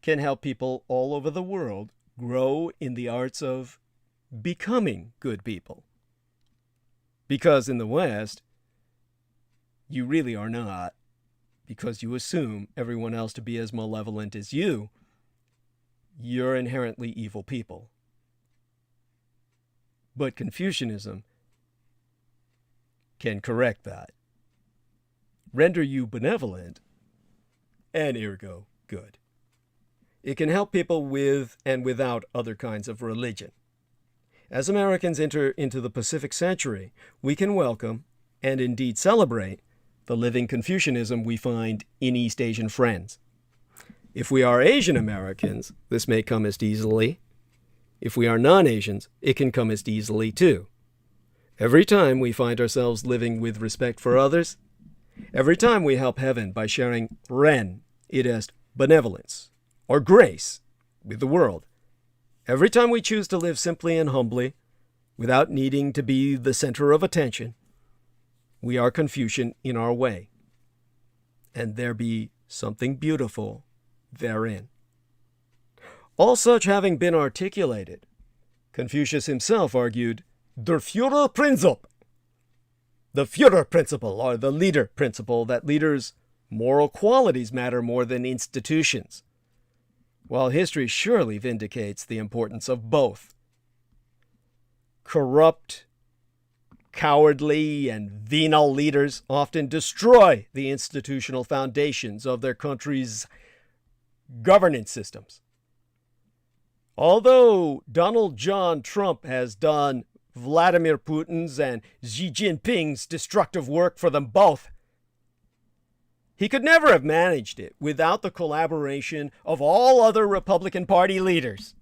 can help people all over the world grow in the arts of becoming good people. Because in the West, you really are not, because you assume everyone else to be as malevolent as you. You're inherently evil people. But Confucianism can correct that, render you benevolent, and ergo good. It can help people with and without other kinds of religion. As Americans enter into the Pacific century, we can welcome, and indeed celebrate, the living Confucianism we find in East Asian friends. If we are Asian Americans, this may come as easily. If we are non-Asians, it can come as easily too. Every time we find ourselves living with respect for others, every time we help heaven by sharing ren, it is benevolence, or grace, with the world, every time we choose to live simply and humbly, without needing to be the center of attention, we are Confucian in our way, and there be something beautiful therein. All such having been articulated, Confucius himself argued, Der Führerprinzip, the Führer principle, or the leader principle, that leaders' moral qualities matter more than institutions, while history surely vindicates the importance of both. Corrupt, cowardly, and venal leaders often destroy the institutional foundations of their country's governance systems. Although Donald John Trump has done Vladimir Putin's and Xi Jinping's destructive work for them both, he could never have managed it without the collaboration of all other Republican Party leaders,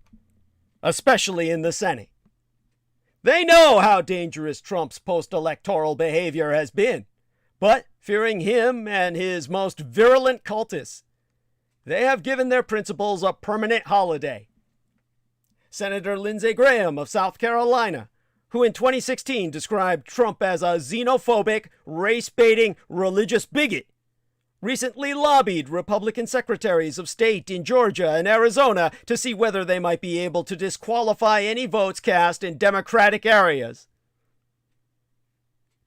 especially in the Senate. They know how dangerous Trump's post-electoral behavior has been, but fearing him and his most virulent cultists, they have given their principles a permanent holiday. Senator Lindsey Graham of South Carolina, who in 2016 described Trump as a xenophobic, race-baiting, religious bigot, recently lobbied Republican secretaries of state in Georgia and Arizona to see whether they might be able to disqualify any votes cast in Democratic areas.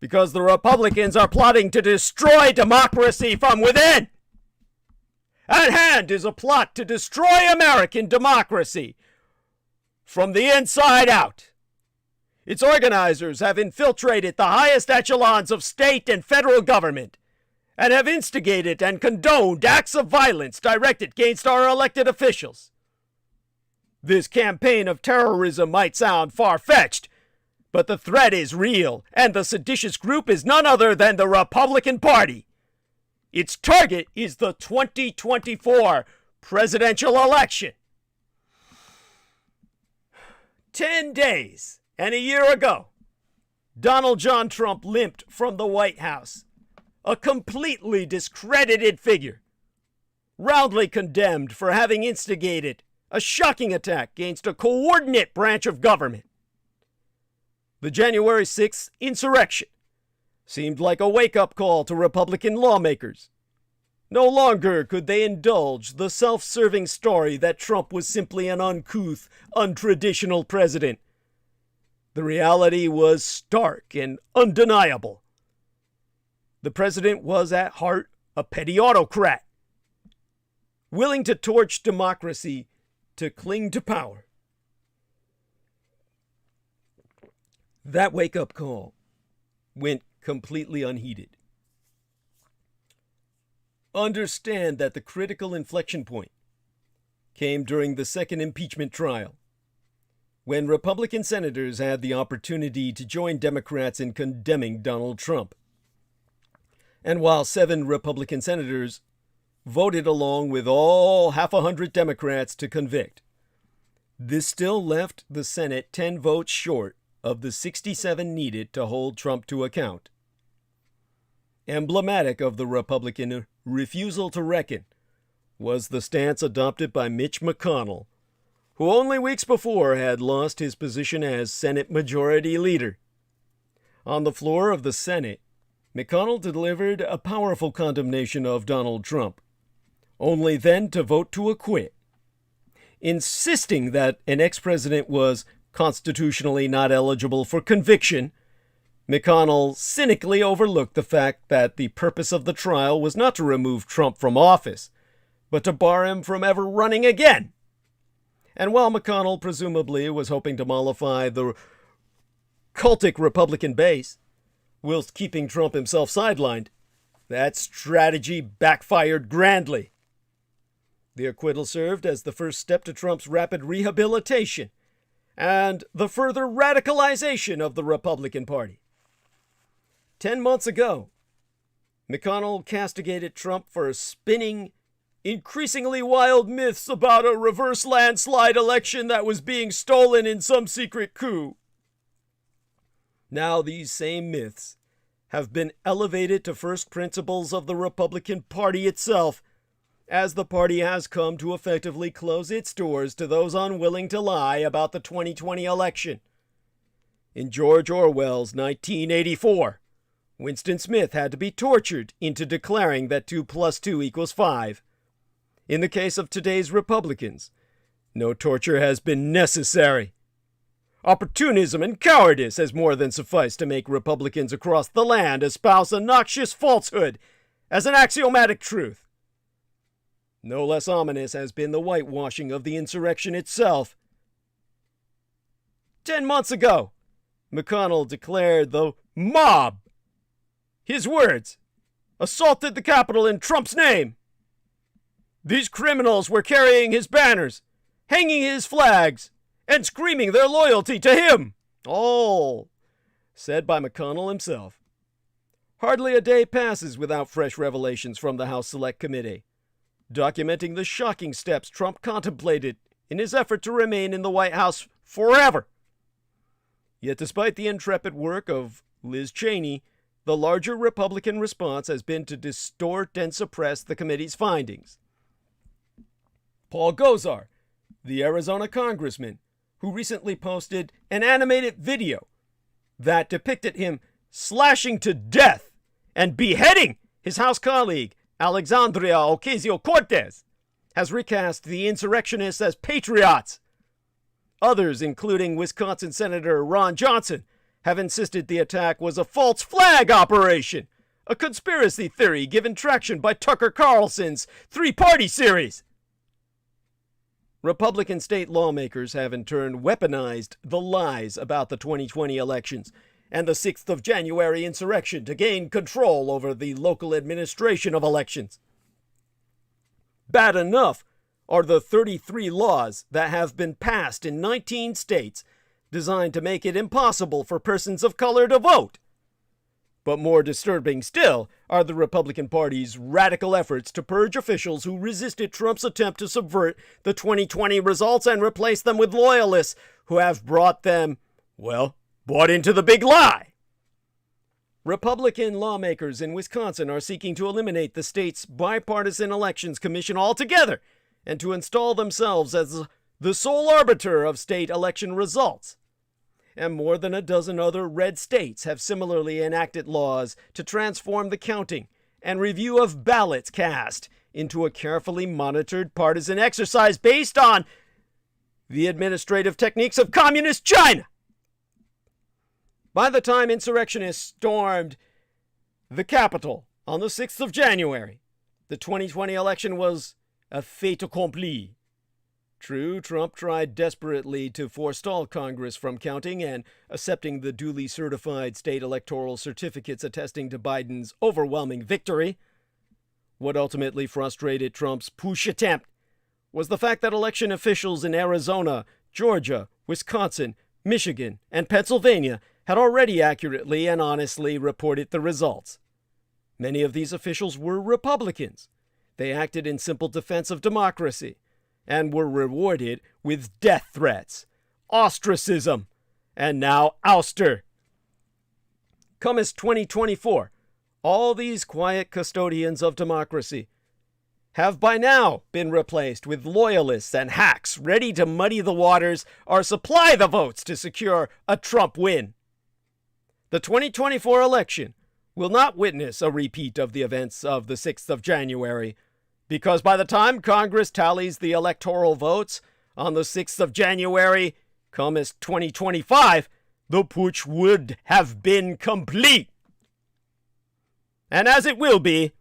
Because the Republicans are plotting to destroy democracy from within. At hand is a plot to destroy American democracy from the inside out. Its organizers have infiltrated the highest echelons of state and federal government and have instigated and condoned acts of violence directed against our elected officials. This campaign of terrorism might sound far-fetched, but the threat is real, and the seditious group is none other than the Republican Party. Its target is the 2024 presidential election. 10 days and a year ago, Donald John Trump limped from the White House, a completely discredited figure, roundly condemned for having instigated a shocking attack against a coordinate branch of government. The January 6th insurrection seemed like a wake-up call to Republican lawmakers. No longer could they indulge the self-serving story that Trump was simply an uncouth, untraditional president. The reality was stark and undeniable. The president was at heart a petty autocrat, willing to torch democracy to cling to power. That wake-up call went completely unheeded. Understand that the critical inflection point came during the second impeachment trial, when Republican senators had the opportunity to join Democrats in condemning Donald Trump. And while 7 Republican senators voted along with all 100 Democrats to convict, this still left the Senate 10 votes short of the 67 needed to hold Trump to account. Emblematic of the Republican refusal to reckon was the stance adopted by Mitch McConnell, who only weeks before had lost his position as Senate Majority Leader. On the floor of the Senate, McConnell delivered a powerful condemnation of Donald Trump, only then to vote to acquit, insisting that an ex-president was constitutionally not eligible for conviction. McConnell cynically overlooked the fact that the purpose of the trial was not to remove Trump from office, but to bar him from ever running again. And while McConnell presumably was hoping to mollify the cultic Republican base, whilst keeping Trump himself sidelined, that strategy backfired grandly. The acquittal served as the first step to Trump's rapid rehabilitation and the further radicalization of the Republican Party. 10 months ago, McConnell castigated Trump for spinning increasingly wild myths about a reverse landslide election that was being stolen in some secret coup. Now these same myths have been elevated to first principles of the Republican Party itself, as the party has come to effectively close its doors to those unwilling to lie about the 2020 election. In George Orwell's 1984, Winston Smith had to be tortured into declaring that 2 + 2 = 5. In the case of today's Republicans, no torture has been necessary. Opportunism and cowardice has more than sufficed to make Republicans across the land espouse a noxious falsehood as an axiomatic truth. No less ominous has been the whitewashing of the insurrection itself. 10 months ago, McConnell declared the mob, his words, assaulted the Capitol in Trump's name. These criminals were carrying his banners, hanging his flags, and screaming their loyalty to him. All said by McConnell himself. Hardly a day passes without fresh revelations from the House Select Committee, documenting the shocking steps Trump contemplated in his effort to remain in the White House forever. Yet despite the intrepid work of Liz Cheney, the larger Republican response has been to distort and suppress the committee's findings. Paul Gosar, the Arizona congressman, who recently posted an animated video that depicted him slashing to death and beheading his House colleague, Alexandria Ocasio-Cortez, has recast the insurrectionists as patriots. Others, including Wisconsin Senator Ron Johnson, have insisted the attack was a false flag operation, a conspiracy theory given traction by Tucker Carlson's three-party series. Republican state lawmakers have in turn weaponized the lies about the 2020 elections and the 6th of January insurrection to gain control over the local administration of elections. Bad enough are the 33 laws that have been passed in 19 states designed to make it impossible for persons of color to vote. But more disturbing still are the Republican Party's radical efforts to purge officials who resisted Trump's attempt to subvert the 2020 results and replace them with loyalists who have bought into the big lie. Republican lawmakers in Wisconsin are seeking to eliminate the state's bipartisan elections commission altogether and to install themselves as the sole arbiter of state election results. And more than a dozen other red states have similarly enacted laws to transform the counting and review of ballots cast into a carefully monitored partisan exercise based on the administrative techniques of communist China. By the time insurrectionists stormed the Capitol on the 6th of January, the 2020 election was a fait accompli. True, Trump tried desperately to forestall Congress from counting and accepting the duly certified state electoral certificates attesting to Biden's overwhelming victory. What ultimately frustrated Trump's putsch attempt was the fact that election officials in Arizona, Georgia, Wisconsin, Michigan, and Pennsylvania had already accurately and honestly reported the results. Many of these officials were Republicans. They acted in simple defense of democracy and were rewarded with death threats, ostracism, and now ouster. Come as 2024, all these quiet custodians of democracy have by now been replaced with loyalists and hacks ready to muddy the waters or supply the votes to secure a Trump win. The 2024 election will not witness a repeat of the events of the 6th of January, because by the time Congress tallies the electoral votes on the 6th of January, come as 2025, the putsch would have been complete. And as it will be,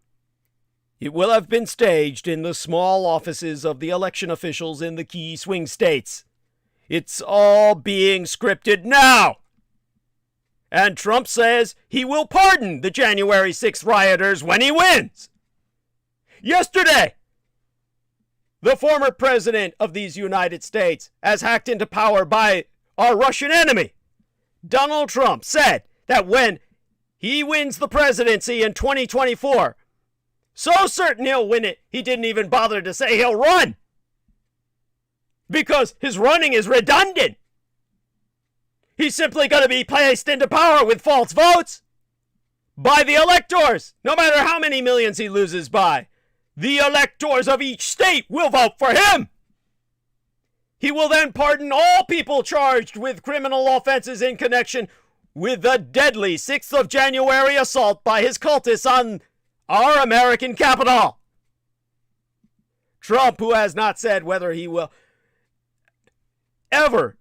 it will have been staged in the small offices of the election officials in the key swing states. It's all being scripted now. And Trump says he will pardon the January 6th rioters when he wins. Yesterday, the former president of these United States, as hacked into power by our Russian enemy, Donald Trump, said that when he wins the presidency in 2024, so certain he'll win it, he didn't even bother to say he'll run, because his running is redundant. He's simply going to be placed into power with false votes by the electors, no matter how many millions he loses by. The electors of each state will vote for him. He will then pardon all people charged with criminal offenses in connection with the deadly 6th of January assault by his cultists on our American capital. Trump, who has not said whether he will ever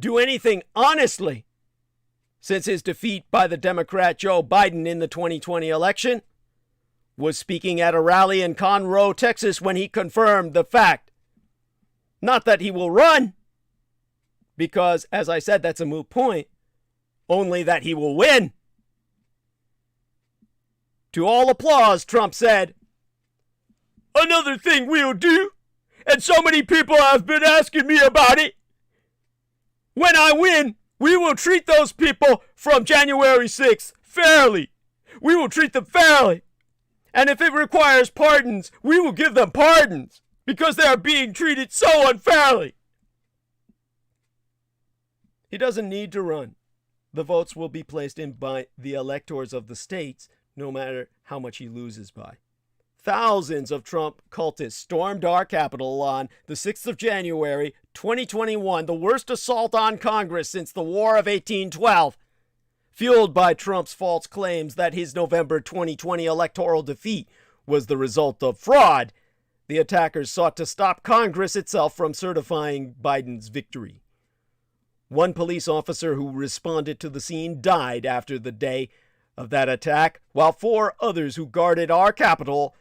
do anything honestly since his defeat by the Democrat Joe Biden in the 2020 election, was speaking at a rally in Conroe, Texas, when he confirmed the fact, not that he will run, because, as I said, that's a moot point, only that he will win. To all applause, Trump said, another thing we'll do, and so many people have been asking me about it. When I win, we will treat those people from January 6th fairly. We will treat them fairly. And if it requires pardons, we will give them pardons because they are being treated so unfairly. He doesn't need to run. The votes will be placed in by the electors of the states, no matter how much he loses by. Thousands of Trump cultists stormed our Capitol on the 6th of January, 2021, the worst assault on Congress since the War of 1812. Fueled by Trump's false claims that his November 2020 electoral defeat was the result of fraud, the attackers sought to stop Congress itself from certifying Biden's victory. One police officer who responded to the scene died after the day of that attack, while 4 others who guarded our Capitol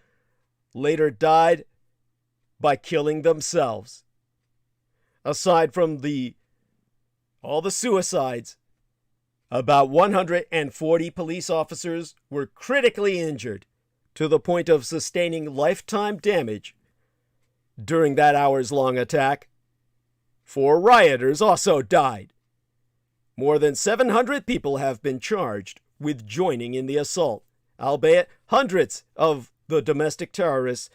later died by killing themselves. Aside from all the suicides, about 140 police officers were critically injured to the point of sustaining lifetime damage during that hours-long attack. 4 rioters also died. More than 700 people have been charged with joining in the assault, albeit hundreds of the domestic terrorists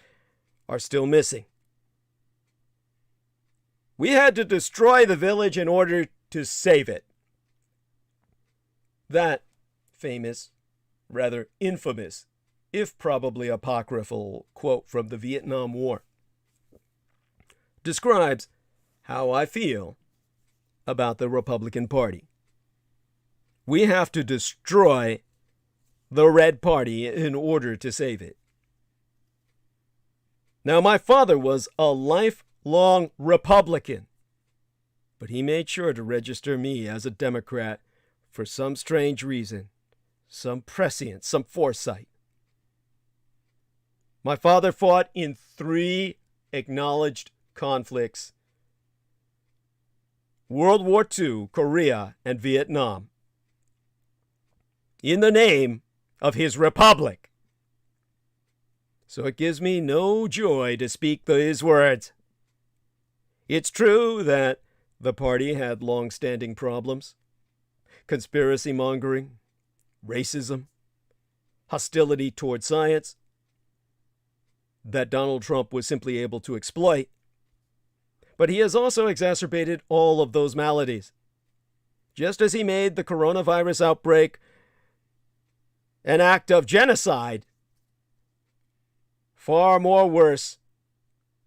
are still missing. We had to destroy the village in order to save it. That famous, rather infamous, if probably apocryphal quote from the Vietnam War describes how I feel about the Republican Party. We have to destroy the Red Party in order to save it. Now, my father was a lifelong Republican, but he made sure to register me as a Democrat for some strange reason, some prescience, some foresight. My father fought in 3 acknowledged conflicts: World War II, Korea, and Vietnam, in the name of his republic. So it gives me no joy to speak these words. It's true that the party had long-standing problems: conspiracy mongering, racism, hostility toward science, that Donald Trump was simply able to exploit. But he has also exacerbated all of those maladies. Just as he made the coronavirus outbreak an act of genocide, far more worse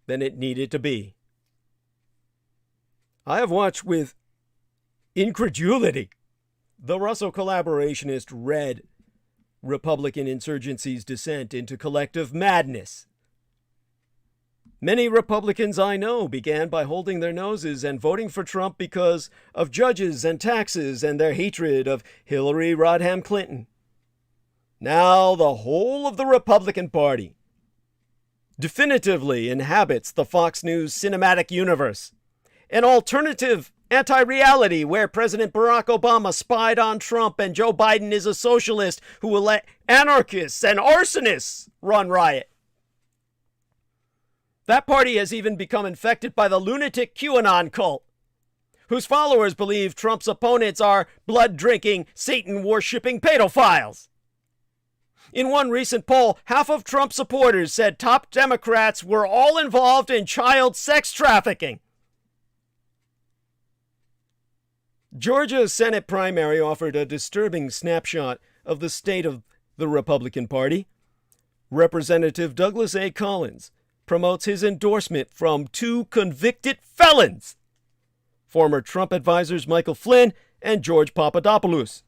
than it needed to be. I have watched with incredulity the Russo collaborationist Red Republican insurgency's descent into collective madness. Many Republicans I know began by holding their noses and voting for Trump because of judges and taxes and their hatred of Hillary Rodham Clinton. Now the whole of the Republican Party definitively inhabits the Fox News cinematic universe, an alternative anti-reality where President Barack Obama spied on Trump and Joe Biden is a socialist who will let anarchists and arsonists run riot. That party has even become infected by the lunatic QAnon cult, whose followers believe Trump's opponents are blood-drinking, Satan-worshipping pedophiles. In one recent poll, half of Trump supporters said top Democrats were all involved in child sex trafficking. Georgia's Senate primary offered a disturbing snapshot of the state of the Republican Party. Representative Douglas A. Collins promotes his endorsement from 2 convicted felons, former Trump advisors Michael Flynn and George Papadopoulos,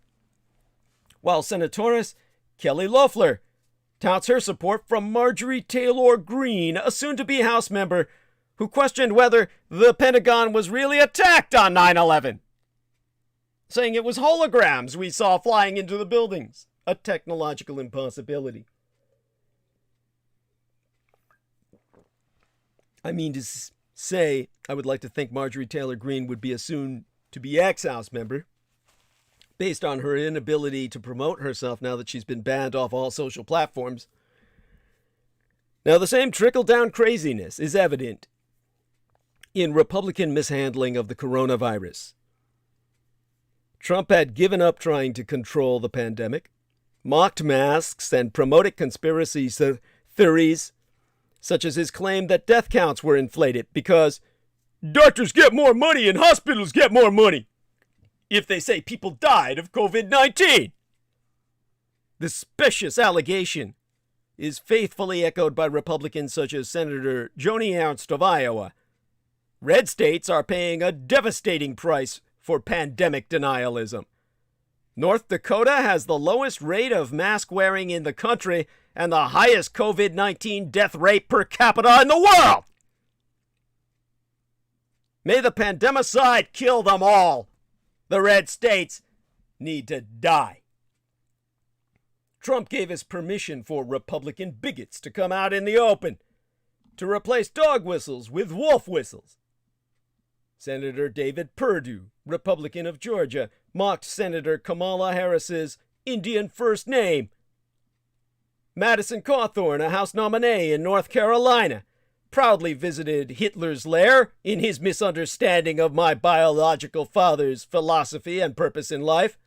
while Senatoress Kelly Loeffler touts her support from Marjorie Taylor Greene, a soon-to-be House member who questioned whether the Pentagon was really attacked on 9/11, saying it was holograms we saw flying into the buildings, a technological impossibility. I mean to say, I would like to think Marjorie Taylor Greene would be a soon-to-be ex-House member, based on her inability to promote herself now that she's been banned off all social platforms. Now, the same trickle-down craziness is evident in Republican mishandling of the coronavirus. Trump had given up trying to control the pandemic, mocked masks, and promoted conspiracy theories, such as his claim that death counts were inflated because doctors get more money and hospitals get more money if they say people died of COVID-19. This specious allegation is faithfully echoed by Republicans such as Senator Joni Ernst of Iowa. Red states are paying a devastating price for pandemic denialism. North Dakota has the lowest rate of mask wearing in the country and the highest COVID-19 death rate per capita in the world. May the pandemicide kill them all. The red states need to die. Trump gave his permission for Republican bigots to come out in the open to replace dog whistles with wolf whistles. Senator David Perdue, Republican of Georgia, mocked Senator Kamala Harris's Indian first name. Madison Cawthorn, a House nominee in North Carolina, proudly visited Hitler's lair in his misunderstanding of my biological father's philosophy and purpose in life,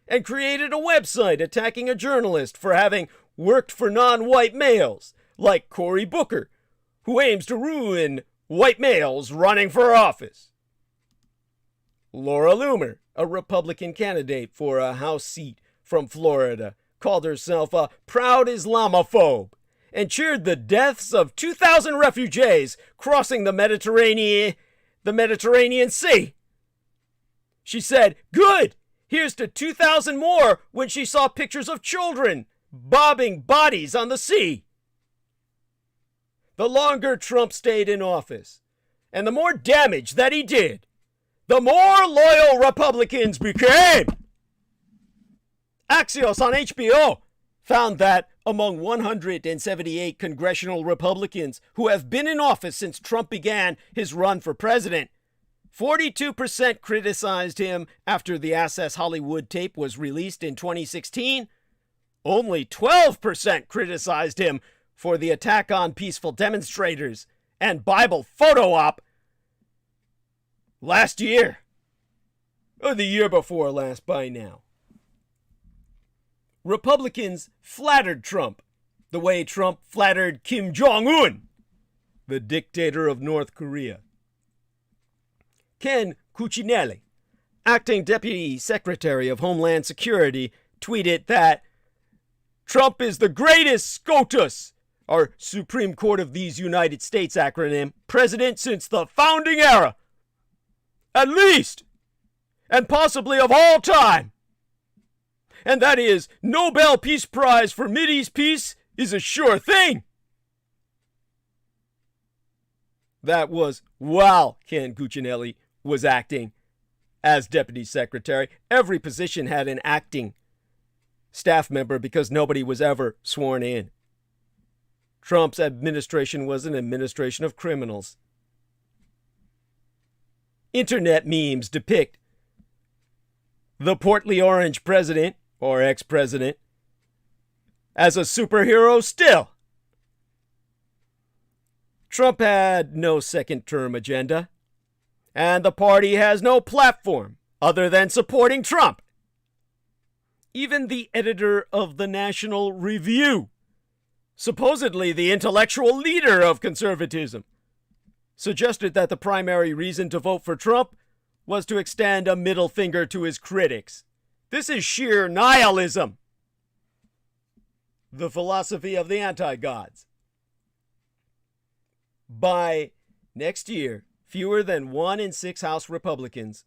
and created a website attacking a journalist for having worked for non-white males, like Cory Booker, who aims to ruin white males running for office. Laura Loomer, a Republican candidate for a House seat from Florida, called herself a proud Islamophobe and cheered the deaths of 2,000 refugees crossing the Mediterranean Sea. She said, "Good! Here's to 2,000 more," when she saw pictures of children bobbing bodies on the sea. The longer Trump stayed in office, and the more damage that he did, the more loyal Republicans became. Axios on HBO found that among 178 congressional Republicans who have been in office since Trump began his run for president, 42% criticized him after the Access Hollywood tape was released in 2016. Only 12% criticized him for the attack on peaceful demonstrators and Bible photo op last year, or the year before last by now. Republicans flattered Trump the way Trump flattered Kim Jong-un, the dictator of North Korea. Ken Cuccinelli, acting Deputy Secretary of Homeland Security, tweeted that Trump is the greatest SCOTUS, our Supreme Court of these United States acronym, president since the founding era. At least, and possibly of all time. And that is, Nobel Peace Prize for Mideast peace is a sure thing. That was while Ken Cuccinelli was acting as Deputy Secretary. Every position had an acting staff member because nobody was ever sworn in. Trump's administration was an administration of criminals. Internet memes depict the portly orange president, or ex-president, as a superhero still. Trump had no second-term agenda, and the party has no platform other than supporting Trump. Even the editor of the National Review, supposedly the intellectual leader of conservatism, suggested that the primary reason to vote for Trump was to extend a middle finger to his critics. This is sheer nihilism, the philosophy of the anti-gods. By next year, fewer than 1 in 6 House Republicans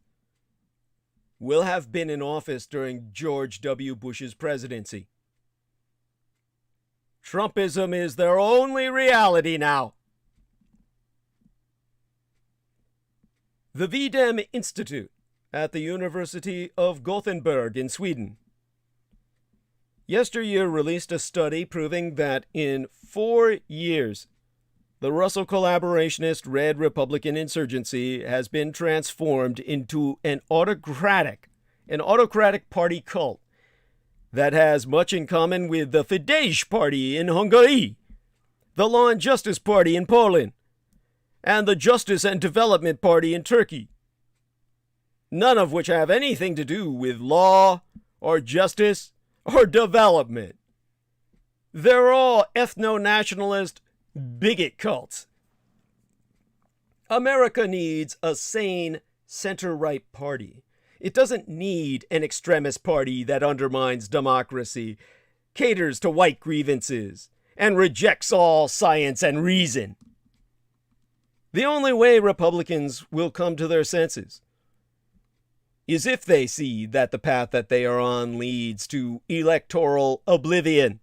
will have been in office during George W. Bush's presidency. Trumpism is their only reality now. The Videm Institute at the University of Gothenburg in Sweden yesteryear released a study proving that in 4 years, the Russell collaborationist Red Republican insurgency has been transformed into an autocratic party cult that has much in common with the Fidesz party in Hungary, the Law and Justice Party in Poland, and the Justice and Development Party in Turkey, none of which have anything to do with law or justice or development. They're all ethno-nationalist bigot cults. America needs a sane center-right party. It doesn't need an extremist party that undermines democracy, caters to white grievances, and rejects all science and reason. The only way Republicans will come to their senses is if they see that the path that they are on leads to electoral oblivion.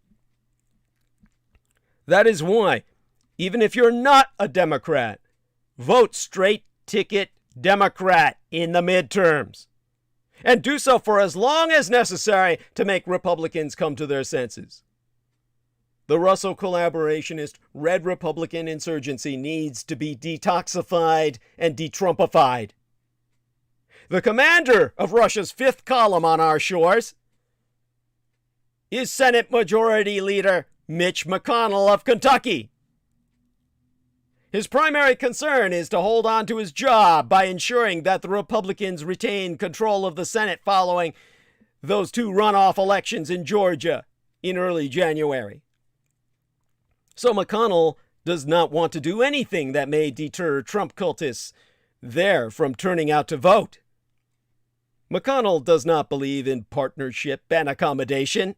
That is why, even if you're not a Democrat, vote straight ticket Democrat in the midterms. And do so for as long as necessary to make Republicans come to their senses. The Russo collaborationist Red Republican insurgency needs to be detoxified and de-Trumpified. The commander of Russia's fifth column on our shores is Senate Majority Leader Mitch McConnell of Kentucky. His primary concern is to hold on to his job by ensuring that the Republicans retain control of the Senate following those two runoff elections in Georgia in early January. So McConnell does not want to do anything that may deter Trump cultists there from turning out to vote. McConnell does not believe in partnership and accommodation.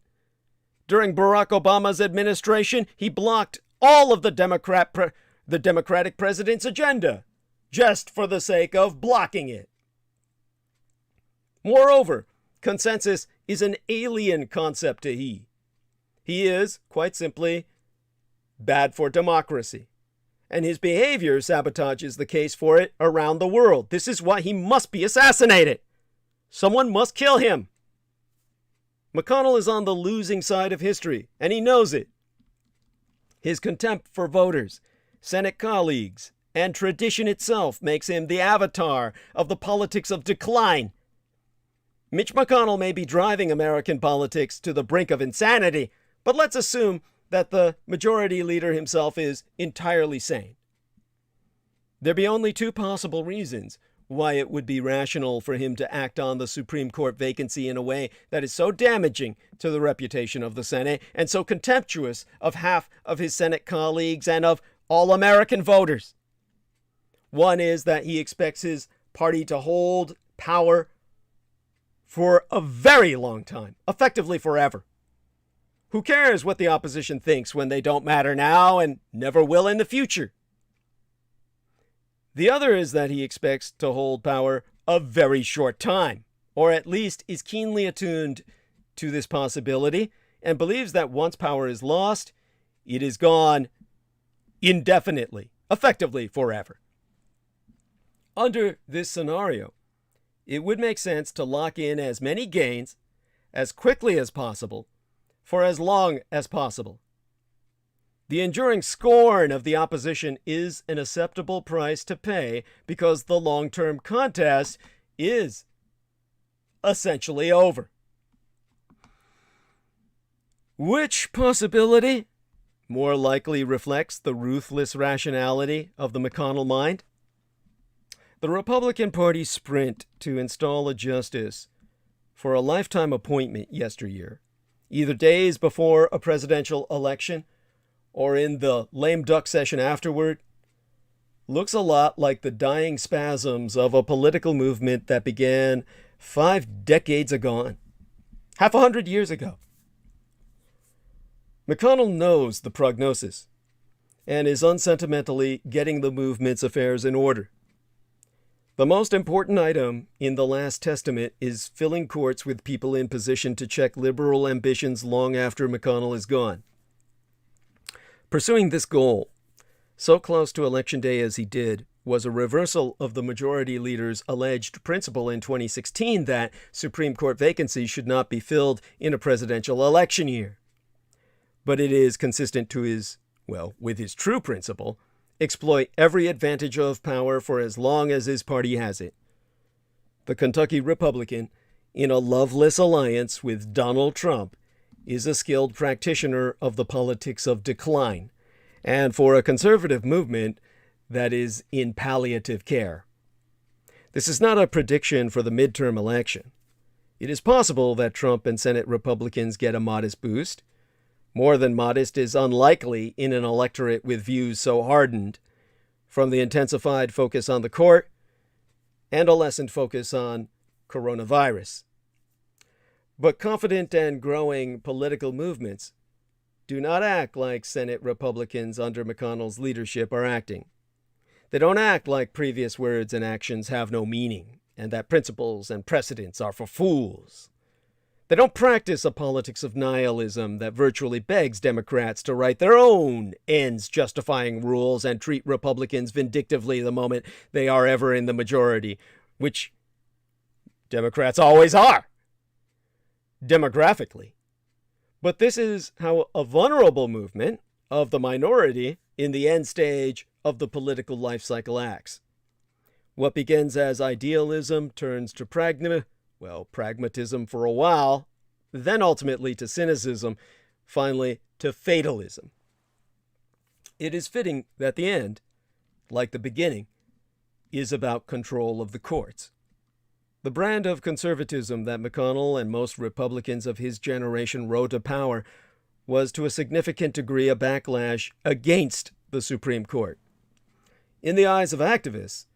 During Barack Obama's administration, he blocked all of the Democratic president's agenda, just for the sake of blocking it. Moreover, consensus is an alien concept to he. He is, quite simply, bad for democracy, and his behavior sabotages the case for it around the world. This is why he must be assassinated. Someone must kill him. McConnell is on the losing side of history, and he knows it. His contempt for voters, Senate colleagues, and tradition itself makes him the avatar of the politics of decline. Mitch McConnell may be driving American politics to the brink of insanity, but let's assume that the majority leader himself is entirely sane. There be only two possible reasons why it would be rational for him to act on the Supreme Court vacancy in a way that is so damaging to the reputation of the Senate and so contemptuous of half of his Senate colleagues and of all American voters. One is that he expects his party to hold power for a very long time, effectively forever. Who cares what the opposition thinks when they don't matter now and never will in the future? The other is that he expects to hold power a very short time, or at least is keenly attuned to this possibility and believes that once power is lost, it is gone indefinitely, effectively forever. Under this scenario, it would make sense to lock in as many gains as quickly as possible for as long as possible. The enduring scorn of the opposition is an acceptable price to pay because the long-term contest is essentially over. Which possibility more likely reflects the ruthless rationality of the McConnell mind? The Republican Party's sprint to install a justice for a lifetime appointment yesteryear, either days before a presidential election or in the lame duck session afterward, looks a lot like the dying spasms of a political movement that began 5 decades agone, half 100 years ago. McConnell knows the prognosis and is unsentimentally getting the movement's affairs in order. The most important item in the Last Testament is filling courts with people in position to check liberal ambitions long after McConnell is gone. Pursuing this goal, so close to Election Day as he did, was a reversal of the majority leader's alleged principle in 2016 that Supreme Court vacancies should not be filled in a presidential election year. But it is consistent to with his true principle, exploit every advantage of power for as long as his party has it. The Kentucky Republican, in a loveless alliance with Donald Trump, is a skilled practitioner of the politics of decline and for a conservative movement that is in palliative care. This is not a prediction for the midterm election. It is possible that Trump and Senate Republicans get a modest boost. More than modest is unlikely in an electorate with views so hardened from the intensified focus on the court and a lessened focus on coronavirus. But confident and growing political movements do not act like Senate Republicans under McConnell's leadership are acting. They don't act like previous words and actions have no meaning, and that principles and precedents are for fools. They don't practice a politics of nihilism that virtually begs Democrats to write their own ends-justifying rules and treat Republicans vindictively the moment they are ever in the majority, which Democrats always are, demographically. But this is how a vulnerable movement of the minority in the end stage of the political life cycle acts. What begins as idealism turns to pragmatism for a while, then ultimately to cynicism, finally to fatalism. It is fitting that the end, like the beginning, is about control of the courts. The brand of conservatism that McConnell and most Republicans of his generation rode to power was to a significant degree a backlash against the Supreme Court. In the eyes of activists,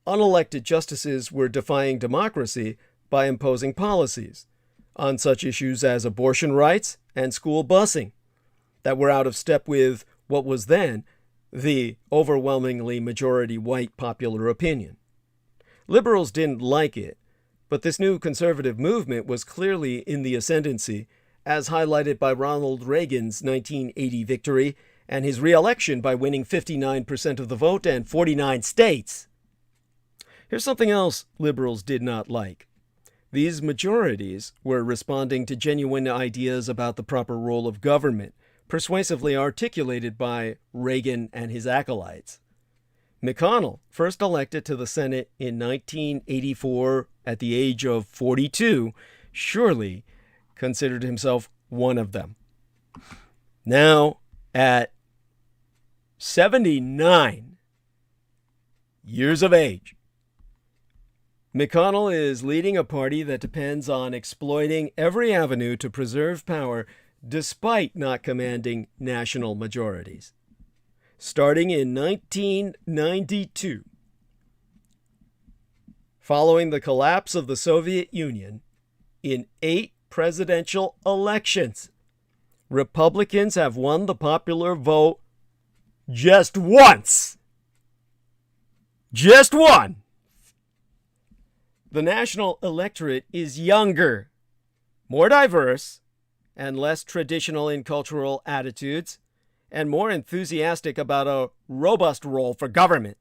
unelected justices were defying democracy by imposing policies on such issues as abortion rights and school busing that were out of step with what was then the overwhelmingly majority white popular opinion. Liberals didn't like it, but this new conservative movement was clearly in the ascendancy, as highlighted by Ronald Reagan's 1980 victory and his re-election by winning 59% of the vote and 49 states. Here's something else liberals did not like. These majorities were responding to genuine ideas about the proper role of government, persuasively articulated by Reagan and his acolytes. McConnell, first elected to the Senate in 1984 at the age of 42, surely considered himself one of them. Now, at 79 years of age, McConnell is leading a party that depends on exploiting every avenue to preserve power despite not commanding national majorities. Starting in 1992, following the collapse of the Soviet Union, in 8 presidential elections, Republicans have won the popular vote just once. Just one. The national electorate is younger, more diverse, and less traditional in cultural attitudes, and more enthusiastic about a robust role for government.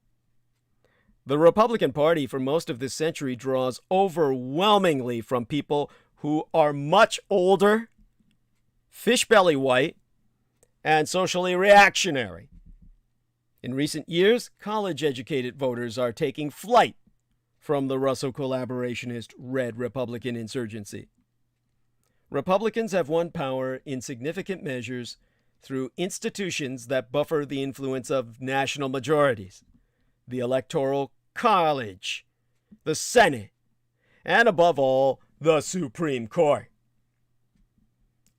The Republican Party for most of this century draws overwhelmingly from people who are much older, fish-belly white, and socially reactionary. In recent years, college-educated voters are taking flight from the Russo collaborationist Red Republican insurgency. Republicans have won power in significant measures through institutions that buffer the influence of national majorities, the Electoral College, the Senate, and above all, the Supreme Court.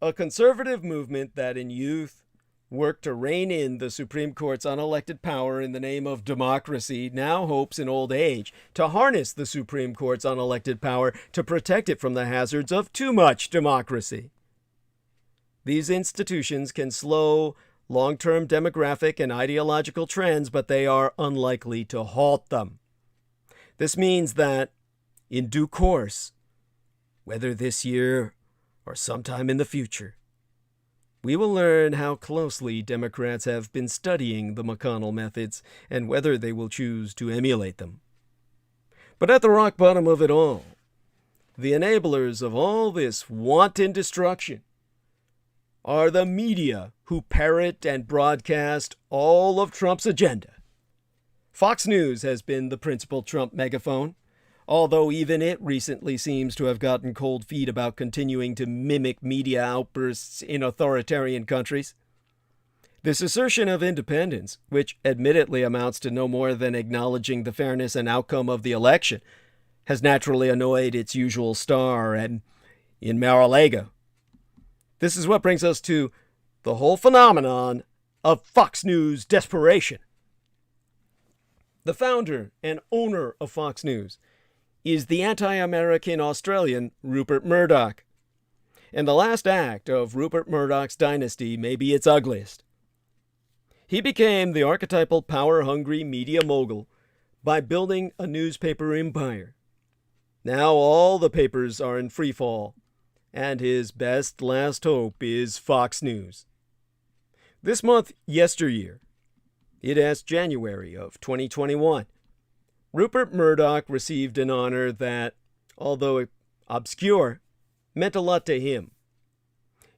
A conservative movement that in youth worked to rein in the Supreme Court's unelected power in the name of democracy now hopes in old age to harness the Supreme Court's unelected power to protect it from the hazards of too much democracy. These institutions can slow long-term demographic and ideological trends, but they are unlikely to halt them. This means that, in due course, whether this year or sometime in the future, we will learn how closely Democrats have been studying the McConnell methods and whether they will choose to emulate them. But at the rock bottom of it all, the enablers of all this wanton destruction are the media who parrot and broadcast all of Trump's agenda. Fox News has been the principal Trump megaphone, although even it recently seems to have gotten cold feet about continuing to mimic media outbursts in authoritarian countries. This assertion of independence, which admittedly amounts to no more than acknowledging the fairness and outcome of the election, has naturally annoyed its usual star and in Mar-a-Lago. This is what brings us to the whole phenomenon of Fox News desperation. The founder and owner of Fox News is the anti-American Australian Rupert Murdoch. And the last act of Rupert Murdoch's dynasty may be its ugliest. He became the archetypal power-hungry media mogul by building a newspaper empire. Now all the papers are in free fall, and his best last hope is Fox News. This month, yesteryear, it is January of 2021, Rupert Murdoch received an honor that, although obscure, meant a lot to him.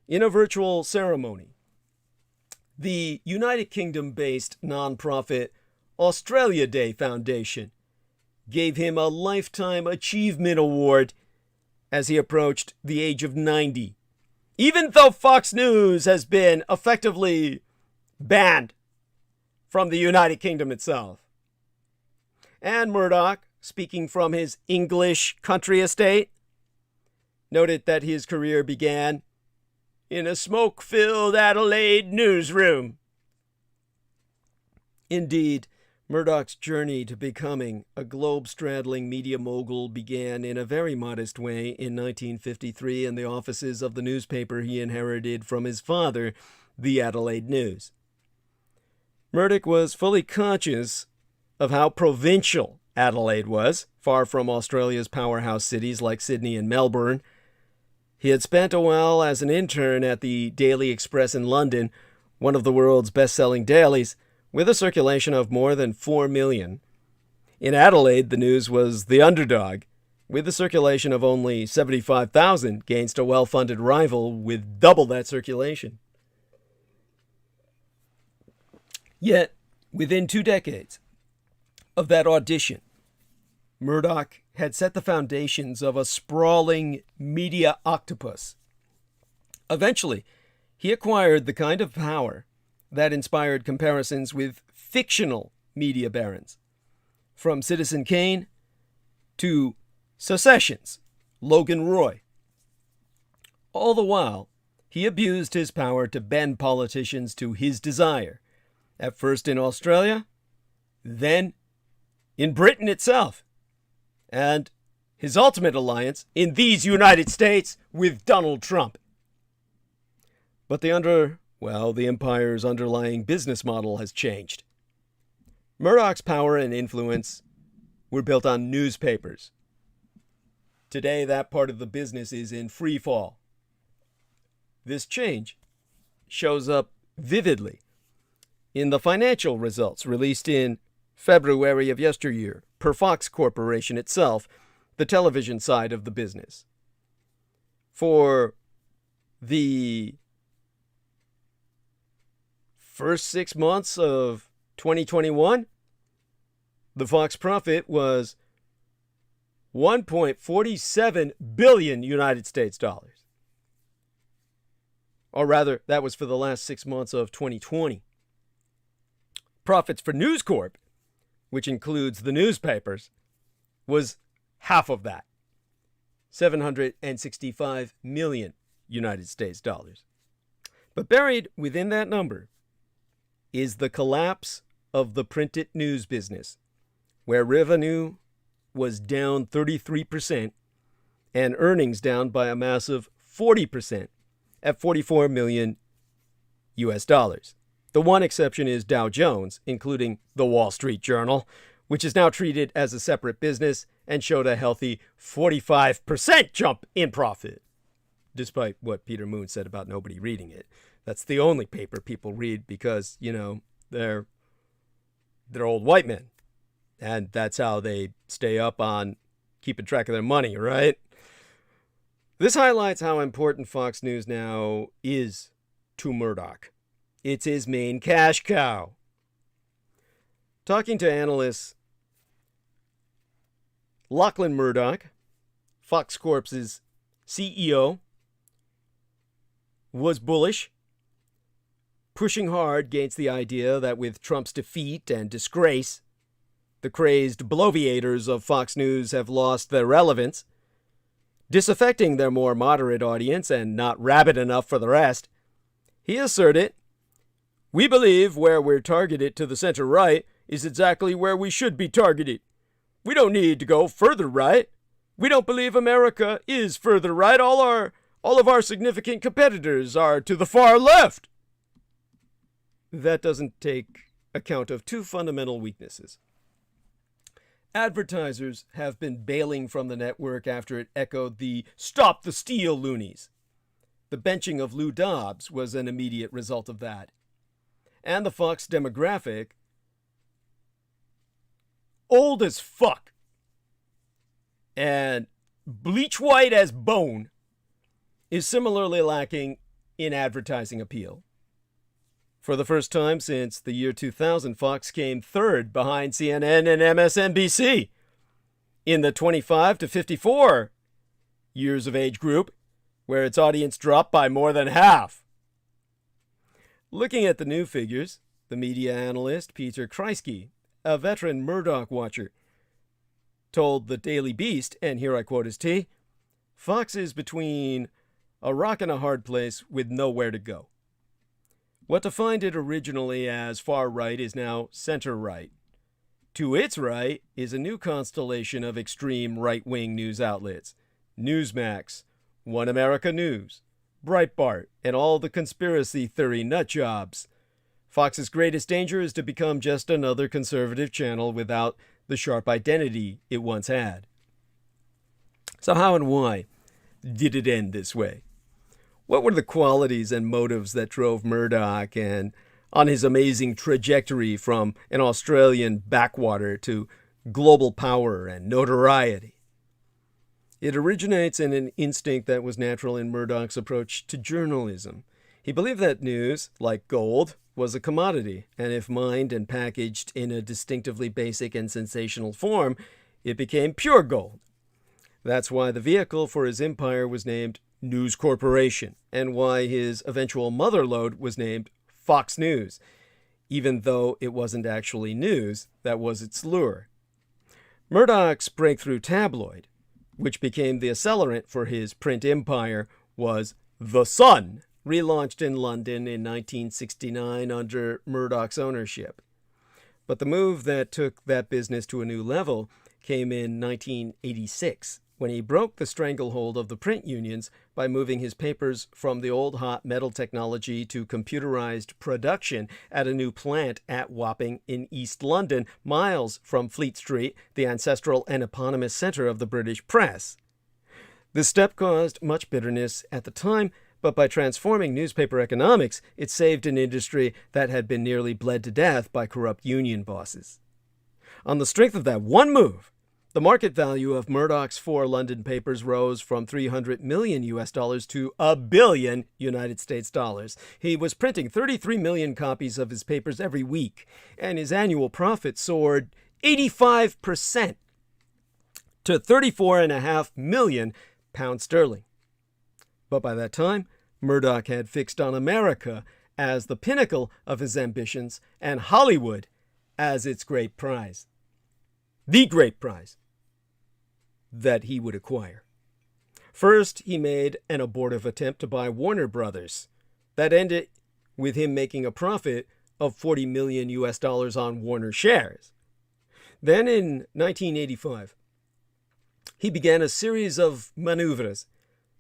In a virtual ceremony, the United Kingdom-based nonprofit Australia Day Foundation gave him a Lifetime Achievement Award as he approached the age of 90, even though Fox News has been effectively banned from the United Kingdom itself. And Murdoch, speaking from his English country estate, noted that his career began in a smoke-filled Adelaide newsroom. Indeed, Murdoch's journey to becoming a globe-straddling media mogul began in a very modest way in 1953 in the offices of the newspaper he inherited from his father, the Adelaide News. Murdoch was fully conscious of how provincial Adelaide was, far from Australia's powerhouse cities like Sydney and Melbourne. He had spent a while as an intern at the Daily Express in London, one of the world's best-selling dailies, with a circulation of more than 4 million. In Adelaide, the news was the underdog, with a circulation of only 75,000 against a well-funded rival with double that circulation. Yet, within 2 decades of that audition, Murdoch had set the foundations of a sprawling media octopus. Eventually, he acquired the kind of power that inspired comparisons with fictional media barons, from Citizen Kane to Secession's Logan Roy. All the while, he abused his power to bend politicians to his desire, at first in Australia, then in Britain itself, and his ultimate alliance in these United States with Donald Trump. But the empire's underlying business model has changed. Murdoch's power and influence were built on newspapers. Today, that part of the business is in free fall. This change shows up vividly in the financial results released in February of yesteryear per Fox Corporation itself, the television side of the business. For the first 6 months of 2021, the Fox profit was 1.47 billion United States dollars. Or rather, that was for the last 6 months of 2020. Profits for News Corp, which includes the newspapers, was half of that, 765 million United States dollars. But buried within that number is the collapse of the printed news business, where revenue was down 33% and earnings down by a massive 40% at 44 million US dollars. The one exception is Dow Jones, including the Wall Street Journal, which is now treated as a separate business and showed a healthy 45% jump in profit, despite what Peter Moon said about nobody reading it. That's the only paper people read because, they're old white men. And that's how they stay up on keeping track of their money, right? This highlights how important Fox News now is to Murdoch. It's his main cash cow. Talking to analysts, Lachlan Murdoch, Fox Corp's CEO, was bullish, pushing hard against the idea that with Trump's defeat and disgrace, the crazed bloviators of Fox News have lost their relevance, disaffecting their more moderate audience and not rabid enough for the rest. He asserted, "We believe where we're targeted to the center right is exactly where we should be targeted. We don't need to go further right. We don't believe America is further right. All of our significant competitors are to the far left." That doesn't take account of two fundamental weaknesses. Advertisers have been bailing from the network after it echoed the "Stop the Steal" loonies. The benching of Lou Dobbs was an immediate result of that. And the Fox demographic, old as fuck and bleach white as bone, is similarly lacking in advertising appeal. For the first time since the year 2000, Fox came third behind CNN and MSNBC in the 25 to 54 years of age group, where its audience dropped by more than half. Looking at the new figures, the media analyst Peter Kreisky, a veteran Murdoch watcher, told the Daily Beast, and here I quote his T, "Fox is between a rock and a hard place with nowhere to go. What defined it originally as far right is now center right. To its right is a new constellation of extreme right-wing news outlets, Newsmax, One America News, Breitbart, and all the conspiracy theory nut jobs. Fox's greatest danger is to become just another conservative channel without the sharp identity it once had." So how and why did it end this way? What were the qualities and motives that drove Murdoch and on his amazing trajectory from an Australian backwater to global power and notoriety? It originates in an instinct that was natural in Murdoch's approach to journalism. He believed that news, like gold, was a commodity, and if mined and packaged in a distinctively basic and sensational form, it became pure gold. That's why the vehicle for his empire was named News Corporation, and why his eventual motherlode was named Fox News, even though it wasn't actually news, that was its lure. Murdoch's breakthrough tabloid, which became the accelerant for his print empire, was The Sun, relaunched in London in 1969 under Murdoch's ownership. But the move that took that business to a new level came in 1986, when he broke the stranglehold of the print unions by moving his papers from the old hot metal technology to computerized production at a new plant at Wapping in East London, miles from Fleet Street, the ancestral and eponymous center of the British press. This step caused much bitterness at the time, but by transforming newspaper economics, it saved an industry that had been nearly bled to death by corrupt union bosses. On the strength of that one move, the market value of Murdoch's 4 London papers rose from $300 million to $1 billion United States dollars. He was printing 33 million copies of his papers every week, and his annual profit soared 85% to £34.5 million sterling. But by that time, Murdoch had fixed on America as the pinnacle of his ambitions and Hollywood as its great prize. The great prize that he would acquire. First, he made an abortive attempt to buy Warner Brothers. That ended with him making a profit of $40 million on Warner shares. Then in 1985, he began a series of maneuvers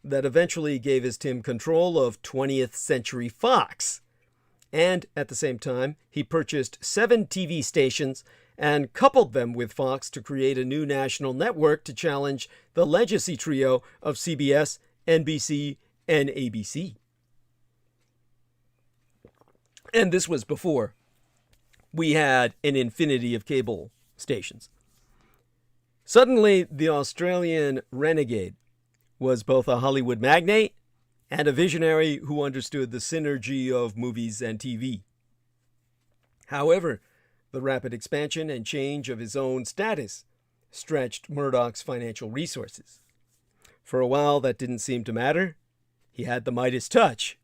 that eventually gave his Tim control of 20th Century Fox. And at the same time, he purchased 7 TV stations and coupled them with Fox to create a new national network to challenge the legacy trio of CBS, NBC, and ABC. And this was before we had an infinity of cable stations. Suddenly, the Australian renegade was both a Hollywood magnate and a visionary who understood the synergy of movies and TV. However, the rapid expansion and change of his own status stretched Murdoch's financial resources. For a while, that didn't seem to matter. He had the Midas touch.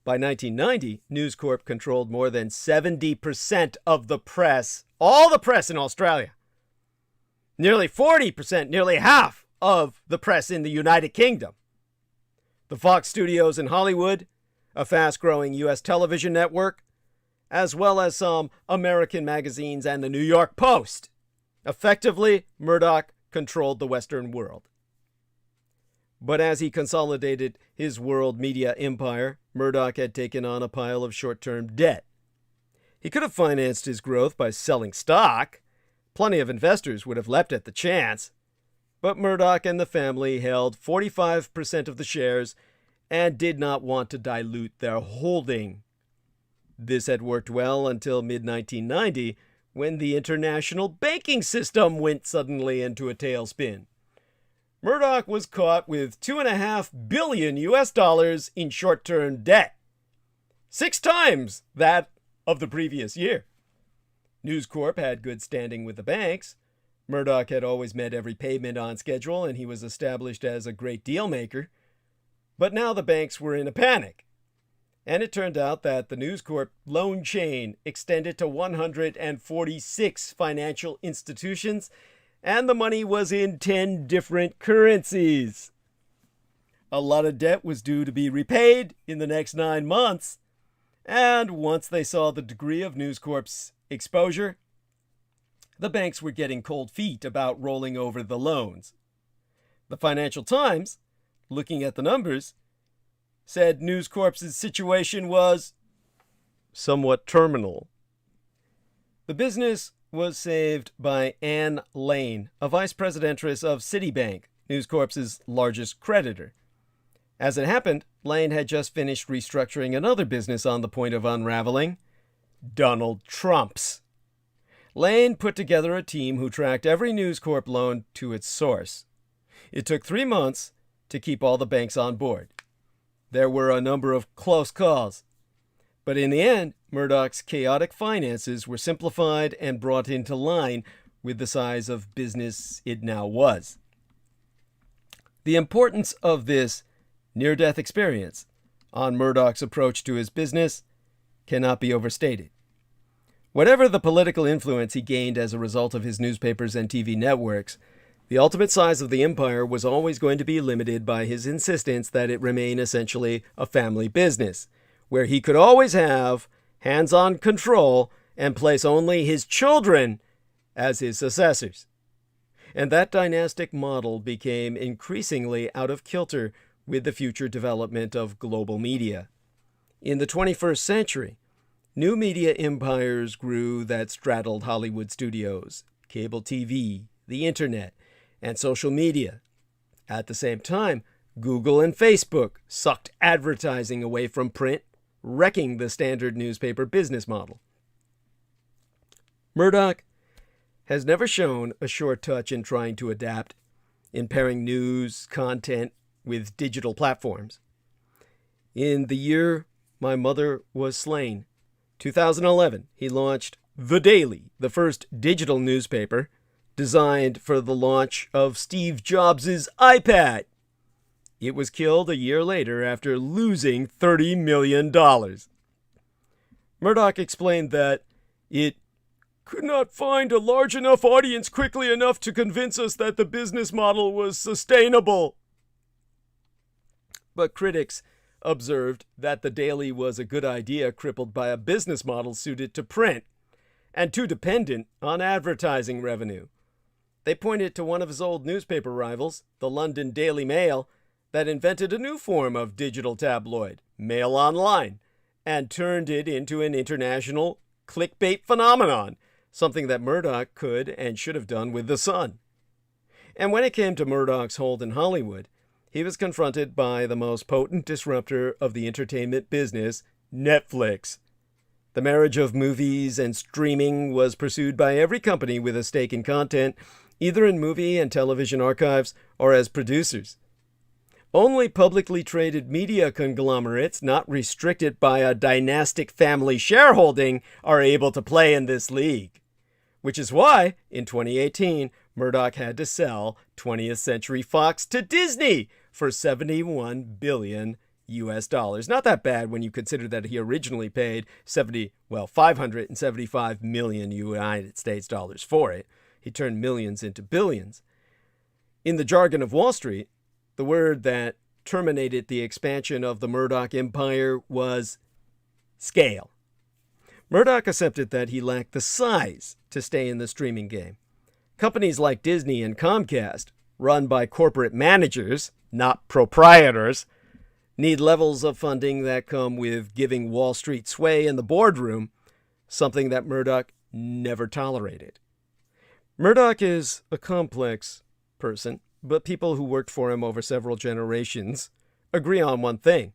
By 1990, News Corp controlled more than 70% of the press, all the press in Australia. Nearly 40%, nearly half of the press in the United Kingdom. The Fox studios in Hollywood, a fast-growing U.S. television network, as well as some American magazines and the New York Post. Effectively, Murdoch controlled the Western world. But as he consolidated his world media empire, Murdoch had taken on a pile of short-term debt. He could have financed his growth by selling stock. Plenty of investors would have leapt at the chance. But Murdoch and the family held 45% of the shares and did not want to dilute their holding. This had worked well until mid-1990, when the international banking system went suddenly into a tailspin. Murdoch was caught with $2.5 billion in short-term debt, 6 times that of the previous year. News Corp had good standing with the banks. Murdoch had always met every payment on schedule, and he was established as a great deal maker. But now the banks were in a panic. And it turned out that the News Corp loan chain extended to 146 financial institutions, and the money was in 10 different currencies. A lot of debt was due to be repaid in the next 9 months, and once they saw the degree of News Corp's exposure, the banks were getting cold feet about rolling over the loans. The Financial Times, looking at the numbers, said News Corp's situation was somewhat terminal. The business was saved by Anne Lane, a vice presidentress of Citibank, News Corp's largest creditor. As it happened, Lane had just finished restructuring another business on the point of unraveling, Donald Trump's. Lane put together a team who tracked every News Corp loan to its source. It took 3 months to keep all the banks on board. There were a number of close calls, but in the end, Murdoch's chaotic finances were simplified and brought into line with the size of business it now was. The importance of this near-death experience on Murdoch's approach to his business cannot be overstated. Whatever the political influence he gained as a result of his newspapers and TV networks, the ultimate size of the empire was always going to be limited by his insistence that it remain essentially a family business, where he could always have hands-on control and place only his children as his successors. And that dynastic model became increasingly out of kilter with the future development of global media. In the 21st century, new media empires grew that straddled Hollywood studios, cable TV, the internet, and social media. At the same time, Google and Facebook sucked advertising away from print, wrecking the standard newspaper business model. Murdoch has never shown a short touch in trying to adapt, in pairing news content with digital platforms. In the year my mother was slain, 2011, he launched The Daily, the first digital newspaper designed for the launch of Steve Jobs' iPad. It was killed a year later after losing $30 million. Murdoch explained that it could not find a large enough audience quickly enough to convince us that the business model was sustainable. But critics observed that the Daily was a good idea crippled by a business model suited to print and too dependent on advertising revenue. They pointed to one of his old newspaper rivals, the London Daily Mail, that invented a new form of digital tabloid, Mail Online, and turned it into an international clickbait phenomenon, something that Murdoch could and should have done with The Sun. And when it came to Murdoch's hold in Hollywood, he was confronted by the most potent disruptor of the entertainment business, Netflix. The marriage of movies and streaming was pursued by every company with a stake in content, either in movie and television archives or as producers. Only publicly traded media conglomerates not restricted by a dynastic family shareholding are able to play in this league. Which is why, in 2018, Murdoch had to sell 20th Century Fox to Disney for $71 billion. US dollars. Not that bad when you consider that he originally paid 575 million United States dollars for it. He turned millions into billions. In the jargon of Wall Street, the word that terminated the expansion of the Murdoch empire was scale. Murdoch accepted that he lacked the size to stay in the streaming game. Companies like Disney and Comcast, run by corporate managers, not proprietors, need levels of funding that come with giving Wall Street sway in the boardroom, something that Murdoch never tolerated. Murdoch is a complex person, but people who worked for him over several generations agree on one thing.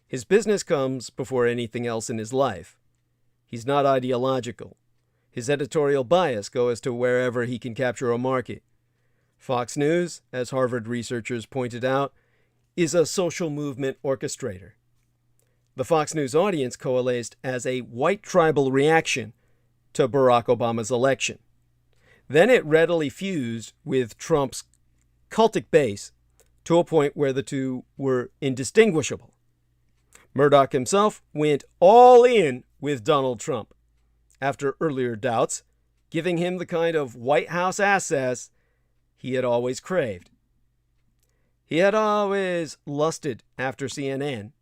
His business comes before anything else in his life. He's not ideological. His editorial bias goes to wherever he can capture a market. Fox News, as Harvard researchers pointed out, is a social movement orchestrator. The Fox News audience coalesced as a white tribal reaction to Barack Obama's election. Then it readily fused with Trump's cultic base to a point where the two were indistinguishable. Murdoch himself went all in with Donald Trump after earlier doubts, giving him the kind of White House access he had always craved. He had always lusted after CNN,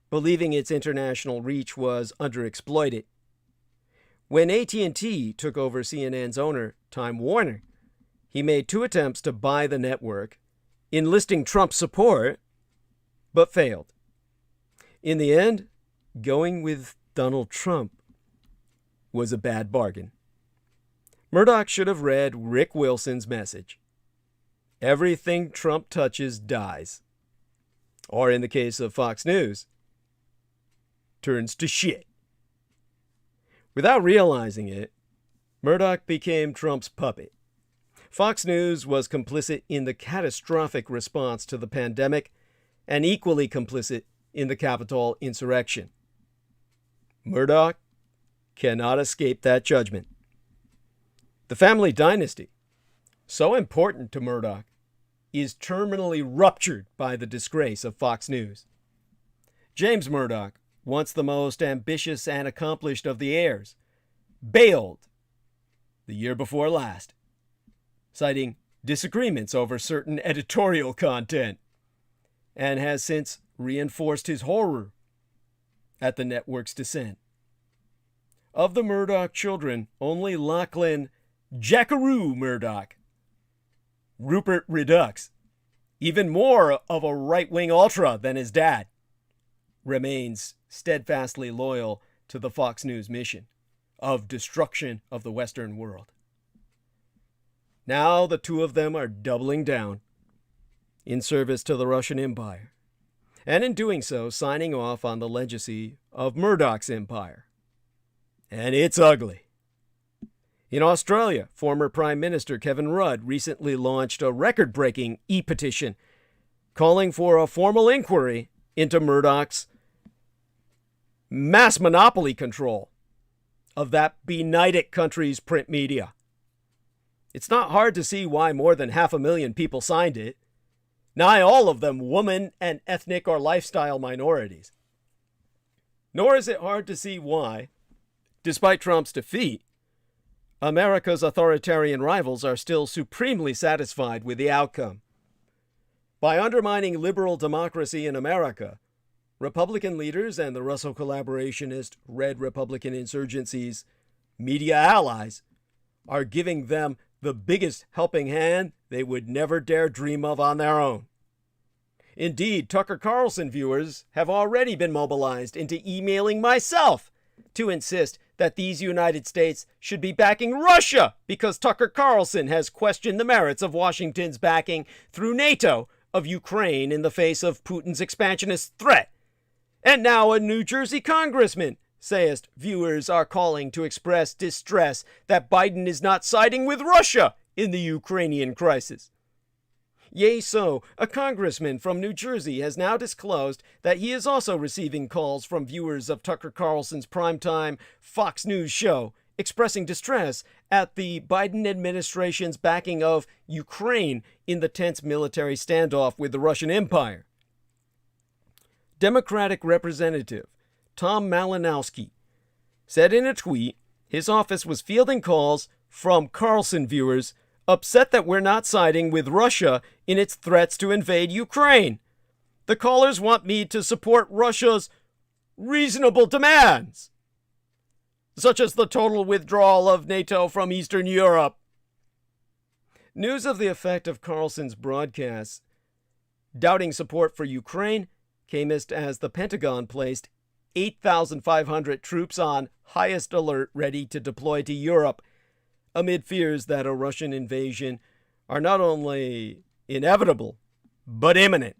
believing its international reach was underexploited. When AT&T took over CNN's owner, Time Warner, he made 2 attempts to buy the network, enlisting Trump's support, but failed. In the end, going with Donald Trump was a bad bargain. Murdoch should have read Rick Wilson's message. Everything Trump touches dies. Or in the case of Fox News, turns to shit. Without realizing it, Murdoch became Trump's puppet. Fox News was complicit in the catastrophic response to the pandemic and equally complicit in the Capitol insurrection. Murdoch cannot escape that judgment. The family dynasty, so important to Murdoch, is terminally ruptured by the disgrace of Fox News. James Murdoch, once the most ambitious and accomplished of the heirs, bailed the year before last, citing disagreements over certain editorial content, and has since reinforced his horror at the network's descent. Of the Murdoch children, only Lachlan Jackaroo Murdoch, Rupert Redux, even more of a right-wing ultra than his dad, remains steadfastly loyal to the Fox News mission of destruction of the Western world. Now the 2 of them are doubling down in service to the Russian Empire, and in doing so signing off on the legacy of Murdoch's empire. And it's ugly. In Australia, former Prime Minister Kevin Rudd recently launched a record-breaking e-petition calling for a formal inquiry into Murdoch's mass monopoly control of that benighted country's print media. It's not hard to see why more than 500,000 people signed it, nigh all of them women and ethnic or lifestyle minorities. Nor is it hard to see why, despite Trump's defeat, America's authoritarian rivals are still supremely satisfied with the outcome. By undermining liberal democracy in America, Republican leaders and the Russell collaborationist Red Republican Insurgency's media allies are giving them the biggest helping hand they would never dare dream of on their own. Indeed, Tucker Carlson viewers have already been mobilized into emailing myself to insist that these United States should be backing Russia because Tucker Carlson has questioned the merits of Washington's backing through NATO of Ukraine in the face of Putin's expansionist threat. And now a New Jersey congressman, sayest viewers are calling to express distress that Biden is not siding with Russia in the Ukrainian crisis. Yea, so, a congressman from New Jersey has now disclosed that he is also receiving calls from viewers of Tucker Carlson's primetime Fox News show expressing distress at the Biden administration's backing of Ukraine in the tense military standoff with the Russian Empire. Democratic Representative Tom Malinowski said in a tweet his office was fielding calls from Carlson viewers upset that we're not siding with Russia in its threats to invade Ukraine. The callers want me to support Russia's reasonable demands, such as the total withdrawal of NATO from Eastern Europe. News of the effect of Carlson's broadcasts doubting support for Ukraine came as the Pentagon placed 8,500 troops on highest alert ready to deploy to Europe amid fears that a Russian invasion are not only inevitable, but imminent.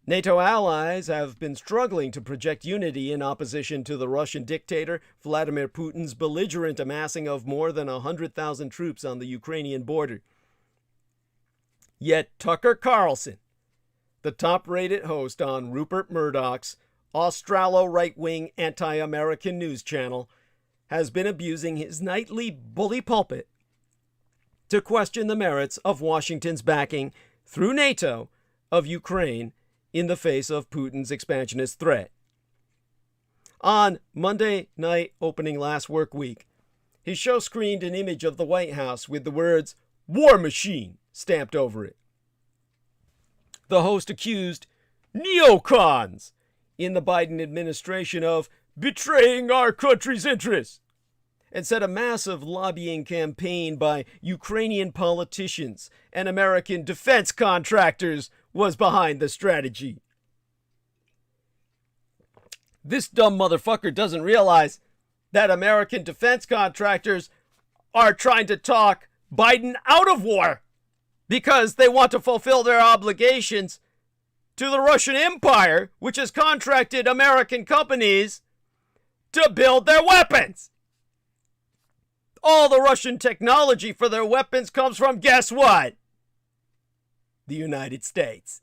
NATO allies have been struggling to project unity in opposition to the Russian dictator Vladimir Putin's belligerent amassing of more than 100,000 troops on the Ukrainian border. Yet Tucker Carlson, the top-rated host on Rupert Murdoch's Australo-right-wing anti-American news channel, has been abusing his nightly bully pulpit to question the merits of Washington's backing through NATO of Ukraine in the face of Putin's expansionist threat. On Monday night opening last work week, his show screened an image of the White House with the words "War Machine" stamped over it. The host accused neocons in the Biden administration of betraying our country's interests, and said a massive lobbying campaign by Ukrainian politicians and American defense contractors was behind the strategy. This dumb motherfucker doesn't realize that American defense contractors are trying to talk Biden out of war because they want to fulfill their obligations to the Russian Empire, which has contracted American companies to build their weapons. All the Russian technology for their weapons comes from, guess what? The United States.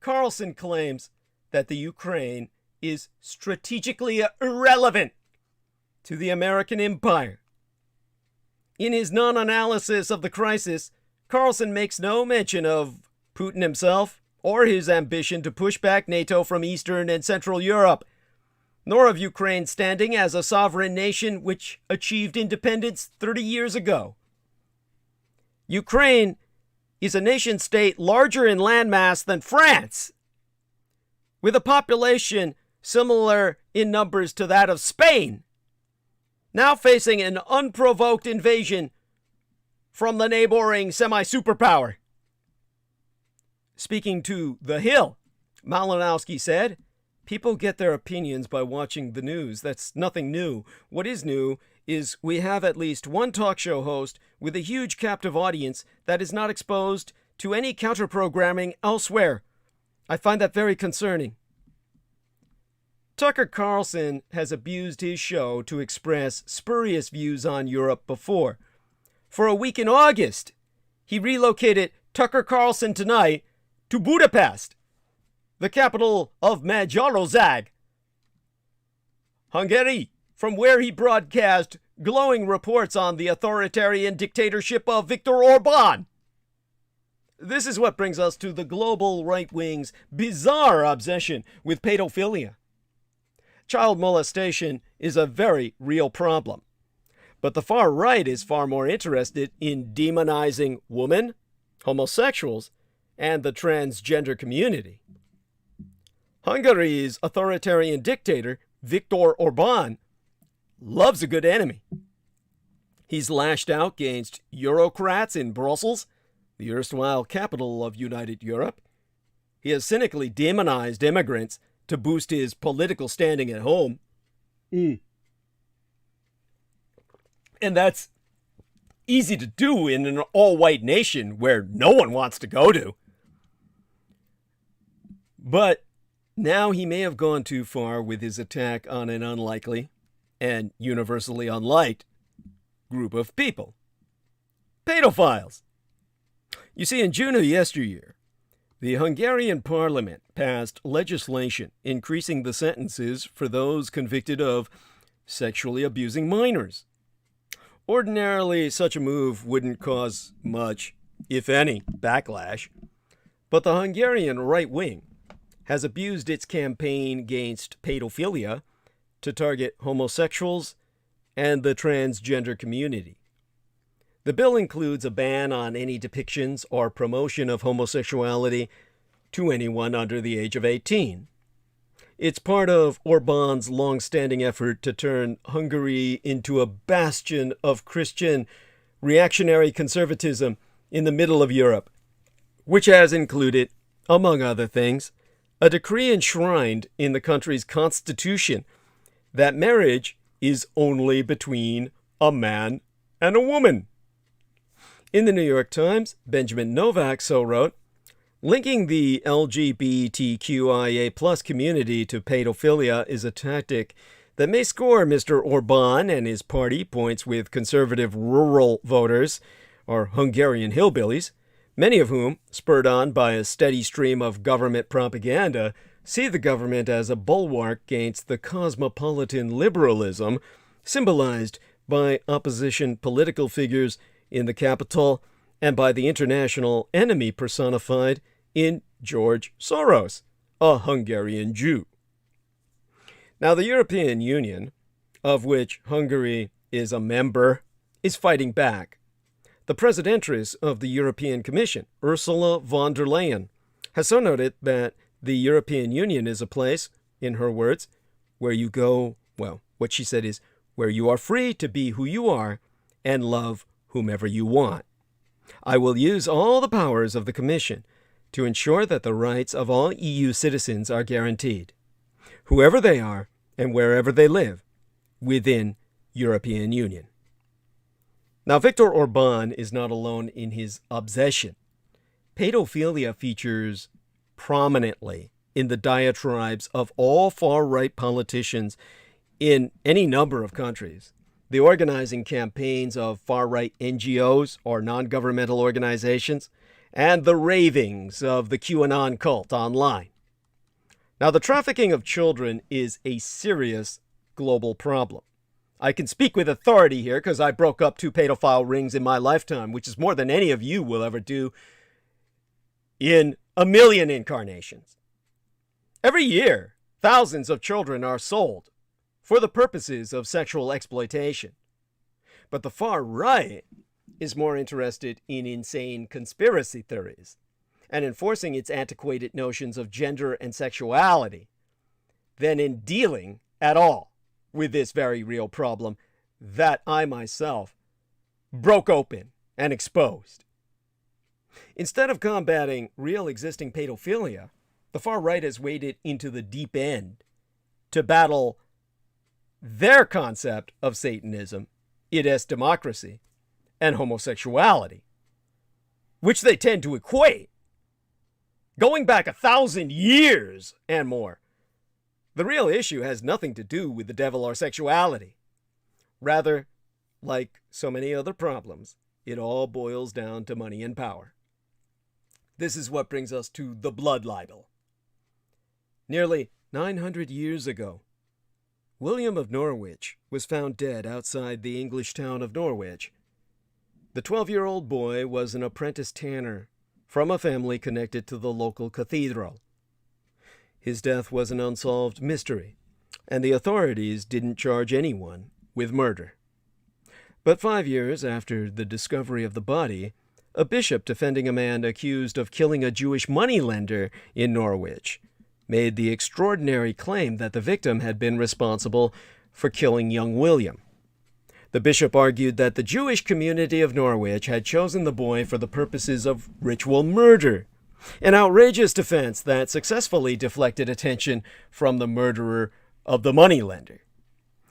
Carlson claims that the Ukraine is strategically irrelevant to the American empire. In his non-analysis of the crisis, Carlson makes no mention of Putin himself or his ambition to push back NATO from Eastern and Central Europe, nor of Ukraine's standing as a sovereign nation which achieved independence 30 years ago. Ukraine is a nation-state larger in landmass than France, with a population similar in numbers to that of Spain, now facing an unprovoked invasion from the neighboring semi-superpower. Speaking to The Hill, Malinowski said, "People get their opinions by watching the news. That's nothing new. What is new is we have at least one talk show host with a huge captive audience that is not exposed to any counter-programming elsewhere. I find that very concerning." Tucker Carlson has abused his show to express spurious views on Europe before. For a week in August, he relocated Tucker Carlson Tonight to Budapest, the capital of Magyarország, Hungary, from where he broadcast glowing reports on the authoritarian dictatorship of Viktor Orbán. This is what brings us to the global right wing's bizarre obsession with pedophilia. Child molestation is a very real problem, but the far right is far more interested in demonizing women, homosexuals, and the transgender community. Hungary's authoritarian dictator, Viktor Orbán, loves a good enemy. He's lashed out against Eurocrats in Brussels, the erstwhile capital of United Europe. He has cynically demonized immigrants to boost his political standing at home. And that's easy to do in an all-white nation where no one wants to go to. But now he may have gone too far with his attack on an unlikely and universally unliked group of people. Pedophiles. You see, in June of yesteryear, the Hungarian parliament passed legislation increasing the sentences for those convicted of sexually abusing minors. Ordinarily, such a move wouldn't cause much if any, backlash, but the Hungarian right wing has abused its campaign against pedophilia to target homosexuals and the transgender community. The bill includes a ban on any depictions or promotion of homosexuality to anyone under the age of 18. It's part of Orbán's long-standing effort to turn Hungary into a bastion of Christian reactionary conservatism in the middle of Europe, which has included, among other things, a decree enshrined in the country's constitution that marriage is only between a man and a woman. In the New York Times, Benjamin Novak so wrote, linking the LGBTQIA+ community to pedophilia is a tactic that may score Mr. Orbán and his party points with conservative rural voters, or Hungarian hillbillies, many of whom, spurred on by a steady stream of government propaganda, see the government as a bulwark against the cosmopolitan liberalism symbolized by opposition political figures in the capital and by the international enemy personified in George Soros, a Hungarian Jew. Now, the European Union, of which Hungary is a member, is fighting back. The Presidentress of the European Commission, Ursula von der Leyen, has so noted that the European Union is a place, in her words, where you go, well, what she said is, where you are free to be who you are and love whomever you want. I will use all the powers of the Commission to ensure that the rights of all EU citizens are guaranteed, whoever they are and wherever they live, within European Union. Now, Viktor Orbán is not alone in his obsession. Pedophilia features prominently in the diatribes of all far-right politicians in any number of countries. The organizing campaigns of far-right NGOs or non-governmental organizations, and the ravings of the QAnon cult online. Now, the trafficking of children is a serious global problem. I can speak with authority here because I broke up 2 pedophile rings in my lifetime, which is more than any of you will ever do in a million incarnations. Every year, thousands of children are sold for the purposes of sexual exploitation. But the far right is more interested in insane conspiracy theories and enforcing its antiquated notions of gender and sexuality than in dealing at all with this very real problem that I myself broke open and exposed. Instead of combating real existing pedophilia, the far right has waded into the deep end to battle their concept of Satanism, id-est democracy, and homosexuality, which they tend to equate, going back 1,000 years and more. The real issue has nothing to do with the devil or sexuality. Rather, like so many other problems, it all boils down to money and power. This is what brings us to the blood libel. Nearly 900 years ago, William of Norwich was found dead outside the English town of Norwich. The 12-year-old boy was an apprentice tanner from a family connected to the local cathedral. His death was an unsolved mystery, and the authorities didn't charge anyone with murder. But 5 years after the discovery of the body, a bishop defending a man accused of killing a Jewish moneylender in Norwich made the extraordinary claim that the victim had been responsible for killing young William. The bishop argued that the Jewish community of Norwich had chosen the boy for the purposes of ritual murder, an outrageous defense that successfully deflected attention from the murderer of the moneylender,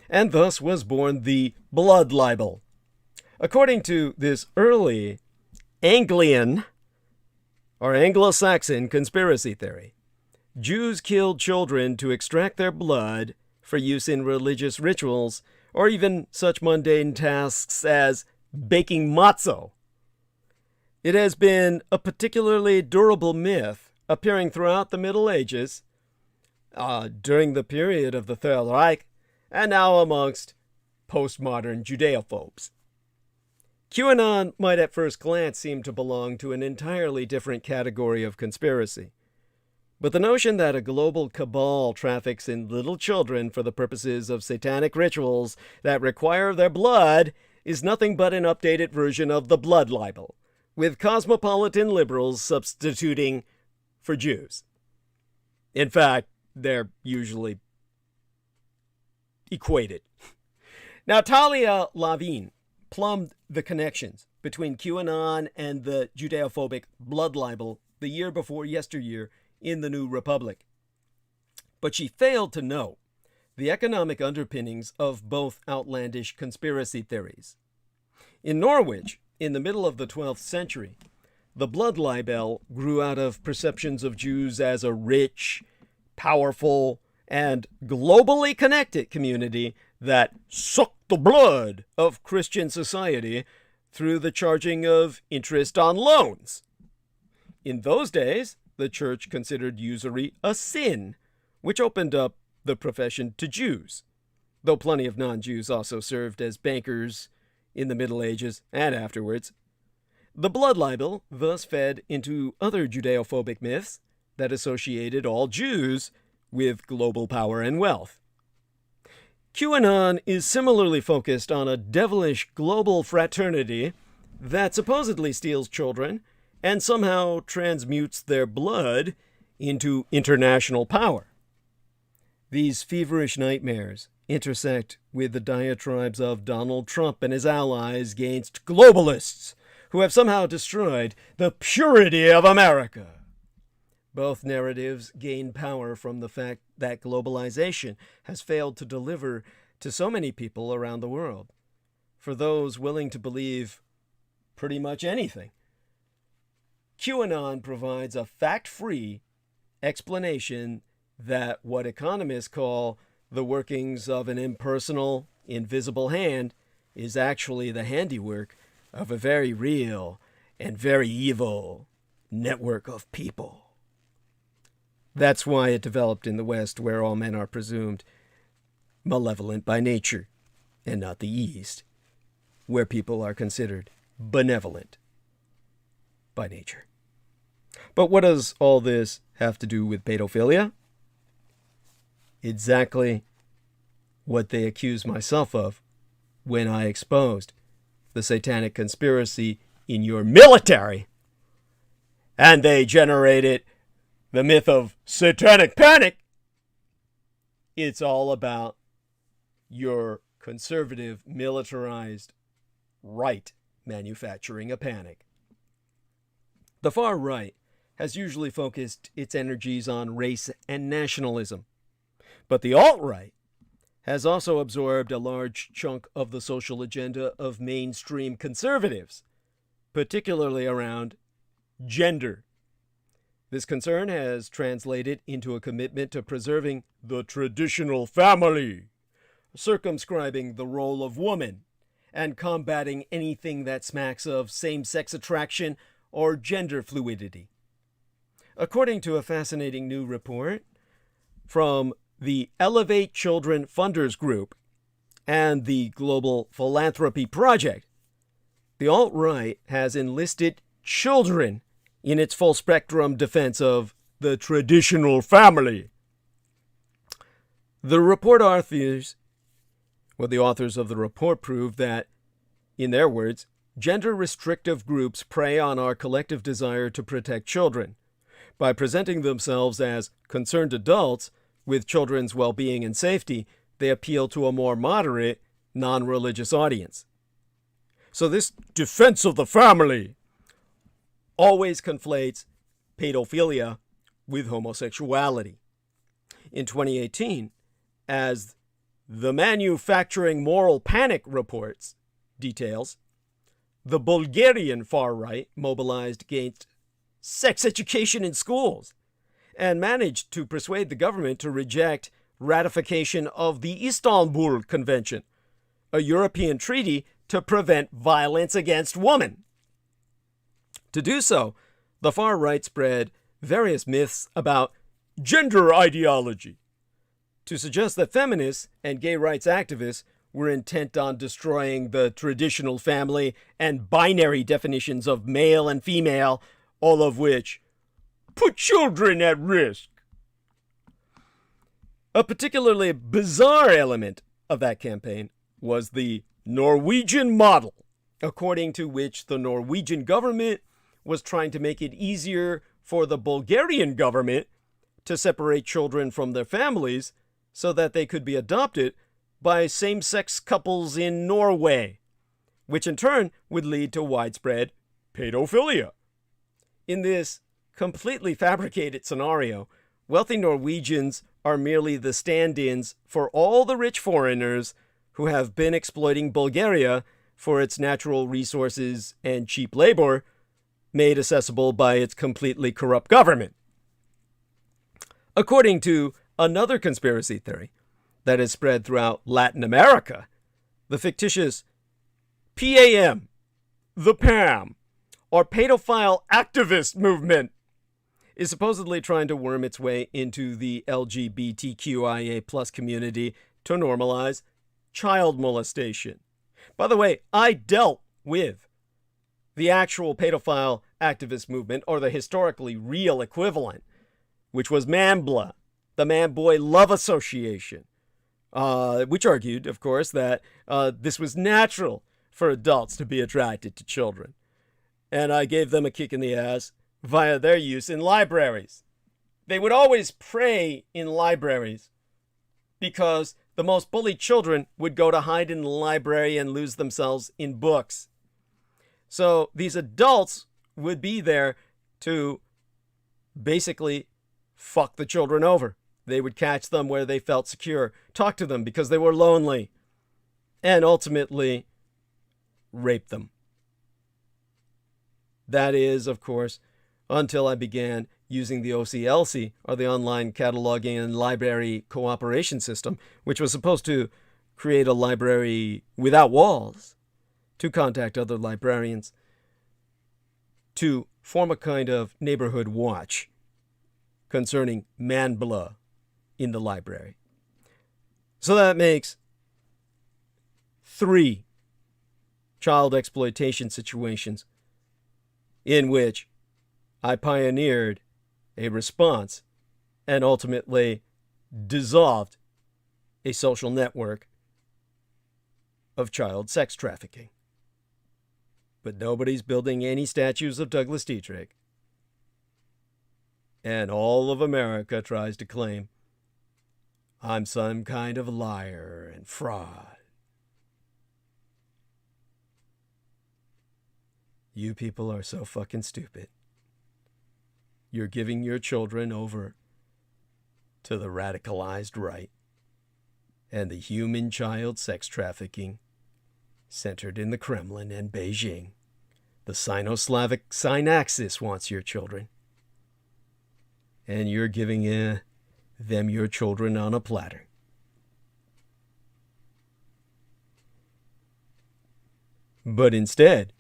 and thus was born the blood libel. According to this early Anglian or Anglo-Saxon conspiracy theory, Jews killed children to extract their blood for use in religious rituals or even such mundane tasks as baking matzo. It has been a particularly durable myth appearing throughout the Middle Ages, during the period of the Third Reich, and now amongst postmodern Judeophobes. QAnon might at first glance seem to belong to an entirely different category of conspiracy. But the notion that a global cabal traffics in little children for the purposes of satanic rituals that require their blood is nothing but an updated version of the blood libel, with cosmopolitan liberals substituting for Jews. In fact, they're usually equated. Now, Talia Lavine plumbed the connections between QAnon and the Judeophobic blood libel the year before yesteryear in the New Republic. But she failed to know the economic underpinnings of both outlandish conspiracy theories. In Norwich, in the middle of the 12th century, the blood libel grew out of perceptions of Jews as a rich, powerful, and globally connected community that sucked the blood of Christian society through the charging of interest on loans. In those days, the church considered usury a sin, which opened up the profession to Jews, though plenty of non-Jews also served as bankers in the Middle Ages and afterwards. The blood libel thus fed into other Judeophobic myths that associated all Jews with global power and wealth. QAnon is similarly focused on a devilish global fraternity that supposedly steals children and somehow transmutes their blood into international power. These feverish nightmares intersect with the diatribes of Donald Trump and his allies against globalists who have somehow destroyed the purity of America. Both narratives gain power from the fact that globalization has failed to deliver to so many people around the world. For those willing to believe pretty much anything, QAnon provides a fact-free explanation that what economists call the workings of an impersonal, invisible hand is actually the handiwork of a very real and very evil network of people. That's why it developed in the West, where all men are presumed malevolent by nature, and not the East, where people are considered benevolent by nature. But what does all this have to do with pedophilia? Exactly what they accused myself of when I exposed the satanic conspiracy in your military. And they generated the myth of satanic panic. It's all about your conservative, militarized right manufacturing a panic. The far right has usually focused its energies on race and nationalism, but the alt-right has also absorbed a large chunk of the social agenda of mainstream conservatives, particularly around gender. This concern has translated into a commitment to preserving the traditional family, circumscribing the role of woman, and combating anything that smacks of same-sex attraction or gender fluidity. According to a fascinating new report from the Elevate Children Funders Group and the Global Philanthropy Project, the alt-right has enlisted children in its full-spectrum defense of the traditional family. The authors of the report prove that, in their words, gender-restrictive groups prey on our collective desire to protect children. By presenting themselves as concerned adults with children's well-being and safety, they appeal to a more moderate, non-religious audience. So this defense of the family always conflates pedophilia with homosexuality. In 2018, as the Manufacturing Moral Panic reports details, the Bulgarian far right mobilized against sex education in schools and managed to persuade the government to reject ratification of the Istanbul Convention, a European treaty to prevent violence against women. To do so, the far right spread various myths about gender ideology to suggest that feminists and gay rights activists were intent on destroying the traditional family and binary definitions of male and female, all of which put children at risk. A particularly bizarre element of that campaign was the Norwegian model, according to which the Norwegian government was trying to make it easier for the Bulgarian government to separate children from their families so that they could be adopted by same-sex couples in Norway, which in turn would lead to widespread pedophilia. In this completely fabricated scenario, wealthy Norwegians are merely the stand-ins for all the rich foreigners who have been exploiting Bulgaria for its natural resources and cheap labor, made accessible by its completely corrupt government. According to another conspiracy theory that is spread throughout Latin America, the fictitious PAM, the PAM, or pedophile activist movement, is supposedly trying to worm its way into the LGBTQIA plus community to normalize child molestation. By the way, I dealt with the actual pedophile activist movement, or the historically real equivalent, which was MANBLA, the Man-Boy Love Association, which argued, of course, that this was natural for adults to be attracted to children. And I gave them a kick in the ass via their use in libraries. They would always pray in libraries because the most bullied children would go to hide in the library and lose themselves in books. So these adults would be there to basically fuck the children over. They would catch them where they felt secure, talk to them because they were lonely, and ultimately rape them. That is, of course, until I began using the OCLC, or the Online Cataloging and Library Cooperation System, which was supposed to create a library without walls to contact other librarians, to form a kind of neighborhood watch concerning MANBLA in the library. So that makes 3 child exploitation situations in which I pioneered a response and ultimately dissolved a social network of child sex trafficking. But nobody's building any statues of Douglas Dietrich. And all of America tries to claim I'm some kind of liar and fraud. You people are so fucking stupid. You're giving your children over to the radicalized right and the human child sex trafficking centered in the Kremlin and Beijing. The Sino-Slavic Synaxis wants your children. And you're giving them your children on a platter. But instead,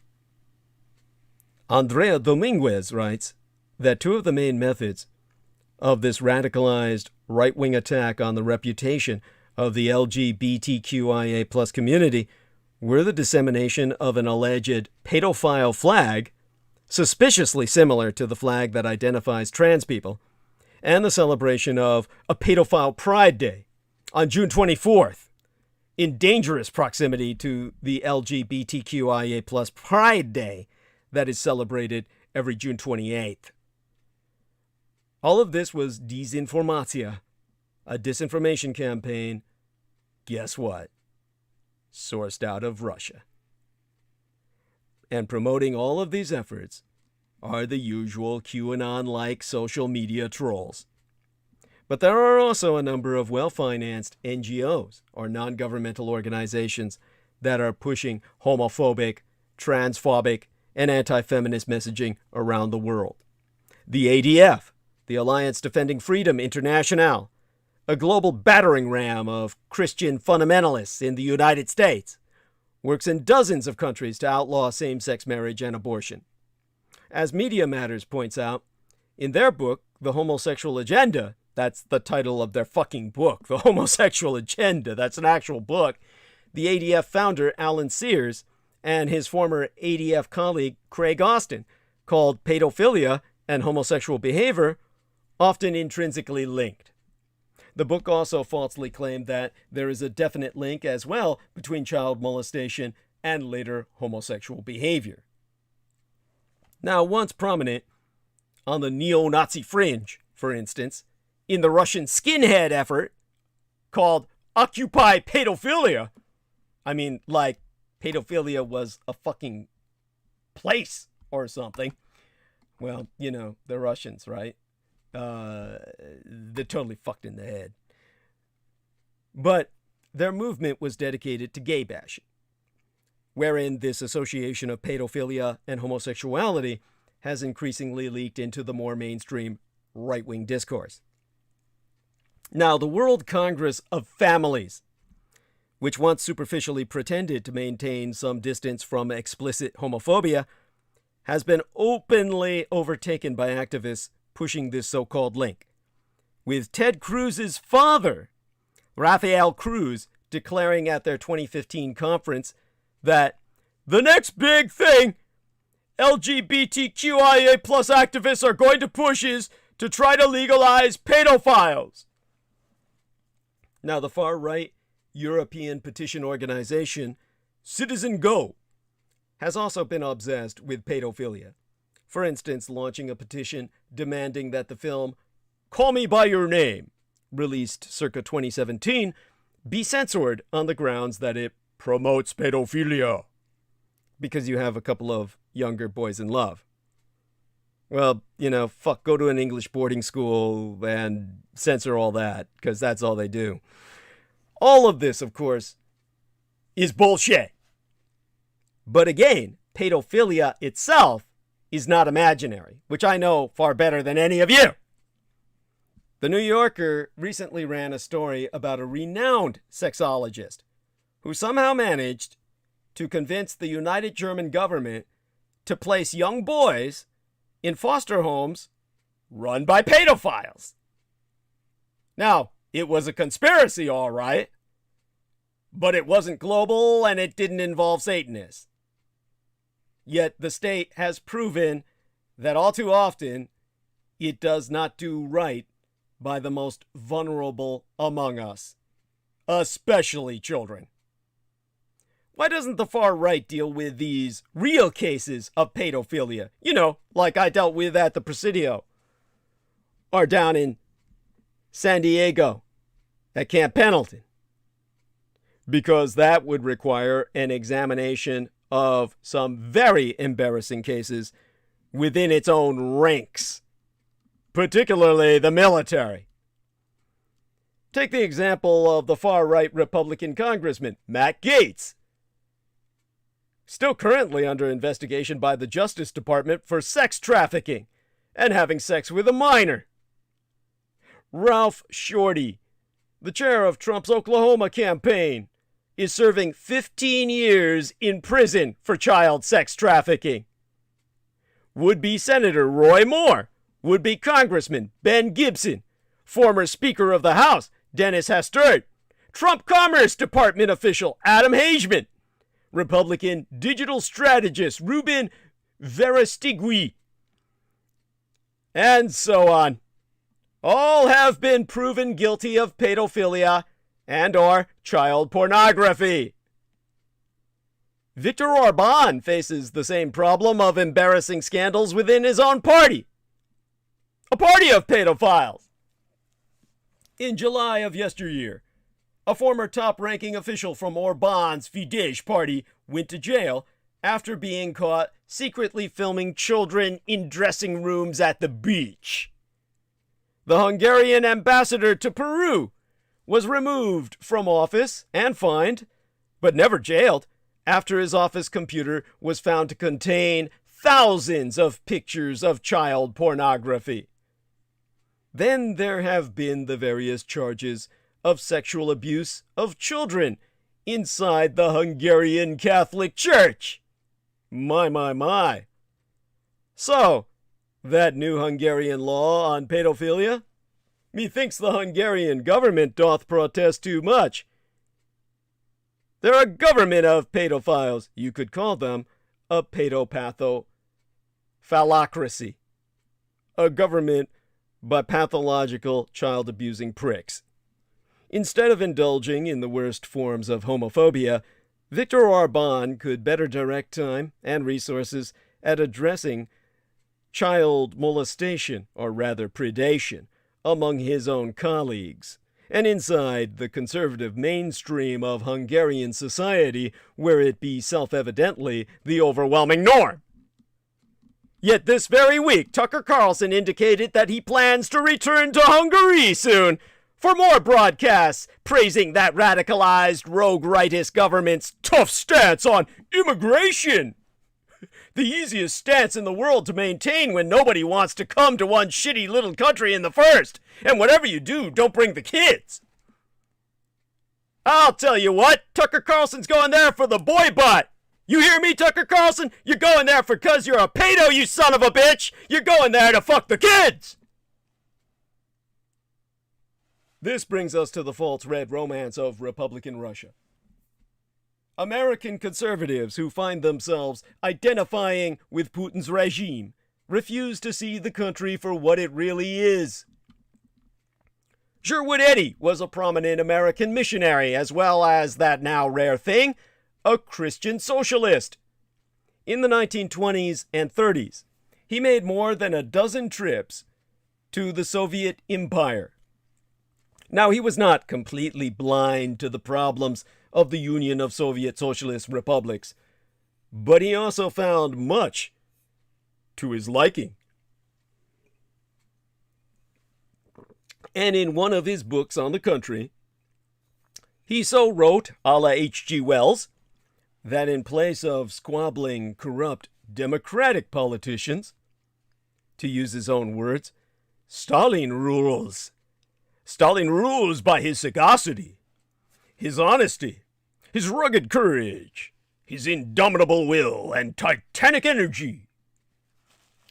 Andrea Dominguez writes that 2 of the main methods of this radicalized right-wing attack on the reputation of the LGBTQIA plus community were the dissemination of an alleged pedophile flag, suspiciously similar to the flag that identifies trans people, and the celebration of a pedophile Pride Day on June 24th, in dangerous proximity to the LGBTQIA plus Pride Day that is celebrated every June 28th. All of this was desinformatia, a disinformation campaign, guess what? Sourced out of Russia. And promoting all of these efforts are the usual QAnon-like social media trolls. But there are also a number of well-financed NGOs, or non-governmental organizations, that are pushing homophobic, transphobic, and anti-feminist messaging around the world. The ADF, the Alliance Defending Freedom International, a global battering ram of Christian fundamentalists in the United States, works in dozens of countries to outlaw same-sex marriage and abortion. As Media Matters points out, in their book, The Homosexual Agenda, that's the title of their fucking book, The Homosexual Agenda, that's an actual book, the ADF founder Alan Sears and his former ADF colleague Craig Austin called pedophilia and homosexual behavior often intrinsically linked. The book also falsely claimed that there is a definite link as well between child molestation and later homosexual behavior. Now, once prominent on the neo-Nazi fringe, for instance, in the Russian skinhead effort called Occupy Pedophilia, I mean, like, pedophilia was a fucking place or something. Well, you know, the Russians, right? They're totally fucked in the head. But their movement was dedicated to gay bashing, wherein this association of pedophilia and homosexuality has increasingly leaked into the more mainstream right-wing discourse. Now, the World Congress of Families, which once superficially pretended to maintain some distance from explicit homophobia, has been openly overtaken by activists pushing this so-called link, with Ted Cruz's father, Rafael Cruz, declaring at their 2015 conference that the next big thing LGBTQIA plus activists are going to push is to try to legalize pedophiles. Now, the far-right European petition organization Citizen Go has also been obsessed with pedophilia. For instance, launching a petition demanding that the film Call Me By Your Name, released circa 2017, be censored on the grounds that it promotes pedophilia, because you have a couple of younger boys in love. Well, you know, fuck, go to an English boarding school and censor all that, because that's all they do. All of this, of course, is bullshit. But again, pedophilia itself is not imaginary, which I know far better than any of you. The New Yorker recently ran a story about a renowned sexologist who somehow managed to convince the United German government to place young boys in foster homes run by pedophiles. Now, it was a conspiracy, all right, but it wasn't global and it didn't involve Satanists. Yet the state has proven that all too often it does not do right by the most vulnerable among us, especially children. Why doesn't the far right deal with these real cases of pedophilia? You know, like I dealt with at the Presidio, or down in San Diego at Camp Pendleton. Because that would require an examination of some very embarrassing cases within its own ranks, particularly the military. Take the example of the far-right Republican Congressman, Matt Gaetz, still currently under investigation by the Justice Department for sex trafficking and having sex with a minor. Ralph Shorty, the chair of Trump's Oklahoma campaign, is serving 15 years in prison for child sex trafficking. Would-be Senator Roy Moore, would-be Congressman Ben Gibson, former Speaker of the House Dennis Hastert, Trump Commerce Department official Adam Hageman, Republican digital strategist Ruben Verastegui, and so on. All have been proven guilty of pedophilia and or child pornography. Viktor Orban faces the same problem of embarrassing scandals within his own party. A party of pedophiles. In July of yesteryear, a former top-ranking official from Orban's Fidesz party went to jail after being caught secretly filming children in dressing rooms at the beach. The Hungarian ambassador to Peru was removed from office and fined, but never jailed, after his office computer was found to contain thousands of pictures of child pornography. Then there have been the various charges of sexual abuse of children inside the Hungarian Catholic Church. My. So, that new Hungarian law on pedophilia? Methinks the Hungarian government doth protest too much. They're a government of pedophiles. You could call them a pedopatho-phallocracy. A government by pathological child-abusing pricks. Instead of indulging in the worst forms of homophobia, Viktor Orbán could better direct time and resources at addressing child molestation, or rather predation, among his own colleagues, and inside the conservative mainstream of Hungarian society, where it be self-evidently the overwhelming norm. Yet this very week, Tucker Carlson indicated that he plans to return to Hungary soon for more broadcasts praising that radicalized rogue rightist government's tough stance on immigration. The easiest stance in the world to maintain when nobody wants to come to one shitty little country in the first. And whatever you do, don't bring the kids. I'll tell you what, Tucker Carlson's going there for the boy butt. You hear me, Tucker Carlson? You're going there because you're a pedo, you son of a bitch! You're going there to fuck the kids! This brings us to the false red romance of Republican Russia. American conservatives who find themselves identifying with Putin's regime refuse to see the country for what it really is. Sherwood Eddy was a prominent American missionary, as well as that now rare thing, a Christian socialist. In the 1920s and 30s, he made more than a dozen trips to the Soviet Empire. Now, he was not completely blind to the problems of the Union of Soviet Socialist Republics, but he also found much to his liking. And in one of his books on the country, he so wrote, a la H.G. Wells, that in place of squabbling corrupt democratic politicians, to use his own words, Stalin rules. Stalin rules by his sagacity, his honesty, his rugged courage, his indomitable will, and titanic energy.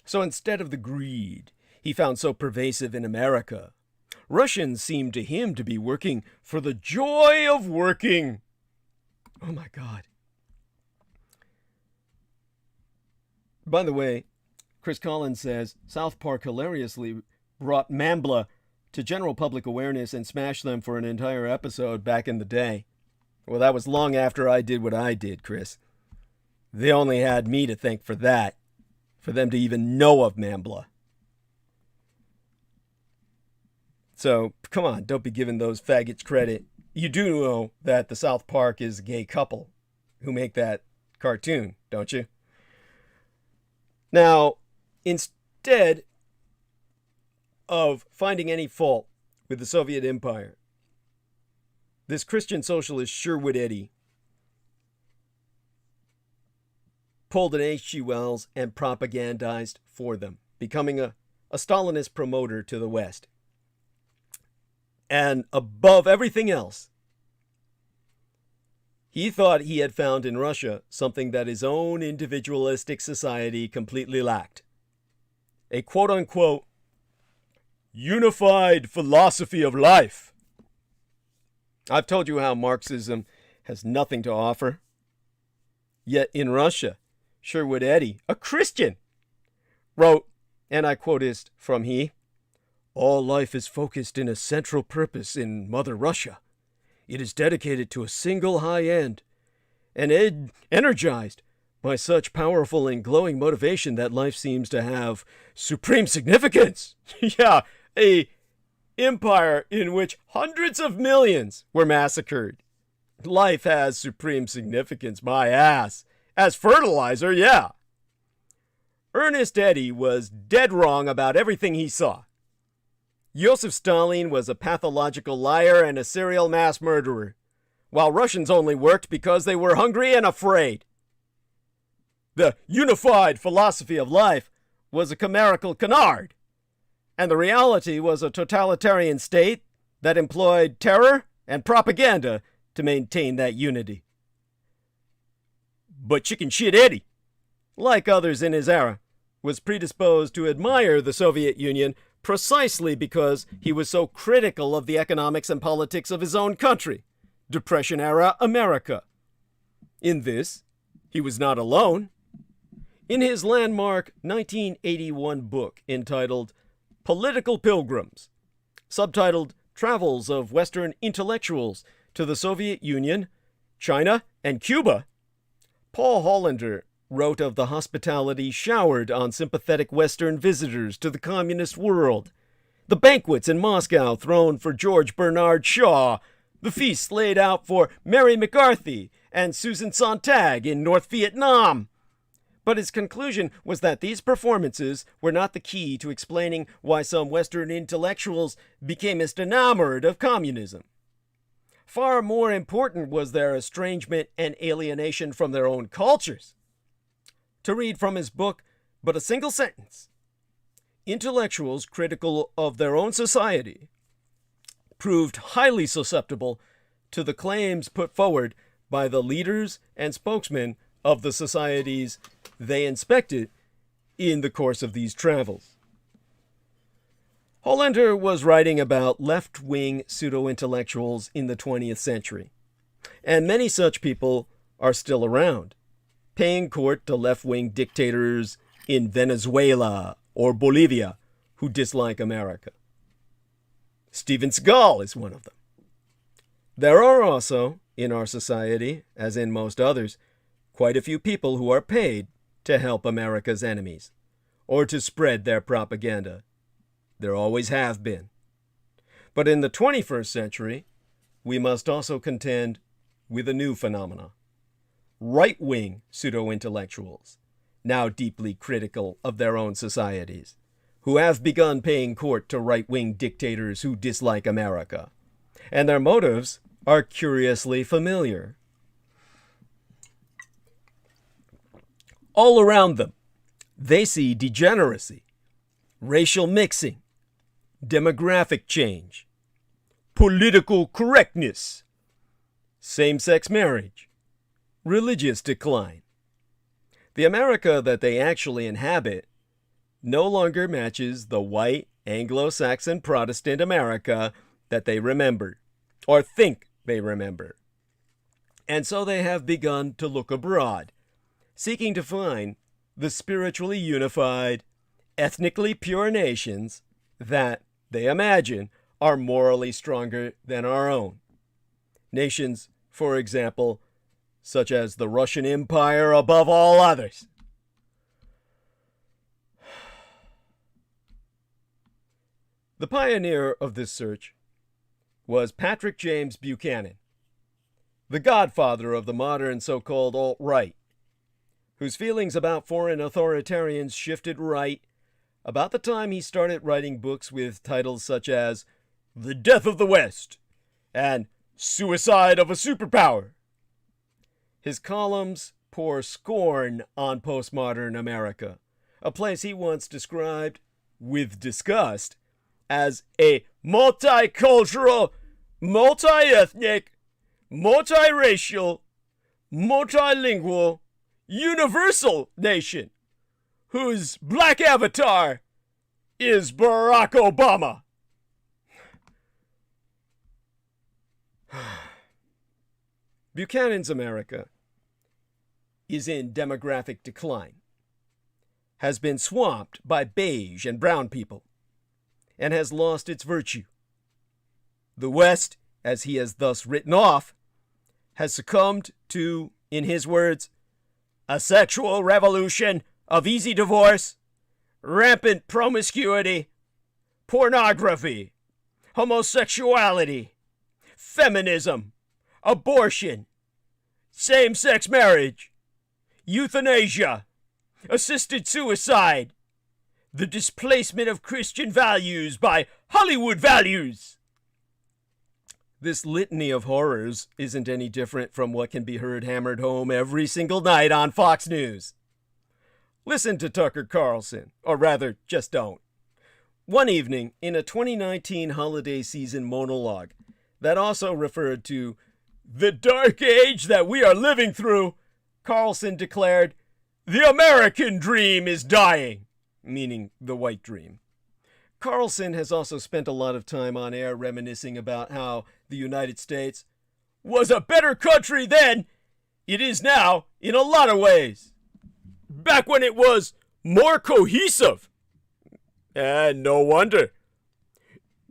So instead of the greed he found so pervasive in America, Russians seemed to him to be working for the joy of working. Oh my God. By the way, Chris Collins says, South Park hilariously brought Mambla to general public awareness and smashed them for an entire episode back in the day. Well, that was long after I did what I did, Chris. They only had me to thank for that, for them to even know of Mambla. So, come on, don't be giving those faggots credit. You do know that the South Park is a gay couple who make that cartoon, don't you? Now, instead of finding any fault with the Soviet Empire, this Christian socialist Sherwood Eddy pulled an H.G. Wells and propagandized for them, becoming a Stalinist promoter to the West. And above everything else, he thought he had found in Russia something that his own individualistic society completely lacked. A quote-unquote unified philosophy of life. I've told you how Marxism has nothing to offer. Yet in Russia, Sherwood Eddy, a Christian, wrote, and I quote this from he, "All life is focused in a central purpose in Mother Russia. It is dedicated to a single high end, and energized by such powerful and glowing motivation that life seems to have supreme significance." Yeah, a empire in which hundreds of millions were massacred. Life has supreme significance, my ass. As fertilizer, yeah. Ernest Eddy was dead wrong about everything he saw. Joseph Stalin was a pathological liar and a serial mass murderer, while Russians only worked because they were hungry and afraid. The unified philosophy of life was a chimerical canard, and the reality was a totalitarian state that employed terror and propaganda to maintain that unity. But chicken shit Eddy, like others in his era, was predisposed to admire the Soviet Union precisely because he was so critical of the economics and politics of his own country, Depression-era America, In this, he was not alone. In his landmark 1981 book entitled Political Pilgrims, subtitled Travels of Western Intellectuals to the Soviet Union, China, and Cuba, Paul Hollander wrote of the hospitality showered on sympathetic Western visitors to the communist world, the banquets in Moscow thrown for George Bernard Shaw, the feasts laid out for Mary McCarthy and Susan Sontag in North Vietnam. But his conclusion was that these performances were not the key to explaining why some Western intellectuals became as enamored of communism. Far more important was their estrangement and alienation from their own cultures. To read from his book but a single sentence, intellectuals critical of their own society proved highly susceptible to the claims put forward by the leaders and spokesmen of the societies they inspected in the course of these travels. Hollander was writing about left-wing pseudo-intellectuals in the 20th century, and many such people are still around, paying court to left-wing dictators in Venezuela or Bolivia who dislike America. Steven Seagal is one of them. There are also, in our society, as in most others, quite a few people who are paid to help America's enemies, or to spread their propaganda. There always have been. But in the 21st century, we must also contend with a new phenomenon. Right-wing pseudo-intellectuals, now deeply critical of their own societies, who have begun paying court to right-wing dictators who dislike America. And their motives are curiously familiar. All around them, they see degeneracy, racial mixing, demographic change, political correctness, same-sex marriage, religious decline. The America that they actually inhabit no longer matches the white Anglo-Saxon Protestant America that they remember, or think they remember. And so they have begun to look abroad, seeking to find the spiritually unified, ethnically pure nations that, they imagine, are morally stronger than our own. Nations, for example, such as the Russian Empire above all others. The pioneer of this search was Patrick James Buchanan, the godfather of the modern so-called alt-right, whose feelings about foreign authoritarians shifted right about the time he started writing books with titles such as The Death of the West and Suicide of a Superpower. His columns pour scorn on postmodern America, a place he once described, with disgust, as a multicultural, multi-ethnic, multiracial, multilingual, universal nation whose black avatar is Barack Obama. Buchanan's America is in demographic decline, has been swamped by beige and brown people, and has lost its virtue. The West, as he has thus written off, has succumbed to, in his words, a sexual revolution of easy divorce, rampant promiscuity, pornography, homosexuality, feminism, abortion, same-sex marriage, euthanasia, assisted suicide, the displacement of Christian values by Hollywood values. This litany of horrors isn't any different from what can be heard hammered home every single night on Fox News. Listen to Tucker Carlson, or rather, just don't. One evening, in a 2019 holiday season monologue that also referred to the dark age that we are living through, Carlson declared, "The American dream is dying," meaning the white dream. Carlson has also spent a lot of time on air reminiscing about how the United States was a better country then it is now in a lot of ways. Back when it was more cohesive. And no wonder.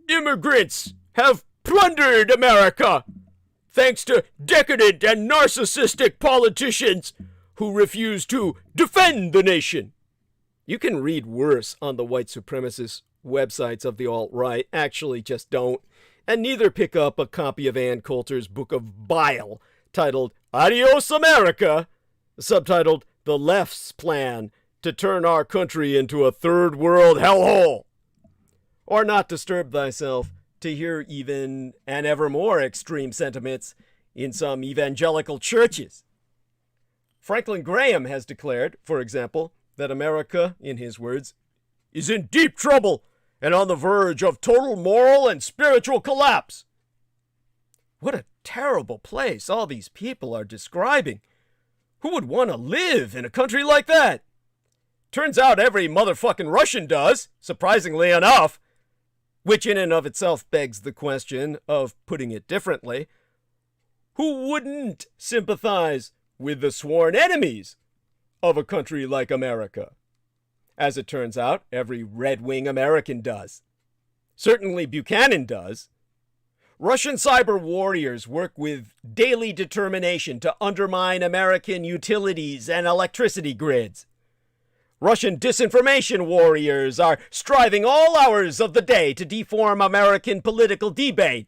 Immigrants have plundered America, thanks to decadent and narcissistic politicians who refuse to defend the nation. You can read worse on the white supremacist websites of the alt-right. Actually, just don't. And neither pick up a copy of Ann Coulter's Book of Bile, titled Adios America, subtitled The Left's Plan to Turn Our Country into a Third World Hellhole. Or not disturb thyself to hear even and ever more extreme sentiments in some evangelical churches. Franklin Graham has declared, for example, that America, in his words, is in deep trouble and on the verge of total moral and spiritual collapse. What a terrible place all these people are describing. Who would want to live in a country like that? Turns out every motherfucking Russian does, surprisingly enough, which in and of itself begs the question of putting it differently. Who wouldn't sympathize with the sworn enemies of a country like America? As it turns out, every red-wing American does. Certainly Buchanan does. Russian cyber warriors work with daily determination to undermine American utilities and electricity grids. Russian disinformation warriors are striving all hours of the day to deform American political debate.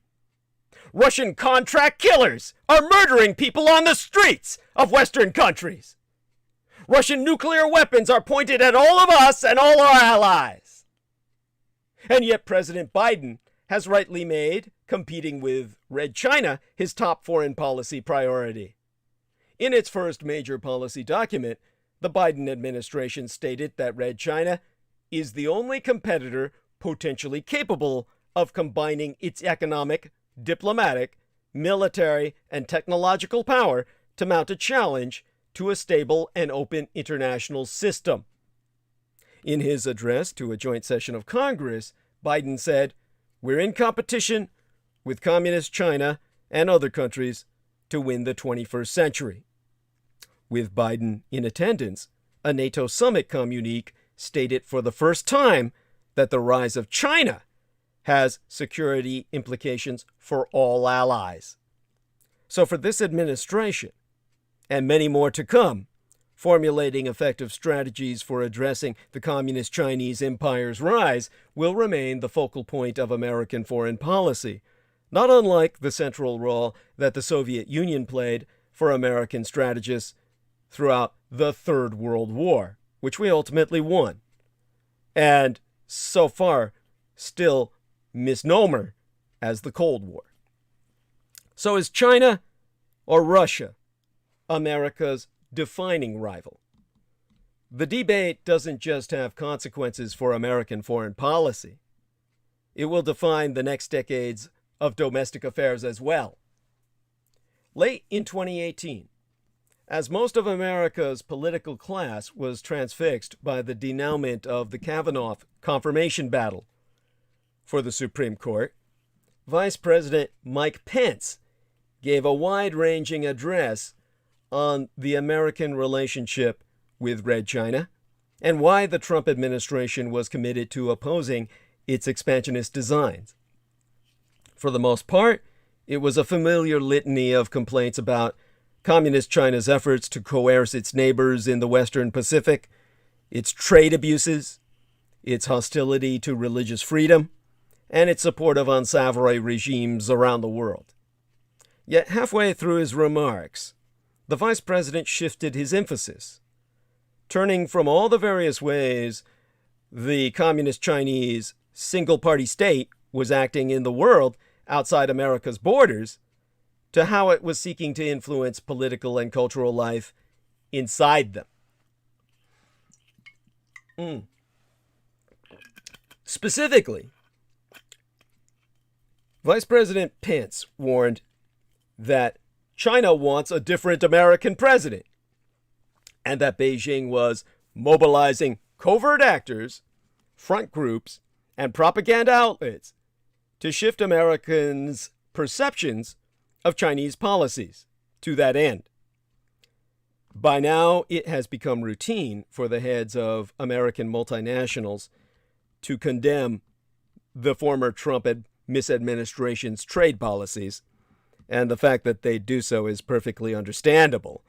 Russian contract killers are murdering people on the streets of Western countries. Russian nuclear weapons are pointed at all of us and all our allies. And yet President Biden has rightly made competing with Red China his top foreign policy priority. In its first major policy document, the Biden administration stated that Red China is the only competitor potentially capable of combining its economic, diplomatic, military, and technological power to mount a challenge to a stable and open international system. In his address to a joint session of Congress, Biden said, "We're in competition with Communist China and other countries to win the 21st century." With Biden in attendance, a NATO summit communique stated for the first time that the rise of China has security implications for all allies. So for this administration, and many more to come, formulating effective strategies for addressing the Communist Chinese empire's rise will remain the focal point of American foreign policy, not unlike the central role that the Soviet Union played for American strategists throughout the Third World War, which we ultimately won, and so far still misnomer as the Cold War. So is China or Russia America's defining rival? The debate doesn't just have consequences for American foreign policy. It will define the next decades of domestic affairs as well. Late in 2018, as most of America's political class was transfixed by the denouement of the Kavanaugh confirmation battle for the Supreme Court, Vice President Mike Pence gave a wide-ranging address on the American relationship with Red China and why the Trump administration was committed to opposing its expansionist designs. For the most part, it was a familiar litany of complaints about Communist China's efforts to coerce its neighbors in the Western Pacific, its trade abuses, its hostility to religious freedom, and its support of unsavory regimes around the world. Yet halfway through his remarks, the vice president shifted his emphasis, turning from all the various ways the Communist Chinese single-party state was acting in the world outside America's borders to how it was seeking to influence political and cultural life inside them. Specifically, Vice President Pence warned that China wants a different American president, and that Beijing was mobilizing covert actors, front groups, and propaganda outlets to shift Americans' perceptions of Chinese policies to that end. By now, it has become routine for the heads of American multinationals to condemn the former Trump misadministration's trade policies, and the fact that they do so is perfectly understandable.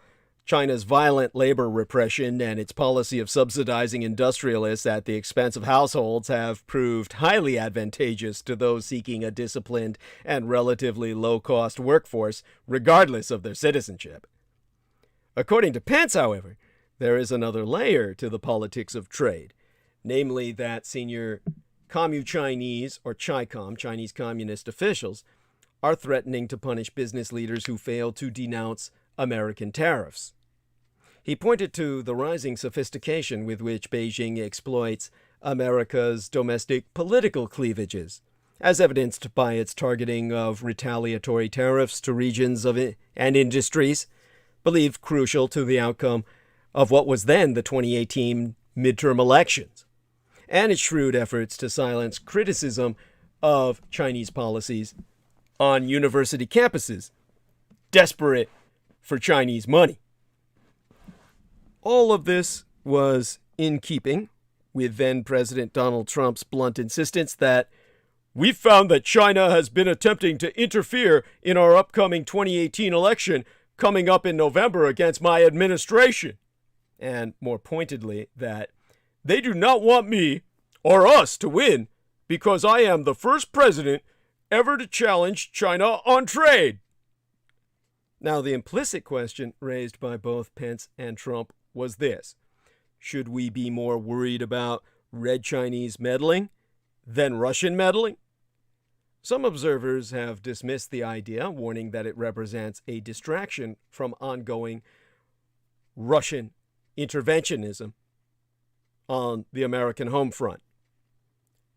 China's violent labor repression and its policy of subsidizing industrialists at the expense of households have proved highly advantageous to those seeking a disciplined and relatively low-cost workforce, regardless of their citizenship. According to Pence, however, there is another layer to the politics of trade, namely that senior Commu-Chinese, or CHICOM, Chinese Communist officials, are threatening to punish business leaders who fail to denounce American tariffs. He pointed to the rising sophistication with which Beijing exploits America's domestic political cleavages, as evidenced by its targeting of retaliatory tariffs to regions and industries believed crucial to the outcome of what was then the 2018 midterm elections, and its shrewd efforts to silence criticism of Chinese policies on university campuses, desperate for Chinese money. All of this was in keeping with then-President Donald Trump's blunt insistence that "we've found that China has been attempting to interfere in our upcoming 2018 election coming up in November against my administration," and more pointedly that "they do not want me or us to win because I am the first president ever to challenge China on trade." Now, the implicit question raised by both Pence and Trump was this: should we be more worried about Red Chinese meddling than Russian meddling? Some observers have dismissed the idea, warning that it represents a distraction from ongoing Russian interventionism on the American home front.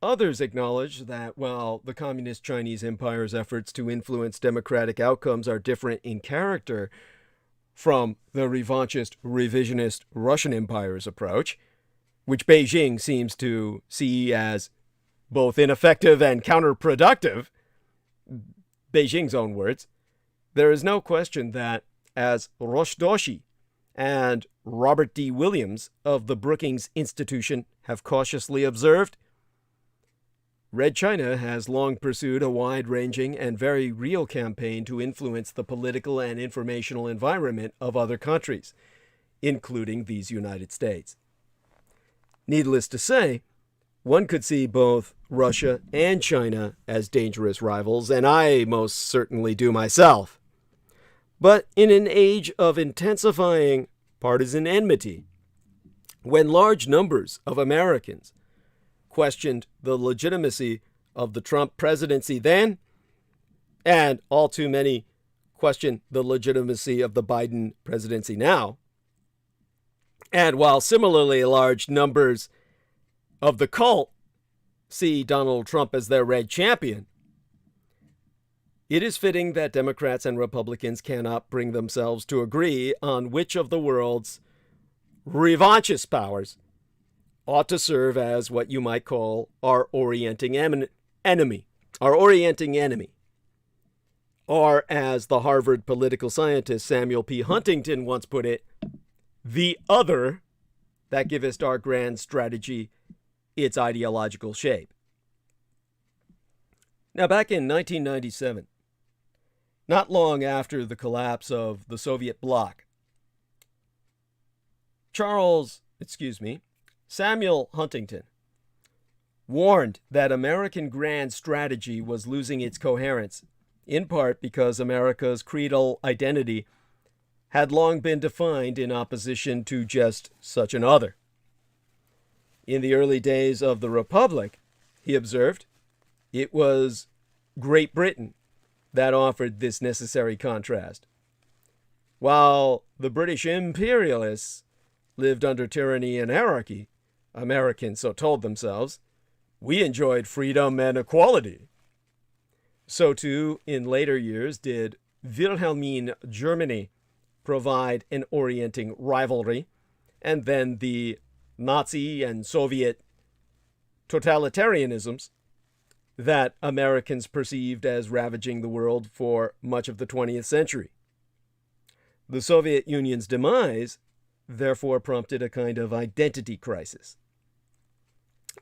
Others acknowledge that while the Communist Chinese Empire's efforts to influence democratic outcomes are different in character from the revanchist, revisionist Russian Empire's approach, which Beijing seems to see as both ineffective and counterproductive, Beijing's own words, there is no question that, as Rosh Doshi and Robert D. Williams of the Brookings Institution have cautiously observed, Red China has long pursued a wide-ranging and very real campaign to influence the political and informational environment of other countries, including these United States. Needless to say, one could see both Russia and China as dangerous rivals, and I most certainly do myself. But in an age of intensifying partisan enmity, when large numbers of Americans questioned the legitimacy of the Trump presidency then, and all too many question the legitimacy of the Biden presidency now, and while similarly large numbers of the cult see Donald Trump as their red champion, it is fitting that Democrats and Republicans cannot bring themselves to agree on which of the world's revanchist powers ought to serve as what you might call our orienting enemy. Or, as the Harvard political scientist Samuel P. Huntington once put it, the other that giveth our grand strategy its ideological shape. Now, back in 1997, not long after the collapse of the Soviet bloc, Samuel Huntington warned that American grand strategy was losing its coherence, in part because America's creedal identity had long been defined in opposition to just such an other. In the early days of the Republic, he observed, it was Great Britain that offered this necessary contrast. While the British imperialists lived under tyranny and anarchy, Americans so told themselves, we enjoyed freedom and equality. So too, in later years, did Wilhelmine Germany provide an orienting rivalry, and then the Nazi and Soviet totalitarianisms that Americans perceived as ravaging the world for much of the 20th century. The Soviet Union's demise therefore prompted a kind of identity crisis.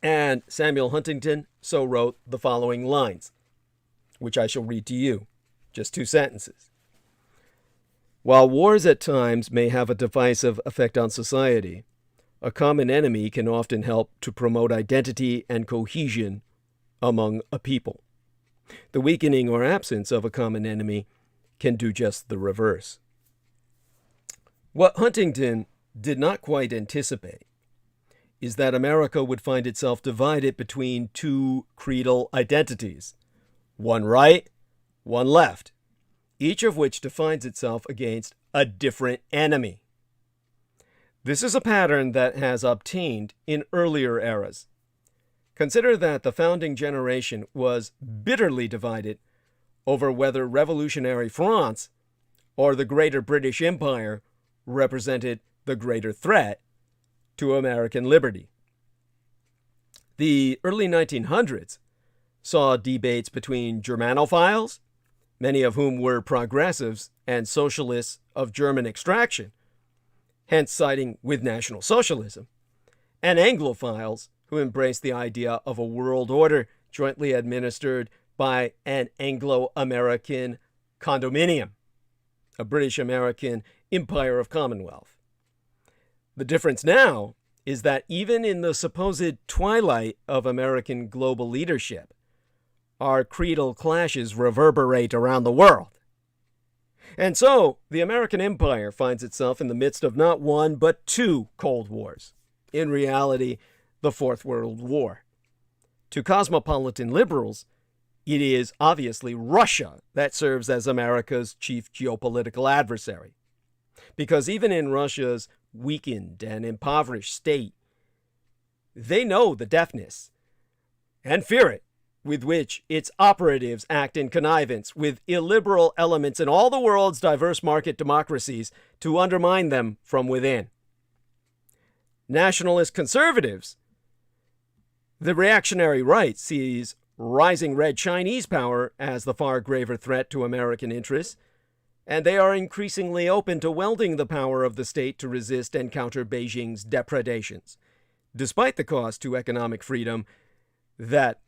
And Samuel Huntington so wrote the following lines, which I shall read to you, just 2 sentences. While wars at times may have a divisive effect on society, a common enemy can often help to promote identity and cohesion among a people. The weakening or absence of a common enemy can do just the reverse. What Huntington did not quite anticipate is that America would find itself divided between 2 creedal identities, one right, one left, each of which defines itself against a different enemy. This is a pattern that has obtained in earlier eras. Consider that the founding generation was bitterly divided over whether revolutionary France or the greater British Empire represented the greater threat to American liberty. The early 1900s saw debates between Germanophiles, many of whom were progressives and socialists of German extraction, hence siding with National Socialism, and Anglophiles, who embraced the idea of a world order jointly administered by an Anglo-American condominium, a British-American empire of commonwealth. The difference now is that even in the supposed twilight of American global leadership, our creedal clashes reverberate around the world. And so, the American empire finds itself in the midst of not 1, but 2 Cold Wars. In reality, the Fourth World War. To cosmopolitan liberals, it is obviously Russia that serves as America's chief geopolitical adversary. Because even in Russia's weakened and impoverished state, they know the deafness and fear it with which its operatives act in connivance with illiberal elements in all the world's diverse market democracies to undermine them from within. Nationalist conservatives, the reactionary right sees rising red Chinese power as the far graver threat to American interests, and they are increasingly open to welding the power of the state to resist and counter Beijing's depredations, despite the cost to economic freedom that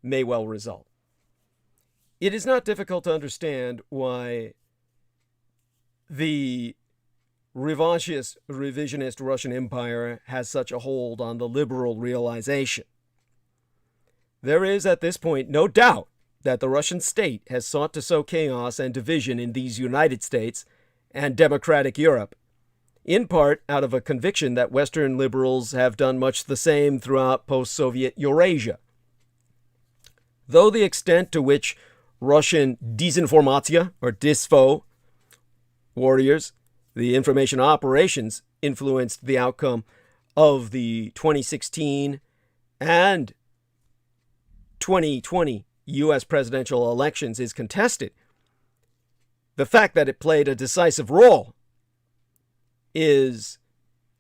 may well result. It is not difficult to understand why the revisionist Russian Empire has such a hold on the liberal realization. There is at this point no doubt that the Russian state has sought to sow chaos and division in these United States and democratic Europe, in part out of a conviction that Western liberals have done much the same throughout post-Soviet Eurasia. Though the extent to which Russian disinformatia, or disfo, warriors, the information operations, influenced the outcome of the 2016 and 2020 U.S. presidential elections is contested, the fact that it played a decisive role is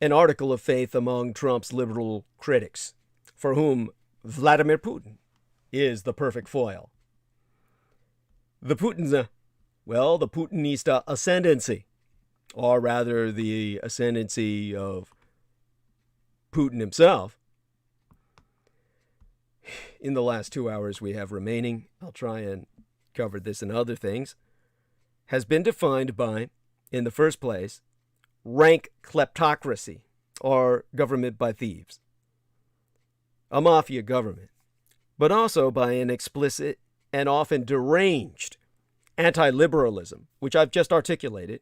an article of faith among Trump's liberal critics, for whom Vladimir Putin is the perfect foil. The Putinista ascendancy, or rather the ascendancy of Putin himself. In the last 2 hours we have remaining, I'll try and cover this and other things, has been defined by, in the first place, rank kleptocracy, or government by thieves, a mafia government, but also by an explicit and often deranged anti-liberalism, which I've just articulated,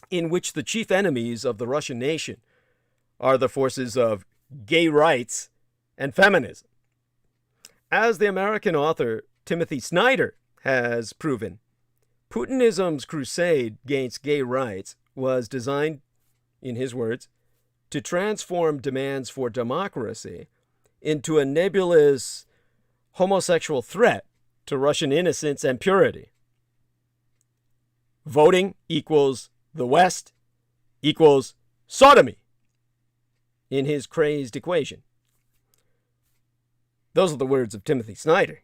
in which the chief enemies of the Russian nation are the forces of gay rights and feminism. As the American author Timothy Snyder has proven, Putinism's crusade against gay rights was designed, in his words, to transform demands for democracy into a nebulous homosexual threat to Russian innocence and purity. Voting equals the West equals sodomy in his crazed equation. Those are the words of Timothy Snyder.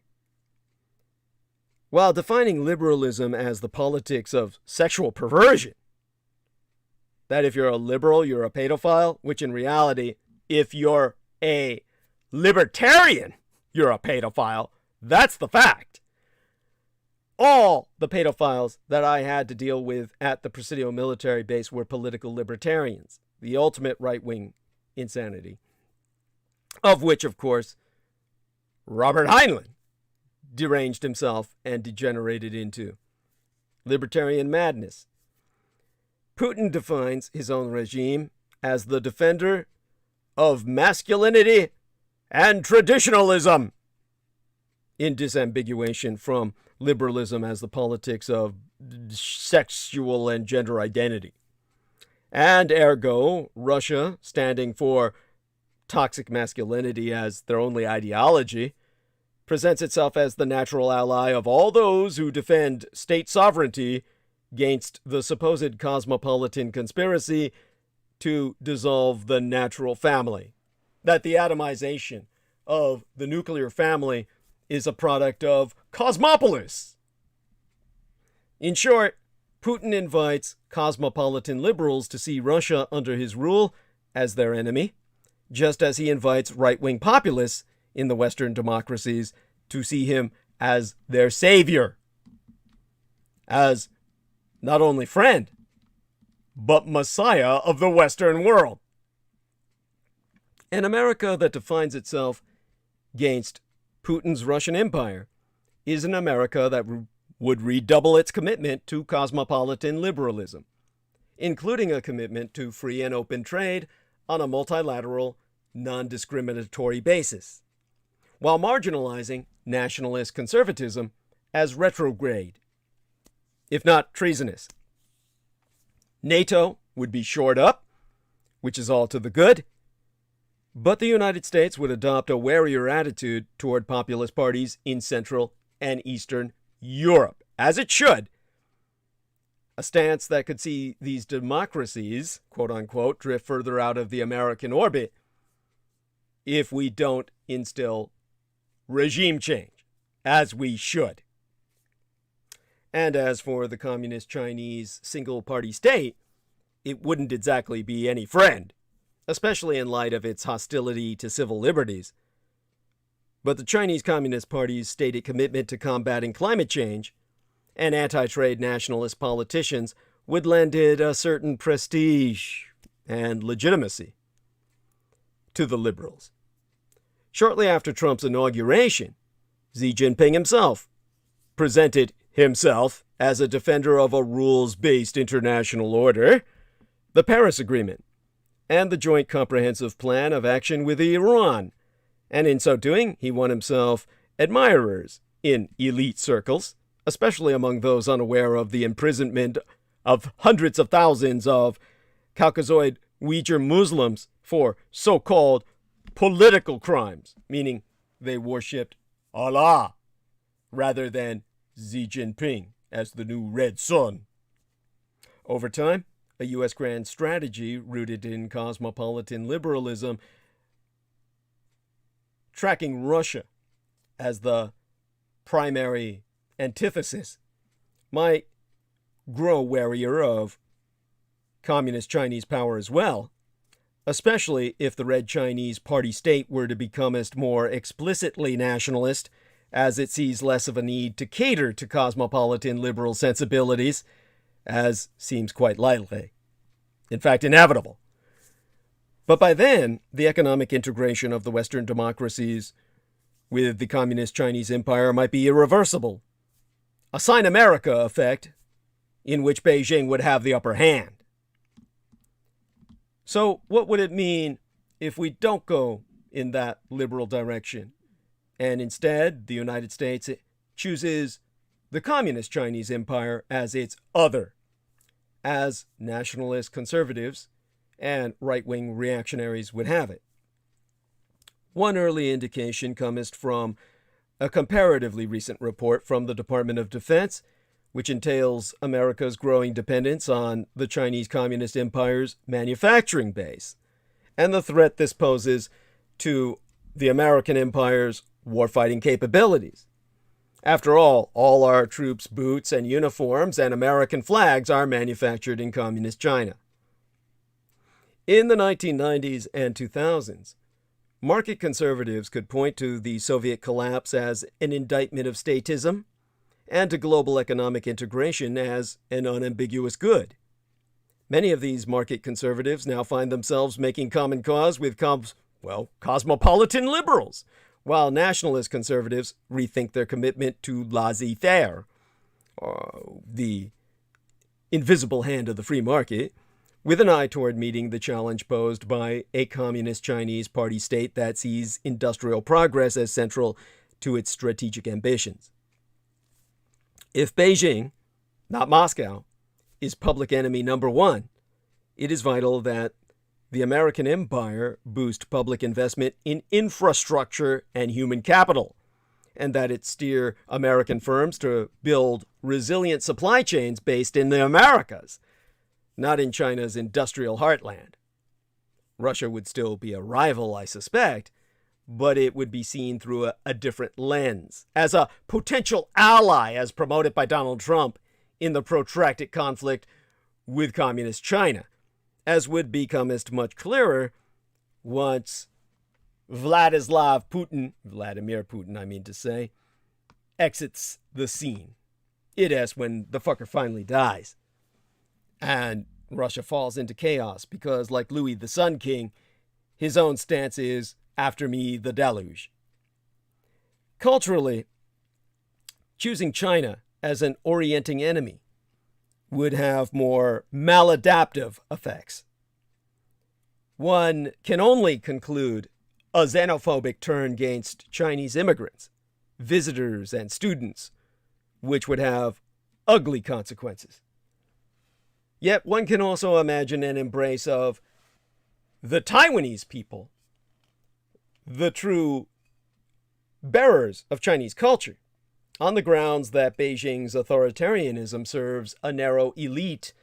While defining liberalism as the politics of sexual perversion, that if you're a liberal, you're a pedophile, which in reality, if you're a libertarian, you're a pedophile. That's the fact. All the pedophiles that I had to deal with at the Presidio military base were political libertarians, the ultimate right-wing insanity, of which, of course, Robert Heinlein deranged himself and degenerated into libertarian madness. Putin defines his own regime as the defender of masculinity and traditionalism, in disambiguation from liberalism as the politics of sexual and gender identity. And ergo, Russia, standing for toxic masculinity as their only ideology, presents itself as the natural ally of all those who defend state sovereignty against the supposed cosmopolitan conspiracy to dissolve the natural family. That the atomization of the nuclear family is a product of cosmopolis. In short, Putin invites cosmopolitan liberals to see Russia under his rule as their enemy, just as he invites right-wing populists in the Western democracies to see him as their savior, as not only friend, but messiah of the Western world. An America that defines itself against Putin's Russian Empire is an America that would redouble its commitment to cosmopolitan liberalism, including a commitment to free and open trade on a multilateral, non-discriminatory basis, while marginalizing nationalist conservatism as retrograde, if not treasonous. NATO would be shored up, which is all to the good, but the United States would adopt a warier attitude toward populist parties in Central and Eastern Europe, as it should, a stance that could see these democracies, quote-unquote, drift further out of the American orbit if we don't instill regime change, as we should. And as for the communist Chinese single-party state, it wouldn't exactly be any friend, especially in light of its hostility to civil liberties. But the Chinese Communist Party's stated commitment to combating climate change and anti-trade nationalist politicians would lend it a certain prestige and legitimacy to the liberals. Shortly after Trump's inauguration, Xi Jinping himself presented himself as a defender of a rules-based international order, the Paris Agreement, and the Joint Comprehensive Plan of Action with Iran, and in so doing, he won himself admirers in elite circles, especially among those unaware of the imprisonment of hundreds of thousands of Caucasoid Uyghur Muslims for so-called political crimes, meaning they worshipped Allah rather than Xi Jinping as the new Red Sun. Over time, a U.S. grand strategy rooted in cosmopolitan liberalism, tracking Russia as the primary antithesis, might grow warier of communist Chinese power as well, especially if the Red Chinese Party state were to become more explicitly nationalist, as it sees less of a need to cater to cosmopolitan liberal sensibilities, as seems quite likely, in fact inevitable. But by then, the economic integration of the Western democracies with the communist Chinese empire might be irreversible, a Sign America effect in which Beijing would have the upper hand. So what would it mean if we don't go in that liberal direction, and instead the United States chooses the communist Chinese empire as its other, as nationalist conservatives and right-wing reactionaries would have it? One early indication cometh from a comparatively recent report from the Department of Defense, which entails America's growing dependence on the Chinese Communist Empire's manufacturing base, and the threat this poses to the American Empire's warfighting capabilities. After all our troops' boots and uniforms and American flags are manufactured in Communist China. In the 1990s and 2000s, market conservatives could point to the Soviet collapse as an indictment of statism and to global economic integration as an unambiguous good. Many of these market conservatives now find themselves making common cause with cosmopolitan liberals, while nationalist conservatives rethink their commitment to laissez-faire, the invisible hand of the free market, with an eye toward meeting the challenge posed by a communist Chinese party state that sees industrial progress as central to its strategic ambitions. If Beijing, not Moscow, is public enemy number one, it is vital that the American empire boost public investment in infrastructure and human capital, and that it steer American firms to build resilient supply chains based in the Americas, not in China's industrial heartland. Russia would still be a rival, I suspect, but it would be seen through a different lens, as a potential ally as promoted by Donald Trump in the protracted conflict with communist China, as would become as much clearer once Vladimir Putin, I mean to say, exits the scene. It is when the fucker finally dies. And Russia falls into chaos because, like Louis the Sun King, his own stance is, after me, the deluge. Culturally, choosing China as an orienting enemy would have more maladaptive effects. One can only conclude a xenophobic turn against Chinese immigrants, visitors, and students, which would have ugly consequences. Yet one can also imagine an embrace of the Taiwanese people, the true bearers of Chinese culture, on the grounds that Beijing's authoritarianism serves a narrow elite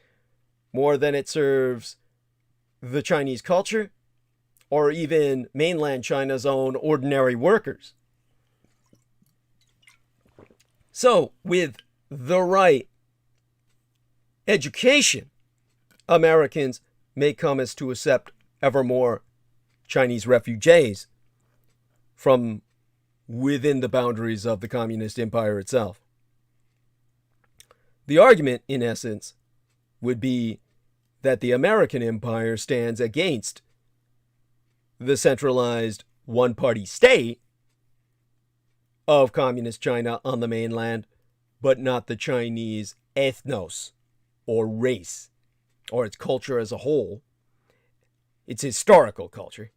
more than it serves the Chinese culture or even mainland China's own ordinary workers. So, with the right education, Americans may come as to accept ever more Chinese refugees from within the boundaries of the communist empire itself. The argument, in essence, would be that the American empire stands against the centralized one-party state of communist China on the mainland, but not the Chinese ethnos or race or its culture as a whole, its historical culture,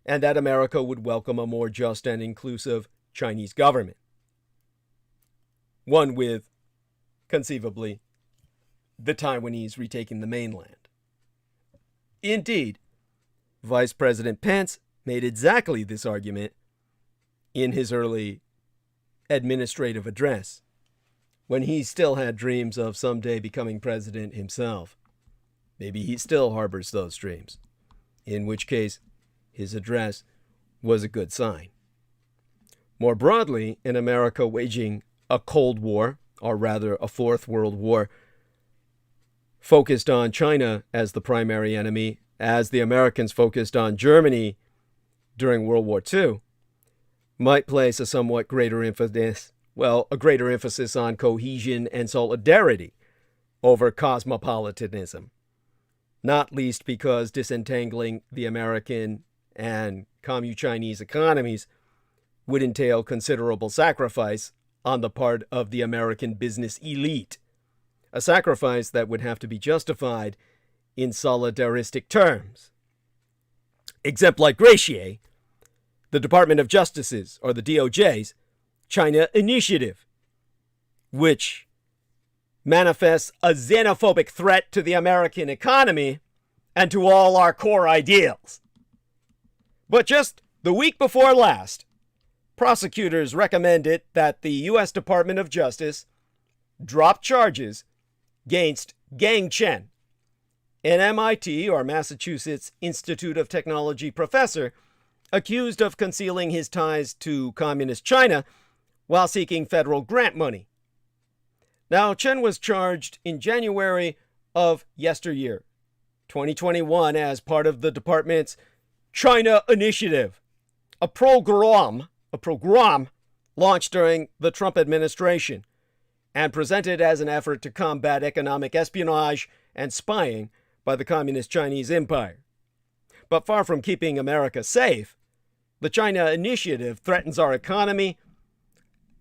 and that America would welcome a more just and inclusive Chinese government. One with, conceivably, the Taiwanese retaking the mainland. Indeed, Vice President Pence made exactly this argument in his early administrative address, when he still had dreams of someday becoming president himself. Maybe he still harbors those dreams, in which case his address was a good sign. More broadly, in America waging a Cold War, or rather a Fourth World War, focused on China as the primary enemy, as the Americans focused on Germany during World War II, might place a somewhat greater emphasis, on cohesion and solidarity over cosmopolitanism, not least because disentangling the American and Commu-Chinese economies would entail considerable sacrifice on the part of the American business elite, a sacrifice that would have to be justified in solidaristic terms. Exempli gratiae, the Department of Justice's, or the DOJ's, China Initiative, which manifests a xenophobic threat to the American economy and to all our core ideals. But just the week before last, prosecutors recommended that the U.S. Department of Justice drop charges against Gang Chen, an MIT or Massachusetts Institute of Technology professor accused of concealing his ties to communist China while seeking federal grant money. Now, Chen was charged in January of yesteryear, 2021 as part of the department's China Initiative, a program launched during the Trump administration and presented as an effort to combat economic espionage and spying by the Communist Chinese Empire. But far from keeping America safe, the China Initiative threatens our economy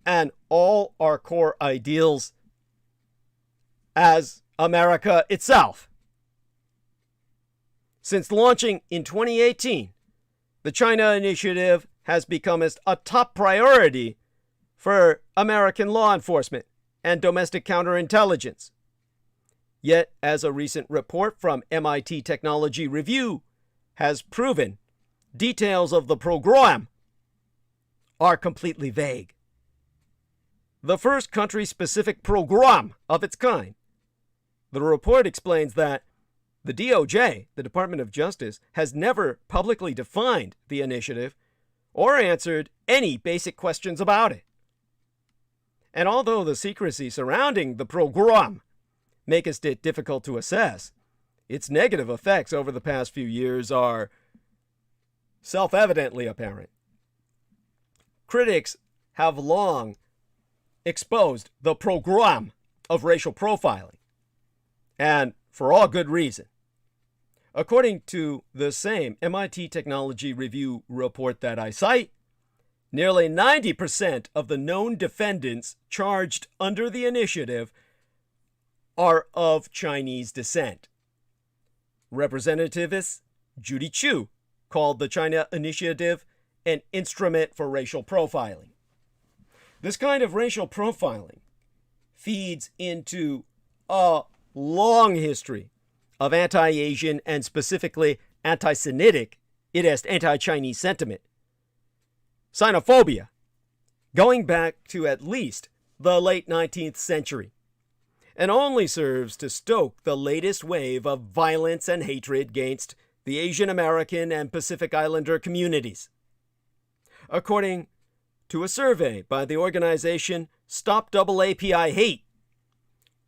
and all our core ideals as America itself. Since launching in 2018, the China Initiative has become a top priority for American law enforcement and domestic counterintelligence. Yet, as a recent report from MIT Technology Review has proven, details of the program are completely vague. The first country-specific program of its kind. The report explains that the DOJ, the Department of Justice, has never publicly defined the initiative or answered any basic questions about it. And although the secrecy surrounding the program makes it difficult to assess, its negative effects over the past few years are self-evidently apparent. Critics have long exposed the program of racial profiling, and for all good reason. According to the same MIT Technology Review report that I cite, nearly 90% of the known defendants charged under the initiative are of Chinese descent. Representativist Judy Chu called the China Initiative an instrument for racial profiling. This kind of racial profiling feeds into a long history of anti-Asian and specifically anti-Semitic, it is anti-Chinese sentiment, xenophobia, going back to at least the late 19th century, and only serves to stoke the latest wave of violence and hatred against the Asian American and Pacific Islander communities. According to a survey by the organization Stop AAPI Hate,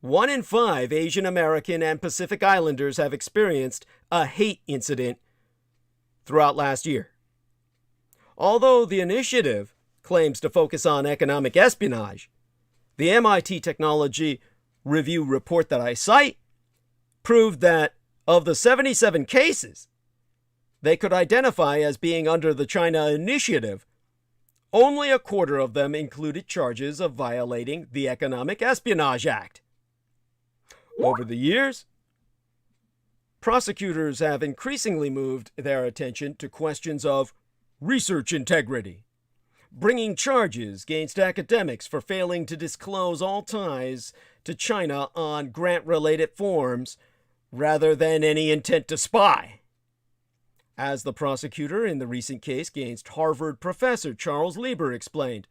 1 in 5 Asian American and Pacific Islanders have experienced a hate incident throughout last year. Although the initiative claims to focus on economic espionage, the MIT Technology Review report that I cite proved that of the 77 cases they could identify as being under the China Initiative, only a quarter of them included charges of violating the Economic Espionage Act. Over the years, prosecutors have increasingly moved their attention to questions of research integrity, bringing charges against academics for failing to disclose all ties to China on grant-related forms rather than any intent to spy. As the prosecutor in the recent case against Harvard professor Charles Lieber explained,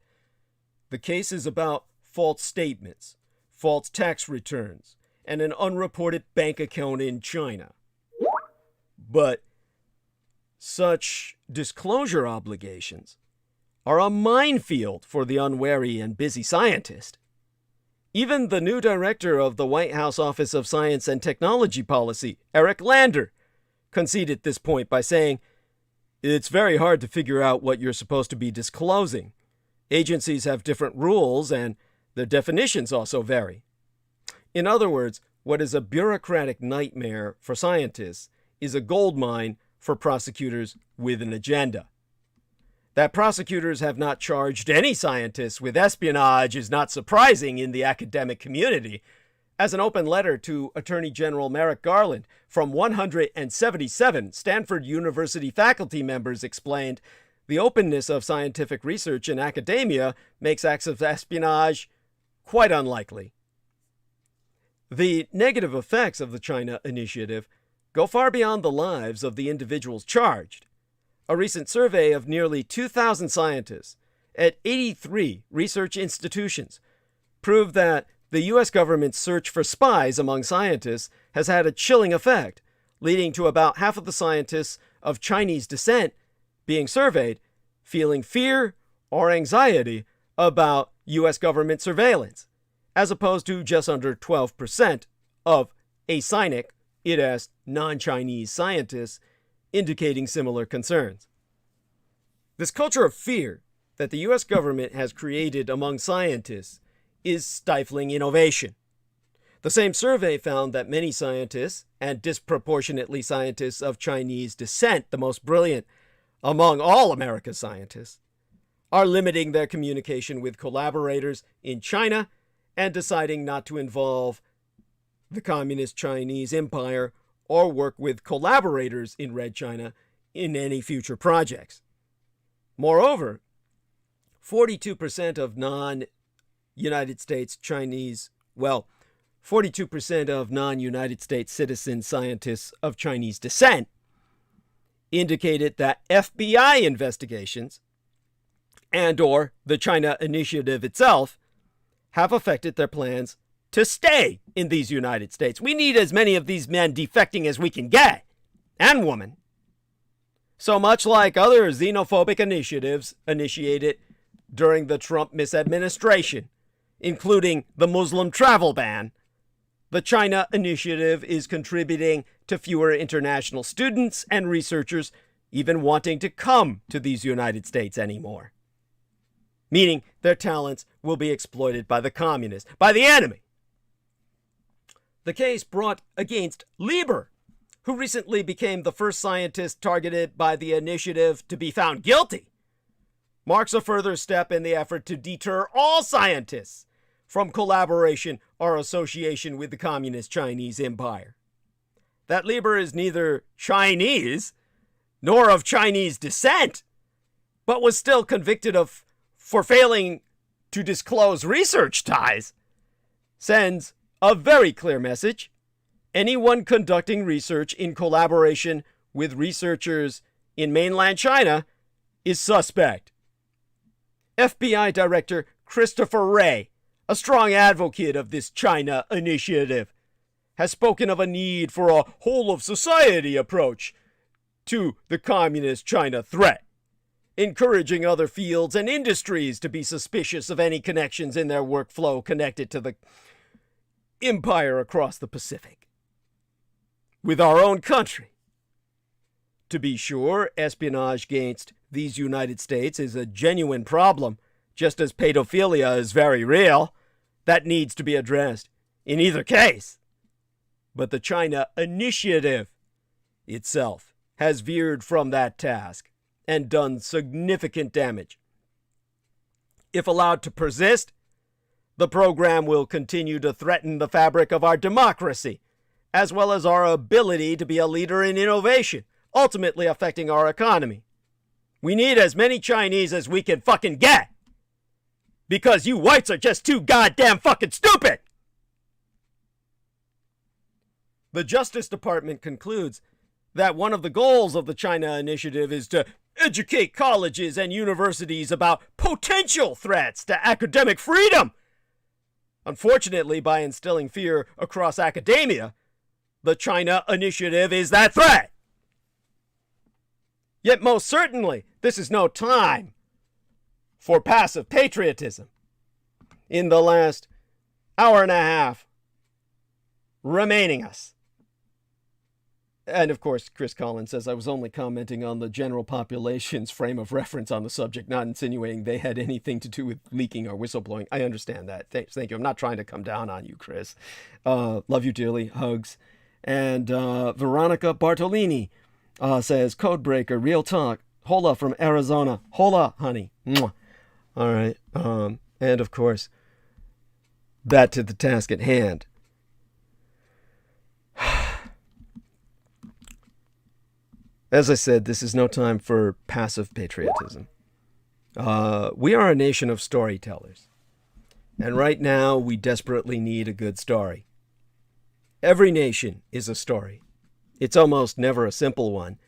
the case is about false statements, false tax returns, and an unreported bank account in China. But such disclosure obligations are a minefield for the unwary and busy scientist. Even the new director of the White House Office of Science and Technology Policy, Eric Lander, conceded this point by saying, "It's very hard to figure out what you're supposed to be disclosing. Agencies have different rules and their definitions also vary." In other words, what is a bureaucratic nightmare for scientists is a goldmine for prosecutors with an agenda. That prosecutors have not charged any scientists with espionage is not surprising in the academic community, as an open letter to Attorney General Merrick Garland from 177 Stanford University faculty members explained, the openness of scientific research in academia makes acts of espionage quite unlikely. The negative effects of the China Initiative go far beyond the lives of the individuals charged. A recent survey of nearly 2,000 scientists at 83 research institutions proved that the U.S. government's search for spies among scientists has had a chilling effect, leading to about half of the scientists of Chinese descent being surveyed feeling fear or anxiety about U.S. government surveillance, as opposed to just under 12% of acynic it asked non-Chinese scientists, indicating similar concerns. This culture of fear that the U.S. government has created among scientists is stifling innovation. The same survey found that many scientists, and disproportionately scientists of Chinese descent, the most brilliant among all America's scientists, are limiting their communication with collaborators in China and deciding not to involve the Communist Chinese Empire or work with collaborators in Red China in any future projects. Moreover, 42% of non-United States Chinese, 42% of non-United States citizen scientists of Chinese descent indicated that FBI investigations and/or the China Initiative itself have affected their plans to stay in these United States. We need as many of these men defecting as we can get, and women. So much like other xenophobic initiatives initiated during the Trump misadministration, including the Muslim travel ban, the China Initiative is contributing to fewer international students and researchers even wanting to come to these United States anymore. Meaning their talents will be exploited by the communists, by the enemy. The case brought against Lieber, who recently became the first scientist targeted by the initiative to be found guilty, marks a further step in the effort to deter all scientists from collaboration or association with the Communist Chinese Empire. That Lieber is neither Chinese nor of Chinese descent, but was still convicted for failing to disclose research ties, sends a very clear message. Anyone conducting research in collaboration with researchers in mainland China is suspect. FBI Director Christopher Wray, a strong advocate of this China Initiative, has spoken of a need for a whole-of-society approach to the Communist China threat, encouraging other fields and industries to be suspicious of any connections in their workflow connected to the empire across the Pacific. With our own country. To be sure, espionage against these United States is a genuine problem, just as pedophilia is very real. That needs to be addressed in either case. But the China Initiative itself has veered from that task and done significant damage. If allowed to persist, the program will continue to threaten the fabric of our democracy, as well as our ability to be a leader in innovation, ultimately affecting our economy. We need as many Chinese as we can fucking get, because you whites are just too goddamn fucking stupid. The Justice Department concludes that one of the goals of the China Initiative is to educate colleges and universities about potential threats to academic freedom. Unfortunately, by instilling fear across academia, the China Initiative is that threat. Yet most certainly, this is no time for passive patriotism. In the last hour and a half remaining us. And of course, Chris Collins says, I was only commenting on the general population's frame of reference on the subject, not insinuating they had anything to do with leaking or whistleblowing. I understand that. Thank you. I'm not trying to come down on you, Chris. Love you dearly. Hugs. And Veronica Bartolini says, Codebreaker, real talk. Hola from Arizona. Hola, honey. Mwah. All right. And of course, back to the task at hand. As I said, this is no time for passive patriotism. We are a nation of storytellers. And right now, we desperately need a good story. Every nation is a story. It's almost never a simple one.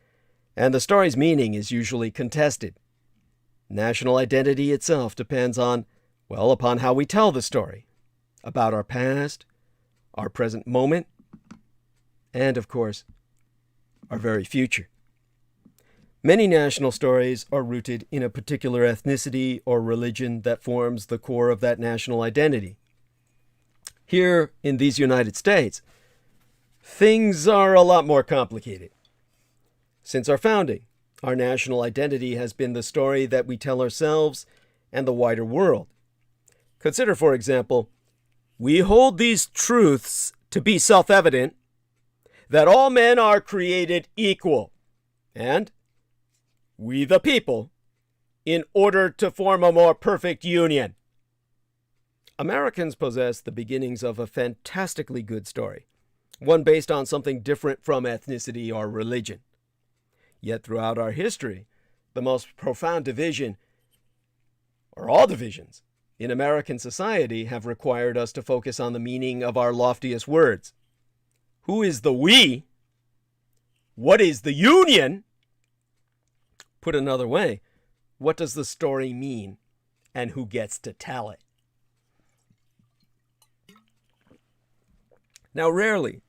And the story's meaning is usually contested. National identity itself depends on, well, upon how we tell the story. About our past, our present moment, and, of course, our very future. Many national stories are rooted in a particular ethnicity or religion that forms the core of that national identity. Here in these United States, things are a lot more complicated. Since our founding, our national identity has been the story that we tell ourselves and the wider world. Consider, for example, we hold these truths to be self-evident, that all men are created equal, and we the people, in order to form a more perfect union. Americans possess the beginnings of a fantastically good story, one based on something different from ethnicity or religion. Yet throughout our history, the most profound division, or all divisions, in American society have required us to focus on the meaning of our loftiest words. Who is the we? What is the union? Put another way, what does the story mean, and who gets to tell it? Now, rarely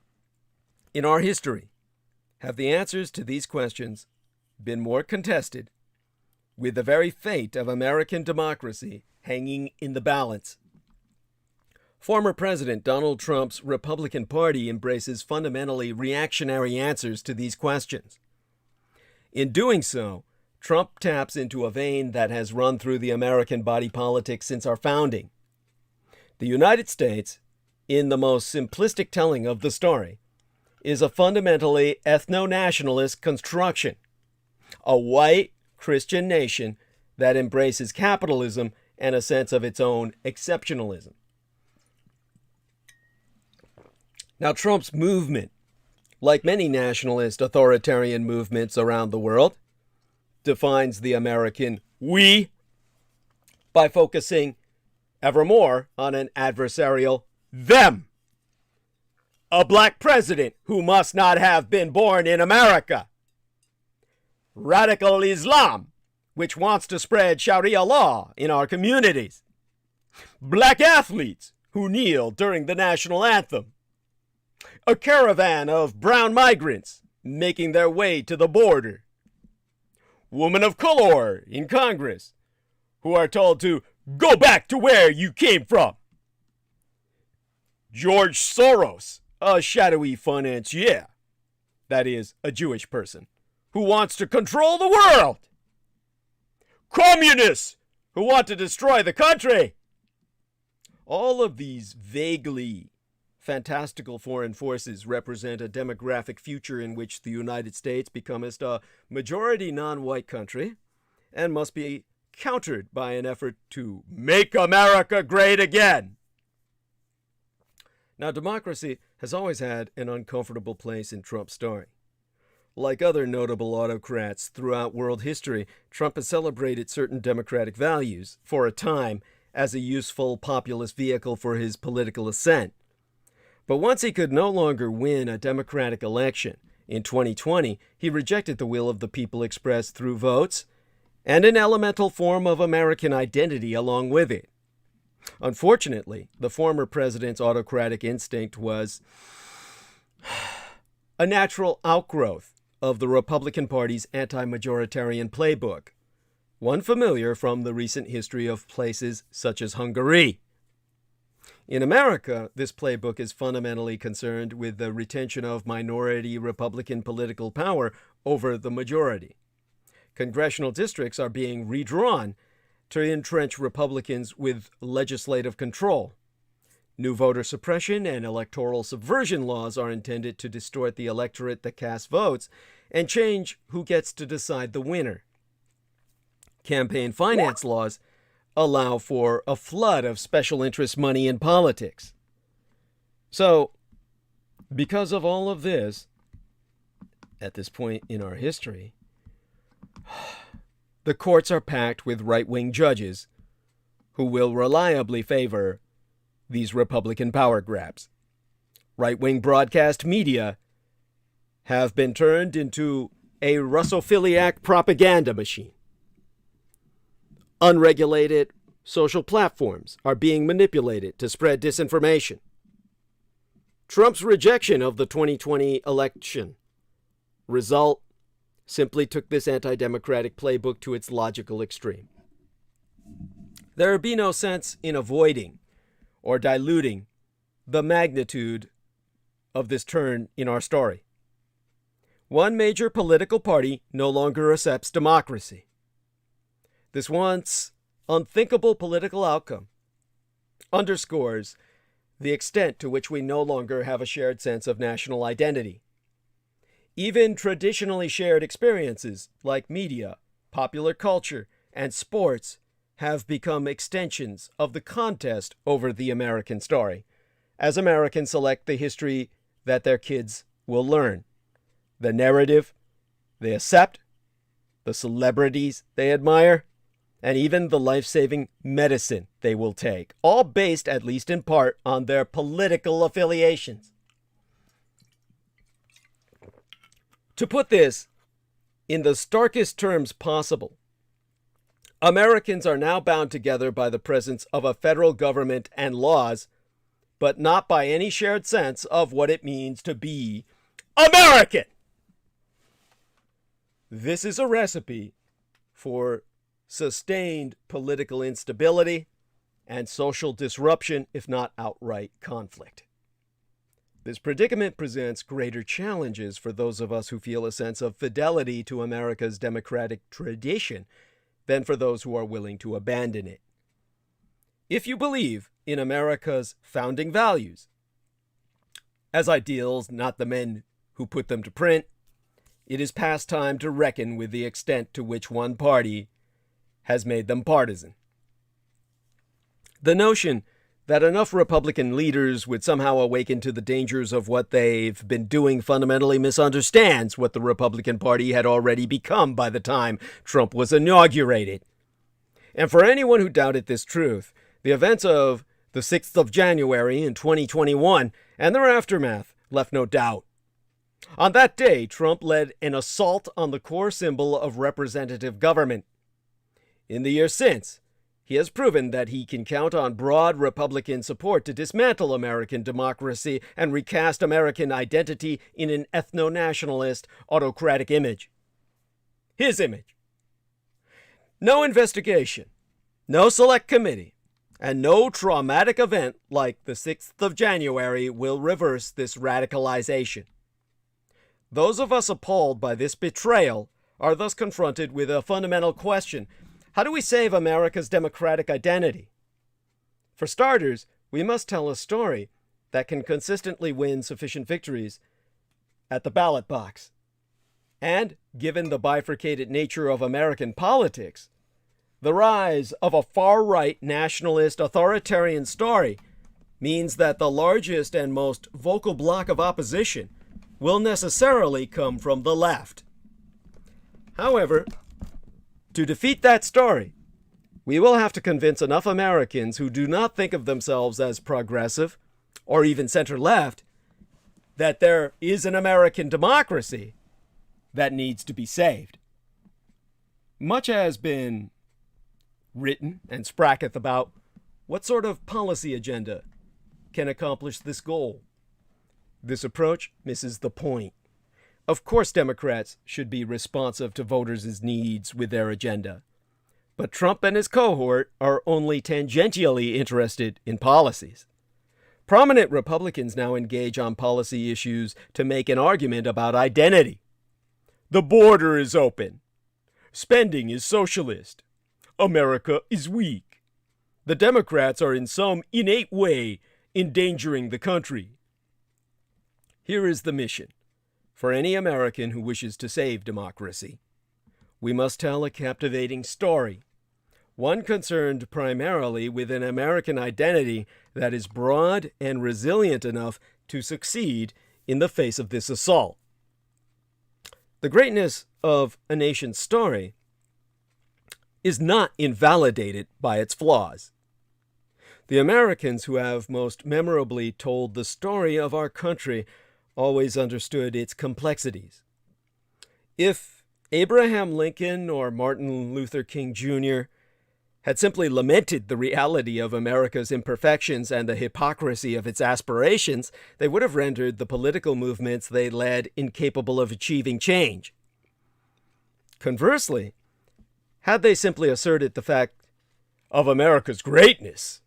in our history have the answers to these questions been more contested, with the very fate of American democracy hanging in the balance. Former President Donald Trump's Republican Party embraces fundamentally reactionary answers to these questions. In doing so, Trump taps into a vein that has run through the American body politic since our founding. The United States, in the most simplistic telling of the story, is a fundamentally ethno-nationalist construction, a white Christian nation that embraces capitalism and a sense of its own exceptionalism. Now, Trump's movement, like many nationalist authoritarian movements around the world, defines the American we by focusing evermore on an adversarial them. A black president who must not have been born in America. Radical Islam, which wants to spread Sharia law in our communities. Black athletes who kneel during the national anthem. A caravan of brown migrants making their way to the border. Women of color in Congress who are told to go back to where you came from. George Soros, a shadowy financier, that is, a Jewish person, who wants to control the world. Communists who want to destroy the country. All of these vaguely fantastical foreign forces represent a demographic future in which the United States becomes a majority non-white country and must be countered by an effort to make America great again. Now, democracy has always had an uncomfortable place in Trump's story. Like other notable autocrats throughout world history, Trump has celebrated certain democratic values for a time as a useful populist vehicle for his political ascent. But once he could no longer win a democratic election in 2020, he rejected the will of the people expressed through votes and an elemental form of American identity along with it. Unfortunately, the former president's autocratic instinct was a natural outgrowth of the Republican Party's anti-majoritarian playbook, one familiar from the recent history of places such as Hungary. In America, this playbook is fundamentally concerned with the retention of minority Republican political power over the majority. Congressional districts are being redrawn to entrench Republicans with legislative control. New voter suppression and electoral subversion laws are intended to distort the electorate that casts votes and change who gets to decide the winner. Campaign finance laws allow for a flood of special interest money in politics. So, because of all of this, at this point in our history, the courts are packed with right-wing judges who will reliably favor these Republican power grabs. Right-wing broadcast media have been turned into a Russophiliac propaganda machine. Unregulated social platforms are being manipulated to spread disinformation. Trump's rejection of the 2020 election result simply took this anti-democratic playbook to its logical extreme. There would be no sense in avoiding or diluting the magnitude of this turn in our story. One major political party no longer accepts democracy. This once unthinkable political outcome underscores the extent to which we no longer have a shared sense of national identity. Even traditionally shared experiences like media, popular culture, and sports have become extensions of the contest over the American story, as Americans select the history that their kids will learn, the narrative they accept, the celebrities they admire, and even the life-saving medicine they will take, all based, at least in part, on their political affiliations. To put this in the starkest terms possible, Americans are now bound together by the presence of a federal government and laws, but not by any shared sense of what it means to be American. This is a recipe for sustained political instability and social disruption, if not outright conflict. This predicament presents greater challenges for those of us who feel a sense of fidelity to America's democratic tradition than for those who are willing to abandon it. If you believe in America's founding values as ideals, not the men who put them to print, it is past time to reckon with the extent to which one party has made them partisan. The notion that enough Republican leaders would somehow awaken to the dangers of what they've been doing fundamentally misunderstands what the Republican Party had already become by the time Trump was inaugurated. And for anyone who doubted this truth, the events of the 6th of January in 2021 and their aftermath left no doubt. On that day, Trump led an assault on the core symbol of representative government. In the years since, he has proven that he can count on broad Republican support to dismantle American democracy and recast American identity in an ethno-nationalist, autocratic image. His image. No investigation, no select committee, and no traumatic event like the 6th of January will reverse this radicalization. Those of us appalled by this betrayal are thus confronted with a fundamental question. How do we save America's democratic identity? For starters, we must tell a story that can consistently win sufficient victories at the ballot box. And, given the bifurcated nature of American politics, the rise of a far-right nationalist authoritarian story means that the largest and most vocal bloc of opposition will necessarily come from the left. However, to defeat that story, we will have to convince enough Americans who do not think of themselves as progressive or even center-left that there is an American democracy that needs to be saved. Much has been written and spracketh about what sort of policy agenda can accomplish this goal. This approach misses the point. Of course, Democrats should be responsive to voters' needs with their agenda. But Trump and his cohort are only tangentially interested in policies. Prominent Republicans now engage on policy issues to make an argument about identity. The border is open. Spending is socialist. America is weak. The Democrats are in some innate way endangering the country. Here is the mission for any American who wishes to save democracy. We must tell a captivating story, one concerned primarily with an American identity that is broad and resilient enough to succeed in the face of this assault. The greatness of a nation's story is not invalidated by its flaws. The Americans who have most memorably told the story of our country always understood its complexities. If Abraham Lincoln or Martin Luther King Jr. had simply lamented the reality of America's imperfections and the hypocrisy of its aspirations, they would have rendered the political movements they led incapable of achieving change. Conversely, had they simply asserted the fact of America's greatness,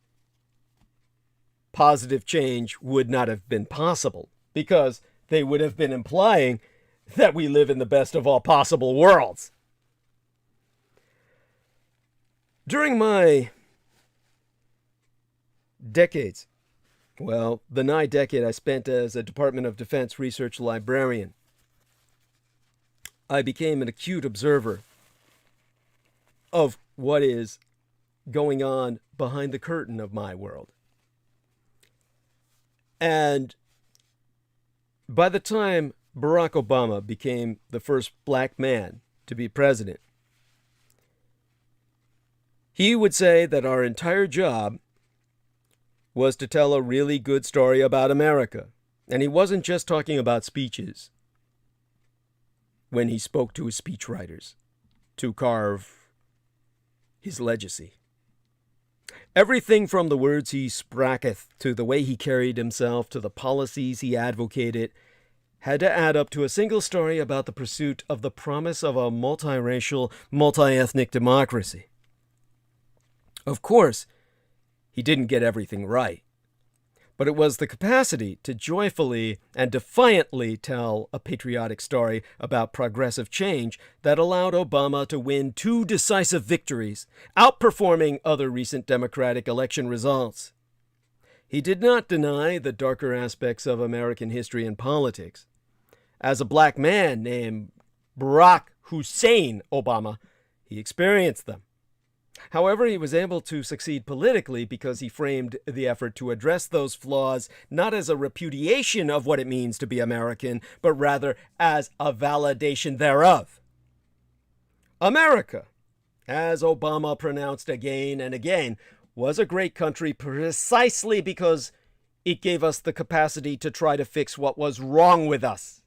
positive change would not have been possible. because they would have been implying that we live in the best of all possible worlds. During my decades, well, the nigh decade I spent as a Department of Defense research librarian, I became an acute observer of what is going on behind the curtain of my world. And by the time Barack Obama became the first black man to be president, he would say that our entire job was to tell a really good story about America. And he wasn't just talking about speeches when he spoke to his speechwriters to carve his legacy. Everything from the words he spraketh to the way he carried himself to the policies he advocated had to add up to a single story about the pursuit of the promise of a multiracial, multi-ethnic democracy. Of course, he didn't get everything right, but it was the capacity to joyfully and defiantly tell a patriotic story about progressive change that allowed Obama to win 2 decisive victories, outperforming other recent Democratic election results. He did not deny the darker aspects of American history and politics. As a black man named Barack Hussein Obama, he experienced them. However, he was able to succeed politically because he framed the effort to address those flaws not as a repudiation of what it means to be American, but rather as a validation thereof. America, as Obama pronounced again and again, was a great country precisely because it gave us the capacity to try to fix what was wrong with us.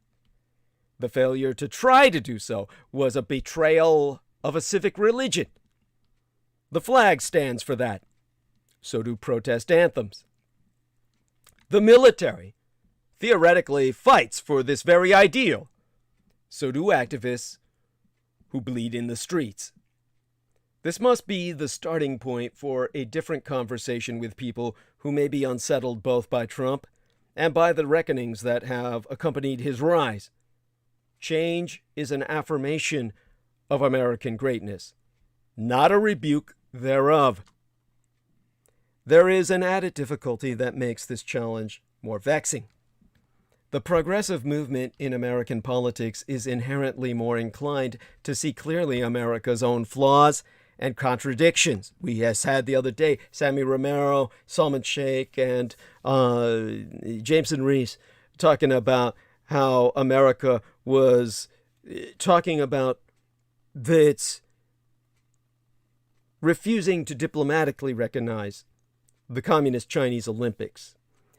The failure to try to do so was a betrayal of a civic religion. The flag stands for that. So do protest anthems. The military theoretically fights for this very ideal. So do activists who bleed in the streets. This must be the starting point for a different conversation with people who may be unsettled both by Trump and by the reckonings that have accompanied his rise. Change is an affirmation of American greatness, not a rebuke thereof. There is an added difficulty that makes this challenge more vexing. The progressive movement in American politics is inherently more inclined to see clearly America's own flaws and contradictions. We just had the other day Sammy Romero, Salman Sheikh, and Jameson Reese talking about how America was talking about its refusing to diplomatically recognize the Communist Chinese Olympics,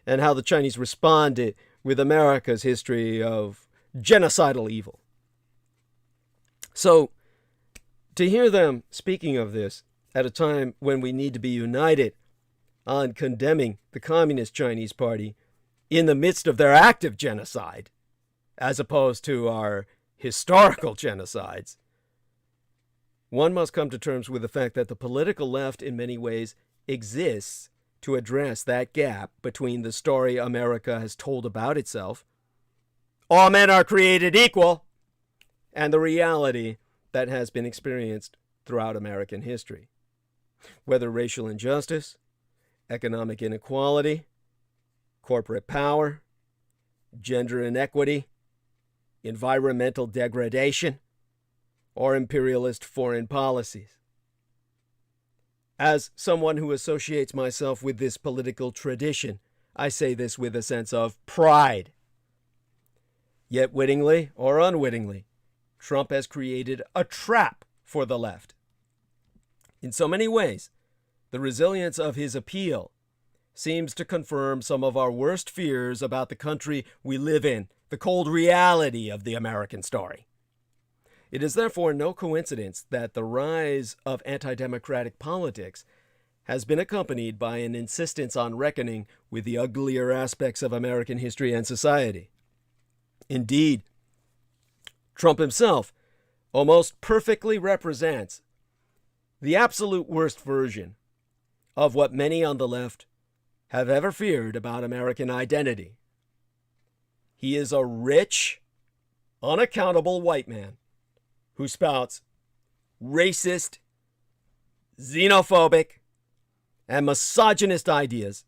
and how the Chinese responded with America's history of genocidal evil. So, to hear them speaking of this at a time when we need to be united on condemning the Communist Chinese Party in the midst of their active genocide, as opposed to our historical genocides, one must come to terms with the fact that the political left in many ways exists to address that gap between the story America has told about itself, all men are created equal, and the reality that has been experienced throughout American history. Whether racial injustice, economic inequality, corporate power, gender inequity, environmental degradation, or imperialist foreign policies. As someone who associates myself with this political tradition, I say this with a sense of pride. Yet wittingly or unwittingly, Trump has created a trap for the left. In so many ways, the resilience of his appeal seems to confirm some of our worst fears about the country we live in, the cold reality of the American story. It is therefore no coincidence that the rise of anti-democratic politics has been accompanied by an insistence on reckoning with the uglier aspects of American history and society. Indeed, Trump himself almost perfectly represents the absolute worst version of what many on the left have ever feared about American identity. He is a rich, unaccountable white man who spouts racist, xenophobic, and misogynist ideas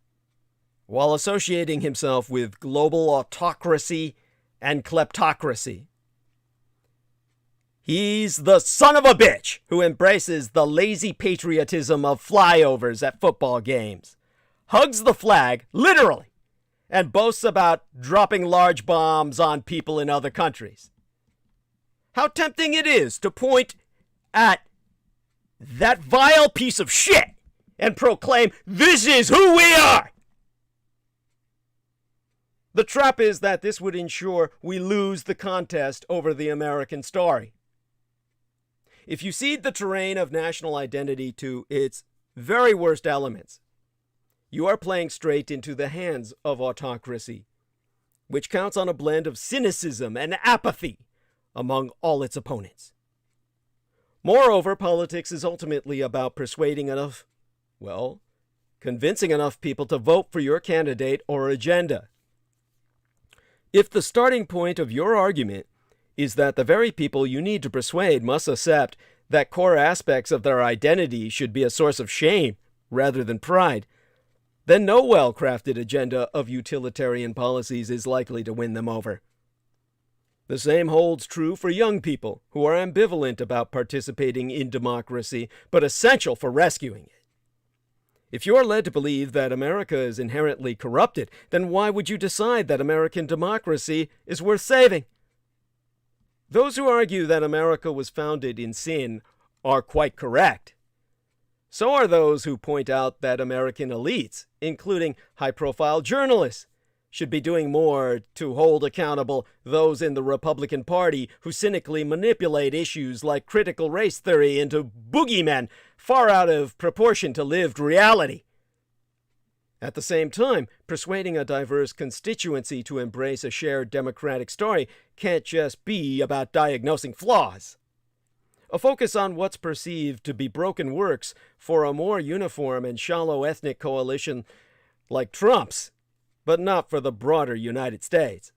while associating himself with global autocracy and kleptocracy. He's the son of a bitch who embraces the lazy patriotism of flyovers at football games, hugs the flag, literally, and boasts about dropping large bombs on people in other countries. How tempting it is to point at that vile piece of shit and proclaim, "This is who we are!" The trap is that this would ensure we lose the contest over the American story. If you cede the terrain of national identity to its very worst elements, you are playing straight into the hands of autocracy, which counts on a blend of cynicism and apathy among all its opponents. Moreover, politics is ultimately about persuading convincing enough people to vote for your candidate or agenda. If the starting point of your argument is that the very people you need to persuade must accept that core aspects of their identity should be a source of shame rather than pride, then no well-crafted agenda of utilitarian policies is likely to win them over. The same holds true for young people who are ambivalent about participating in democracy, but essential for rescuing it. If you are led to believe that America is inherently corrupted, then why would you decide that American democracy is worth saving? Those who argue that America was founded in sin are quite correct. So are those who point out that American elites, including high-profile journalists, should be doing more to hold accountable those in the Republican Party who cynically manipulate issues like critical race theory into boogeymen far out of proportion to lived reality. At the same time, persuading a diverse constituency to embrace a shared democratic story can't just be about diagnosing flaws. A focus on what's perceived to be broken works for a more uniform and shallow ethnic coalition like Trump's, but not for the broader United States.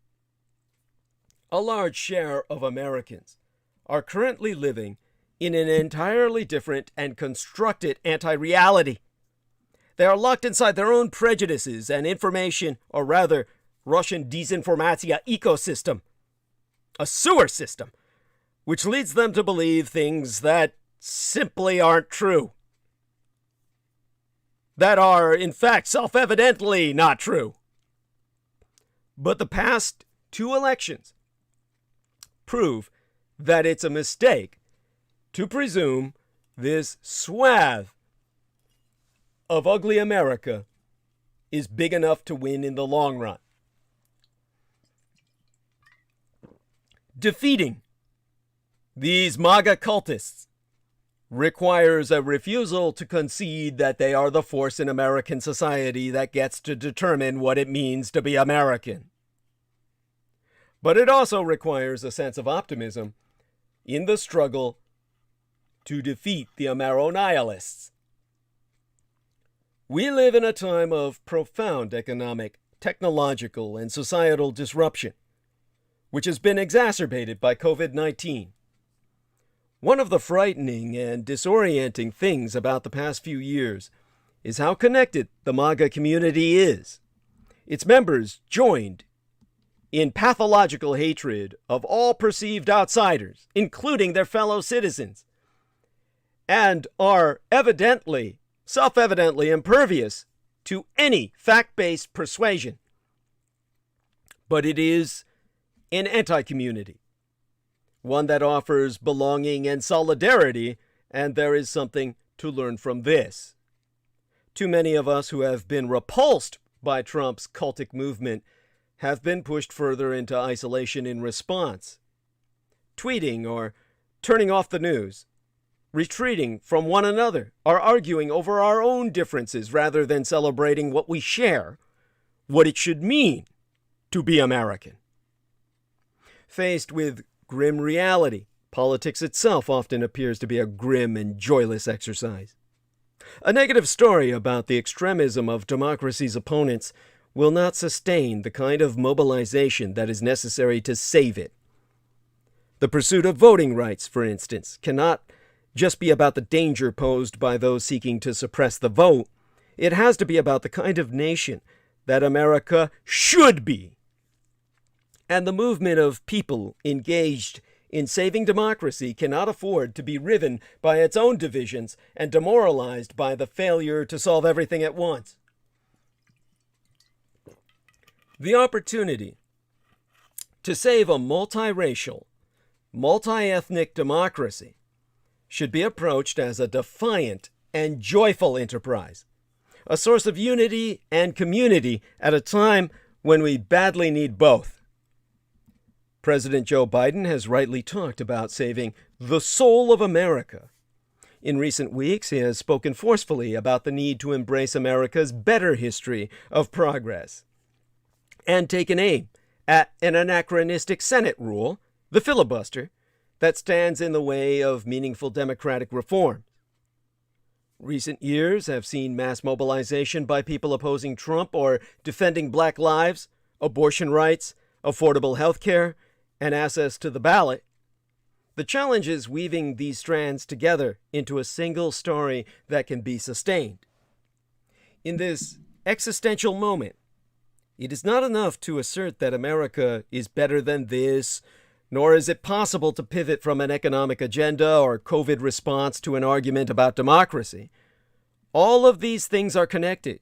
A large share of Americans are currently living in an entirely different and constructed anti-reality. They are locked inside their own prejudices and information, or rather, Russian disinformatia ecosystem, a sewer system, which leads them to believe things that simply aren't true, that are, in fact, self-evidently not true. But the past 2 elections prove that it's a mistake to presume this swath of ugly America is big enough to win in the long run. Defeating these MAGA cultists requires a refusal to concede that they are the force in American society that gets to determine what it means to be American. But it also requires a sense of optimism in the struggle to defeat the Amero-nihilists. We live in a time of profound economic, technological, and societal disruption, which has been exacerbated by COVID-19. One of the frightening and disorienting things about the past few years is how connected the MAGA community is. Its members joined in pathological hatred of all perceived outsiders, including their fellow citizens, and are self-evidently impervious to any fact-based persuasion. But it is an anti-community, one that offers belonging and solidarity, and there is something to learn from this. Too many of us who have been repulsed by Trump's cultic movement have been pushed further into isolation in response, tweeting or turning off the news, retreating from one another, or arguing over our own differences rather than celebrating what we share, what it should mean to be American. Faced with grim reality, politics itself often appears to be a grim and joyless exercise. A negative story about the extremism of democracy's opponents will not sustain the kind of mobilization that is necessary to save it. The pursuit of voting rights, for instance, cannot just be about the danger posed by those seeking to suppress the vote. It has to be about the kind of nation that America should be. And the movement of people engaged in saving democracy cannot afford to be riven by its own divisions and demoralized by the failure to solve everything at once. The opportunity to save a multiracial, multi-ethnic democracy should be approached as a defiant and joyful enterprise, a source of unity and community at a time when we badly need both. President Joe Biden has rightly talked about saving the soul of America. In recent weeks, he has spoken forcefully about the need to embrace America's better history of progress and taken aim at an anachronistic Senate rule, the filibuster, that stands in the way of meaningful democratic reform. Recent years have seen mass mobilization by people opposing Trump or defending black lives, abortion rights, affordable health care, and access to the ballot. The challenge is weaving these strands together into a single story that can be sustained. In this existential moment, it is not enough to assert that America is better than this, nor is it possible to pivot from an economic agenda or COVID response to an argument about democracy. All of these things are connected.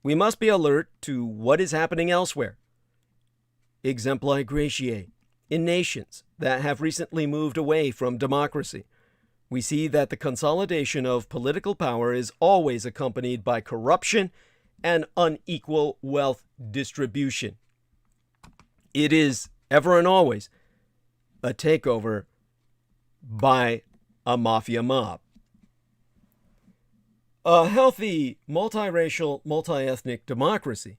We must be alert to what is happening elsewhere. Exempli gratiae. In nations that have recently moved away from democracy, we see that the consolidation of political power is always accompanied by corruption and unequal wealth distribution. It is, ever and always, a takeover by a mafia mob. A healthy, multiracial, multi-ethnic democracy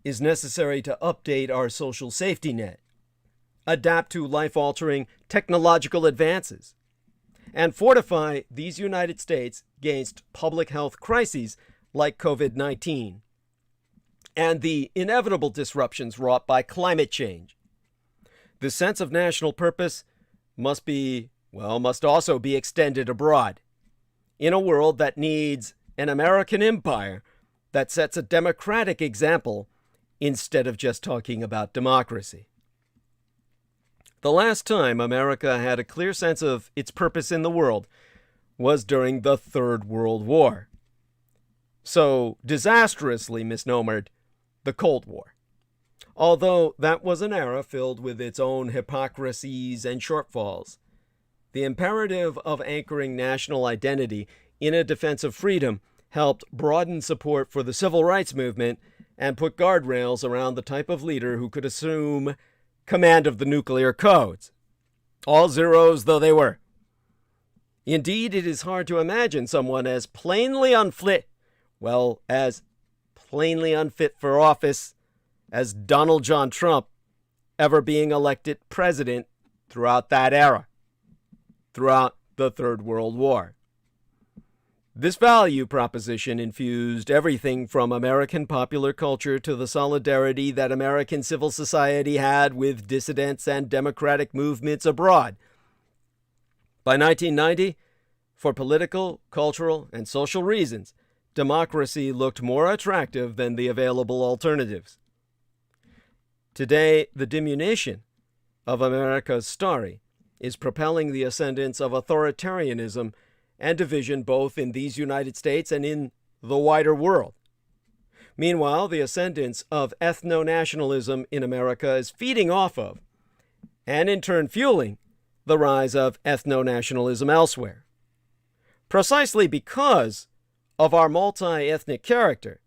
is necessary to update our social safety net, adapt to life-altering technological advances, and fortify these United States against public health crises like COVID-19 and the inevitable disruptions wrought by climate change. The sense of national purpose must also be extended abroad, in a world that needs an American empire that sets a democratic example instead of just talking about democracy. The last time America had a clear sense of its purpose in the world was during the Third World War, so disastrously misnomered the Cold War. Although that was an era filled with its own hypocrisies and shortfalls, the imperative of anchoring national identity in a defense of freedom helped broaden support for the civil rights movement and put guardrails around the type of leader who could assume command of the nuclear codes, all zeros though they were. Indeed, it is hard to imagine someone as plainly unfit for office as Donald John Trump ever being elected president throughout that era, throughout the Third World War. This value proposition infused everything from American popular culture to the solidarity that American civil society had with dissidents and democratic movements abroad. By 1990, for political, cultural, and social reasons, democracy looked more attractive than the available alternatives. Today, the diminution of America's story is propelling the ascendance of authoritarianism and division both in these United States and in the wider world. Meanwhile, the ascendance of ethno-nationalism in America is feeding off of, and in turn fueling, the rise of ethno-nationalism elsewhere. Precisely because of our multi-ethnic character,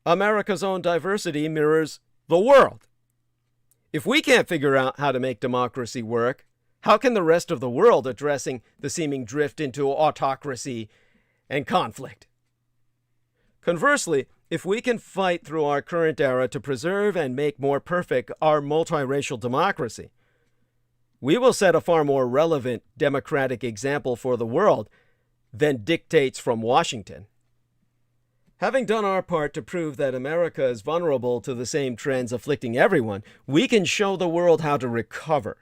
America's own diversity mirrors the world. If we can't figure out how to make democracy work, how can the rest of the world addressing the seeming drift into autocracy and conflict? Conversely, if we can fight through our current era to preserve and make more perfect our multiracial democracy, we will set a far more relevant democratic example for the world than dictates from Washington. Having done our part to prove that America is vulnerable to the same trends afflicting everyone, we can show the world how to recover.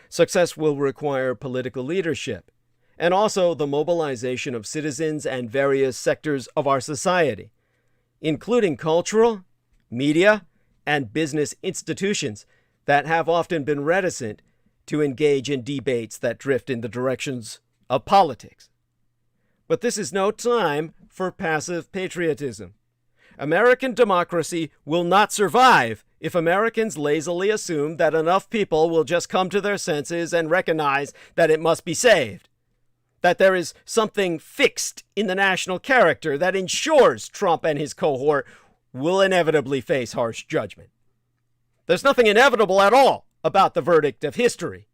Success will require political leadership, and also the mobilization of citizens and various sectors of our society, including cultural, media, and business institutions that have often been reticent to engage in debates that drift in the directions of politics. But this is no time for passive patriotism. American democracy will not survive if Americans lazily assume that enough people will just come to their senses and recognize that it must be saved, that there is something fixed in the national character that ensures Trump and his cohort will inevitably face harsh judgment. There's nothing inevitable at all about the verdict of history.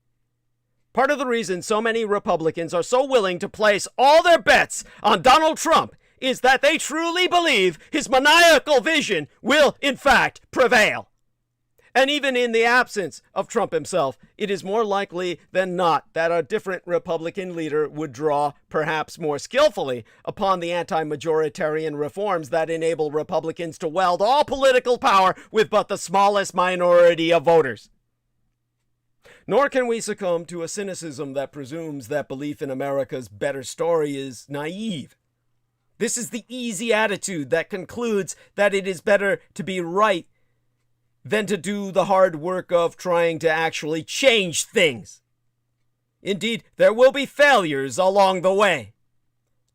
Part of the reason so many Republicans are so willing to place all their bets on Donald Trump is that they truly believe his maniacal vision will, in fact, prevail. And even in the absence of Trump himself, it is more likely than not that a different Republican leader would draw, perhaps more skillfully, upon the anti-majoritarian reforms that enable Republicans to wield all political power with but the smallest minority of voters. Nor can we succumb to a cynicism that presumes that belief in America's better story is naive. This is the easy attitude that concludes that it is better to be right than to do the hard work of trying to actually change things. Indeed, there will be failures along the way.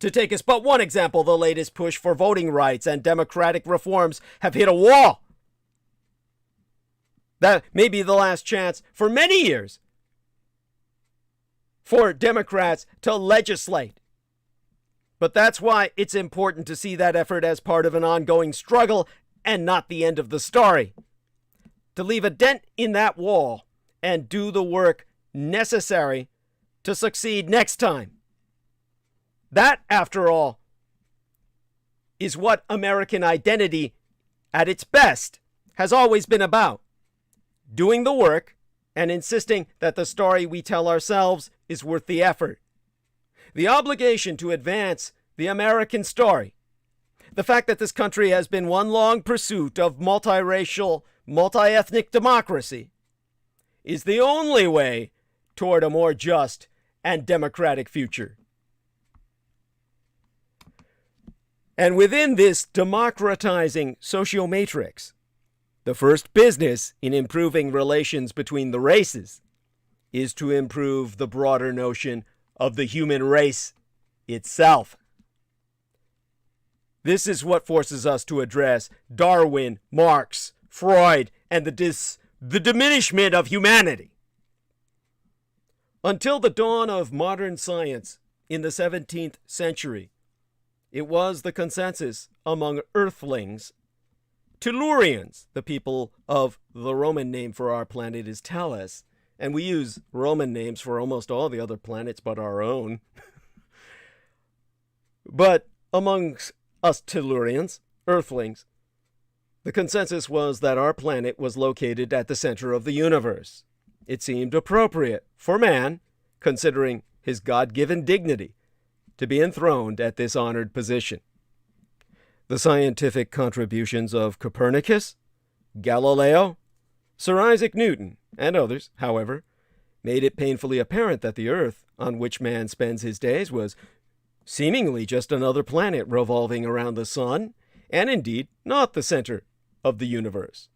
To take us but one example, the latest push for voting rights and democratic reforms have hit a wall. That may be the last chance for many years for Democrats to legislate. But that's why it's important to see that effort as part of an ongoing struggle and not the end of the story. To leave a dent in that wall and do the work necessary to succeed next time. That, after all, is what American identity at its best has always been about. Doing the work and insisting that the story we tell ourselves is worth the effort. The obligation to advance the American story. The fact that this country has been one long pursuit of multiracial, multi-ethnic democracy is the only way toward a more just and democratic future. And within this democratizing sociomatrix, the first business in improving relations between the races is to improve the broader notion of the human race itself. This is what forces us to address Darwin, Marx, Freud, and the diminishment of humanity. Until the dawn of modern science in the 17th century, it was the consensus among earthlings. Tellurians, the people of the Roman name for our planet is Tellus, and we use Roman names for almost all the other planets but our own. But amongst us Tellurians, earthlings, the consensus was that our planet was located at the center of the universe. It seemed appropriate for man, considering his God-given dignity, to be enthroned at this honored position. The scientific contributions of Copernicus, Galileo, Sir Isaac Newton, and others, however, made it painfully apparent that the Earth, on which man spends his days, was seemingly just another planet revolving around the sun, and indeed not the center of the universe.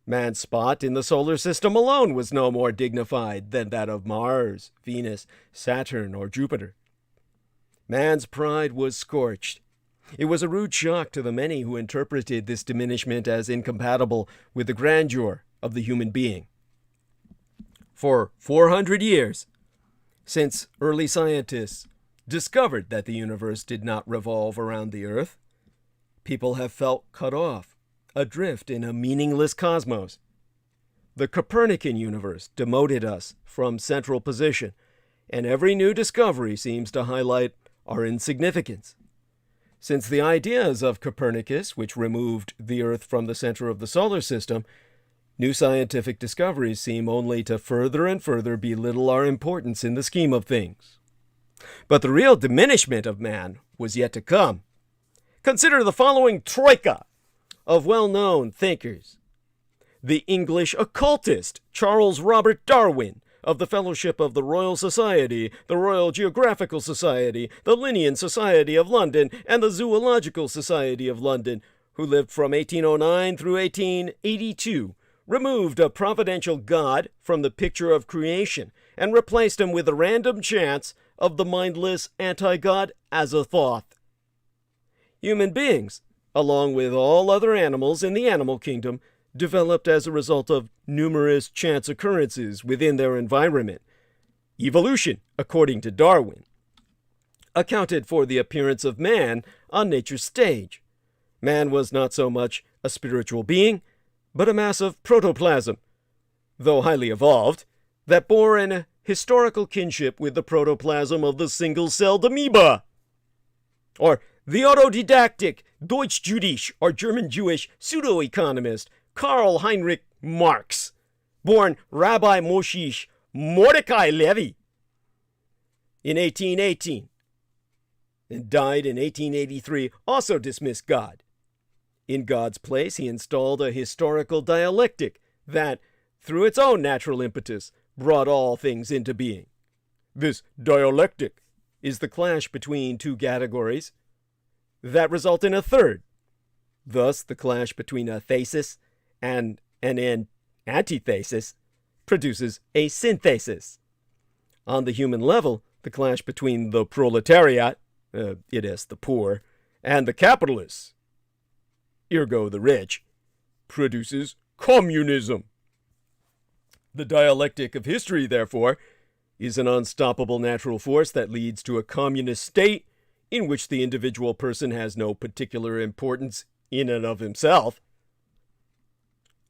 Man's spot in the solar system alone was no more dignified than that of Mars, Venus, Saturn, or Jupiter. Man's pride was scorched. It was a rude shock to the many who interpreted this diminishment as incompatible with the grandeur of the human being. For 400 years, since early scientists discovered that the universe did not revolve around the Earth, people have felt cut off, adrift in a meaningless cosmos. The Copernican universe demoted us from central position, and every new discovery seems to highlight our insignificance. Since the ideas of Copernicus, which removed the Earth from the center of the solar system, new scientific discoveries seem only to further and further belittle our importance in the scheme of things. But the real diminishment of man was yet to come. Consider the following troika of well-known thinkers. The English occultist Charles Robert Darwin of the Fellowship of the Royal Society, the Royal Geographical Society, the Linnean Society of London, and the Zoological Society of London, who lived from 1809 through 1882, removed a providential God from the picture of creation and replaced him with a random chance of the mindless anti-God as a thought. Human beings, along with all other animals in the animal kingdom, developed as a result of numerous chance occurrences within their environment. Evolution, according to Darwin, accounted for the appearance of man on nature's stage. Man was not so much a spiritual being, but a mass of protoplasm, though highly evolved, that bore an historical kinship with the protoplasm of the single-celled amoeba. Or the autodidactic Deutsch-Jüdisch, or German-Jewish pseudo-economist Karl Heinrich Marx, born Rabbi Moshe Mordecai Levy in 1818 and died in 1883, also dismissed God. In God's place, he installed a historical dialectic that, through its own natural impetus, brought all things into being. This dialectic is the clash between two categories that result in a third. Thus, the clash between a thesis and an antithesis produces a synthesis. On the human level, the clash between the proletariat, i.e. the poor, and the capitalists, ergo the rich, produces communism. The dialectic of history, therefore, is an unstoppable natural force that leads to a communist state in which the individual person has no particular importance in and of himself.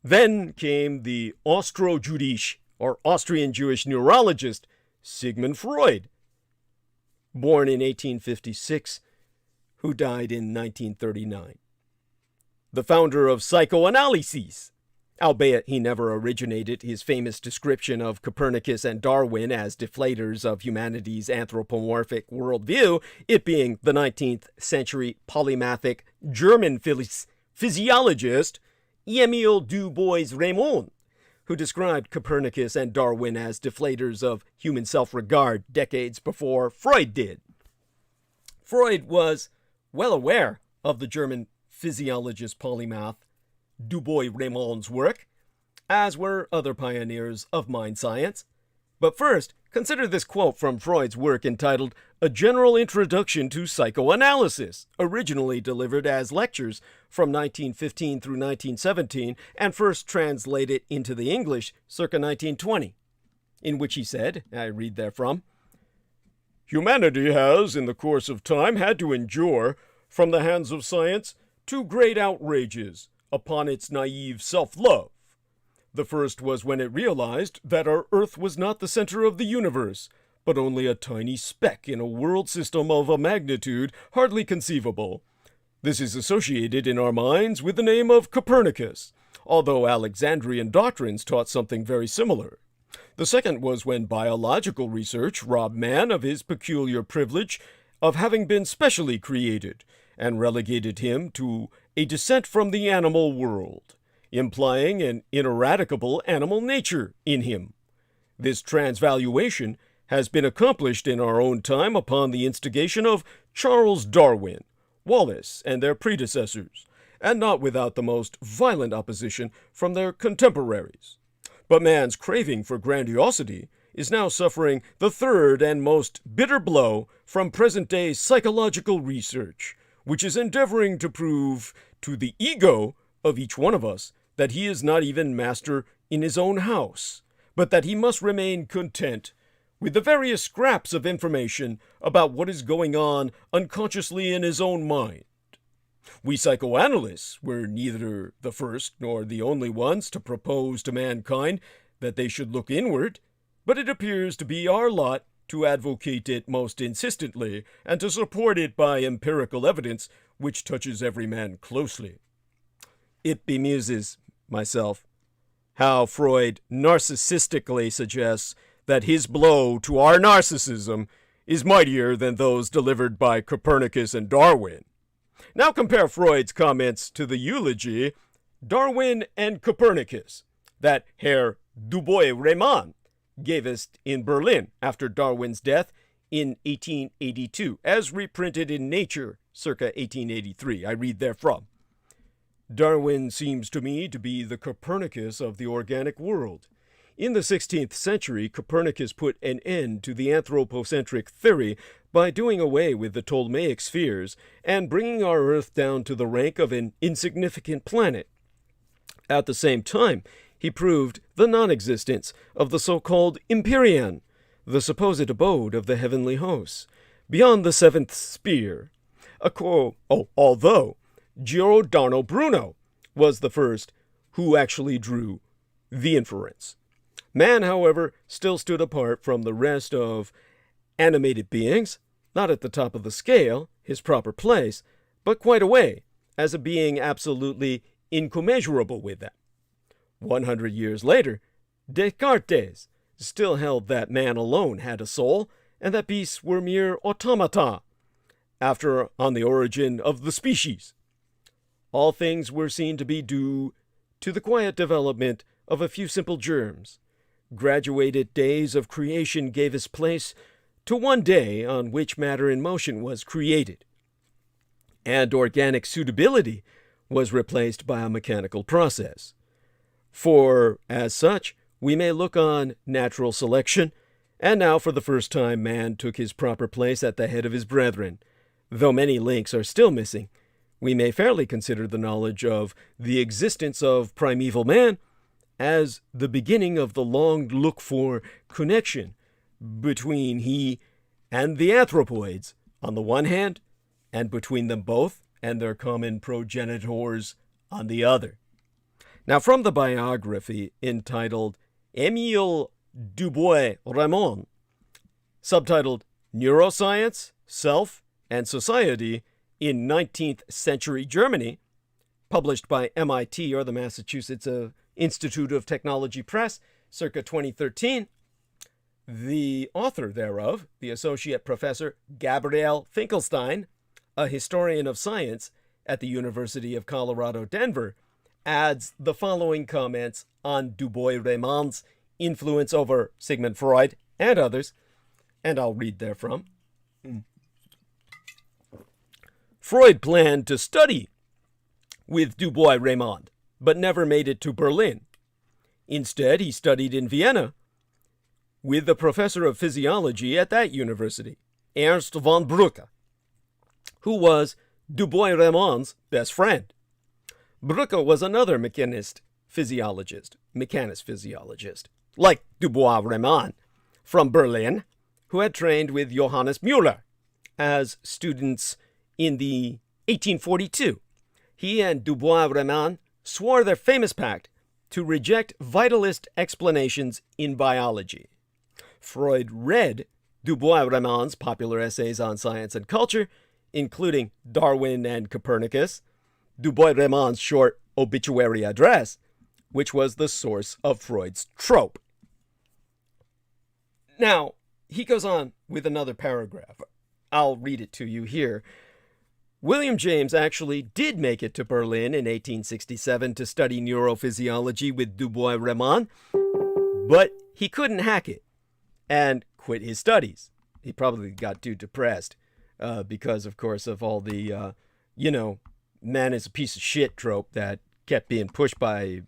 Then came the Austro-Jüdisch, or Austrian Jewish neurologist, Sigmund Freud, born in 1856, who died in 1939. The founder of psychoanalysis, albeit he never originated his famous description of Copernicus and Darwin as deflators of humanity's anthropomorphic worldview, it being the 19th century polymathic German physiologist Emile du Bois-Reymond, who described Copernicus and Darwin as deflators of human self-regard decades before Freud did. Freud was well aware of the German physiologist polymath du Bois-Reymond's work, as were other pioneers of mind science. But first, consider this quote from Freud's work entitled A General Introduction to Psychoanalysis, originally delivered as lectures from 1915 through 1917 and first translated into the English circa 1920, in which he said, I read therefrom, "Humanity has, in the course of time, had to endure, from the hands of science, two great outrages upon its naive self-love. The first was when it realized that our Earth was not the center of the universe, but only a tiny speck in a world system of a magnitude hardly conceivable. This is associated in our minds with the name of Copernicus, although Alexandrian doctrines taught something very similar. The second was when biological research robbed man of his peculiar privilege of having been specially created, and relegated him to a descent from the animal world, implying an ineradicable animal nature in him. This transvaluation has been accomplished in our own time upon the instigation of Charles Darwin, Wallace, and their predecessors, and not without the most violent opposition from their contemporaries. But man's craving for grandiosity is now suffering the third and most bitter blow from present-day psychological research, which is endeavoring to prove to the ego of each one of us that he is not even master in his own house, but that he must remain content with the various scraps of information about what is going on unconsciously in his own mind. We psychoanalysts were neither the first nor the only ones to propose to mankind that they should look inward, but it appears to be our lot to advocate it most insistently and to support it by empirical evidence which touches every man closely. It bemuses myself how Freud narcissistically suggests that his blow to our narcissism is mightier than those delivered by Copernicus and Darwin. Now compare Freud's comments to the eulogy, Darwin and Copernicus, that Herr Dubois-Reymond gave us in Berlin after Darwin's death in 1882, as reprinted in Nature circa 1883. I read therefrom. Darwin seems to me to be the Copernicus of the organic world. In the 16th century, Copernicus put an end to the anthropocentric theory by doing away with the Ptolemaic spheres and bringing our Earth down to the rank of an insignificant planet. At the same time, he proved the non-existence of the so-called Empyrean, the supposed abode of the heavenly hosts, beyond the seventh sphere. Although Giordano Bruno was the first who actually drew the inference. Man, however, still stood apart from the rest of animated beings, not at the top of the scale, his proper place, but quite away, as a being absolutely incommensurable with them. 100 years later, Descartes still held that man alone had a soul, and that beasts were mere automata, after On the Origin of the Species. All things were seen to be due to the quiet development of a few simple germs. Graduated days of creation gave its place to one day on which matter in motion was created, and organic suitability was replaced by a mechanical process. For, as such, we may look on natural selection, and now for the first time man took his proper place at the head of his brethren. Though many links are still missing, we may fairly consider the knowledge of the existence of primeval man as the beginning of the long-looked-for connection between he and the anthropoids on the one hand, and between them both and their common progenitors on the other. Now, from the biography entitled Émile Dubois-Reymond, subtitled Neuroscience, Self, and Society in 19th Century Germany, published by MIT or the Massachusetts Institute of Technology Press, circa 2013, the author thereof, the Associate Professor Gabriel Finkelstein, a historian of science at the University of Colorado, Denver, adds the following comments on Dubois-Reymond's influence over Sigmund Freud and others, and I'll read therefrom. Freud planned to study with Dubois-Reymond, but never made it to Berlin. Instead, he studied in Vienna with the professor of physiology at that university, Ernst von Brücke, who was Dubois-Reymond's best friend. Brücke was another mechanist physiologist, like Dubois-Reymond, from Berlin, who had trained with Johannes Müller as students in the 1842. He and Dubois-Reymond swore their famous pact to reject vitalist explanations in biology. Freud read Dubois-Reymond's popular essays on science and culture, including Darwin and Copernicus, Dubois-Reymond's short obituary address, which was the source of Freud's trope. Now, he goes on with another paragraph. I'll read it to you here. William James actually did make it to Berlin in 1867 to study neurophysiology with Dubois-Reymond, but he couldn't hack it and quit his studies. He probably got too depressed because, of course, of all the, man is a piece of shit trope that kept being pushed by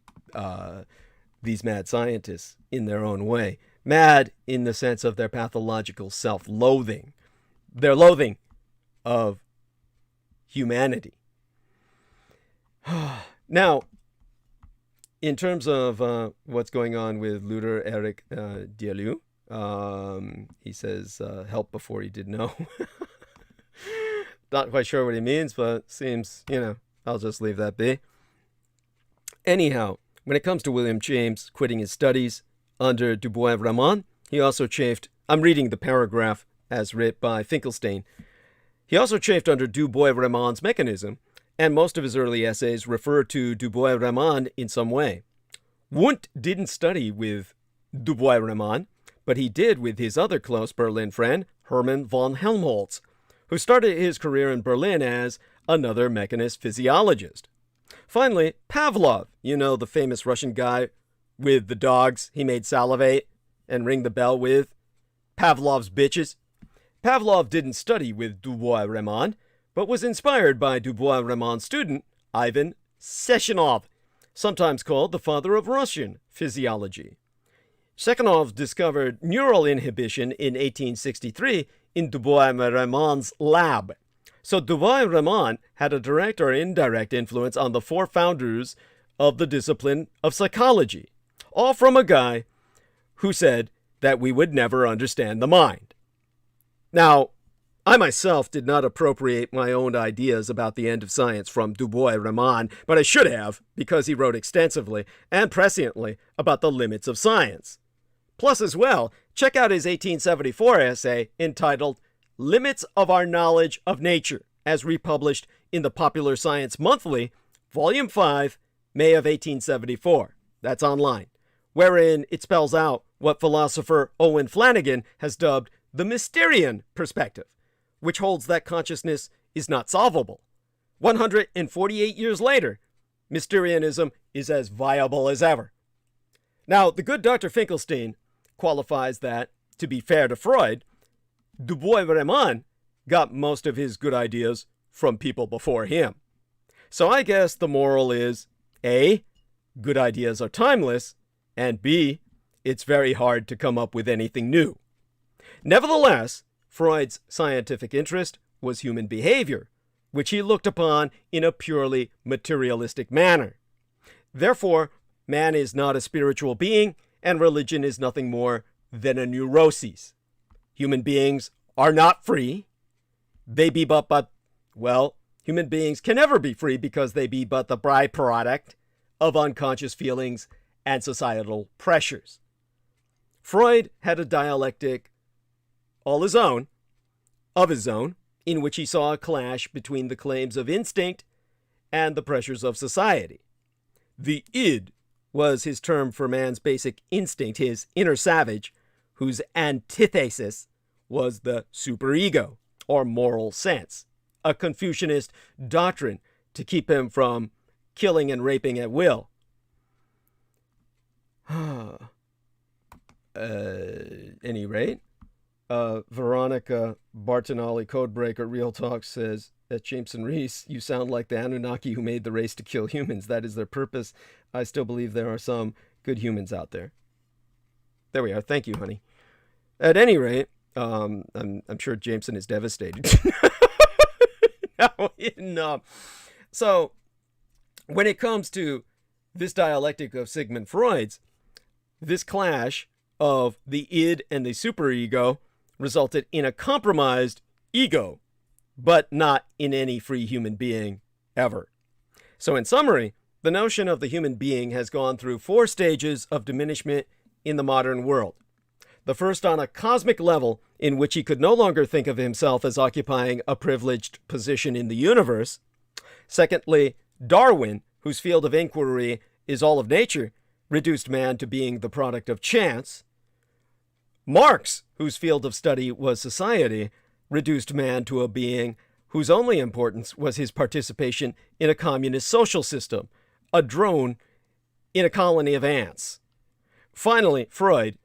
these mad scientists in their own way. Mad in the sense of their pathological self-loathing. Their loathing of humanity. Now, in terms of what's going on with Luther Erich Dielu, he says, help before he did know. Not quite sure what he means, but seems, I'll just leave that be. Anyhow, when it comes to William James quitting his studies under Dubois-Reymond, he also chafed, I'm reading the paragraph as writ by Finkelstein, he also chafed under Dubois-Reymond's mechanism, and most of his early essays refer to Dubois-Reymond in some way. Wundt didn't study with Dubois-Reymond, but he did with his other close Berlin friend, Hermann von Helmholtz, who started his career in Berlin as another mechanist physiologist. Finally, Pavlov, you know, the famous Russian guy with the dogs he made salivate and ring the bell with. Pavlov's bitches. Pavlov didn't study with Dubois-Reymond, but was inspired by Dubois-Reymond's student, Ivan Sechenov, sometimes called the father of Russian physiology. Sechenov discovered neural inhibition in 1863 in Dubois-Reymond's lab. So Dubois-Reymond had a direct or indirect influence on the four founders of the discipline of psychology, all from a guy who said that we would never understand the mind. Now, I myself did not appropriate my own ideas about the end of science from Dubois-Reymond, but I should have, because he wrote extensively and presciently about the limits of science. Plus, as well, check out his 1874 essay entitled Limits of Our Knowledge of Nature, as republished in the Popular Science Monthly, Volume 5, May of 1874. That's online, wherein it spells out what philosopher Owen Flanagan has dubbed the Mysterian perspective, which holds that consciousness is not solvable. 148 years later, Mysterianism is as viable as ever. Now, the good Dr. Finkelstein qualifies that, to be fair to Freud, Dubois-Reymond got most of his good ideas from people before him. So I guess the moral is, A, good ideas are timeless, and B, it's very hard to come up with anything new. Nevertheless, Freud's scientific interest was human behavior, which he looked upon in a purely materialistic manner. Therefore, man is not a spiritual being, and religion is nothing more than a neuroses. Human beings are not free. They be but, well, human beings can never be free because they be but the byproduct of unconscious feelings and societal pressures. Freud had a dialectic all his own, of his own, in which he saw a clash between the claims of instinct and the pressures of society. The id was his term for man's basic instinct, his inner savage, whose antithesis was the superego, or moral sense, a Confucianist doctrine to keep him from killing and raping at will. Any rate, Veronica Bartonelli, Codebreaker, Real Talk says, at Jameson Reese, you sound like the Anunnaki who made the race to kill humans. That is their purpose. I still believe there are some good humans out there. There we are. Thank you, honey. At any rate, I'm sure Jameson is devastated. So, when it comes to this dialectic of Sigmund Freud's, this clash of the id and the superego resulted in a compromised ego, but not in any free human being ever. So in summary, the notion of the human being has gone through 4 stages of diminishment in the modern world. The first on a cosmic level, in which he could no longer think of himself as occupying a privileged position in the universe. Secondly, Darwin, whose field of inquiry is all of nature, reduced man to being the product of chance. Marx, whose field of study was society, reduced man to a being whose only importance was his participation in a communist social system, a drone in a colony of ants. Finally, Freud,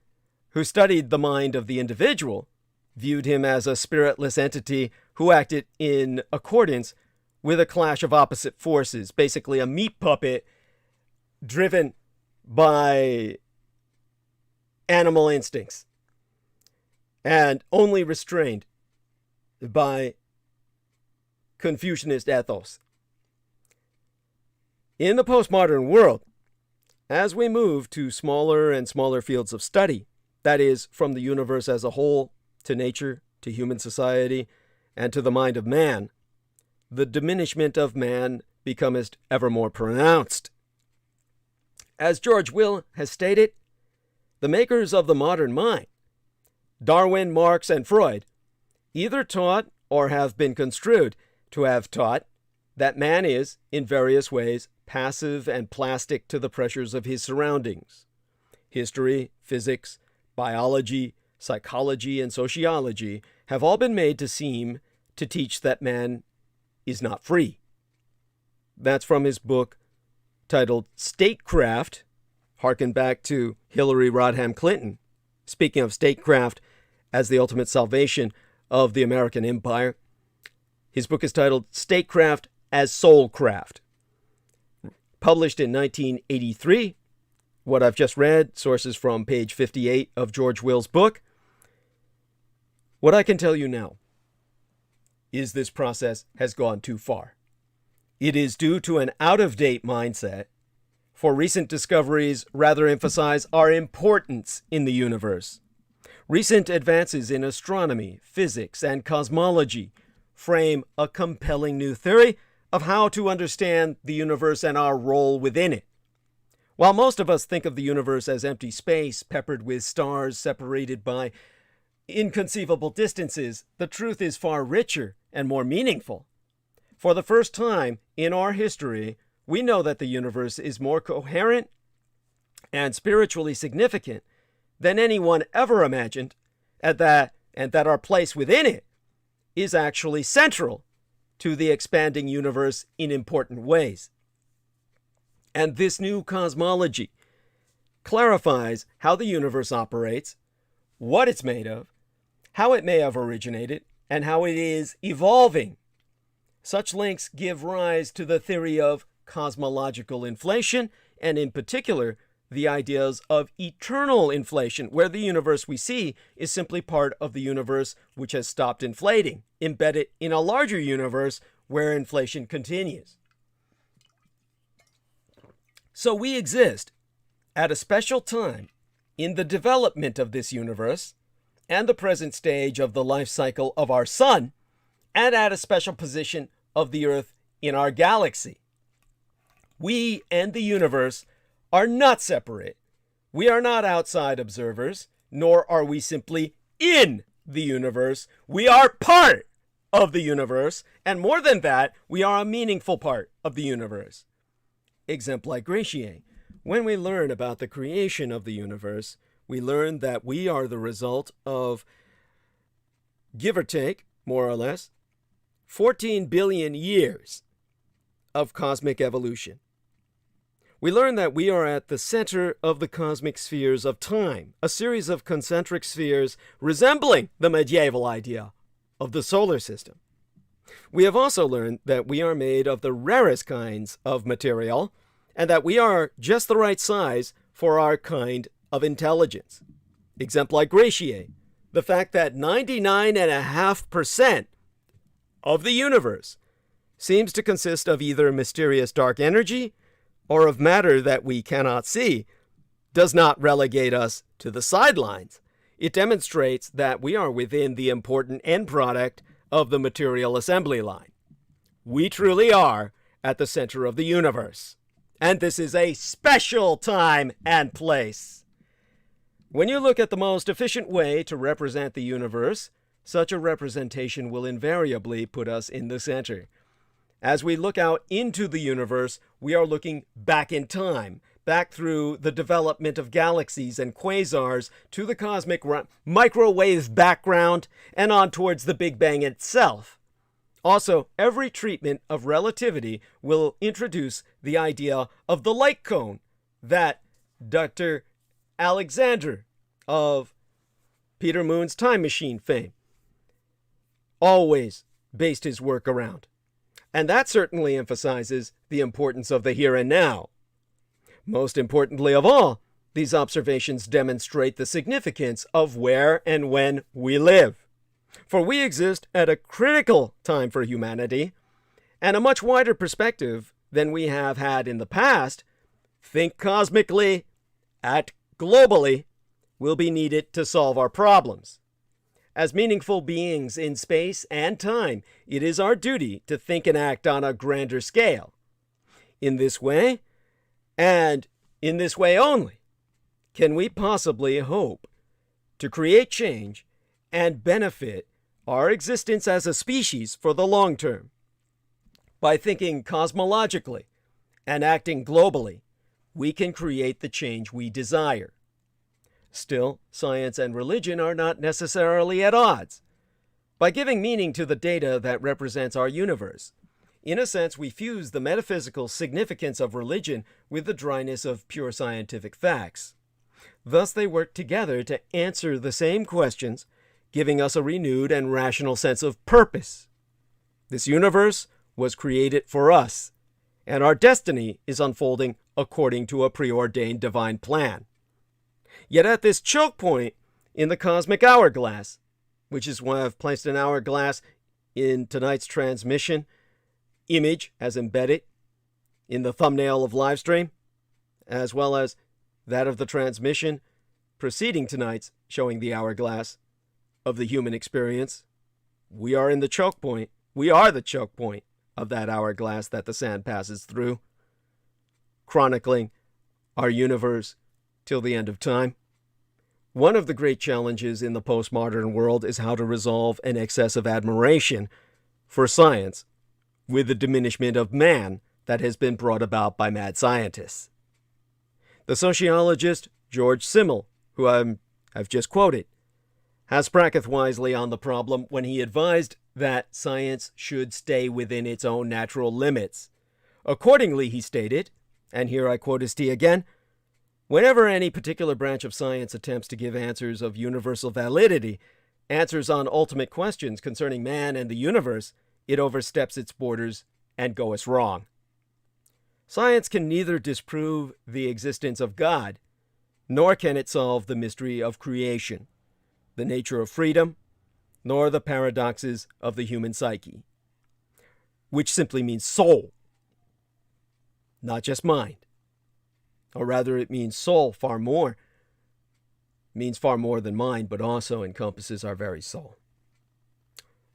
who studied the mind of the individual, viewed him as a spiritless entity who acted in accordance with a clash of opposite forces, basically a meat puppet driven by animal instincts and only restrained by Confucianist ethos. In the postmodern world, as we move to smaller and smaller fields of study, that is, from the universe as a whole to nature, to human society, and to the mind of man, the diminishment of man becometh ever more pronounced. As George Will has stated, the makers of the modern mind, Darwin, Marx, and Freud, either taught or have been construed to have taught that man is, in various ways, passive and plastic to the pressures of his surroundings. History, physics, biology, psychology, and sociology have all been made to seem to teach that man is not free. That's from his book titled Statecraft, harken back to Hillary Rodham Clinton, speaking of statecraft as the ultimate salvation of the American empire. His book is titled Statecraft as Soulcraft, published in 1983. What I've just read, sources from page 58 of George Will's book. What I can tell you now is this process has gone too far. It is due to an out-of-date mindset, for recent discoveries rather emphasize our importance in the universe. Recent advances in astronomy, physics, and cosmology frame a compelling new theory of how to understand the universe and our role within it. While most of us think of the universe as empty space peppered with stars separated by inconceivable distances, the truth is far richer and more meaningful. For the first time in our history, we know that the universe is more coherent and spiritually significant than anyone ever imagined, and that our place within it is actually central to the expanding universe in important ways. And this new cosmology clarifies how the universe operates, what it's made of, how it may have originated, and how it is evolving. Such links give rise to the theory of cosmological inflation, and in particular, the ideas of eternal inflation, where the universe we see is simply part of the universe which has stopped inflating, embedded in a larger universe where inflation continues. So we exist at a special time in the development of this universe and the present stage of the life cycle of our sun, and at a special position of the Earth in our galaxy. We and the universe are not separate. We are not outside observers, nor are we simply in the universe. We are part of the universe, and more than that, we are a meaningful part of the universe. Exempli Grecian. When we learn about the creation of the universe, we learn that we are the result of, give or take, more or less, 14 billion years of cosmic evolution. We learn that we are at the center of the cosmic spheres of time, a series of concentric spheres resembling the medieval idea of the solar system. We have also learned that we are made of the rarest kinds of material, and that we are just the right size for our kind of intelligence. Exempli Grecian, the fact that 99.5% of the universe seems to consist of either mysterious dark energy or of matter that we cannot see, does not relegate us to the sidelines. It demonstrates that we are within the important end product of the material assembly line. We truly are at the center of the universe. And this is a special time and place. When you look at the most efficient way to represent the universe, such a representation will invariably put us in the center. As we look out into the universe, we are looking back in time, back through the development of galaxies and quasars to the cosmic microwave background and on towards the Big Bang itself. Also, every treatment of relativity will introduce the idea of the light cone that Dr. Alexander of Peter Moon's Time Machine fame always based his work around. And that certainly emphasizes the importance of the here and now. Most importantly of all, these observations demonstrate the significance of where and when we live. For we exist at a critical time for humanity, and a much wider perspective than we have had in the past, think cosmically, act globally, will be needed to solve our problems. As meaningful beings in space and time, it is our duty to think and act on a grander scale. In this way, and in this way only, can we possibly hope to create change and benefit our existence as a species for the long term. By thinking cosmologically and acting globally, we can create the change we desire. Still, science and religion are not necessarily at odds. By giving meaning to the data that represents our universe, In a sense, we fuse the metaphysical significance of religion with the dryness of pure scientific facts. Thus, they work together to answer the same questions, giving us a renewed and rational sense of purpose. This universe was created for us, and our destiny is unfolding according to a preordained divine plan. Yet at this choke point in the cosmic hourglass, which is why I've placed an hourglass in tonight's transmission image as embedded in the thumbnail of Livestream, as well as that of the transmission preceding tonight's showing the hourglass of the human experience. We are in the choke point. We are the choke point of that hourglass that the sand passes through, chronicling our universe till the end of time. One of the great challenges in the postmodern world is how to resolve an excess of admiration for science with the diminishment of man that has been brought about by mad scientists. The sociologist George Simmel, who I've just quoted, has spracketh wisely on the problem when he advised that science should stay within its own natural limits. Accordingly, he stated, and here I quote his T again, whenever any particular branch of science attempts to give answers of universal validity, answers on ultimate questions concerning man and the universe, it oversteps its borders and goes wrong. Science can neither disprove the existence of God, nor can it solve the mystery of creation, the nature of freedom, nor the paradoxes of the human psyche, which simply means soul, not just mind. Or rather, it means soul far more, means far more than mind, but also encompasses our very soul.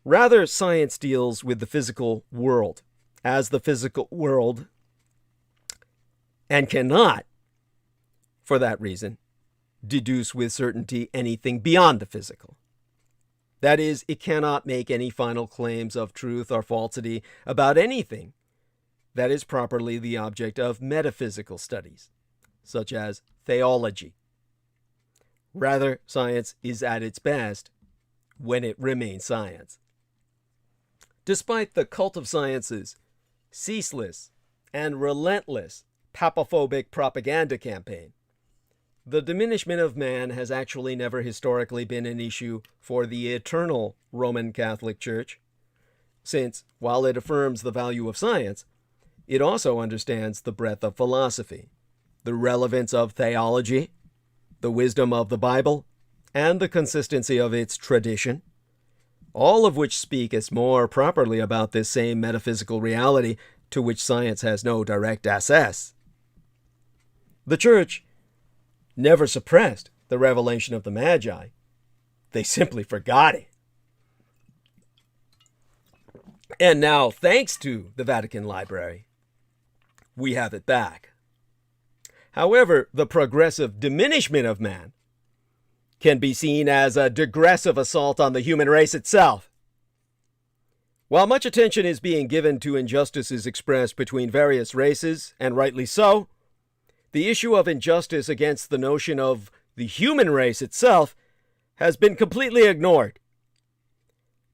Rather, science deals with the physical world as the physical world and cannot, for that reason, deduce with certainty anything beyond the physical. That is, it cannot make any final claims of truth or falsity about anything that is properly the object of metaphysical studies, such as theology. Rather, science is at its best when it remains science. Despite the cult of science's ceaseless and relentless papophobic propaganda campaign, the diminishment of man has actually never historically been an issue for the eternal Roman Catholic Church, since, while it affirms the value of science, it also understands the breadth of philosophy, the relevance of theology, the wisdom of the Bible, and the consistency of its tradition, all of which speak as more properly about this same metaphysical reality to which science has no direct access. The Church never suppressed the revelation of the Magi. They simply forgot it. And now, thanks to the Vatican Library, we have it back. However, the progressive diminishment of man can be seen as a digressive assault on the human race itself. While much attention is being given to injustices expressed between various races, and rightly so, the issue of injustice against the notion of the human race itself has been completely ignored.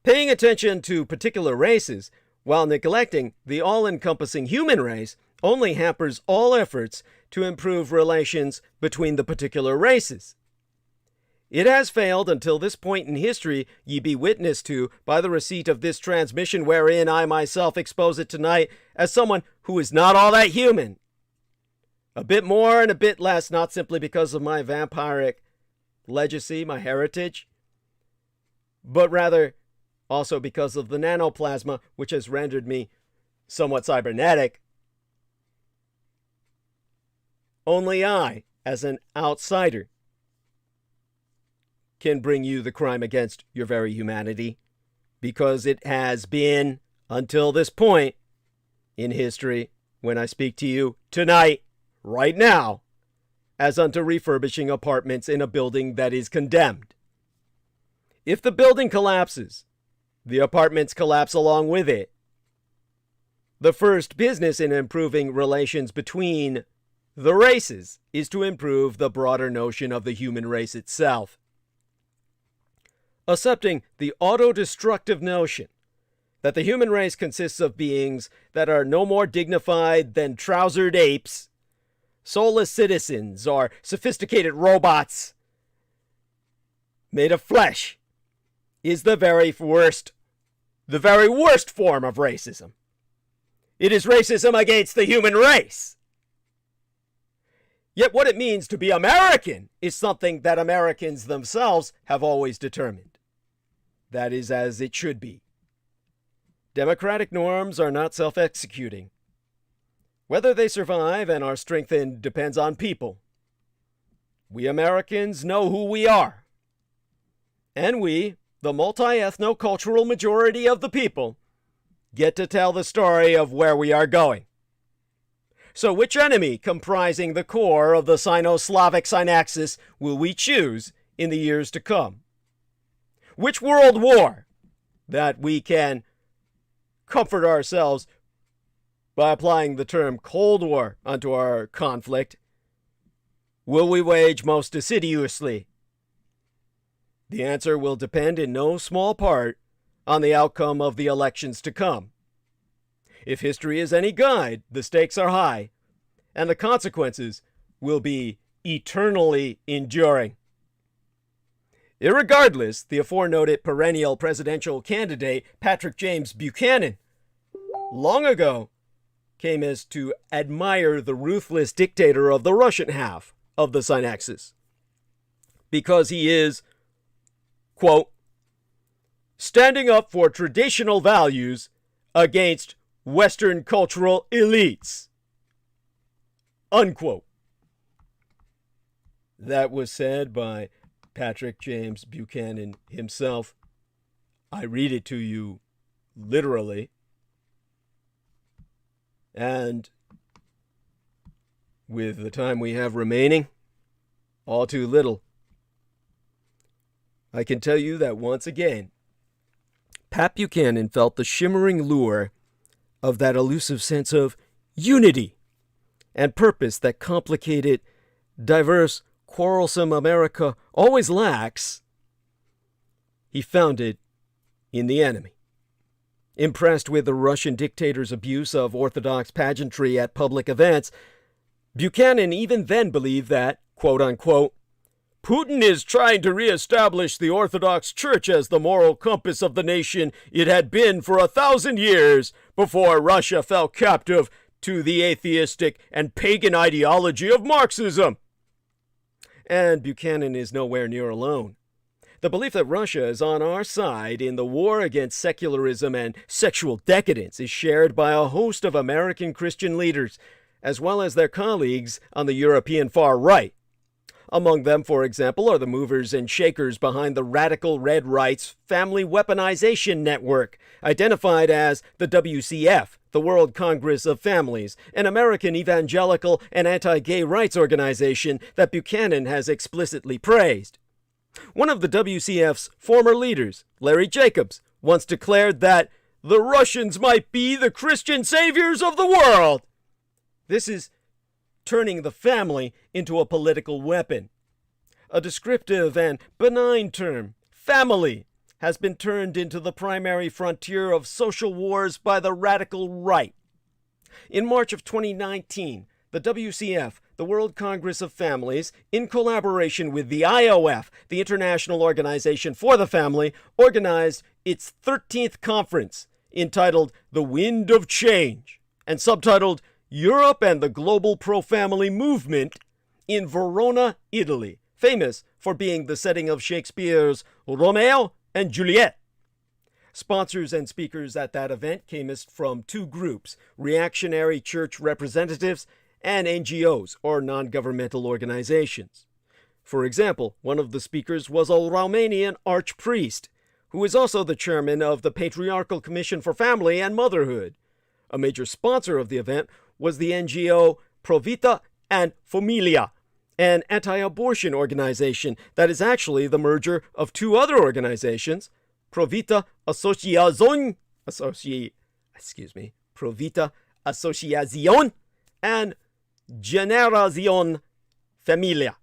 Paying attention to particular races while neglecting the all-encompassing human race only hampers all efforts to improve relations between the particular races. It has failed until this point in history ye be witness to by the receipt of this transmission, wherein I myself expose it tonight as someone who is not all that human. A bit more and a bit less, not simply because of my vampiric legacy, my heritage, but rather also because of the nanoplasma, which has rendered me somewhat cybernetic. Only I, as an outsider, can bring you the crime against your very humanity, because it has been, until this point in history, when I speak to you tonight, right now, as unto refurbishing apartments in a building that is condemned. If the building collapses, the apartments collapse along with it. The first business in improving relations between the races is to improve the broader notion of the human race itself. Accepting the auto-destructive notion that the human race consists of beings that are no more dignified than trousered apes, soulless citizens, or sophisticated robots made of flesh, is the very worst form of racism. It is racism against the human race. Yet what it means to be American is something that Americans themselves have always determined. That is as it should be. Democratic norms are not self-executing. Whether they survive and are strengthened depends on people. We Americans know who we are. And we, the multi-ethno-cultural majority of the people, get to tell the story of where we are going. So which enemy comprising the core of the Sino-Slavic synaxis will we choose in the years to come? Which world war, that we can comfort ourselves by applying the term Cold War unto our conflict, will we wage most assiduously? The answer will depend in no small part on the outcome of the elections to come. If history is any guide, the stakes are high, and the consequences will be eternally enduring. Irregardless, the aforenoted perennial presidential candidate Patrick James Buchanan long ago came as to admire the ruthless dictator of the Russian half of the synaxis, because he is, quote, standing up for traditional values against Western cultural elites, unquote. That was said by Patrick James Buchanan himself. I read it to you literally. And with the time we have remaining, all too little, I can tell you that once again, Pat Buchanan felt the shimmering lure of that elusive sense of unity and purpose that complicated, diverse, quarrelsome America always lacks. He found it in the enemy. Impressed with the Russian dictator's abuse of Orthodox pageantry at public events, Buchanan even then believed that, quote unquote, Putin is trying to reestablish the Orthodox Church as the moral compass of the nation it had been for 1,000 years before Russia fell captive to the atheistic and pagan ideology of Marxism. And Buchanan is nowhere near alone. The belief that Russia is on our side in the war against secularism and sexual decadence is shared by a host of American Christian leaders, as well as their colleagues on the European far right. Among them, for example, are the movers and shakers behind the radical Red Right's Family Weaponization Network, identified as the WCF, the World Congress of Families, an American evangelical and anti-gay rights organization that Buchanan has explicitly praised. One of the WCF's former leaders, Larry Jacobs, once declared that the Russians might be the Christian saviors of the world. This is turning the family into a political weapon. A descriptive and benign term, family, has been turned into the primary frontier of social wars by the radical right. In March of 2019, the WCF, the World Congress of Families, in collaboration with the IOF, the International Organization for the Family, organized its 13th conference, entitled The Wind of Change, and subtitled Europe and the Global Pro-Family Movement, in Verona, Italy, famous for being the setting of Shakespeare's Romeo and Juliet. Sponsors and speakers at that event came from two groups, reactionary church representatives and NGOs, or non-governmental organizations. For example, one of the speakers was a Romanian archpriest, who is also the chairman of the Patriarchal Commission for Family and Motherhood. A major sponsor of the event was the NGO Pro Vita and Familia, an anti-abortion organization that is actually the merger of two other organizations, Pro Vita Asociación and Generación Familia.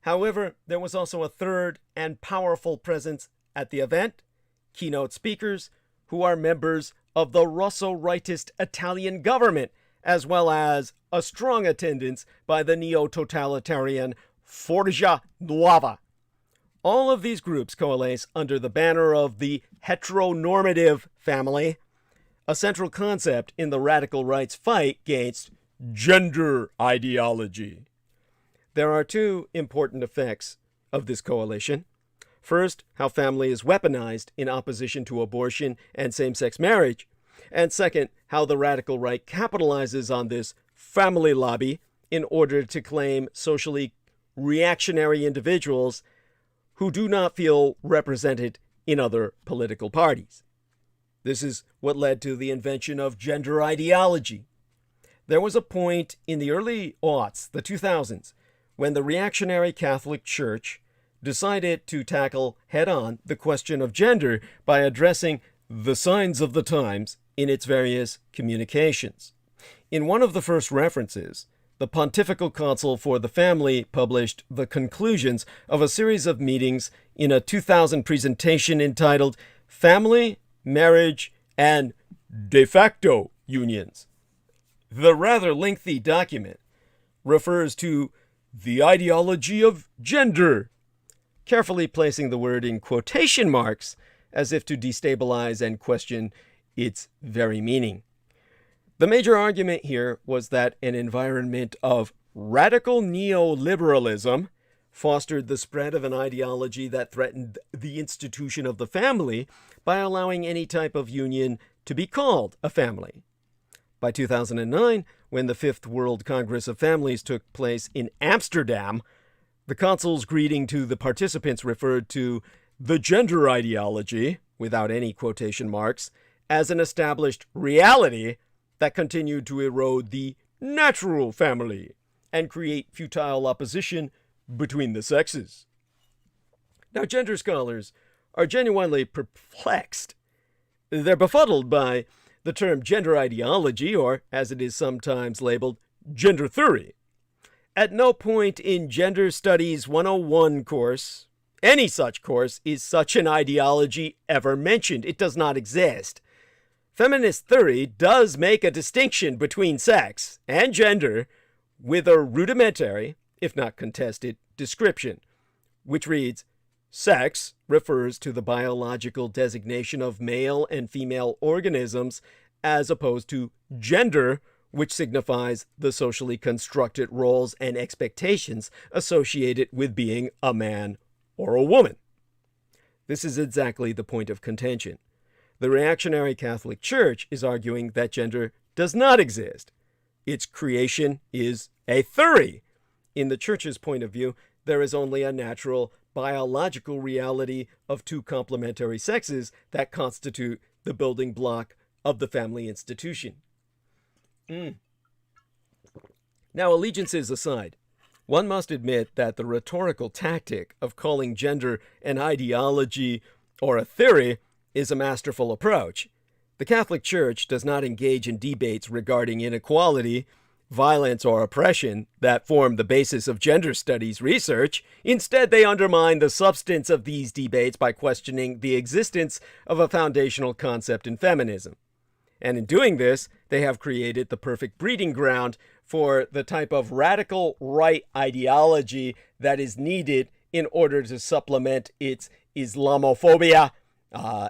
However, there was also a third and powerful presence at the event, keynote speakers who are members of the Russo-rightist Italian government, as well as a strong attendance by the neo-totalitarian Forza Nuova. All of these groups coalesce under the banner of the heteronormative family, a central concept in the radical right's fight against gender ideology. There are two important effects of this coalition. First, how family is weaponized in opposition to abortion and same-sex marriage. And second, how the radical right capitalizes on this family lobby in order to claim socially reactionary individuals who do not feel represented in other political parties. This is what led to the invention of gender ideology. There was a point in the early aughts, the 2000s, when the reactionary Catholic Church decided to tackle head-on the question of gender by addressing the signs of the times in its various communications. In one of the first references, the Pontifical Council for the Family published the conclusions of a series of meetings in a 2000 presentation entitled Family, Marriage, and De facto Unions. The rather lengthy document refers to the ideology of gender, carefully placing the word in quotation marks as if to destabilize and question its very meaning. The major argument here was that an environment of radical neoliberalism fostered the spread of an ideology that threatened the institution of the family by allowing any type of union to be called a family. By 2009, when the Fifth World Congress of Families took place in Amsterdam, the Council's greeting to the participants referred to the gender ideology, without any quotation marks, as an established reality that continued to erode the natural family and create futile opposition between the sexes. Now, gender scholars are genuinely perplexed. They're befuddled by the term gender ideology, or as it is sometimes labeled, gender theory. At no point in Gender Studies 101 course, any such course, is such an ideology ever mentioned. It does not exist. Feminist theory does make a distinction between sex and gender with a rudimentary, if not contested, description, which reads, sex refers to the biological designation of male and female organisms as opposed to gender, which signifies the socially constructed roles and expectations associated with being a man or a woman. This is exactly the point of contention. The reactionary Catholic Church is arguing that gender does not exist. Its creation is a theory. In the Church's point of view, there is only a natural biological reality of two complementary sexes that constitute the building block of the family institution. Now, allegiances aside, one must admit that the rhetorical tactic of calling gender an ideology or a theory is a masterful approach. The Catholic Church does not engage in debates regarding inequality, violence, or oppression that form the basis of gender studies research. Instead, they undermine the substance of these debates by questioning the existence of a foundational concept in feminism. And in doing this, they have created the perfect breeding ground for the type of radical right ideology that is needed in order to supplement its Islamophobia,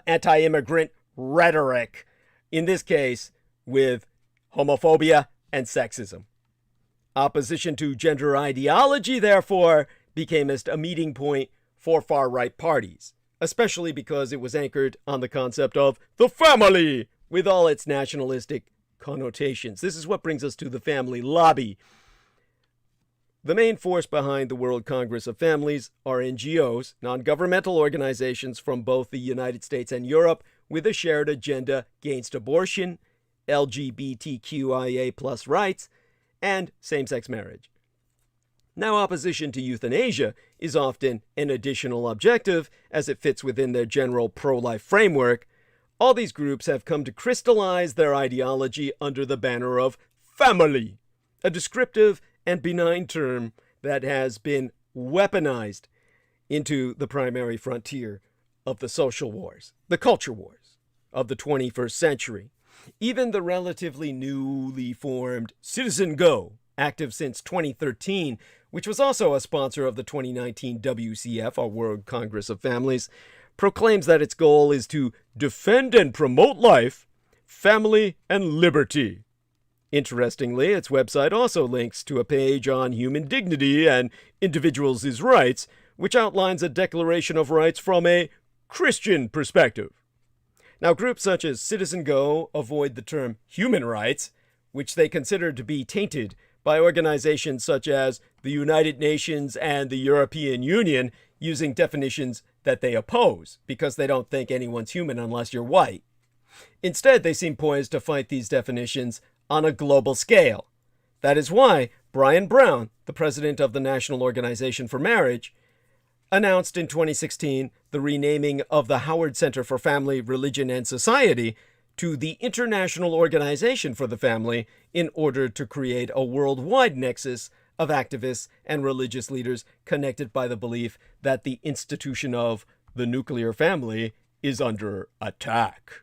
anti-immigrant rhetoric, in this case with homophobia and sexism. Opposition to gender ideology, therefore, became a meeting point for far-right parties, especially because it was anchored on the concept of the family, with all its nationalistic connotations. This is what brings us to the family lobby. The main force behind the World Congress of Families are NGOs, non-governmental organizations from both the United States and Europe, with a shared agenda against abortion, LGBTQIA+ rights, and same-sex marriage. Now, opposition to euthanasia is often an additional objective, as it fits within their general pro-life framework. All these groups have come to crystallize their ideology under the banner of family, a descriptive and benign term that has been weaponized into the primary frontier of the social wars, the culture wars. of the 21st century. Even the relatively newly formed Citizen Go, active since 2013, which was also a sponsor of the 2019 WCF, or World Congress of Families, proclaims that its goal is to defend and promote life, family, and liberty. Interestingly, its website also links to a page on human dignity and individuals' rights, which outlines a declaration of rights from a Christian perspective. Now, groups such as Citizen Go avoid the term human rights, which they consider to be tainted by organizations such as the United Nations and the European Union, using definitions that they oppose because they don't think anyone's human unless you're white. Instead, they seem poised to fight these definitions on a global scale. That is why Brian Brown, the president of the National Organization for Marriage, announced in 2016 the renaming of the Howard Center for Family, Religion, and Society to the International Organization for the Family in order to create a worldwide nexus of activists and religious leaders connected by the belief that the institution of the nuclear family is under attack.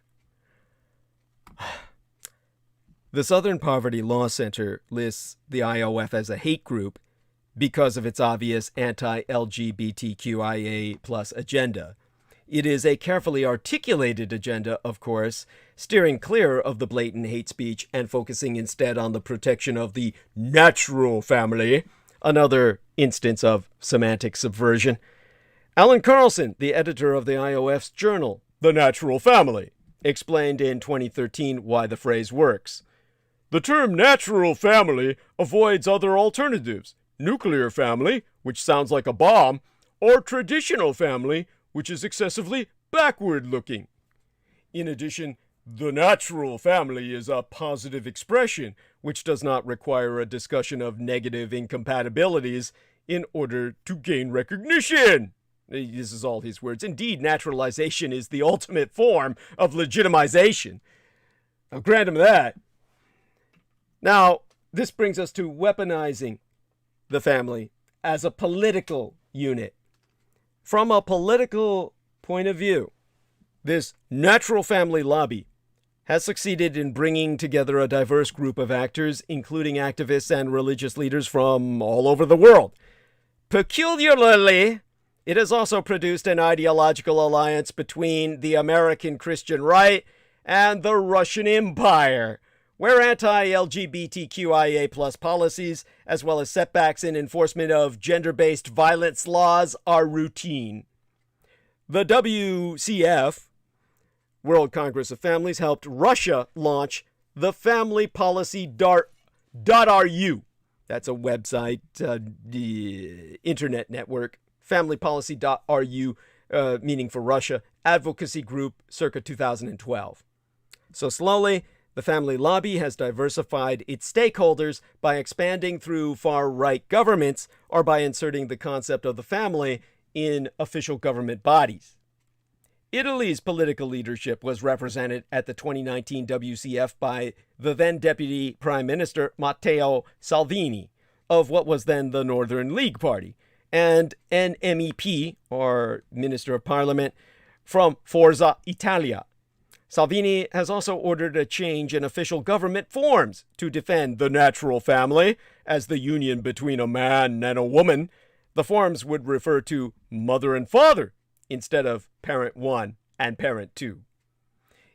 The Southern Poverty Law Center lists the IOF as a hate group because of its obvious anti-LGBTQIA plus agenda. It is a carefully articulated agenda, of course, steering clear of the blatant hate speech and focusing instead on the protection of the natural family, another instance of semantic subversion. Alan Carlson, the editor of the IOF's journal, The Natural Family, explained in 2013 why the phrase works. The term natural family avoids other alternatives, nuclear family, which sounds like a bomb, or traditional family, which is excessively backward-looking. In addition, the natural family is a positive expression, which does not require a discussion of negative incompatibilities in order to gain recognition. This is all his words. Indeed, naturalization is the ultimate form of legitimization. I'll grant him that. Now, this brings us to weaponizing the family as a political unit. From a political point of view, this natural family lobby has succeeded in bringing together a diverse group of actors, including activists and religious leaders from all over the world. Peculiarly, it has also produced an ideological alliance between the American Christian right and the Russian Empire, where anti-LGBTQIA plus policies, as well as setbacks in enforcement of gender-based violence laws, are routine. The WCF, World Congress of Families, helped Russia launch the Family Policy.ru. That's a website, the internet network, familypolicy.ru, meaning for Russia, advocacy group circa 2012. So slowly, the family lobby has diversified its stakeholders by expanding through far-right governments or by inserting the concept of the family in official government bodies. Italy's political leadership was represented at the 2019 WCF by the then Deputy Prime Minister Matteo Salvini of what was then the Northern League Party, and an MEP, or Minister of Parliament, from Forza Italia. Salvini has also ordered a change in official government forms to defend the natural family as the union between a man and a woman. The forms would refer to mother and father instead of parent one and parent two.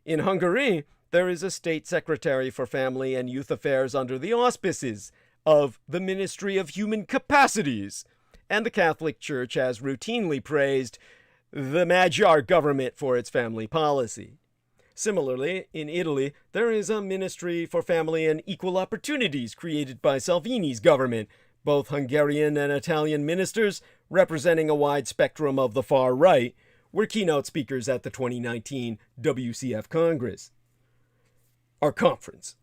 In Hungary, there is a state secretary for family and youth affairs under the auspices of the Ministry of Human Capacities, and the Catholic Church has routinely praised the Magyar government for its family policy. Similarly, in Italy, there is a Ministry for Family and Equal Opportunities created by Salvini's government, both Hungarian and Italian ministers, representing a wide spectrum of the far right, were keynote speakers at the 2019 WCF Congress, or conference.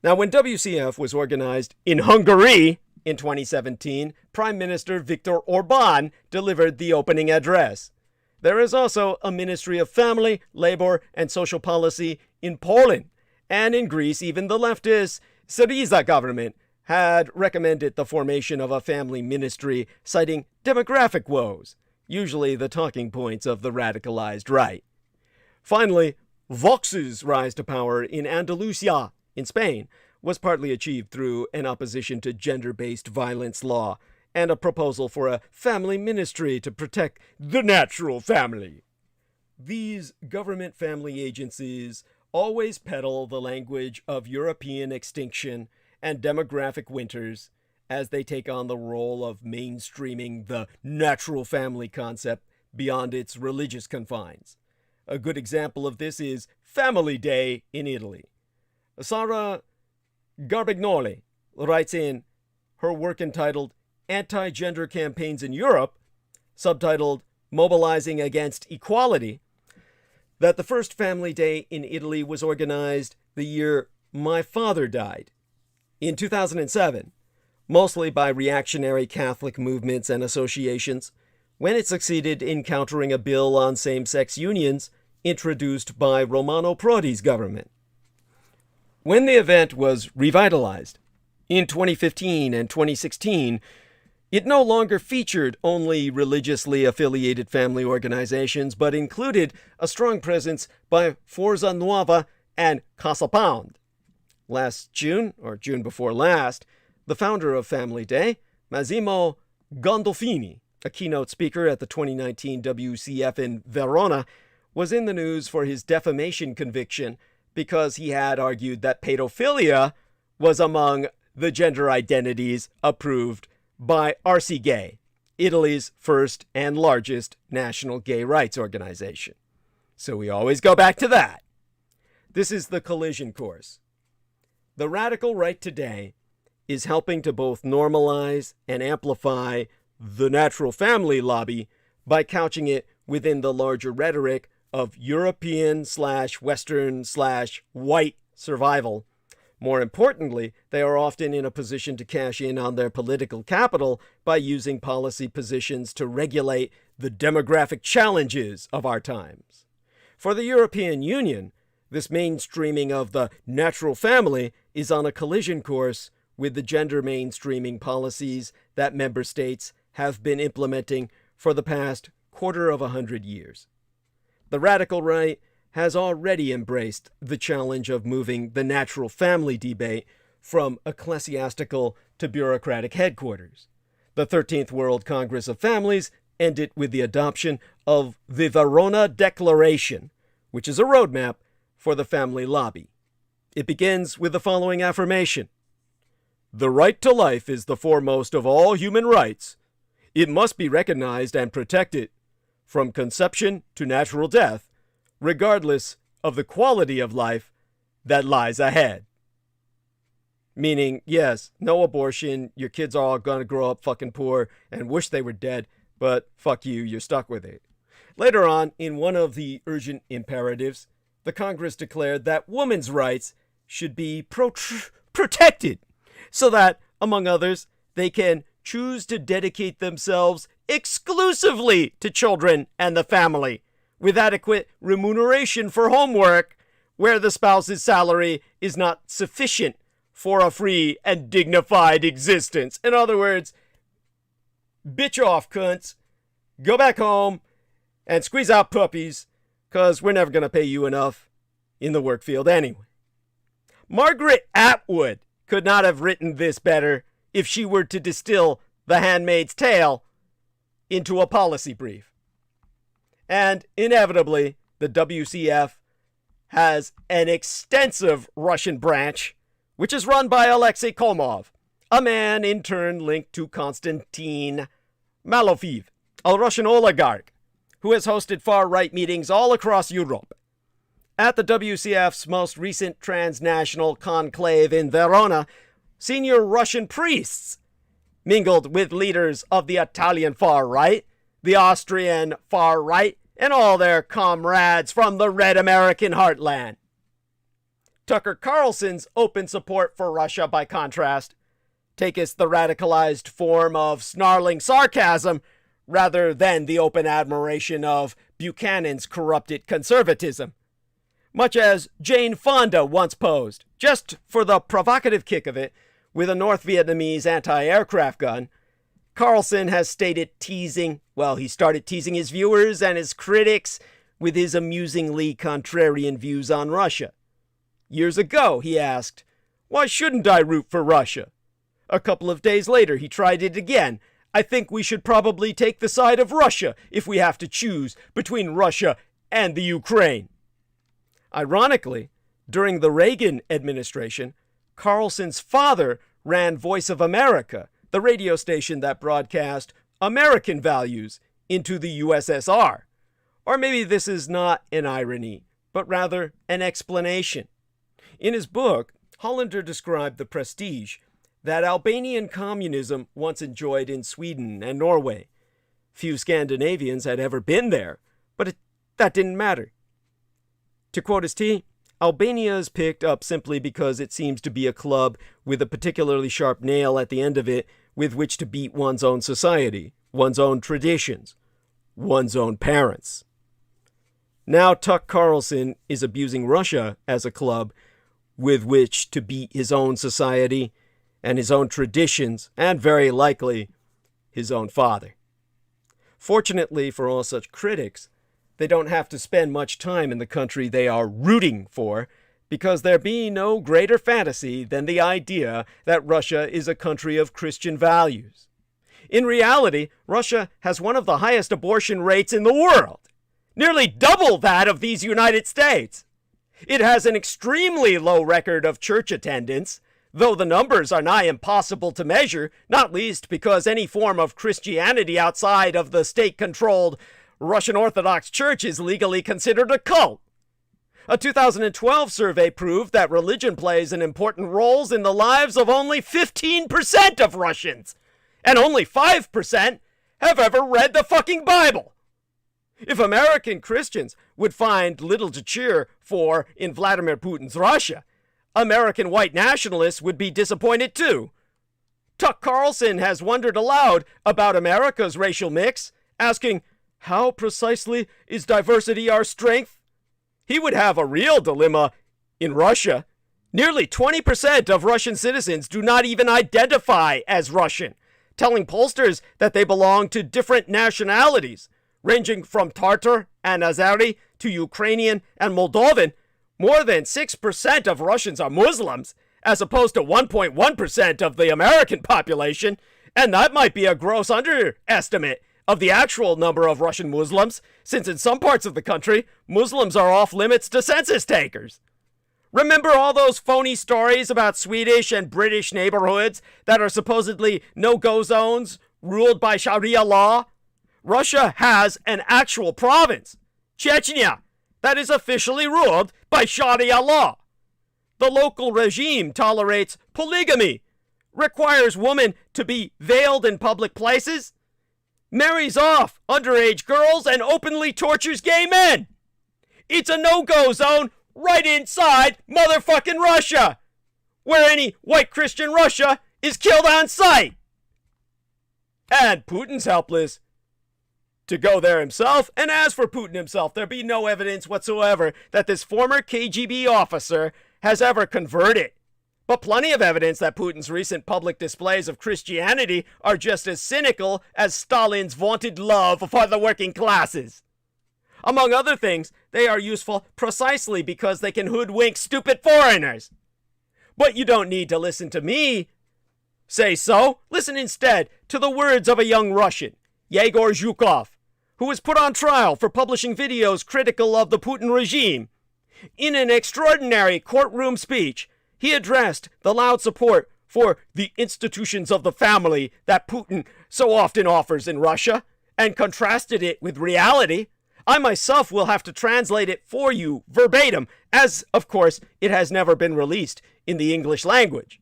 Now, when WCF was organized in Hungary in 2017, Prime Minister Viktor Orbán delivered the opening address. There is also a Ministry of Family, Labor, and Social Policy in Poland. And in Greece, even the leftist Syriza government had recommended the formation of a family ministry, citing demographic woes, usually the talking points of the radicalized right. Finally, Vox's rise to power in Andalusia, in Spain, was partly achieved through an opposition to gender-based violence law and a proposal for a family ministry to protect the natural family. These government family agencies always peddle the language of European extinction and demographic winters as they take on the role of mainstreaming the natural family concept beyond its religious confines. A good example of this is Family Day in Italy. Sara Garbagnoli writes in her work entitled Anti-Gender Campaigns in Europe, subtitled Mobilizing Against Equality, that the first Family Day in Italy was organized the year my father died, in 2007, mostly by reactionary Catholic movements and associations, when it succeeded in countering a bill on same-sex unions introduced by Romano Prodi's government. When the event was revitalized in 2015 and 2016, it no longer featured only religiously affiliated family organizations, but included a strong presence by Forza Nuova and Casa Pound. Last June, or June before last, the founder of Family Day, Massimo Gandolfini, a keynote speaker at the 2019 WCF in Verona, was in the news for his defamation conviction because he had argued that pedophilia was among the gender identities approved by ARCI, Italy's first and largest national gay rights organization. So we always go back to that. This is the collision course. The radical right today is helping to both normalize and amplify the natural family lobby by couching it within the larger rhetoric of European/Western/white survival. More importantly, they are often in a position to cash in on their political capital by using policy positions to regulate the demographic challenges of our times. For the European Union, this mainstreaming of the natural family is on a collision course with the gender mainstreaming policies that member states have been implementing for the past 250 years. The radical right has already embraced the challenge of moving the natural family debate from ecclesiastical to bureaucratic headquarters. The 13th World Congress of Families ended with the adoption of the Verona Declaration, which is a roadmap for the family lobby. It begins with the following affirmation: "The right to life is the foremost of all human rights. It must be recognized and protected from conception to natural death, regardless of the quality of life that lies ahead." Meaning, yes, no abortion, your kids are all gonna grow up fucking poor and wish they were dead, but fuck you, you're stuck with it. Later on, in one of the urgent imperatives, the Congress declared that women's rights should be protected, so that, among others, they can choose to dedicate themselves exclusively to children and the family, with adequate remuneration for homework, where the spouse's salary is not sufficient for a free and dignified existence. In other words, bitch off, cunts. Go back home and squeeze out puppies, because we're never going to pay you enough in the work field anyway. Margaret Atwood could not have written this better if she were to distill The Handmaid's Tale into a policy brief. And inevitably, the WCF has an extensive Russian branch, which is run by Alexei Kolmov, a man in turn linked to Konstantin Malofeev, a Russian oligarch who has hosted far-right meetings all across Europe. At the WCF's most recent transnational conclave in Verona, senior Russian priests mingled with leaders of the Italian far-right, the Austrian far-right, and all their comrades from the Red American heartland. Tucker Carlson's open support for Russia, by contrast, taketh the radicalized form of snarling sarcasm rather than the open admiration of Buchanan's corrupted conservatism. Much as Jane Fonda once posed, just for the provocative kick of it, with a North Vietnamese anti-aircraft gun, Carlson has started teasing his viewers and his critics with his amusingly contrarian views on Russia. Years ago, he asked, "Why shouldn't I root for Russia?" A couple of days later, he tried it again. "I think we should probably take the side of Russia if we have to choose between Russia and the Ukraine." Ironically, during the Reagan administration, Carlson's father ran Voice of America, the radio station that broadcast American values into the USSR. Or maybe this is not an irony, but rather an explanation. In his book, Hollander described the prestige that Albanian communism once enjoyed in Sweden and Norway. Few Scandinavians had ever been there, but that didn't matter. To quote his T, Albania is picked up simply because it seems to be a club with a particularly sharp nail at the end of it with which to beat one's own society, one's own traditions, one's own parents. Now Tuck Carlson is abusing Russia as a club with which to beat his own society and his own traditions, and very likely his own father. Fortunately for all such critics, they don't have to spend much time in the country they are rooting for, because there be no greater fantasy than the idea that Russia is a country of Christian values. In reality, Russia has one of the highest abortion rates in the world, nearly double that of these United States. It has an extremely low record of church attendance, though the numbers are nigh impossible to measure, not least because any form of Christianity outside of the state-controlled Russian Orthodox Church is legally considered a cult. A 2012 survey proved that religion plays an important role in the lives of only 15% of Russians, and only 5% have ever read the fucking Bible. If American Christians would find little to cheer for in Vladimir Putin's Russia, American white nationalists would be disappointed too. Tuck Carlson has wondered aloud about America's racial mix, asking, "How precisely is diversity our strength?" He would have a real dilemma in Russia. Nearly 20% of Russian citizens do not even identify as Russian, telling pollsters that they belong to different nationalities, ranging from Tatar and Azeri to Ukrainian and Moldovan. More than 6% of Russians are Muslims, as opposed to 1.1% of the American population, and that might be a gross underestimate of the actual number of Russian Muslims, since in some parts of the country, Muslims are off limits to census takers. Remember all those phony stories about Swedish and British neighborhoods that are supposedly no-go zones ruled by Sharia law? Russia has an actual province, Chechnya, that is officially ruled by Sharia law. The local regime tolerates polygamy, requires women to be veiled in public places, marries off underage girls, and openly tortures gay men. It's a no-go zone right inside motherfucking Russia, where any white Christian Russia is killed on sight. And Putin's helpless to go there himself, and as for Putin himself, there be no evidence whatsoever that this former KGB officer has ever converted, but plenty of evidence that Putin's recent public displays of Christianity are just as cynical as Stalin's vaunted love for the working classes. Among other things, they are useful precisely because they can hoodwink stupid foreigners. But you don't need to listen to me say so. Listen instead to the words of a young Russian, Yegor Zhukov, who was put on trial for publishing videos critical of the Putin regime. In an extraordinary courtroom speech, he addressed the loud support for the institutions of the family that Putin so often offers in Russia, and contrasted it with reality. I myself will have to translate it for you verbatim, as, of course, it has never been released in the English language.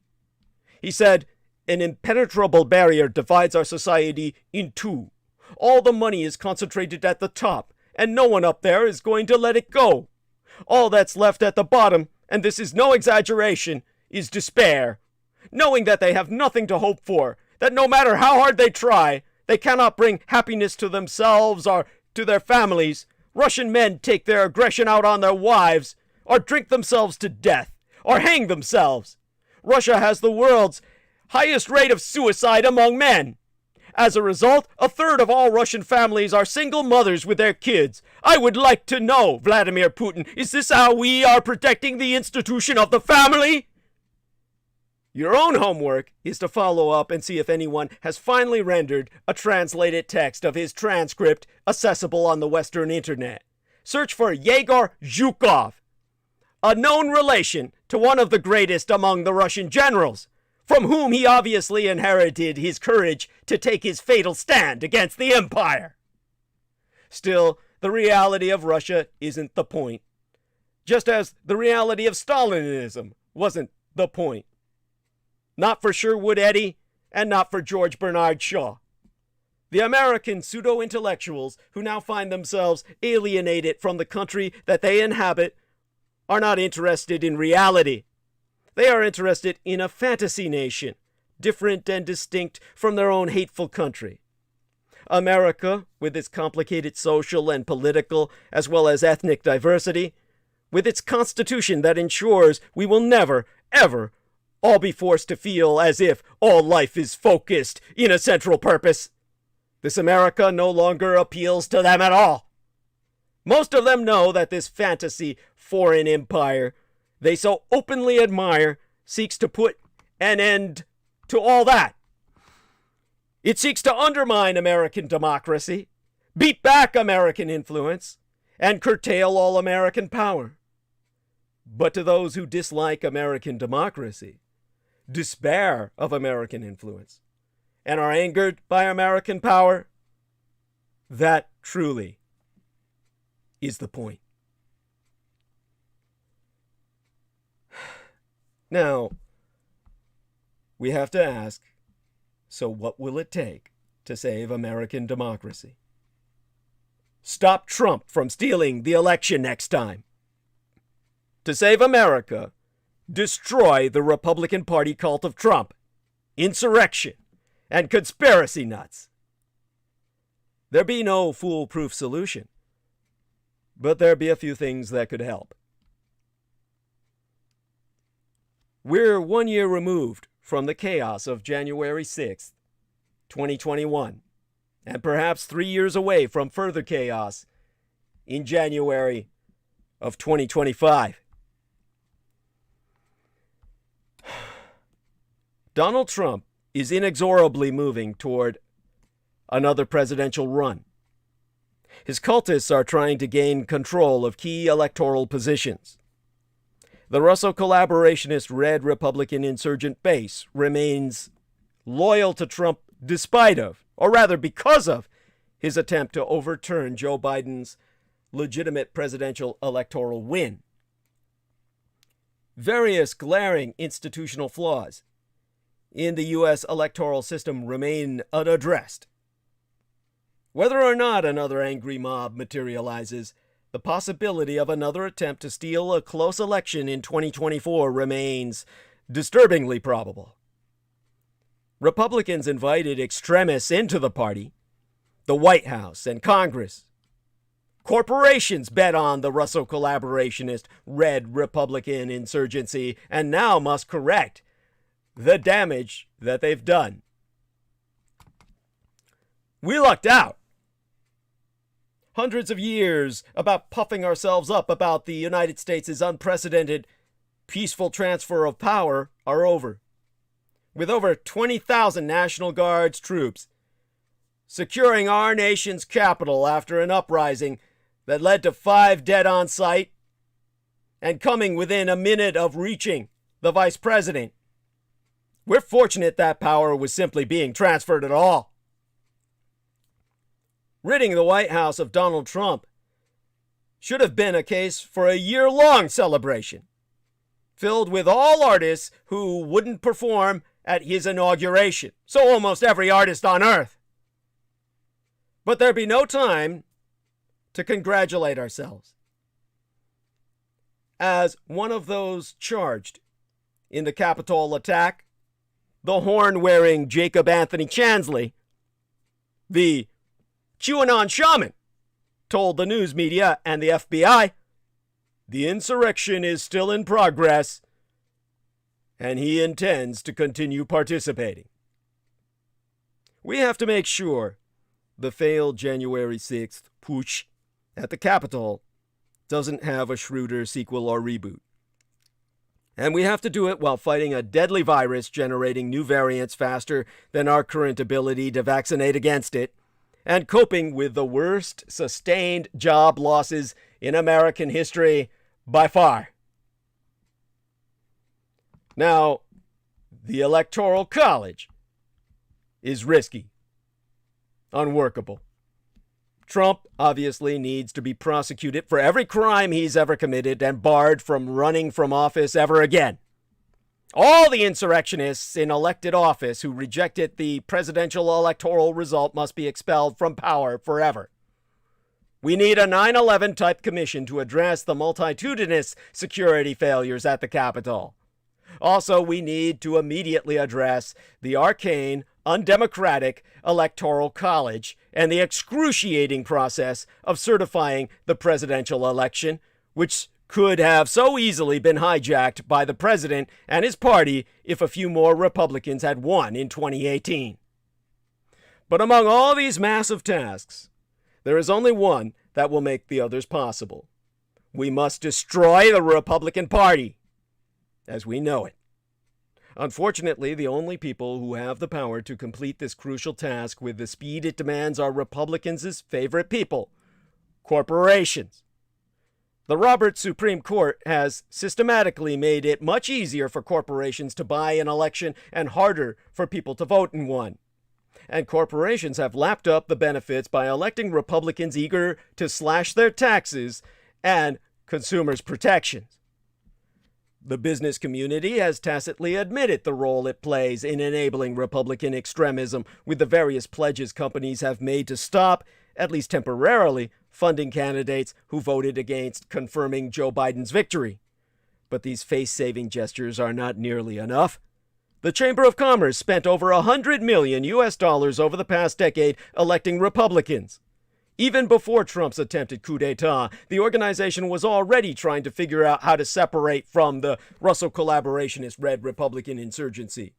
He said, "An impenetrable barrier divides our society in two. All the money is concentrated at the top, and no one up there is going to let it go. All that's left at the bottom, and this is no exaggeration, is despair. Knowing that they have nothing to hope for, that no matter how hard they try, they cannot bring happiness to themselves or to their families. Russian men take their aggression out on their wives, or drink themselves to death, or hang themselves. Russia has the world's highest rate of suicide among men. As a result, a third of all Russian families are single mothers with their kids. I would like to know, Vladimir Putin, is this how we are protecting the institution of the family? Your own homework is to follow up and see if anyone has finally rendered a translated text of his transcript accessible on the Western Internet. Search for Yegor Zhukov, a known relation to one of the greatest among the Russian generals, from whom he obviously inherited his courage to take his fatal stand against the empire. Still, the reality of Russia isn't the point, just as the reality of Stalinism wasn't the point. Not for Sherwood Eddy, and not for George Bernard Shaw. The American pseudo-intellectuals who now find themselves alienated from the country that they inhabit are not interested in reality. They are interested in a fantasy nation, different and distinct from their own hateful country. America, with its complicated social and political as well as ethnic diversity, with its constitution that ensures we will never, ever all be forced to feel as if all life is focused in a central purpose. This America no longer appeals to them at all. Most of them know that this fantasy foreign empire they so openly admire seeks to put an end to all that. It seeks to undermine American democracy, beat back American influence, and curtail all American power. But to those who dislike American democracy, despair of American influence, and are angered by American power, that truly is the point. Now, we have to ask, so what will it take to save American democracy? Stop Trump from stealing the election next time. To save America, destroy the Republican Party cult of Trump, insurrection, and conspiracy nuts. There be no foolproof solution, but there be a few things that could help. We're 1 year removed from the chaos of January 6th, 2021, and perhaps 3 years away from further chaos in January of 2025. Donald Trump is inexorably moving toward another presidential run. His cultists are trying to gain control of key electoral positions. The Russo collaborationist Red Republican insurgent base remains loyal to Trump despite of, or rather because of, his attempt to overturn Joe Biden's legitimate presidential electoral win. Various glaring institutional flaws in the U.S. electoral system remain unaddressed. Whether or not another angry mob materializes, the possibility of another attempt to steal a close election in 2024 remains disturbingly probable. Republicans invited extremists into the party, the White House and Congress. Corporations bet on the Russo collaborationist Red Republican insurgency and now must correct the damage that they've done. We lucked out. Hundreds of years about puffing ourselves up about the United States' unprecedented peaceful transfer of power are over. With over 20,000 National Guards troops securing our nation's capital after an uprising that led to 5 dead on sight and coming within a minute of reaching the vice president. We're fortunate that power was simply being transferred at all. Ridding the White House of Donald Trump should have been a case for a year-long celebration, filled with all artists who wouldn't perform at his inauguration. So almost every artist on earth. But there'd be no time to congratulate ourselves. As one of those charged in the Capitol attack, the horn-wearing Jacob Anthony Chansley, the QAnon shaman, told the news media and the FBI, the insurrection is still in progress, and he intends to continue participating. We have to make sure the failed January 6th putsch at the Capitol doesn't have a shrewder sequel or reboot. And we have to do it while fighting a deadly virus generating new variants faster than our current ability to vaccinate against it, and coping with the worst sustained job losses in American history by far. Now, the Electoral College is risky, unworkable. Trump obviously needs to be prosecuted for every crime he's ever committed and barred from running from office ever again. All the insurrectionists in elected office who rejected the presidential electoral result must be expelled from power forever. We need a 9/11 type commission to address the multitudinous security failures at the Capitol. Also, we need to immediately address the arcane, undemocratic Electoral College and the excruciating process of certifying the presidential election, which could have so easily been hijacked by the president and his party if a few more Republicans had won in 2018. But among all these massive tasks, there is only one that will make the others possible. We must destroy the Republican Party as we know it. Unfortunately, the only people who have the power to complete this crucial task with the speed it demands are Republicans' favorite people, corporations. The Roberts Supreme Court has systematically made it much easier for corporations to buy an election and harder for people to vote in one. And corporations have lapped up the benefits by electing Republicans eager to slash their taxes and consumers' protections. The business community has tacitly admitted the role it plays in enabling Republican extremism with the various pledges companies have made to stop, at least temporarily, funding candidates who voted against confirming Joe Biden's victory. But these face-saving gestures are not nearly enough. The Chamber of Commerce spent over $100 million over the past decade electing Republicans. Even before Trump's attempted coup d'etat, the organization was already trying to figure out how to separate from the Russell collaborationist Red Republican insurgency.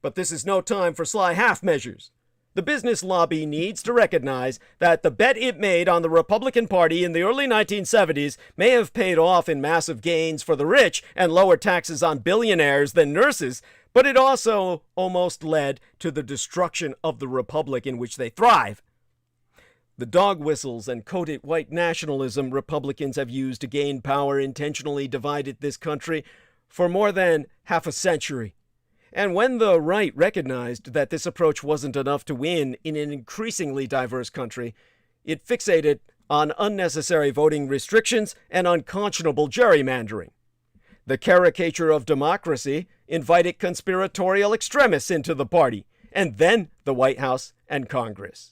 But this is no time for sly half measures. The business lobby needs to recognize that the bet it made on the Republican Party in the early 1970s may have paid off in massive gains for the rich and lower taxes on billionaires than nurses, but it also almost led to the destruction of the republic in which they thrive. The dog whistles and coated white nationalism Republicans have used to gain power intentionally divided this country for more than half a century. And when the right recognized that this approach wasn't enough to win in an increasingly diverse country, it fixated on unnecessary voting restrictions and unconscionable gerrymandering. The caricature of democracy invited conspiratorial extremists into the party, and then the White House and Congress.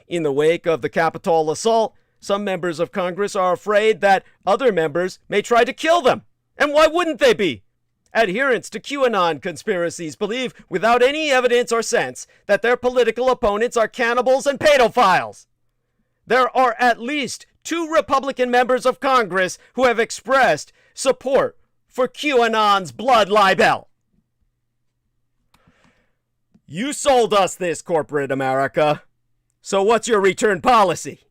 In the wake of the Capitol assault, some members of Congress are afraid that other members may try to kill them. And why wouldn't they be? Adherents to QAnon conspiracies believe, without any evidence or sense, that their political opponents are cannibals and pedophiles. There are at least 2 Republican members of Congress who have expressed support for QAnon's blood libel. You sold us this, corporate America. So what's your return policy?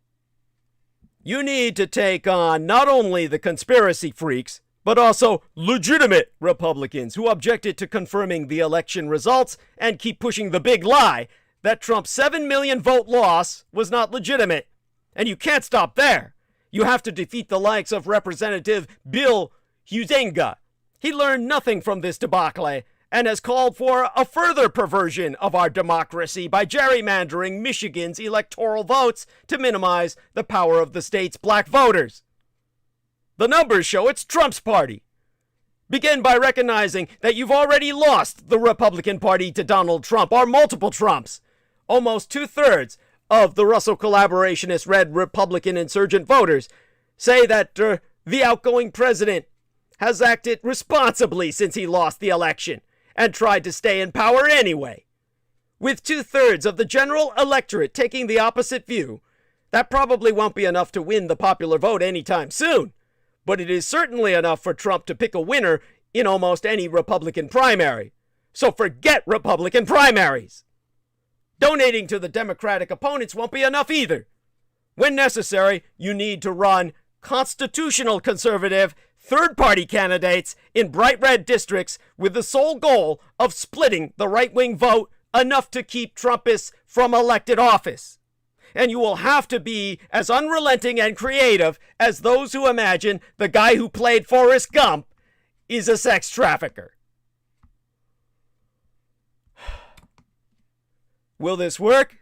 You need to take on not only the conspiracy freaks, but also legitimate Republicans who objected to confirming the election results and keep pushing the big lie that Trump's 7 million vote loss was not legitimate. And you can't stop there. You have to defeat the likes of Representative Bill Huizenga. He learned nothing from this debacle and has called for a further perversion of our democracy by gerrymandering Michigan's electoral votes to minimize the power of the state's black voters. The numbers show it's Trump's party. Begin by recognizing that you've already lost the Republican Party to Donald Trump or multiple Trumps. Almost 2/3 of the Russell collaborationist Red Republican insurgent voters say that the outgoing president has acted responsibly since he lost the election and tried to stay in power anyway. With 2/3 of the general electorate taking the opposite view, that probably won't be enough to win the popular vote anytime soon, but it is certainly enough for Trump to pick a winner in almost any Republican primary. So forget Republican primaries. Donating to the Democratic opponents won't be enough either. When necessary, you need to run constitutional conservative third-party candidates in bright red districts with the sole goal of splitting the right-wing vote enough to keep Trumpists from elected office. And you will have to be as unrelenting and creative as those who imagine the guy who played Forrest Gump is a sex trafficker. Will this work?